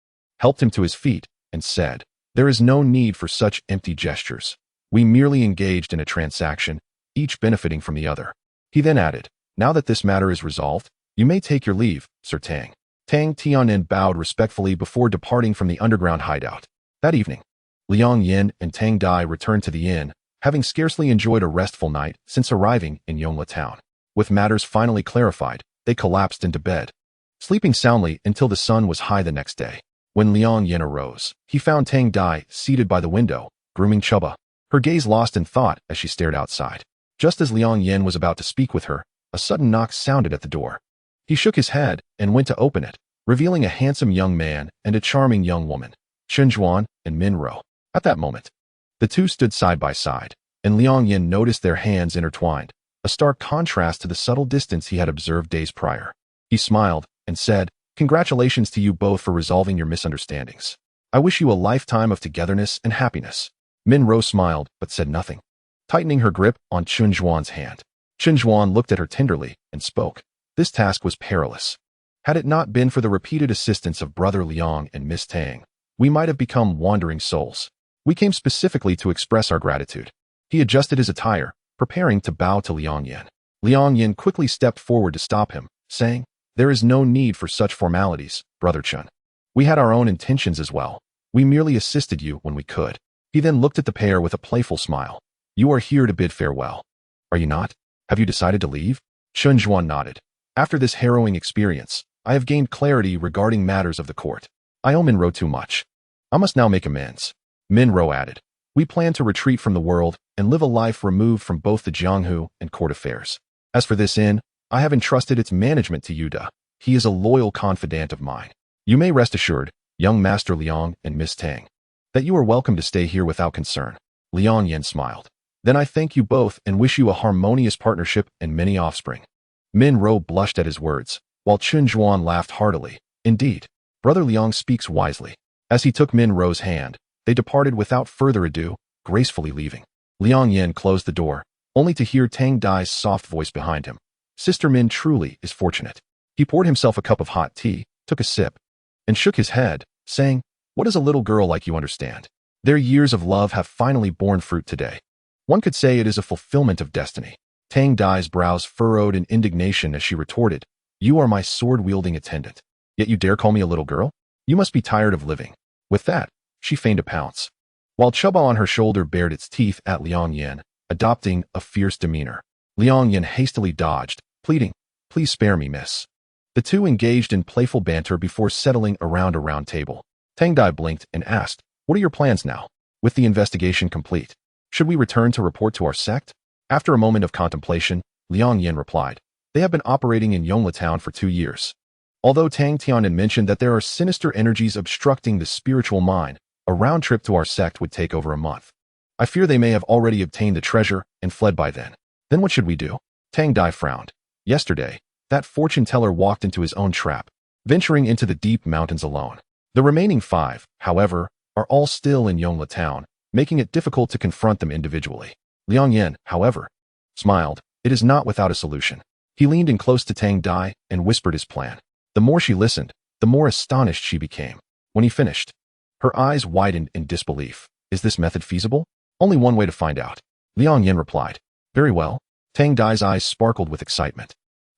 helped him to his feet, and said, "There is no need for such empty gestures. We merely engaged in a transaction, each benefiting from the other." He then added, "Now that this matter is resolved, you may take your leave, Sir Tang." Tang Tianin bowed respectfully before departing from the underground hideout. That evening, Liang Yan and Tang Dai returned to the inn, having scarcely enjoyed a restful night since arriving in Yongla town. With matters finally clarified, they collapsed into bed, sleeping soundly until the sun was high the next day. When Liang Yan arose, he found Tang Dai seated by the window, grooming Chuba, her gaze lost in thought as she stared outside. Just as Liang Yan was about to speak with her, a sudden knock sounded at the door. He shook his head and went to open it, revealing a handsome young man and a charming young woman, Zhuan and Minro. At that moment, the two stood side by side, and Liang Yan noticed their hands intertwined, a stark contrast to the subtle distance he had observed days prior. He smiled and said, "Congratulations to you both for resolving your misunderstandings. I wish you a lifetime of togetherness and happiness." Minro smiled but said nothing, tightening her grip on Zhuan's hand. Zhuan looked at her tenderly and spoke. This task was perilous. Had it not been for the repeated assistance of Brother Liang and Miss Tang, we might have become wandering souls. We came specifically to express our gratitude. He adjusted his attire, preparing to bow to Liang Yan. Liang Yan quickly stepped forward to stop him, saying, "There is no need for such formalities, Brother Chun. We had our own intentions as well. We merely assisted you when we could." He then looked at the pair with a playful smile. "You are here to bid farewell, are you not? Have you decided to leave?" Zhuan nodded. "After this harrowing experience, I have gained clarity regarding matters of the court. I owe Minro too much. I must now make amends." Minro added, "We plan to retreat from the world and live a life removed from both the Jianghu and court affairs. As for this inn, I have entrusted its management to Yuda. He is a loyal confidant of mine. You may rest assured, young Master Liang and Miss Tang, that you are welcome to stay here without concern." Liang Yan smiled. "Then I thank you both and wish you a harmonious partnership and many offspring." Minro blushed at his words, while Zhuan laughed heartily. "Indeed, Brother Liang speaks wisely." As he took Minro's hand, they departed without further ado, gracefully leaving. Liang Yan closed the door, only to hear Tang Dai's soft voice behind him. "Sister Min truly is fortunate." He poured himself a cup of hot tea, took a sip, and shook his head, saying, "What does a little girl like you understand? Their years of love have finally borne fruit today. One could say it is a fulfillment of destiny." Tang Dai's brows furrowed in indignation as she retorted, "You are my sword-wielding attendant, yet you dare call me a little girl? You must be tired of living." With that, she feigned a pounce, while Chuba on her shoulder bared its teeth at Liang Yan, adopting a fierce demeanor. Liang Yan hastily dodged, pleading, "Please spare me, miss." The two engaged in playful banter before settling around a round table. Tang Dai blinked and asked, "What are your plans now? With the investigation complete, should we return to report to our sect?" After a moment of contemplation, Liang Yan replied, "They have been operating in Yongla town for 2 years. Although Tang Tianin mentioned that there are sinister energies obstructing the spiritual mind, a round trip to our sect would take over a month. I fear they may have already obtained the treasure and fled by then. Then what should we do?" Tang Dai frowned. "Yesterday, that fortune teller walked into his own trap, venturing into the deep mountains alone. The remaining 5, however, are all still in Yongla town, making it difficult to confront them individually." Liang Yan, however, smiled. "It is not without a solution." He leaned in close to Tang Dai and whispered his plan. The more she listened, the more astonished she became. When he finished, her eyes widened in disbelief. "Is this method feasible?" "Only one way to find out," Liang Yan replied. "Very well." Tang Dai's eyes sparkled with excitement,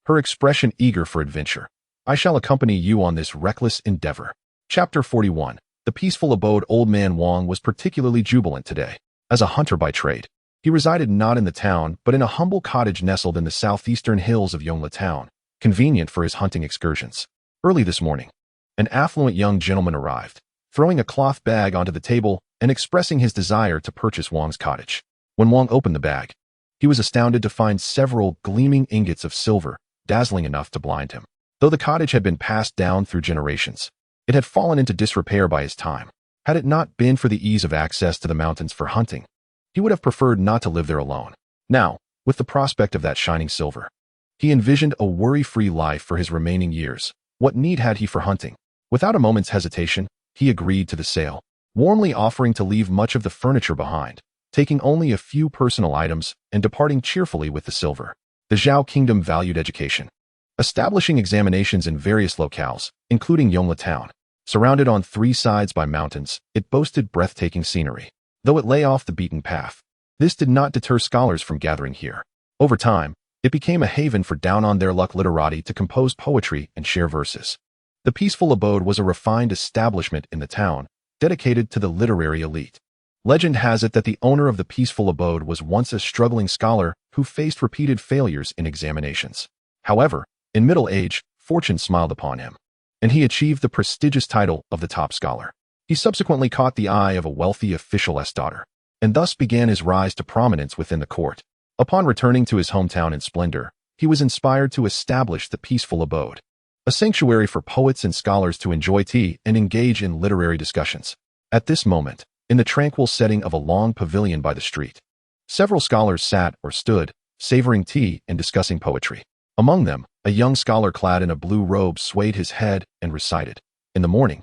her expression eager for adventure. "I shall accompany you on this reckless endeavor." Chapter 41. The peaceful abode. Old Man Wang was particularly jubilant today. As a hunter by trade, he resided not in the town but in a humble cottage nestled in the southeastern hills of Yongla town, convenient for his hunting excursions. Early this morning, an affluent young gentleman arrived, throwing a cloth bag onto the table and expressing his desire to purchase Wang's cottage. When Wang opened the bag, he was astounded to find several gleaming ingots of silver, dazzling enough to blind him. Though the cottage had been passed down through generations, it had fallen into disrepair by his time. Had it not been for the ease of access to the mountains for hunting, he would have preferred not to live there alone. Now, with the prospect of that shining silver, he envisioned a worry-free life for his remaining years. What need had he for hunting? Without a moment's hesitation, he agreed to the sale, warmly offering to leave much of the furniture behind, taking only a few personal items and departing cheerfully with the silver. The Zhao Kingdom valued education, establishing examinations in various locales, including Yongla town. Surrounded on three sides by mountains, it boasted breathtaking scenery, though it lay off the beaten path. This did not deter scholars from gathering here. Over time, it became a haven for down-on-their-luck literati to compose poetry and share verses. The peaceful abode was a refined establishment in the town, dedicated to the literary elite. Legend has it that the owner of the peaceful abode was once a struggling scholar who faced repeated failures in examinations. However, in middle age, fortune smiled upon him, and he achieved the prestigious title of the top scholar. He subsequently caught the eye of a wealthy official's daughter, and thus began his rise to prominence within the court. Upon returning to his hometown in splendor, he was inspired to establish the peaceful abode, a sanctuary for poets and scholars to enjoy tea and engage in literary discussions. At this moment, in the tranquil setting of a long pavilion by the street, several scholars sat or stood, savoring tea and discussing poetry. Among them, a young scholar clad in a blue robe swayed his head and recited, "In the morning,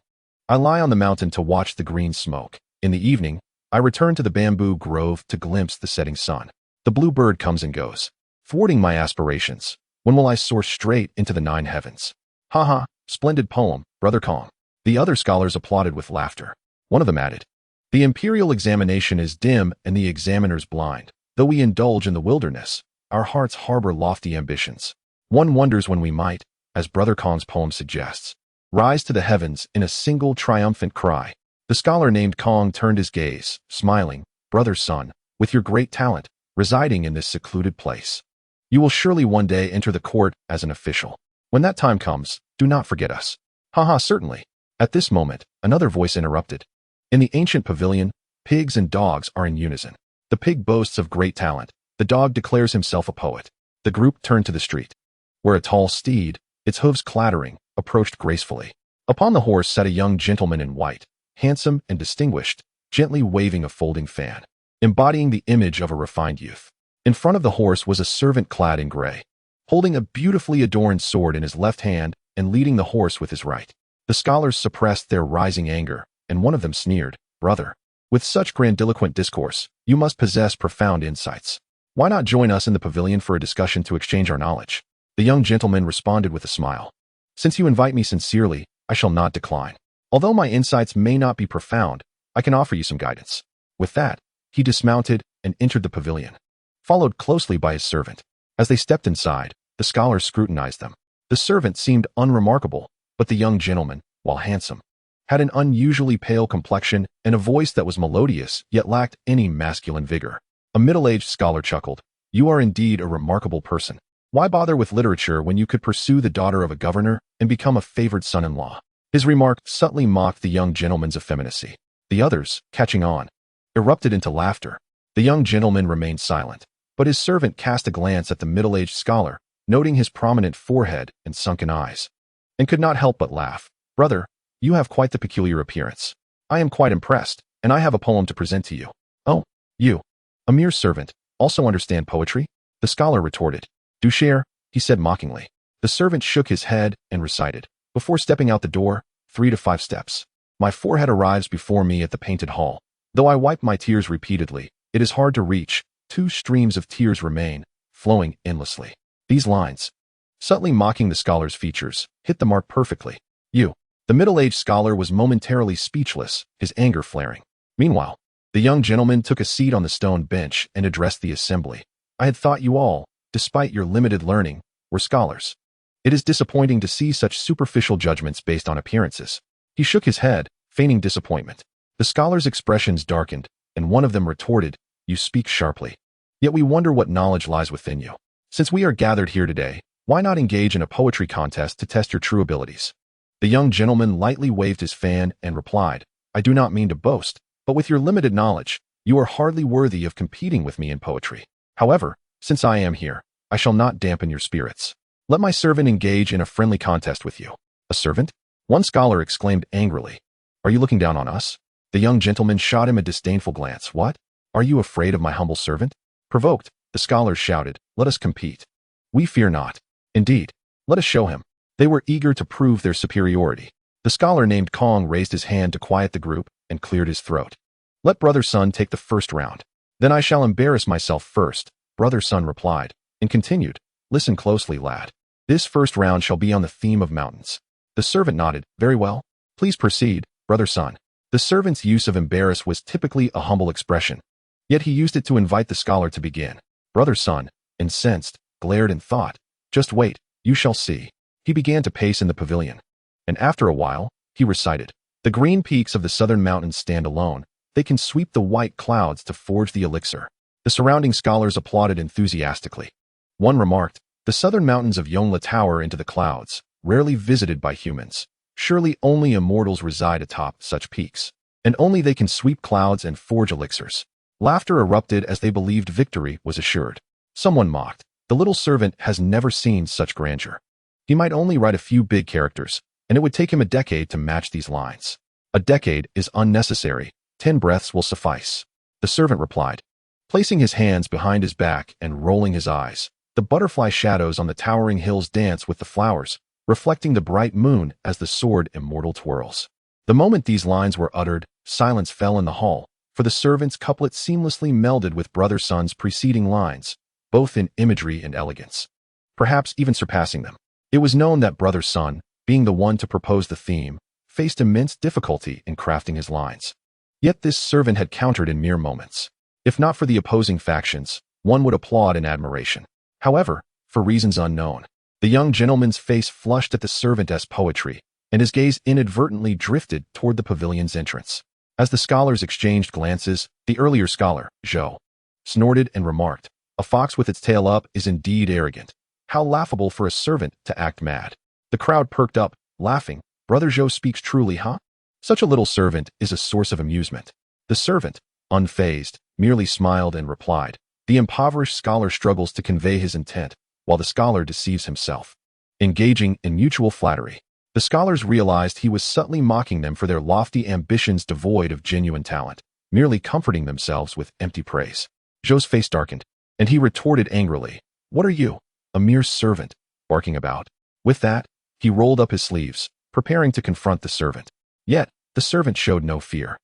I lie on the mountain to watch the green smoke. In the evening, I return to the bamboo grove to glimpse the setting sun. The blue bird comes and goes, thwarting my aspirations. When will I soar straight into the nine heavens?" "Ha ha, splendid poem, Brother Calm." The other scholars applauded with laughter. One of them added, "The imperial examination is dim and the examiner's blind. Though we indulge in the wilderness, our hearts harbor lofty ambitions. One wonders when we might, as Brother Calm's poem suggests, rise to the heavens in a single triumphant cry." The scholar named Kong turned his gaze, smiling, "Brother Sun, with your great talent, residing in this secluded place, you will surely one day enter the court as an official. When that time comes, do not forget us." "Ha, certainly." At this moment, another voice interrupted. In the ancient pavilion, pigs and dogs are in unison. The pig boasts of great talent. The dog declares himself a poet. The group turned to the street, where a tall steed, its hooves clattering, approached gracefully. Upon the horse sat a young gentleman in white, handsome and distinguished, gently waving a folding fan, embodying the image of a refined youth. In front of the horse was a servant clad in gray, holding a beautifully adorned sword in his left hand and leading the horse with his right. The scholars suppressed their rising anger, and one of them sneered, "Brother, with such grandiloquent discourse, you must possess profound insights. Why not join us in the pavilion for a discussion to exchange our knowledge?" The young gentleman responded with a smile. "Since you invite me sincerely, I shall not decline. Although my insights may not be profound, I can offer you some guidance." With that, he dismounted and entered the pavilion, followed closely by his servant. As they stepped inside, the scholars scrutinized them. The servant seemed unremarkable, but the young gentleman, while handsome, had an unusually pale complexion and a voice that was melodious yet lacked any masculine vigor. A middle-aged scholar chuckled, "You are indeed a remarkable person. Why bother with literature when you could pursue the daughter of a governor and become a favored son-in-law?" His remark subtly mocked the young gentleman's effeminacy. The others, catching on, erupted into laughter. The young gentleman remained silent, but his servant cast a glance at the middle-aged scholar, noting his prominent forehead and sunken eyes, and could not help but laugh. "Brother, you have quite the peculiar appearance. I am quite impressed, and I have a poem to present to you." "Oh, you, a mere servant, also understand poetry?" the scholar retorted. "Do share," he said mockingly. The servant shook his head and recited, "Before stepping out the door, 3 to 5 steps. My forehead arrives before me at the painted hall. Though I wipe my tears repeatedly, it is hard to reach. 2 streams of tears remain, flowing endlessly." These lines, subtly mocking the scholar's features, hit the mark perfectly. "You." The middle-aged scholar was momentarily speechless, his anger flaring. Meanwhile, the young gentleman took a seat on the stone bench and addressed the assembly. "I had thought you all, despite your limited learning, were scholars. It is disappointing to see such superficial judgments based on appearances." He shook his head, feigning disappointment. The scholars' expressions darkened, and one of them retorted, "You speak sharply. Yet we wonder what knowledge lies within you. Since we are gathered here today, why not engage in a poetry contest to test your true abilities?" The young gentleman lightly waved his fan and replied, "I do not mean to boast, but with your limited knowledge, you are hardly worthy of competing with me in poetry. However, since I am here, I shall not dampen your spirits. Let my servant engage in a friendly contest with you." "A servant?" one scholar exclaimed angrily. "Are you looking down on us?" The young gentleman shot him a disdainful glance. "What? Are you afraid of my humble servant?" Provoked, the scholars shouted, "Let us compete." "We fear not. Indeed, let us show him." They were eager to prove their superiority. The scholar named Kong raised his hand to quiet the group and cleared his throat. "Let Brother Sun take the first round. Then I shall embarrass myself first," Brother Sun replied, and continued, "Listen closely, lad. This first round shall be on the theme of mountains." The servant nodded, "Very well. Please proceed, brother Sun. The servant's use of embarrass was typically a humble expression, yet he used it to invite the scholar to begin. Brother Sun, incensed, glared and thought, just wait, you shall see. He began to pace in the pavilion. And after a while, he recited, the green peaks of the southern mountains stand alone. They can sweep the white clouds to forge the elixir. The surrounding scholars applauded enthusiastically. One remarked, the southern mountains of Yongla tower into the clouds, rarely visited by humans. Surely only immortals reside atop such peaks, and only they can sweep clouds and forge elixirs. Laughter erupted as they believed victory was assured. Someone mocked, the little servant has never seen such grandeur. He might only write a few big characters, and it would take him a decade to match these lines. A decade is unnecessary. 10 breaths will suffice. The servant replied, placing his hands behind his back and rolling his eyes. The butterfly shadows on the towering hills dance with the flowers, reflecting the bright moon as the sword immortal twirls. The moment these lines were uttered, silence fell in the hall, for the servant's couplet seamlessly melded with Brother Sun's preceding lines, both in imagery and elegance, perhaps even surpassing them. It was known that Brother Sun, being the one to propose the theme, faced immense difficulty in crafting his lines. Yet this servant had countered in mere moments. If not for the opposing factions, one would applaud in admiration. However, for reasons unknown, the young gentleman's face flushed at the servant's poetry, and his gaze inadvertently drifted toward the pavilion's entrance. As the scholars exchanged glances, the earlier scholar, Zhou, snorted and remarked, a fox with its tail up is indeed arrogant. How laughable for a servant to act mad. The crowd perked up, laughing. Brother Zhou speaks truly, huh? Such a little servant is a source of amusement. The servant, unfazed, merely smiled and replied. The impoverished scholar struggles to convey his intent, while the scholar deceives himself. Engaging in mutual flattery, the scholars realized he was subtly mocking them for their lofty ambitions devoid of genuine talent, merely comforting themselves with empty praise. Zhou's face darkened, and he retorted angrily, what are you, a mere servant, barking about? With that, he rolled up his sleeves, preparing to confront the servant. Yet, the servant showed no fear,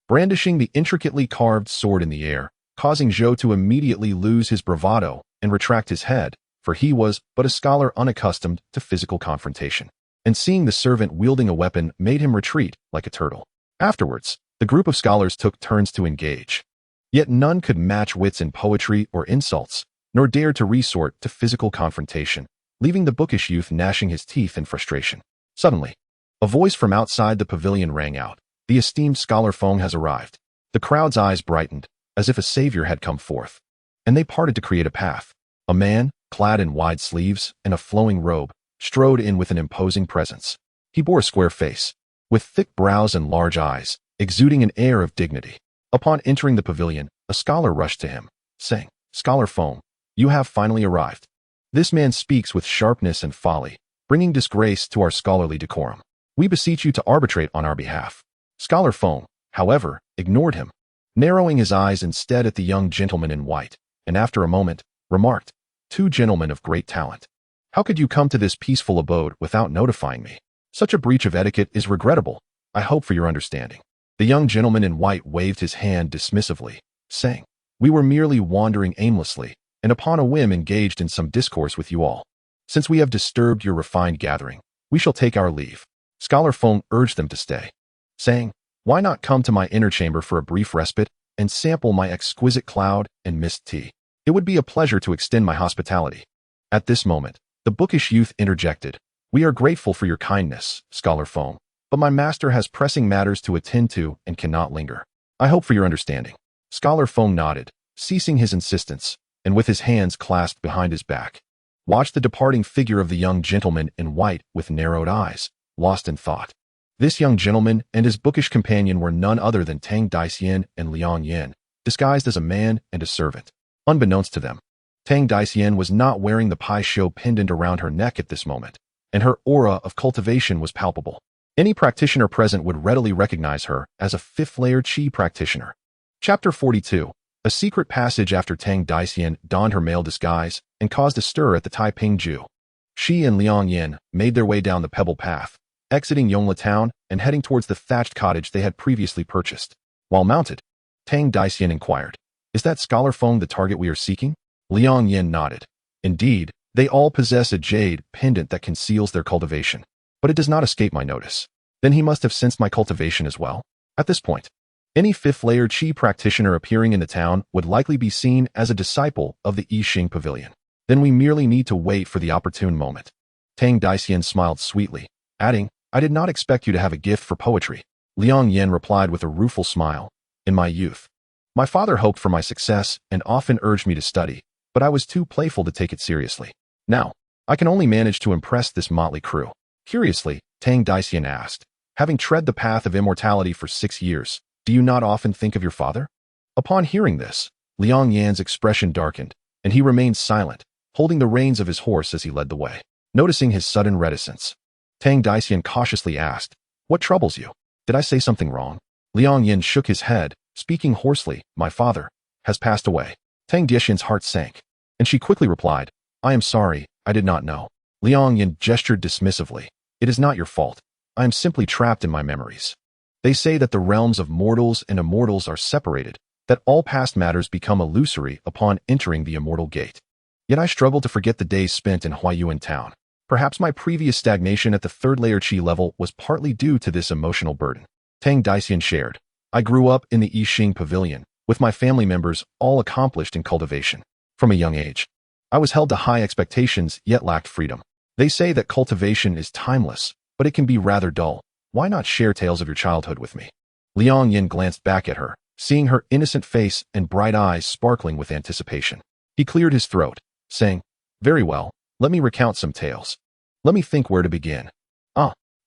brandishing the intricately carved sword in the air, causing Zhou to immediately lose his bravado and retract his head, for he was but a scholar unaccustomed to physical confrontation. And seeing the servant wielding a weapon made him retreat like a turtle. Afterwards, the group of scholars took turns to engage. Yet none could match wits in poetry or insults, nor dared to resort to physical confrontation, leaving the bookish youth gnashing his teeth in frustration. Suddenly, a voice from outside the pavilion rang out. The esteemed scholar Feng has arrived. The crowd's eyes brightened, as if a savior had come forth, and they parted to create a path. A man, clad in wide sleeves and a flowing robe, strode in with an imposing presence. He bore a square face, with thick brows and large eyes, exuding an air of dignity. Upon entering the pavilion, a scholar rushed to him, saying, Scholar Feng, you have finally arrived. This man speaks with sharpness and folly, bringing disgrace to our scholarly decorum. We beseech you to arbitrate on our behalf. Scholar Feng, however, ignored him, narrowing his eyes instead at the young gentleman in white, and after a moment, remarked, two gentlemen of great talent. How could you come to this peaceful abode without notifying me? Such a breach of etiquette is regrettable. I hope for your understanding. The young gentleman in white waved his hand dismissively, saying, we were merely wandering aimlessly, and upon a whim engaged in some discourse with you all. Since we have disturbed your refined gathering, we shall take our leave. Scholar Feng urged them to stay, saying, why not come to my inner chamber for a brief respite and sample my exquisite cloud and mist tea? It would be a pleasure to extend my hospitality. At this moment, the bookish youth interjected, we are grateful for your kindness, Scholar Feng, but my master has pressing matters to attend to and cannot linger. I hope for your understanding. Scholar Feng nodded, ceasing his insistence, and with his hands clasped behind his back, watched the departing figure of the young gentleman in white with narrowed eyes, lost in thought. This young gentleman and his bookish companion were none other than Tang Daxian and Liang Yan, disguised as a man and a servant. Unbeknownst to them, Tang Daxian was not wearing the Pai Shou pendant around her neck at this moment, and her aura of cultivation was palpable. Any practitioner present would readily recognize her as a fifth-layer Qi practitioner. Chapter 42. A secret passage after Tang Daxian donned her male disguise and caused a stir at the Taiping Ju. She and Liang Yan made their way down the pebble path, exiting Yongla town and heading towards the thatched cottage they had previously purchased. While mounted, Tang Daxian inquired, is that Scholar Feng the target we are seeking? Liang Yan nodded. Indeed, they all possess a jade pendant that conceals their cultivation, but it does not escape my notice. Then he must have sensed my cultivation as well. At this point, any fifth-layer Qi practitioner appearing in the town would likely be seen as a disciple of the I Ching Pavilion. Then we merely need to wait for the opportune moment. Tang Daxian smiled sweetly, adding, I did not expect you to have a gift for poetry. Liang Yan replied with a rueful smile. In my youth, my father hoped for my success and often urged me to study, but I was too playful to take it seriously. Now, I can only manage to impress this motley crew. Curiously, Tang Daxian asked, having tread the path of immortality for 6 years, do you not often think of your father? Upon hearing this, Liang Yan's expression darkened, and he remained silent, holding the reins of his horse as he led the way. Noticing his sudden reticence, Tang Daxian cautiously asked, what troubles you? Did I say something wrong? Liang Yan shook his head, speaking hoarsely, my father has passed away. Tang Daxian's heart sank, and she quickly replied, I am sorry, I did not know. Liang Yan gestured dismissively, it is not your fault. I am simply trapped in my memories. They say that the realms of mortals and immortals are separated, that all past matters become illusory upon entering the immortal gate. Yet I struggle to forget the days spent in Huayuan town. Perhaps my previous stagnation at the third-layer Qi level was partly due to this emotional burden. Tang Daxian shared, I grew up in the I Ching Pavilion, with my family members all accomplished in cultivation. From a young age, I was held to high expectations yet lacked freedom. They say that cultivation is timeless, but it can be rather dull. Why not share tales of your childhood with me? Liang Yan glanced back at her, seeing her innocent face and bright eyes sparkling with anticipation. He cleared his throat, saying, very well, let me recount some tales. Let me think where to begin.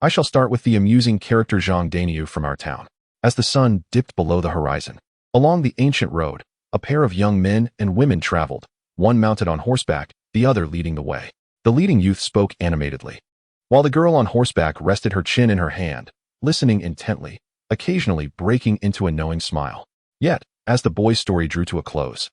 I shall start with the amusing character Zhang Daniu from our town. As the sun dipped below the horizon, along the ancient road, a pair of young men and women traveled, one mounted on horseback, the other leading the way. The leading youth spoke animatedly, while the girl on horseback rested her chin in her hand, listening intently, occasionally breaking into a knowing smile. Yet, as the boy's story drew to a close,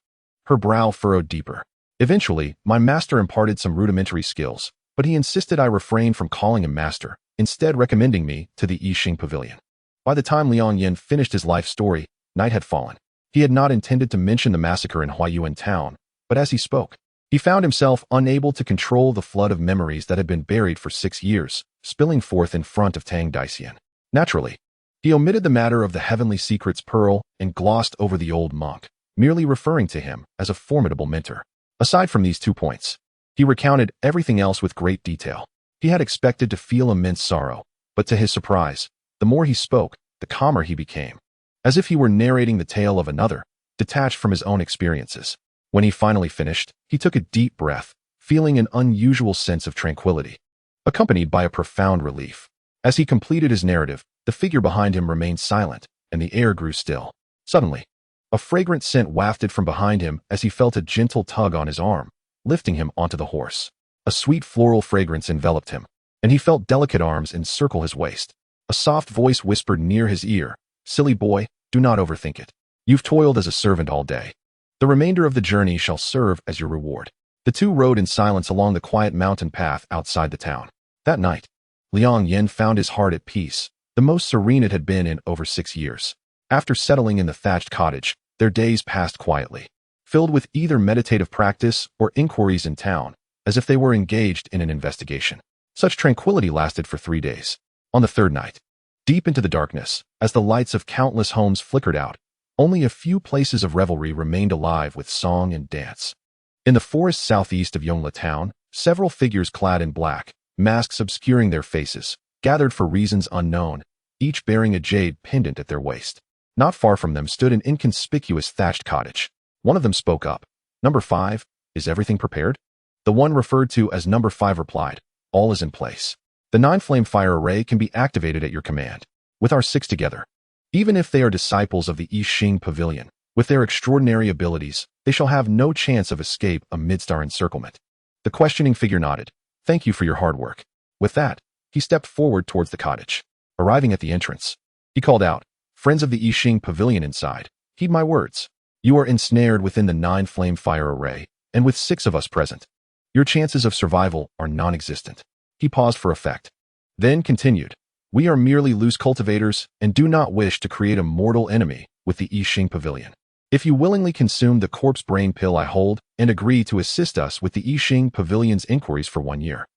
her brow furrowed deeper. Eventually, my master imparted some rudimentary skills, but he insisted I refrain from calling him master, instead recommending me to the I Ching Pavilion. By the time Liang Yan finished his life story, night had fallen. He had not intended to mention the massacre in Huayuan town, but as he spoke, he found himself unable to control the flood of memories that had been buried for 6 years, spilling forth in front of Tang Daxian. Naturally, he omitted the matter of the heavenly secrets pearl and glossed over the old monk, merely referring to him as a formidable mentor. Aside from these 2 points, he recounted everything else with great detail. He had expected to feel immense sorrow, but to his surprise, the more he spoke, the calmer he became, as if he were narrating the tale of another, detached from his own experiences. When he finally finished, he took a deep breath, feeling an unusual sense of tranquility, accompanied by a profound relief. As he completed his narrative, the figure behind him remained silent, and the air grew still. Suddenly, a fragrant scent wafted from behind him as he felt a gentle tug on his arm, lifting him onto the horse. A sweet floral fragrance enveloped him, and he felt delicate arms encircle his waist. A soft voice whispered near his ear, silly boy, do not overthink it. You've toiled as a servant all day. The remainder of the journey shall serve as your reward. The two rode in silence along the quiet mountain path outside the town. That night, Liang Yan found his heart at peace, the most serene it had been in over 6 years. After settling in the thatched cottage, their days passed quietly, filled with either meditative practice or inquiries in town, as if they were engaged in an investigation. Such tranquility lasted for 3 days. On the third night, deep into the darkness, as the lights of countless homes flickered out, only a few places of revelry remained alive with song and dance. In the forest southeast of Yongla town, several figures clad in black, masks obscuring their faces, gathered for reasons unknown, each bearing a jade pendant at their waist. Not far from them stood an inconspicuous thatched cottage. One of them spoke up. Number 5, is everything prepared? The one referred to as Number 5 replied, all is in place. The 9-flame fire array can be activated at your command. With our 6 together, even if they are disciples of the I Ching Pavilion, with their extraordinary abilities, they shall have no chance of escape amidst our encirclement. The questioning figure nodded. Thank you for your hard work. With that, he stepped forward towards the cottage. Arriving at the entrance, he called out, friends of the I Ching Pavilion inside, heed my words. You are ensnared within the 9-flame fire array, and with 6 of us present, your chances of survival are non-existent. He paused for effect, then continued. We are merely loose cultivators and do not wish to create a mortal enemy with the I Ching Pavilion. If you willingly consume the corpse brain pill I hold and agree to assist us with the I Ching Pavilion's inquiries for 1 year,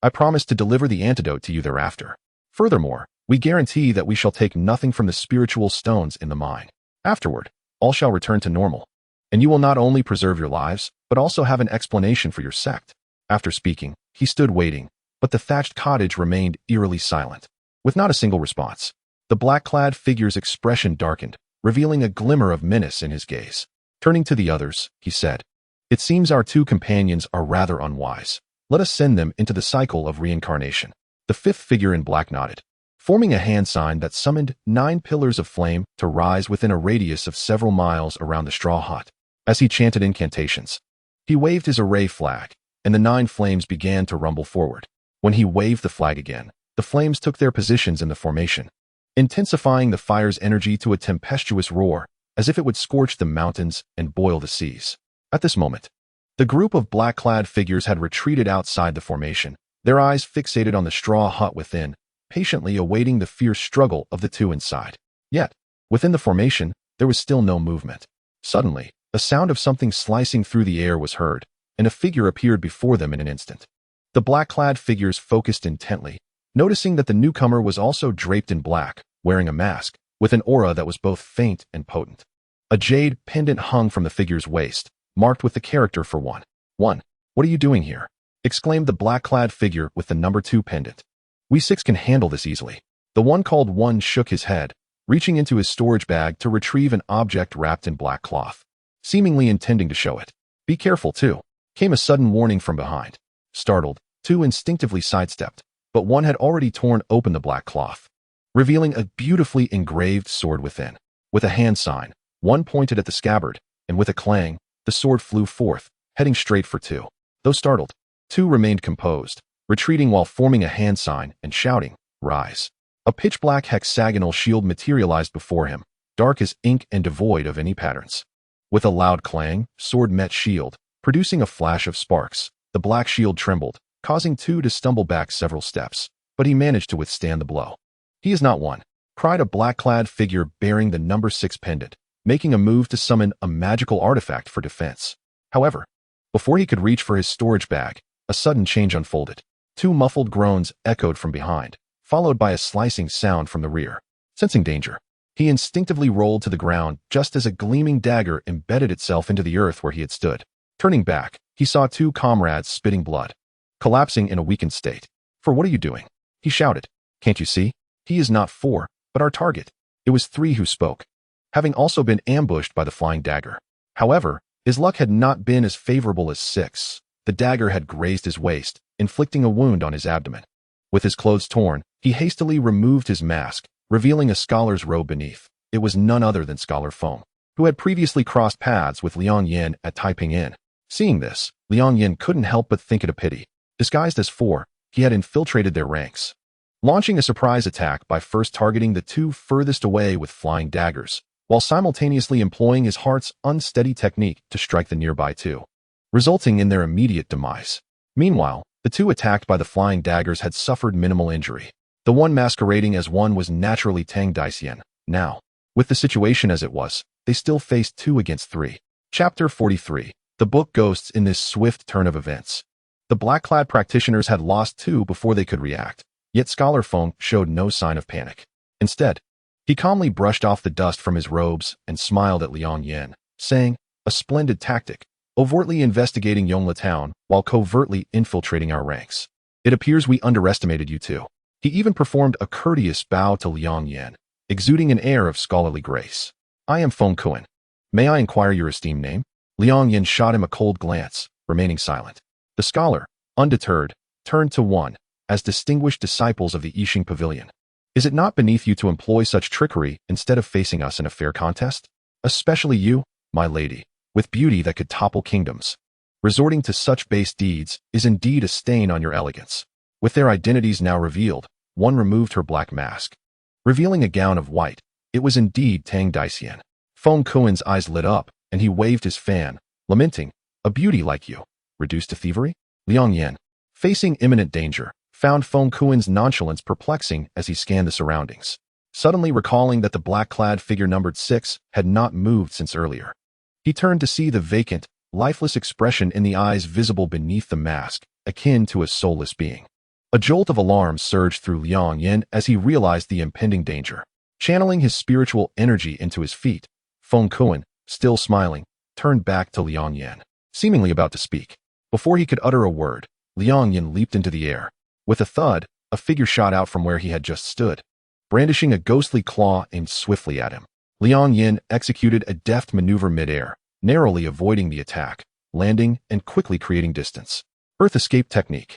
I promise to deliver the antidote to you thereafter. Furthermore, We guarantee that we shall take nothing from the spiritual stones in the mine. Afterward, all shall return to normal. And you will not only preserve your lives, but also have an explanation for your sect. After speaking, he stood waiting, but the thatched cottage remained eerily silent, with not a single response. The black-clad figure's expression darkened, revealing a glimmer of menace in his gaze. Turning to the others, he said, "It seems our two companions are rather unwise. Let us send them into the cycle of reincarnation." The fifth figure in black nodded, forming a hand sign that summoned 9 pillars of flame to rise within a radius of several miles around the straw hut. As he chanted incantations, he waved his array flag, and the 9 flames began to rumble forward. When he waved the flag again, the flames took their positions in the formation, intensifying the fire's energy to a tempestuous roar, as if it would scorch the mountains and boil the seas. At this moment, the group of black-clad figures had retreated outside the formation, their eyes fixated on the straw hut within, patiently awaiting the fierce struggle of the two inside. Yet, within the formation, there was still no movement. Suddenly, a sound of something slicing through the air was heard, and a figure appeared before them in an instant. The black-clad figures focused intently, noticing that the newcomer was also draped in black, wearing a mask, with an aura that was both faint and potent. A jade pendant hung from the figure's waist, marked with the character for 1. "What are you doing here?" exclaimed the black-clad figure with the number 2 pendant. "We 6 can handle this easily." The one called 1 shook his head, reaching into his storage bag to retrieve an object wrapped in black cloth, seemingly intending to show it. "Be careful, too," came a sudden warning from behind. Startled, 2 instinctively sidestepped, but 1 had already torn open the black cloth, revealing a beautifully engraved sword within. With a hand sign, 1 pointed at the scabbard, and with a clang, the sword flew forth, heading straight for 2. Though startled, 2 remained composed, retreating while forming a hand sign and shouting, "Rise." A pitch-black hexagonal shield materialized before him, dark as ink and devoid of any patterns. With a loud clang, sword met shield, producing a flash of sparks. The black shield trembled, causing 2 to stumble back several steps, but he managed to withstand the blow. "He is not one," cried a black-clad figure bearing the number 6 pendant, making a move to summon a magical artifact for defense. However, before he could reach for his storage bag, a sudden change unfolded. 2 muffled groans echoed from behind, followed by a slicing sound from the rear. Sensing danger, he instinctively rolled to the ground just as a gleaming dagger embedded itself into the earth where he had stood. Turning back, he saw 2 comrades spitting blood, collapsing in a weakened state. "For what are you doing?" he shouted. "Can't you see? He is not 4, but our target." It was 3 who spoke, having also been ambushed by the flying dagger. However, his luck had not been as favorable as 6. The dagger had grazed his waist, inflicting a wound on his abdomen. With his clothes torn, he hastily removed his mask, revealing a scholar's robe beneath. It was none other than Scholar Feng, who had previously crossed paths with Liang Yan at Taiping Inn. Seeing this, Liang Yan couldn't help but think it a pity. Disguised as 4, he had infiltrated their ranks, launching a surprise attack by first targeting the 2 furthest away with flying daggers, while simultaneously employing his heart's unsteady technique to strike the nearby 2, resulting in their immediate demise. Meanwhile, the 2 attacked by the flying daggers had suffered minimal injury. The one masquerading as 1 was naturally Tang Daisian. Now, with the situation as it was, they still faced 2 against 3. Chapter 43. The book Ghosts. In this swift turn of events, the black-clad practitioners had lost 2 before they could react, yet Scholar Feng showed no sign of panic. Instead, he calmly brushed off the dust from his robes and smiled at Liang Yan, saying, "A splendid tactic, overtly investigating Yongla town while covertly infiltrating our ranks. It appears we underestimated you 2. He even performed a courteous bow to Liang Yan, exuding an air of scholarly grace. "I am Feng Kuan. May I inquire your esteemed name?" Liang Yan shot him a cold glance, remaining silent. The scholar, undeterred, turned to 1, as distinguished disciples of the Yixing Pavilion. "Is it not beneath you to employ such trickery instead of facing us in a fair contest? Especially you, my lady, with beauty that could topple kingdoms. Resorting to such base deeds is indeed a stain on your elegance." With their identities now revealed, 1 removed her black mask, revealing a gown of white. It was indeed Tang Daisian. Feng Kuan's eyes lit up, and he waved his fan, lamenting, "A beauty like you, reduced to thievery?" Liang Yan, facing imminent danger, found Feng Kuan's nonchalance perplexing as he scanned the surroundings, suddenly recalling that the black-clad figure numbered 6 had not moved since earlier. He turned to see the vacant, lifeless expression in the eyes visible beneath the mask, akin to a soulless being. A jolt of alarm surged through Liang Yan as he realized the impending danger. Channeling his spiritual energy into his feet, Feng Kuan, still smiling, turned back to Liang Yan, seemingly about to speak. Before he could utter a word, Liang Yan leaped into the air. With a thud, a figure shot out from where he had just stood, brandishing a ghostly claw aimed swiftly at him. Liang Yan executed a deft maneuver mid-air, narrowly avoiding the attack, landing and quickly creating distance. Earth escape technique.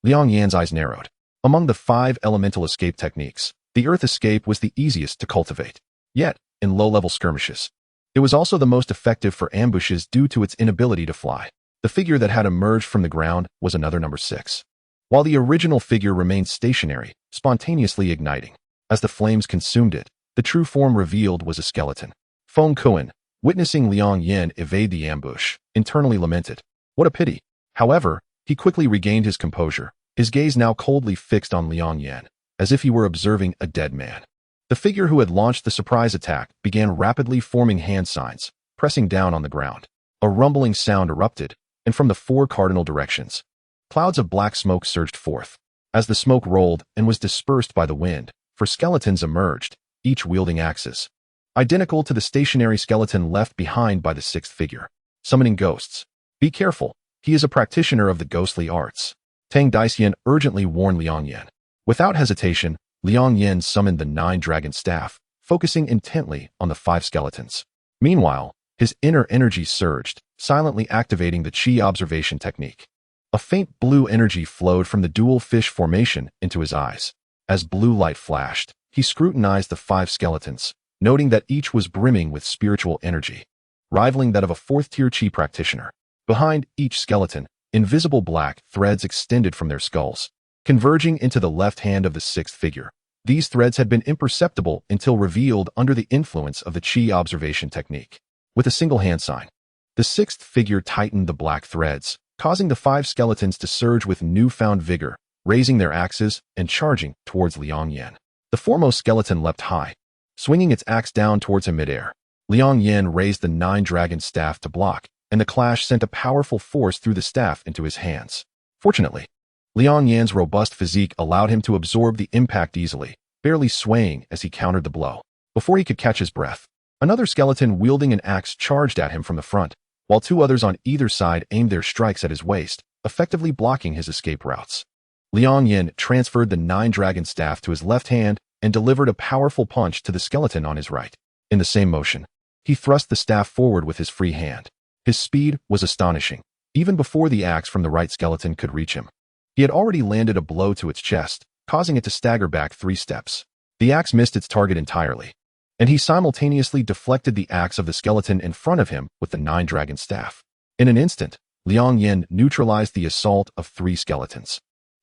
Liang Yan's eyes narrowed. Among the 5 elemental escape techniques, the earth escape was the easiest to cultivate. Yet, in low-level skirmishes, it was also the most effective for ambushes due to its inability to fly. The figure that had emerged from the ground was another number 6. While the original figure remained stationary, spontaneously igniting. As the flames consumed it, the true form revealed was a skeleton. Feng Kuan, witnessing Liang Yan evade the ambush, internally lamented. What a pity. However, he quickly regained his composure, his gaze now coldly fixed on Liang Yan, as if he were observing a dead man. The figure who had launched the surprise attack began rapidly forming hand signs, pressing down on the ground. A rumbling sound erupted, and from the 4 cardinal directions, clouds of black smoke surged forth. As the smoke rolled and was dispersed by the wind, 4 skeletons emerged, each wielding axes, identical to the stationary skeleton left behind by the 6th figure. Summoning ghosts. Be careful, he is a practitioner of the ghostly arts. Tang Daisian urgently warned Liang Yan. Without hesitation, Liang Yan summoned the 9-dragon staff, focusing intently on the 5 skeletons. Meanwhile, his inner energy surged, silently activating the Qi observation technique. A faint blue energy flowed from the dual fish formation into his eyes. As blue light flashed, he scrutinized the 5 skeletons, noting that each was brimming with spiritual energy, rivaling that of a 4th-tier Qi practitioner. Behind each skeleton, invisible black threads extended from their skulls, converging into the left hand of the 6th figure. These threads had been imperceptible until revealed under the influence of the Qi observation technique. With a single hand sign, the 6th figure tightened the black threads, causing the 5 skeletons to surge with newfound vigor, raising their axes and charging towards Liang Yan. The foremost skeleton leapt high, swinging its axe down towards him midair. Liang Yan raised the 9-dragon staff to block, and the clash sent a powerful force through the staff into his hands. Fortunately, Liang Yan's robust physique allowed him to absorb the impact easily, barely swaying as he countered the blow. Before he could catch his breath, another skeleton wielding an axe charged at him from the front, while 2 others on either side aimed their strikes at his waist, effectively blocking his escape routes. Liang Yan transferred the 9-dragon staff to his left hand and delivered a powerful punch to the skeleton on his right. In the same motion, he thrust the staff forward with his free hand. His speed was astonishing, even before the axe from the right skeleton could reach him. He had already landed a blow to its chest, causing it to stagger back 3 steps. The axe missed its target entirely, and he simultaneously deflected the axe of the skeleton in front of him with the 9-dragon staff. In an instant, Liang Yan neutralized the assault of 3 skeletons.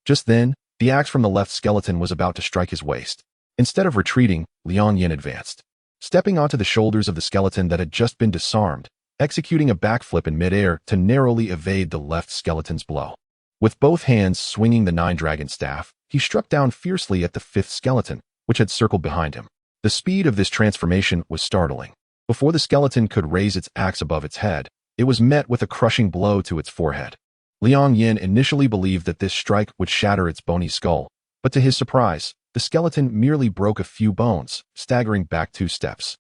Just then, the axe from the left skeleton was about to strike his waist. Instead of retreating, Liang Yan advanced, stepping onto the shoulders of the skeleton that had just been disarmed, executing a backflip in midair to narrowly evade the left skeleton's blow. With both hands swinging the 9-dragon staff, he struck down fiercely at the 5th skeleton, which had circled behind him. The speed of this transformation was startling. Before the skeleton could raise its axe above its head, it was met with a crushing blow to its forehead. Liang Yan initially believed that this strike would shatter its bony skull, but to his surprise, the skeleton merely broke a few bones, staggering back 2 steps,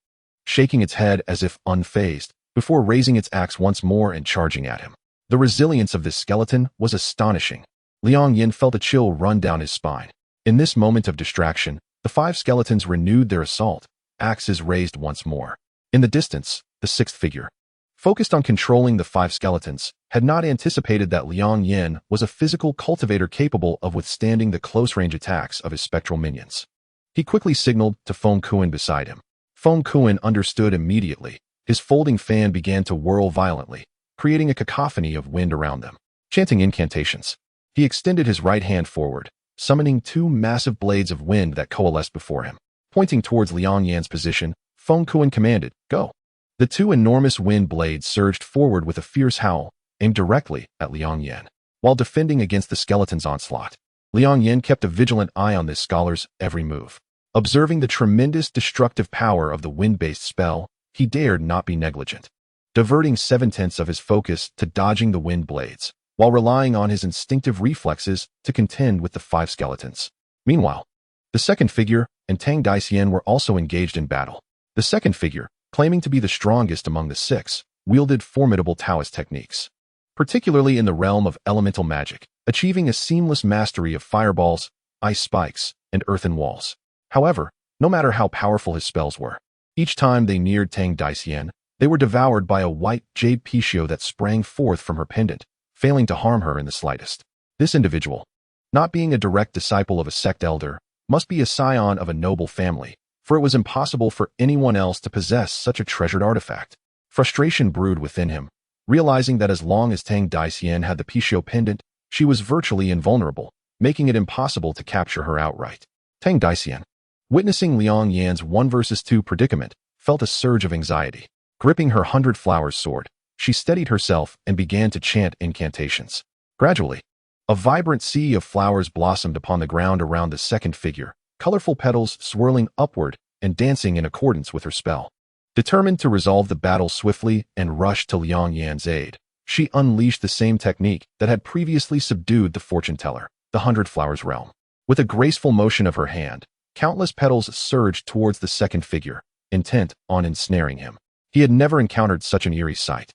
shaking its head as if unfazed, before raising its axe once more and charging at him. The resilience of this skeleton was astonishing. Liang Yan felt a chill run down his spine. In this moment of distraction, the 5 skeletons renewed their assault, axes raised once more. In the distance, the 6th figure, focused on controlling the 5 skeletons, had not anticipated that Liang Yan was a physical cultivator capable of withstanding the close-range attacks of his spectral minions. He quickly signaled to Feng Kuan beside him. Feng Kuan understood immediately. His folding fan began to whirl violently, creating a cacophony of wind around them. Chanting incantations, he extended his right hand forward, summoning 2 massive blades of wind that coalesced before him. Pointing towards Liang Yan's position, Feng Kuan commanded, "Go." The 2 enormous wind blades surged forward with a fierce howl, aimed directly at Liang Yan. While defending against the skeleton's onslaught, Liang Yan kept a vigilant eye on this scholar's every move. Observing the tremendous destructive power of the wind-based spell, he dared not be negligent. Diverting 7/10 of his focus to dodging the wind blades, while relying on his instinctive reflexes to contend with the 5 skeletons. Meanwhile, the second figure and Tang Daician were also engaged in battle. The second figure, claiming to be the strongest among the 6, wielded formidable Taoist techniques, particularly in the realm of elemental magic, achieving a seamless mastery of fireballs, ice spikes, and earthen walls. However, no matter how powerful his spells were, each time they neared Tang Daician, they were devoured by a white jade pitio that sprang forth from her pendant, failing to harm her in the slightest. This individual, not being a direct disciple of a sect elder, must be a scion of a noble family, for it was impossible for anyone else to possess such a treasured artifact. Frustration brewed within him, realizing that as long as Tang Daician had the pitio pendant, she was virtually invulnerable, making it impossible to capture her outright. Tang Daician, witnessing Liang Yan's 1 versus 2 predicament, felt a surge of anxiety. Gripping her 100 flowers sword, she steadied herself and began to chant incantations. Gradually, a vibrant sea of flowers blossomed upon the ground around the second figure, colorful petals swirling upward and dancing in accordance with her spell. Determined to resolve the battle swiftly and rush to Liang Yan's aid, she unleashed the same technique that had previously subdued the fortune teller, the 100 flowers realm. With a graceful motion of her hand, countless petals surged towards the second figure, intent on ensnaring him. He had never encountered such an eerie sight.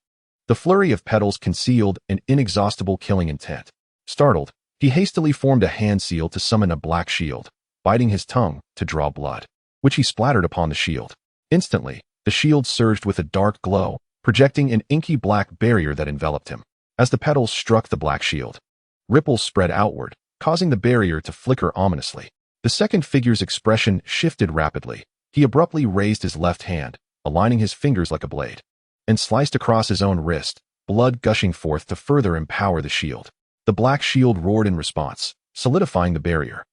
The flurry of petals concealed an inexhaustible killing intent. Startled, he hastily formed a hand seal to summon a black shield, biting his tongue to draw blood, which he splattered upon the shield. Instantly, the shield surged with a dark glow, projecting an inky black barrier that enveloped him. As the petals struck the black shield, ripples spread outward, causing the barrier to flicker ominously. The second figure's expression shifted rapidly. He abruptly raised his left hand, aligning his fingers like a blade, and sliced across his own wrist, blood gushing forth to further empower the shield. The black shield roared in response, solidifying the barrier,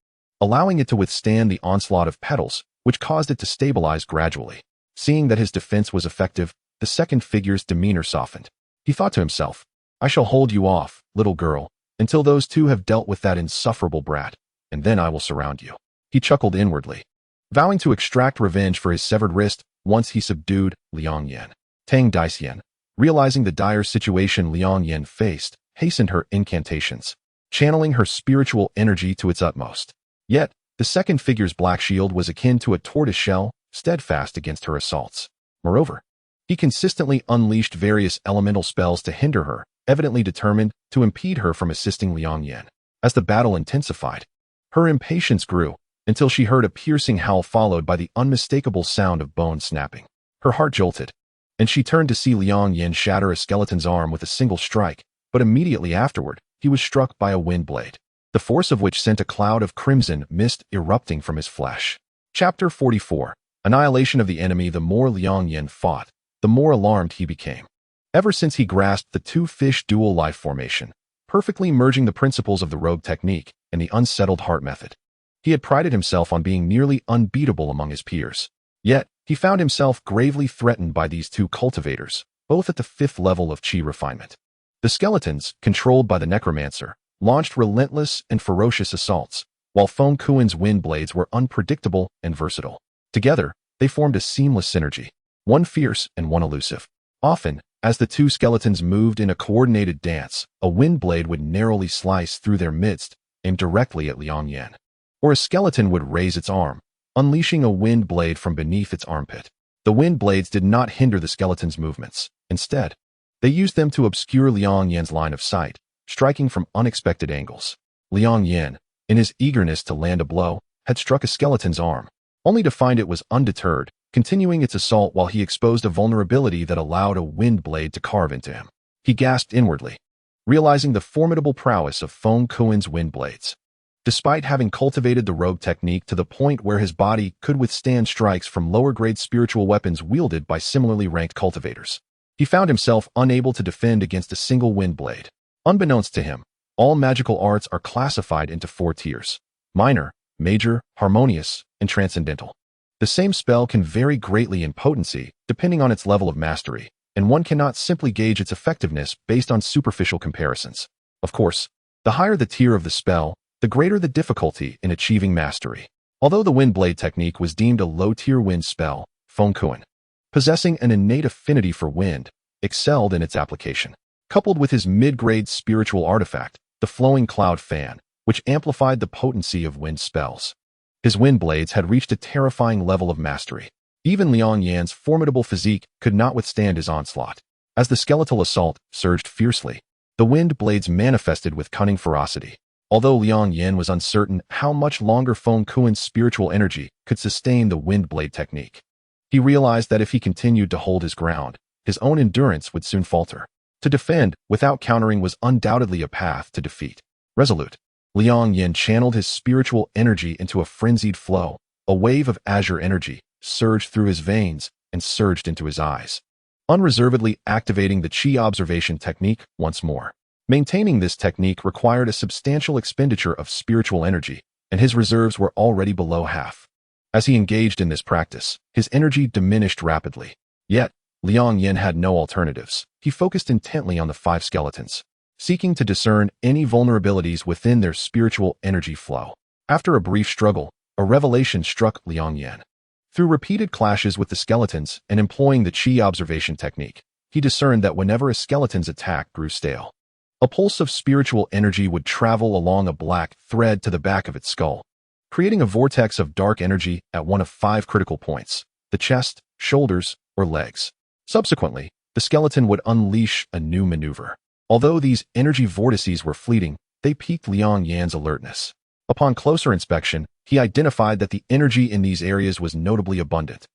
allowing it to withstand the onslaught of petals, which caused it to stabilize gradually. Seeing that his defense was effective, the second figure's demeanor softened. He thought to himself, "I shall hold you off, little girl, until those 2 have dealt with that insufferable brat, and then I will surround you." He chuckled inwardly, vowing to extract revenge for his severed wrist once he subdued Liang Yan. Tang Daician, realizing the dire situation Liang Yan faced, hastened her incantations, channeling her spiritual energy to its utmost. Yet, the second figure's black shield was akin to a tortoise shell, steadfast against her assaults. Moreover, he consistently unleashed various elemental spells to hinder her, evidently determined to impede her from assisting Liang Yan. As the battle intensified, her impatience grew until she heard a piercing howl followed by the unmistakable sound of bone snapping. Her heart jolted, and she turned to see Liang Yan shatter a skeleton's arm with a single strike, but immediately afterward, he was struck by a wind blade, the force of which sent a cloud of crimson mist erupting from his flesh. Chapter 44. Annihilation of the enemy. The more Liang Yan fought, the more alarmed he became. Ever since he grasped the 2-fish dual life formation, perfectly merging the principles of the rogue technique and the unsettled heart method, he had prided himself on being nearly unbeatable among his peers. Yet, he found himself gravely threatened by these 2 cultivators, both at the 5th level of chi refinement. The skeletons, controlled by the necromancer, launched relentless and ferocious assaults, while Feng Kuen's wind blades were unpredictable and versatile. Together, they formed a seamless synergy, one fierce and one elusive. Often, as the 2 skeletons moved in a coordinated dance, a wind blade would narrowly slice through their midst, aimed directly at Liang Yan. Or a skeleton would raise its arm, unleashing a wind blade from beneath its armpit. The wind blades did not hinder the skeleton's movements. Instead, they used them to obscure Liang Yan's line of sight, striking from unexpected angles. Liang Yan, in his eagerness to land a blow, had struck a skeleton's arm, only to find it was undeterred, continuing its assault while he exposed a vulnerability that allowed a wind blade to carve into him. He gasped inwardly, realizing the formidable prowess of Feng Kuen's wind blades. Despite having cultivated the rogue technique to the point where his body could withstand strikes from lower-grade spiritual weapons wielded by similarly ranked cultivators, he found himself unable to defend against a single wind blade. Unbeknownst to him, all magical arts are classified into 4 tiers: minor, major, harmonious, and transcendental. The same spell can vary greatly in potency depending on its level of mastery, and one cannot simply gauge its effectiveness based on superficial comparisons. Of course, the higher the tier of the spell, the greater the difficulty in achieving mastery. Although the wind blade technique was deemed a low-tier wind spell, Feng Kuen, possessing an innate affinity for wind, excelled in its application. coupled with his mid-grade spiritual artifact, the flowing cloud fan, which amplified the potency of wind spells. His wind blades had reached a terrifying level of mastery. Even Liang Yan's formidable physique could not withstand his onslaught. As the skeletal assault surged fiercely, the wind blades manifested with cunning ferocity. Although Liang Yan was uncertain how much longer Feng Kuan's spiritual energy could sustain the wind blade technique, he realized that if he continued to hold his ground, his own endurance would soon falter. To defend without countering was undoubtedly a path to defeat. Resolute, Liang Yan channeled his spiritual energy into a frenzied flow. A wave of azure energy surged through his veins and surged into his eyes, unreservedly activating the Qi observation technique once more. Maintaining this technique required a substantial expenditure of spiritual energy, and his reserves were already below half. As he engaged in this practice, his energy diminished rapidly. Yet, Liang Yan had no alternatives. He focused intently on the 5 skeletons, seeking to discern any vulnerabilities within their spiritual energy flow. After a brief struggle, a revelation struck Liang Yan. Through repeated clashes with the skeletons and employing the Qi observation technique, he discerned that whenever a skeleton's attack grew stale, a pulse of spiritual energy would travel along a black thread to the back of its skull, creating a vortex of dark energy at one of 5 critical points: the chest, shoulders, or legs. Subsequently, the skeleton would unleash a new maneuver. Although these energy vortices were fleeting, they piqued Liang Yan's alertness. Upon closer inspection, he identified that the energy in these areas was notably abundant,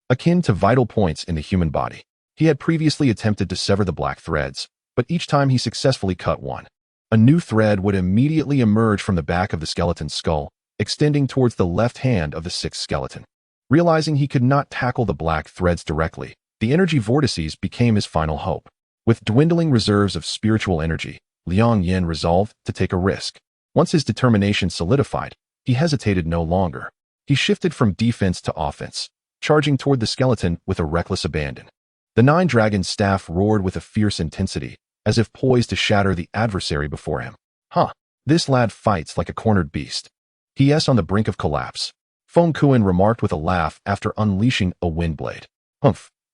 akin to vital points in the human body. He had previously attempted to sever the black threads, but each time he successfully cut one, a new thread would immediately emerge from the back of the skeleton's skull, extending towards the left hand of the 6th skeleton. Realizing he could not tackle the black threads directly, the energy vortices became his final hope. With dwindling reserves of spiritual energy, Liang Yan resolved to take a risk. Once his determination solidified, he hesitated no longer. He shifted from defense to offense, charging toward the skeleton with a reckless abandon. The 9-dragon staff roared with a fierce intensity, as if poised to shatter the adversary before him. This lad fights like a cornered beast. He is on the brink of collapse. Feng Kuan remarked with a laugh after unleashing a wind blade.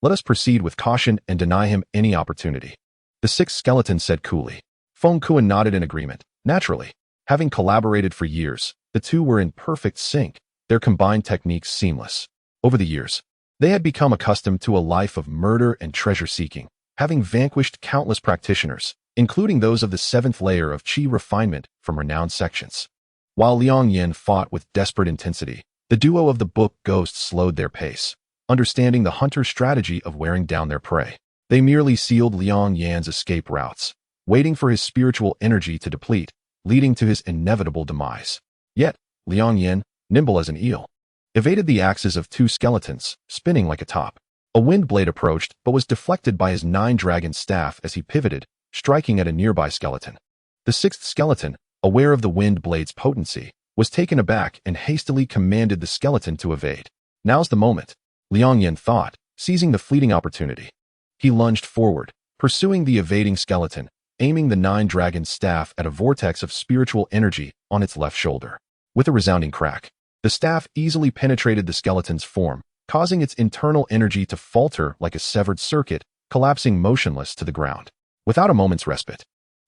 Let us proceed with caution and deny him any opportunity. The 6th skeleton said coolly. Feng Kuan nodded in agreement. Naturally, having collaborated for years, the two were in perfect sync, their combined techniques seamless. Over the years, they had become accustomed to a life of murder and treasure-seeking, having vanquished countless practitioners, including those of the 7th layer of Qi refinement from renowned sections. While Liang Yan fought with desperate intensity, the duo of the book ghosts slowed their pace, understanding the hunter's strategy of wearing down their prey. They merely sealed Liang Yan's escape routes, waiting for his spiritual energy to deplete, leading to his inevitable demise. Yet, Liang Yan, nimble as an eel, evaded the axes of 2 skeletons, spinning like a top. A wind blade approached but was deflected by his 9-dragon staff as he pivoted, striking at a nearby skeleton. The 6th skeleton, aware of the wind blade's potency, was taken aback and hastily commanded the skeleton to evade. Now's the moment, Liang Yan thought, seizing the fleeting opportunity. He lunged forward, pursuing the evading skeleton, aiming the 9-dragon staff at a vortex of spiritual energy on its left shoulder. With a resounding crack, the staff easily penetrated the skeleton's form, causing its internal energy to falter like a severed circuit, collapsing motionless to the ground. Without a moment's respite,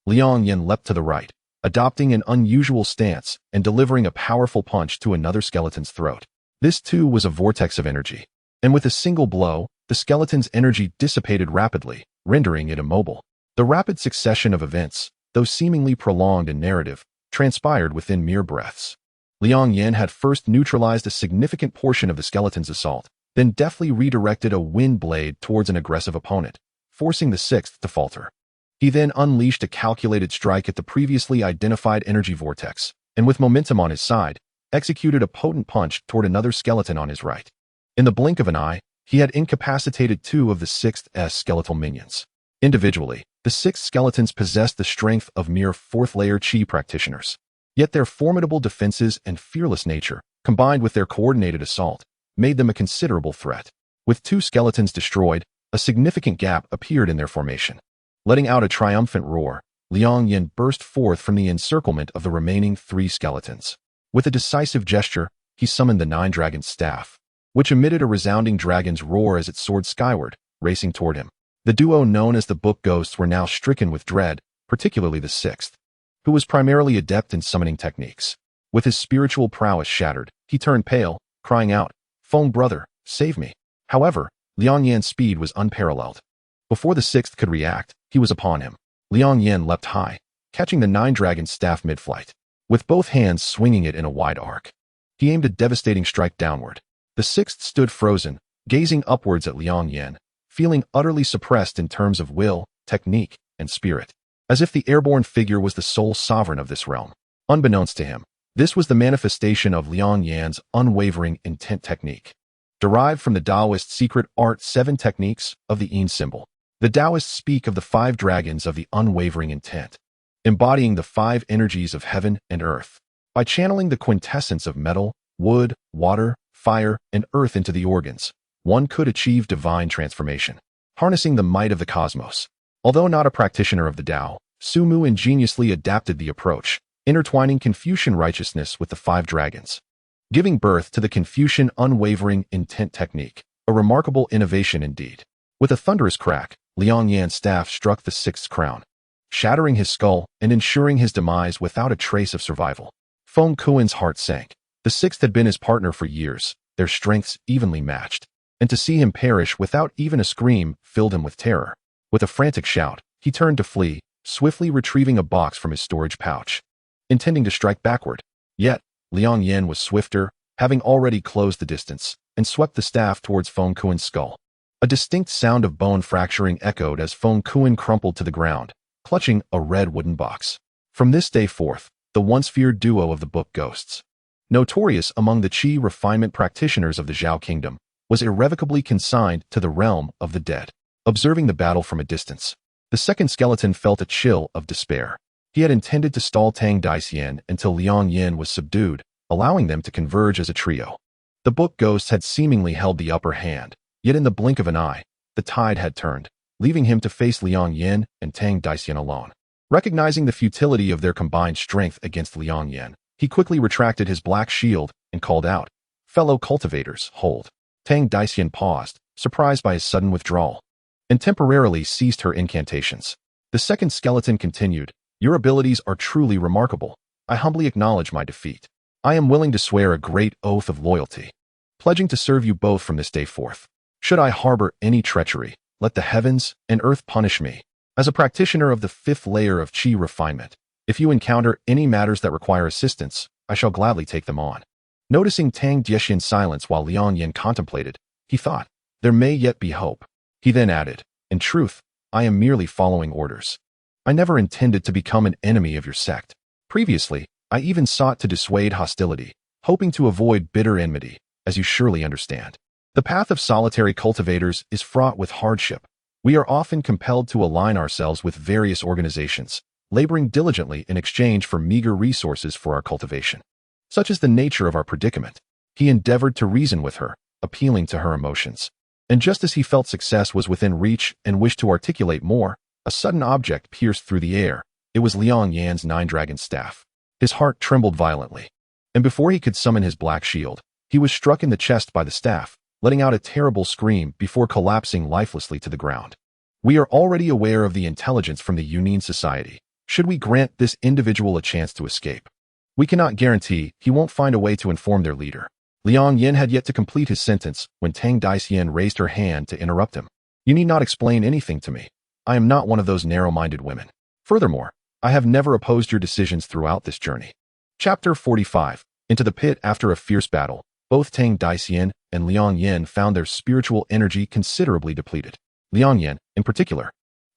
Liang Yan leapt to the right, adopting an unusual stance and delivering a powerful punch to another skeleton's throat. This too was a vortex of energy, and with a single blow, the skeleton's energy dissipated rapidly, rendering it immobile. The rapid succession of events, though seemingly prolonged in narrative, transpired within mere breaths. Liang Yan had first neutralized a significant portion of the skeleton's assault, then deftly redirected a wind blade towards an aggressive opponent, forcing the 6th to falter. He then unleashed a calculated strike at the previously identified energy vortex, and with momentum on his side, executed a potent punch toward another skeleton on his right. In the blink of an eye, he had incapacitated 2 of the 6th's skeletal minions. Individually, the 6 skeletons possessed the strength of mere 4th-layer Qi practitioners. Yet their formidable defenses and fearless nature, combined with their coordinated assault, made them a considerable threat. With 2 skeletons destroyed, a significant gap appeared in their formation. Letting out a triumphant roar, Liang Yan burst forth from the encirclement of the remaining 3 skeletons. With a decisive gesture, he summoned the 9-dragon staff, which emitted a resounding dragon's roar as it soared skyward, racing toward him. The duo known as the Book Ghosts were now stricken with dread, particularly the sixth, who was primarily adept in summoning techniques. With his spiritual prowess shattered, he turned pale, crying out, "Feng brother, save me." However, Liang Yan's speed was unparalleled. Before the sixth could react, he was upon him. Liang Yan leapt high, catching the nine-dragon staff mid-flight. With both hands swinging it in a wide arc, he aimed a devastating strike downward. The sixth stood frozen, gazing upwards at Liang Yan, feeling utterly suppressed in terms of will, technique, and spirit, as if the airborne figure was the sole sovereign of this realm. Unbeknownst to him, this was the manifestation of Liang Yan's unwavering intent technique, derived from the Taoist secret art 7 techniques of the Yin symbol. The Taoists speak of the 5 dragons of the unwavering intent, embodying the 5 energies of heaven and earth. By channeling the quintessence of metal, wood, water, fire, and earth into the organs, one could achieve divine transformation, harnessing the might of the cosmos. Although not a practitioner of the Tao, Su Mu ingeniously adapted the approach, intertwining Confucian righteousness with the 5 dragons, giving birth to the Confucian unwavering intent technique, a remarkable innovation indeed. With a thunderous crack, Liang Yan's staff struck the sixth's crown, shattering his skull and ensuring his demise without a trace of survival. Feng Kuan's heart sank. The sixth had been his partner for years, their strengths evenly matched, and to see him perish without even a scream filled him with terror. With a frantic shout, he turned to flee, swiftly retrieving a box from his storage pouch, intending to strike backward. Yet, Liang Yan was swifter, having already closed the distance, and swept the staff towards Feng Kuan's skull. A distinct sound of bone fracturing echoed as Feng Kuan crumpled to the ground, clutching a red wooden box. From this day forth, the once feared duo of the Book Ghosts, notorious among the Qi refinement practitioners of the Zhao Kingdom, was irrevocably consigned to the realm of the dead. Observing the battle from a distance, the second skeleton felt a chill of despair. He had intended to stall Tang Daxian until Liang Yan was subdued, allowing them to converge as a trio. The Book Ghosts had seemingly held the upper hand, yet in the blink of an eye, the tide had turned, leaving him to face Liang Yan and Tang Daxian alone. Recognizing the futility of their combined strength against Liang Yan, he quickly retracted his black shield and called out, "Fellow cultivators, hold." Tang Daxian paused, surprised by his sudden withdrawal, and temporarily ceased her incantations. The second skeleton continued, "Your abilities are truly remarkable. I humbly acknowledge my defeat. I am willing to swear a great oath of loyalty, pledging to serve you both from this day forth. Should I harbor any treachery, let the heavens and earth punish me. As a practitioner of the 5th layer of Qi refinement, if you encounter any matters that require assistance, I shall gladly take them on." Noticing Tang Daxian's silence while Liang Yan contemplated, he thought, there may yet be hope. He then added, "In truth, I am merely following orders. I never intended to become an enemy of your sect. Previously, I even sought to dissuade hostility, hoping to avoid bitter enmity, as you surely understand. The path of solitary cultivators is fraught with hardship. We are often compelled to align ourselves with various organizations, laboring diligently in exchange for meager resources for our cultivation. Such is the nature of our predicament." He endeavored to reason with her, appealing to her emotions. And just as he felt success was within reach and wished to articulate more, a sudden object pierced through the air. It was Liang Yan's 9-dragon staff. His heart trembled violently, and before he could summon his black shield, he was struck in the chest by the staff, letting out a terrible scream before collapsing lifelessly to the ground. We are already aware of the intelligence from the Yunin Society. Should we grant this individual a chance to escape, we cannot guarantee he won't find a way to inform their leader. Liang Yan had yet to complete his sentence when Tang Daxian raised her hand to interrupt him. "You need not explain anything to me. I am not one of those narrow-minded women. Furthermore, I have never opposed your decisions throughout this journey." Chapter 45. Into the pit. After a fierce battle, both Tang Daxian and Liang Yan found their spiritual energy considerably depleted. Liang Yan, in particular,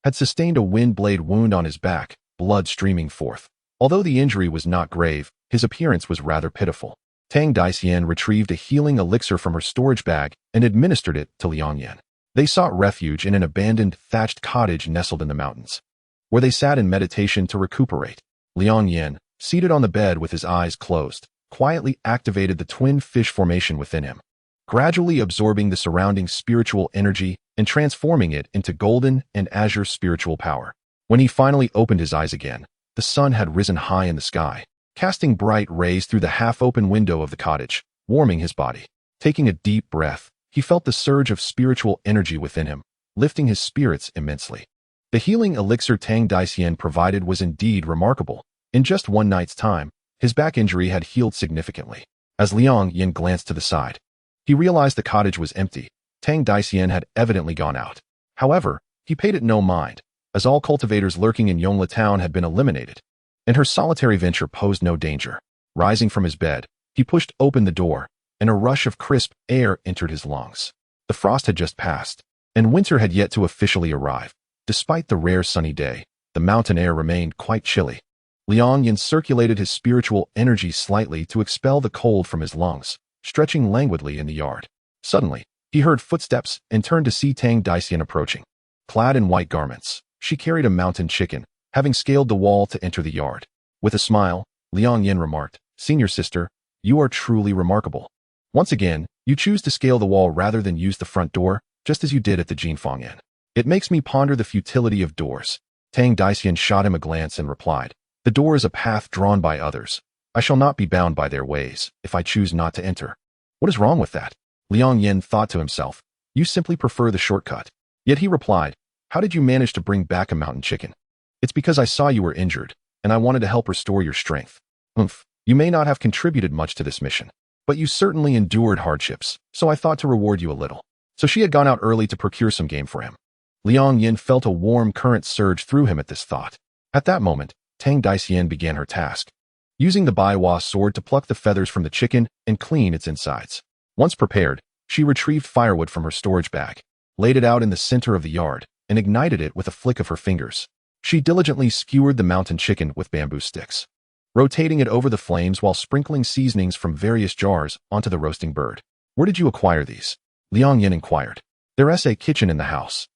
had sustained a wind blade wound on his back, blood streaming forth. Although the injury was not grave, his appearance was rather pitiful. Tang Daxian retrieved a healing elixir from her storage bag and administered it to Liang Yan. They sought refuge in an abandoned, thatched cottage nestled in the mountains, where they sat in meditation to recuperate. Liang Yan, seated on the bed with his eyes closed, quietly activated the twin fish formation within him, gradually absorbing the surrounding spiritual energy and transforming it into golden and azure spiritual power. When he finally opened his eyes again, the sun had risen high in the sky, casting bright rays through the half-open window of the cottage, warming his body. Taking a deep breath, he felt the surge of spiritual energy within him, lifting his spirits immensely. The healing elixir Tang Daician provided was indeed remarkable. In just one night's time, his back injury had healed significantly. As Liang Yan glanced to the side, he realized the cottage was empty. Tang Daician had evidently gone out. However, he paid it no mind, as all cultivators lurking in Yongla town had been eliminated, and her solitary venture posed no danger. Rising from his bed, he pushed open the door, and a rush of crisp air entered his lungs. The frost had just passed, and winter had yet to officially arrive. Despite the rare sunny day, the mountain air remained quite chilly. Liang Yan circulated his spiritual energy slightly to expel the cold from his lungs, stretching languidly in the yard. Suddenly, he heard footsteps and turned to see Tang Daician approaching. Clad in white garments, she carried a mountain chicken, having scaled the wall to enter the yard. With a smile, Liang Yan remarked, "Senior sister, you are truly remarkable. Once again, you choose to scale the wall rather than use the front door, just as you did at the Jinfeng Inn. It makes me ponder the futility of doors." Tang Daician shot him a glance and replied, "The door is a path drawn by others. I shall not be bound by their ways, if I choose not to enter." "What is wrong with that?" Liang Yan thought to himself. "You simply prefer the shortcut." Yet he replied, "How did you manage to bring back a mountain chicken?" "It's because I saw you were injured, and I wanted to help restore your strength." "Oomph, you may not have contributed much to this mission, but you certainly endured hardships, so I thought to reward you a little." So she had gone out early to procure some game for him. Liang Yan felt a warm current surge through him at this thought. At that moment, Tang Daician began her task, using the Baiwa sword to pluck the feathers from the chicken and clean its insides. Once prepared, she retrieved firewood from her storage bag, laid it out in the center of the yard, and ignited it with a flick of her fingers. She diligently skewered the mountain chicken with bamboo sticks, rotating it over the flames while sprinkling seasonings from various jars onto the roasting bird. "Where did you acquire these?" Liang Yan inquired. "There's a kitchen in the house.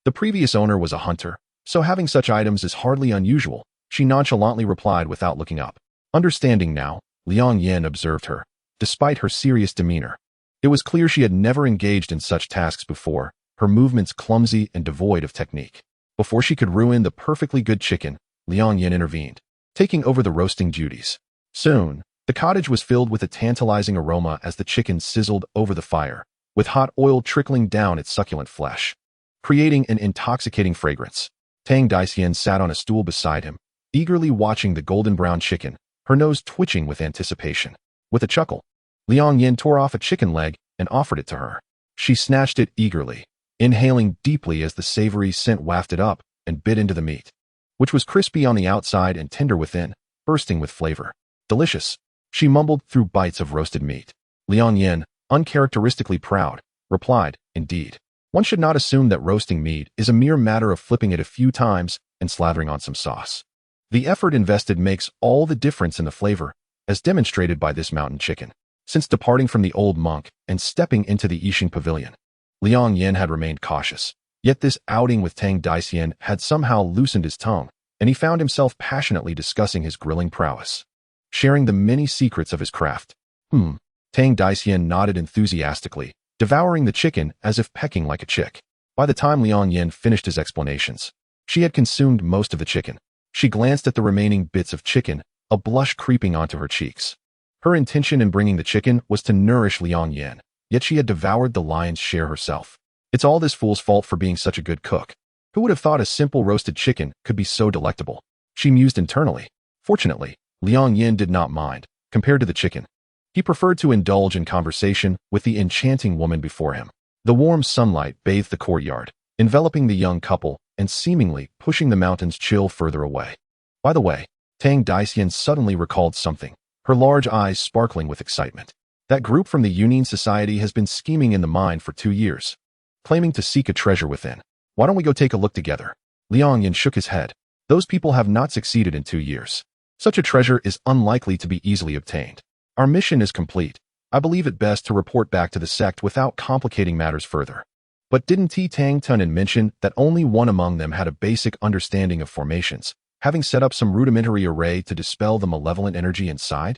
The previous owner was a hunter, so having such items is hardly unusual," she nonchalantly replied without looking up. Understanding now, Liang Yan observed her, despite her serious demeanor. It was clear she had never engaged in such tasks before, her movements clumsy and devoid of technique. Before she could ruin the perfectly good chicken, Liang Yan intervened, taking over the roasting duties. Soon, the cottage was filled with a tantalizing aroma as the chicken sizzled over the fire, with hot oil trickling down its succulent flesh, creating an intoxicating fragrance. Tang Daician sat on a stool beside him, eagerly watching the golden brown chicken, her nose twitching with anticipation. With a chuckle, Liang Yan tore off a chicken leg and offered it to her. She snatched it eagerly, inhaling deeply as the savory scent wafted up and bit into the meat, which was crispy on the outside and tender within, bursting with flavor. "Delicious," she mumbled through bites of roasted meat. Liang Yan, uncharacteristically proud, replied, "Indeed. One should not assume that roasting meat is a mere matter of flipping it a few times and slathering on some sauce. The effort invested makes all the difference in the flavor, as demonstrated by this mountain chicken." Since departing from the old monk and stepping into the Yixing pavilion, Liang Yan had remained cautious. Yet this outing with Tang Daician had somehow loosened his tongue, and he found himself passionately discussing his grilling prowess, sharing the many secrets of his craft. Tang Daician nodded enthusiastically, devouring the chicken as if pecking like a chick. By the time Liang Yan finished his explanations, she had consumed most of the chicken. She glanced at the remaining bits of chicken, a blush creeping onto her cheeks. Her intention in bringing the chicken was to nourish Liang Yan, yet she had devoured the lion's share herself. It's all this fool's fault for being such a good cook. Who would have thought a simple roasted chicken could be so delectable? She mused internally. Fortunately, Liang Yan did not mind, compared to the chicken. He preferred to indulge in conversation with the enchanting woman before him. The warm sunlight bathed the courtyard, enveloping the young couple and seemingly pushing the mountain's chill further away. By the way, Tang Daician suddenly recalled something, her large eyes sparkling with excitement. That group from the Union Society has been scheming in the mine for 2 years, claiming to seek a treasure within. Why don't we go take a look together? Liang Yan shook his head. Those people have not succeeded in 2 years. Such a treasure is unlikely to be easily obtained. Our mission is complete. I believe it best to report back to the sect without complicating matters further. But didn't Tang Tunan mention that only one among them had a basic understanding of formations, having set up some rudimentary array to dispel the malevolent energy inside?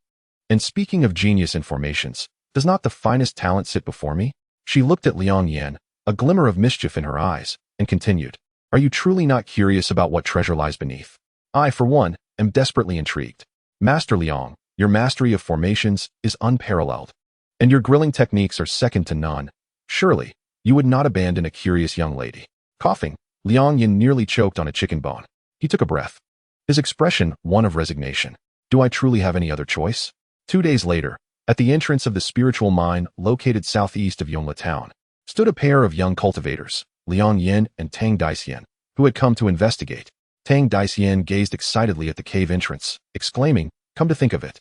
And speaking of genius in formations, does not the finest talent sit before me? She looked at Liang Yan, a glimmer of mischief in her eyes, and continued, "Are you truly not curious about what treasure lies beneath? I, for one, am desperately intrigued. Master Liang, your mastery of formations is unparalleled, and your grilling techniques are second to none. Surely, you would not abandon a curious young lady." Coughing, Liang Yan nearly choked on a chicken bone. He took a breath. His expression one of resignation. Do I truly have any other choice? 2 days later, at the entrance of the spiritual mine located southeast of Yongla town, stood a pair of young cultivators, Liang Yan and Tang Daisian, who had come to investigate. Tang Daisian gazed excitedly at the cave entrance, exclaiming, "Come to think of it,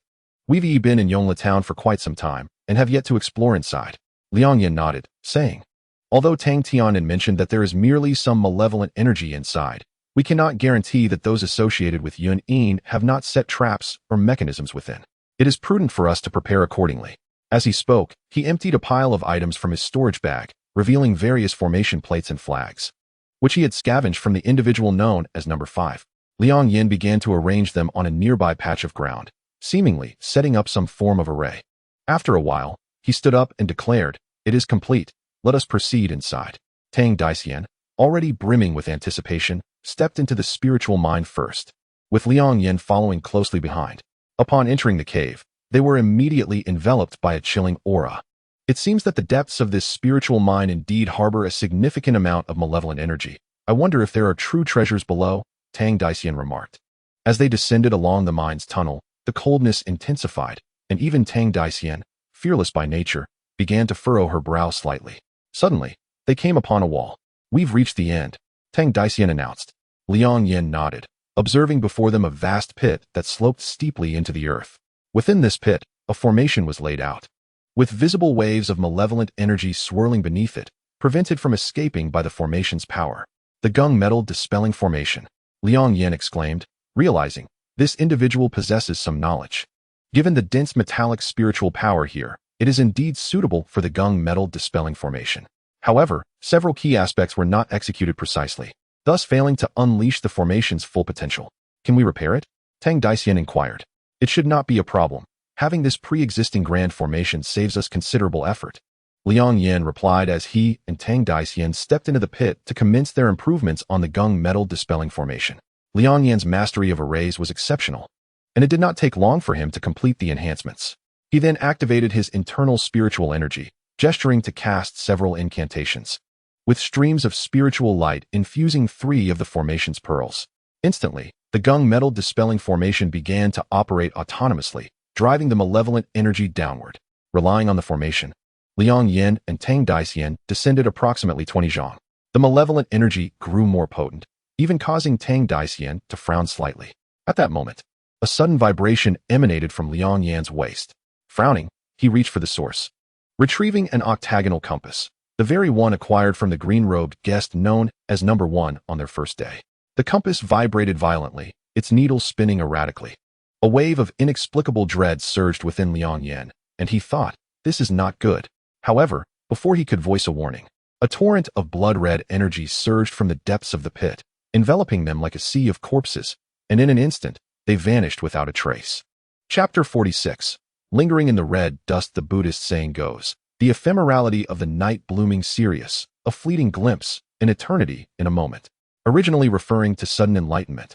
we've been in Yongla town for quite some time, and have yet to explore inside." Liang Yan nodded, saying, "Although Tang Tianan mentioned that there is merely some malevolent energy inside, we cannot guarantee that those associated with Yun Yin have not set traps or mechanisms within. It is prudent for us to prepare accordingly." As he spoke, he emptied a pile of items from his storage bag, revealing various formation plates and flags, which he had scavenged from the individual known as Number 5. Liang Yan began to arrange them on a nearby patch of ground, seemingly setting up some form of array. After a while, he stood up and declared, "It is complete. Let us proceed inside." Tang Daisian, already brimming with anticipation, stepped into the spiritual mine first, with Liang Yan following closely behind. Upon entering the cave, they were immediately enveloped by a chilling aura. It seems that the depths of this spiritual mine indeed harbor a significant amount of malevolent energy. I wonder if there are true treasures below, Tang Daisian remarked. As they descended along the mine's tunnel, the coldness intensified, and even Tang Daisian, fearless by nature, began to furrow her brow slightly. Suddenly, they came upon a wall. "We've reached the end," Tang Daisian announced. Liang Yan nodded, observing before them a vast pit that sloped steeply into the earth. Within this pit, a formation was laid out, with visible waves of malevolent energy swirling beneath it, prevented from escaping by the formation's power. "The gung metal dispelling formation," Liang Yan exclaimed, realizing this individual possesses some knowledge. Given the dense metallic spiritual power here, it is indeed suitable for the gung metal dispelling formation. However, several key aspects were not executed precisely, thus failing to unleash the formation's full potential. "Can we repair it?" Tang Daisian inquired. "It should not be a problem. Having this pre-existing grand formation saves us considerable effort," Liang Yan replied as he and Tang Daisian stepped into the pit to commence their improvements on the gung metal dispelling formation. Liang Yan's mastery of arrays was exceptional, and it did not take long for him to complete the enhancements. He then activated his internal spiritual energy, gesturing to cast several incantations, with streams of spiritual light infusing 3 of the formation's pearls. Instantly, the gung metal dispelling formation began to operate autonomously, driving the malevolent energy downward. Relying on the formation, Liang Yan and Tang Daisian descended approximately 20 zhang. The malevolent energy grew more potent, even causing Tang Daisian to frown slightly. At that moment, a sudden vibration emanated from Liang Yan's waist. Frowning, he reached for the source, retrieving an octagonal compass, the very one acquired from the green-robed guest known as Number 1 on their first day. The compass vibrated violently, its needle spinning erratically. A wave of inexplicable dread surged within Liang Yan, and he thought, "This is not good." However, before he could voice a warning, a torrent of blood-red energy surged from the depths of the pit, enveloping them like a sea of corpses, and in an instant, they vanished without a trace. Chapter 46. Lingering in the red dust, the Buddhist saying goes, "The ephemerality of the night blooming serious, a fleeting glimpse, an eternity in a moment," originally referring to sudden enlightenment.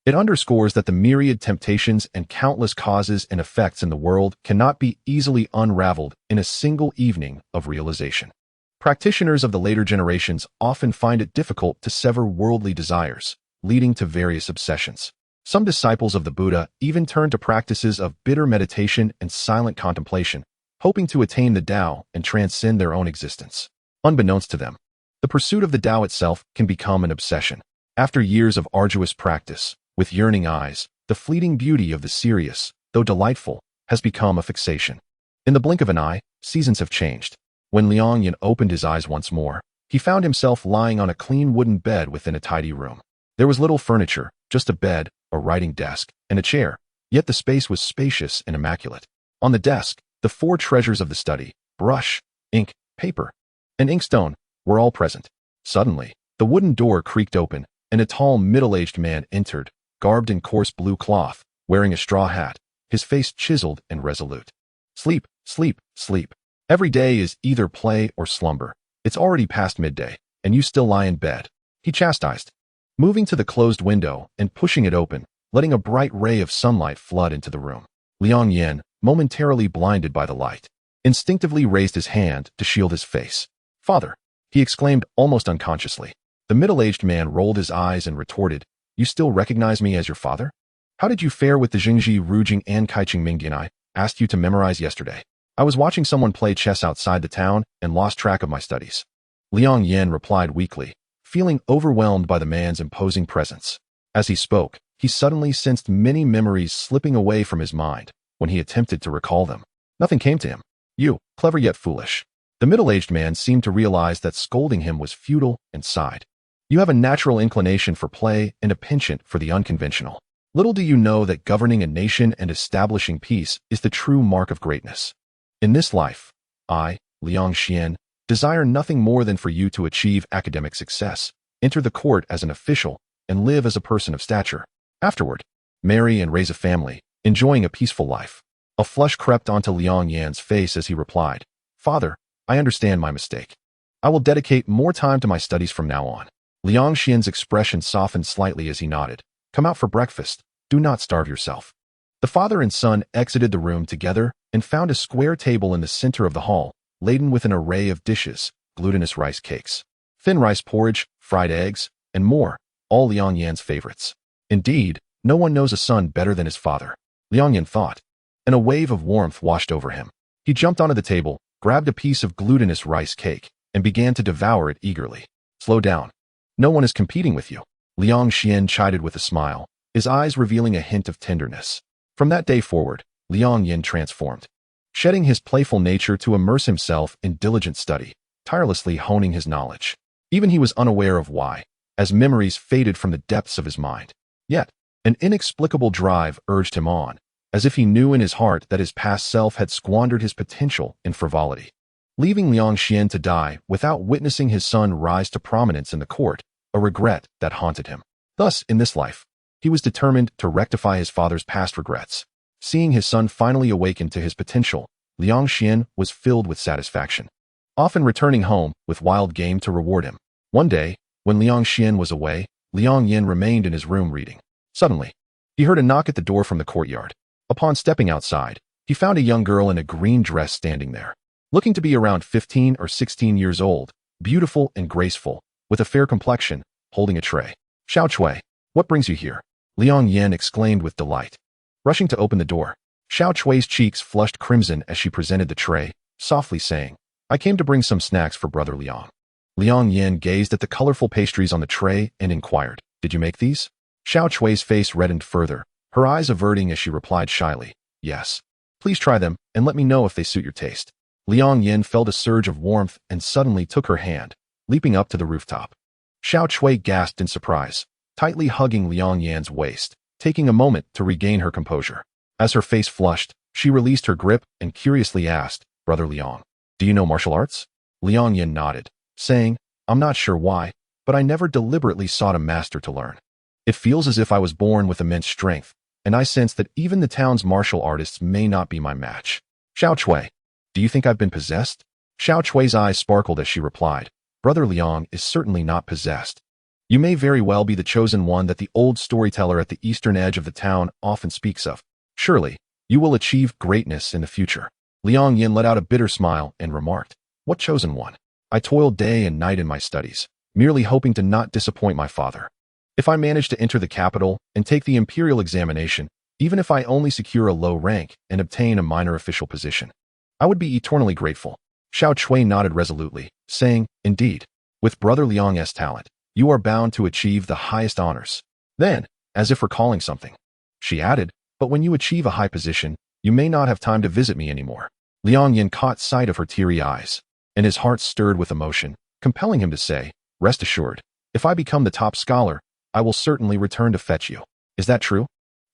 It underscores that the myriad temptations and countless causes and effects in the world cannot be easily unraveled in a single evening of realization. Practitioners of the later generations often find it difficult to sever worldly desires, leading to various obsessions. Some disciples of the Buddha even turned to practices of bitter meditation and silent contemplation, hoping to attain the Tao and transcend their own existence. Unbeknownst to them, the pursuit of the Tao itself can become an obsession. After years of arduous practice, with yearning eyes, the fleeting beauty of the serious, though delightful, has become a fixation. In the blink of an eye, seasons have changed. When Liang Yan opened his eyes once more, he found himself lying on a clean wooden bed within a tidy room. There was little furniture, just a bed, a writing desk, and a chair, yet the space was spacious and immaculate. On the desk, the 4 treasures of the study, brush, ink, paper, and inkstone, were all present. Suddenly, the wooden door creaked open, and a tall, middle-aged man entered, garbed in coarse blue cloth, wearing a straw hat, his face chiseled and resolute. "Sleep, sleep, sleep. Every day is either play or slumber. It's already past midday, and you still lie in bed," he chastised, moving to the closed window and pushing it open, letting a bright ray of sunlight flood into the room. Liang Yan, momentarily blinded by the light, instinctively raised his hand to shield his face. "Father," he exclaimed almost unconsciously. The middle-aged man rolled his eyes and retorted, "You still recognize me as your father? How did you fare with the Jingji Rujing and Kaiching Mingyan I asked you to memorize yesterday? I was watching someone play chess outside the town and lost track of my studies." Liang Yan replied weakly, feeling overwhelmed by the man's imposing presence. As he spoke, he suddenly sensed many memories slipping away from his mind. When he attempted to recall them, nothing came to him. "You, clever yet foolish." The middle-aged man seemed to realize that scolding him was futile and sighed. "You have a natural inclination for play and a penchant for the unconventional. Little do you know that governing a nation and establishing peace is the true mark of greatness. In this life, I, Liang Xian, desire nothing more than for you to achieve academic success, enter the court as an official, and live as a person of stature. Afterward, marry and raise a family, enjoying a peaceful life." A flush crept onto Liang Yan's face as he replied, "Father, I understand my mistake. I will dedicate more time to my studies from now on." Liang Xian's expression softened slightly as he nodded. "Come out for breakfast. Do not starve yourself." The father and son exited the room together and found a square table in the center of the hall, laden with an array of dishes, glutinous rice cakes, thin rice porridge, fried eggs, and more, all Liang Yan's favorites. Indeed, no one knows a son better than his father, Liang Yan thought, and a wave of warmth washed over him. He jumped onto the table, grabbed a piece of glutinous rice cake, and began to devour it eagerly. "Slow down. No one is competing with you," Liang Xian chided with a smile, his eyes revealing a hint of tenderness. From that day forward, Liang Yan transformed, shedding his playful nature to immerse himself in diligent study, tirelessly honing his knowledge. Even he was unaware of why, as memories faded from the depths of his mind. Yet, an inexplicable drive urged him on, as if he knew in his heart that his past self had squandered his potential in frivolity. Leaving Liang Xian to die without witnessing his son rise to prominence in the court, a regret that haunted him. Thus, in this life, he was determined to rectify his father's past regrets. Seeing his son finally awaken to his potential, Liang Xian was filled with satisfaction, often returning home with wild game to reward him. One day, when Liang Xian was away, Liang Yan remained in his room reading. Suddenly, he heard a knock at the door from the courtyard. Upon stepping outside, he found a young girl in a green dress standing there, looking to be around 15 or 16 years old, beautiful and graceful, with a fair complexion, holding a tray. "Xiao Chui, what brings you here?" Liang Yan exclaimed with delight. Rushing to open the door, Xiao Chui's cheeks flushed crimson as she presented the tray, softly saying, "I came to bring some snacks for Brother Liang." Liang Yan gazed at the colorful pastries on the tray and inquired, "Did you make these?" Xiao Chui's face reddened further, her eyes averting as she replied shyly, "Yes. Please try them and let me know if they suit your taste." Liang Yan felt a surge of warmth and suddenly took her hand, leaping up to the rooftop. Xiao Chui gasped in surprise, tightly hugging Liang Yan's waist, taking a moment to regain her composure. As her face flushed, she released her grip and curiously asked, "Brother Liang, do you know martial arts?" Liang Yan nodded, saying, "I'm not sure why, but I never deliberately sought a master to learn. It feels as if I was born with immense strength, and I sense that even the town's martial artists may not be my match." "Xiao Chui, do you think I've been possessed?" Xiao Chui's eyes sparkled as she replied, "Brother Liang is certainly not possessed. You may very well be the chosen one that the old storyteller at the eastern edge of the town often speaks of. Surely, you will achieve greatness in the future." Liang Yan let out a bitter smile and remarked, "What chosen one? I toil day and night in my studies, merely hoping to not disappoint my father. If I manage to enter the capital and take the imperial examination, even if I only secure a low rank and obtain a minor official position, I would be eternally grateful." Xiao Chui nodded resolutely, saying, "Indeed, with Brother Liang's talent, you are bound to achieve the highest honors." Then, as if recalling something, she added, "But when you achieve a high position, you may not have time to visit me anymore." Liang Yan caught sight of her teary eyes, and his heart stirred with emotion, compelling him to say, "Rest assured, if I become the top scholar, I will certainly return to fetch you. Is that true?"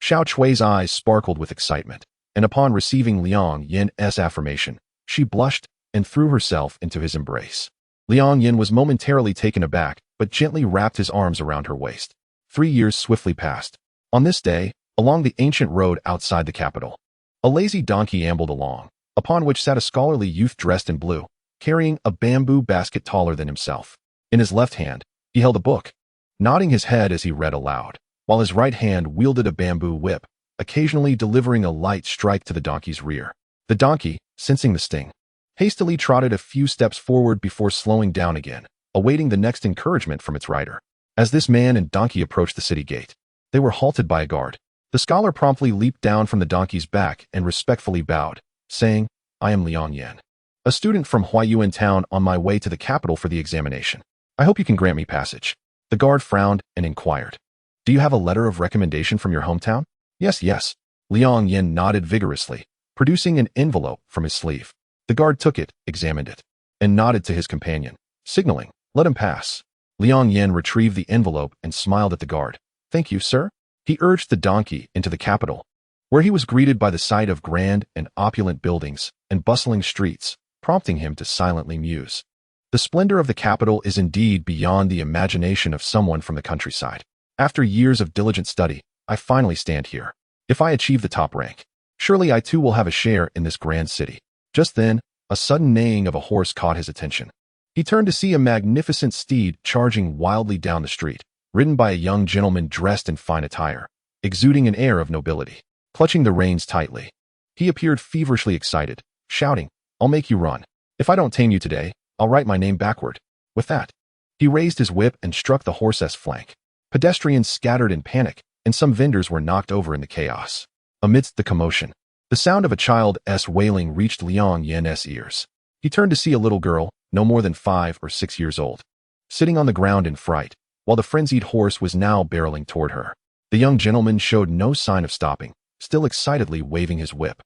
Xiao Chui's eyes sparkled with excitement, and upon receiving Liang Yan's affirmation, she blushed and threw herself into his embrace. Liang Yan was momentarily taken aback, but gently wrapped his arms around her waist. 3 years swiftly passed. On this day, along the ancient road outside the capital, a lazy donkey ambled along, upon which sat a scholarly youth dressed in blue, carrying a bamboo basket taller than himself. In his left hand, he held a book, nodding his head as he read aloud, while his right hand wielded a bamboo whip, occasionally delivering a light strike to the donkey's rear. The donkey, sensing the sting, hastily trotted a few steps forward before slowing down again, awaiting the next encouragement from its rider. As this man and donkey approached the city gate, they were halted by a guard. The scholar promptly leaped down from the donkey's back and respectfully bowed, saying, "I am Liang Yan, a student from Huaiyuan town on my way to the capital for the examination. I hope you can grant me passage." The guard frowned and inquired, "Do you have a letter of recommendation from your hometown?" Yes. Liang Yan nodded vigorously, producing an envelope from his sleeve. The guard took it, examined it, and nodded to his companion, signaling, "Let him pass." Liang Yan retrieved the envelope and smiled at the guard. "Thank you, sir." He urged the donkey into the capital, where he was greeted by the sight of grand and opulent buildings and bustling streets, prompting him to silently muse. The splendor of the capital is indeed beyond the imagination of someone from the countryside. After years of diligent study, I finally stand here. If I achieve the top rank, surely I too will have a share in this grand city. Just then, a sudden neighing of a horse caught his attention. He turned to see a magnificent steed charging wildly down the street, ridden by a young gentleman dressed in fine attire, exuding an air of nobility. Clutching the reins tightly, he appeared feverishly excited, shouting, "I'll make you run. If I don't tame you today, I'll write my name backward." With that, he raised his whip and struck the horse's flank. Pedestrians scattered in panic, and some vendors were knocked over in the chaos. Amidst the commotion, the sound of a child's wailing reached Liang Yan's ears. He turned to see a little girl, no more than 5 or 6 years old, sitting on the ground in fright, while the frenzied horse was now barreling toward her. The young gentleman showed no sign of stopping, still excitedly waving his whip,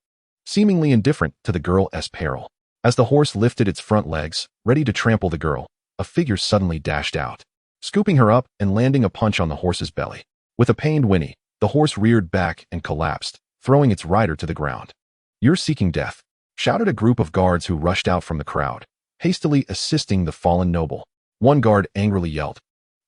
seemingly indifferent to the girl's peril. As the horse lifted its front legs, ready to trample the girl, a figure suddenly dashed out, scooping her up and landing a punch on the horse's belly. With a pained whinny, the horse reared back and collapsed, throwing its rider to the ground. "You're seeking death," shouted a group of guards who rushed out from the crowd, hastily assisting the fallen noble. One guard angrily yelled,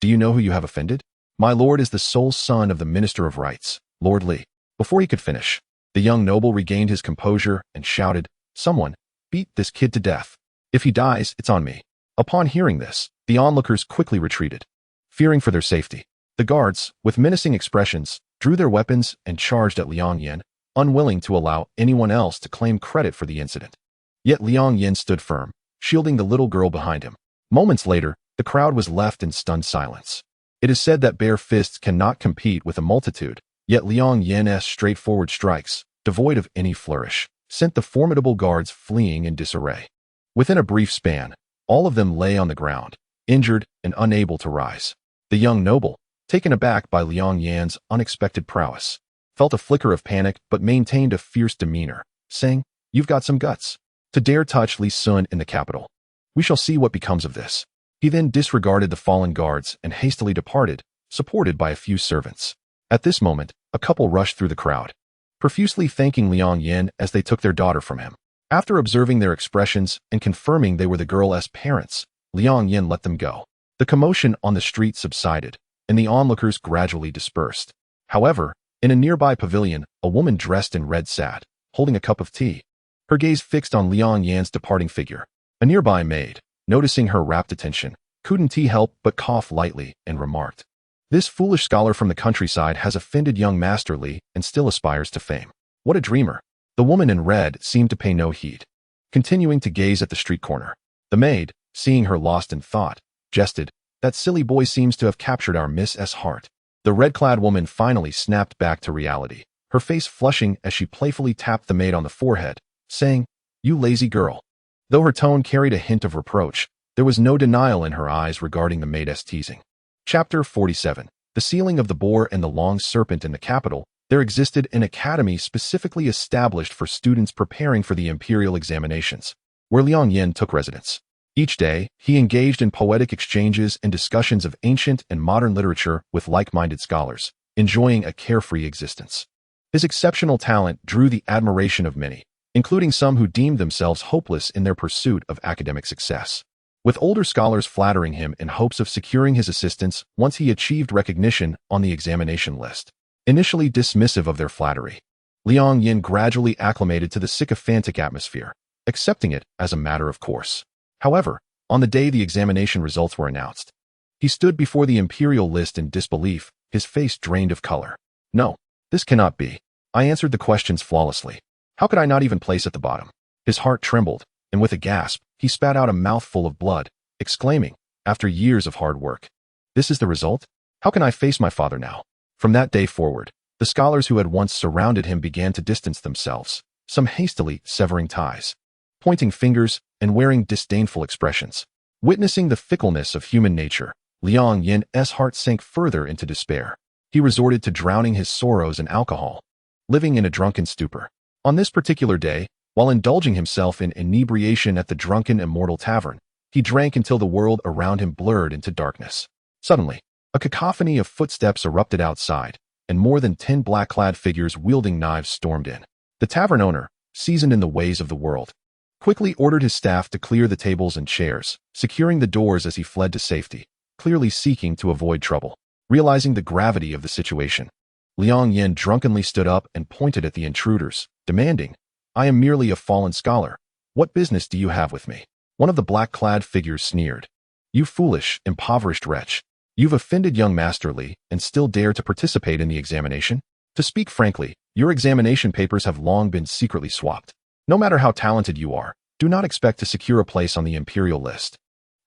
"Do you know who you have offended? My lord is the sole son of the Minister of Rights, Lord Li." Before he could finish, the young noble regained his composure and shouted, "Someone, beat this kid to death. If he dies, it's on me." Upon hearing this, the onlookers quickly retreated, fearing for their safety. The guards, with menacing expressions, drew their weapons and charged at Liang Yan, unwilling to allow anyone else to claim credit for the incident. Yet Liang Yan stood firm, shielding the little girl behind him. Moments later, the crowd was left in stunned silence. It is said that bare fists cannot compete with a multitude, yet Liang Yan's straightforward strikes, devoid of any flourish, sent the formidable guards fleeing in disarray. Within a brief span, all of them lay on the ground, injured and unable to rise. The young noble, taken aback by Liang Yan's unexpected prowess, felt a flicker of panic but maintained a fierce demeanor, saying, "You've got some guts to dare touch Li Sun in the capital. We shall see what becomes of this." He then disregarded the fallen guards and hastily departed, supported by a few servants. At this moment, a couple rushed through the crowd, profusely thanking Liang Yan as they took their daughter from him. After observing their expressions and confirming they were the girl's parents, Liang Yan let them go. The commotion on the street subsided, and the onlookers gradually dispersed. However, in a nearby pavilion, a woman dressed in red sat, holding a cup of tea, her gaze fixed on Liang Yan's departing figure. A nearby maid, noticing her rapt attention, couldn't help but cough lightly and remarked, "This foolish scholar from the countryside has offended young Master Li and still aspires to fame. What a dreamer." The woman in red seemed to pay no heed, continuing to gaze at the street corner. The maid, seeing her lost in thought, jested, "That silly boy seems to have captured our Miss heart." The red-clad woman finally snapped back to reality, her face flushing as she playfully tapped the maid on the forehead, saying, "You lazy girl." Though her tone carried a hint of reproach, there was no denial in her eyes regarding the maid's teasing. Chapter 47. The Sealing of the Boar and the Long Serpent. In the capital, there existed an academy specifically established for students preparing for the imperial examinations, where Liang Yan took residence. Each day, he engaged in poetic exchanges and discussions of ancient and modern literature with like-minded scholars, enjoying a carefree existence. His exceptional talent drew the admiration of many, including some who deemed themselves hopeless in their pursuit of academic success, with older scholars flattering him in hopes of securing his assistance once he achieved recognition on the examination list. Initially dismissive of their flattery, Liang Yan gradually acclimated to the sycophantic atmosphere, accepting it as a matter of course. However, on the day the examination results were announced, he stood before the imperial list in disbelief, his face drained of color. "No, this cannot be. I answered the questions flawlessly. How could I not even place at the bottom?" His heart trembled, and with a gasp, he spat out a mouthful of blood, exclaiming, after years of hard work. This is the result? How can I face my father now? From that day forward, the scholars who had once surrounded him began to distance themselves, some hastily severing ties, pointing fingers, and wearing disdainful expressions. Witnessing the fickleness of human nature, Liang Yan's heart sank further into despair. He resorted to drowning his sorrows in alcohol, living in a drunken stupor. On this particular day, while indulging himself in inebriation at the drunken Immortal Tavern, he drank until the world around him blurred into darkness. Suddenly, a cacophony of footsteps erupted outside, and more than 10 black-clad figures wielding knives stormed in. The tavern owner, seasoned in the ways of the world, quickly ordered his staff to clear the tables and chairs, securing the doors as he fled to safety, clearly seeking to avoid trouble. Realizing the gravity of the situation, Liang Yan drunkenly stood up and pointed at the intruders, demanding, "I am merely a fallen scholar. What business do you have with me?" One of the black-clad figures sneered, "You foolish, impoverished wretch. You've offended young Master Li and still dare to participate in the examination? To speak frankly, your examination papers have long been secretly swapped. No matter how talented you are, do not expect to secure a place on the imperial list."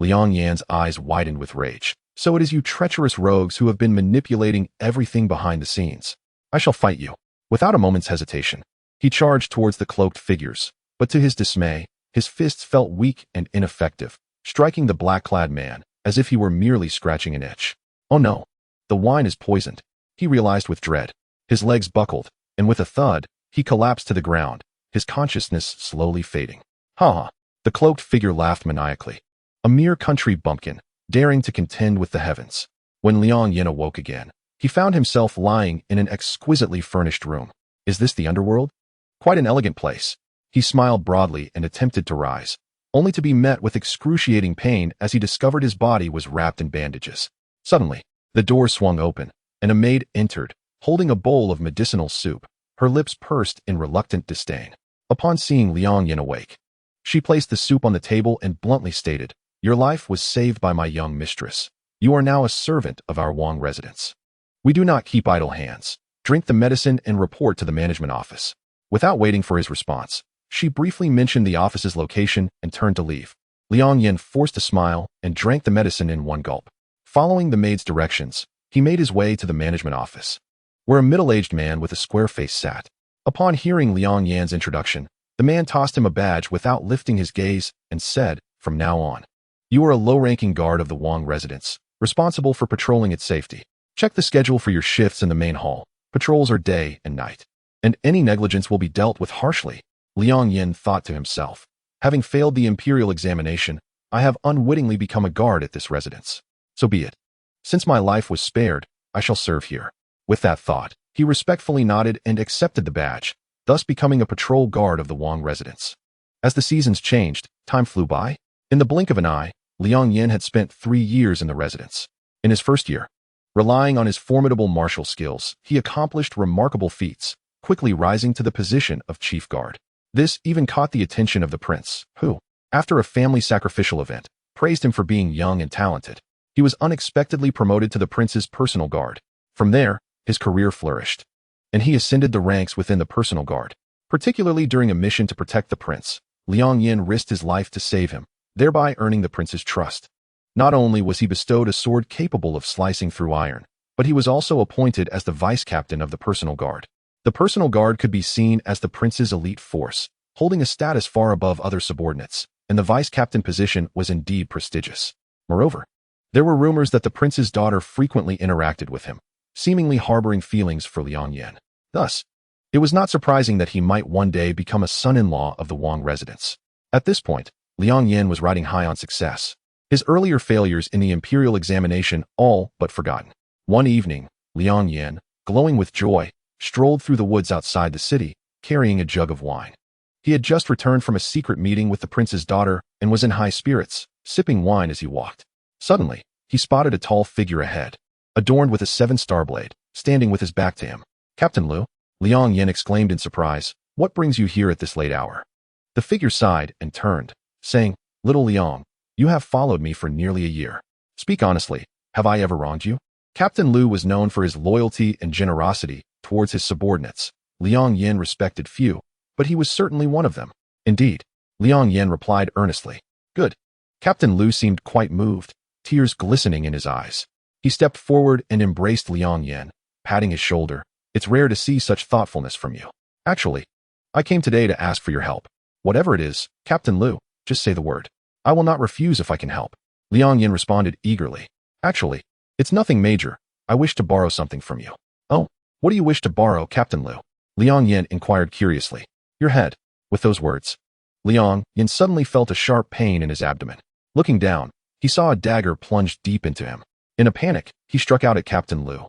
Liang Yan's eyes widened with rage. "So it is you treacherous rogues who have been manipulating everything behind the scenes. I shall fight you." Without a moment's hesitation, he charged towards the cloaked figures, but to his dismay, his fists felt weak and ineffective, striking the black-clad man as if he were merely scratching an itch. Oh no, the wine is poisoned, he realized with dread. His legs buckled, and with a thud, he collapsed to the ground, his consciousness slowly fading. Ha ha, the cloaked figure laughed maniacally. A mere country bumpkin, daring to contend with the heavens. When Liang Yan awoke again, he found himself lying in an exquisitely furnished room. Is this the underworld? Quite an elegant place. He smiled broadly and attempted to rise, only to be met with excruciating pain as he discovered his body was wrapped in bandages. Suddenly, the door swung open, and a maid entered, holding a bowl of medicinal soup, her lips pursed in reluctant disdain. Upon seeing Liang Yan awake, she placed the soup on the table and bluntly stated, "Your life was saved by my young mistress. You are now a servant of our Wang residence. We do not keep idle hands. Drink the medicine and report to the management office." Without waiting for his response, she briefly mentioned the office's location and turned to leave. Liang Yan forced a smile and drank the medicine in one gulp. Following the maid's directions, he made his way to the management office, where a middle-aged man with a square face sat. Upon hearing Liang Yan's introduction, the man tossed him a badge without lifting his gaze and said, "From now on, you are a low-ranking guard of the Wang residence, responsible for patrolling its safety. Check the schedule for your shifts in the main hall. Patrols are day and night, and any negligence will be dealt with harshly." Liang Yan thought to himself, "Having failed the imperial examination, I have unwittingly become a guard at this residence. So be it. Since my life was spared, I shall serve here." With that thought, he respectfully nodded and accepted the badge, thus becoming a patrol guard of the Wang residence. As the seasons changed, time flew by. In the blink of an eye, Liang Yan had spent 3 years in the residence. In his first year, relying on his formidable martial skills, he accomplished remarkable feats, quickly rising to the position of chief guard. This even caught the attention of the prince, who, after a family sacrificial event, praised him for being young and talented. He was unexpectedly promoted to the prince's personal guard. From there, his career flourished, and he ascended the ranks within the personal guard. Particularly during a mission to protect the prince, Liang Yan risked his life to save him, thereby earning the prince's trust. Not only was he bestowed a sword capable of slicing through iron, but he was also appointed as the vice-captain of the personal guard. The personal guard could be seen as the prince's elite force, holding a status far above other subordinates, and the vice-captain position was indeed prestigious. Moreover, there were rumors that the prince's daughter frequently interacted with him, seemingly harboring feelings for Liang Yan. Thus, it was not surprising that he might one day become a son-in-law of the Wang residence. At this point, Liang Yan was riding high on success, his earlier failures in the imperial examination all but forgotten. One evening, Liang Yan, glowing with joy, strolled through the woods outside the city, carrying a jug of wine. He had just returned from a secret meeting with the prince's daughter and was in high spirits, sipping wine as he walked. Suddenly, he spotted a tall figure ahead, adorned with a 7-star blade, standing with his back to him. "Captain Lu," Liang Yan exclaimed in surprise, "what brings you here at this late hour?" The figure sighed and turned, saying, "Little Liang, you have followed me for nearly a year. Speak honestly, have I ever wronged you?" Captain Lu was known for his loyalty and generosity towards his subordinates. Liang Yan respected few, but he was certainly one of them. Indeed, Liang Yan replied earnestly. "Good." Captain Lu seemed quite moved. tears glistening in his eyes. He stepped forward and embraced Liang Yan, patting his shoulder. It's rare to see such thoughtfulness from you. Actually, I came today to ask for your help. Whatever it is, Captain Liu, just say the word. I will not refuse if I can help. Liang Yan responded eagerly. Actually, it's nothing major. I wish to borrow something from you. Oh, what do you wish to borrow, Captain Liu? Liang Yan inquired curiously. Your head. With those words, Liang Yan suddenly felt a sharp pain in his abdomen. Looking down, he saw a dagger plunge deep into him. In a panic, he struck out at Captain Liu,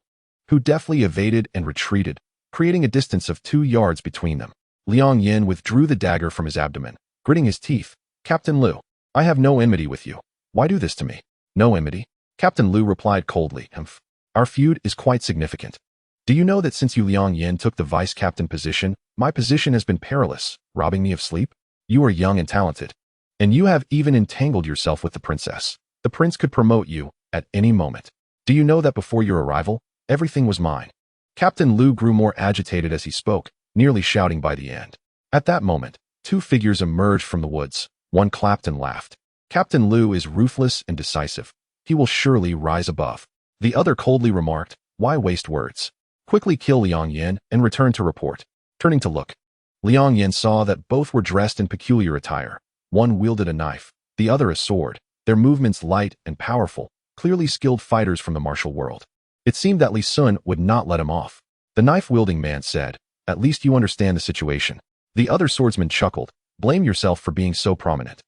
who deftly evaded and retreated, creating a distance of 2 yards between them. Liang Yan withdrew the dagger from his abdomen, gritting his teeth. Captain Liu, I have no enmity with you. Why do this to me? No enmity? Captain Liu replied coldly. Humph. Our feud is quite significant. Do you know that since you Liang Yan took the vice-captain position, my position has been perilous, robbing me of sleep? You are young and talented, and you have even entangled yourself with the princess. The prince could promote you at any moment. Do you know that before your arrival, everything was mine? Captain Liu grew more agitated as he spoke, nearly shouting by the end. At that moment, 2 figures emerged from the woods. One clapped and laughed. Captain Liu is ruthless and decisive. He will surely rise above. The other coldly remarked, why waste words? Quickly kill Liang Yan and return to report. Turning to look, Liang Yan saw that both were dressed in peculiar attire. One wielded a knife, the other a sword, their movements light and powerful, clearly skilled fighters from the martial world. It seemed that Li Sun would not let him off. The knife-wielding man said, at least you understand the situation. The other swordsman chuckled, blame yourself for being so prominent.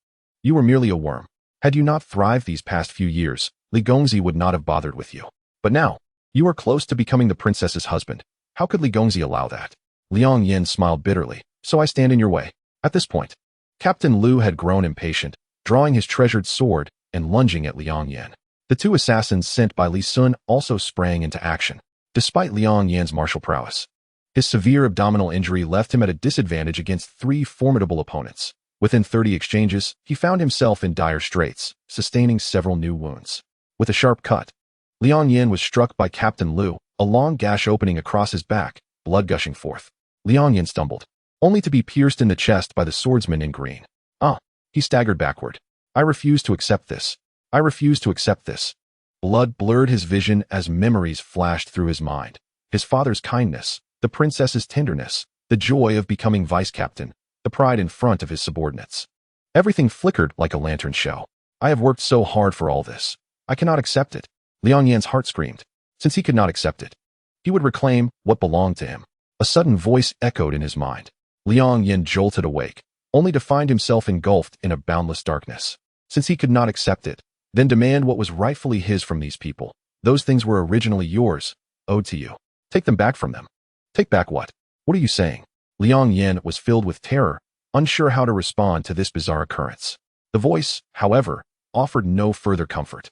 You were merely a worm. Had you not thrived these past few years, Li Gongzi would not have bothered with you. But now, you are close to becoming the princess's husband. How could Li Gongzi allow that? Liang Yan smiled bitterly. So I stand in your way. At this point, Captain Liu had grown impatient, drawing his treasured sword and lunging at Liang Yan. The 2 assassins sent by Li Sun also sprang into action. Despite Liang Yan's martial prowess, his severe abdominal injury left him at a disadvantage against 3 formidable opponents. Within 30 exchanges, he found himself in dire straits, sustaining several new wounds. With a sharp cut, Liang Yan was struck by Captain Liu, a long gash opening across his back, blood gushing forth. Liang Yan stumbled, only to be pierced in the chest by the swordsman in green. He staggered backward. I refuse to accept this. I refuse to accept this. Blood blurred his vision as memories flashed through his mind. His father's kindness, the princess's tenderness, the joy of becoming vice-captain, the pride in front of his subordinates. Everything flickered like a lantern show. I have worked so hard for all this. I cannot accept it. Liang Yan's heart screamed. Since he could not accept it, he would reclaim what belonged to him. A sudden voice echoed in his mind. Liang Yan jolted awake, only to find himself engulfed in a boundless darkness. Since he could not accept it, then demand what was rightfully his from these people. Those things were originally yours, owed to you. Take them back from them. Take back what? What are you saying? Liang Yan was filled with terror, unsure how to respond to this bizarre occurrence. The voice, however, offered no further comfort,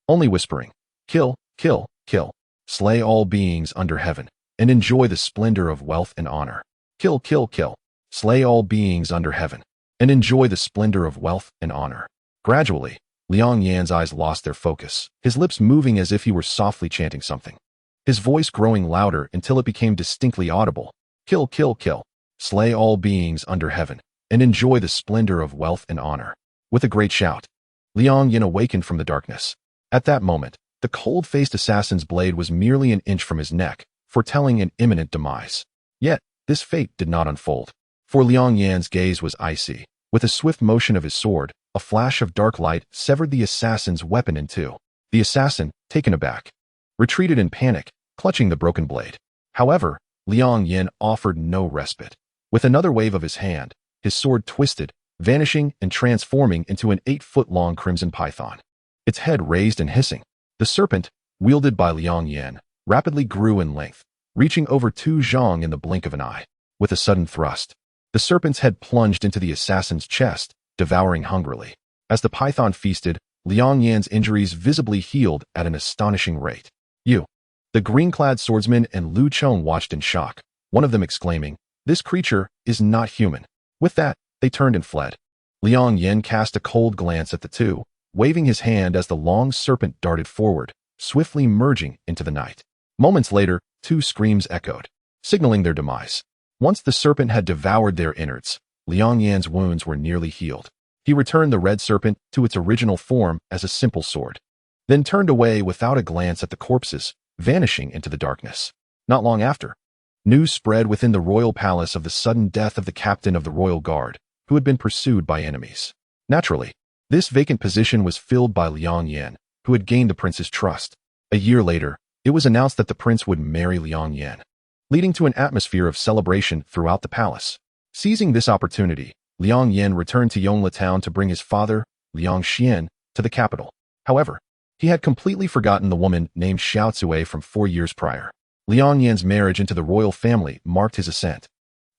only whispering, kill, kill, kill, slay all beings under heaven, and enjoy the splendor of wealth and honor. Kill, kill, kill, slay all beings under heaven, and enjoy the splendor of wealth and honor. Gradually, Liang Yan's eyes lost their focus, his lips moving as if he were softly chanting something. His voice growing louder until it became distinctly audible. Kill, kill, kill, slay all beings under heaven, and enjoy the splendor of wealth and honor. With a great shout, Liang Yan awakened from the darkness. At that moment, the cold-faced assassin's blade was merely an inch from his neck, foretelling an imminent demise. Yet, this fate did not unfold, for Liang Yan's gaze was icy. With a swift motion of his sword, a flash of dark light severed the assassin's weapon in two. The assassin, taken aback, retreated in panic, clutching the broken blade. However, Liang Yan offered no respite. With another wave of his hand, his sword twisted, vanishing and transforming into an 8-foot-long crimson python. Its head raised and hissing. The serpent, wielded by Liang Yan, rapidly grew in length, reaching over 2 zhang in the blink of an eye. With a sudden thrust, the serpent's head plunged into the assassin's chest, devouring hungrily. As the python feasted, Liang Yan's injuries visibly healed at an astonishing rate. You! The green-clad swordsman and Lu Chong watched in shock, one of them exclaiming, "This creature is not human." With that, they turned and fled. Liang Yan cast a cold glance at the two, waving his hand as the long serpent darted forward, swiftly merging into the night. Moments later, 2 screams echoed, signaling their demise. Once the serpent had devoured their innards, Liang Yan's wounds were nearly healed. He returned the red serpent to its original form as a simple sword. then turned away without a glance at the corpses, vanishing into the darkness. Not long after, news spread within the royal palace of the sudden death of the captain of the royal guard, who had been pursued by enemies. Naturally, this vacant position was filled by Liang Yan, who had gained the prince's trust. A year later, it was announced that the prince would marry Liang Yan, leading to an atmosphere of celebration throughout the palace. Seizing this opportunity, Liang Yan returned to Yongla town to bring his father, Liang Xian, to the capital. However, he had completely forgotten the woman named Xiao Zui from 4 years prior. Liang Yan's marriage into the royal family marked his ascent.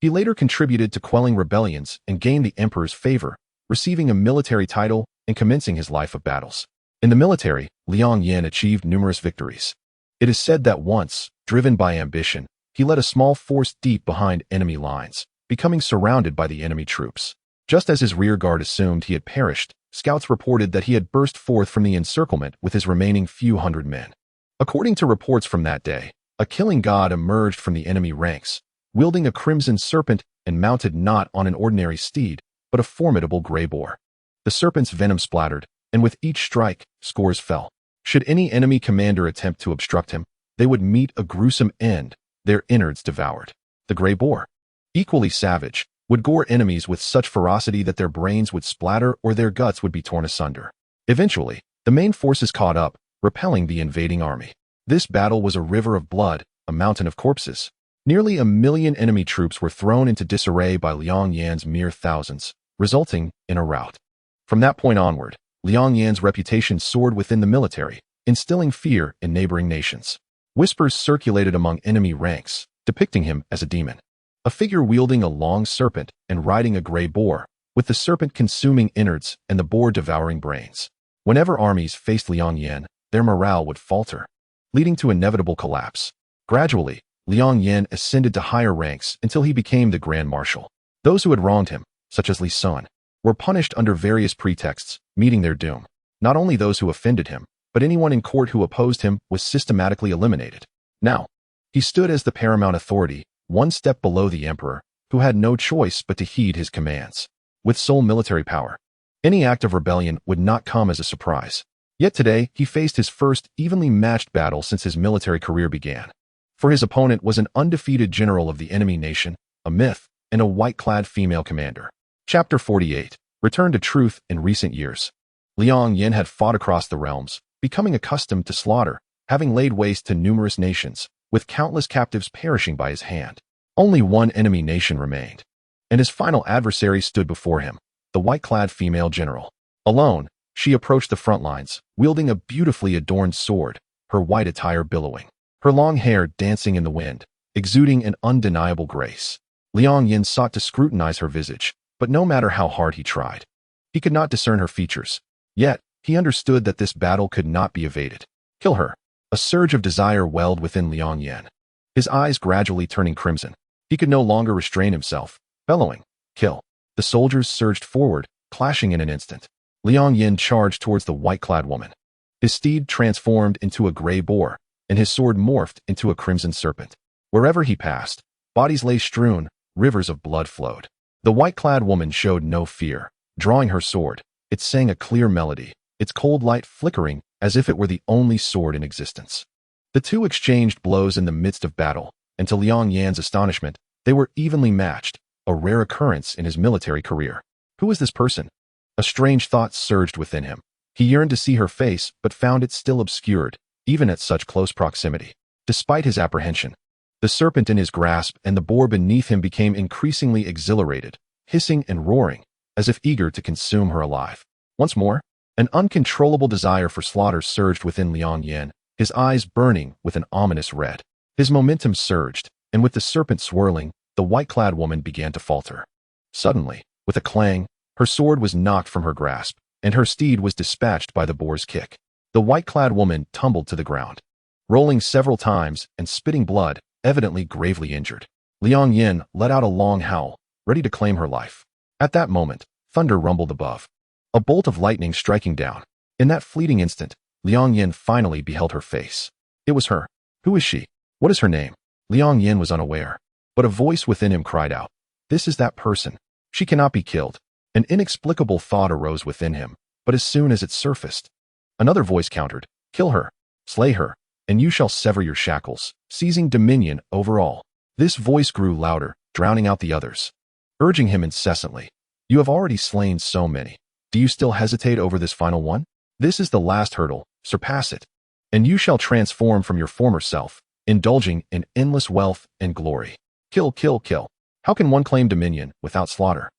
He later contributed to quelling rebellions and gained the emperor's favor, receiving a military title and commencing his life of battles. In the military, Liang Yan achieved numerous victories. It is said that once, driven by ambition, he led a small force deep behind enemy lines, becoming surrounded by the enemy troops. Just as his rear guard assumed he had perished, scouts reported that he had burst forth from the encirclement with his remaining few hundred men. According to reports from that day, a killing god emerged from the enemy ranks, wielding a crimson serpent and mounted not on an ordinary steed, but a formidable gray boar. The serpent's venom splattered, and with each strike, scores fell. Should any enemy commander attempt to obstruct him, they would meet a gruesome end, their innards devoured. The gray boar, equally savage, would gore enemies with such ferocity that their brains would splatter or their guts would be torn asunder. Eventually, the main forces caught up, repelling the invading army. This battle was a river of blood, a mountain of corpses. Nearly 1 million enemy troops were thrown into disarray by Liang Yan's mere thousands, resulting in a rout. From that point onward, Liang Yan's reputation soared within the military, instilling fear in neighboring nations. Whispers circulated among enemy ranks, depicting him as a demon, a figure wielding a long serpent and riding a gray boar, with the serpent consuming innards and the boar devouring brains. Whenever armies faced Liang Yan, their morale would falter, leading to inevitable collapse. Gradually, Liang Yan ascended to higher ranks until he became the Grand Marshal. Those who had wronged him, such as Li Sun, were punished under various pretexts, meeting their doom. Not only those who offended him, but anyone in court who opposed him was systematically eliminated. Now, he stood as the paramount authority, one step below the emperor, who had no choice but to heed his commands. With sole military power, any act of rebellion would not come as a surprise. Yet today, he faced his first evenly matched battle since his military career began. For his opponent was an undefeated general of the enemy nation, a myth, and a white-clad female commander. Chapter 48. Return to truth in recent years. Liang Yan had fought across the realms, becoming accustomed to slaughter, having laid waste to numerous nations, with countless captives perishing by his hand. Only one enemy nation remained, and his final adversary stood before him, the white-clad female general. Alone, she approached the front lines, wielding a beautifully adorned sword, her white attire billowing, her long hair dancing in the wind, exuding an undeniable grace. Liang Yan sought to scrutinize her visage, but no matter how hard he tried, he could not discern her features. Yet, he understood that this battle could not be evaded. Kill her. A surge of desire welled within Liang Yan, his eyes gradually turning crimson. He could no longer restrain himself, bellowing, "Kill." The soldiers surged forward, clashing in an instant. Liang Yan charged towards the white-clad woman. His steed transformed into a gray boar, and his sword morphed into a crimson serpent. Wherever he passed, bodies lay strewn, rivers of blood flowed. The white-clad woman showed no fear. Drawing her sword, it sang a clear melody, its cold light flickering as if it were the only sword in existence. The two exchanged blows in the midst of battle, and to Liang Yan's astonishment, they were evenly matched, a rare occurrence in his military career. Who was this person? A strange thought surged within him. He yearned to see her face, but found it still obscured, even at such close proximity. Despite his apprehension, the serpent in his grasp and the boar beneath him became increasingly exhilarated, hissing and roaring, as if eager to consume her alive. Once more, an uncontrollable desire for slaughter surged within Liang Yan, his eyes burning with an ominous red. His momentum surged, and with the serpent swirling, the white-clad woman began to falter. Suddenly, with a clang, her sword was knocked from her grasp, and her steed was dispatched by the boar's kick. The white-clad woman tumbled to the ground, rolling several times and spitting blood, evidently gravely injured. Liang Yan let out a long howl, ready to claim her life. At that moment, thunder rumbled above, a bolt of lightning striking down. In that fleeting instant, Liang Yan finally beheld her face. It was her. Who is she? What is her name? Liang Yan was unaware, but a voice within him cried out, "This is that person. She cannot be killed." An inexplicable thought arose within him, but as soon as it surfaced, another voice countered, Kill her, slay her, and you shall sever your shackles, seizing dominion over all. This voice grew louder, drowning out the others, urging him incessantly. You have already slain so many. Do you still hesitate over this final one? This is the last hurdle, surpass it, and you shall transform from your former self, indulging in endless wealth and glory. Kill, kill, kill. How can one claim dominion without slaughter?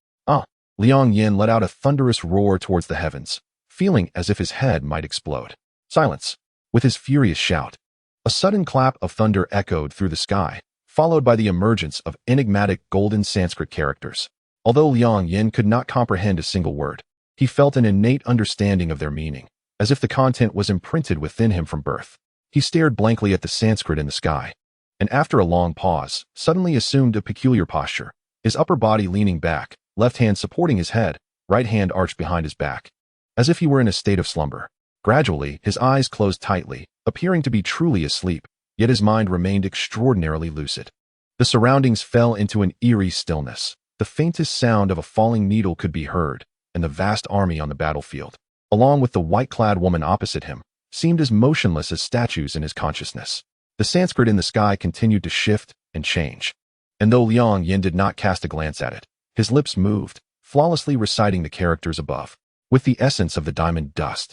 Liang Yan let out a thunderous roar towards the heavens, feeling as if his head might explode. Silence. With his furious shout, a sudden clap of thunder echoed through the sky, followed by the emergence of enigmatic golden Sanskrit characters. Although Liang Yan could not comprehend a single word, he felt an innate understanding of their meaning, as if the content was imprinted within him from birth. He stared blankly at the Sanskrit in the sky, and after a long pause, suddenly assumed a peculiar posture, his upper body leaning back, left hand supporting his head, right hand arched behind his back, as if he were in a state of slumber. Gradually, his eyes closed tightly, appearing to be truly asleep, yet his mind remained extraordinarily lucid. The surroundings fell into an eerie stillness. The faintest sound of a falling needle could be heard, and the vast army on the battlefield, along with the white-clad woman opposite him, seemed as motionless as statues in his consciousness. The Sanskrit in the sky continued to shift and change, and though Liang Yan did not cast a glance at it, his lips moved, flawlessly reciting the characters above. With the essence of the diamond dust,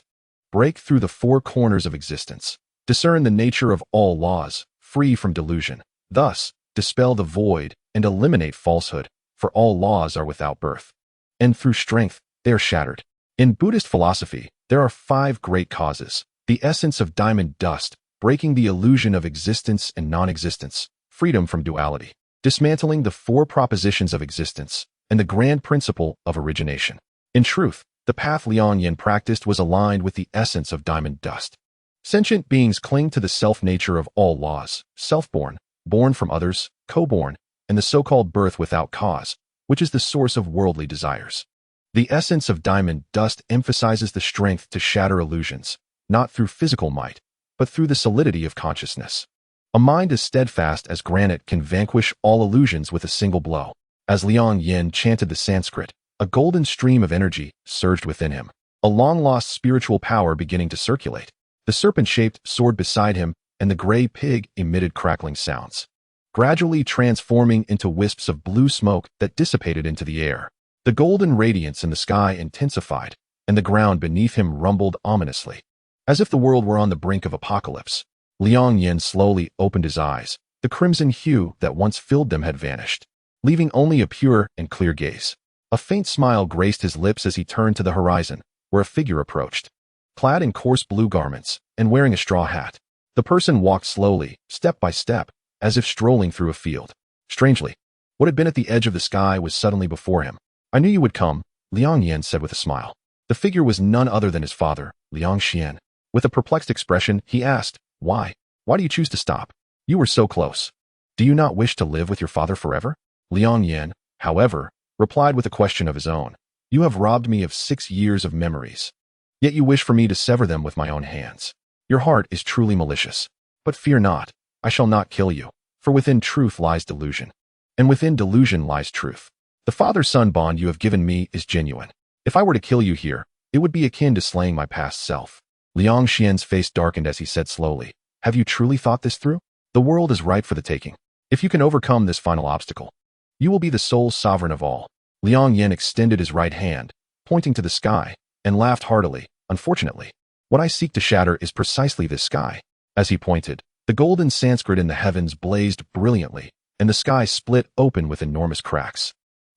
break through the four corners of existence, discern the nature of all laws, free from delusion, thus dispel the void and eliminate falsehood, for all laws are without birth, and through strength they are shattered. In Buddhist philosophy, there are 5 great causes: the essence of diamond dust, breaking the illusion of existence and non-existence, freedom from duality, dismantling the 4 propositions of existence, and the grand principle of origination. In truth, the path Liang Yan practiced was aligned with the essence of diamond dust. Sentient beings cling to the self-nature of all laws, self-born, born from others, co-born, and the so-called birth without cause, which is the source of worldly desires. The essence of diamond dust emphasizes the strength to shatter illusions, not through physical might, but through the solidity of consciousness. A mind as steadfast as granite can vanquish all illusions with a single blow. As Liang Yan chanted the Sanskrit, a golden stream of energy surged within him, a long-lost spiritual power beginning to circulate. The serpent-shaped sword beside him and the gray pig emitted crackling sounds, gradually transforming into wisps of blue smoke that dissipated into the air. The golden radiance in the sky intensified, and the ground beneath him rumbled ominously. As if the world were on the brink of apocalypse, Liang Yan slowly opened his eyes. The crimson hue that once filled them had vanished, leaving only a pure and clear gaze. A faint smile graced his lips as he turned to the horizon, where a figure approached, clad in coarse blue garments and wearing a straw hat. The person walked slowly, step by step, as if strolling through a field. Strangely, what had been at the edge of the sky was suddenly before him. I knew you would come, Liang Yan said with a smile. The figure was none other than his father, Liang Xian. With a perplexed expression, he asked, Why? Why do you choose to stop? You were so close. Do you not wish to live with your father forever? Liang Yan, however, replied with a question of his own. You have robbed me of 6 years of memories. Yet you wish for me to sever them with my own hands. Your heart is truly malicious. But fear not, I shall not kill you, for within truth lies delusion, and within delusion lies truth. The father-son bond you have given me is genuine. If I were to kill you here, it would be akin to slaying my past self. Liang Xian's face darkened as he said slowly, Have you truly thought this through? The world is ripe for the taking. If you can overcome this final obstacle, you will be the sole sovereign of all. Liang Yan extended his right hand, pointing to the sky, and laughed heartily. Unfortunately, what I seek to shatter is precisely this sky. As he pointed, the golden Sanskrit in the heavens blazed brilliantly, and the sky split open with enormous cracks,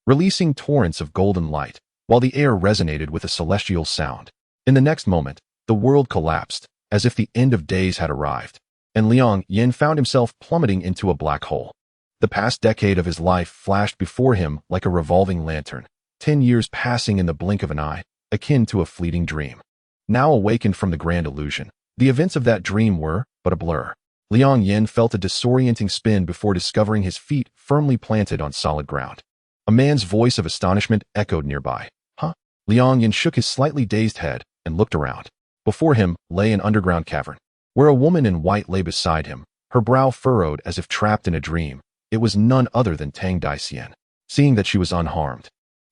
releasing torrents of golden light, while the air resonated with a celestial sound. In the next moment, the world collapsed, as if the end of days had arrived, and Liang Yan found himself plummeting into a black hole. The past decade of his life flashed before him like a revolving lantern, 10 years passing in the blink of an eye, akin to a fleeting dream. Now awakened from the grand illusion, the events of that dream were but a blur. Liang Yan felt a disorienting spin before discovering his feet firmly planted on solid ground. A man's voice of astonishment echoed nearby. Huh? Liang Yan shook his slightly dazed head and looked around. Before him lay an underground cavern, where a woman in white lay beside him, her brow furrowed as if trapped in a dream. It was none other than Tang Daician. Seeing that she was unharmed,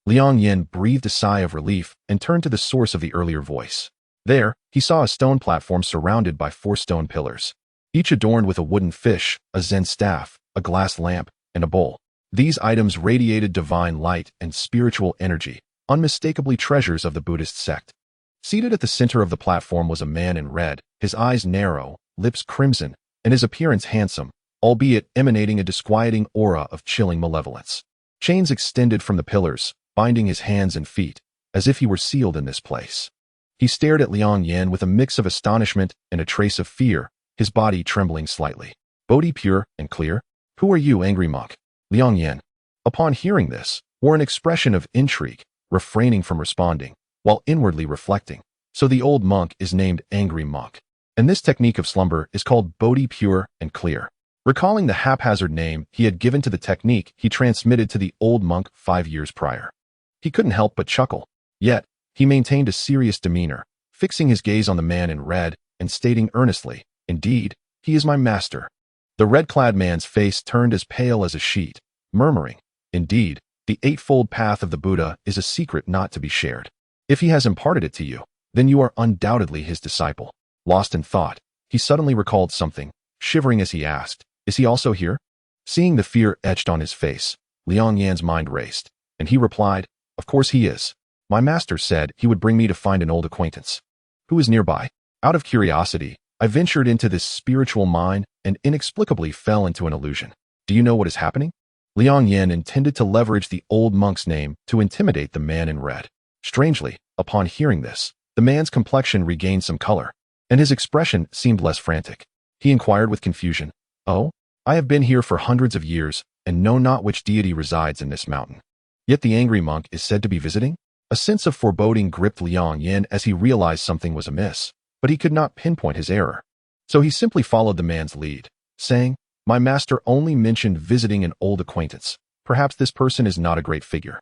Liang Yan breathed a sigh of relief and turned to the source of the earlier voice. There, he saw a stone platform surrounded by 4 stone pillars, each adorned with a wooden fish, a Zen staff, a glass lamp, and a bowl. These items radiated divine light and spiritual energy, unmistakably treasures of the Buddhist sect. Seated at the center of the platform was a man in red, his eyes narrow, lips crimson, and his appearance handsome, albeit emanating a disquieting aura of chilling malevolence. Chains extended from the pillars, binding his hands and feet, as if he were sealed in this place. He stared at Liang Yan with a mix of astonishment and a trace of fear, his body trembling slightly. Bodhi pure and clear? Who are you, angry monk? Liang Yan, upon hearing this, wore an expression of intrigue, refraining from responding, while inwardly reflecting. So the old monk is named Angry Monk. And this technique of slumber is called Bodhi pure and clear. Recalling the haphazard name he had given to the technique he transmitted to the old monk 5 years prior. He couldn't help but chuckle. Yet, he maintained a serious demeanor, fixing his gaze on the man in red and stating earnestly, "Indeed, he is my master." The red-clad man's face turned as pale as a sheet, murmuring, "Indeed, the eightfold path of the Buddha is a secret not to be shared. If he has imparted it to you, then you are undoubtedly his disciple." Lost in thought, he suddenly recalled something, shivering as he asked, "Is he also here?" Seeing the fear etched on his face, Liang Yan's mind raced, and he replied, "Of course he is. My master said he would bring me to find an old acquaintance. Who is nearby?" Out of curiosity, I ventured into this spiritual mine and inexplicably fell into an illusion. "Do you know what is happening?" Liang Yan intended to leverage the old monk's name to intimidate the man in red. Strangely, upon hearing this, the man's complexion regained some color, and his expression seemed less frantic. He inquired with confusion, "Oh, I have been here for hundreds of years and know not which deity resides in this mountain. Yet the angry monk is said to be visiting?" A sense of foreboding gripped Liang Yan as he realized something was amiss, but he could not pinpoint his error. So he simply followed the man's lead, saying, "My master only mentioned visiting an old acquaintance. Perhaps this person is not a great figure,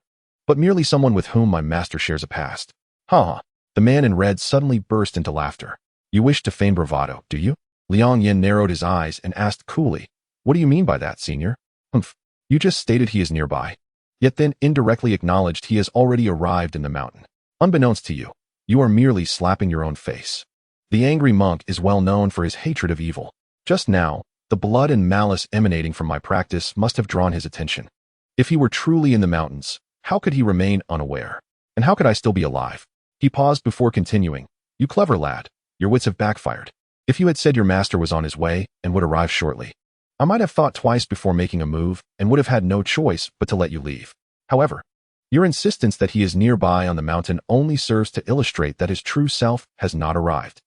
but merely someone with whom my master shares a past." "Ha!" The man in red suddenly burst into laughter. "You wish to feign bravado, do you?" Liang Yan narrowed his eyes and asked coolly, "What do you mean by that, senior?" "Humph, you just stated he is nearby, yet then indirectly acknowledged he has already arrived in the mountain. Unbeknownst to you, you are merely slapping your own face." The angry monk is well known for his hatred of evil. Just now, the blood and malice emanating from my practice must have drawn his attention. If he were truly in the mountains, how could he remain unaware? And how could I still be alive? He paused before continuing, "You clever lad, your wits have backfired. If you had said your master was on his way and would arrive shortly, I might have thought twice before making a move and would have had no choice but to let you leave. However, your insistence that he is nearby on the mountain only serves to illustrate that his true self has not arrived.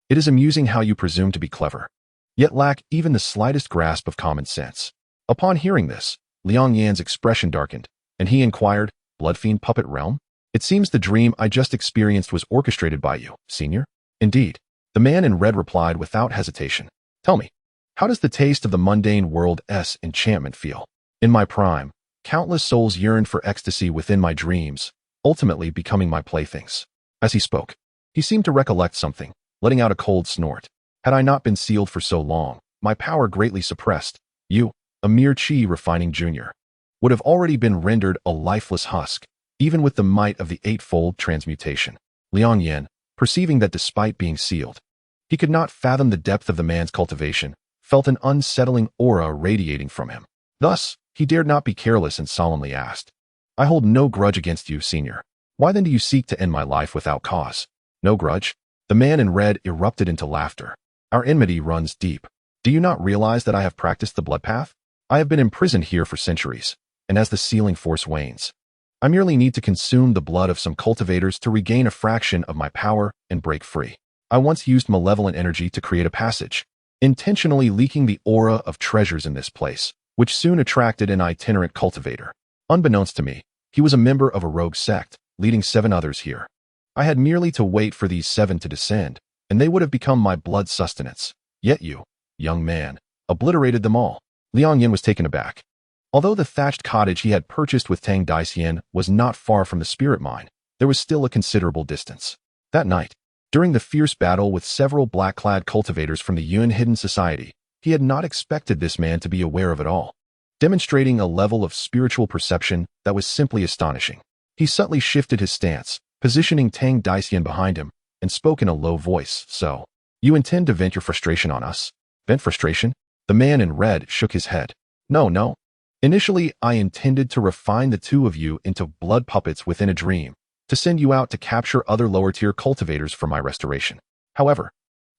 It is amusing how you presume to be clever, yet lack even the slightest grasp of common sense." Upon hearing this, Liang Yan's expression darkened, and he inquired, "Bloodfiend puppet realm? It seems the dream I just experienced was orchestrated by you, senior." "Indeed," the man in red replied without hesitation. "Tell me, how does the taste of the mundane world's enchantment feel? In my prime, countless souls yearned for ecstasy within my dreams, ultimately becoming my playthings." As he spoke, he seemed to recollect something, letting out a cold snort. "Had I not been sealed for so long, my power greatly suppressed, you, a mere chi-refining junior, would have already been rendered a lifeless husk, even with the might of the eightfold transmutation." Liang Yan, perceiving that despite being sealed, he could not fathom the depth of the man's cultivation, felt an unsettling aura radiating from him. Thus, he dared not be careless and solemnly asked, "I hold no grudge against you, senior. Why then do you seek to end my life without cause?" "No grudge?" The man in red erupted into laughter. "Our enmity runs deep. Do you not realize that I have practiced the blood path? I have been imprisoned here for centuries, and as the sealing force wanes, I merely need to consume the blood of some cultivators to regain a fraction of my power and break free. I once used malevolent energy to create a passage, intentionally leaking the aura of treasures in this place, which soon attracted an itinerant cultivator. Unbeknownst to me, he was a member of a rogue sect, leading 7 others here. I had merely to wait for these 7 to descend, and they would have become my blood sustenance. Yet you, young man, obliterated them all." Liang Yan was taken aback. Although the thatched cottage he had purchased with Tang Daisien was not far from the spirit mine, there was still a considerable distance. That night, during the fierce battle with several black-clad cultivators from the Yun Hidden Society, he had not expected this man to be aware of it all, demonstrating a level of spiritual perception that was simply astonishing. He subtly shifted his stance, positioning Tang Daisien behind him, and spoke in a low voice. So, you intend to vent your frustration on us? Vent frustration? The man in red shook his head. No. Initially, I intended to refine the two of you into blood puppets within a dream, to send you out to capture other lower-tier cultivators for my restoration. However,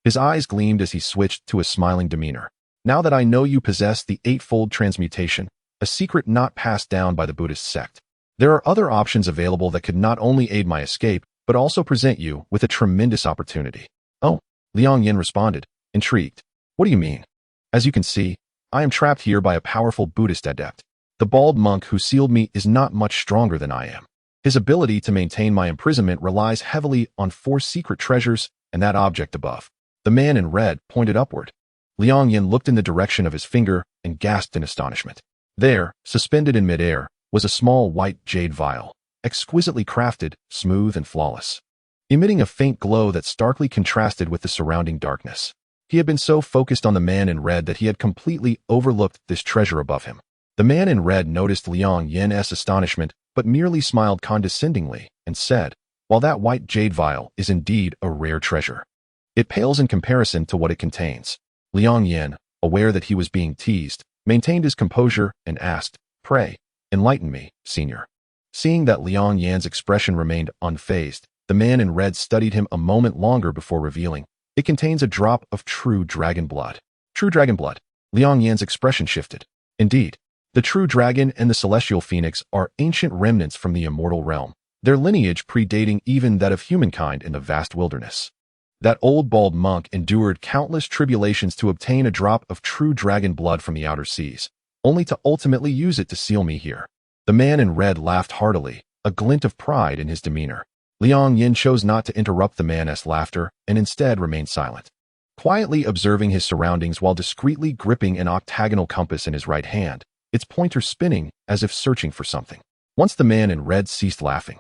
his eyes gleamed as he switched to a smiling demeanor. Now that I know you possess the eightfold transmutation, a secret not passed down by the Buddhist sect, there are other options available that could not only aid my escape, but also present you with a tremendous opportunity. Oh, Liang Yan responded, intrigued. What do you mean? As you can see, I am trapped here by a powerful Buddhist adept. The bald monk who sealed me is not much stronger than I am. His ability to maintain my imprisonment relies heavily on 4 secret treasures and that object above. The man in red pointed upward. Liang Yan looked in the direction of his finger and gasped in astonishment. There, suspended in midair, was a small white jade vial, exquisitely crafted, smooth and flawless, emitting a faint glow that starkly contrasted with the surrounding darkness. He had been so focused on the man in red that he had completely overlooked this treasure above him. The man in red noticed Liang Yan's astonishment, but merely smiled condescendingly and said, while that white jade vial is indeed a rare treasure, it pales in comparison to what it contains. Liang Yan, aware that he was being teased, maintained his composure and asked, pray, enlighten me, senior. Seeing that Liang Yan's expression remained unfazed, the man in red studied him a moment longer before revealing, it contains a drop of true dragon blood. True dragon blood. Liang Yan's expression shifted. Indeed, the true dragon and the celestial phoenix are ancient remnants from the immortal realm, their lineage predating even that of humankind in the vast wilderness. That old bald monk endured countless tribulations to obtain a drop of true dragon blood from the outer seas, only to ultimately use it to seal me here. The man in red laughed heartily, a glint of pride in his demeanor. Liang Yan chose not to interrupt the man's laughter and instead remained silent, quietly observing his surroundings while discreetly gripping an octagonal compass in his right hand, its pointer spinning as if searching for something. Once the man in red ceased laughing,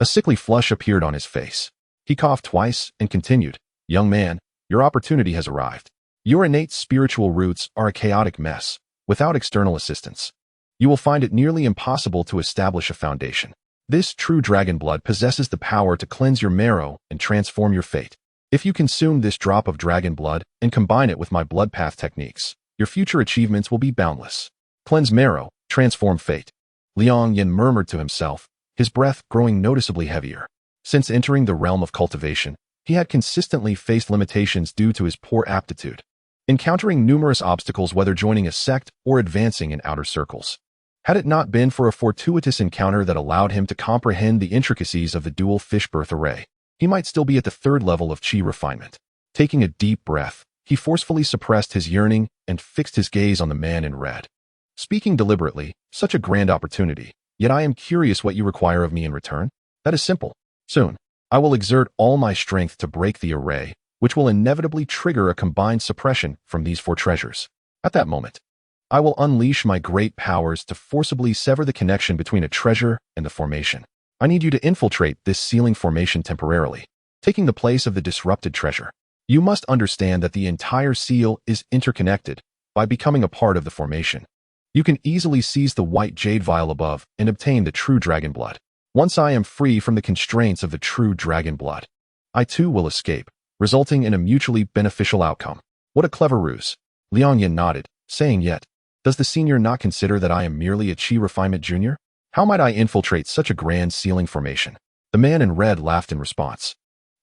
a sickly flush appeared on his face. He coughed twice and continued, young man, your opportunity has arrived. Your innate spiritual roots are a chaotic mess, without external assistance. You will find it nearly impossible to establish a foundation. This true dragon blood possesses the power to cleanse your marrow and transform your fate. If you consume this drop of dragon blood and combine it with my blood path techniques, your future achievements will be boundless. Cleanse marrow, transform fate. Liang Yan murmured to himself, his breath growing noticeably heavier. Since entering the realm of cultivation, he had consistently faced limitations due to his poor aptitude, encountering numerous obstacles whether joining a sect or advancing in outer circles. Had it not been for a fortuitous encounter that allowed him to comprehend the intricacies of the dual fish birth array, he might still be at the 3rd level of chi refinement. Taking a deep breath, he forcefully suppressed his yearning and fixed his gaze on the man in red. Speaking deliberately, such a grand opportunity, yet I am curious what you require of me in return. That is simple. Soon, I will exert all my strength to break the array, which will inevitably trigger a combined suppression from these 4 treasures. At that moment, I will unleash my great powers to forcibly sever the connection between a treasure and the formation. I need you to infiltrate this sealing formation temporarily, taking the place of the disrupted treasure. You must understand that the entire seal is interconnected by becoming a part of the formation. You can easily seize the white jade vial above and obtain the true dragon blood. Once I am free from the constraints of the true dragon blood, I too will escape, resulting in a mutually beneficial outcome. What a clever ruse. Liang Yan nodded, saying, yet, does the senior not consider that I am merely a chi refinement junior? How might I infiltrate such a grand sealing formation? The man in red laughed in response.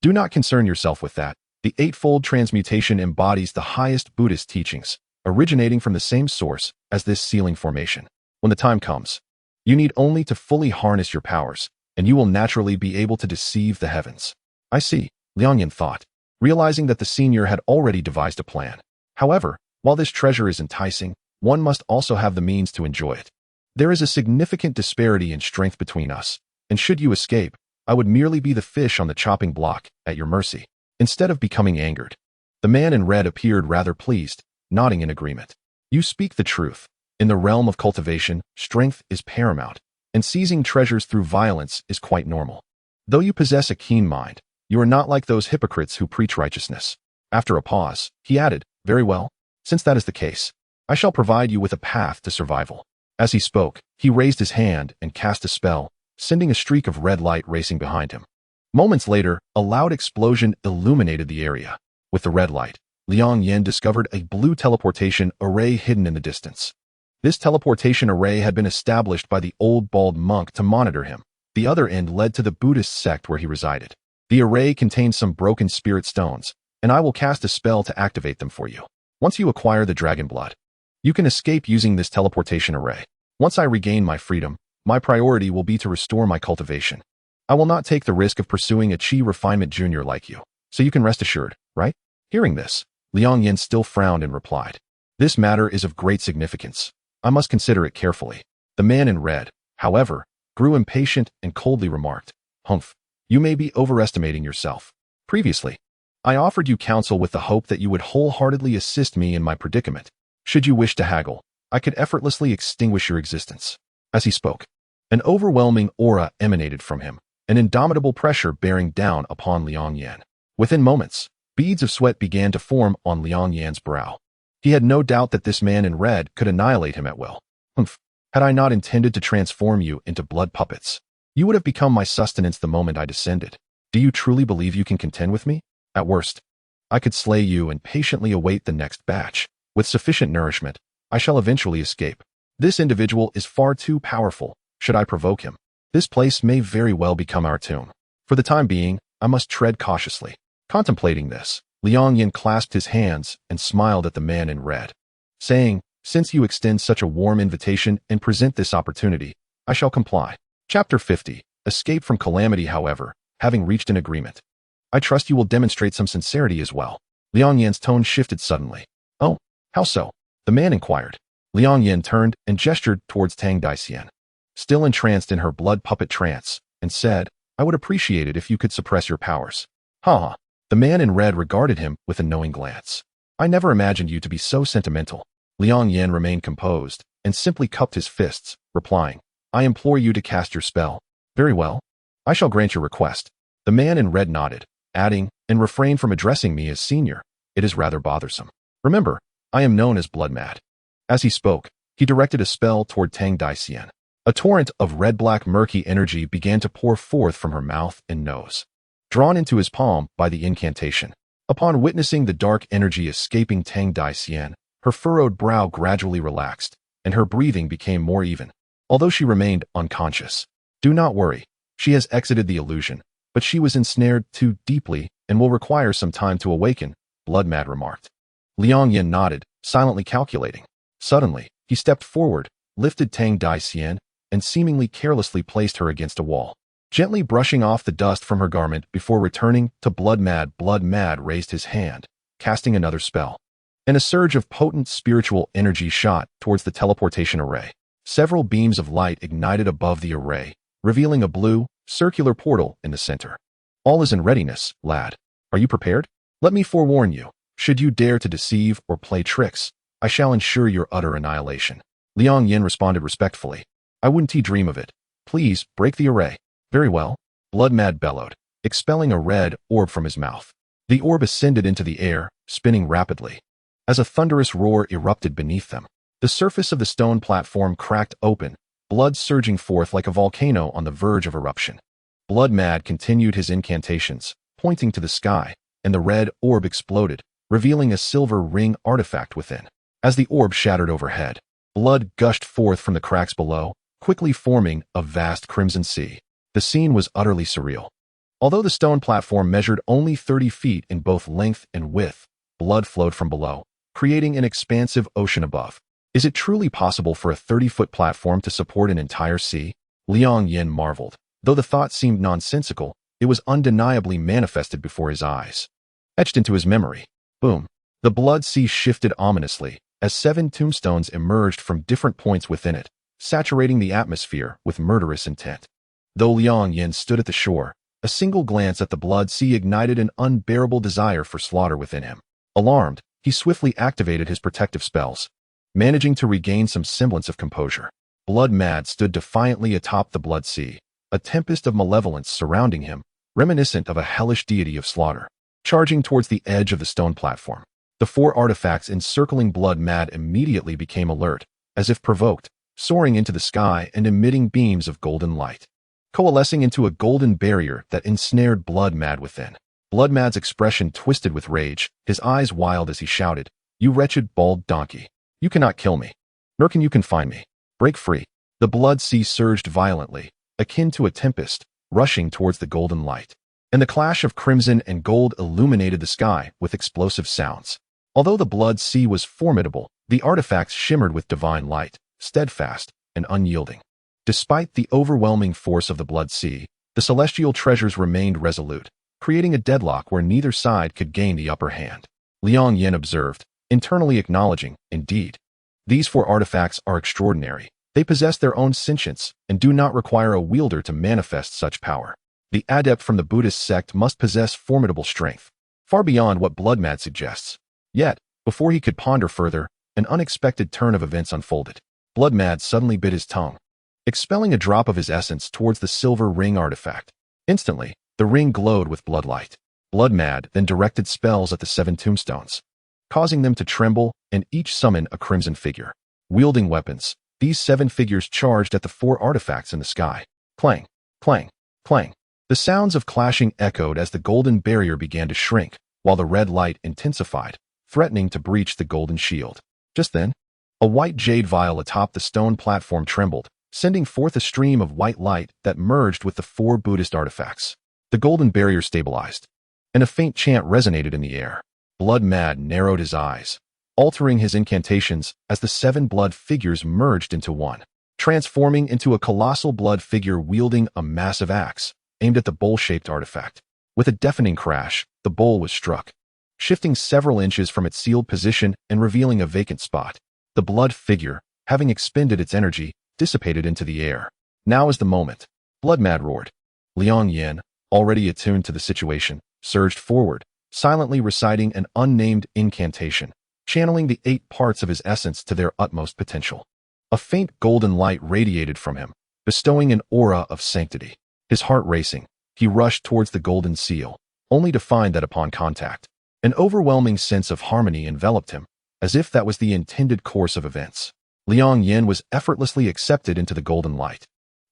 Do not concern yourself with that. The eightfold transmutation embodies the highest Buddhist teachings, originating from the same source as this sealing formation. When the time comes, you need only to fully harness your powers, and you will naturally be able to deceive the heavens. I see, Liang Yan thought, realizing that the senior had already devised a plan. However, while this treasure is enticing, one must also have the means to enjoy it. There is a significant disparity in strength between us, and should you escape, I would merely be the fish on the chopping block, at your mercy, instead of becoming angered. The man in red appeared rather pleased, nodding in agreement. You speak the truth. In the realm of cultivation, strength is paramount, and seizing treasures through violence is quite normal. Though you possess a keen mind, you are not like those hypocrites who preach righteousness. After a pause, he added, very well, since that is the case, I shall provide you with a path to survival. As he spoke, he raised his hand and cast a spell, sending a streak of red light racing behind him. Moments later, a loud explosion illuminated the area. With the red light, Liang Yan discovered a blue teleportation array hidden in the distance. This teleportation array had been established by the old bald monk to monitor him. The other end led to the Buddhist sect where he resided. The array contained some broken spirit stones, and I will cast a spell to activate them for you. Once you acquire the dragon blood, you can escape using this teleportation array. Once I regain my freedom, my priority will be to restore my cultivation. I will not take the risk of pursuing a chi refinement junior like you, so you can rest assured, right? Hearing this, Liang Yan still frowned and replied, "This matter is of great significance. I must consider it carefully." The man in red, however, grew impatient and coldly remarked, "Humph, you may be overestimating yourself. Previously, I offered you counsel with the hope that you would wholeheartedly assist me in my predicament. Should you wish to haggle, I could effortlessly extinguish your existence." As he spoke, an overwhelming aura emanated from him, an indomitable pressure bearing down upon Liang Yan. Within moments, beads of sweat began to form on Liang Yan's brow. He had no doubt that this man in red could annihilate him at will. "Humph, had I not intended to transform you into blood puppets, you would have become my sustenance the moment I descended. Do you truly believe you can contend with me? At worst, I could slay you and patiently await the next batch. With sufficient nourishment, I shall eventually escape. This individual is far too powerful. Should I provoke him, this place may very well become our tomb. For the time being, I must tread cautiously." Contemplating this, Liang Yan clasped his hands and smiled at the man in red, saying, "Since you extend such a warm invitation and present this opportunity, I shall comply." Chapter 50. Escape from calamity. However, having reached an agreement, I trust you will demonstrate some sincerity as well. Liang Yan's tone shifted suddenly. "Oh, how so?" the man inquired. Liang Yan turned and gestured towards Tang Daician, still entranced in her blood puppet trance, and said, "I would appreciate it if you could suppress your powers." "Ha!" The man in red regarded him with a knowing glance. "I never imagined you to be so sentimental." Liang Yan remained composed and simply cupped his fists, replying, "I implore you to cast your spell." "Very well. I shall grant your request." The man in red nodded, adding, "And refrain from addressing me as senior. It is rather bothersome. Remember, I am known as Blood Mad." As he spoke, he directed a spell toward Tang Daician. A torrent of red-black murky energy began to pour forth from her mouth and nose, drawn into his palm by the incantation. Upon witnessing the dark energy escaping Tang Daician, her furrowed brow gradually relaxed, and her breathing became more even, although she remained unconscious. "Do not worry, she has exited the illusion, but she was ensnared too deeply and will require some time to awaken," Blood Mad remarked. Liang Yan nodded, silently calculating. Suddenly, he stepped forward, lifted Tang Daician, and seemingly carelessly placed her against a wall, gently brushing off the dust from her garment before returning to Blood Mad. Blood Mad raised his hand, casting another spell, and a surge of potent spiritual energy shot towards the teleportation array. Several beams of light ignited above the array, revealing a blue, circular portal in the center. "All is in readiness, lad. Are you prepared? Let me forewarn you, should you dare to deceive or play tricks, I shall ensure your utter annihilation." Liang Yan responded respectfully, "I wouldn't dream of it. Please, break the array." "Very well," Blood Mad bellowed, expelling a red orb from his mouth. The orb ascended into the air, spinning rapidly. As a thunderous roar erupted beneath them, the surface of the stone platform cracked open, blood surging forth like a volcano on the verge of eruption. Blood Mad continued his incantations, pointing to the sky, and the red orb exploded, revealing a silver ring artifact within. As the orb shattered overhead, blood gushed forth from the cracks below, quickly forming a vast crimson sea. The scene was utterly surreal. Although the stone platform measured only 30 feet in both length and width, blood flowed from below, creating an expansive ocean above. Is it truly possible for a 30-foot platform to support an entire sea? Liang Yan marveled. Though the thought seemed nonsensical, it was undeniably manifested before his eyes. Etched into his memory. Boom. The blood sea shifted ominously, as 7 tombstones emerged from different points within it, saturating the atmosphere with murderous intent. Though Liang Yan stood at the shore, a single glance at the blood sea ignited an unbearable desire for slaughter within him. Alarmed, he swiftly activated his protective spells, managing to regain some semblance of composure. Blood Mad stood defiantly atop the blood sea, a tempest of malevolence surrounding him, reminiscent of a hellish deity of slaughter. Charging towards the edge of the stone platform, the 4 artifacts encircling Blood Mad immediately became alert, as if provoked, soaring into the sky and emitting beams of golden light. coalescing into a golden barrier that ensnared Blood Mad within. Blood Mad's expression twisted with rage, his eyes wild as he shouted, "You wretched bald donkey! You cannot kill me, nor can you confine me. Break free." The blood sea surged violently, akin to a tempest, rushing towards the golden light. And the clash of crimson and gold illuminated the sky with explosive sounds. Although the blood sea was formidable, the artifacts shimmered with divine light, steadfast and unyielding. Despite the overwhelming force of the blood sea, the celestial treasures remained resolute, creating a deadlock where neither side could gain the upper hand. Liang Yan observed, internally acknowledging, indeed, these 4 artifacts are extraordinary. They possess their own sentience and do not require a wielder to manifest such power. The adept from the Buddhist sect must possess formidable strength, far beyond what Blood Mad suggests. Yet, before he could ponder further, an unexpected turn of events unfolded. Blood Mad suddenly bit his tongue, expelling a drop of his essence towards the silver ring artifact. Instantly, the ring glowed with bloodlight. Blood Mad then directed spells at the 7 tombstones, causing them to tremble and each summon a crimson figure. Wielding weapons, these 7 figures charged at the 4 artifacts in the sky. Clang, clang, clang. The sounds of clashing echoed as the golden barrier began to shrink, while the red light intensified, threatening to breach the golden shield. Just then, a white jade vial atop the stone platform trembled, sending forth a stream of white light that merged with the 4 Buddhist artifacts. The golden barrier stabilized, and a faint chant resonated in the air. Blood Mad narrowed his eyes, altering his incantations as the 7 blood figures merged into one, transforming into a colossal blood figure wielding a massive axe, aimed at the bowl-shaped artifact. With a deafening crash, the bowl was struck, shifting several inches from its sealed position and revealing a vacant spot. The blood figure, having expended its energy, dissipated into the air. Now is the moment. Blood Mad roared. Liang Yan, already attuned to the situation, surged forward, silently reciting an unnamed incantation, channeling the 8 parts of his essence to their utmost potential. A faint golden light radiated from him, bestowing an aura of sanctity. His heart racing, he rushed towards the golden seal, only to find that upon contact, an overwhelming sense of harmony enveloped him, as if that was the intended course of events. Liang Yan was effortlessly accepted into the golden light,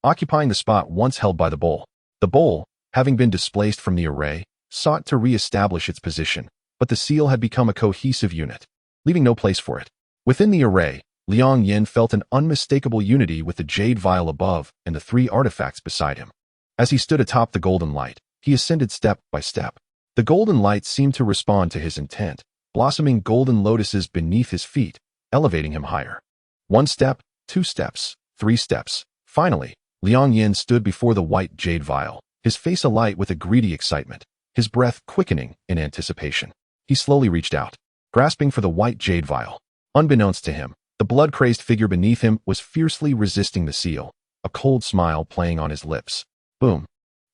occupying the spot once held by the bowl. The bowl, having been displaced from the array, sought to re-establish its position, but the seal had become a cohesive unit, leaving no place for it. Within the array, Liang Yan felt an unmistakable unity with the jade vial above and the 3 artifacts beside him. As he stood atop the golden light, he ascended step by step. The golden light seemed to respond to his intent, blossoming golden lotuses beneath his feet, elevating him higher. 1 step, 2 steps, 3 steps. Finally, Liang Yan stood before the white jade vial, his face alight with a greedy excitement, his breath quickening in anticipation. He slowly reached out, grasping for the white jade vial. Unbeknownst to him, the blood-crazed figure beneath him was fiercely resisting the seal, a cold smile playing on his lips. Boom.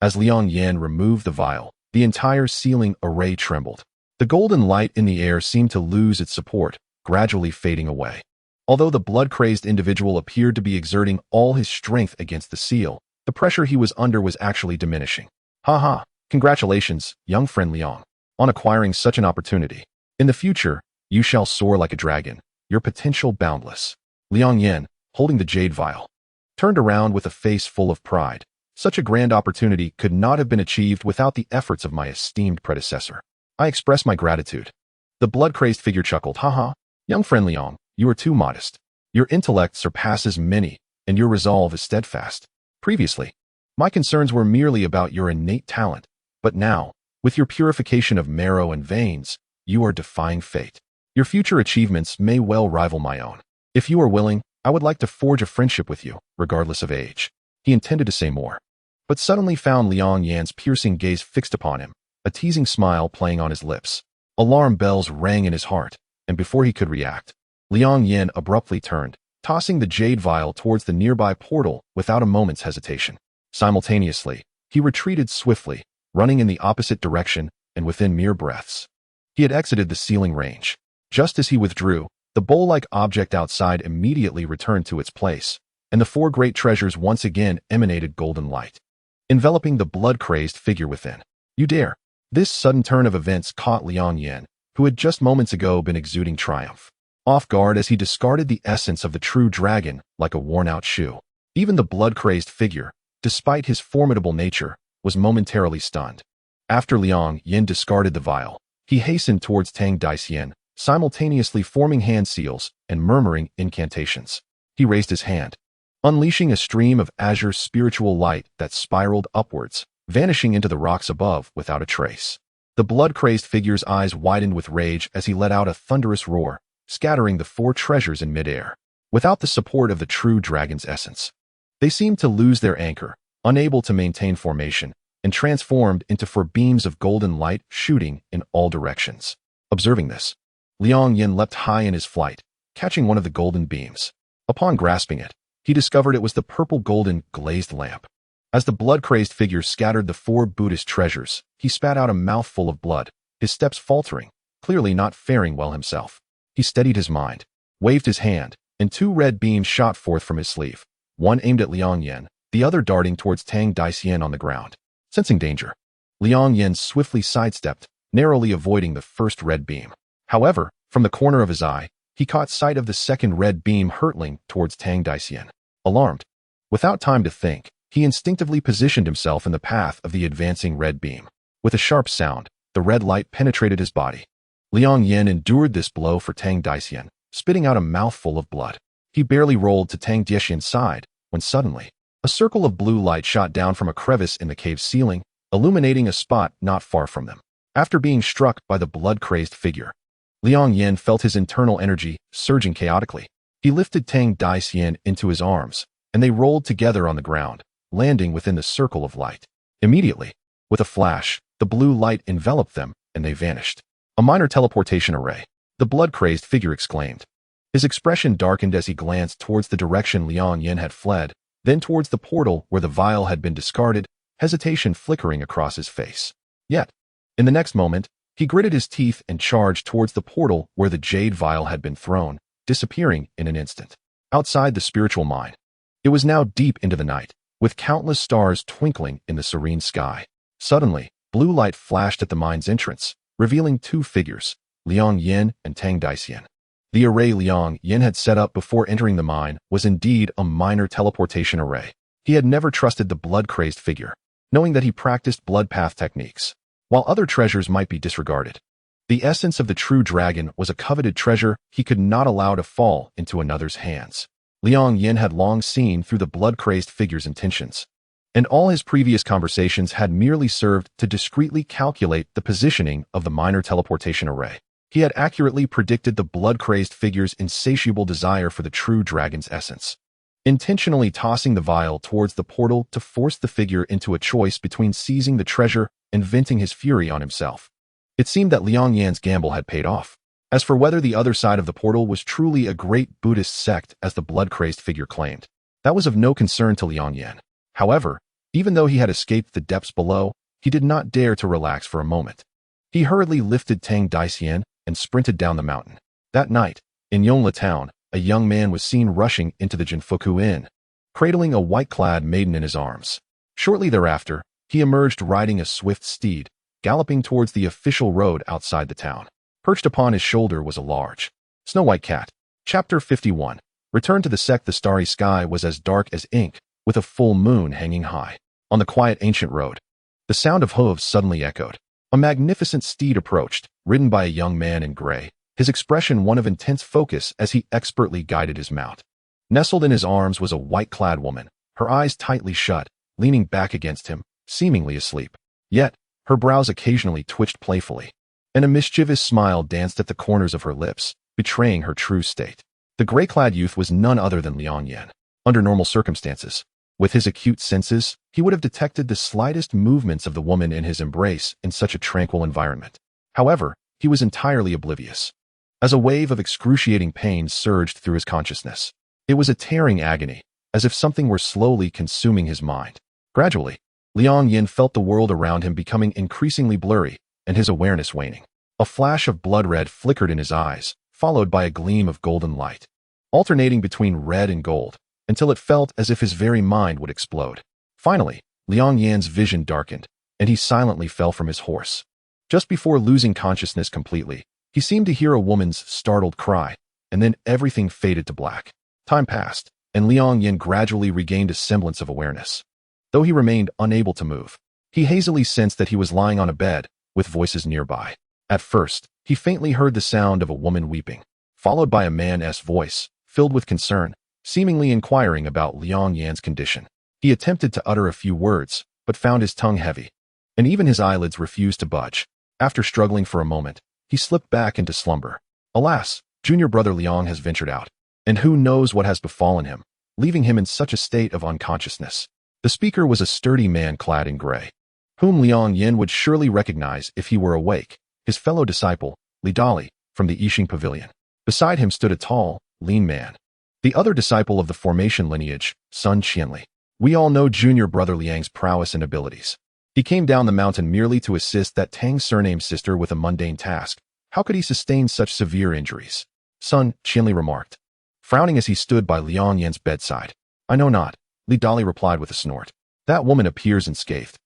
As Liang Yan removed the vial, the entire sealing array trembled. The golden light in the air seemed to lose its support, gradually fading away. Although the blood-crazed individual appeared to be exerting all his strength against the seal, the pressure he was under was actually diminishing. Ha! Congratulations, young friend Liang, on acquiring such an opportunity. In the future, you shall soar like a dragon, your potential boundless. Liang Yan, holding the jade vial, turned around with a face full of pride. Such a grand opportunity could not have been achieved without the efforts of my esteemed predecessor. I express my gratitude. The blood-crazed figure chuckled. Ha! Young friend Liang, you are too modest. Your intellect surpasses many, and your resolve is steadfast. Previously, my concerns were merely about your innate talent, but now, with your purification of marrow and veins, you are defying fate. Your future achievements may well rival my own. If you are willing, I would like to forge a friendship with you, regardless of age. He intended to say more, but suddenly found Liang Yan's piercing gaze fixed upon him, a teasing smile playing on his lips. Alarm bells rang in his heart, and before he could react, Liang Yan abruptly turned, tossing the jade vial towards the nearby portal without a moment's hesitation. Simultaneously, he retreated swiftly, running in the opposite direction and within mere breaths. He had exited the sealing range. Just as he withdrew, the bowl-like object outside immediately returned to its place, and the 4 great treasures once again emanated golden light, enveloping the blood-crazed figure within. You dare! This sudden turn of events caught Liang Yan, who had just moments ago been exuding triumph, off guard as he discarded the essence of the true dragon like a worn-out shoe. Even the blood-crazed figure, despite his formidable nature, was momentarily stunned. After Liang Yan discarded the vial, he hastened towards Tang Daxian, simultaneously forming hand seals and murmuring incantations. He raised his hand, unleashing a stream of azure spiritual light that spiraled upwards, vanishing into the rocks above without a trace. The blood-crazed figure's eyes widened with rage as he let out a thunderous roar, scattering the 4 treasures in midair. Without the support of the true dragon's essence, they seemed to lose their anchor, unable to maintain formation, and transformed into 4 beams of golden light shooting in all directions. Observing this, Liang Yan leapt high in his flight, catching one of the golden beams. Upon grasping it, he discovered it was the purple-golden glazed lamp. As the blood-crazed figure scattered the 4 Buddhist treasures, he spat out a mouthful of blood, his steps faltering, clearly not faring well himself. He steadied his mind, waved his hand, and 2 red beams shot forth from his sleeve, one aimed at Liang Yan, the other darting towards Tang Daxian on the ground. Sensing danger, Liang Yan swiftly sidestepped, narrowly avoiding the first red beam. However, from the corner of his eye, he caught sight of the second red beam hurtling towards Tang Daxian. Alarmed, without time to think, he instinctively positioned himself in the path of the advancing red beam. With a sharp sound, the red light penetrated his body. Liang Yan endured this blow for Tang Daxian, spitting out a mouthful of blood. He barely rolled to Tang Daxian's side, when suddenly, a circle of blue light shot down from a crevice in the cave's ceiling, illuminating a spot not far from them. After being struck by the blood-crazed figure, Liang Yan felt his internal energy surging chaotically. He lifted Tang Daxian into his arms, and they rolled together on the ground, landing within the circle of light. Immediately, with a flash, the blue light enveloped them, and they vanished. A minor teleportation array, the blood-crazed figure exclaimed. His expression darkened as he glanced towards the direction Liang Yan had fled, then towards the portal where the vial had been discarded, hesitation flickering across his face. Yet, in the next moment, he gritted his teeth and charged towards the portal where the jade vial had been thrown, disappearing in an instant. Outside the spiritual mine, it was now deep into the night, with countless stars twinkling in the serene sky. Suddenly, blue light flashed at the mine's entrance, revealing 2 figures, Liang Yan and Tang Daxian. The array Liang Yan had set up before entering the mine was indeed a minor teleportation array. He had never trusted the blood-crazed figure, knowing that he practiced blood path techniques, while other treasures might be disregarded. The essence of the true dragon was a coveted treasure he could not allow to fall into another's hands. Liang Yan had long seen through the blood-crazed figure's intentions, and all his previous conversations had merely served to discreetly calculate the positioning of the minor teleportation array. He had accurately predicted the blood-crazed figure's insatiable desire for the true dragon's essence, intentionally tossing the vial towards the portal to force the figure into a choice between seizing the treasure and venting his fury on himself. It seemed that Liang Yan's gamble had paid off. As for whether the other side of the portal was truly a great Buddhist sect as the blood-crazed figure claimed, that was of no concern to Liang Yan. However, even though he had escaped the depths below, he did not dare to relax for a moment. He hurriedly lifted Tang Daxian and sprinted down the mountain. That night, in Yongla town, a young man was seen rushing into the Jinfuku Inn, cradling a white-clad maiden in his arms. Shortly thereafter, he emerged riding a swift steed, galloping towards the official road outside the town. Perched upon his shoulder was a large, snow-white cat. Chapter 51. Return to the sect. The starry sky was as dark as ink, with a full moon hanging high. On the quiet ancient road, the sound of hooves suddenly echoed. A magnificent steed approached, ridden by a young man in gray, his expression one of intense focus as he expertly guided his mount. Nestled in his arms was a white-clad woman, her eyes tightly shut, leaning back against him, seemingly asleep. Yet, her brows occasionally twitched playfully, and a mischievous smile danced at the corners of her lips, betraying her true state. The gray-clad youth was none other than Liang Yan. Under normal circumstances, with his acute senses, he would have detected the slightest movements of the woman in his embrace in such a tranquil environment. However, he was entirely oblivious. As a wave of excruciating pain surged through his consciousness, it was a tearing agony, as if something were slowly consuming his mind. Gradually, Liang Yan felt the world around him becoming increasingly blurry, and his awareness waning. A flash of blood red flickered in his eyes, followed by a gleam of golden light, alternating between red and gold, until it felt as if his very mind would explode. Finally, Liang Yan's vision darkened, and he silently fell from his horse. Just before losing consciousness completely, he seemed to hear a woman's startled cry, and then everything faded to black. Time passed, and Liang Yan gradually regained a semblance of awareness. though he remained unable to move. He hazily sensed that he was lying on a bed, with voices nearby. At first, he faintly heard the sound of a woman weeping, followed by a man's voice, filled with concern, seemingly inquiring about Liang Yan's condition. He attempted to utter a few words, but found his tongue heavy, and even his eyelids refused to budge. After struggling for a moment, he slipped back into slumber. Alas, junior brother Liang has ventured out, and who knows what has befallen him, leaving him in such a state of unconsciousness. The speaker was a sturdy man clad in gray, whom Liang Yan would surely recognize if he were awake, his fellow disciple, Li Dali, from the Yixing pavilion. Beside him stood a tall, lean man, the other disciple of the formation lineage, Sun Qianli. We all know junior brother Liang's prowess and abilities. He came down the mountain merely to assist that Tang's surnamed sister with a mundane task. How could he sustain such severe injuries? Sun Qianli remarked, frowning as he stood by Liang Yan's bedside. I know not, Li Dali replied with a snort. That woman appears unscathed.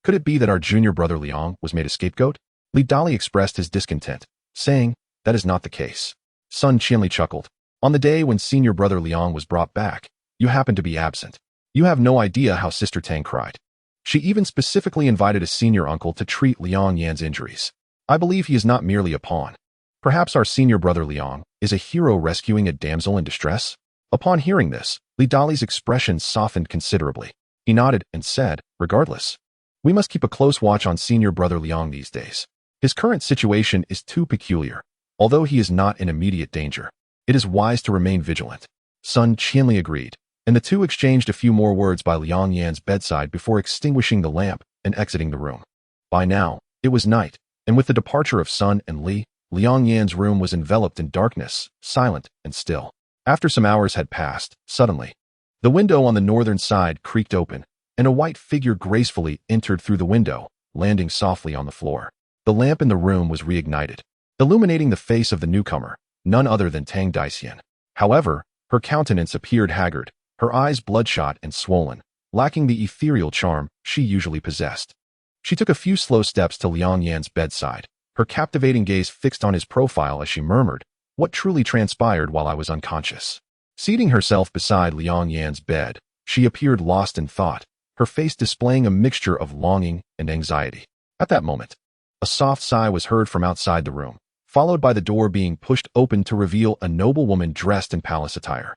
Could it be that our junior brother Liang was made a scapegoat? Li Dali expressed his discontent, saying, that is not the case. Sun Qianli chuckled. On the day when senior brother Liang was brought back, you happened to be absent. You have no idea how Sister Tang cried. She even specifically invited a senior uncle to treat Liang Yan's injuries. I believe he is not merely a pawn. Perhaps our senior brother Liang is a hero rescuing a damsel in distress? Upon hearing this, Li Dali's expression softened considerably. He nodded and said, regardless, we must keep a close watch on senior brother Liang these days. His current situation is too peculiar. Although he is not in immediate danger, it is wise to remain vigilant. Sun Qianli agreed, and the two exchanged a few more words by Liang Yan's bedside before extinguishing the lamp and exiting the room. By now, it was night, and with the departure of Sun and Li, Liang Yan's room was enveloped in darkness, silent and still. After some hours had passed, suddenly, the window on the northern side creaked open, and a white figure gracefully entered through the window, landing softly on the floor. The lamp in the room was reignited, illuminating the face of the newcomer, none other than Tang Daxian. However, her countenance appeared haggard, her eyes bloodshot and swollen, lacking the ethereal charm she usually possessed. She took a few slow steps to Liang Yan's bedside, her captivating gaze fixed on his profile as she murmured, what truly transpired while I was unconscious? Seating herself beside Liang Yan's bed, she appeared lost in thought, her face displaying a mixture of longing and anxiety. At that moment, a soft sigh was heard from outside the room, followed by the door being pushed open to reveal a noble woman dressed in palace attire.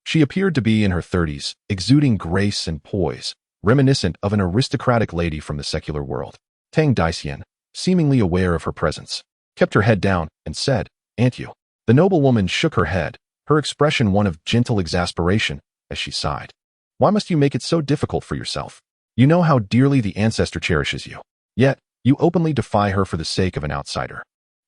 She appeared to be in her 30s, exuding grace and poise, reminiscent of an aristocratic lady from the secular world. Tang Daxian, seemingly aware of her presence, kept her head down and said, "Aunt you." The noble woman shook her head, her expression one of gentle exasperation, as she sighed. Why must you make it so difficult for yourself? You know how dearly the ancestor cherishes you. Yet, you openly defy her for the sake of an outsider.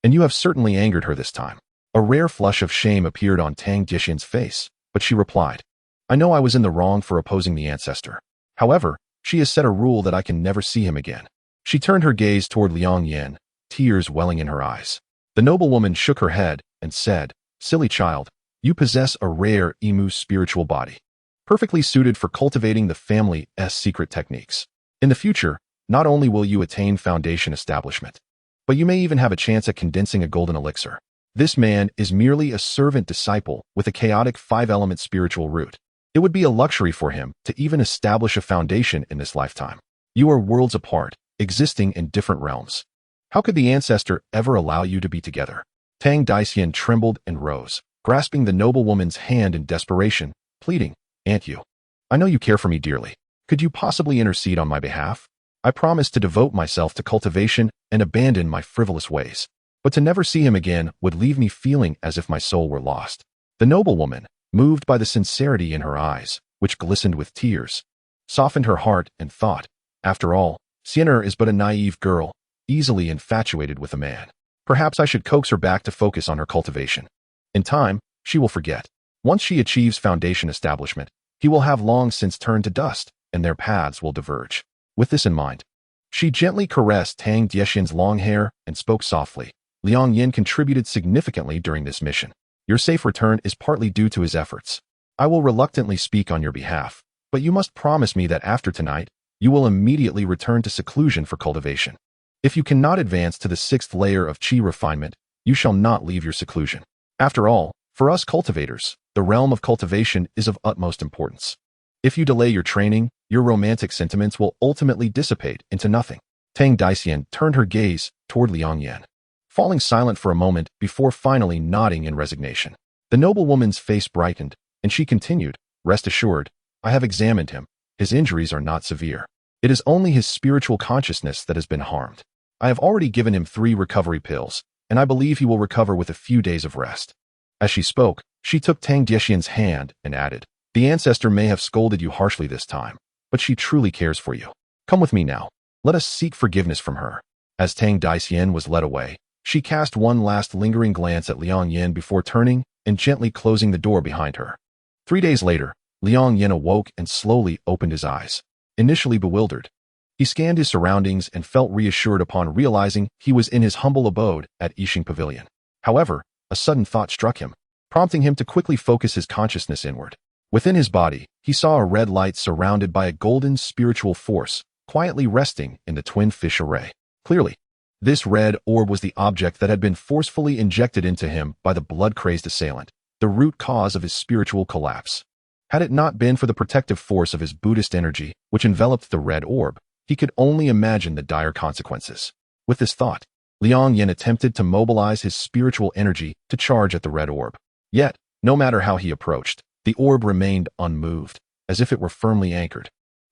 And you have certainly angered her this time. A rare flush of shame appeared on Tang Daxian's face, but she replied, I know I was in the wrong for opposing the ancestor. However, she has set a rule that I can never see him again. She turned her gaze toward Liang Yan, tears welling in her eyes. The noble woman shook her head and said, Silly child, you possess a rare emu spiritual body, perfectly suited for cultivating the family's secret techniques. In the future, not only will you attain foundation establishment, but you may even have a chance at condensing a golden elixir. This man is merely a servant disciple with a chaotic 5-element spiritual root. It would be a luxury for him to even establish a foundation in this lifetime. You are worlds apart, existing in different realms. How could the ancestor ever allow you to be together? Tang Daxian trembled and rose, grasping the noble woman's hand in desperation, pleading, Aunt you. I know you care for me dearly. Could you possibly intercede on my behalf? I promise to devote myself to cultivation and abandon my frivolous ways. But to never see him again would leave me feeling as if my soul were lost. The noble woman, moved by the sincerity in her eyes, which glistened with tears, softened her heart and thought, after all, Sienna is but a naive girl, easily infatuated with a man. Perhaps I should coax her back to focus on her cultivation. In time, she will forget. Once she achieves foundation establishment, he will have long since turned to dust, and their paths will diverge. With this in mind, she gently caressed Tang Daxian's long hair and spoke softly. Liang Yan contributed significantly during this mission. Your safe return is partly due to his efforts. I will reluctantly speak on your behalf, but you must promise me that after tonight, you will immediately return to seclusion for cultivation. If you cannot advance to the 6th layer of qi refinement, you shall not leave your seclusion. After all, for us cultivators, the realm of cultivation is of utmost importance. If you delay your training, your romantic sentiments will ultimately dissipate into nothing. Tang Daxian turned her gaze toward Liang Yan, falling silent for a moment before finally nodding in resignation. The noblewoman's face brightened, and she continued, "Rest assured, I have examined him. His injuries are not severe. It is only his spiritual consciousness that has been harmed. I have already given him 3 recovery pills, and I believe he will recover with a few days of rest." As she spoke, she took Tang Daxian's hand and added, "The ancestor may have scolded you harshly this time, but she truly cares for you. Come with me now. Let us seek forgiveness from her." As Tang Daxian was led away, she cast one last lingering glance at Liang Yan before turning and gently closing the door behind her. 3 days later, Liang Yan awoke and slowly opened his eyes. Initially bewildered, he scanned his surroundings and felt reassured upon realizing he was in his humble abode at Yixing Pavilion. However, a sudden thought struck him, prompting him to quickly focus his consciousness inward. Within his body, he saw a red light surrounded by a golden spiritual force, quietly resting in the twin fish array. Clearly, this red orb was the object that had been forcefully injected into him by the blood-crazed assailant, the root cause of his spiritual collapse. Had it not been for the protective force of his Buddhist energy, which enveloped the red orb, he could only imagine the dire consequences. With this thought, Liang Yan attempted to mobilize his spiritual energy to charge at the red orb. Yet, no matter how he approached, the orb remained unmoved, as if it were firmly anchored.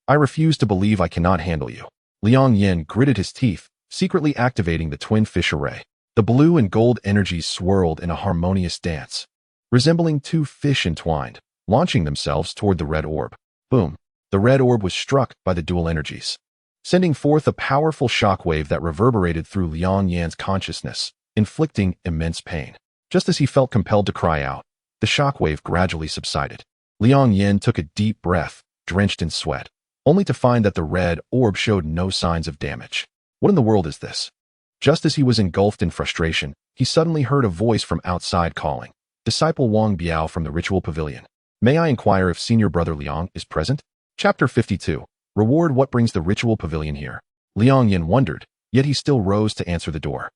"I refuse to believe I cannot handle you." Liang Yan gritted his teeth, secretly activating the twin fish array. The blue and gold energies swirled in a harmonious dance, resembling 2 fish entwined, launching themselves toward the red orb. Boom! The red orb was struck by the dual energies, sending forth a powerful shockwave that reverberated through Liang Yan's consciousness, inflicting immense pain. Just as he felt compelled to cry out, the shockwave gradually subsided. Liang Yan took a deep breath, drenched in sweat, only to find that the red orb showed no signs of damage. What in the world is this? Just as he was engulfed in frustration, he suddenly heard a voice from outside calling, "Disciple Wang Biao from the ritual pavilion. May I inquire if Senior Brother Liang is present?" Chapter 52. Reward. What brings the ritual pavilion here? Liang Yan wondered, yet he still rose to answer the door.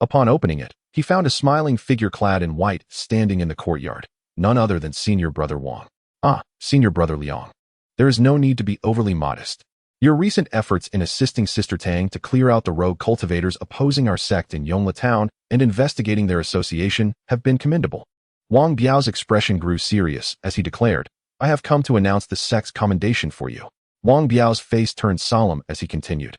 Upon opening it, he found a smiling figure clad in white standing in the courtyard, none other than Senior Brother Wang. "Ah, Senior Brother Liang. There is no need to be overly modest. Your recent efforts in assisting Sister Tang to clear out the rogue cultivators opposing our sect in Yongla Town and investigating their association have been commendable." Wang Biao's expression grew serious as he declared, "I have come to announce the sect's commendation for you." Wang Biao's face turned solemn as he continued,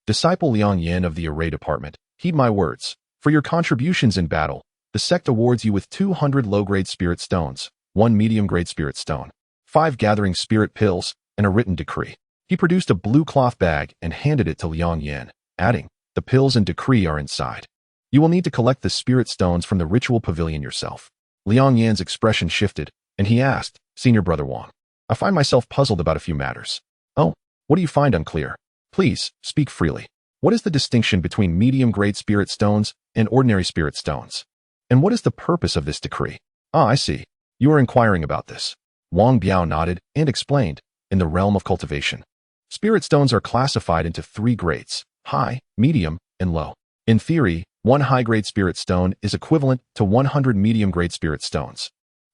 "Disciple Liang Yan of the Array Department, heed my words. For your contributions in battle, the sect awards you with 200 low-grade spirit stones, 1 medium-grade spirit stone, 5 gathering spirit pills, and a written decree." He produced a blue cloth bag and handed it to Liang Yan, adding, "The pills and decree are inside. You will need to collect the spirit stones from the ritual pavilion yourself." Liang Yan's expression shifted, and he asked, "Senior Brother Wang, I find myself puzzled about a few matters." "Oh, what do you find unclear? Please, speak freely. What is the distinction between medium-grade spirit stones and ordinary spirit stones? And what is the purpose of this decree?" "Ah, I see. You are inquiring about this." Wang Biao nodded and explained, "In the realm of cultivation, spirit stones are classified into 3 grades, high, medium, and low. In theory, 1 high-grade spirit stone is equivalent to 100 medium-grade spirit stones,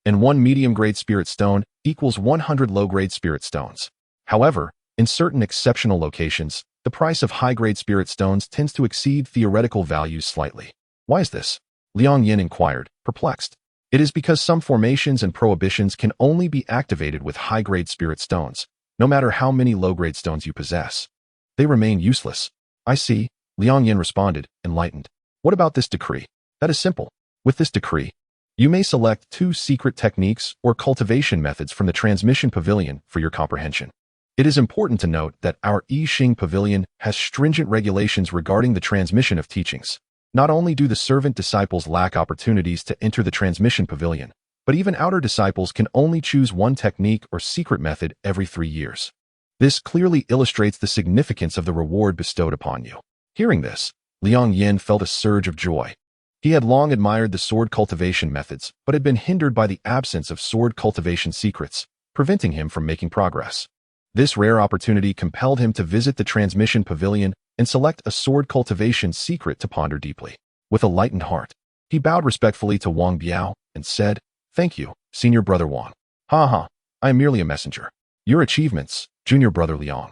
and 1 medium-grade spirit stone equals 100 low-grade spirit stones. However, in certain exceptional locations, the price of high-grade spirit stones tends to exceed theoretical values slightly." "Why is this?" Liang Yan inquired, perplexed. "It is because some formations and prohibitions can only be activated with high-grade spirit stones, no matter how many low-grade stones you possess. They remain useless." "I see," Liang Yan responded, enlightened. "What about this decree?" "That is simple. With this decree, you may select 2 secret techniques or cultivation methods from the transmission pavilion for your comprehension. It is important to note that our Yixing Pavilion has stringent regulations regarding the transmission of teachings. Not only do the servant disciples lack opportunities to enter the transmission pavilion, but even outer disciples can only choose 1 technique or secret method every 3 years. This clearly illustrates the significance of the reward bestowed upon you." Hearing this, Liang Yan felt a surge of joy. He had long admired the sword cultivation methods, but had been hindered by the absence of sword cultivation secrets, preventing him from making progress. This rare opportunity compelled him to visit the transmission pavilion and select a sword cultivation secret to ponder deeply. With a lightened heart, he bowed respectfully to Wang Biao and said, "Thank you, Senior Brother Wang. Ha ha, I am merely a messenger. Your achievements, Junior brother Liang,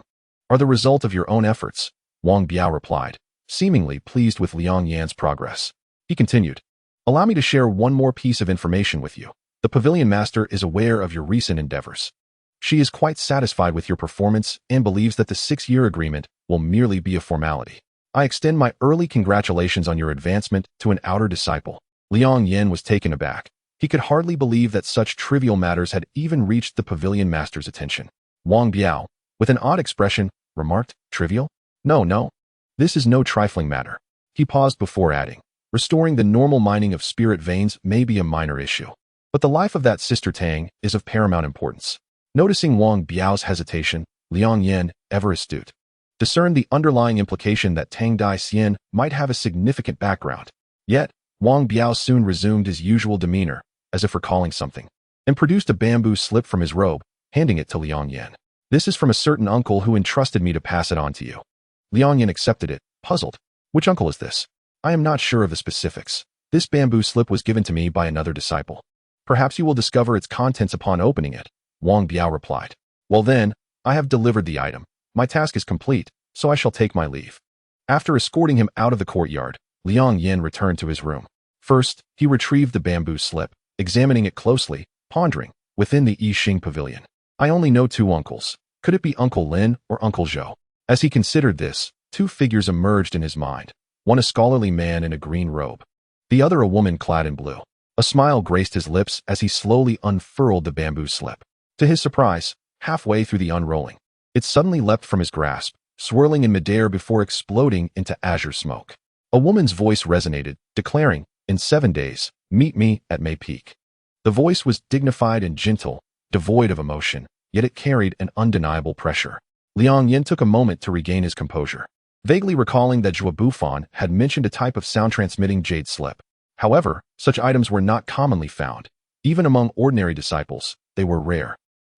are the result of your own efforts, Wang Biao replied, seemingly pleased with Liang Yan's progress. He continued, allow me to share one more piece of information with you. The pavilion master is aware of your recent endeavors. She is quite satisfied with your performance and believes that the 6-year agreement will merely be a formality. I extend my early congratulations on your advancement to an outer disciple. Liang Yan was taken aback. He could hardly believe that such trivial matters had even reached the pavilion master's attention. Wang Biao, with an odd expression, remarked, trivial? No. This is no trifling matter. He paused before adding, restoring the normal mining of spirit veins may be a minor issue, but the life of that sister Tang is of paramount importance. Noticing Wang Biao's hesitation, Liang Yan, ever astute, discerned the underlying implication that Tang Dai Xian might have a significant background. Yet, Wang Biao soon resumed his usual demeanor, as if recalling something, and produced a bamboo slip from his robe, handing it to Liang Yan. This is from a certain uncle who entrusted me to pass it on to you. Liang Yan accepted it, puzzled. Which uncle is this? I am not sure of the specifics. This bamboo slip was given to me by another disciple. Perhaps you will discover its contents upon opening it, Wang Biao replied. Well then, I have delivered the item. My task is complete, so I shall take my leave. After escorting him out of the courtyard, Liang Yan returned to his room. First, he retrieved the bamboo slip, examining it closely, pondering, within the Yixing pavilion. I only know 2 uncles. Could it be Uncle Lin or Uncle Zhou? As he considered this, 2 figures emerged in his mind, one a scholarly man in a green robe, the other a woman clad in blue. A smile graced his lips as he slowly unfurled the bamboo slip. To his surprise, halfway through the unrolling, it suddenly leapt from his grasp, swirling in midair before exploding into azure smoke. A woman's voice resonated, declaring, in 7 days, meet me at May Peak. The voice was dignified and gentle, devoid of emotion, yet it carried an undeniable pressure. Liang Yan took a moment to regain his composure, vaguely recalling that Zhou Bufan had mentioned a type of sound-transmitting jade slip. However, such items were not commonly found. Even among ordinary disciples, they were rare.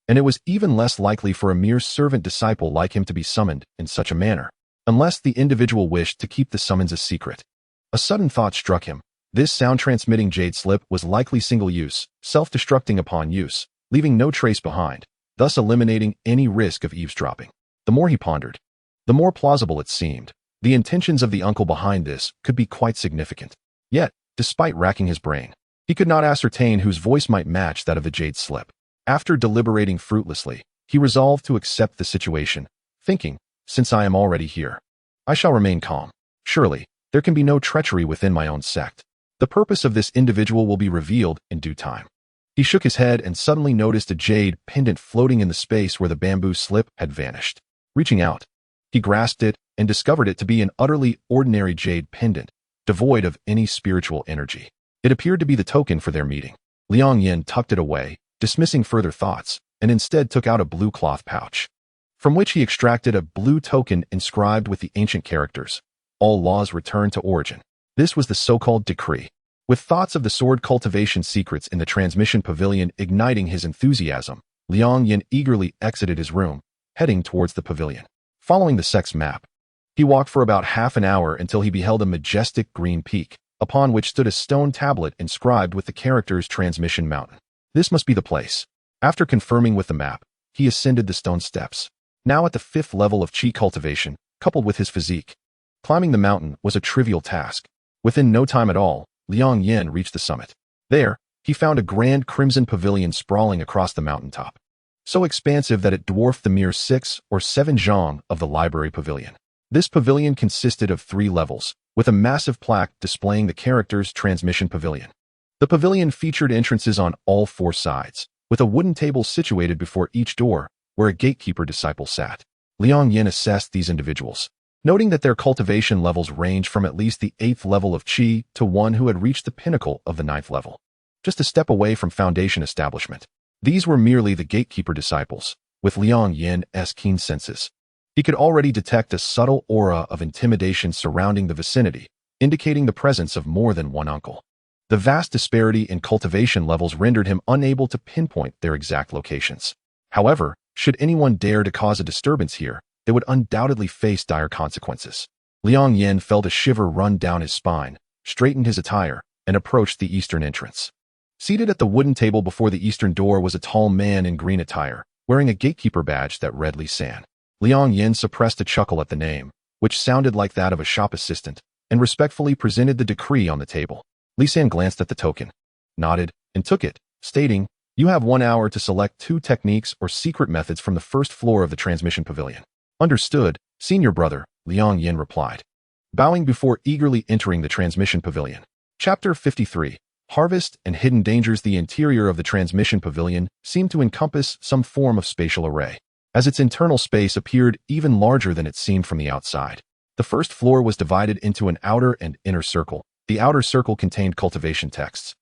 And it was even less likely for a mere servant disciple like him to be summoned in such a manner, unless the individual wished to keep the summons a secret. A sudden thought struck him. This sound-transmitting jade slip was likely single-use, self-destructing upon use, leaving no trace behind, thus eliminating any risk of eavesdropping. The more he pondered, the more plausible it seemed. The intentions of the uncle behind this could be quite significant. Yet, despite racking his brain, he could not ascertain whose voice might match that of the jade slip. After deliberating fruitlessly, he resolved to accept the situation, thinking, since I am already here, I shall remain calm. Surely, there can be no treachery within my own sect. The purpose of this individual will be revealed in due time. He shook his head and suddenly noticed a jade pendant floating in the space where the bamboo slip had vanished. Reaching out, he grasped it and discovered it to be an utterly ordinary jade pendant, devoid of any spiritual energy. It appeared to be the token for their meeting. Liang Yan tucked it away, dismissing further thoughts, and instead took out a blue cloth pouch, from which he extracted a blue token inscribed with the ancient characters, all laws return to origin. This was the so-called decree. With thoughts of the sword cultivation secrets in the transmission pavilion igniting his enthusiasm, Liang Yan eagerly exited his room, heading towards the pavilion. Following the sect's map, he walked for about half an hour until he beheld a majestic green peak, upon which stood a stone tablet inscribed with the characters Transmission Mountain. This must be the place. After confirming with the map, he ascended the stone steps. Now at the 5th level of chi cultivation, coupled with his physique, climbing the mountain was a trivial task. Within no time at all, Liang Yan reached the summit. There, he found a grand crimson pavilion sprawling across the mountaintop, so expansive that it dwarfed the mere 6 or 7 zhang of the library pavilion. This pavilion consisted of 3 levels, with a massive plaque displaying the characters Transmission Pavilion. The pavilion featured entrances on all 4 sides, with a wooden table situated before each door, where a gatekeeper disciple sat. Liang Yan assessed these individuals, noting that their cultivation levels ranged from at least the 8th level of Qi to one who had reached the pinnacle of the 9th level, just a step away from foundation establishment. These were merely the gatekeeper disciples. With Liang Yan's keen senses, he could already detect a subtle aura of intimidation surrounding the vicinity, indicating the presence of more than one uncle. The vast disparity in cultivation levels rendered him unable to pinpoint their exact locations. However, should anyone dare to cause a disturbance here, they would undoubtedly face dire consequences. Liang Yan felt a shiver run down his spine, straightened his attire, and approached the eastern entrance. Seated at the wooden table before the eastern door was a tall man in green attire, wearing a gatekeeper badge that read Li San. Liang Yan suppressed a chuckle at the name, which sounded like that of a shop assistant, and respectfully presented the decree on the table. Li San glanced at the token, nodded, and took it, stating, "You have 1 hour to select 2 techniques or secret methods from the first floor of the transmission pavilion." "Understood, senior brother," Liang Yan replied, bowing before eagerly entering the transmission pavilion. Chapter 53. Harvest and Hidden Dangers. The interior of the transmission pavilion seemed to encompass some form of spatial array, as its internal space appeared even larger than it seemed from the outside. The first floor was divided into an outer and inner circle. The outer circle contained cultivation texts,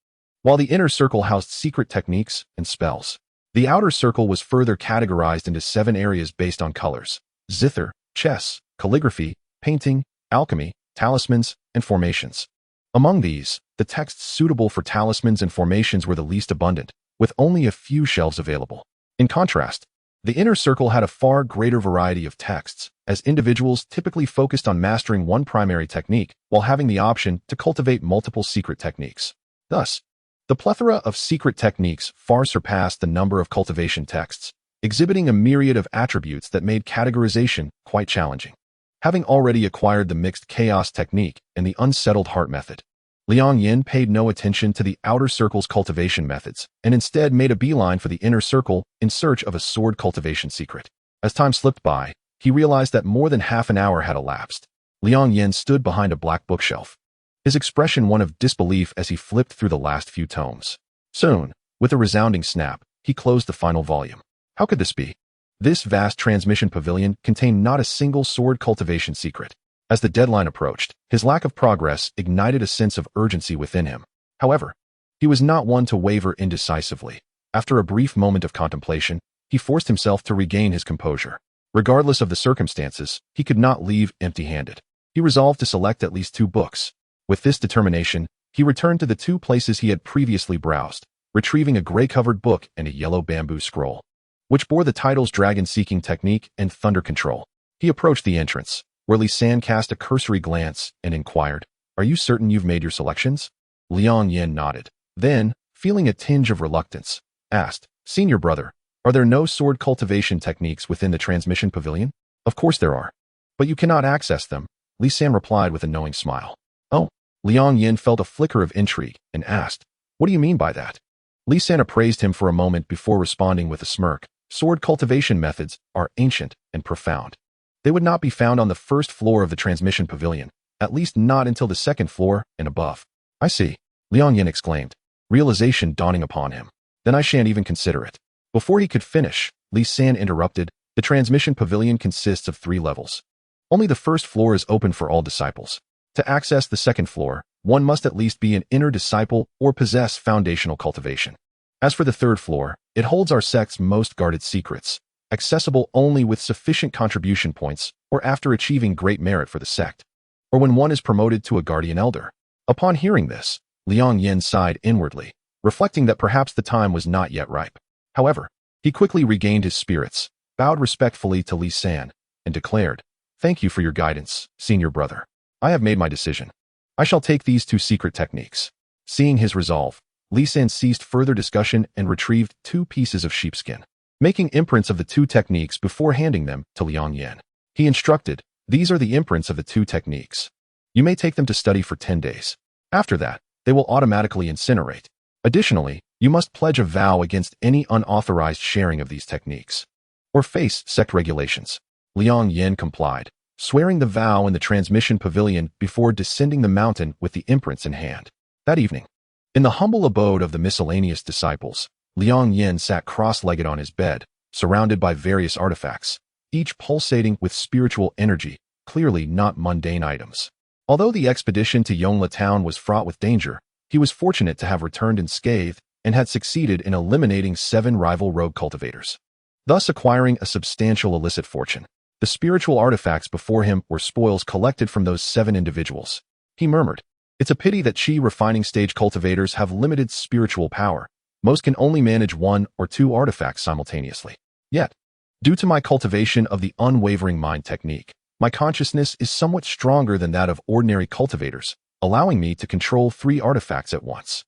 while the inner circle housed secret techniques and spells. The outer circle was further categorized into 7 areas based on colors: zither, chess, calligraphy, painting, alchemy, talismans, and formations. Among these, the texts suitable for talismans and formations were the least abundant, with only a few shelves available. In contrast, the inner circle had a far greater variety of texts, as individuals typically focused on mastering one primary technique while having the option to cultivate multiple secret techniques. Thus, the plethora of secret techniques far surpassed the number of cultivation texts, exhibiting a myriad of attributes that made categorization quite challenging. Having already acquired the mixed chaos technique and the unsettled heart method, Liang Yan paid no attention to the outer circle's cultivation methods and instead made a beeline for the inner circle in search of a sword cultivation secret. As time slipped by, he realized that more than half an hour had elapsed. Liang Yan stood behind a black bookshelf, his expression one of disbelief as he flipped through the last few tomes. Soon, with a resounding snap, he closed the final volume. How could this be? This vast transmission pavilion contained not a single sword cultivation secret. As the deadline approached, his lack of progress ignited a sense of urgency within him. However, he was not one to waver indecisively. After a brief moment of contemplation, he forced himself to regain his composure. Regardless of the circumstances, he could not leave empty-handed. He resolved to select at least 2 books. With this determination, he returned to the 2 places he had previously browsed, retrieving a gray-covered book and a yellow bamboo scroll, which bore the titles Dragon-Seeking Technique and Thunder Control. He approached the entrance, where Li San cast a cursory glance and inquired, "Are you certain you've made your selections?" Liang Yan nodded. Then, feeling a tinge of reluctance, asked, "Senior brother, are there no sword cultivation techniques within the transmission pavilion?" "Of course there are, but you cannot access them," Li San replied with a knowing smile. "Oh." Liang Yan felt a flicker of intrigue and asked, "What do you mean by that?" Li San appraised him for a moment before responding with a smirk. "Sword cultivation methods are ancient and profound. They would not be found on the first floor of the transmission pavilion, at least not until the 2nd floor and above." "I see," Liang Yan exclaimed, realization dawning upon him. "Then I shan't even consider it." Before he could finish, Li San interrupted, "The transmission pavilion consists of 3 levels. Only the first floor is open for all disciples. To access the 2nd floor, one must at least be an inner disciple or possess foundational cultivation. As for the 3rd floor, it holds our sect's most guarded secrets, accessible only with sufficient contribution points or after achieving great merit for the sect, or when one is promoted to a guardian elder." Upon hearing this, Liang Yan sighed inwardly, reflecting that perhaps the time was not yet ripe. However, he quickly regained his spirits, bowed respectfully to Li San, and declared, "Thank you for your guidance, senior brother. I have made my decision. I shall take these 2 secret techniques." Seeing his resolve, Li San ceased further discussion and retrieved 2 pieces of sheepskin, making imprints of the 2 techniques before handing them to Liang Yan. He instructed, "These are the imprints of the 2 techniques. You may take them to study for 10 days. After that, they will automatically incinerate. Additionally, you must pledge a vow against any unauthorized sharing of these techniques, or face sect regulations." Liang Yan complied, swearing the vow in the transmission pavilion before descending the mountain with the imprints in hand. That evening, in the humble abode of the miscellaneous disciples, Liang Yan sat cross-legged on his bed, surrounded by various artifacts, each pulsating with spiritual energy, clearly not mundane items. Although the expedition to Yongla town was fraught with danger, he was fortunate to have returned unscathed and had succeeded in eliminating 7 rival rogue cultivators, thus acquiring a substantial illicit fortune. The spiritual artifacts before him were spoils collected from those 7 individuals. He murmured, "It's a pity that Qi refining stage cultivators have limited spiritual power. Most can only manage 1 or 2 artifacts simultaneously. Yet, due to my cultivation of the unwavering mind technique, my consciousness is somewhat stronger than that of ordinary cultivators, allowing me to control 3 artifacts at once."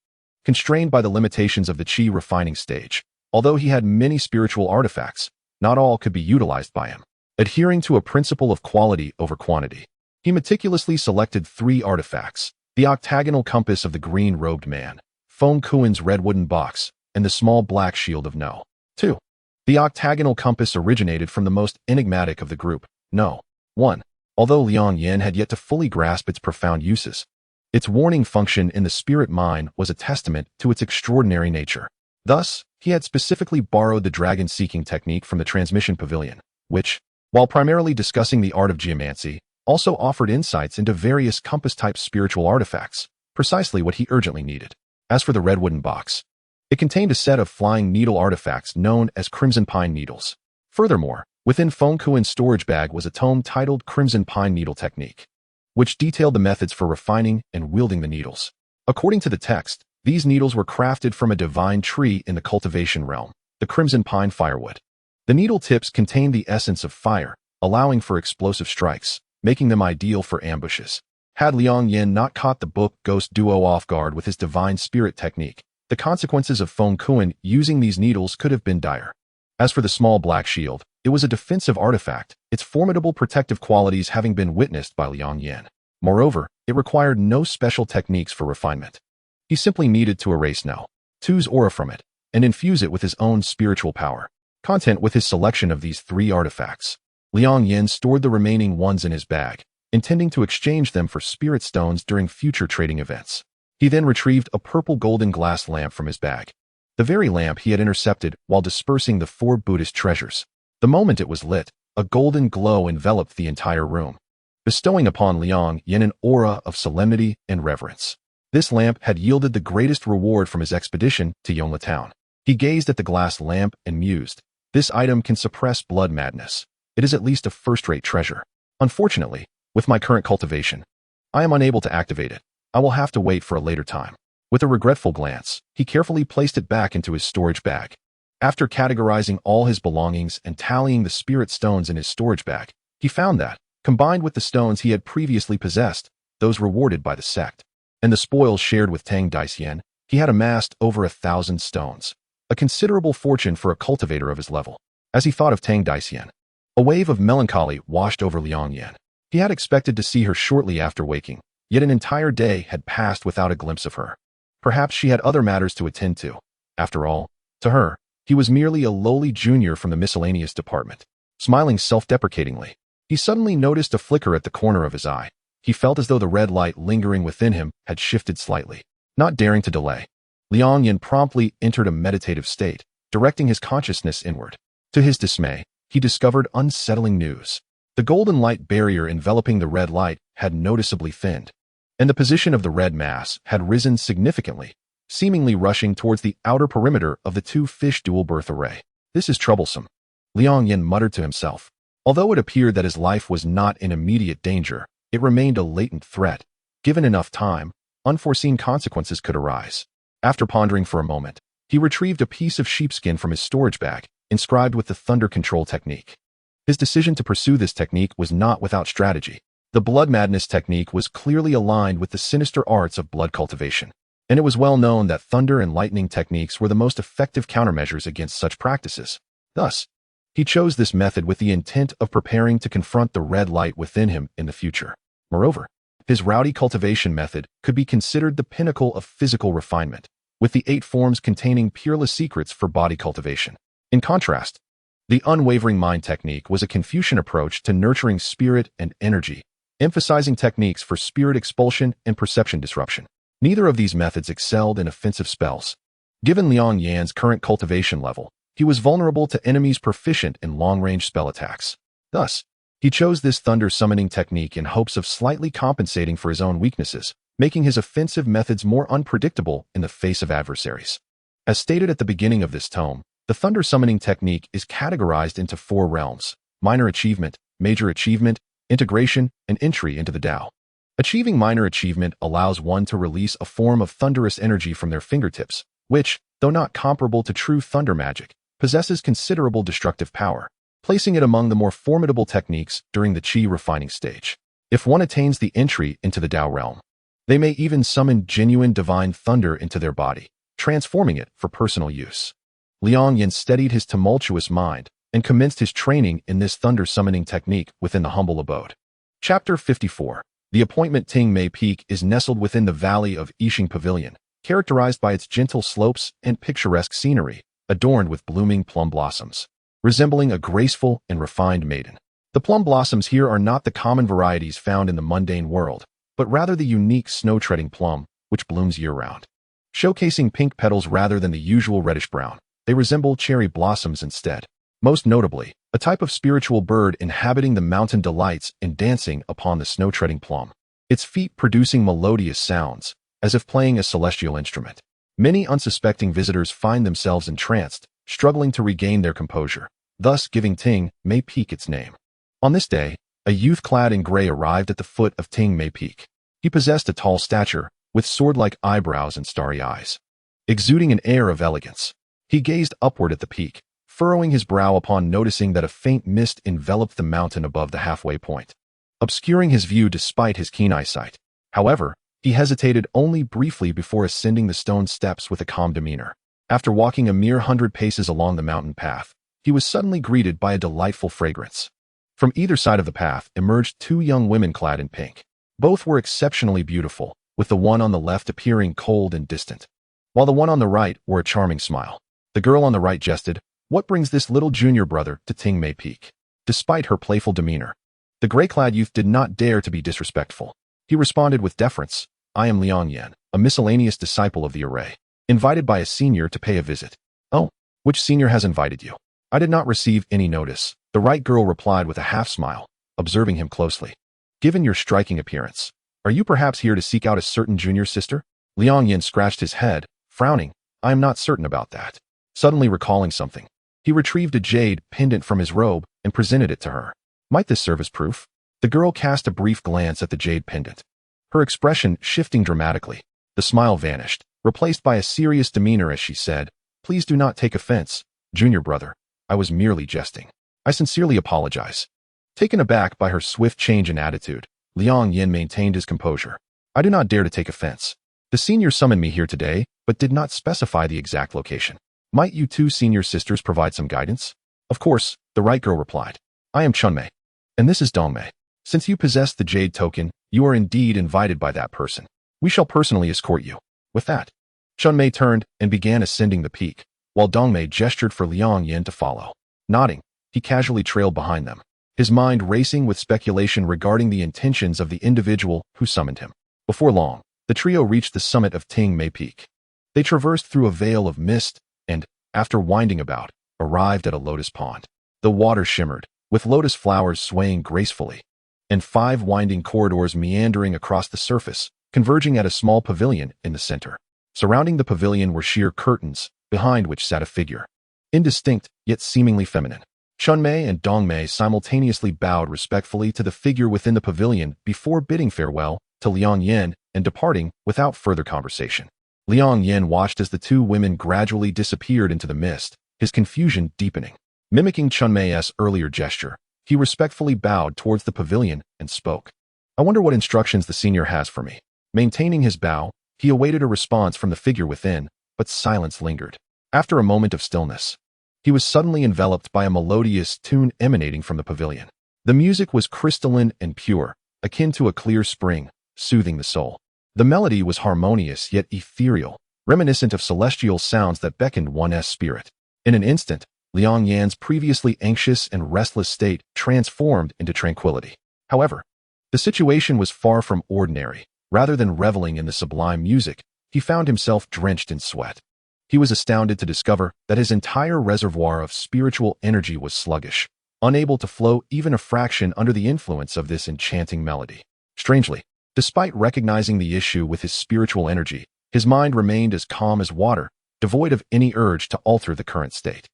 Constrained by the limitations of the Qi refining stage, Although he had many spiritual artifacts, not all could be utilized by him. Adhering to a principle of quality over quantity, he meticulously selected 3 artifacts: the octagonal compass of the green-robed man, Feng Kuan's red wooden box, and the small black shield of No. 2. The octagonal compass originated from the most enigmatic of the group, No. 1. Although Liang Yan had yet to fully grasp its profound uses, its warning function in the spirit mine was a testament to its extraordinary nature. Thus, he had specifically borrowed the dragon-seeking technique from the transmission pavilion, which, while primarily discussing the art of geomancy, also offered insights into various compass-type spiritual artifacts, precisely what he urgently needed. As for the red wooden box, it contained a set of flying needle artifacts known as crimson pine needles. Furthermore, within Feng Kuan's storage bag was a tome titled Crimson Pine Needle Technique, which detailed the methods for refining and wielding the needles. According to the text, these needles were crafted from a divine tree in the cultivation realm, the crimson pine firewood. The needle tips contained the essence of fire, allowing for explosive strikes, making them ideal for ambushes. Had Liang Yan not caught the book Ghost Duo off guard with his divine spirit technique, the consequences of Feng Kuan using these needles could have been dire. As for the small black shield, it was a defensive artifact, its formidable protective qualities having been witnessed by Liang Yan. Moreover, it required no special techniques for refinement. He simply needed to erase No. 2's aura from it, and infuse it with his own spiritual power. Content with his selection of these 3 artifacts, Liang Yan stored the remaining ones in his bag, intending to exchange them for spirit stones during future trading events. He then retrieved a purple golden glass lamp from his bag, the very lamp he had intercepted while dispersing the 4 Buddhist treasures. The moment it was lit, a golden glow enveloped the entire room, bestowing upon Liang Yan an aura of solemnity and reverence. This lamp had yielded the greatest reward from his expedition to Yongla town. He gazed at the glass lamp and mused, "This item can suppress blood madness. It is at least a first-rate treasure. Unfortunately, with my current cultivation, I am unable to activate it. I will have to wait for a later time." With a regretful glance, he carefully placed it back into his storage bag. After categorizing all his belongings and tallying the spirit stones in his storage bag, he found that, combined with the stones he had previously possessed, those rewarded by the sect, and the spoils shared with Tang Daisyan, he had amassed over 1,000 stones, a considerable fortune for a cultivator of his level. As he thought of Tang Daisyan, a wave of melancholy washed over Liang Yan. He had expected to see her shortly after waking, yet an entire day had passed without a glimpse of her. Perhaps she had other matters to attend to. After all, to her, he was merely a lowly junior from the miscellaneous department. Smiling self-deprecatingly, he suddenly noticed a flicker at the corner of his eye. He felt as though the red light lingering within him had shifted slightly. Not daring to delay, Liang Yan promptly entered a meditative state, directing his consciousness inward. To his dismay, he discovered unsettling news. The golden light barrier enveloping the red light had noticeably thinned, and the position of the red mass had risen significantly, seemingly rushing towards the outer perimeter of the 2-fish dual birth array. "This is troublesome," Liang Yan muttered to himself. Although it appeared that his life was not in immediate danger, it remained a latent threat. Given enough time, unforeseen consequences could arise. After pondering for a moment, he retrieved a piece of sheepskin from his storage bag, inscribed with the thunder control technique. His decision to pursue this technique was not without strategy. The blood madness technique was clearly aligned with the sinister arts of blood cultivation, and it was well known that thunder and lightning techniques were the most effective countermeasures against such practices. Thus, he chose this method with the intent of preparing to confront the red light within him in the future. Moreover, his rowdy cultivation method could be considered the pinnacle of physical refinement, with the 8 forms containing peerless secrets for body cultivation. In contrast, the unwavering mind technique was a Confucian approach to nurturing spirit and energy, emphasizing techniques for spirit expulsion and perception disruption. Neither of these methods excelled in offensive spells. Given Liang Yan's current cultivation level, he was vulnerable to enemies proficient in long-range spell attacks. Thus, he chose this thunder summoning technique in hopes of slightly compensating for his own weaknesses, making his offensive methods more unpredictable in the face of adversaries. As stated at the beginning of this tome, the thunder summoning technique is categorized into 4 realms: minor achievement, major achievement, integration, and entry into the Tao. Achieving minor achievement allows one to release a form of thunderous energy from their fingertips, which, though not comparable to true thunder magic, possesses considerable destructive power, placing it among the more formidable techniques during the Qi refining stage. If one attains the entry into the Tao realm, they may even summon genuine divine thunder into their body, transforming it for personal use. Liang Yan steadied his tumultuous mind and commenced his training in this thunder-summoning technique within the humble abode. Chapter 54. The appointment Ting Mei Peak is nestled within the valley of Yixing Pavilion, characterized by its gentle slopes and picturesque scenery, adorned with blooming plum blossoms, resembling a graceful and refined maiden. The plum blossoms here are not the common varieties found in the mundane world, but rather the unique snow-treading plum, which blooms year-round. Showcasing pink petals rather than the usual reddish-brown, they resemble cherry blossoms instead. Most notably, a type of spiritual bird inhabiting the mountain delights in dancing upon the snow-treading plum, its feet producing melodious sounds, as if playing a celestial instrument. Many unsuspecting visitors find themselves entranced, struggling to regain their composure, thus giving Ting Mei Peak its name. On this day, a youth clad in gray arrived at the foot of Ting Mei Peak. He possessed a tall stature, with sword-like eyebrows and starry eyes. Exuding an air of elegance, he gazed upward at the peak, furrowing his brow upon noticing that a faint mist enveloped the mountain above the halfway point, obscuring his view despite his keen eyesight. However, he hesitated only briefly before ascending the stone steps with a calm demeanor. After walking a mere 100 paces along the mountain path, he was suddenly greeted by a delightful fragrance. From either side of the path emerged two young women clad in pink. Both were exceptionally beautiful, with the one on the left appearing cold and distant, while the one on the right wore a charming smile. The girl on the right jested, "What brings this little junior brother to Ting Mei Peak?" Despite her playful demeanor, the gray-clad youth did not dare to be disrespectful. He responded with deference, "I am Liang Yan, a miscellaneous disciple of the array, invited by a senior to pay a visit." "Oh, which senior has invited you?" "I did not receive any notice," the right girl replied with a half-smile, observing him closely. "Given your striking appearance, are you perhaps here to seek out a certain junior sister?" Liang Yan scratched his head, frowning. "I am not certain about that." Suddenly recalling something, he retrieved a jade pendant from his robe and presented it to her. "Might this serve as proof?" The girl cast a brief glance at the jade pendant, her expression shifting dramatically. The smile vanished, replaced by a serious demeanor as she said, "Please do not take offense, junior brother. I was merely jesting. I sincerely apologize." Taken aback by her swift change in attitude, Liang Yan maintained his composure. "I do not dare to take offense. The senior summoned me here today, but did not specify the exact location. Might you two senior sisters provide some guidance?" "Of course," the right girl replied. "I am Chunmei, and this is Dongmei. Since you possess the jade token, you are indeed invited by that person. We shall personally escort you." With that, Chunmei turned and began ascending the peak, while Dongmei gestured for Liang Yan to follow. Nodding, he casually trailed behind them, his mind racing with speculation regarding the intentions of the individual who summoned him. Before long, the trio reached the summit of Ting Mei Peak. They traversed through a veil of mist and, after winding about, arrived at a lotus pond. The water shimmered, with lotus flowers swaying gracefully, and 5 winding corridors meandering across the surface, converging at a small pavilion in the center. Surrounding the pavilion were sheer curtains, behind which sat a figure, indistinct yet seemingly feminine. Chunmei and Dongmei simultaneously bowed respectfully to the figure within the pavilion before bidding farewell to Liang Yan and departing without further conversation. Liang Yan watched as the two women gradually disappeared into the mist, his confusion deepening. Mimicking Chunmei's earlier gesture, he respectfully bowed towards the pavilion and spoke. "I wonder what instructions the senior has for me." Maintaining his bow, he awaited a response from the figure within, but silence lingered. After a moment of stillness, he was suddenly enveloped by a melodious tune emanating from the pavilion. The music was crystalline and pure, akin to a clear spring, soothing the soul. The melody was harmonious yet ethereal, reminiscent of celestial sounds that beckoned one's spirit. In an instant, Liang Yan's previously anxious and restless state transformed into tranquility. However, the situation was far from ordinary. Rather than reveling in the sublime music, he found himself drenched in sweat. He was astounded to discover that his entire reservoir of spiritual energy was sluggish, unable to flow even a fraction under the influence of this enchanting melody. Strangely, despite recognizing the issue with his spiritual energy, his mind remained as calm as water, devoid of any urge to alter the current state.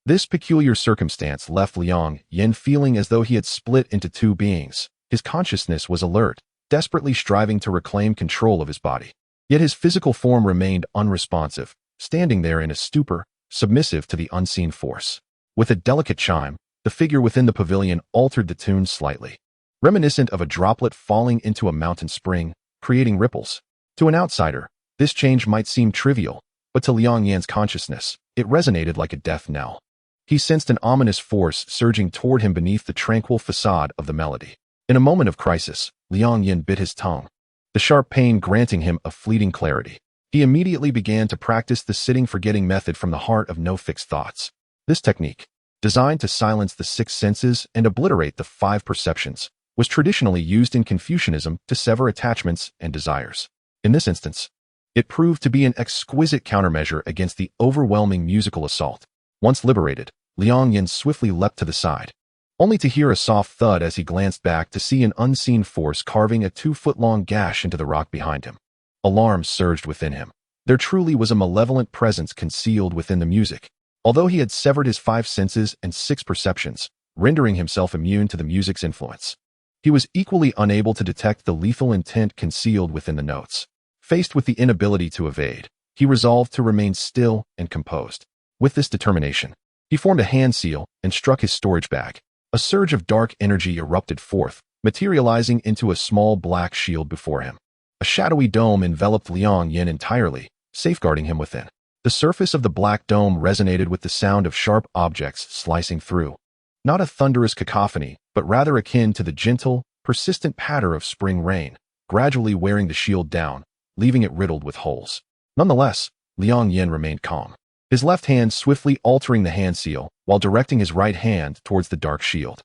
This peculiar circumstance left Liang Yan feeling as though he had split into two beings. His consciousness was alert, desperately striving to reclaim control of his body. Yet his physical form remained unresponsive, standing there in a stupor, submissive to the unseen force. With a delicate chime, the figure within the pavilion altered the tune slightly, reminiscent of a droplet falling into a mountain spring, creating ripples. To an outsider, this change might seem trivial, but to Liang Yan's consciousness, It resonated like a death knell. He sensed an ominous force surging toward him beneath the tranquil facade of the melody. In a moment of crisis, Liang Yan bit his tongue, the sharp pain granting him a fleeting clarity. He immediately began to practice the sitting forgetting method from the heart of no fixed thoughts. This technique, designed to silence the six senses and obliterate the five perceptions, was traditionally used in Confucianism to sever attachments and desires. In this instance, it proved to be an exquisite countermeasure against the overwhelming musical assault. Once liberated, Liang Yan swiftly leapt to the side, only to hear a soft thud as he glanced back to see an unseen force carving a 2-foot-long gash into the rock behind him. Alarm surged within him. There truly was a malevolent presence concealed within the music. Although he had severed his 5 senses and 6 perceptions, rendering himself immune to the music's influence, he was equally unable to detect the lethal intent concealed within the notes. Faced with the inability to evade, he resolved to remain still and composed. With this determination, he formed a hand seal and struck his storage bag. A surge of dark energy erupted forth, materializing into a small black shield before him. A shadowy dome enveloped Liang Yan entirely, safeguarding him within. The surface of the black dome resonated with the sound of sharp objects slicing through. Not a thunderous cacophony, but rather akin to the gentle, persistent patter of spring rain, gradually wearing the shield down, leaving it riddled with holes. Nonetheless, Liang Yan remained calm, his left hand swiftly altering the hand seal while directing his right hand towards the dark shield.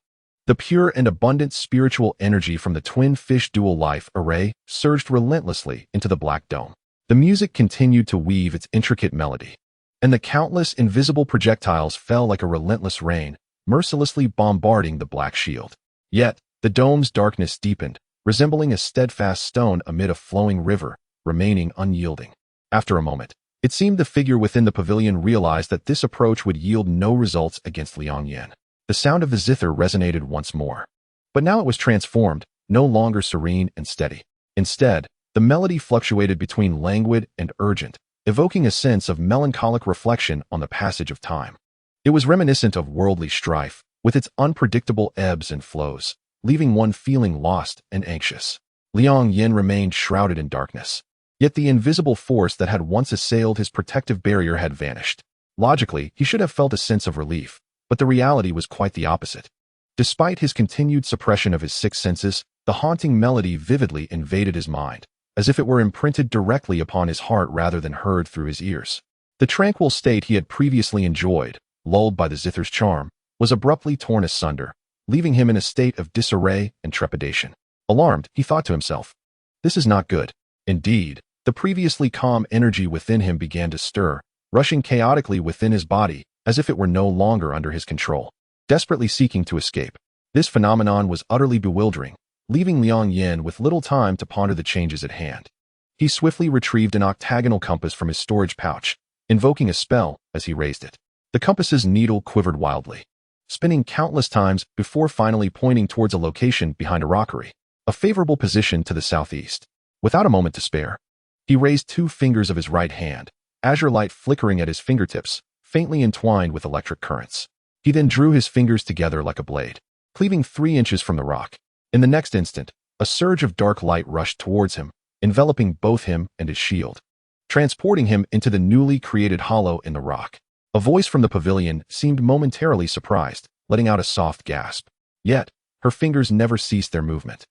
The pure and abundant spiritual energy from the twin fish dual life array surged relentlessly into the black dome. The music continued to weave its intricate melody, and the countless invisible projectiles fell like a relentless rain, mercilessly bombarding the black shield. Yet, the dome's darkness deepened, resembling a steadfast stone amid a flowing river, remaining unyielding. After a moment, it seemed the figure within the pavilion realized that this approach would yield no results against Liang Yan. The sound of the zither resonated once more. But now it was transformed, no longer serene and steady. Instead, the melody fluctuated between languid and urgent, evoking a sense of melancholic reflection on the passage of time. It was reminiscent of worldly strife, with its unpredictable ebbs and flows, leaving one feeling lost and anxious. Liang Yan remained shrouded in darkness. Yet the invisible force that had once assailed his protective barrier had vanished. Logically, he should have felt a sense of relief, but the reality was quite the opposite. Despite his continued suppression of his 6 senses, the haunting melody vividly invaded his mind, as if it were imprinted directly upon his heart rather than heard through his ears. The tranquil state he had previously enjoyed, lulled by the zither's charm, was abruptly torn asunder, leaving him in a state of disarray and trepidation. Alarmed, he thought to himself, "This is not good." Indeed, the previously calm energy within him began to stir, rushing chaotically within his body, as if it were no longer under his control. Desperately seeking to escape, this phenomenon was utterly bewildering, leaving Liang Yan with little time to ponder the changes at hand. He swiftly retrieved an octagonal compass from his storage pouch, invoking a spell as he raised it. The compass's needle quivered wildly, spinning countless times before finally pointing towards a location behind a rockery, a favorable position to the southeast. Without a moment to spare, he raised 2 fingers of his right hand, azure light flickering at his fingertips, faintly entwined with electric currents. He then drew his fingers together like a blade, cleaving 3 inches from the rock. In the next instant, a surge of dark light rushed towards him, enveloping both him and his shield, transporting him into the newly created hollow in the rock. A voice from the pavilion seemed momentarily surprised, letting out a soft gasp. Yet, her fingers never ceased their movement.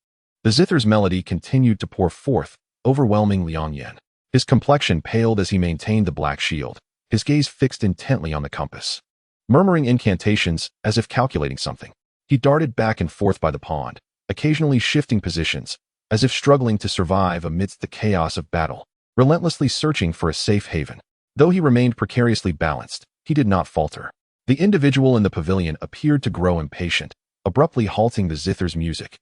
The zither's melody continued to pour forth, overwhelming Liang Yan. His complexion paled as he maintained the black shield, his gaze fixed intently on the compass. Murmuring incantations as if calculating something, he darted back and forth by the pond, occasionally shifting positions, as if struggling to survive amidst the chaos of battle, relentlessly searching for a safe haven. Though he remained precariously balanced, he did not falter. The individual in the pavilion appeared to grow impatient, abruptly halting the zither's music.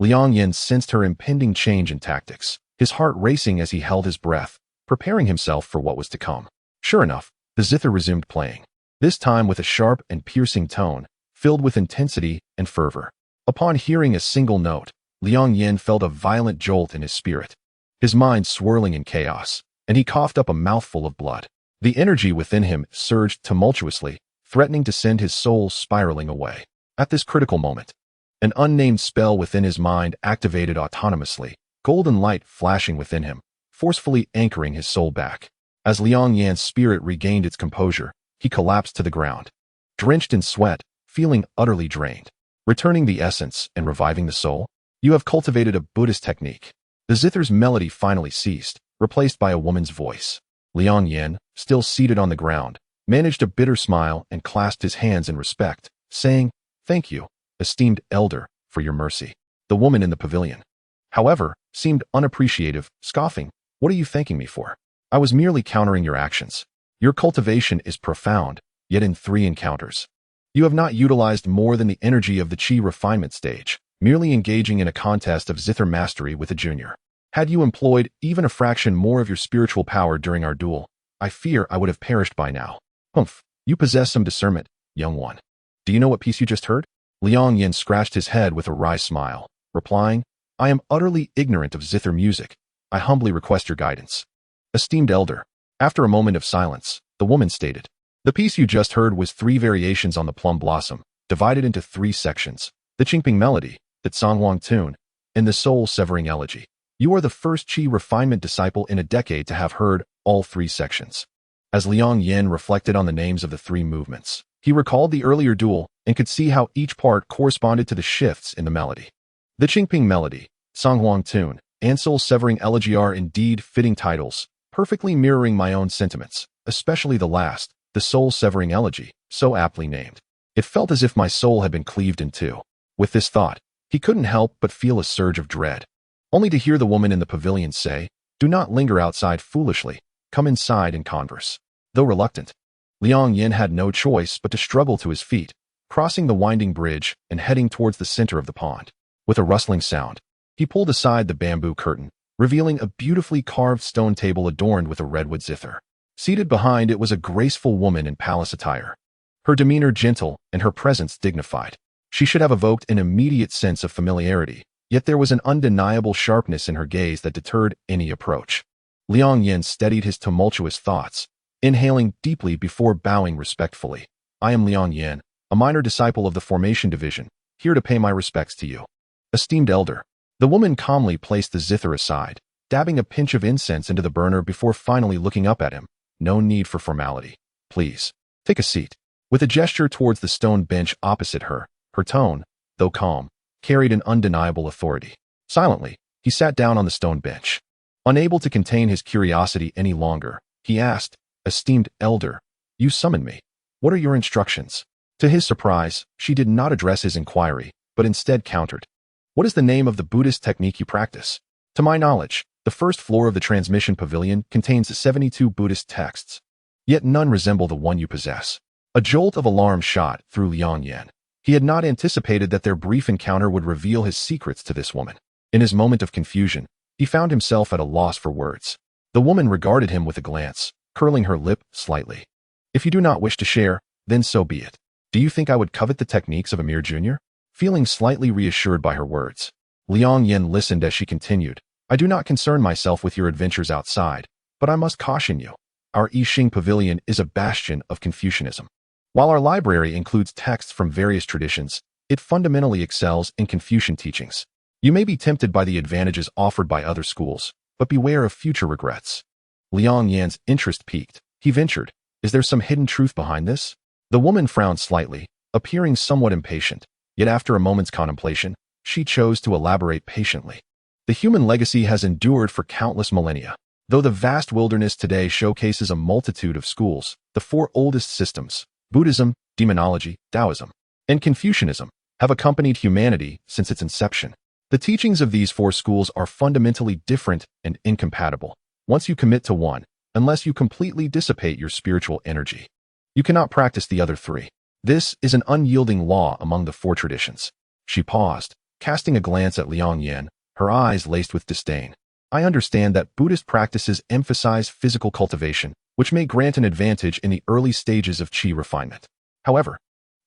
Liang Yan sensed her impending change in tactics, his heart racing as he held his breath, preparing himself for what was to come. Sure enough, the zither resumed playing, this time with a sharp and piercing tone, filled with intensity and fervor. Upon hearing a single note, Liang Yan felt a violent jolt in his spirit, his mind swirling in chaos, and he coughed up a mouthful of blood. The energy within him surged tumultuously, threatening to send his soul spiraling away. At this critical moment, an unnamed spell within his mind activated autonomously, golden light flashing within him, forcefully anchoring his soul back. As Liang Yan's spirit regained its composure, he collapsed to the ground, drenched in sweat, feeling utterly drained. Returning the essence and reviving the soul? You have cultivated a Buddhist technique. The zither's melody finally ceased, replaced by a woman's voice. Liang Yan, still seated on the ground, managed a bitter smile and clasped his hands in respect, saying, "Thank you, esteemed elder, for your mercy." The woman in the pavilion, however, seemed unappreciative, scoffing, "What are you thanking me for? I was merely countering your actions. Your cultivation is profound, yet in 3 encounters. You have not utilized more than the energy of the chi refinement stage, merely engaging in a contest of zither mastery with a junior. Had you employed even a fraction more of your spiritual power during our duel, I fear I would have perished by now." "Humph, you possess some discernment, young one. Do you know what piece you just heard?" Liang Yan scratched his head with a wry smile, replying, "I am utterly ignorant of zither music. I humbly request your guidance." "Esteemed elder." After a moment of silence, the woman stated, "The piece you just heard was 3 variations on the plum blossom, divided into 3 sections, the Qingping melody, the Zhanghuang tune, and the soul-severing elegy. You are the first chi refinement disciple in a decade to have heard all 3 sections." As Liang Yan reflected on the names of the 3 movements, he recalled the earlier duel and could see how each part corresponded to the shifts in the melody. The Qingping melody, Zhanghuang tune, and soul-severing elegy are indeed fitting titles, perfectly mirroring my own sentiments, especially the last, the soul-severing elegy, so aptly named. It felt as if my soul had been cleaved in 2. With this thought, he couldn't help but feel a surge of dread, only to hear the woman in the pavilion say, "Do not linger outside foolishly, come inside and converse." Though reluctant, Liang Yan had no choice but to struggle to his feet, crossing the winding bridge and heading towards the center of the pond. With a rustling sound, he pulled aside the bamboo curtain, revealing a beautifully carved stone table adorned with a redwood zither. Seated behind it was a graceful woman in palace attire, her demeanor gentle and her presence dignified. She should have evoked an immediate sense of familiarity, yet there was an undeniable sharpness in her gaze that deterred any approach. Liang Yan steadied his tumultuous thoughts, inhaling deeply before bowing respectfully. "I am Liang Yan, a minor disciple of the Formation Division, here to pay my respects to you." "Esteemed elder." The woman calmly placed the zither aside, dabbing a pinch of incense into the burner before finally looking up at him. "No need for formality. Please, take a seat." With a gesture towards the stone bench opposite her, her tone, though calm, carried an undeniable authority. Silently, he sat down on the stone bench. Unable to contain his curiosity any longer, he asked, "Esteemed elder, you summoned me. What are your instructions?" To his surprise, she did not address his inquiry, but instead countered, "What is the name of the Buddhist technique you practice?" "To my knowledge, the first floor of the transmission pavilion contains 72 Buddhist texts, yet none resemble the one you possess." A jolt of alarm shot through Liang Yan. He had not anticipated that their brief encounter would reveal his secrets to this woman. In his moment of confusion, he found himself at a loss for words. The woman regarded him with a glance, curling her lip slightly. "If you do not wish to share, then so be it. Do you think I would covet the techniques of a mere junior?" Feeling slightly reassured by her words, Liang Yan listened as she continued, "I do not concern myself with your adventures outside, but I must caution you. Our Yixing Pavilion is a bastion of Confucianism. While our library includes texts from various traditions, it fundamentally excels in Confucian teachings. You may be tempted by the advantages offered by other schools, but beware of future regrets." Liang Yan's interest piqued. He ventured, "Is there some hidden truth behind this?" The woman frowned slightly, appearing somewhat impatient, yet after a moment's contemplation, she chose to elaborate patiently. "The human legacy has endured for countless millennia. Though the vast wilderness today showcases a multitude of schools, the 4 oldest systems, Buddhism, demonology, Taoism, and Confucianism, have accompanied humanity since its inception. The teachings of these 4 schools are fundamentally different and incompatible. Once you commit to one, unless you completely dissipate your spiritual energy, you cannot practice the other 3. This is an unyielding law among the 4 traditions." She paused, casting a glance at Liang Yan, her eyes laced with disdain. "I understand that Buddhist practices emphasize physical cultivation, which may grant an advantage in the early stages of chi refinement. However,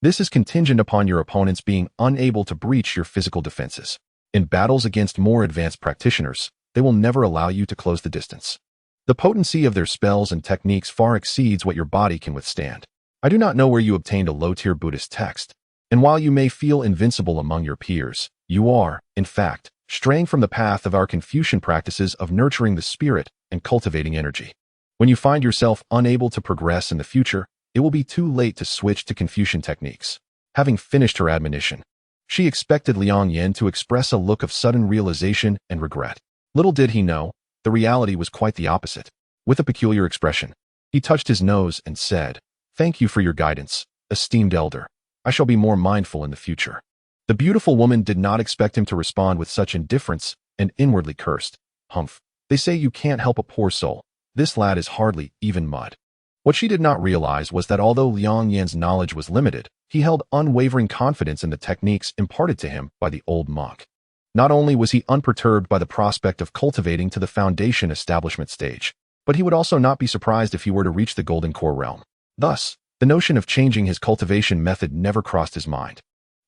this is contingent upon your opponents being unable to breach your physical defenses. In battles against more advanced practitioners, they will never allow you to close the distance. The potency of their spells and techniques far exceeds what your body can withstand. I do not know where you obtained a low-tier Buddhist text, and while you may feel invincible among your peers, you are, in fact, straying from the path of our Confucian practices of nurturing the spirit and cultivating energy. When you find yourself unable to progress in the future, it will be too late to switch to Confucian techniques. Having finished her admonition, she expected Liang Yan to express a look of sudden realization and regret. Little did he know, the reality was quite the opposite. With a peculiar expression, he touched his nose and said, "Thank you for your guidance, esteemed elder. I shall be more mindful in the future." The beautiful woman did not expect him to respond with such indifference and inwardly cursed. "Humph, they say you can't help a poor soul. This lad is hardly even mud." What she did not realize was that although Liang Yan's knowledge was limited, he held unwavering confidence in the techniques imparted to him by the old monk. Not only was he unperturbed by the prospect of cultivating to the foundation establishment stage, but he would also not be surprised if he were to reach the golden core realm. Thus, the notion of changing his cultivation method never crossed his mind.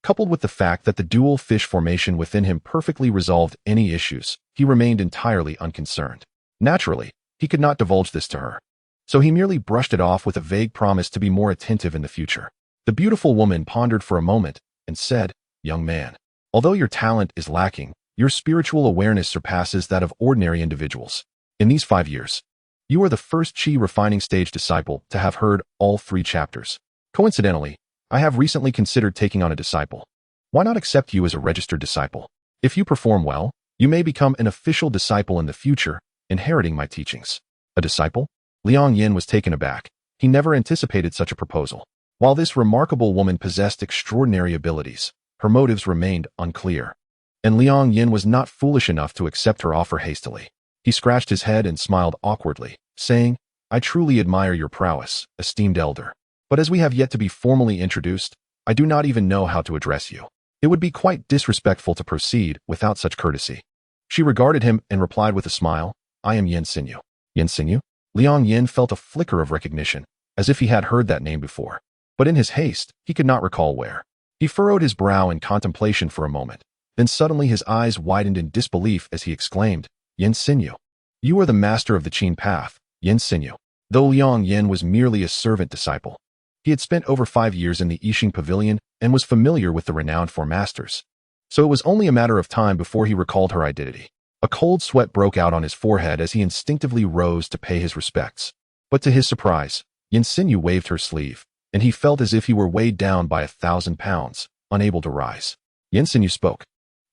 Coupled with the fact that the dual fish formation within him perfectly resolved any issues, he remained entirely unconcerned. Naturally, he could not divulge this to her, so he merely brushed it off with a vague promise to be more attentive in the future. The beautiful woman pondered for a moment and said, "Young man, although your talent is lacking, your spiritual awareness surpasses that of ordinary individuals. In these 5 years, you are the first chi refining stage disciple to have heard all 3 chapters. Coincidentally, I have recently considered taking on a disciple. Why not accept you as a registered disciple? If you perform well, you may become an official disciple in the future, inheriting my teachings." A disciple? Liang Yan was taken aback. He never anticipated such a proposal. While this remarkable woman possessed extraordinary abilities, her motives remained unclear. And Liang Yan was not foolish enough to accept her offer hastily. He scratched his head and smiled awkwardly, saying, "I truly admire your prowess, esteemed elder. But as we have yet to be formally introduced, I do not even know how to address you. It would be quite disrespectful to proceed without such courtesy." She regarded him and replied with a smile, "I am Yan Xinyu." Yan Xinyu? Liang Yan felt a flicker of recognition, as if he had heard that name before. But in his haste, he could not recall where. He furrowed his brow in contemplation for a moment. Then suddenly his eyes widened in disbelief as he exclaimed, "Yan Xinyu, you are the master of the Qin path, Yan Xinyu." Though Liang Yan was merely a servant disciple, he had spent over 5 years in the Yixing Pavilion and was familiar with the renowned four masters. So it was only a matter of time before he recalled her identity. A cold sweat broke out on his forehead as he instinctively rose to pay his respects. But to his surprise, Yan Xinyu waved her sleeve, and he felt as if he were weighed down by 1,000 pounds, unable to rise. Yan Xinyu spoke.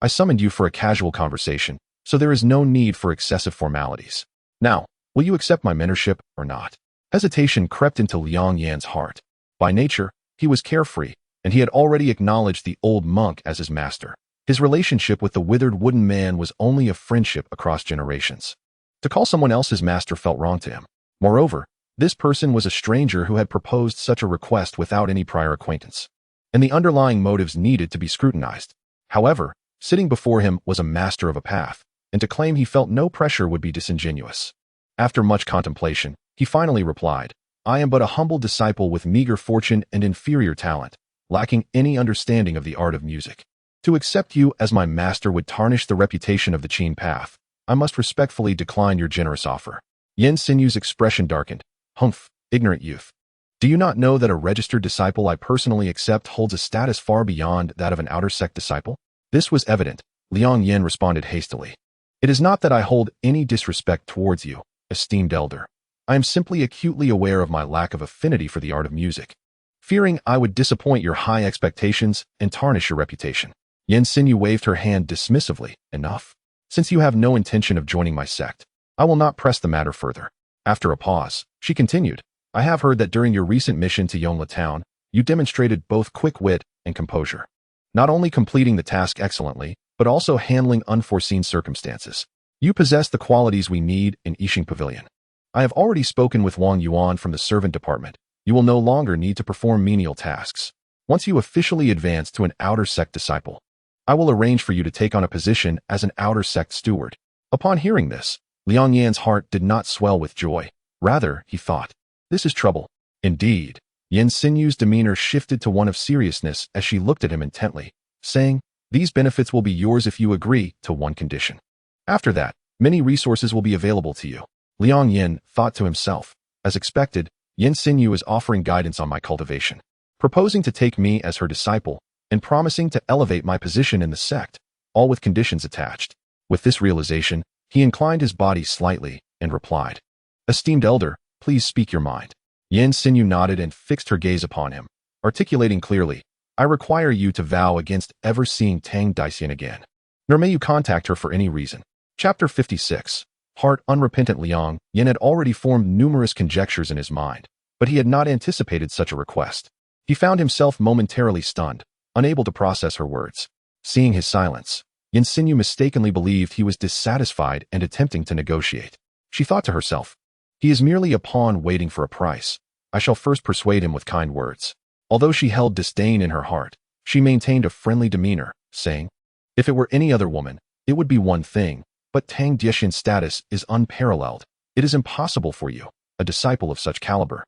"I summoned you for a casual conversation, so there is no need for excessive formalities. Now, will you accept my mentorship or not?" Hesitation crept into Liang Yan's heart. By nature, he was carefree, and he had already acknowledged the old monk as his master. His relationship with the withered wooden man was only a friendship across generations. To call someone else his master felt wrong to him. Moreover, this person was a stranger who had proposed such a request without any prior acquaintance, and the underlying motives needed to be scrutinized. However, sitting before him was a master of a path, and to claim he felt no pressure would be disingenuous. After much contemplation, he finally replied, "I am but a humble disciple with meager fortune and inferior talent, lacking any understanding of the art of music. To accept you as my master would tarnish the reputation of the Qin path. I must respectfully decline your generous offer." Yan Xinyu's expression darkened. "Humph, ignorant youth. Do you not know that a registered disciple I personally accept holds a status far beyond that of an outer sect disciple?" This was evident. Liang Yan responded hastily. "It is not that I hold any disrespect towards you, esteemed elder. I am simply acutely aware of my lack of affinity for the art of music, fearing I would disappoint your high expectations and tarnish your reputation." Yan Xinyu waved her hand dismissively. "Enough. Since you have no intention of joining my sect, I will not press the matter further." After a pause, she continued, "I have heard that during your recent mission to Yongla town, you demonstrated both quick wit and composure, not only completing the task excellently, but also handling unforeseen circumstances. You possess the qualities we need in Yixing Pavilion. I have already spoken with Wang Yuan from the servant department. You will no longer need to perform menial tasks. Once you officially advance to an outer sect disciple, I will arrange for you to take on a position as an outer sect steward." Upon hearing this, Liang Yan's heart did not swell with joy. Rather, he thought, "This is trouble." Indeed, Yan Xinyu's demeanor shifted to one of seriousness as she looked at him intently, saying, "These benefits will be yours if you agree to one condition. After that, many resources will be available to you." Liang Yan thought to himself, "As expected, Yan Xinyu is offering guidance on my cultivation, proposing to take me as her disciple, and promising to elevate my position in the sect, all with conditions attached." With this realization, he inclined his body slightly and replied, "Esteemed elder, please speak your mind." Yan Xinyu nodded and fixed her gaze upon him, articulating clearly, I require you to vow against ever seeing Tang Daxian again. Nor may you contact her for any reason. Chapter 56. Heart unrepentant. Liang Yan had already formed numerous conjectures in his mind, but he had not anticipated such a request. He found himself momentarily stunned, unable to process her words. Seeing his silence, Yan Xinyu mistakenly believed he was dissatisfied and attempting to negotiate. She thought to herself, he is merely a pawn waiting for a price. I shall first persuade him with kind words. Although she held disdain in her heart, she maintained a friendly demeanor, saying, if it were any other woman, it would be one thing, but Tang Daxian's status is unparalleled. It is impossible for you, a disciple of such caliber,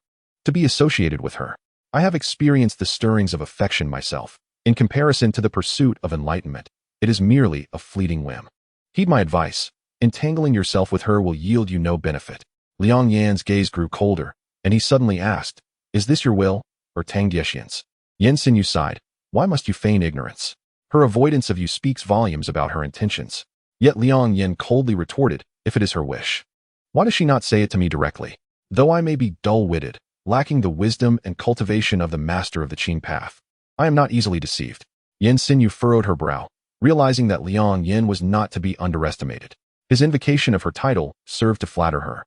to be associated with her. I have experienced the stirrings of affection myself. In comparison to the pursuit of enlightenment, it is merely a fleeting whim. Heed my advice. Entangling yourself with her will yield you no benefit. Liang Yan's gaze grew colder, and he suddenly asked, is this your will, or Tang Daxian's? Yan Xinyu sighed. Why must you feign ignorance? Her avoidance of you speaks volumes about her intentions. Yet Liang Yan coldly retorted, if it is her wish, why does she not say it to me directly? Though I may be dull-witted, lacking the wisdom and cultivation of the master of the Qin path, I am not easily deceived. Yan Xinyu furrowed her brow, realizing that Liang Yan was not to be underestimated. His invocation of her title served to flatter her,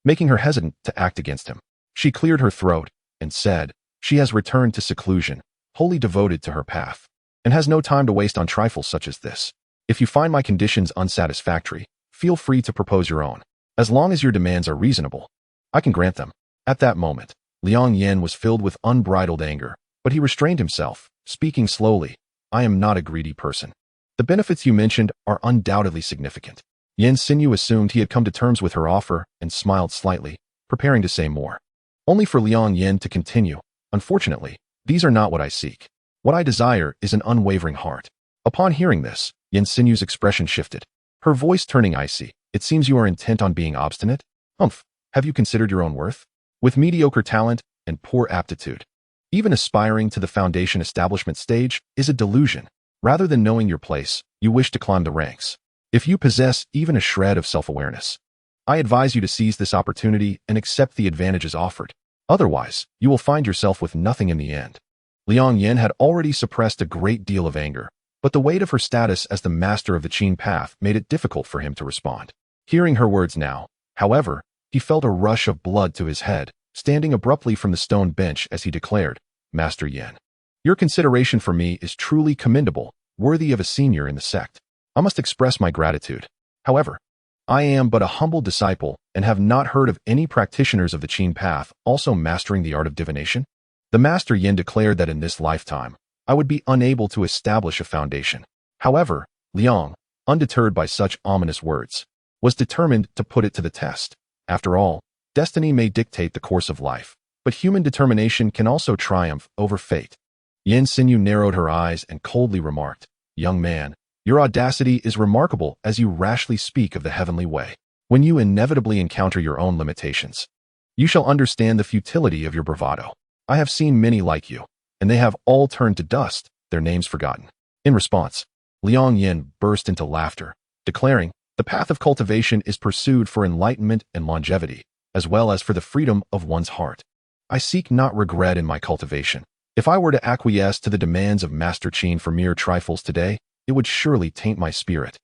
making her hesitant to act against him. She cleared her throat and said, she has returned to seclusion, wholly devoted to her path, and has no time to waste on trifles such as this. If you find my conditions unsatisfactory, feel free to propose your own. As long as your demands are reasonable, I can grant them. At that moment, Liang Yan was filled with unbridled anger, but he restrained himself, speaking slowly, I am not a greedy person. The benefits you mentioned are undoubtedly significant. Yan Xinyu assumed he had come to terms with her offer and smiled slightly, preparing to say more. Only for Liang Yan to continue, unfortunately, these are not what I seek. What I desire is an unwavering heart. Upon hearing this, Yan Xinyu's expression shifted, her voice turning icy. It seems you are intent on being obstinate? Humph, have you considered your own worth? With mediocre talent and poor aptitude, even aspiring to the foundation establishment stage is a delusion. Rather than knowing your place, you wish to climb the ranks. If you possess even a shred of self-awareness, I advise you to seize this opportunity and accept the advantages offered. Otherwise, you will find yourself with nothing in the end. Liang Yan had already suppressed a great deal of anger, but the weight of her status as the master of the Qin path made it difficult for him to respond. Hearing her words now, however, he felt a rush of blood to his head, standing abruptly from the stone bench as he declared, Master Yan, your consideration for me is truly commendable, worthy of a senior in the sect. I must express my gratitude. However, I am but a humble disciple and have not heard of any practitioners of the Qin path also mastering the art of divination. The Master Yan declared that in this lifetime, I would be unable to establish a foundation. However, Liang, undeterred by such ominous words, was determined to put it to the test. After all, destiny may dictate the course of life, but human determination can also triumph over fate. Yan Xinyu narrowed her eyes and coldly remarked, young man, your audacity is remarkable as you rashly speak of the heavenly way. When you inevitably encounter your own limitations, you shall understand the futility of your bravado. I have seen many like you, and they have all turned to dust, their names forgotten. In response, Liang Yan burst into laughter, declaring, the path of cultivation is pursued for enlightenment and longevity, as well as for the freedom of one's heart. I seek not regret in my cultivation. If I were to acquiesce to the demands of Master Qin for mere trifles today, it would surely taint my spirit,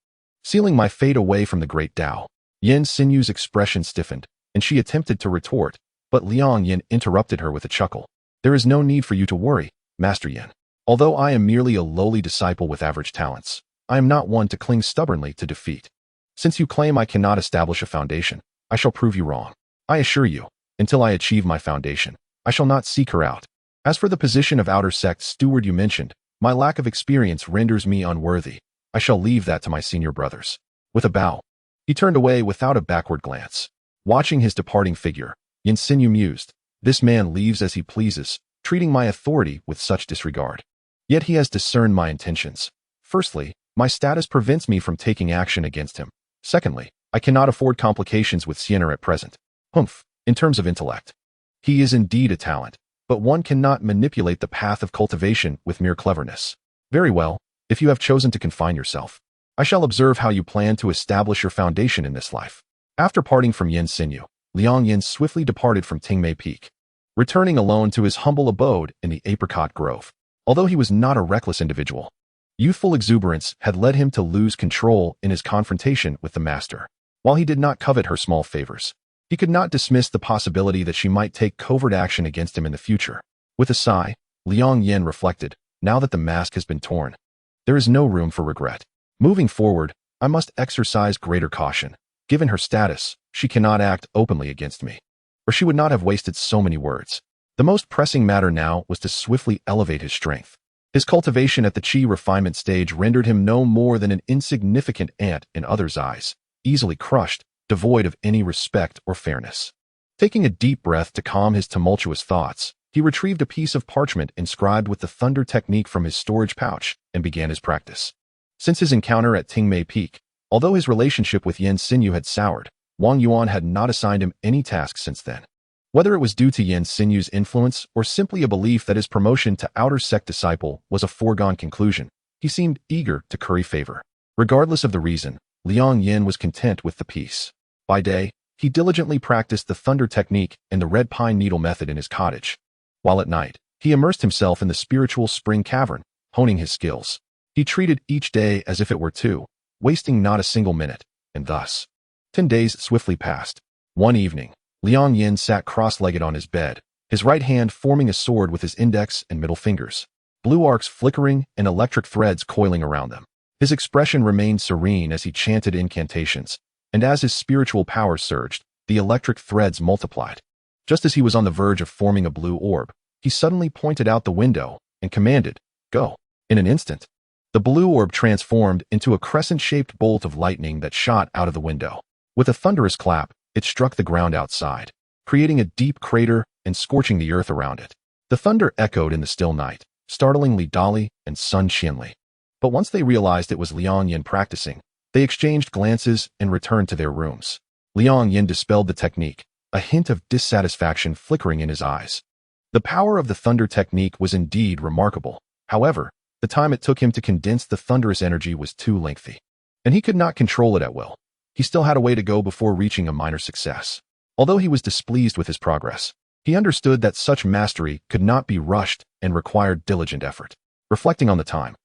sealing my fate away from the great Tao. Yan Xinyu's expression stiffened, and she attempted to retort, but Liang Yan interrupted her with a chuckle. There is no need for you to worry, Master Yan. Although I am merely a lowly disciple with average talents, I am not one to cling stubbornly to defeat. Since you claim I cannot establish a foundation, I shall prove you wrong. I assure you, until I achieve my foundation, I shall not seek her out. As for the position of outer sect steward you mentioned, my lack of experience renders me unworthy. I shall leave that to my senior brothers. With a bow, he turned away without a backward glance. Watching his departing figure, Yan Xinyu mused, this man leaves as he pleases, treating my authority with such disregard. Yet he has discerned my intentions. Firstly, my status prevents me from taking action against him. Secondly, I cannot afford complications with Sienna at present. Humph, in terms of intellect, he is indeed a talent, but one cannot manipulate the path of cultivation with mere cleverness. Very well, if you have chosen to confine yourself, I shall observe how you plan to establish your foundation in this life. After parting from Yan Xinyu, Liang Yan swiftly departed from Tingmei Peak. returning alone to his humble abode in the apricot grove. Although he was not a reckless individual, youthful exuberance had led him to lose control in his confrontation with the master. While he did not covet her small favors, he could not dismiss the possibility that she might take covert action against him in the future. With a sigh, Liang Yan reflected, now that the mask has been torn, there is no room for regret. Moving forward, I must exercise greater caution. Given her status, she cannot act openly against me, or she would not have wasted so many words. The most pressing matter now was to swiftly elevate his strength. His cultivation at the chi refinement stage rendered him no more than an insignificant ant in others' eyes, easily crushed, devoid of any respect or fairness. Taking a deep breath to calm his tumultuous thoughts, he retrieved a piece of parchment inscribed with the thunder technique from his storage pouch and began his practice. Since his encounter at Tingmei Peak, although his relationship with Yan Xinyu had soured, Wang Yuan had not assigned him any tasks since then. Whether it was due to Yan Xinyu's influence or simply a belief that his promotion to outer sect disciple was a foregone conclusion, he seemed eager to curry favor. Regardless of the reason, Liang Yan was content with the peace. By day, he diligently practiced the thunder technique and the red pine needle method in his cottage, while at night, he immersed himself in the spiritual spring cavern, honing his skills. He treated each day as if it were two, wasting not a single minute, and thus 10 days swiftly passed. One evening, Liang Yan sat cross-legged on his bed, his right hand forming a sword with his index and middle fingers, blue arcs flickering and electric threads coiling around them. His expression remained serene as he chanted incantations, and as his spiritual power surged, the electric threads multiplied. Just as he was on the verge of forming a blue orb, he suddenly pointed out the window and commanded, "Go." In an instant, the blue orb transformed into a crescent-shaped bolt of lightning that shot out of the window. With a thunderous clap, it struck the ground outside, creating a deep crater and scorching the earth around it. The thunder echoed in the still night, startlingly dolly and sun-shinly. But once they realized it was Liang Yan practicing, they exchanged glances and returned to their rooms. Liang Yan dispelled the technique, a hint of dissatisfaction flickering in his eyes. The power of the thunder technique was indeed remarkable. However, the time it took him to condense the thunderous energy was too lengthy, and he could not control it at will. He still had a way to go before reaching a minor success. Although he was displeased with his progress, he understood that such mastery could not be rushed and required diligent effort. Reflecting on the time,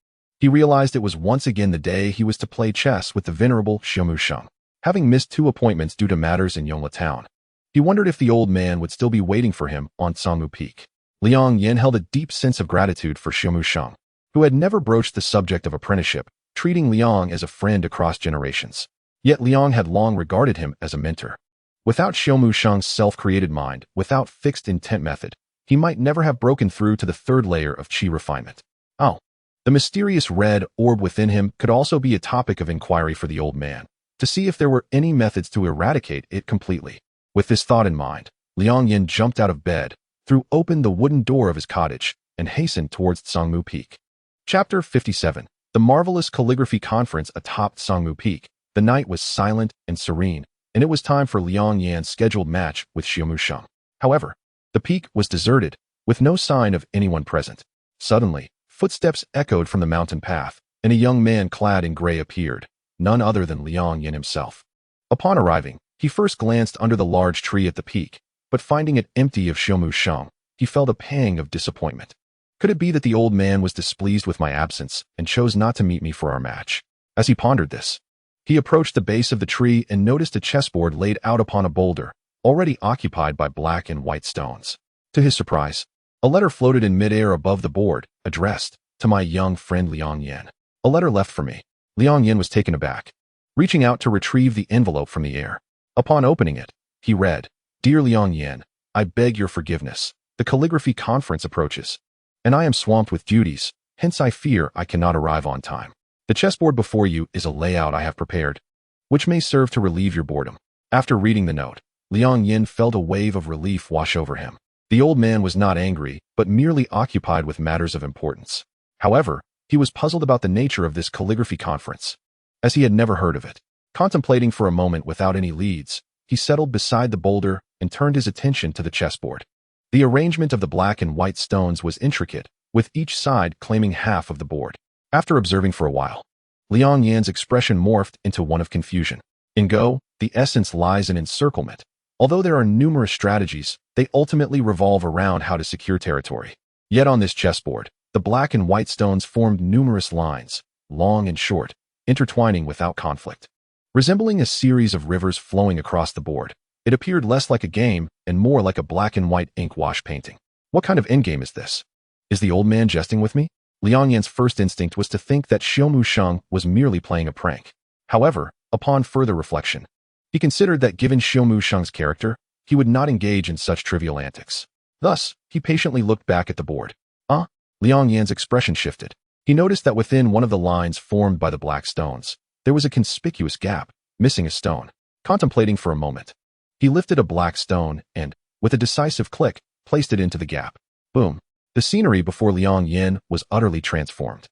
he realized it was once again the day he was to play chess with the venerable Xiaomu Sheng. Having missed 2 appointments due to matters in Yongla town, he wondered if the old man would still be waiting for him on Sangmu Peak. Liang Yan held a deep sense of gratitude for Xiaomu Sheng, who had never broached the subject of apprenticeship, treating Liang as a friend across generations. Yet Liang had long regarded him as a mentor. Without Xiaomu Sheng's self-created mind, without fixed intent method, he might never have broken through to the 3rd layer of chi refinement. Oh, the mysterious red orb within him could also be a topic of inquiry for the old man, to see if there were any methods to eradicate it completely. With this thought in mind, Liang Yan jumped out of bed, threw open the wooden door of his cottage, and hastened towards Sangmu Peak. Chapter 57. The Marvelous Calligraphy Conference atop Sangmu Peak. The night was silent and serene, and it was time for Liang Yan's scheduled match with Xiaomu Sheng. However, the peak was deserted, with no sign of anyone present. Suddenly, footsteps echoed from the mountain path, and a young man clad in gray appeared, none other than Liang Yan himself. Upon arriving, he first glanced under the large tree at the peak, but finding it empty of Xiaomu Sheng, he felt a pang of disappointment. Could it be that the old man was displeased with my absence and chose not to meet me for our match? As he pondered this, he approached the base of the tree and noticed a chessboard laid out upon a boulder, already occupied by black and white stones. To his surprise, a letter floated in midair above the board, addressed, "To my young friend Liang Yan." A letter left for me. Liang Yan was taken aback, reaching out to retrieve the envelope from the air. Upon opening it, he read, "Dear Liang Yan, I beg your forgiveness. The calligraphy conference approaches, and I am swamped with duties, hence I fear I cannot arrive on time. The chessboard before you is a layout I have prepared, which may serve to relieve your boredom." After reading the note, Liang Yan felt a wave of relief wash over him. The old man was not angry, but merely occupied with matters of importance. However, he was puzzled about the nature of this calligraphy conference, as he had never heard of it. Contemplating for a moment without any leads, he settled beside the boulder and turned his attention to the chessboard. The arrangement of the black and white stones was intricate, with each side claiming half of the board. After observing for a while, Liang Yan's expression morphed into one of confusion. In Go, the essence lies in encirclement, Although there are numerous strategies, they ultimately revolve around how to secure territory. Yet on this chessboard, the black and white stones formed numerous lines, long and short, intertwining without conflict. Resembling a series of rivers flowing across the board, it appeared less like a game and more like a black and white ink wash painting. What kind of endgame is this? Is the old man jesting with me? Liang Yan's first instinct was to think that Xiaomu Sheng was merely playing a prank. However, upon further reflection, he considered that given Xiaomu Sheng's character, he would not engage in such trivial antics. Thus, he patiently looked back at the board. Liang Yan's expression shifted. He noticed that within one of the lines formed by the black stones, there was a conspicuous gap, missing a stone. Contemplating for a moment, he lifted a black stone and, with a decisive click, placed it into the gap. Boom. The scenery before Liang Yan was utterly transformed.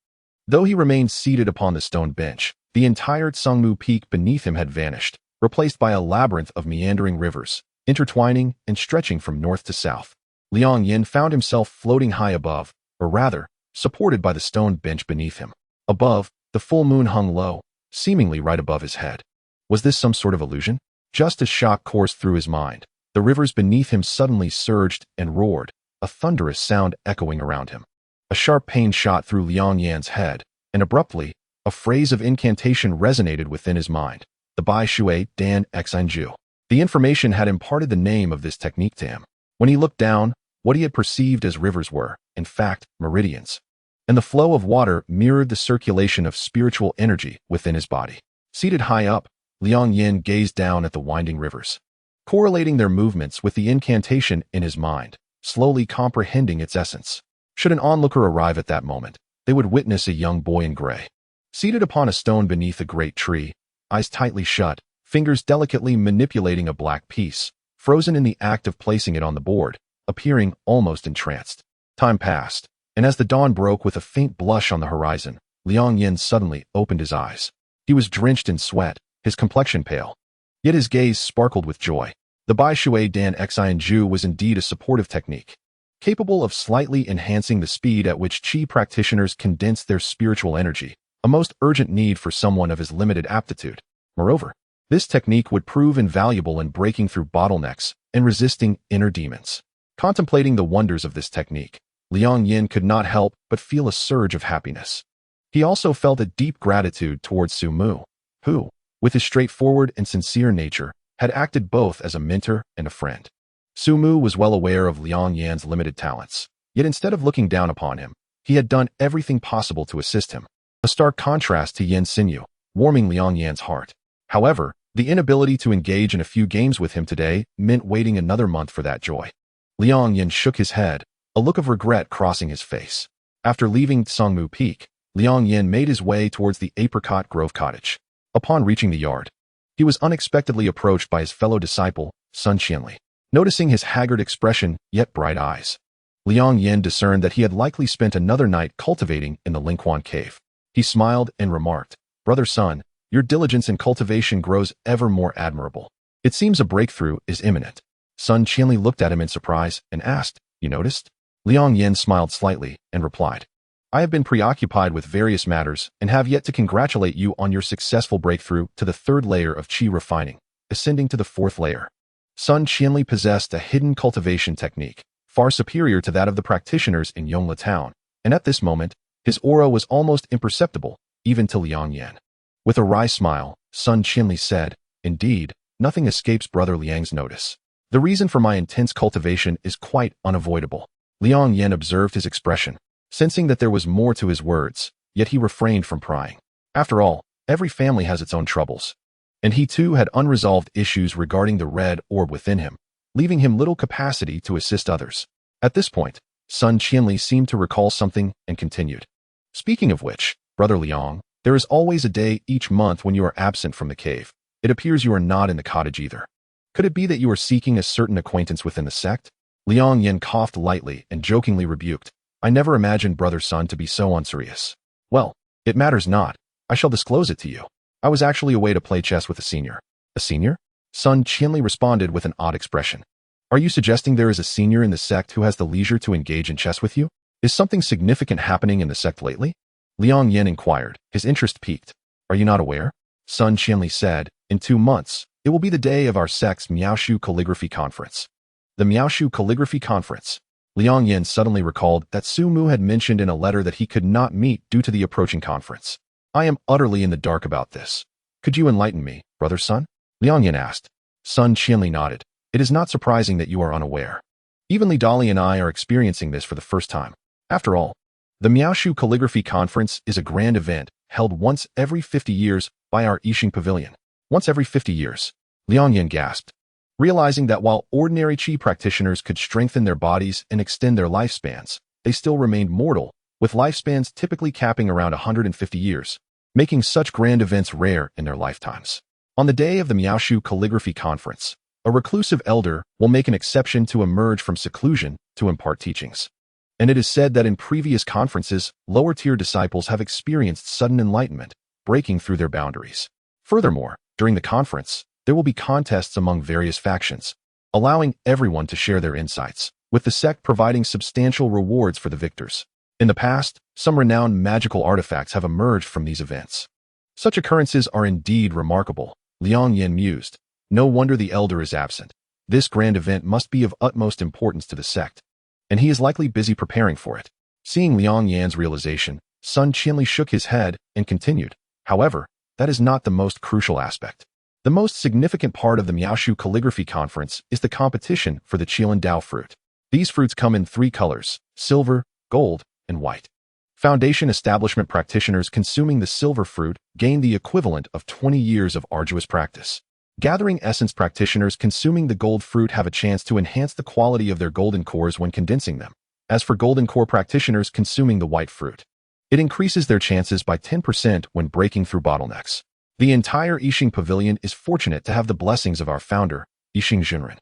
Though he remained seated upon the stone bench, the entire Tsangmu Peak beneath him had vanished, replaced by a labyrinth of meandering rivers, intertwining and stretching from north to south. Liang Yan found himself floating high above, or rather, supported by the stone bench beneath him. Above, the full moon hung low, seemingly right above his head. Was this some sort of illusion? Just as shock coursed through his mind, the rivers beneath him suddenly surged and roared, a thunderous sound echoing around him. A sharp pain shot through Liang Yan's head, and abruptly, a phrase of incantation resonated within his mind. The Bai Shui Dan Xinju. The information had imparted the name of this technique to him. When he looked down, what he had perceived as rivers were, in fact, meridians. And the flow of water mirrored the circulation of spiritual energy within his body. Seated high up, Liang Yan gazed down at the winding rivers, correlating their movements with the incantation in his mind, slowly comprehending its essence. Should an onlooker arrive at that moment, they would witness a young boy in gray, seated upon a stone beneath a great tree, eyes tightly shut, fingers delicately manipulating a black piece, frozen in the act of placing it on the board, appearing almost entranced. Time passed, and as the dawn broke with a faint blush on the horizon, Liang Yan suddenly opened his eyes. He was drenched in sweat, his complexion pale. Yet his gaze sparkled with joy. The Bai Shui Dan Xinju was indeed a supportive technique, capable of slightly enhancing the speed at which Qi practitioners condense their spiritual energy, a most urgent need for someone of his limited aptitude. Moreover, this technique would prove invaluable in breaking through bottlenecks and resisting inner demons. Contemplating the wonders of this technique, Liang Yan could not help but feel a surge of happiness. He also felt a deep gratitude towards Su Mu, who, with his straightforward and sincere nature, had acted both as a mentor and a friend. Su Mu was well aware of Liang Yan's limited talents, yet instead of looking down upon him, he had done everything possible to assist him. A stark contrast to Yan Xinyu, warming Liang Yan's heart. However, the inability to engage in a few games with him today meant waiting another month for that joy. Liang Yan shook his head, a look of regret crossing his face. After leaving Tsangmu Peak, Liang Yan made his way towards the Apricot Grove cottage. Upon reaching the yard, he was unexpectedly approached by his fellow disciple, Sun Qianli. Noticing his haggard expression yet bright eyes, Liang Yan discerned that he had likely spent another night cultivating in the Lingquan cave. He smiled and remarked, "Brother Sun, your diligence in cultivation grows ever more admirable. It seems a breakthrough is imminent." Sun Qianli looked at him in surprise and asked, "You noticed?" Liang Yan smiled slightly and replied, "I have been preoccupied with various matters and have yet to congratulate you on your successful breakthrough to the third layer of Qi refining, ascending to the fourth layer." Sun Qianli possessed a hidden cultivation technique, far superior to that of the practitioners in Yongla town, and at this moment, his aura was almost imperceptible, even to Liang Yan. With a wry smile, Sun Qianli said, "Indeed, nothing escapes Brother Liang's notice. The reason for my intense cultivation is quite unavoidable." Liang Yan observed his expression, sensing that there was more to his words, yet he refrained from prying. After all, every family has its own troubles, and he too had unresolved issues regarding the red orb within him, leaving him little capacity to assist others. At this point, Sun Qianli seemed to recall something and continued, "Speaking of which, Brother Liang, there is always a day each month when you are absent from the cave. It appears you are not in the cottage either. Could it be that you are seeking a certain acquaintance within the sect?" Liang Yan coughed lightly and jokingly rebuked, "I never imagined Brother Sun to be so unserious." "Well, it matters not. I shall disclose it to you. I was actually away to play chess with a senior." "A senior?" Sun Qianli responded with an odd expression. "Are you suggesting there is a senior in the sect who has the leisure to engage in chess with you? Is something significant happening in the sect lately?" Liang Yan inquired, his interest piqued. "Are you not aware?" Sun Qianli said, "In 2 months, It will be the day of our sect's Miaoshu Calligraphy Conference. The Miaoshu Calligraphy Conference. Liang Yan suddenly recalled that Su Mu had mentioned in a letter that he could not meet due to the approaching conference. I am utterly in the dark about this. Could you enlighten me, brother Sun? Liang Yan asked. Sun Qianli nodded. It is not surprising that you are unaware. Even Li Dali and I are experiencing this for the first time. After all, the Miaoshu Calligraphy Conference is a grand event held once every 50 years by our Yixing Pavilion. Once every 50 years, Liang Yan gasped, realizing that while ordinary Qi practitioners could strengthen their bodies and extend their lifespans, they still remained mortal, with lifespans typically capping around 150 years, making such grand events rare in their lifetimes. On the day of the Miaoshu Calligraphy Conference, a reclusive elder will make an exception to emerge from seclusion to impart teachings. And it is said that in previous conferences, lower-tier disciples have experienced sudden enlightenment, breaking through their boundaries. Furthermore, during the conference, there will be contests among various factions, allowing everyone to share their insights, with the sect providing substantial rewards for the victors. In the past, some renowned magical artifacts have emerged from these events. Such occurrences are indeed remarkable, Liang Yan mused. No wonder the elder is absent. This grand event must be of utmost importance to the sect, and he is likely busy preparing for it. Seeing Liang Yan's realization, Sun Qianli shook his head and continued. However, that is not the most crucial aspect. The most significant part of the Miaoshu Calligraphy Conference is the competition for the Qilin Dao fruit. These fruits come in 3 colors: silver, gold, and white. Foundation establishment practitioners consuming the silver fruit gain the equivalent of 20 years of arduous practice. Gathering essence practitioners consuming the gold fruit have a chance to enhance the quality of their golden cores when condensing them. As for golden core practitioners consuming the white fruit, it increases their chances by 10% when breaking through bottlenecks. The entire Yixing Pavilion is fortunate to have the blessings of our founder, Yixing Junren,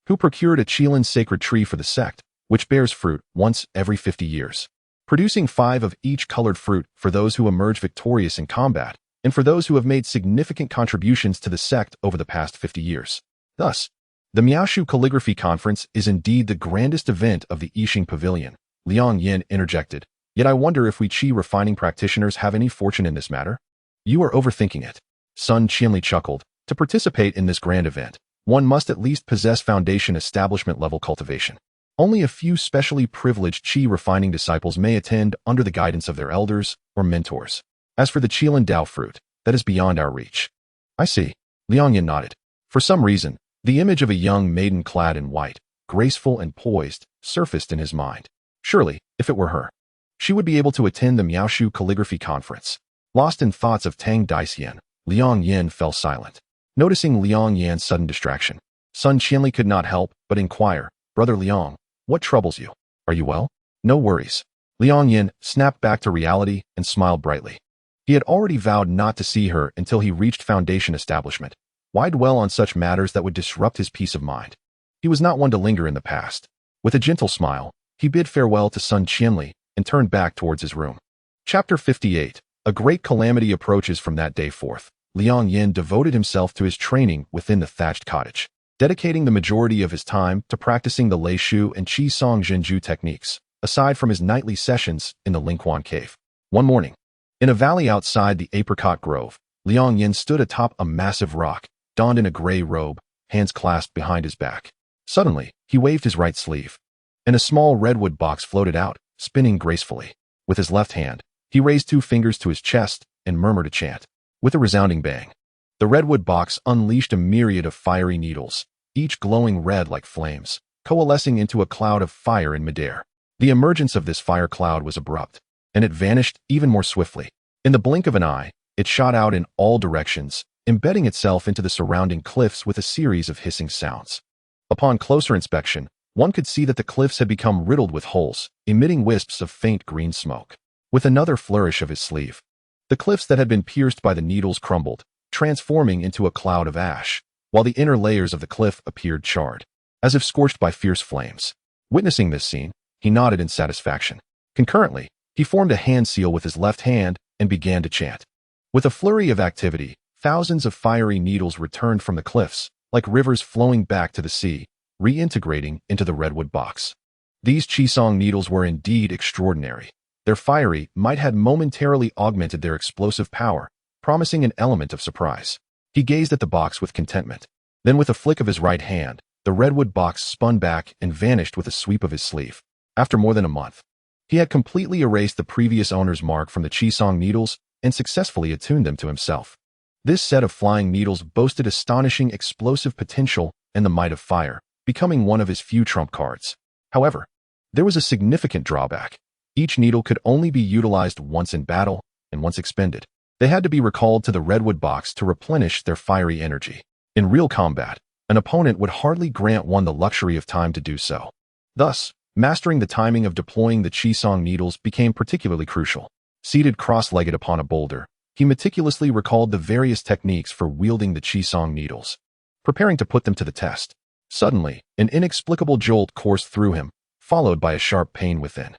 who procured a Qilin sacred tree for the sect, which bears fruit once every 50 years, producing 5 of each colored fruit for those who emerge victorious in combat, and for those who have made significant contributions to the sect over the past 50 years. Thus, the Miaoshu Calligraphy Conference is indeed the grandest event of the Yixing Pavilion, Liang Yan interjected. Yet I wonder if we Qi refining practitioners have any fortune in this matter? You are overthinking it. Sun Qianli chuckled. To participate in this grand event, one must at least possess foundation establishment level cultivation. Only a few specially privileged Qi refining disciples may attend under the guidance of their elders or mentors. As for the Qilin Dao fruit, that is beyond our reach. I see. Liang Yan nodded. For some reason, the image of a young maiden clad in white, graceful and poised, surfaced in his mind. Surely, if it were her, she would be able to attend the Miaoshu Calligraphy Conference. Lost in thoughts of Tang Daisian, Liang Yan fell silent. Noticing Liang Yan's sudden distraction, Sun Qianli could not help but inquire, Brother Liang, what troubles you? Are you well? No worries. Liang Yan snapped back to reality and smiled brightly. He had already vowed not to see her until he reached foundation establishment. Why dwell on such matters that would disrupt his peace of mind? He was not one to linger in the past. With a gentle smile, he bid farewell to Sun Qianli and turned back towards his room. Chapter 58. A great calamity approaches. From that day forth, Liang Yan devoted himself to his training within the thatched cottage, dedicating the majority of his time to practicing the Lei Shu and Qi Song Zhenju techniques, aside from his nightly sessions in the Lingquan cave. One morning, in a valley outside the apricot grove, Liang Yan stood atop a massive rock, donned in a gray robe, hands clasped behind his back. Suddenly, he waved his right sleeve, and a small redwood box floated out, spinning gracefully. With his left hand, he raised 2 fingers to his chest and murmured a chant. With a resounding bang, the redwood box unleashed a myriad of fiery needles, each glowing red like flames, coalescing into a cloud of fire in midair. The emergence of this fire cloud was abrupt, and it vanished even more swiftly. In the blink of an eye, it shot out in all directions, embedding itself into the surrounding cliffs with a series of hissing sounds. Upon closer inspection, one could see that the cliffs had become riddled with holes, emitting wisps of faint green smoke. With another flourish of his sleeve, the cliffs that had been pierced by the needles crumbled, transforming into a cloud of ash, while the inner layers of the cliff appeared charred, as if scorched by fierce flames. Witnessing this scene, he nodded in satisfaction. Concurrently, he formed a hand seal with his left hand and began to chant. With a flurry of activity, thousands of fiery needles returned from the cliffs, like rivers flowing back to the sea, reintegrating into the redwood box. These Qisong needles were indeed extraordinary. Their fiery might had momentarily augmented their explosive power, promising an element of surprise. He gazed at the box with contentment. Then with a flick of his right hand, the redwood box spun back and vanished with a sweep of his sleeve. After more than a month, he had completely erased the previous owner's mark from the Qisong needles and successfully attuned them to himself. This set of flying needles boasted astonishing explosive potential and the might of fire, becoming one of his few trump cards. However, there was a significant drawback. Each needle could only be utilized once in battle, and once expended, they had to be recalled to the redwood box to replenish their fiery energy. In real combat, an opponent would hardly grant one the luxury of time to do so. Thus, mastering the timing of deploying the Qisong needles became particularly crucial. Seated cross-legged upon a boulder, he meticulously recalled the various techniques for wielding the Qisong needles, preparing to put them to the test. Suddenly, an inexplicable jolt coursed through him, followed by a sharp pain within.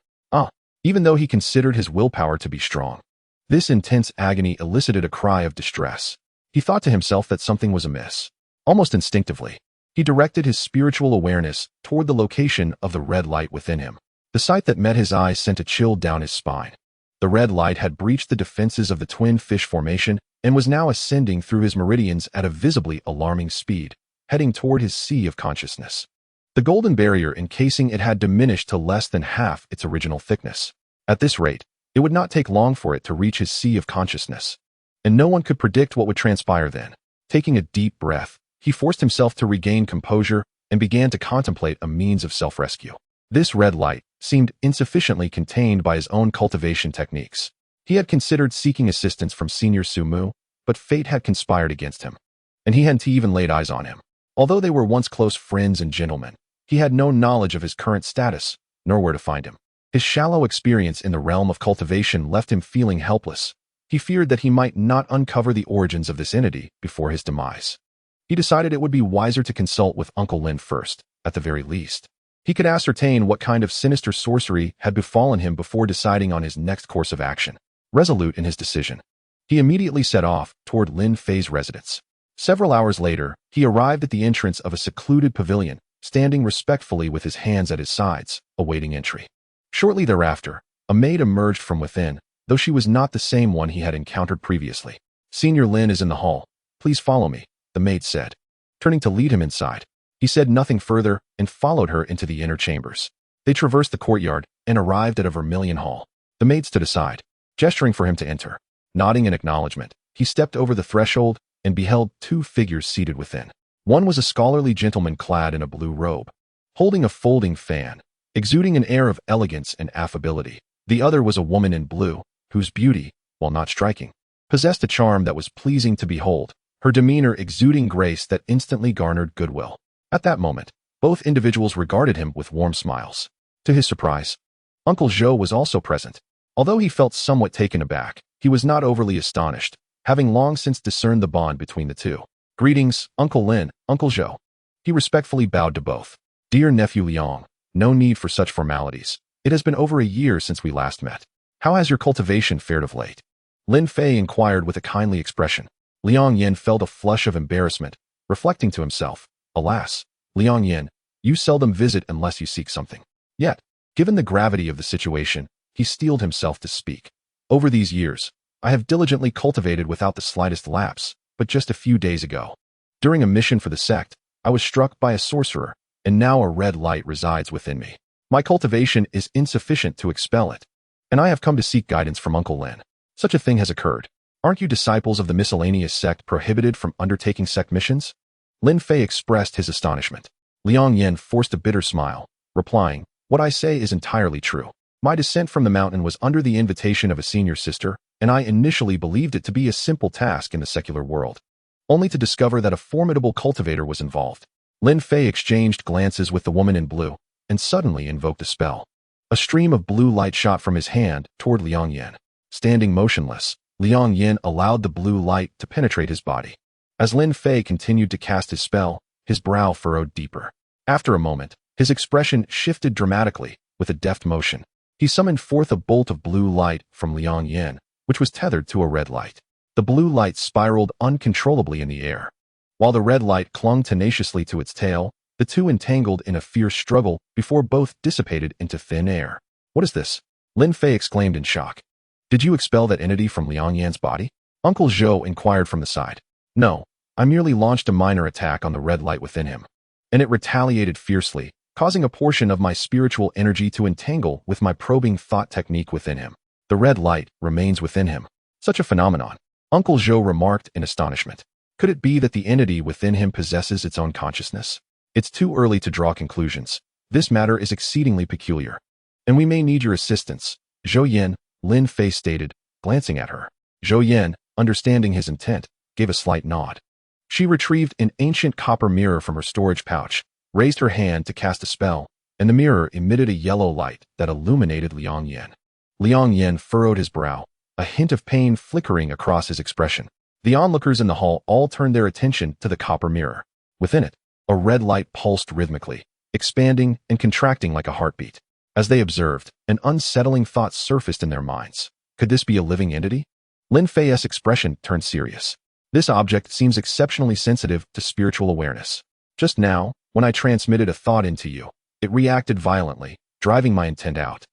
Even though he considered his willpower to be strong, this intense agony elicited a cry of distress. He thought to himself that something was amiss. Almost instinctively, he directed his spiritual awareness toward the location of the red light within him. The sight that met his eye sent a chill down his spine. The red light had breached the defenses of the twin fish formation and was now ascending through his meridians at a visibly alarming speed, heading toward his sea of consciousness. The golden barrier encasing it had diminished to less than half its original thickness. At this rate, it would not take long for it to reach his sea of consciousness, and no one could predict what would transpire then. Taking a deep breath, he forced himself to regain composure and began to contemplate a means of self-rescue. This red light seemed insufficiently contained by his own cultivation techniques. He had considered seeking assistance from Senior Sumu, but fate had conspired against him, and he hadn't even laid eyes on him. Although they were once close friends and gentlemen, he had no knowledge of his current status, nor where to find him. His shallow experience in the realm of cultivation left him feeling helpless. He feared that he might not uncover the origins of this entity before his demise. He decided it would be wiser to consult with Uncle Lin first, at the very least. He could ascertain what kind of sinister sorcery had befallen him before deciding on his next course of action. Resolute in his decision, he immediately set off toward Lin Fei's residence. Several hours later, he arrived at the entrance of a secluded pavilion, standing respectfully with his hands at his sides, awaiting entry. Shortly thereafter, a maid emerged from within, though she was not the same one he had encountered previously. "Senior Lin is in the hall. Please follow me," the maid said. Turning to lead him inside, he said nothing further and followed her into the inner chambers. They traversed the courtyard and arrived at a vermilion hall. The maid stood aside, gesturing for him to enter. Nodding in acknowledgement, he stepped over the threshold and beheld two figures seated within. One was a scholarly gentleman clad in a blue robe, holding a folding fan, exuding an air of elegance and affability. The other was a woman in blue, whose beauty, while not striking, possessed a charm that was pleasing to behold, her demeanor exuding grace that instantly garnered goodwill. At that moment, both individuals regarded him with warm smiles. To his surprise, Uncle Zhou was also present. Although he felt somewhat taken aback, he was not overly astonished, having long since discerned the bond between the two. "Greetings, Uncle Lin, Uncle Zhou." He respectfully bowed to both. "Dear nephew Liang, no need for such formalities. It has been over a year since we last met. How has your cultivation fared of late?" Lin Fei inquired with a kindly expression. Liang Yan felt a flush of embarrassment, reflecting to himself, "Alas, Liang Yan, you seldom visit unless you seek something." Yet, given the gravity of the situation, he steeled himself to speak. "Over these years, I have diligently cultivated without the slightest lapse, but just a few days ago, during a mission for the sect, I was struck by a sorcerer, and now a red light resides within me. My cultivation is insufficient to expel it, and I have come to seek guidance from Uncle Lin. Such a thing has occurred. Aren't you disciples of the miscellaneous sect prohibited from undertaking sect missions?" Lin Fei expressed his astonishment. Liang Yan forced a bitter smile, replying, "What I say is entirely true. My descent from the mountain was under the invitation of a senior sister, and I initially believed it to be a simple task in the secular world, only to discover that a formidable cultivator was involved." Lin Fei exchanged glances with the woman in blue, and suddenly invoked a spell. A stream of blue light shot from his hand toward Liang Yan. Standing motionless, Liang Yan allowed the blue light to penetrate his body. As Lin Fei continued to cast his spell, his brow furrowed deeper. After a moment, his expression shifted dramatically. With a deft motion, he summoned forth a bolt of blue light from Liang Yan, which was tethered to a red light. The blue light spiraled uncontrollably in the air. While the red light clung tenaciously to its tail, the two entangled in a fierce struggle before both dissipated into thin air. "What is this?" Lin Fei exclaimed in shock. "Did you expel that entity from Liang Yan's body?" Uncle Zhou inquired from the side. "No, I merely launched a minor attack on the red light within him, and it retaliated fiercely, causing a portion of my spiritual energy to entangle with my probing thought technique within him. The red light remains within him. Such a phenomenon, Uncle Zhou remarked in astonishment. Could it be that the entity within him possesses its own consciousness? It's too early to draw conclusions. This matter is exceedingly peculiar, and we may need your assistance, Zhou Yan, Lin Fei stated, glancing at her. Zhou Yan, understanding his intent, gave a slight nod. She retrieved an ancient copper mirror from her storage pouch, raised her hand to cast a spell, and the mirror emitted a yellow light that illuminated Liang Yan. Liang Yan furrowed his brow, a hint of pain flickering across his expression. The onlookers in the hall all turned their attention to the copper mirror. Within it, a red light pulsed rhythmically, expanding and contracting like a heartbeat. As they observed, an unsettling thought surfaced in their minds. Could this be a living entity? Lin Fei's expression turned serious. This object seems exceptionally sensitive to spiritual awareness. Just now, when I transmitted a thought into you, it reacted violently, driving my intent out.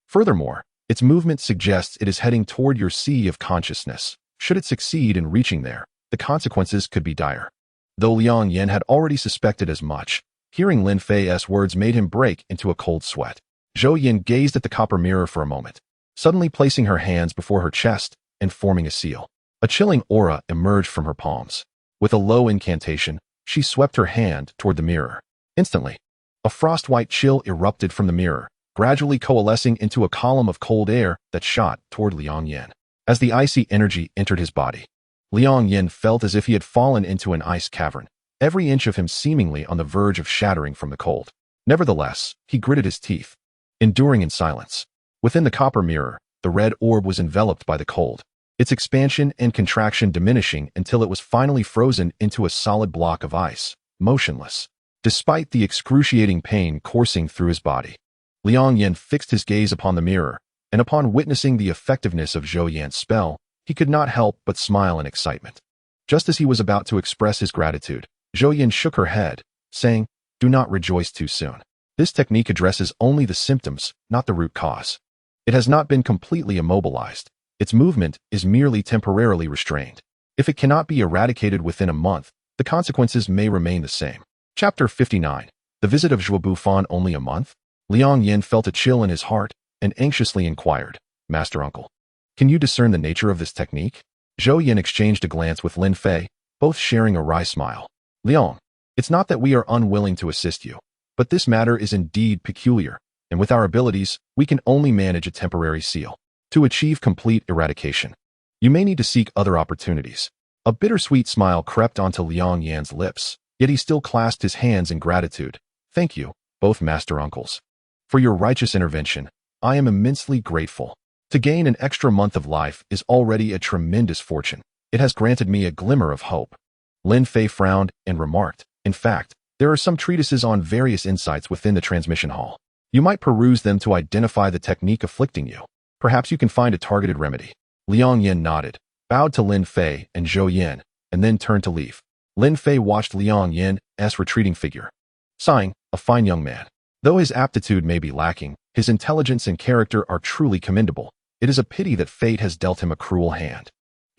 Furthermore, its movement suggests it is heading toward your sea of consciousness. Should it succeed in reaching there, the consequences could be dire. Though Liang Yan had already suspected as much, hearing Lin Fei's words made him break into a cold sweat. Zhou Yan gazed at the copper mirror for a moment, suddenly placing her hands before her chest and forming a seal. A chilling aura emerged from her palms. With a low incantation, she swept her hand toward the mirror. Instantly, a frost-white chill erupted from the mirror, gradually coalescing into a column of cold air that shot toward Liang Yan. As the icy energy entered his body, Liang Yan felt as if he had fallen into an ice cavern, every inch of him seemingly on the verge of shattering from the cold. Nevertheless, he gritted his teeth, enduring in silence. Within the copper mirror, the red orb was enveloped by the cold, its expansion and contraction diminishing until it was finally frozen into a solid block of ice, motionless. Despite the excruciating pain coursing through his body, Liang Yan fixed his gaze upon the mirror, and upon witnessing the effectiveness of Zhou Yan's spell, he could not help but smile in excitement. Just as he was about to express his gratitude, Zhou Yan shook her head, saying, "Do not rejoice too soon. This technique addresses only the symptoms, not the root cause. It has not been completely immobilized. Its movement is merely temporarily restrained. If it cannot be eradicated within a month, the consequences may remain the same." Chapter 59. The visit of Zhuo Bufan only a month? Liang Yan felt a chill in his heart and anxiously inquired, "Master Uncle, can you discern the nature of this technique?" Zhou Yan exchanged a glance with Lin Fei, both sharing a wry smile. "Liang, it's not that we are unwilling to assist you, but this matter is indeed peculiar, and with our abilities, we can only manage a temporary seal. To achieve complete eradication, you may need to seek other opportunities." A bittersweet smile crept onto Liang Yan's lips, yet he still clasped his hands in gratitude. "Thank you, both Master Uncles. For your righteous intervention, I am immensely grateful. To gain an extra month of life is already a tremendous fortune. It has granted me a glimmer of hope." Lin Fei frowned and remarked, "In fact, there are some treatises on various insights within the transmission hall. You might peruse them to identify the technique afflicting you. Perhaps you can find a targeted remedy." Liang Yan nodded, bowed to Lin Fei and Zhou Yan, and then turned to leave. Lin Fei watched Liang Yan's retreating figure, sighing, a fine young man. Though his aptitude may be lacking, his intelligence and character are truly commendable. It is a pity that fate has dealt him a cruel hand.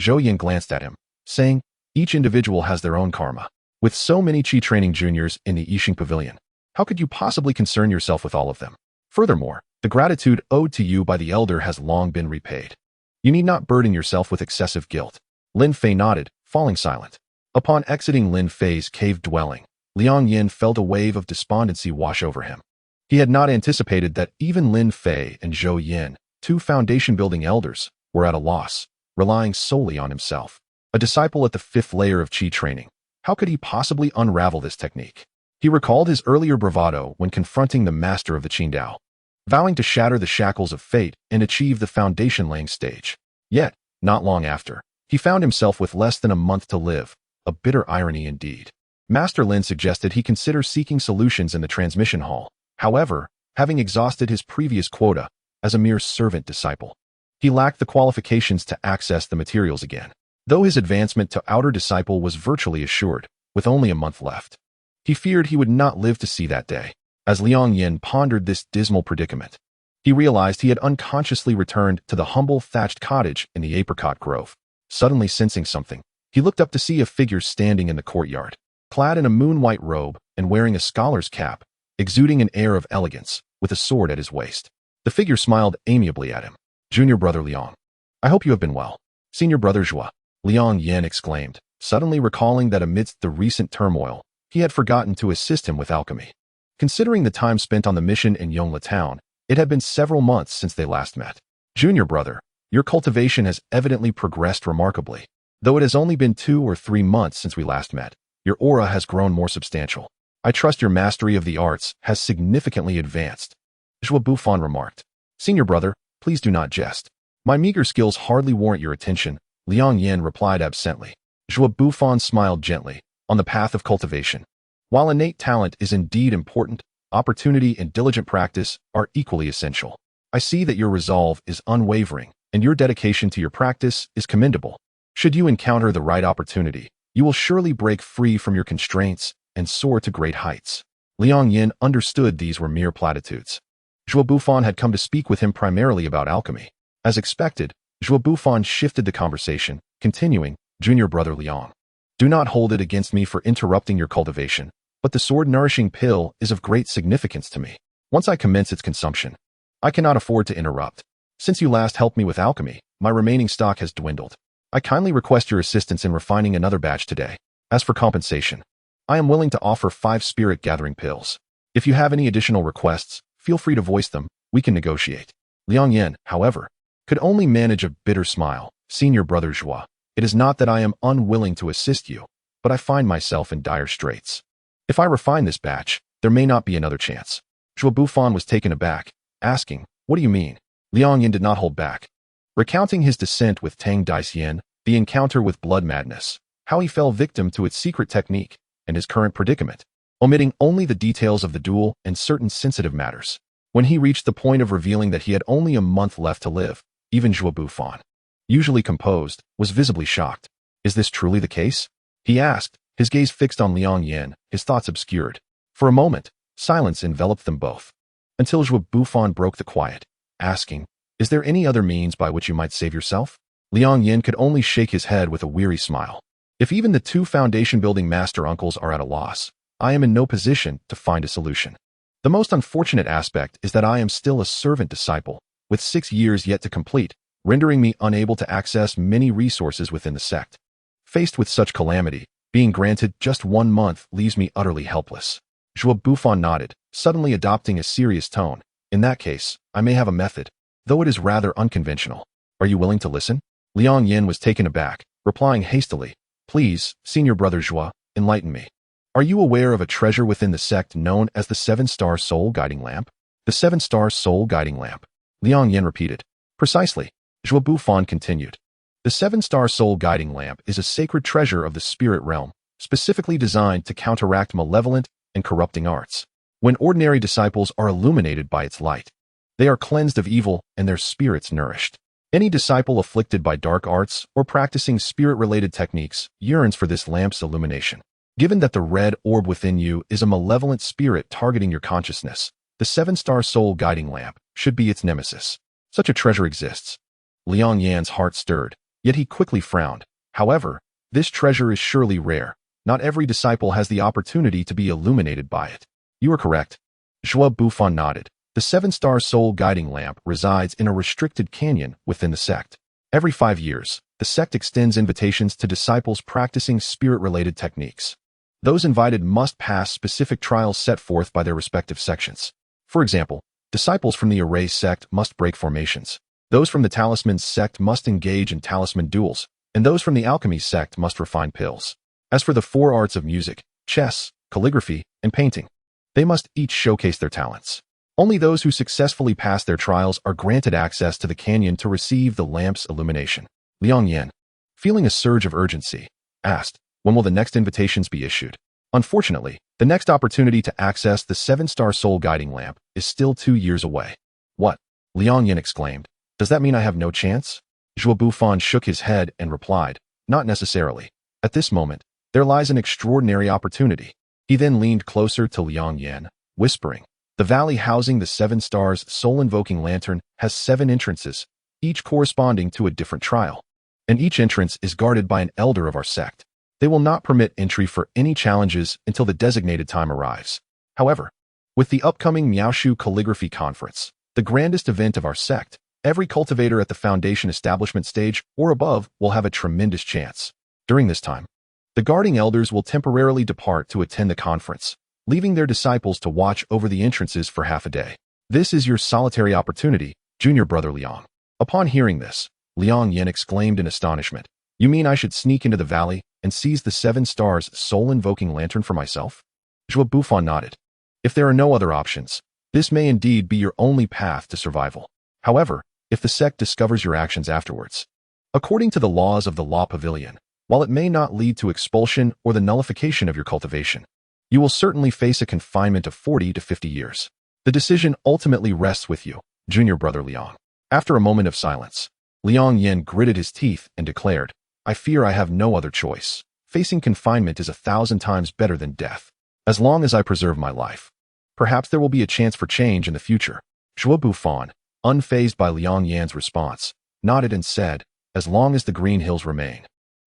Zhou Yan glanced at him, saying, "Each individual has their own karma. With so many Qi training juniors in the Yixing Pavilion, how could you possibly concern yourself with all of them? Furthermore, the gratitude owed to you by the elder has long been repaid. You need not burden yourself with excessive guilt." Lin Fei nodded, falling silent. Upon exiting Lin Fei's cave dwelling, Liang Yan felt a wave of despondency wash over him. He had not anticipated that even Lin Fei and Zhou Yan, two foundation-building elders, were at a loss, relying solely on himself. A disciple at the 5th layer of Qi training, how could he possibly unravel this technique? He recalled his earlier bravado when confronting the master of the Qingdao, vowing to shatter the shackles of fate and achieve the foundation-laying stage. Yet, not long after, he found himself with less than a month to live, a bitter irony indeed. Master Lin suggested he consider seeking solutions in the transmission hall. However, having exhausted his previous quota as a mere servant disciple, he lacked the qualifications to access the materials again. Though his advancement to outer disciple was virtually assured, with only a month left, he feared he would not live to see that day. As Liang Yan pondered this dismal predicament, he realized he had unconsciously returned to the humble thatched cottage in the apricot grove. Suddenly sensing something, He looked up to see a figure standing in the courtyard, clad in a moon-white robe and wearing a scholar's cap, exuding an air of elegance, with a sword at his waist. The figure smiled amiably at him. Junior brother Liang. I hope you have been well. Senior brother Zhua. Liang Yan exclaimed, suddenly recalling that amidst the recent turmoil, he had forgotten to assist him with alchemy. Considering the time spent on the mission in Yongla town, it had been several months since they last met. Junior brother, your cultivation has evidently progressed remarkably. Though it has only been 2 or 3 months since we last met, your aura has grown more substantial. I trust your mastery of the arts has significantly advanced. Zhua Bufan remarked. Senior brother, please do not jest. My meager skills hardly warrant your attention, Liang Yan replied absently. Zhua Bufan smiled gently. On the path of cultivation, while innate talent is indeed important, opportunity and diligent practice are equally essential. I see that your resolve is unwavering, and your dedication to your practice is commendable. Should you encounter the right opportunity, you will surely break free from your constraints and soar to great heights. Liang Yan understood these were mere platitudes. Zhua Bufan had come to speak with him primarily about alchemy. As expected, Zhua Bufan shifted the conversation, continuing, Junior brother Liang. Do not hold it against me for interrupting your cultivation, but the sword-nourishing pill is of great significance to me. Once I commence its consumption, I cannot afford to interrupt. Since you last helped me with alchemy, my remaining stock has dwindled. I kindly request your assistance in refining another batch today. As for compensation, I am willing to offer 5 spirit-gathering pills. If you have any additional requests, feel free to voice them. We can negotiate. Liang Yan, however, could only manage a bitter smile. Senior brother Zhua. It is not that I am unwilling to assist you, but I find myself in dire straits. If I refine this batch, there may not be another chance. Zhua Bufan was taken aback, asking, what do you mean? Liang Yan did not hold back. Recounting his descent with Tang Daisyan, the encounter with blood madness, how he fell victim to its secret technique, and his current predicament, omitting only the details of the duel and certain sensitive matters. When he reached the point of revealing that he had only a month left to live, even Zhua Bufan, usually composed, was visibly shocked. Is this truly the case? He asked, his gaze fixed on Liang Yan, his thoughts obscured. For a moment, silence enveloped them both, until Zhua Bufan broke the quiet, asking, is there any other means by which you might save yourself? Liang Yan could only shake his head with a weary smile. If even the 2 foundation-building master uncles are at a loss, I am in no position to find a solution. The most unfortunate aspect is that I am still a servant disciple, with 6 years yet to complete, rendering me unable to access many resources within the sect. Faced with such calamity, being granted just 1 month leaves me utterly helpless. Zhua Bufan nodded, suddenly adopting a serious tone. In that case, I may have a method, though it is rather unconventional. Are you willing to listen? Liang Yan was taken aback, replying hastily, please, senior brother Zhua, enlighten me. Are you aware of a treasure within the sect known as the 7-star soul guiding lamp? The 7-star soul guiding lamp. Liang Yan repeated. Precisely. Zhua Bufan continued. The 7-star soul guiding lamp is a sacred treasure of the spirit realm, specifically designed to counteract malevolent and corrupting arts. When ordinary disciples are illuminated by its light, they are cleansed of evil and their spirits nourished. Any disciple afflicted by dark arts or practicing spirit-related techniques yearns for this lamp's illumination. Given that the red orb within you is a malevolent spirit targeting your consciousness, the 7-star soul guiding lamp should be its nemesis. Such a treasure exists. Liang Yan's heart stirred, yet he quickly frowned. However, this treasure is surely rare. Not every disciple has the opportunity to be illuminated by it. You are correct. Zhua Bufan nodded. The 7-star soul guiding lamp resides in a restricted canyon within the sect. Every 5 years, the sect extends invitations to disciples practicing spirit-related techniques. Those invited must pass specific trials set forth by their respective sections. For example, disciples from the Array sect must break formations. Those from the Talisman sect must engage in talisman duels, and those from the Alchemy sect must refine pills. As for the 4 arts of music, chess, calligraphy, and painting, they must each showcase their talents. Only those who successfully pass their trials are granted access to the canyon to receive the lamp's illumination. Liang Yan, feeling a surge of urgency, asked, when will the next invitations be issued? Unfortunately, the next opportunity to access the 7-star soul guiding lamp is still 2 years away. What? Liang Yan exclaimed. Does that mean I have no chance? Zhua Bufan shook his head and replied, not necessarily. At this moment, there lies an extraordinary opportunity. He then leaned closer to Liang Yan, whispering, the valley housing the 7 stars soul-invoking lantern has 7 entrances, each corresponding to a different trial. and each entrance is guarded by an elder of our sect. They will not permit entry for any challenges until the designated time arrives. However, with the upcoming Miaoshu Calligraphy Conference, the grandest event of our sect, every cultivator at the foundation establishment stage or above will have a tremendous chance. During this time, the guarding elders will temporarily depart to attend the conference, leaving their disciples to watch over the entrances for half a day. This is your solitary opportunity, junior brother Liang. Upon hearing this, Liang Yan exclaimed in astonishment. You mean I should sneak into the valley and seize the 7 stars soul-invoking lantern for myself? Zhuo Bufan nodded. If there are no other options, this may indeed be your only path to survival. However, if the sect discovers your actions afterwards, according to the laws of the Law Pavilion, while it may not lead to expulsion or the nullification of your cultivation, you will certainly face a confinement of 40 to 50 years. The decision ultimately rests with you, junior brother Liang. After a moment of silence, Liang Yan gritted his teeth and declared, I fear I have no other choice. Facing confinement is 1,000 times better than death. As long as I preserve my life, perhaps there will be a chance for change in the future. Zhuo Bufan, unfazed by Liang Yan's response, nodded and said, as long as the green hills remain,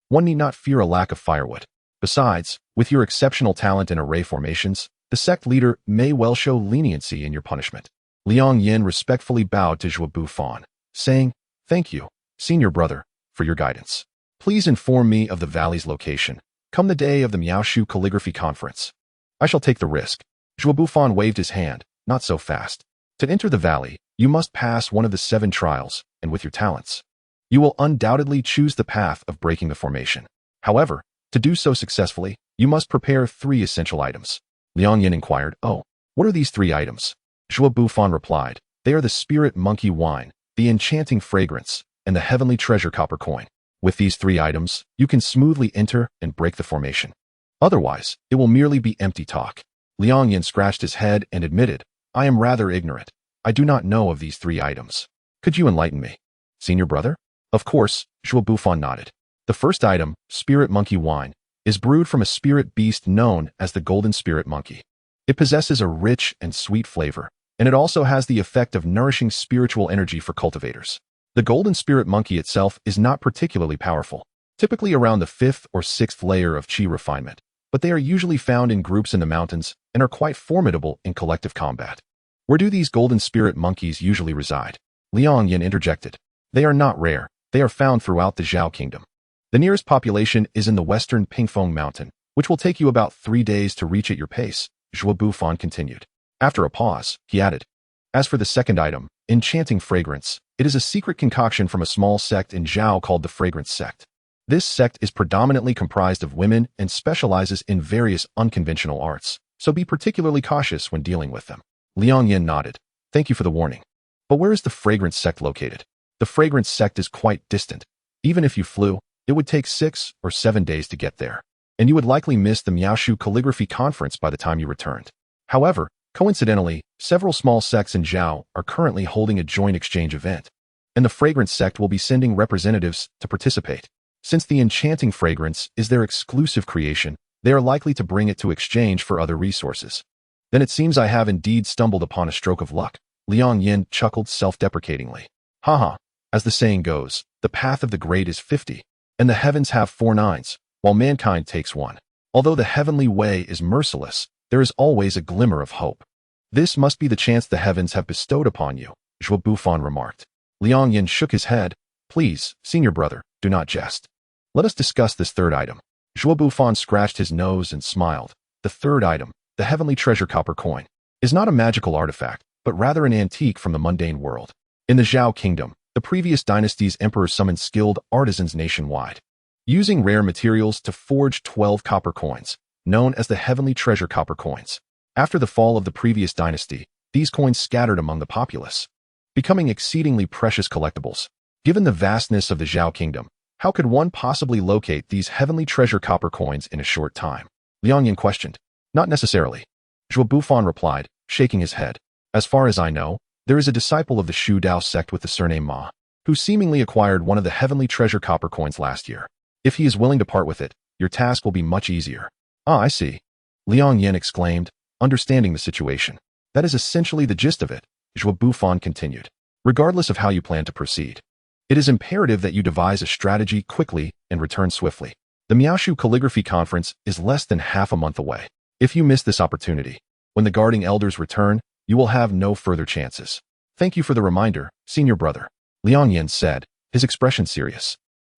one need not fear a lack of firewood. Besides, with your exceptional talent in array formations, the sect leader may well show leniency in your punishment. Liang Yan respectfully bowed to Zhuo Bufan, saying, Thank you, senior brother, for your guidance. Please inform me of the valley's location, come the day of the Miaoshu Calligraphy Conference. I shall take the risk. Zhuo Bufan waved his hand, not so fast. To enter the valley, you must pass one of the 7 trials, and with your talents, you will undoubtedly choose the path of breaking the formation. However, to do so successfully, you must prepare 3 essential items. Liang Yan inquired, Oh, what are these 3 items? Zhuo Bufan replied, They are the spirit monkey wine, the enchanting fragrance, and the heavenly treasure copper coin. With these 3 items, you can smoothly enter and break the formation. Otherwise, it will merely be empty talk. Liang Yan scratched his head and admitted, I am rather ignorant. I do not know of these 3 items. Could you enlighten me? Senior brother? Of course, Zhuo Bufan nodded. The first item, spirit monkey wine, is brewed from a spirit beast known as the golden spirit monkey. It possesses a rich and sweet flavor, and it also has the effect of nourishing spiritual energy for cultivators. The golden spirit monkey itself is not particularly powerful, typically around the 5th or 6th layer of chi refinement, but they are usually found in groups in the mountains and are quite formidable in collective combat. Where do these golden spirit monkeys usually reside? Liang Yan interjected. They are not rare. They are found throughout the Zhao Kingdom. The nearest population is in the western Pingfeng Mountain, which will take you about 3 days to reach at your pace, Zhuo Bufan continued. After a pause, he added, As for the second item, enchanting fragrance, it is a secret concoction from a small sect in Zhao called the Fragrance Sect. This sect is predominantly comprised of women and specializes in various unconventional arts, so be particularly cautious when dealing with them. Liang Yan nodded. Thank you for the warning. But where is the Fragrance Sect located? The Fragrance Sect is quite distant. Even if you flew, it would take 6 or 7 days to get there, and you would likely miss the Miaoshu Calligraphy Conference by the time you returned. However, coincidentally, several small sects in Zhao are currently holding a joint exchange event, and the Fragrance Sect will be sending representatives to participate. Since the enchanting fragrance is their exclusive creation, they are likely to bring it to exchange for other resources. Then it seems I have indeed stumbled upon a stroke of luck. Liang Yan chuckled self-deprecatingly. Haha, as the saying goes, the path of the great is 50, and the heavens have 4 nines, while mankind takes 1. Although the heavenly way is merciless, there is always a glimmer of hope. This must be the chance the heavens have bestowed upon you, Zhuo Bufan remarked. Liang Yan shook his head. Please, senior brother, do not jest. Let us discuss this third item. Zhuo Bufan scratched his nose and smiled. The third item, the heavenly treasure copper coin, is not a magical artifact, but rather an antique from the mundane world. In the Zhao Kingdom, the previous dynasty's emperor summoned skilled artisans nationwide, using rare materials to forge 12 copper coins, known as the heavenly treasure copper coins. After the fall of the previous dynasty, these coins scattered among the populace, becoming exceedingly precious collectibles. Given the vastness of the Zhao Kingdom, how could one possibly locate these heavenly treasure copper coins in a short time? Liang Yan questioned. Not necessarily. Zhuo Bufan replied, shaking his head. As far as I know, there is a disciple of the Shu Dao sect with the surname Ma, who seemingly acquired one of the heavenly treasure copper coins last year. If he is willing to part with it, your task will be much easier. Ah, I see. Liang Yan exclaimed, understanding the situation. That is essentially the gist of it, Zhuo Bufan continued. Regardless of how you plan to proceed, It is imperative that you devise a strategy quickly and return swiftly. The Miaoshu Calligraphy Conference is less than half a month away. If you miss this opportunity, when the guarding elders return, you will have no further chances. Thank you for the reminder, senior brother, Liang Yan said, his expression serious.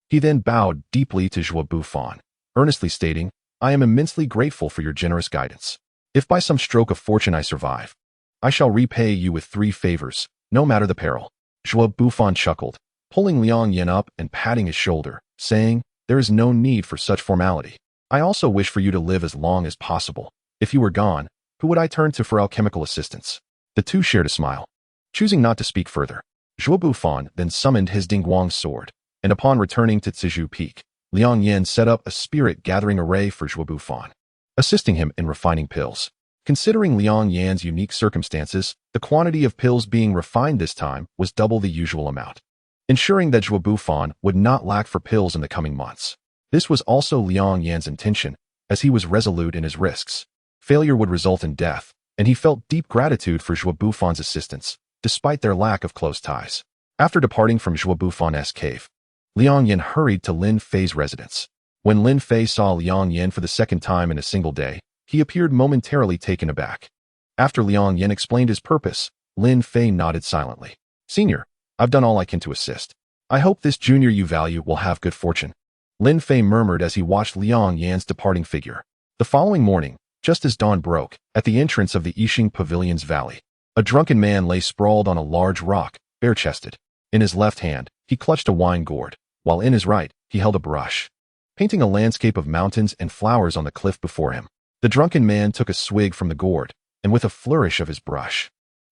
He then bowed deeply to Zhuo Bufan, earnestly stating, I am immensely grateful for your generous guidance. If by some stroke of fortune I survive, I shall repay you with 3 favors, no matter the peril. Zhuo Bufan chuckled, pulling Liang Yan up and patting his shoulder, saying, there is no need for such formality. I also wish for you to live as long as possible. If you were gone, who would I turn to for alchemical assistance? The two shared a smile. Choosing not to speak further, Zhuo Bufan then summoned his Dingguang sword, and upon returning to Tizhu Peak, Liang Yan set up a spirit-gathering array for Zhuo Bufan, assisting him in refining pills. Considering Liang Yan's unique circumstances, the quantity of pills being refined this time was double the usual amount, ensuring that Zhuo Bufan would not lack for pills in the coming months. This was also Liang Yan's intention, as he was resolute in his risks. Failure would result in death, and he felt deep gratitude for Zhuo Bufan's assistance, despite their lack of close ties. After departing from Zhuo Bufan's cave, Liang Yan hurried to Lin Fei's residence. When Lin Fei saw Liang Yan for the second time in a single day, he appeared momentarily taken aback. After Liang Yan explained his purpose, Lin Fei nodded silently. Senior, I've done all I can to assist. I hope this junior you value will have good fortune. Lin Fei murmured as he watched Liang Yan's departing figure. The following morning, just as dawn broke, at the entrance of the Yixing Pavilion's valley, a drunken man lay sprawled on a large rock, bare-chested. In his left hand, he clutched a wine gourd, while in his right, he held a brush, painting a landscape of mountains and flowers on the cliff before him. The drunken man took a swig from the gourd, and with a flourish of his brush,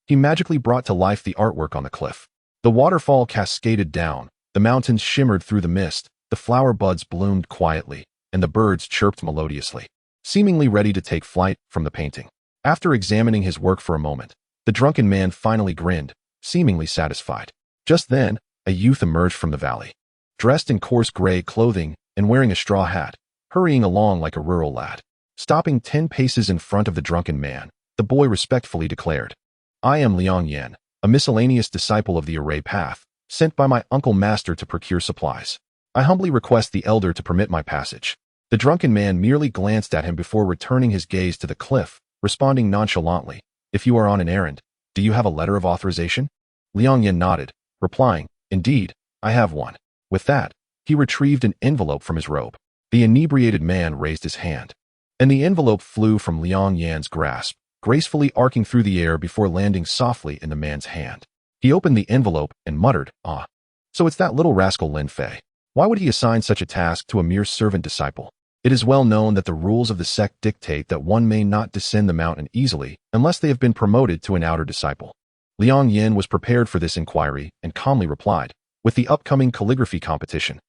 he magically brought to life the artwork on the cliff. The waterfall cascaded down, the mountains shimmered through the mist, the flower buds bloomed quietly, and the birds chirped melodiously, seemingly ready to take flight from the painting. After examining his work for a moment, the drunken man finally grinned, seemingly satisfied. Just then, a youth emerged from the valley, dressed in coarse gray clothing and wearing a straw hat, hurrying along like a rural lad. Stopping 10 paces in front of the drunken man, the boy respectfully declared, I am Liang Yan, a miscellaneous disciple of the Array Path, sent by my uncle master to procure supplies. I humbly request the elder to permit my passage. The drunken man merely glanced at him before returning his gaze to the cliff, responding nonchalantly, if you are on an errand, do you have a letter of authorization? Liang Yan nodded, replying, indeed, I have one. With that, he retrieved an envelope from his robe. The inebriated man raised his hand, and the envelope flew from Liang Yan's grasp, gracefully arcing through the air before landing softly in the man's hand. He opened the envelope and muttered, ah, so it's that little rascal Lin Fei. Why would he assign such a task to a mere servant disciple? It is well known that the rules of the sect dictate that one may not descend the mountain easily unless they have been promoted to an outer disciple. Liang Yan was prepared for this inquiry and calmly replied, with the upcoming calligraphy competition,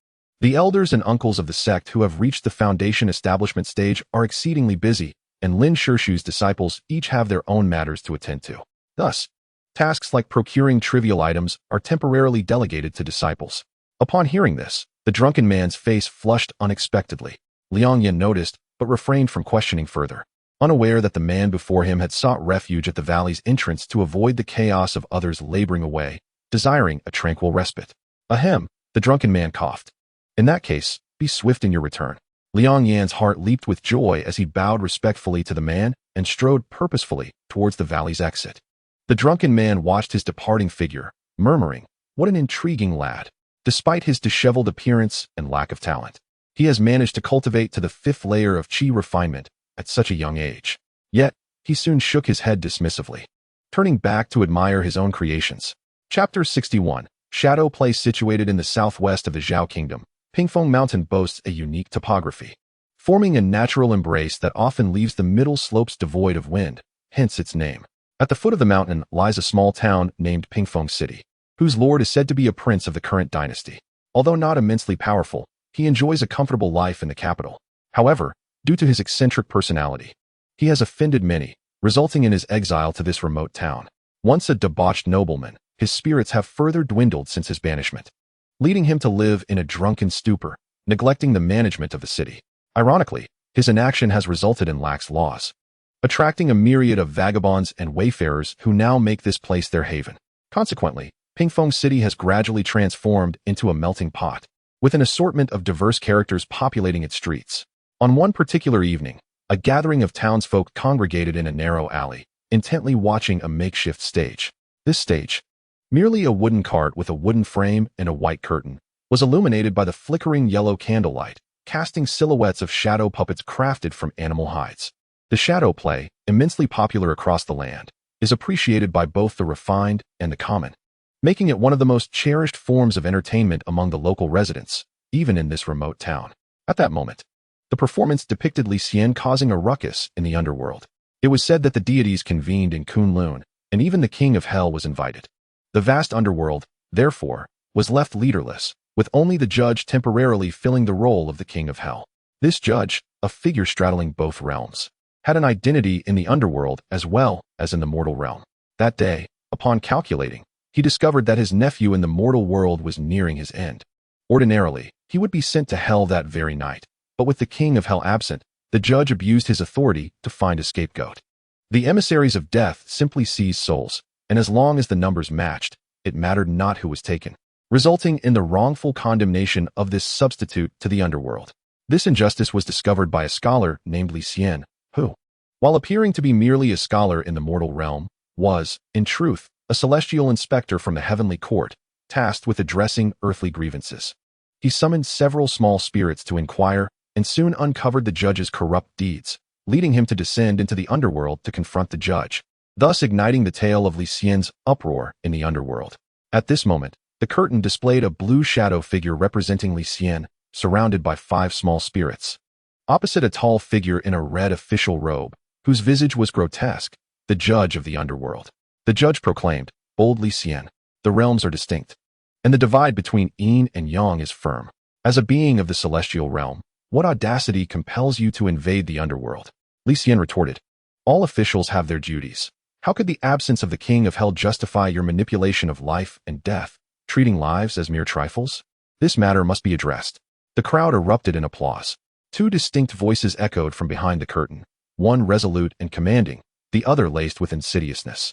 the elders and uncles of the sect who have reached the foundation establishment stage are exceedingly busy, and Lin Shirshu's disciples each have their own matters to attend to. Thus, tasks like procuring trivial items are temporarily delegated to disciples. Upon hearing this, the drunken man's face flushed unexpectedly. Liang Yan noticed, but refrained from questioning further, unaware that the man before him had sought refuge at the valley's entrance to avoid the chaos of others laboring away, desiring a tranquil respite. Ahem, the drunken man coughed. In that case, be swift in your return. Liang Yan's heart leaped with joy as he bowed respectfully to the man and strode purposefully towards the valley's exit. The drunken man watched his departing figure, murmuring, what an intriguing lad. Despite his disheveled appearance and lack of talent, he has managed to cultivate to the 5th layer of qi refinement at such a young age. Yet, he soon shook his head dismissively, turning back to admire his own creations. Chapter 61, Shadow Place situated in the southwest of the Zhao Kingdom. Pingfeng Mountain boasts a unique topography, forming a natural embrace that often leaves the middle slopes devoid of wind, hence its name. At the foot of the mountain lies a small town named Pingfeng City, whose lord is said to be a prince of the current dynasty. Although not immensely powerful, he enjoys a comfortable life in the capital. However, due to his eccentric personality, he has offended many, resulting in his exile to this remote town. Once a debauched nobleman, his spirits have further dwindled since his banishment, leading him to live in a drunken stupor, neglecting the management of the city. Ironically, his inaction has resulted in lax laws, attracting a myriad of vagabonds and wayfarers who now make this place their haven. Consequently, Pingfeng City has gradually transformed into a melting pot, with an assortment of diverse characters populating its streets. On one particular evening, a gathering of townsfolk congregated in a narrow alley, intently watching a makeshift stage. This stage, merely a wooden cart with a wooden frame and a white curtain, was illuminated by the flickering yellow candlelight, casting silhouettes of shadow puppets crafted from animal hides. The shadow play, immensely popular across the land, is appreciated by both the refined and the common, making it one of the most cherished forms of entertainment among the local residents, even in this remote town. At that moment, the performance depicted Li Xian causing a ruckus in the underworld. It was said that the deities convened in Kunlun, and even the king of hell was invited. The vast underworld, therefore, was left leaderless, with only the judge temporarily filling the role of the king of hell. This judge, a figure straddling both realms, had an identity in the underworld as well as in the mortal realm. That day, upon calculating, he discovered that his nephew in the mortal world was nearing his end. Ordinarily, he would be sent to hell that very night, but with the king of hell absent, the judge abused his authority to find a scapegoat. The emissaries of death simply seized souls, and as long as the numbers matched, it mattered not who was taken, resulting in the wrongful condemnation of this substitute to the underworld. This injustice was discovered by a scholar named Li Xian, who, while appearing to be merely a scholar in the mortal realm, was, in truth, a celestial inspector from the heavenly court, tasked with addressing earthly grievances. He summoned several small spirits to inquire and soon uncovered the judge's corrupt deeds, leading him to descend into the underworld to confront the judge, thus igniting the tale of Li Xian's uproar in the underworld. At this moment, the curtain displayed a blue shadow figure representing Li Xian, surrounded by 5 small spirits. Opposite a tall figure in a red official robe, whose visage was grotesque, the judge of the underworld. The judge proclaimed, "Old Li Xian, the realms are distinct, and the divide between yin and yang is firm. As a being of the celestial realm, what audacity compels you to invade the underworld?" Li Xian retorted, "All officials have their duties. How could the absence of the king of hell justify your manipulation of life and death, treating lives as mere trifles? This matter must be addressed." The crowd erupted in applause. 2 distinct voices echoed from behind the curtain, one resolute and commanding, the other laced with insidiousness.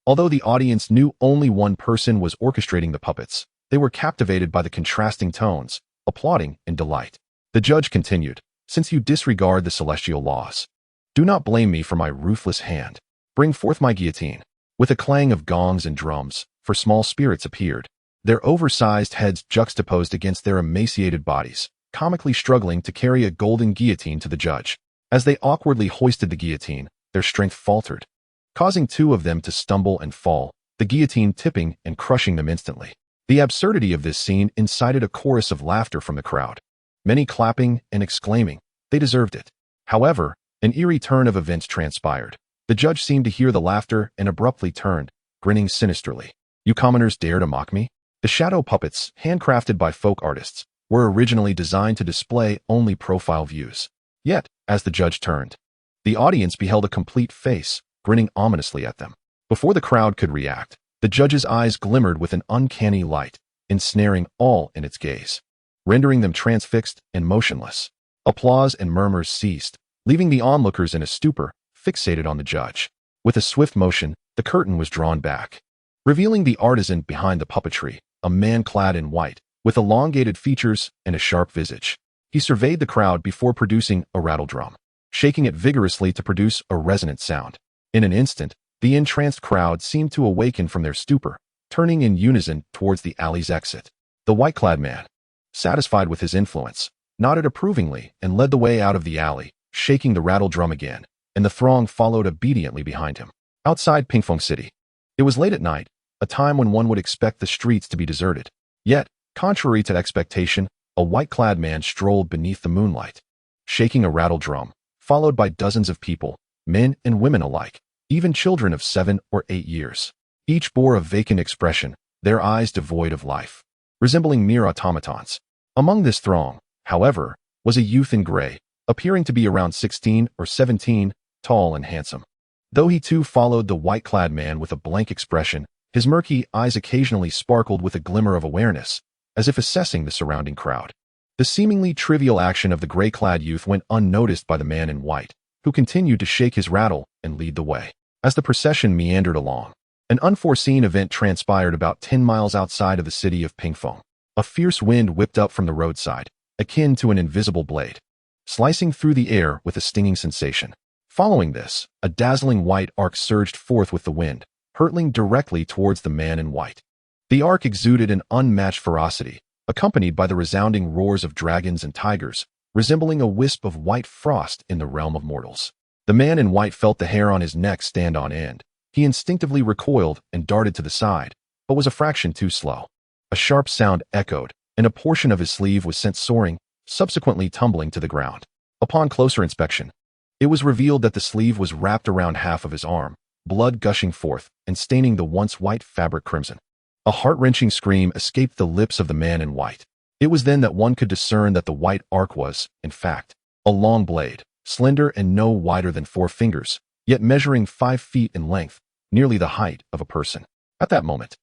Although the audience knew only one person was orchestrating the puppets, they were captivated by the contrasting tones, applauding in delight. The judge continued, "Since you disregard the celestial laws, do not blame me for my ruthless hand. Bring forth my guillotine." With a clang of gongs and drums, 4 small spirits appeared, their oversized heads juxtaposed against their emaciated bodies, comically struggling to carry a golden guillotine to the judge. As they awkwardly hoisted the guillotine, their strength faltered, causing 2 of them to stumble and fall, the guillotine tipping and crushing them instantly. The absurdity of this scene incited a chorus of laughter from the crowd, many clapping and exclaiming, "They deserved it." However, an eerie turn of events transpired. The judge seemed to hear the laughter and abruptly turned, grinning sinisterly. "You commoners dare to mock me?" The shadow puppets, handcrafted by folk artists, were originally designed to display only profile views. Yet, as the judge turned, the audience beheld a complete face, grinning ominously at them. Before the crowd could react, the judge's eyes glimmered with an uncanny light, ensnaring all in its gaze, rendering them transfixed and motionless. Applause and murmurs ceased, leaving the onlookers in a stupor, fixated on the judge. With a swift motion, the curtain was drawn back, revealing the artisan behind the puppetry, a man clad in white, with elongated features and a sharp visage. He surveyed the crowd before producing a rattle drum, shaking it vigorously to produce a resonant sound. In an instant, the entranced crowd seemed to awaken from their stupor, turning in unison towards the alley's exit. The white-clad man, satisfied with his influence, nodded approvingly and led the way out of the alley, shaking the rattle drum again, and the throng followed obediently behind him. Outside Pingfeng City, it was late at night, a time when one would expect the streets to be deserted. Yet, contrary to expectation, a white-clad man strolled beneath the moonlight, shaking a rattle drum, followed by dozens of people, men and women alike, even children of 7 or 8 years. Each bore a vacant expression, their eyes devoid of life, resembling mere automatons. Among this throng, however, was a youth in gray, appearing to be around 16 or 17, tall and handsome. Though he too followed the white-clad man with a blank expression, his murky eyes occasionally sparkled with a glimmer of awareness, as if assessing the surrounding crowd. The seemingly trivial action of the gray-clad youth went unnoticed by the man in white, who continued to shake his rattle and lead the way. As the procession meandered along, An unforeseen event transpired about 10 miles outside of the city of Pingfeng. A fierce wind whipped up from the roadside, akin to an invisible blade, slicing through the air with a stinging sensation. Following this, a dazzling white arc surged forth with the wind, hurtling directly towards the man in white. The arc exuded an unmatched ferocity, accompanied by the resounding roars of dragons and tigers, resembling a wisp of white frost in the realm of mortals. The man in white felt the hair on his neck stand on end. He instinctively recoiled and darted to the side, but was a fraction too slow. A sharp sound echoed, and a portion of his sleeve was sent soaring, subsequently tumbling to the ground. Upon closer inspection, it was revealed that the sleeve was wrapped around half of his arm, blood gushing forth and staining the once white fabric crimson. A heart-wrenching scream escaped the lips of the man in white. It was then that one could discern that the white arc was, in fact, a long blade, slender and no wider than 4 fingers, yet measuring 5 feet in length, nearly the height of a person. At that moment,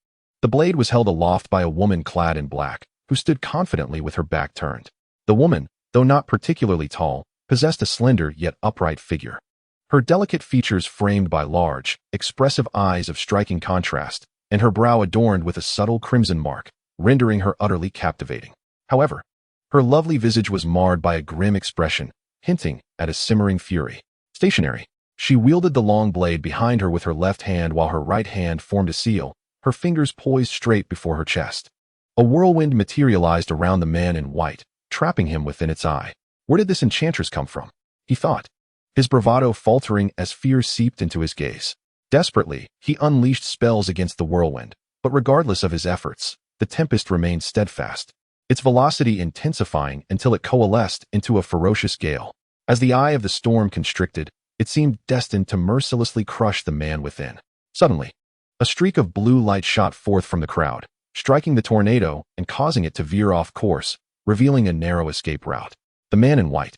the blade was held aloft by a woman clad in black, who stood confidently with her back turned. The woman, though not particularly tall, possessed a slender yet upright figure. Her delicate features framed by large, expressive eyes of striking contrast, and her brow adorned with a subtle crimson mark, rendering her utterly captivating. However, her lovely visage was marred by a grim expression, hinting at a simmering fury. Stationary, she wielded the long blade behind her with her left hand while her right hand formed a seal, her fingers poised straight before her chest. A whirlwind materialized around the man in white, trapping him within its eye. Where did this enchantress come from? He thought, his bravado faltering as fear seeped into his gaze. Desperately, he unleashed spells against the whirlwind, but regardless of his efforts, the tempest remained steadfast, its velocity intensifying until it coalesced into a ferocious gale. As the eye of the storm constricted, it seemed destined to mercilessly crush the man within. Suddenly, a streak of blue light shot forth from the crowd, striking the tornado and causing it to veer off course, revealing a narrow escape route. The man in white,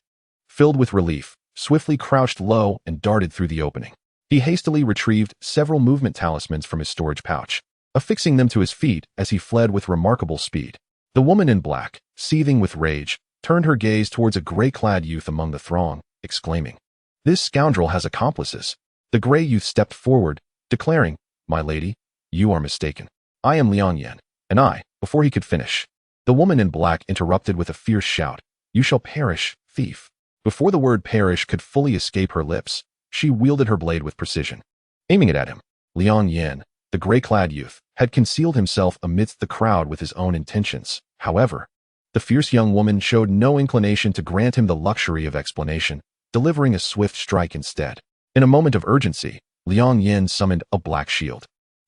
filled with relief, swiftly crouched low and darted through the opening. He hastily retrieved several movement talismans from his storage pouch, affixing them to his feet as he fled with remarkable speed. The woman in black, seething with rage, turned her gaze towards a gray-clad youth among the throng, exclaiming, "This scoundrel has accomplices." The gray youth stepped forward, declaring, "My lady, you are mistaken. I am Liang Yan, and I," before he could finish, the woman in black interrupted with a fierce shout, "You shall perish, thief." Before the word perish could fully escape her lips, she wielded her blade with precision. Aiming it at him, Liang Yan, the gray-clad youth, had concealed himself amidst the crowd with his own intentions. However, the fierce young woman showed no inclination to grant him the luxury of explanation, delivering a swift strike instead. In a moment of urgency, Liang Yan summoned a black shield.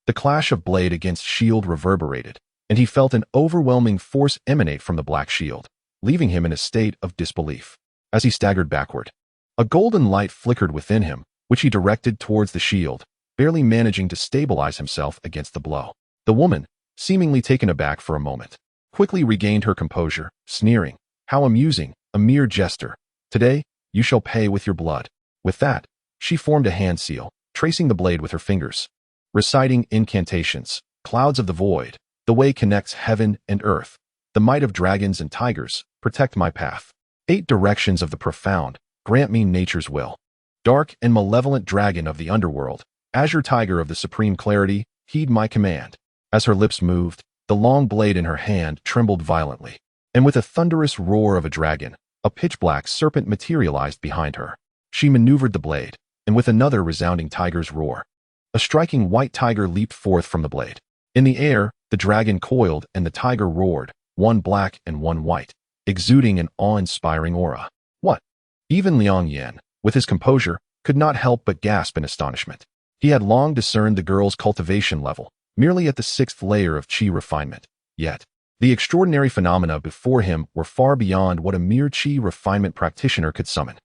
The clash of blade against shield reverberated, and he felt an overwhelming force emanate from the black shield, leaving him in a state of disbelief. As he staggered backward, a golden light flickered within him, which he directed towards the shield, barely managing to stabilize himself against the blow. The woman, seemingly taken aback for a moment, quickly regained her composure, sneering, "How amusing, a mere jester. Today, you shall pay with your blood." With that, she formed a hand seal, tracing the blade with her fingers, reciting incantations, "Clouds of the void, the way connects heaven and earth, the might of dragons and tigers, protect my path. 8 directions of the profound, grant me nature's will. Dark and malevolent dragon of the underworld, azure tiger of the supreme clarity, heed my command." As her lips moved, the long blade in her hand trembled violently, and with a thunderous roar of a dragon, a pitch-black serpent materialized behind her. She maneuvered the blade, and with another resounding tiger's roar, a striking white tiger leaped forth from the blade. In the air, the dragon coiled and the tiger roared, one black and one white, exuding an awe-inspiring aura. What? Even Liang Yan, with his composure, could not help but gasp in astonishment. He had long discerned the girl's cultivation level, merely at the 6th layer of qi refinement. Yet, the extraordinary phenomena before him were far beyond what a mere qi refinement practitioner could summon.